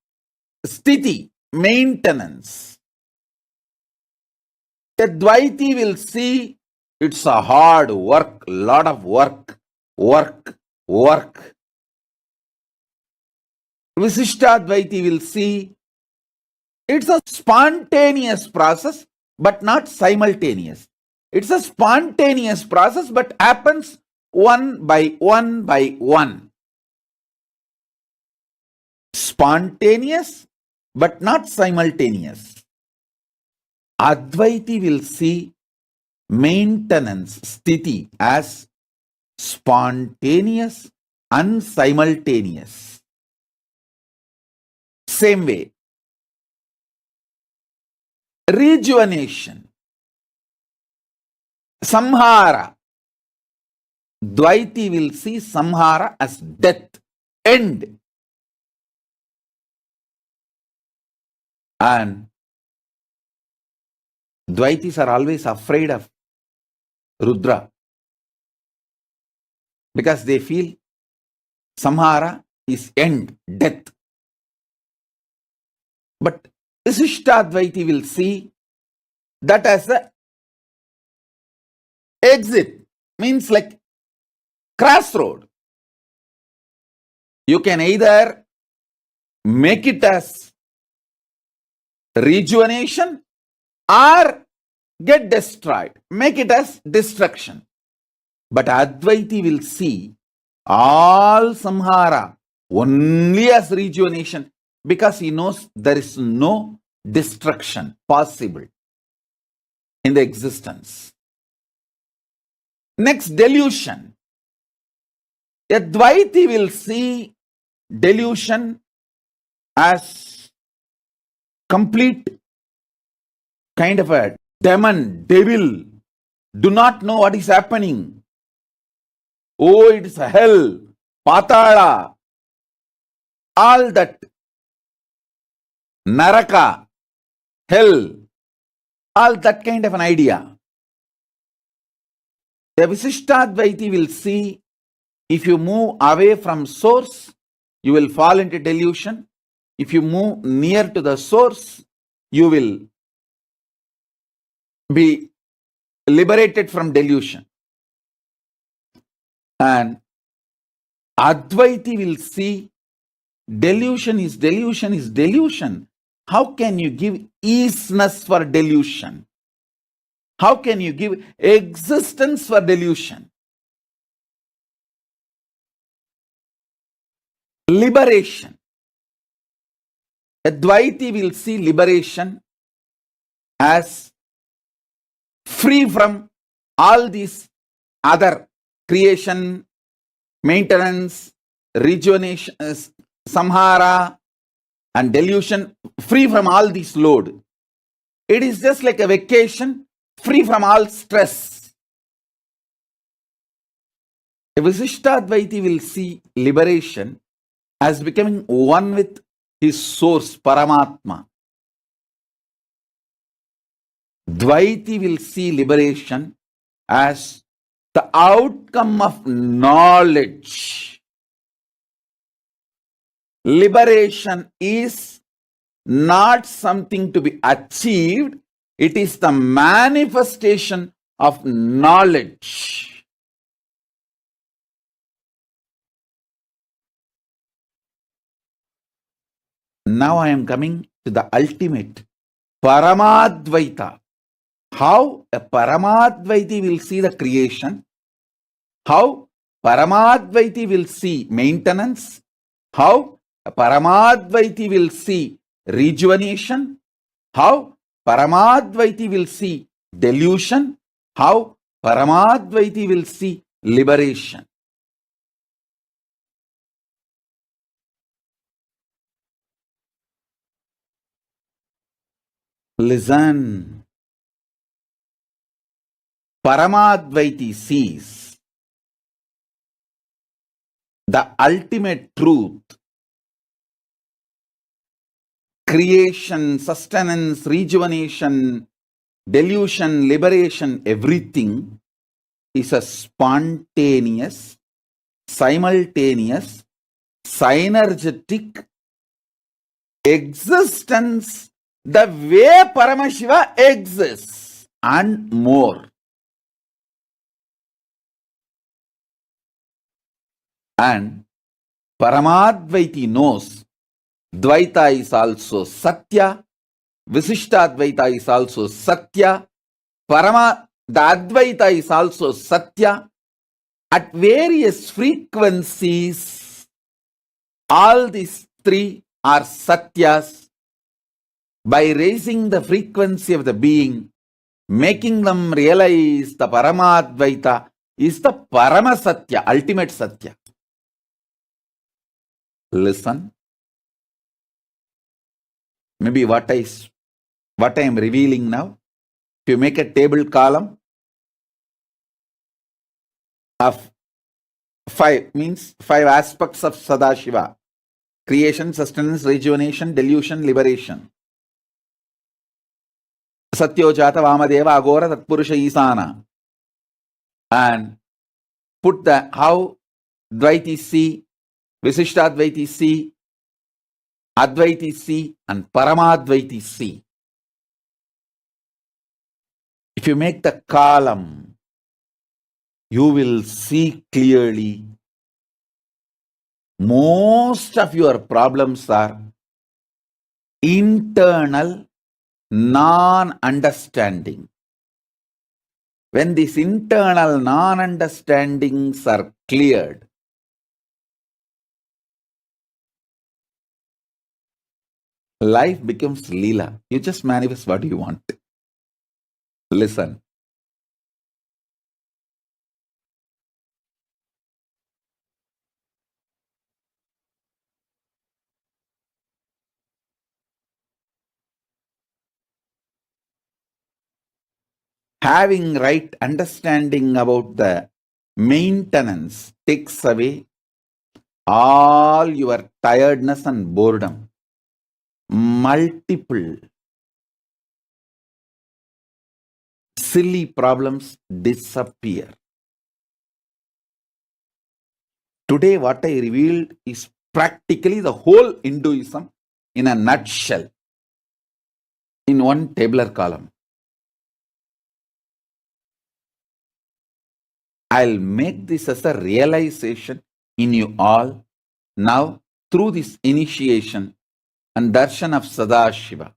sthiti, maintenance. A Dvaiti will see it's a hard work, lot of work. Visishtadvaiti will see it's a spontaneous process, but not simultaneous. It's a spontaneous process, but happens one by one. Spontaneous, but not simultaneous. Advaiti will see maintenance, sthiti, as spontaneous and simultaneous. Same way, rejuvenation, samhara. Dvaiti will see samhara as death, end. And Dvaitis are always afraid of Rudra because they feel samhara is end, death. But Visishtadvaiti will see that as a exit, means like crossroad. You can either make it as rejuvenation or get destroyed, make it as destruction. But Advaiti will see all samhara only as rejuvenation because he knows there is no destruction possible in the existence. Next, delusion. A Dvaiti will see delusion as complete kind of a demon, devil, do not know what is happening. Oh, it is a hell, patala, all that, naraka, hell, all that kind of an idea. The Visishtadvaiti will see if you move away from source, you will fall into delusion. If you move near to the source, you will be liberated from delusion. And Advaiti will see delusion is delusion. How can you give easiness for delusion? How can you give existence for delusion? Liberation. Advaiti will see liberation as free from all these other creation, maintenance, rejuvenation, samhara, and delusion, free from all this load. It is just like a vacation, free from all stress. A Visishtadvaiti will see liberation as becoming one with his source, Paramatma. Dvaiti will see liberation as the outcome of knowledge. Liberation is not something to be achieved, it is the manifestation of knowledge. Now I am coming to the ultimate, Paramadvaita. How a Paramadvaiti will see the creation, how Paramadvaiti will see maintenance, how a Paramadvaiti will see rejuvenation, how Paramadvaiti will see delusion, how Paramadvaiti will see liberation. Listen. Paramadvaiti sees the ultimate truth. Creation, sustenance, rejuvenation, delusion, liberation, everything is a spontaneous, simultaneous, synergetic existence the way Paramashiva exists and more. And Paramadvaiti knows Dvaita is also Satya, Visishtadvaita is also Satya, the Advaita is also Satya. At various frequencies, all these three are Satyas. By raising the frequency of the being, making them realize the Paramadvaita is the Paramasatya, ultimate Satya. Listen. Maybe what I am revealing now, if you make a table column of 5, means 5 aspects of Sadashiva: creation, sustenance, rejuvenation, delusion, liberation. Satyojata, Vamadeva, Agora, Tatpurusha, Isana. And put the how Dvaiti C, Visishtadvaiti C, Advaiti C, and Paramadvaiti C. If you make the column, you will see clearly most of your problems are internal non-understanding. When these internal non-understandings are cleared, life becomes Leela. You just manifest what you want. Listen. Having right understanding about the maintenance takes away all your tiredness and boredom. Multiple silly problems disappear. Today, what I revealed is practically the whole Hinduism in a nutshell, in one tabular column. I'll make this as a realization in you all now through this initiation and darshan of Sadashiva.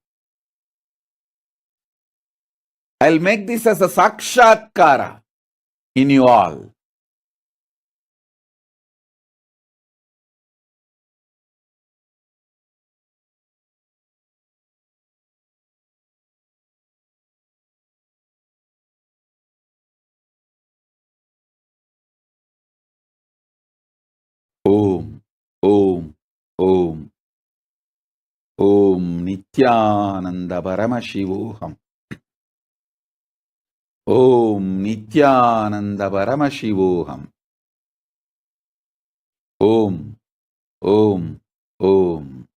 I'll make this as a sakshatkara in you all. Om, Om, Om, Om Nithyananda Paramashivoham. Om Nithyananda Paramashivoham. Om, Om, Om.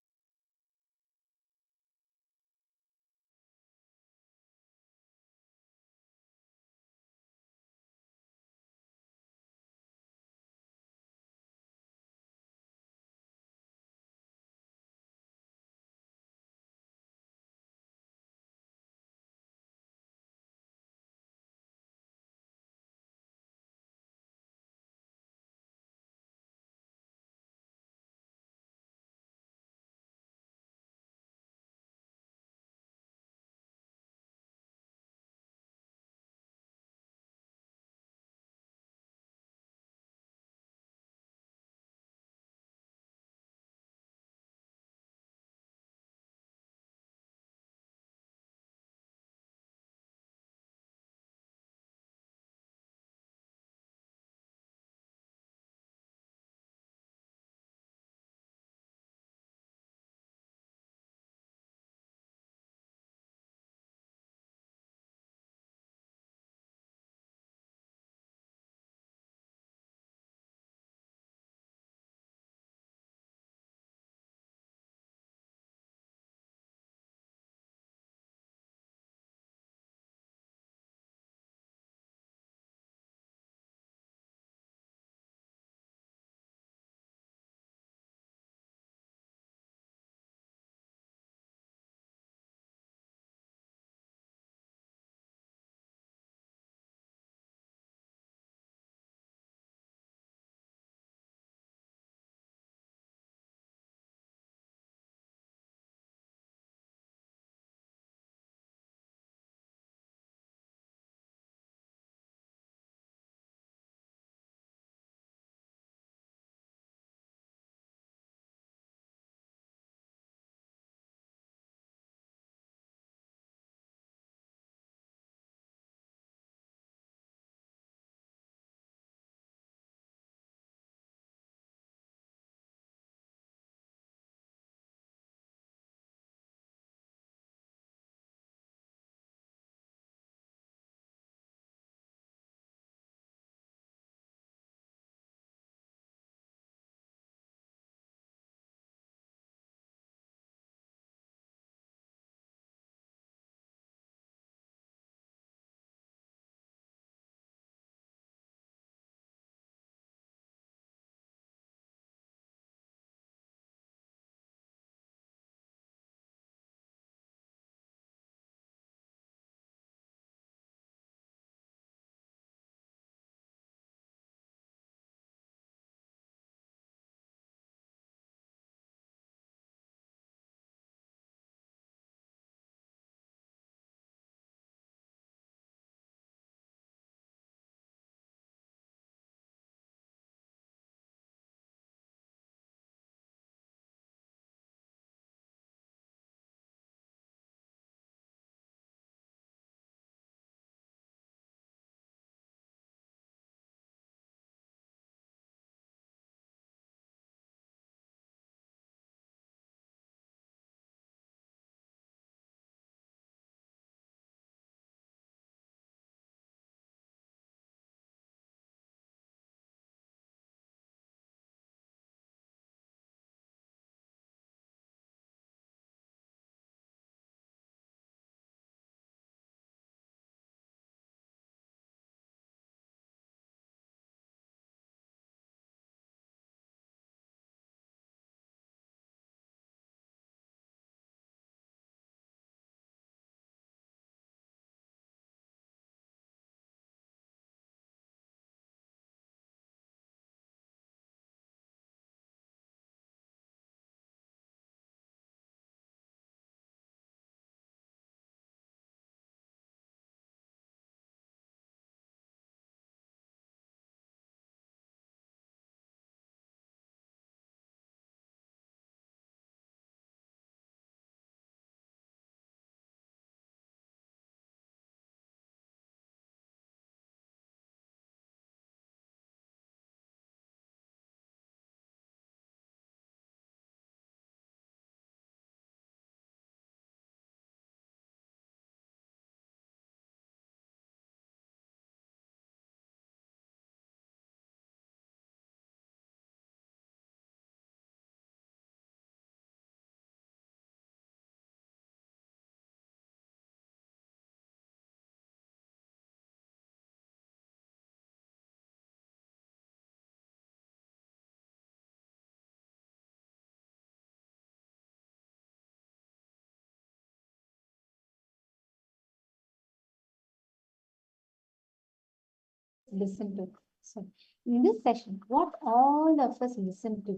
listen to. So, in this session, what all of us listen to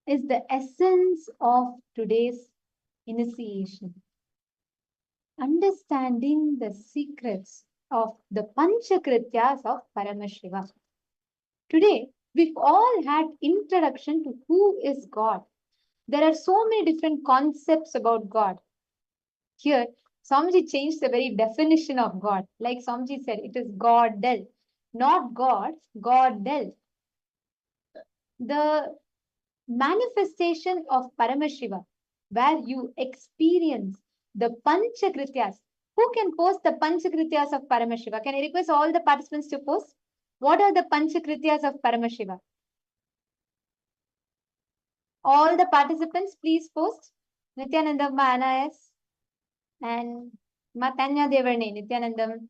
is the essence of today's initiation. Understanding the secrets of the Panchakrityas of Paramashiva. Today, we've all had introduction to who is God. There are so many different concepts about God. Here, Swamiji changed the very definition of God. Like Swamiji said, it is God-del, not God, God-del. The manifestation of Paramashiva, where you experience the Panchakrityas. Who can post the Panchakrityas of Paramashiva? Can I request all the participants to post? What are the Panchakrityas of Paramashiva? All the participants, please post. Nithyananda Anayas and Matanya Devarne, Nithyanandam.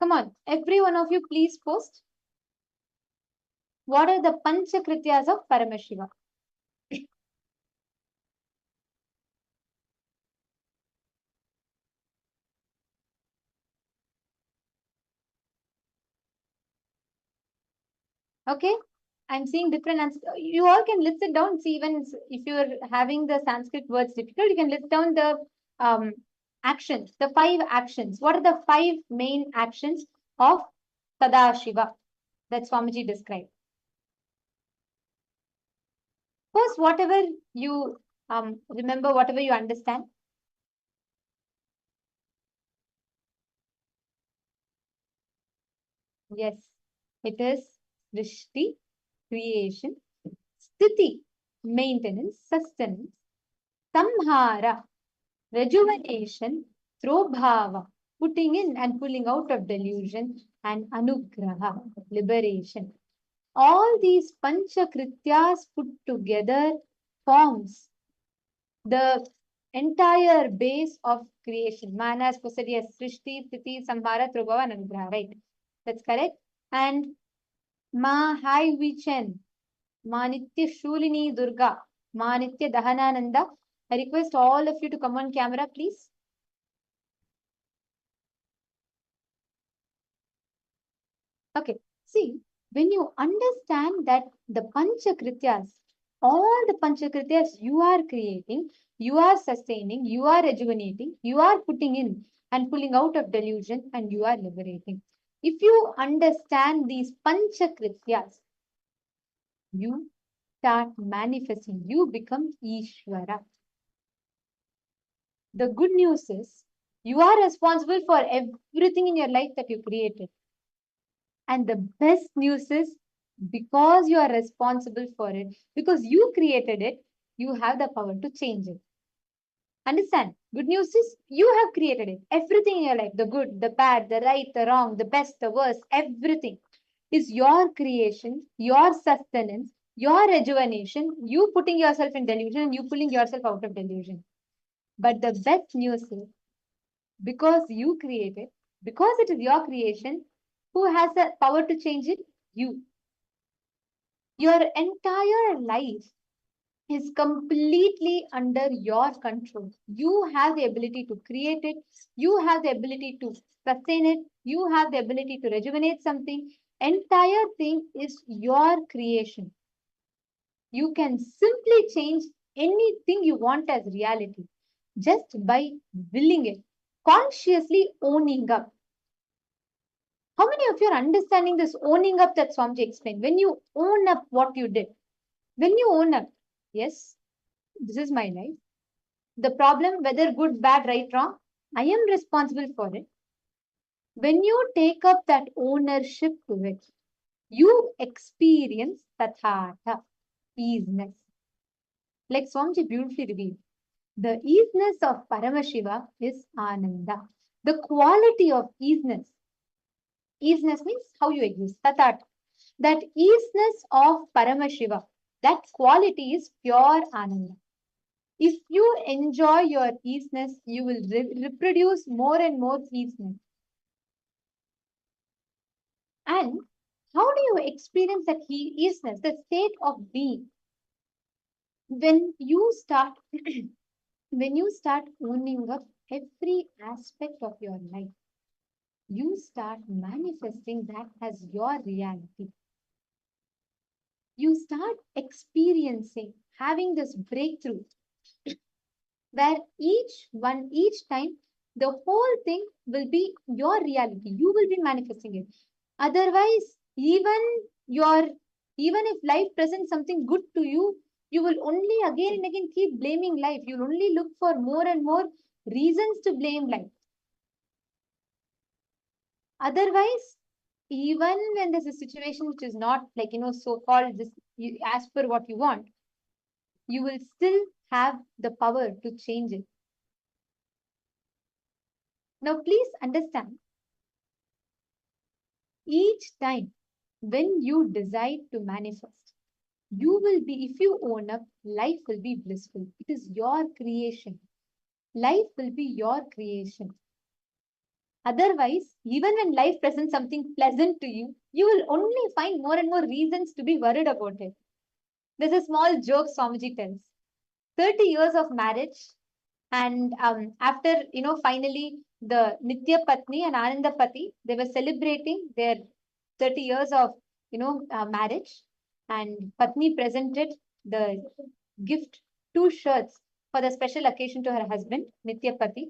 Come on, every one of you, please post. What are the Panchakrityas of Paramashiva? Okay, I'm seeing different answers. You all can list it down. See, even if you're having the Sanskrit words difficult, you can list down the actions, the 5 actions. What are the 5 main actions of Sadashiva that Swamiji described? First, whatever you remember, whatever you understand. Yes, it is Srishti, creation, Sthiti, maintenance, sustenance, Samhara, rejuvenation, through bhava, putting in and pulling out of delusion, and anugraha, liberation. All these panchakrityas put together forms the entire base of creation. Man has posted yes, Srishti, Sthiti, Samhara, Thrubhava, and Anugraha, right? That's correct. And Ma Hai Vichen, Ma Nitya Shulini Durga, Ma Nitya Dahanananda. I request all of you to come on camera, please. Okay, see, when you understand that the Panchakrityas, all the Panchakrityas you are creating, you are sustaining, you are rejuvenating, you are putting in and pulling out of delusion, and you are liberating. If you understand these Panchakrityas, you start manifesting, you become Ishvara. The good news is, you are responsible for everything in your life that you created. And the best news is, because you are responsible for it, because you created it, you have the power to change it. Understand? Good news is, you have created it. Everything in your life, the good, the bad, the right, the wrong, the best, the worst, everything is your creation, your sustenance, your rejuvenation, you putting yourself in delusion and you pulling yourself out of delusion. But the best news is, because you created, because it is your creation, who has the power to change it? You. Your entire life is completely under your control. You have the ability to create it. You have the ability to sustain it. You have the ability to rejuvenate something. Entire thing is your creation. You can simply change anything you want as reality just by willing it, consciously owning up. How many of you are understanding this owning up that Swamiji explained? When you own up what you did, when you own up, yes, this is my life. The problem, whether good, bad, right, wrong, I am responsible for it. When you take up that ownership to it, you experience tathatha, easiness. Like Swamiji beautifully revealed, the easiness of Paramashiva is Ananda. The quality of easiness. Easiness means how you exist. Tathatha. That easiness of Paramashiva, that quality is pure Ananda. If you enjoy your easiness, you will reproduce more and more easiness. And how do you experience that easiness, the state of being? When you start, when you start owning up every aspect of your life, you start manifesting that as your reality. You start experiencing, having this breakthrough where each time, the whole thing will be your reality. You will be manifesting it. Otherwise, even if life presents something good to you, you will only again and again keep blaming life. You'll only look for more and more reasons to blame life. Otherwise, even when there's a situation which is not like, so-called this, as per what you want, you will still have the power to change it. Now, please understand, each time when you decide to manifest, you will be, if you own up, life will be blissful. It is your creation. Life will be your creation. Otherwise, even when life presents something pleasant to you, you will only find more and more reasons to be worried about it. There's a small joke Swamiji tells. 30 years of marriage, and after, finally the Nitya Patni and Ananda Pati, they were celebrating their 30 years of, marriage, and Patni presented the gift, 2 shirts for the special occasion to her husband, Nitya Pati.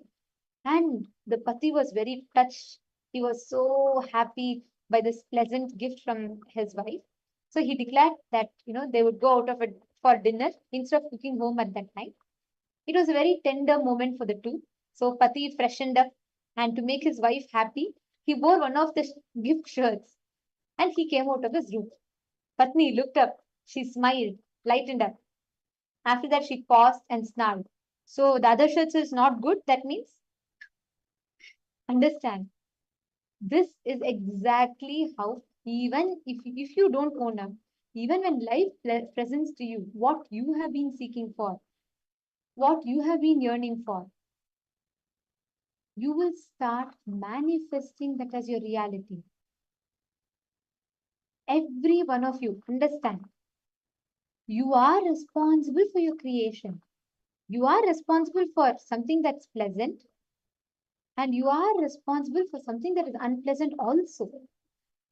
And the Pati was very touched. He was so happy by this pleasant gift from his wife. So he declared that, they would go out of it for dinner instead of cooking home at that night. It was a very tender moment for the two. So Pati freshened up, and to make his wife happy, he wore one of the gift shirts and he came out of his room. Patni looked up, she smiled, lightened up. After that, she paused and snarled. So the other shirts is not good, that means? Understand. This is exactly how, even if you don't own up, even when life presents to you what you have been seeking for, what you have been yearning for, you will start manifesting that as your reality. Every one of you, understand, you are responsible for your creation. You are responsible for something that's pleasant, and you are responsible for something that is unpleasant also.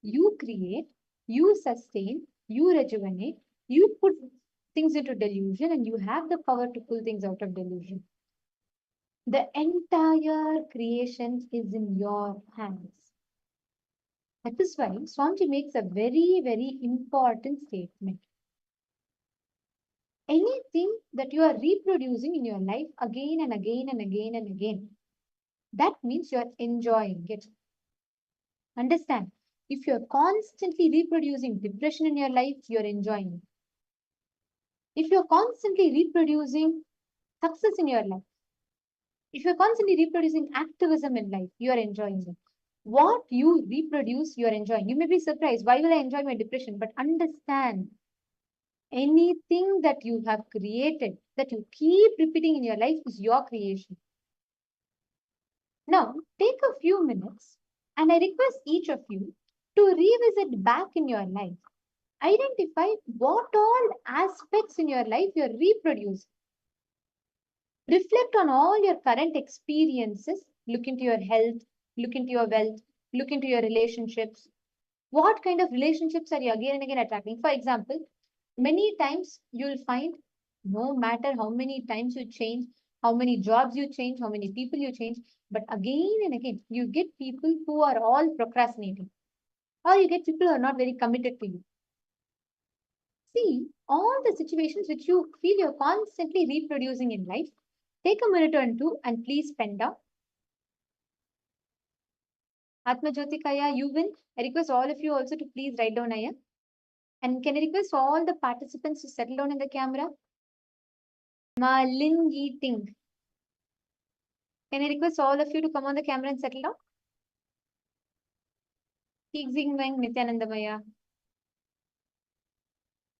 You create, you sustain, you rejuvenate, you put things into delusion, and you have the power to pull things out of delusion. The entire creation is in your hands. That is why Swamiji makes a very, very important statement. Anything that you are reproducing in your life again and again and again and again, that means you are enjoying it. Understand, if you are constantly reproducing depression in your life, you are enjoying it. If you are constantly reproducing success in your life, if you are constantly reproducing activism in life, you are enjoying it. What you reproduce, you are enjoying. You may be surprised, why will I enjoy my depression? But understand, anything that you have created, that you keep repeating in your life, is your creation. Now, take a few minutes, and I request each of you to revisit back in your life. Identify what all aspects in your life you are reproducing. Reflect on all your current experiences. Look into your health, look into your wealth, look into your relationships. What kind of relationships are you again and again attracting? For example, many times you'll find, no matter how many times you change, how many jobs you change, how many people you change, but again and again, you get people who are all procrastinating, or you get people who are not very committed to you. See, all the situations which you feel you're constantly reproducing in life, take a minute or two and please pen down. Atma Jyotikaya, you win. I request all of you also to please write down Aya. And can I request all the participants to settle down in the camera? Malin eating. Can I request all of you to come on the camera and settle down? Keek Wang Nithyananda Maya.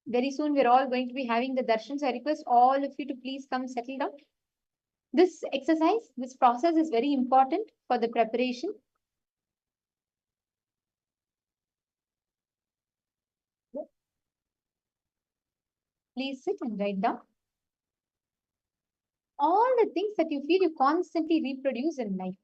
Very soon we're all going to be having the darshan. So I request all of you to please come settle down. This exercise, this process is very important for the preparation. Please sit and write down all the things that you feel you constantly reproduce in life.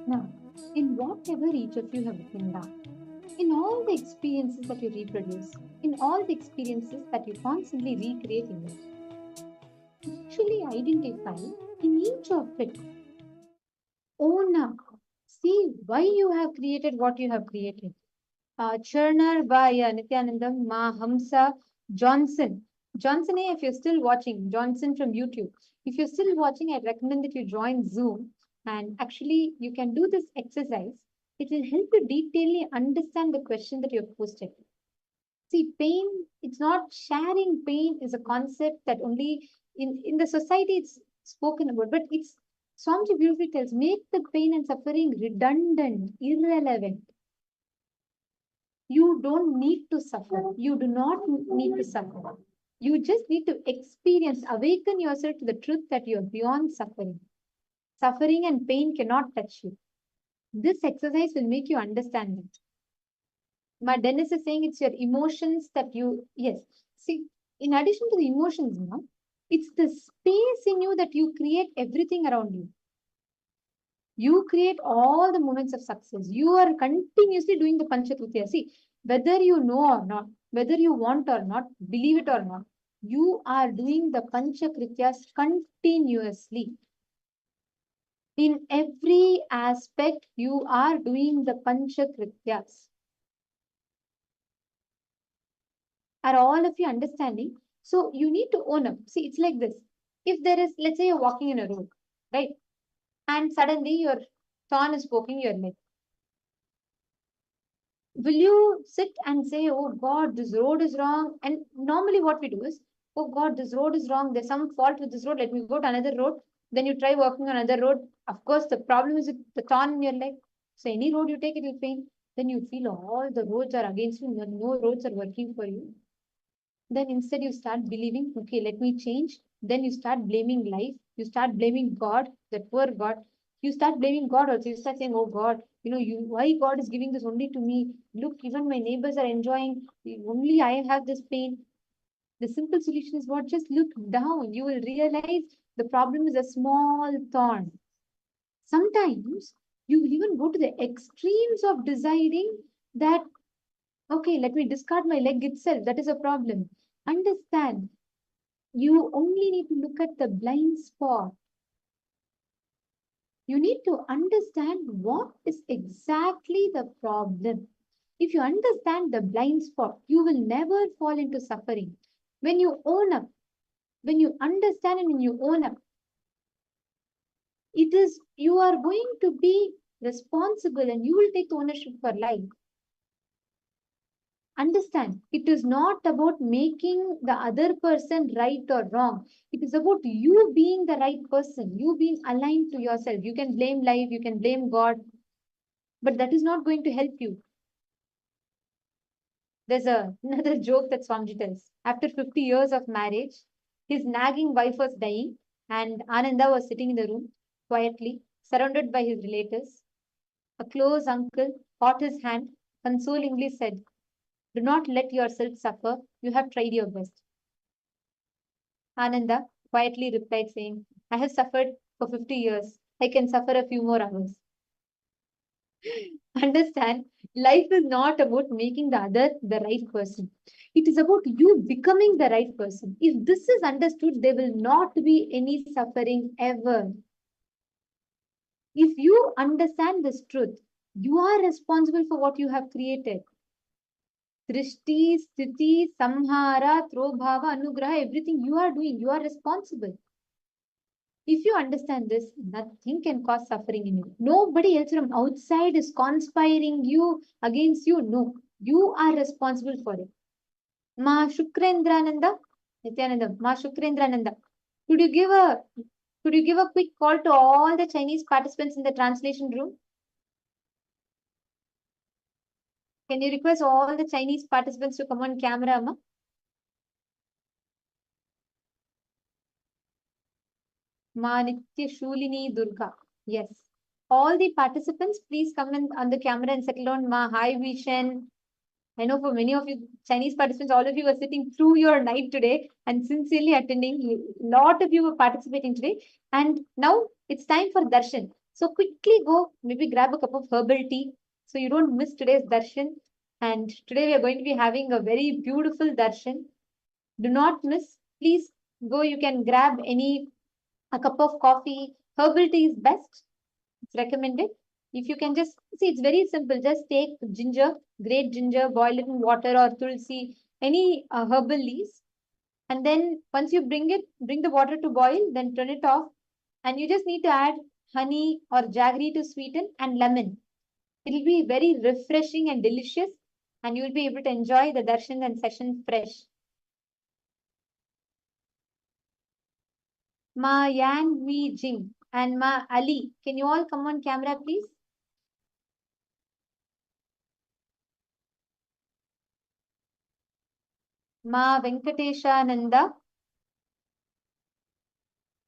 Now, in whatever each of you have written down, in all the experiences that you reproduce, in all the experiences that you constantly recreate in life, actually identify in each of it, own up, see why you have created what you have created. Churner by Nithyananda, Hamsa, Johnson. Johnson, if you're still watching, Johnson from YouTube, if you're still watching, I recommend that you join Zoom and actually you can do this exercise. It will help you detailedly understand the question that you've posted. See, pain, it's not sharing pain is a concept that only in the society it's spoken about, but it's Swamiji beautifully tells, make the pain and suffering redundant, irrelevant. You don't need to suffer. You do not need to suffer. You just need to experience, awaken yourself to the truth that you are beyond suffering. Suffering and pain cannot touch you. This exercise will make you understand it. My Dennis is saying it's your emotions that you, yes. See, in addition to the emotions, now, it's the space in you that you create everything around you. You create all the moments of success. You are continuously doing the Panchakritya. See, whether you know or not, whether you want or not, believe it or not, you are doing the Panchakrityas continuously. In every aspect, you are doing the Panchakrityas. Are all of you understanding? So you need to own up. See, it's like this. If there is, let's say you're walking in a road, right? And suddenly your thorn is poking your leg. Will you sit and say, oh God, this road is wrong? And normally what we do is, oh God, this road is wrong. There's some fault with this road. Let me go to another road. Then you try walking on another road. Of course, the problem is the thorn in your leg. So any road you take, it will pain. Then you feel all the roads are against you. No roads are working for you. Then instead you start believing, okay, let me change. Then you start blaming life. You start blaming God, that poor God. You start blaming God also. You start saying, oh God, why God is giving this only to me? Look, even my neighbors are enjoying. Only I have this pain. The simple solution is what? Just look down. You will realize the problem is a small thorn. Sometimes you will even go to the extremes of deciding that, okay, let me discard my leg itself. That is a problem. Understand, you only need to look at the blind spot. You need to understand what is exactly the problem. If you understand the blind spot, you will never fall into suffering. When you own up, when you understand and when you own up, you are going to be responsible and you will take ownership for life. Understand, it is not about making the other person right or wrong. It is about you being the right person, you being aligned to yourself. You can blame life, you can blame God, but that is not going to help you. There's another joke that Swamiji tells. After 50 years of marriage, his nagging wife was dying, and Ananda was sitting in the room quietly, surrounded by his relatives. A close uncle caught his hand, consolingly said, do not let yourself suffer. You have tried your best. Ananda quietly replied, saying, I have suffered for 50 years. I can suffer a few more hours. Understand, life is not about making the other the right person. It is about you becoming the right person. If this is understood, there will not be any suffering ever. If you understand this truth, you are responsible for what you have created. Drishti, Sthiti, Samhara, Trobhava, Anugraha, everything you are doing, you are responsible. If you understand this, nothing can cause suffering in you. Nobody else from outside is conspiring you against you. No, you are responsible for it. Ma Shukrendrananda, Nithyananda, Ma Shukrendrananda. Could you give a quick call to all the Chinese participants in the translation room? Can you request all the Chinese participants to come on camera, Ma? Ma Nitya Shulini Durga. Yes. All the participants, please come in on the camera and settle on Ma. Hi, Vishen. I know for many of you Chinese participants, all of you are sitting through your night today and sincerely attending. A lot of you were participating today. And now it's time for darshan. So quickly go, maybe grab a cup of herbal tea so you don't miss today's darshan. And today we are going to be having a very beautiful darshan. Do not miss. Please go. You can grab a cup of coffee. Herbal tea is best. It's recommended. If you can just see, it's very simple. Just take ginger, grate ginger, boil it in water or tulsi, any herbal leaves. And then once you bring the water to boil, then turn it off. And you just need to add honey or jaggery to sweeten and lemon. It'll be very refreshing and delicious. And you will be able to enjoy the darshan and session fresh. Ma Yan Mi Jing and Ma Ali. Can you all come on camera, please? Ma Venkateshananda.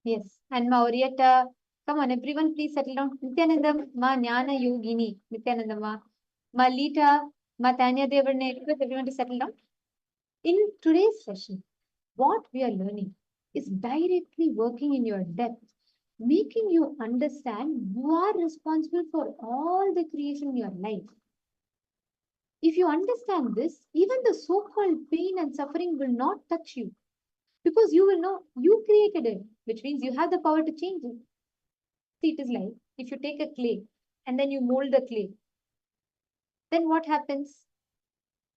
Yes. And Ma Orietta. Come on, everyone, please settle down. Nithyananda, Ma Jnana Yogini. Nithyananda, Ma Lita, Ma Tanya Devarne. Request everyone to settle down. In today's session, what we are learning is directly working in your depth, making you understand you are responsible for all the creation in your life. If you understand this, even the so-called pain and suffering will not touch you because you will know you created it, which means you have the power to change it. See, it is like if you take a clay and then you mold the clay, then what happens?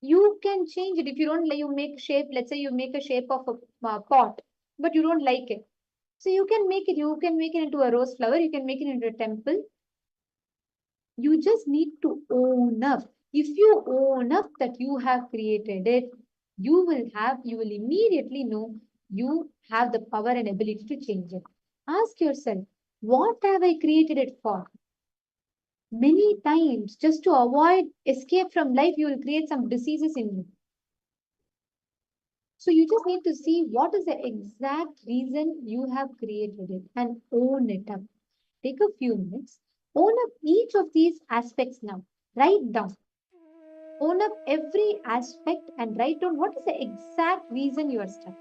You can change it. If you don't like, you make shape, let's say you make a shape of a pot, but you don't like it. So you can make it into a rose flower, you can make it into a temple. You just need to own up. If you own up that you have created it, you will immediately know you have the power and ability to change it. Ask yourself, what have I created it for? Many times, just to avoid escape from life, you will create some diseases in you. So you just need to see what is the exact reason you have created it and own it up. Take a few minutes, own up each of these aspects now. Write down. Own up every aspect and write down what is the exact reason you are stuck.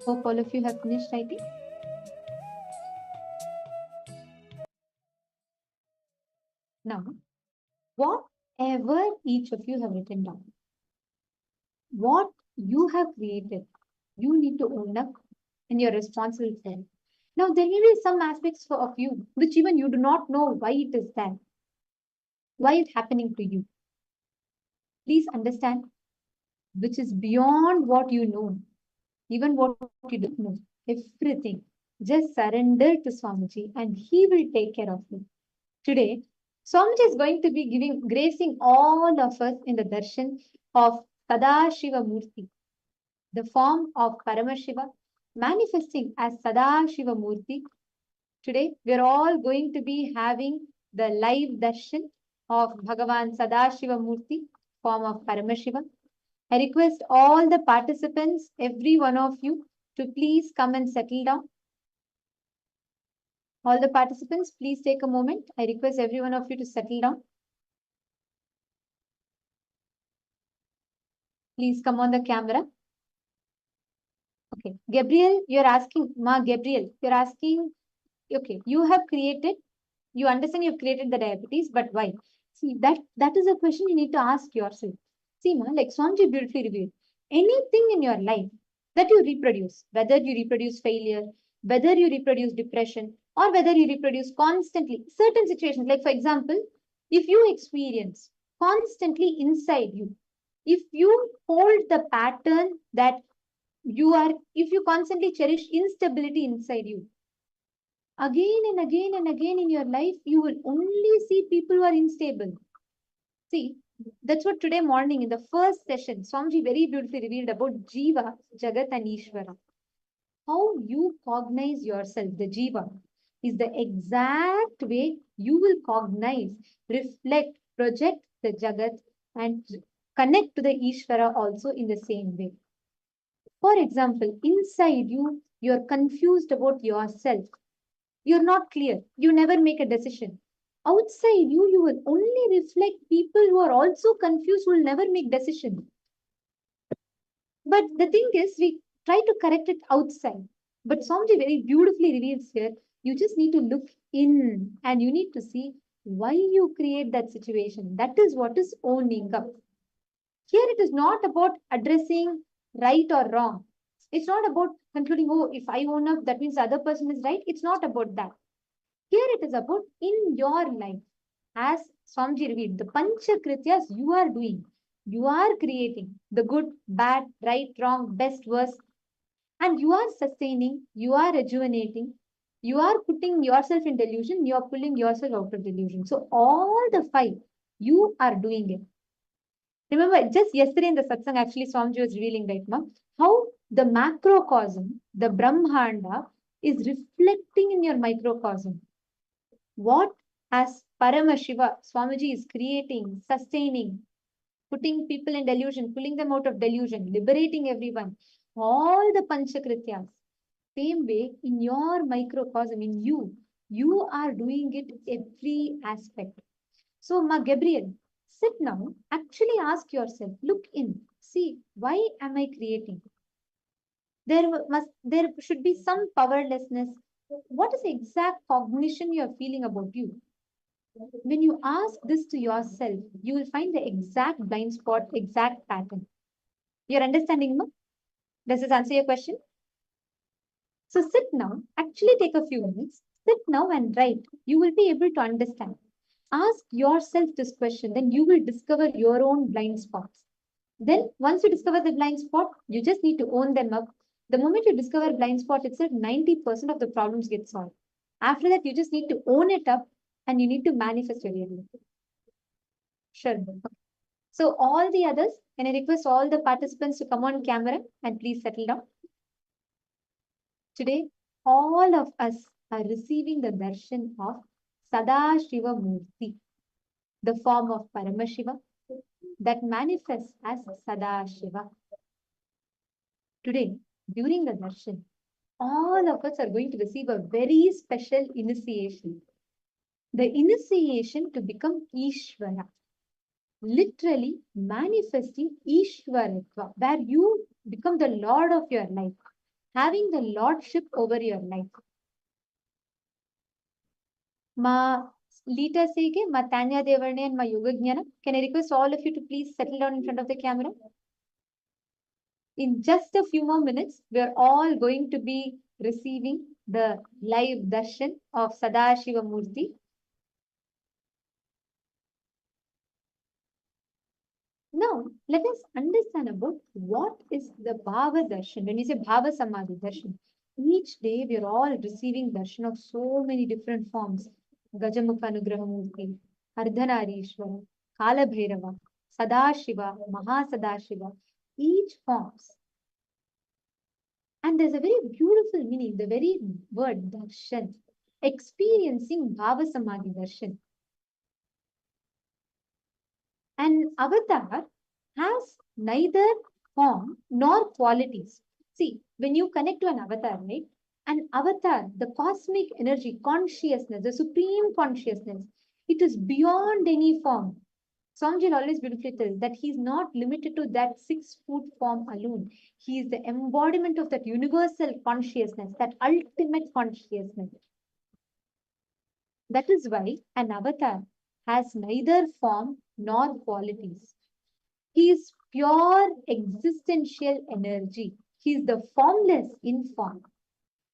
Hope all of you have finished writing. Now, whatever each of you have written down, what you have created, you need to own up and you're responsible for it. Now, there may be some aspects of you which even you do not know why it is there, why it's happening to you. Please understand, which is beyond what you know, even what you don't know, everything. Just surrender to Swamiji and he will take care of you. Today, Swamiji is going to be gracing all of us in the darshan of Sadashiva Murti, the form of Paramashiva, manifesting as Sadashiva Murti. Today, we are all going to be having the live darshan of Bhagavan Sadashiva Murti, form of Paramashiva. I request all the participants, every one of you, to please come and settle down. All the participants, please take a moment. I request every one of you to settle down. Please come on the camera. Okay, Gabriel, you're asking, Gabriel, you're asking, okay, you have created, you understand you've created the diabetes, but why? See, that is a question you need to ask yourself. See, like Swamiji beautifully revealed, anything in your life that you reproduce, whether you reproduce failure, whether you reproduce depression, or whether you reproduce constantly certain situations, like for example, if you experience constantly inside you, if you hold the pattern that if you constantly cherish instability inside you, again and again and again in your life, you will only see people who are unstable. See, that's what today morning in the first session, Swamiji very beautifully revealed about Jiva, Jagat and Ishvara. How you cognize yourself, the Jiva, is the exact way you will cognize, reflect, project the Jagat and connect to the Ishvara also in the same way. For example, inside you, you're confused about yourself. You're not clear. You never make a decision. Outside you, you will only reflect people who are also confused, who will never make decisions. But the thing is, we try to correct it outside. But Swamiji very beautifully reveals here, you just need to look in and you need to see why you create that situation. That is what is owning up. Here it is not about addressing right or wrong. It's not about concluding, oh, if I own up, that means the other person is right. It's not about that. Here it is about in your life, as Swamiji revealed, the Panchakrityas you are doing. You are creating the good, bad, right, wrong, best, worst. And you are sustaining, you are rejuvenating, you are putting yourself in delusion, you are pulling yourself out of delusion. So all the five, you are doing it. Remember, just yesterday in the satsang, actually Swamiji was revealing right now, how the macrocosm, the Brahmanda, is reflecting in your microcosm. What as Paramashiva, Swamiji is creating, sustaining, putting people in delusion, pulling them out of delusion, liberating everyone. All the Panchakrityas. Same way, in your microcosm, in you are doing it every aspect. So, Gabriel, sit now, actually ask yourself, look in, see, why am I creating? There should be some powerlessness. What is the exact cognition you are feeling about you? When you ask this to yourself, you will find the exact blind spot, exact pattern. You're understanding, no? Does this answer your question? So sit now, actually take a few minutes, sit now and write. You will be able to understand. Ask yourself this question, then you will discover your own blind spots. Then once you discover the blind spot, you just need to own them up. The moment you discover blind spot itself, 90% of the problems get solved. After that, you just need to own it up and you need to manifest your reality. Sure. So all the others, can I request all the participants to come on camera and please settle down. Today, all of us are receiving the darshan of Sadashiva Murti, the form of Paramashiva that manifests as Sadashiva. Today, during the darshan, all of us are going to receive a very special initiation. The initiation to become Ishvara. Literally manifesting Ishvaratva, where you become the Lord of your life, having the lordship over your life. Ma Lita Sege, Ma Tanya Devarne, and Ma Yoga Jnana. Can I request all of you to please settle down in front of the camera? In just a few more minutes, we are all going to be receiving the live darshan of Sadashiva Murti. Now, let us understand about what is the Bhava Darshan. When we say Bhava Samadhi Darshan, each day we are all receiving darshan of so many different forms. Gajamukha Anugraha Murti, Ardhanarishwara, Kala Bhairava, Sadashiva, Mahasadashiva, each forms. And there's a very beautiful meaning, the very word darshan, experiencing Bhava Samadhi Darshan. An avatar has neither form nor qualities. See, when you connect to an avatar, right? An avatar, the cosmic energy, consciousness, the supreme consciousness, it is beyond any form. Swamiji always beautifully tells that he is not limited to that 6-foot form alone. He is the embodiment of that universal consciousness, that ultimate consciousness. That is why an avatar has neither form nor qualities. He is pure existential energy. He is the formless in form.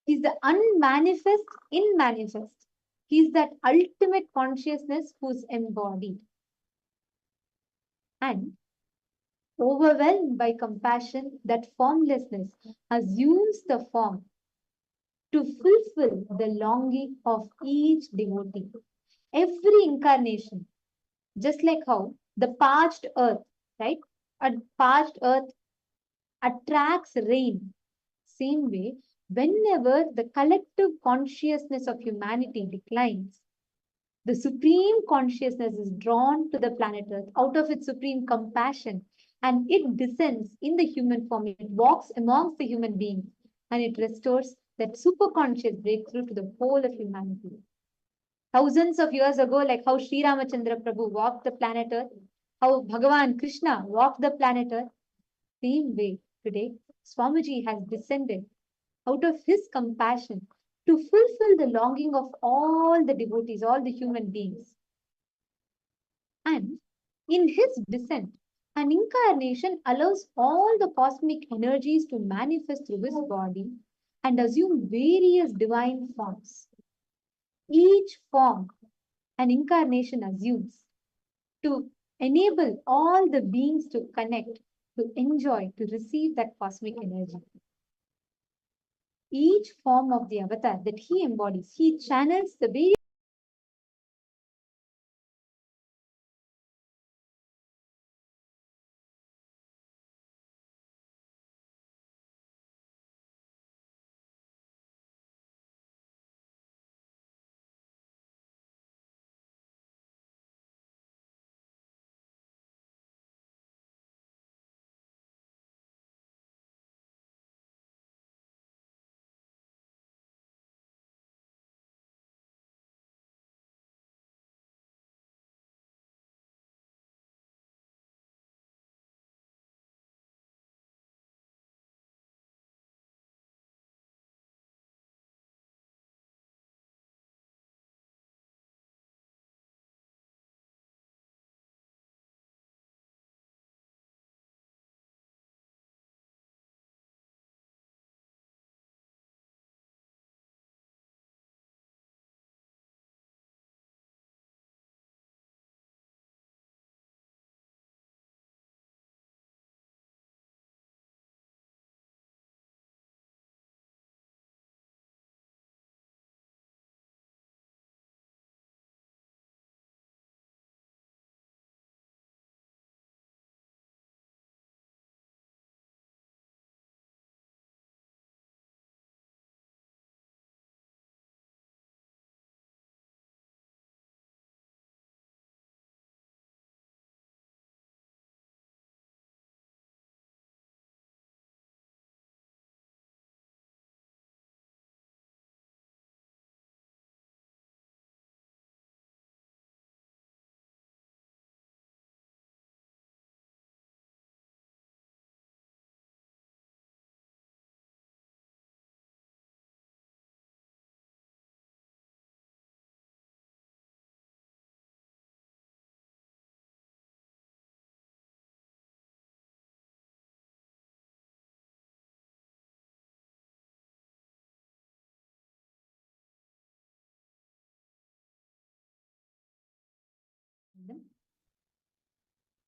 He is the unmanifest in manifest. He is that ultimate consciousness who is embodied. And overwhelmed by compassion, that formlessness assumes the form to fulfill the longing of each devotee. Every incarnation, just like how the parched earth, right? A parched earth attracts rain. Same way, whenever the collective consciousness of humanity declines, the supreme consciousness is drawn to the planet Earth out of its supreme compassion, and it descends in the human form. It walks amongst the human beings and it restores that superconscious breakthrough to the whole of humanity. Thousands of years ago, like how Sri Ramachandra Prabhu walked the planet Earth, how Bhagavan Krishna walked the planet Earth, same way today, Swamiji has descended out of his compassion to fulfill the longing of all the devotees, all the human beings. And in his descent, an incarnation allows all the cosmic energies to manifest through his body and assume various divine forms. Each form an incarnation assumes to enable all the beings to connect, to enjoy, to receive that cosmic energy. Each form of the avatar that he embodies, he channels the various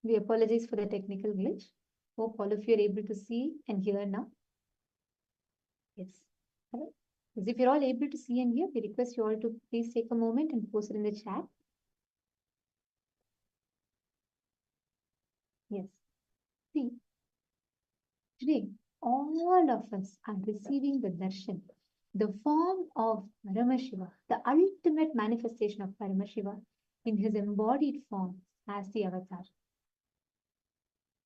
We apologize for the technical glitch. Hope all of you are able to see and hear now. Yes. Hello. As if you're all able to see and hear, we request you all to please take a moment and post it in the chat. Yes. See, today all of us are receiving the darshan, the form of Paramashiva, the ultimate manifestation of Paramashiva in his embodied form as the avatar.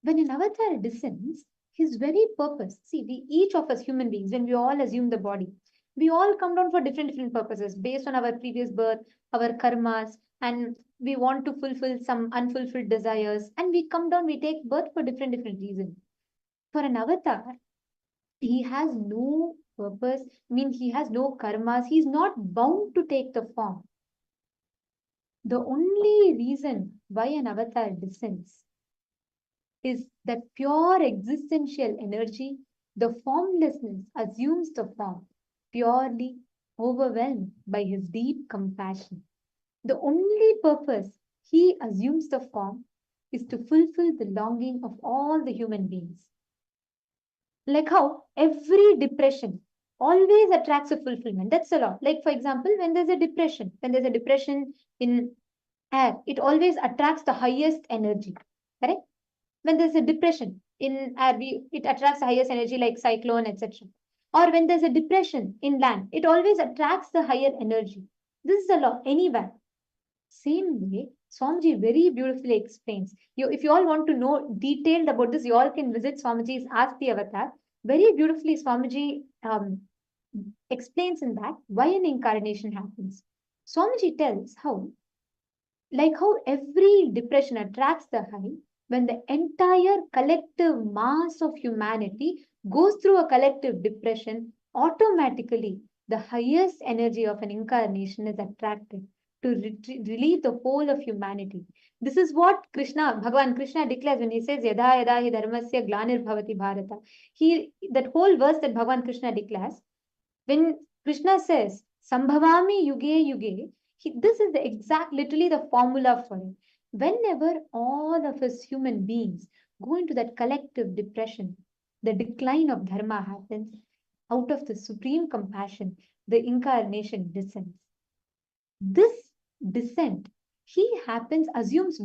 When an avatar descends, his very purpose, see, each of us human beings, when we all assume the body, we all come down for different purposes based on our previous birth, our karmas, and we want to fulfill some unfulfilled desires, and we come down, we take birth for different reasons. For an avatar, he has no purpose, he has no karmas, he's not bound to take the form. The only reason why an avatar descends is that pure existential energy, the formlessness assumes the form, purely overwhelmed by his deep compassion. The only purpose he assumes the form is to fulfill the longing of all the human beings. Like how every depression always attracts a fulfillment. That's a law. Like, for example, when there's a depression in air, it always attracts the highest energy. Correct? When there's a depression in air, it attracts the highest energy like cyclone, etc. Or when there's a depression in land, it always attracts the higher energy. This is a law anywhere. Same way, Swamiji very beautifully explains. If you all want to know detailed about this, you all can visit Swamiji's Ask the Avatar. Very beautifully, Swamiji explains in that why an incarnation happens. Swamiji tells how every depression attracts the high, when the entire collective mass of humanity goes through a collective depression, automatically the highest energy of an incarnation is attracted to relieve the whole of humanity. This is what Bhagavan Krishna declares when he says, Yada yada hi dharmasya glanir bhavati bharata. That whole verse that Bhagavan Krishna declares, when Krishna says, Sambhavami yuge yuge, this is literally the formula for it. Whenever all of us human beings go into that collective depression, the decline of dharma happens. Out of the supreme compassion, the incarnation descends. This descent, assumes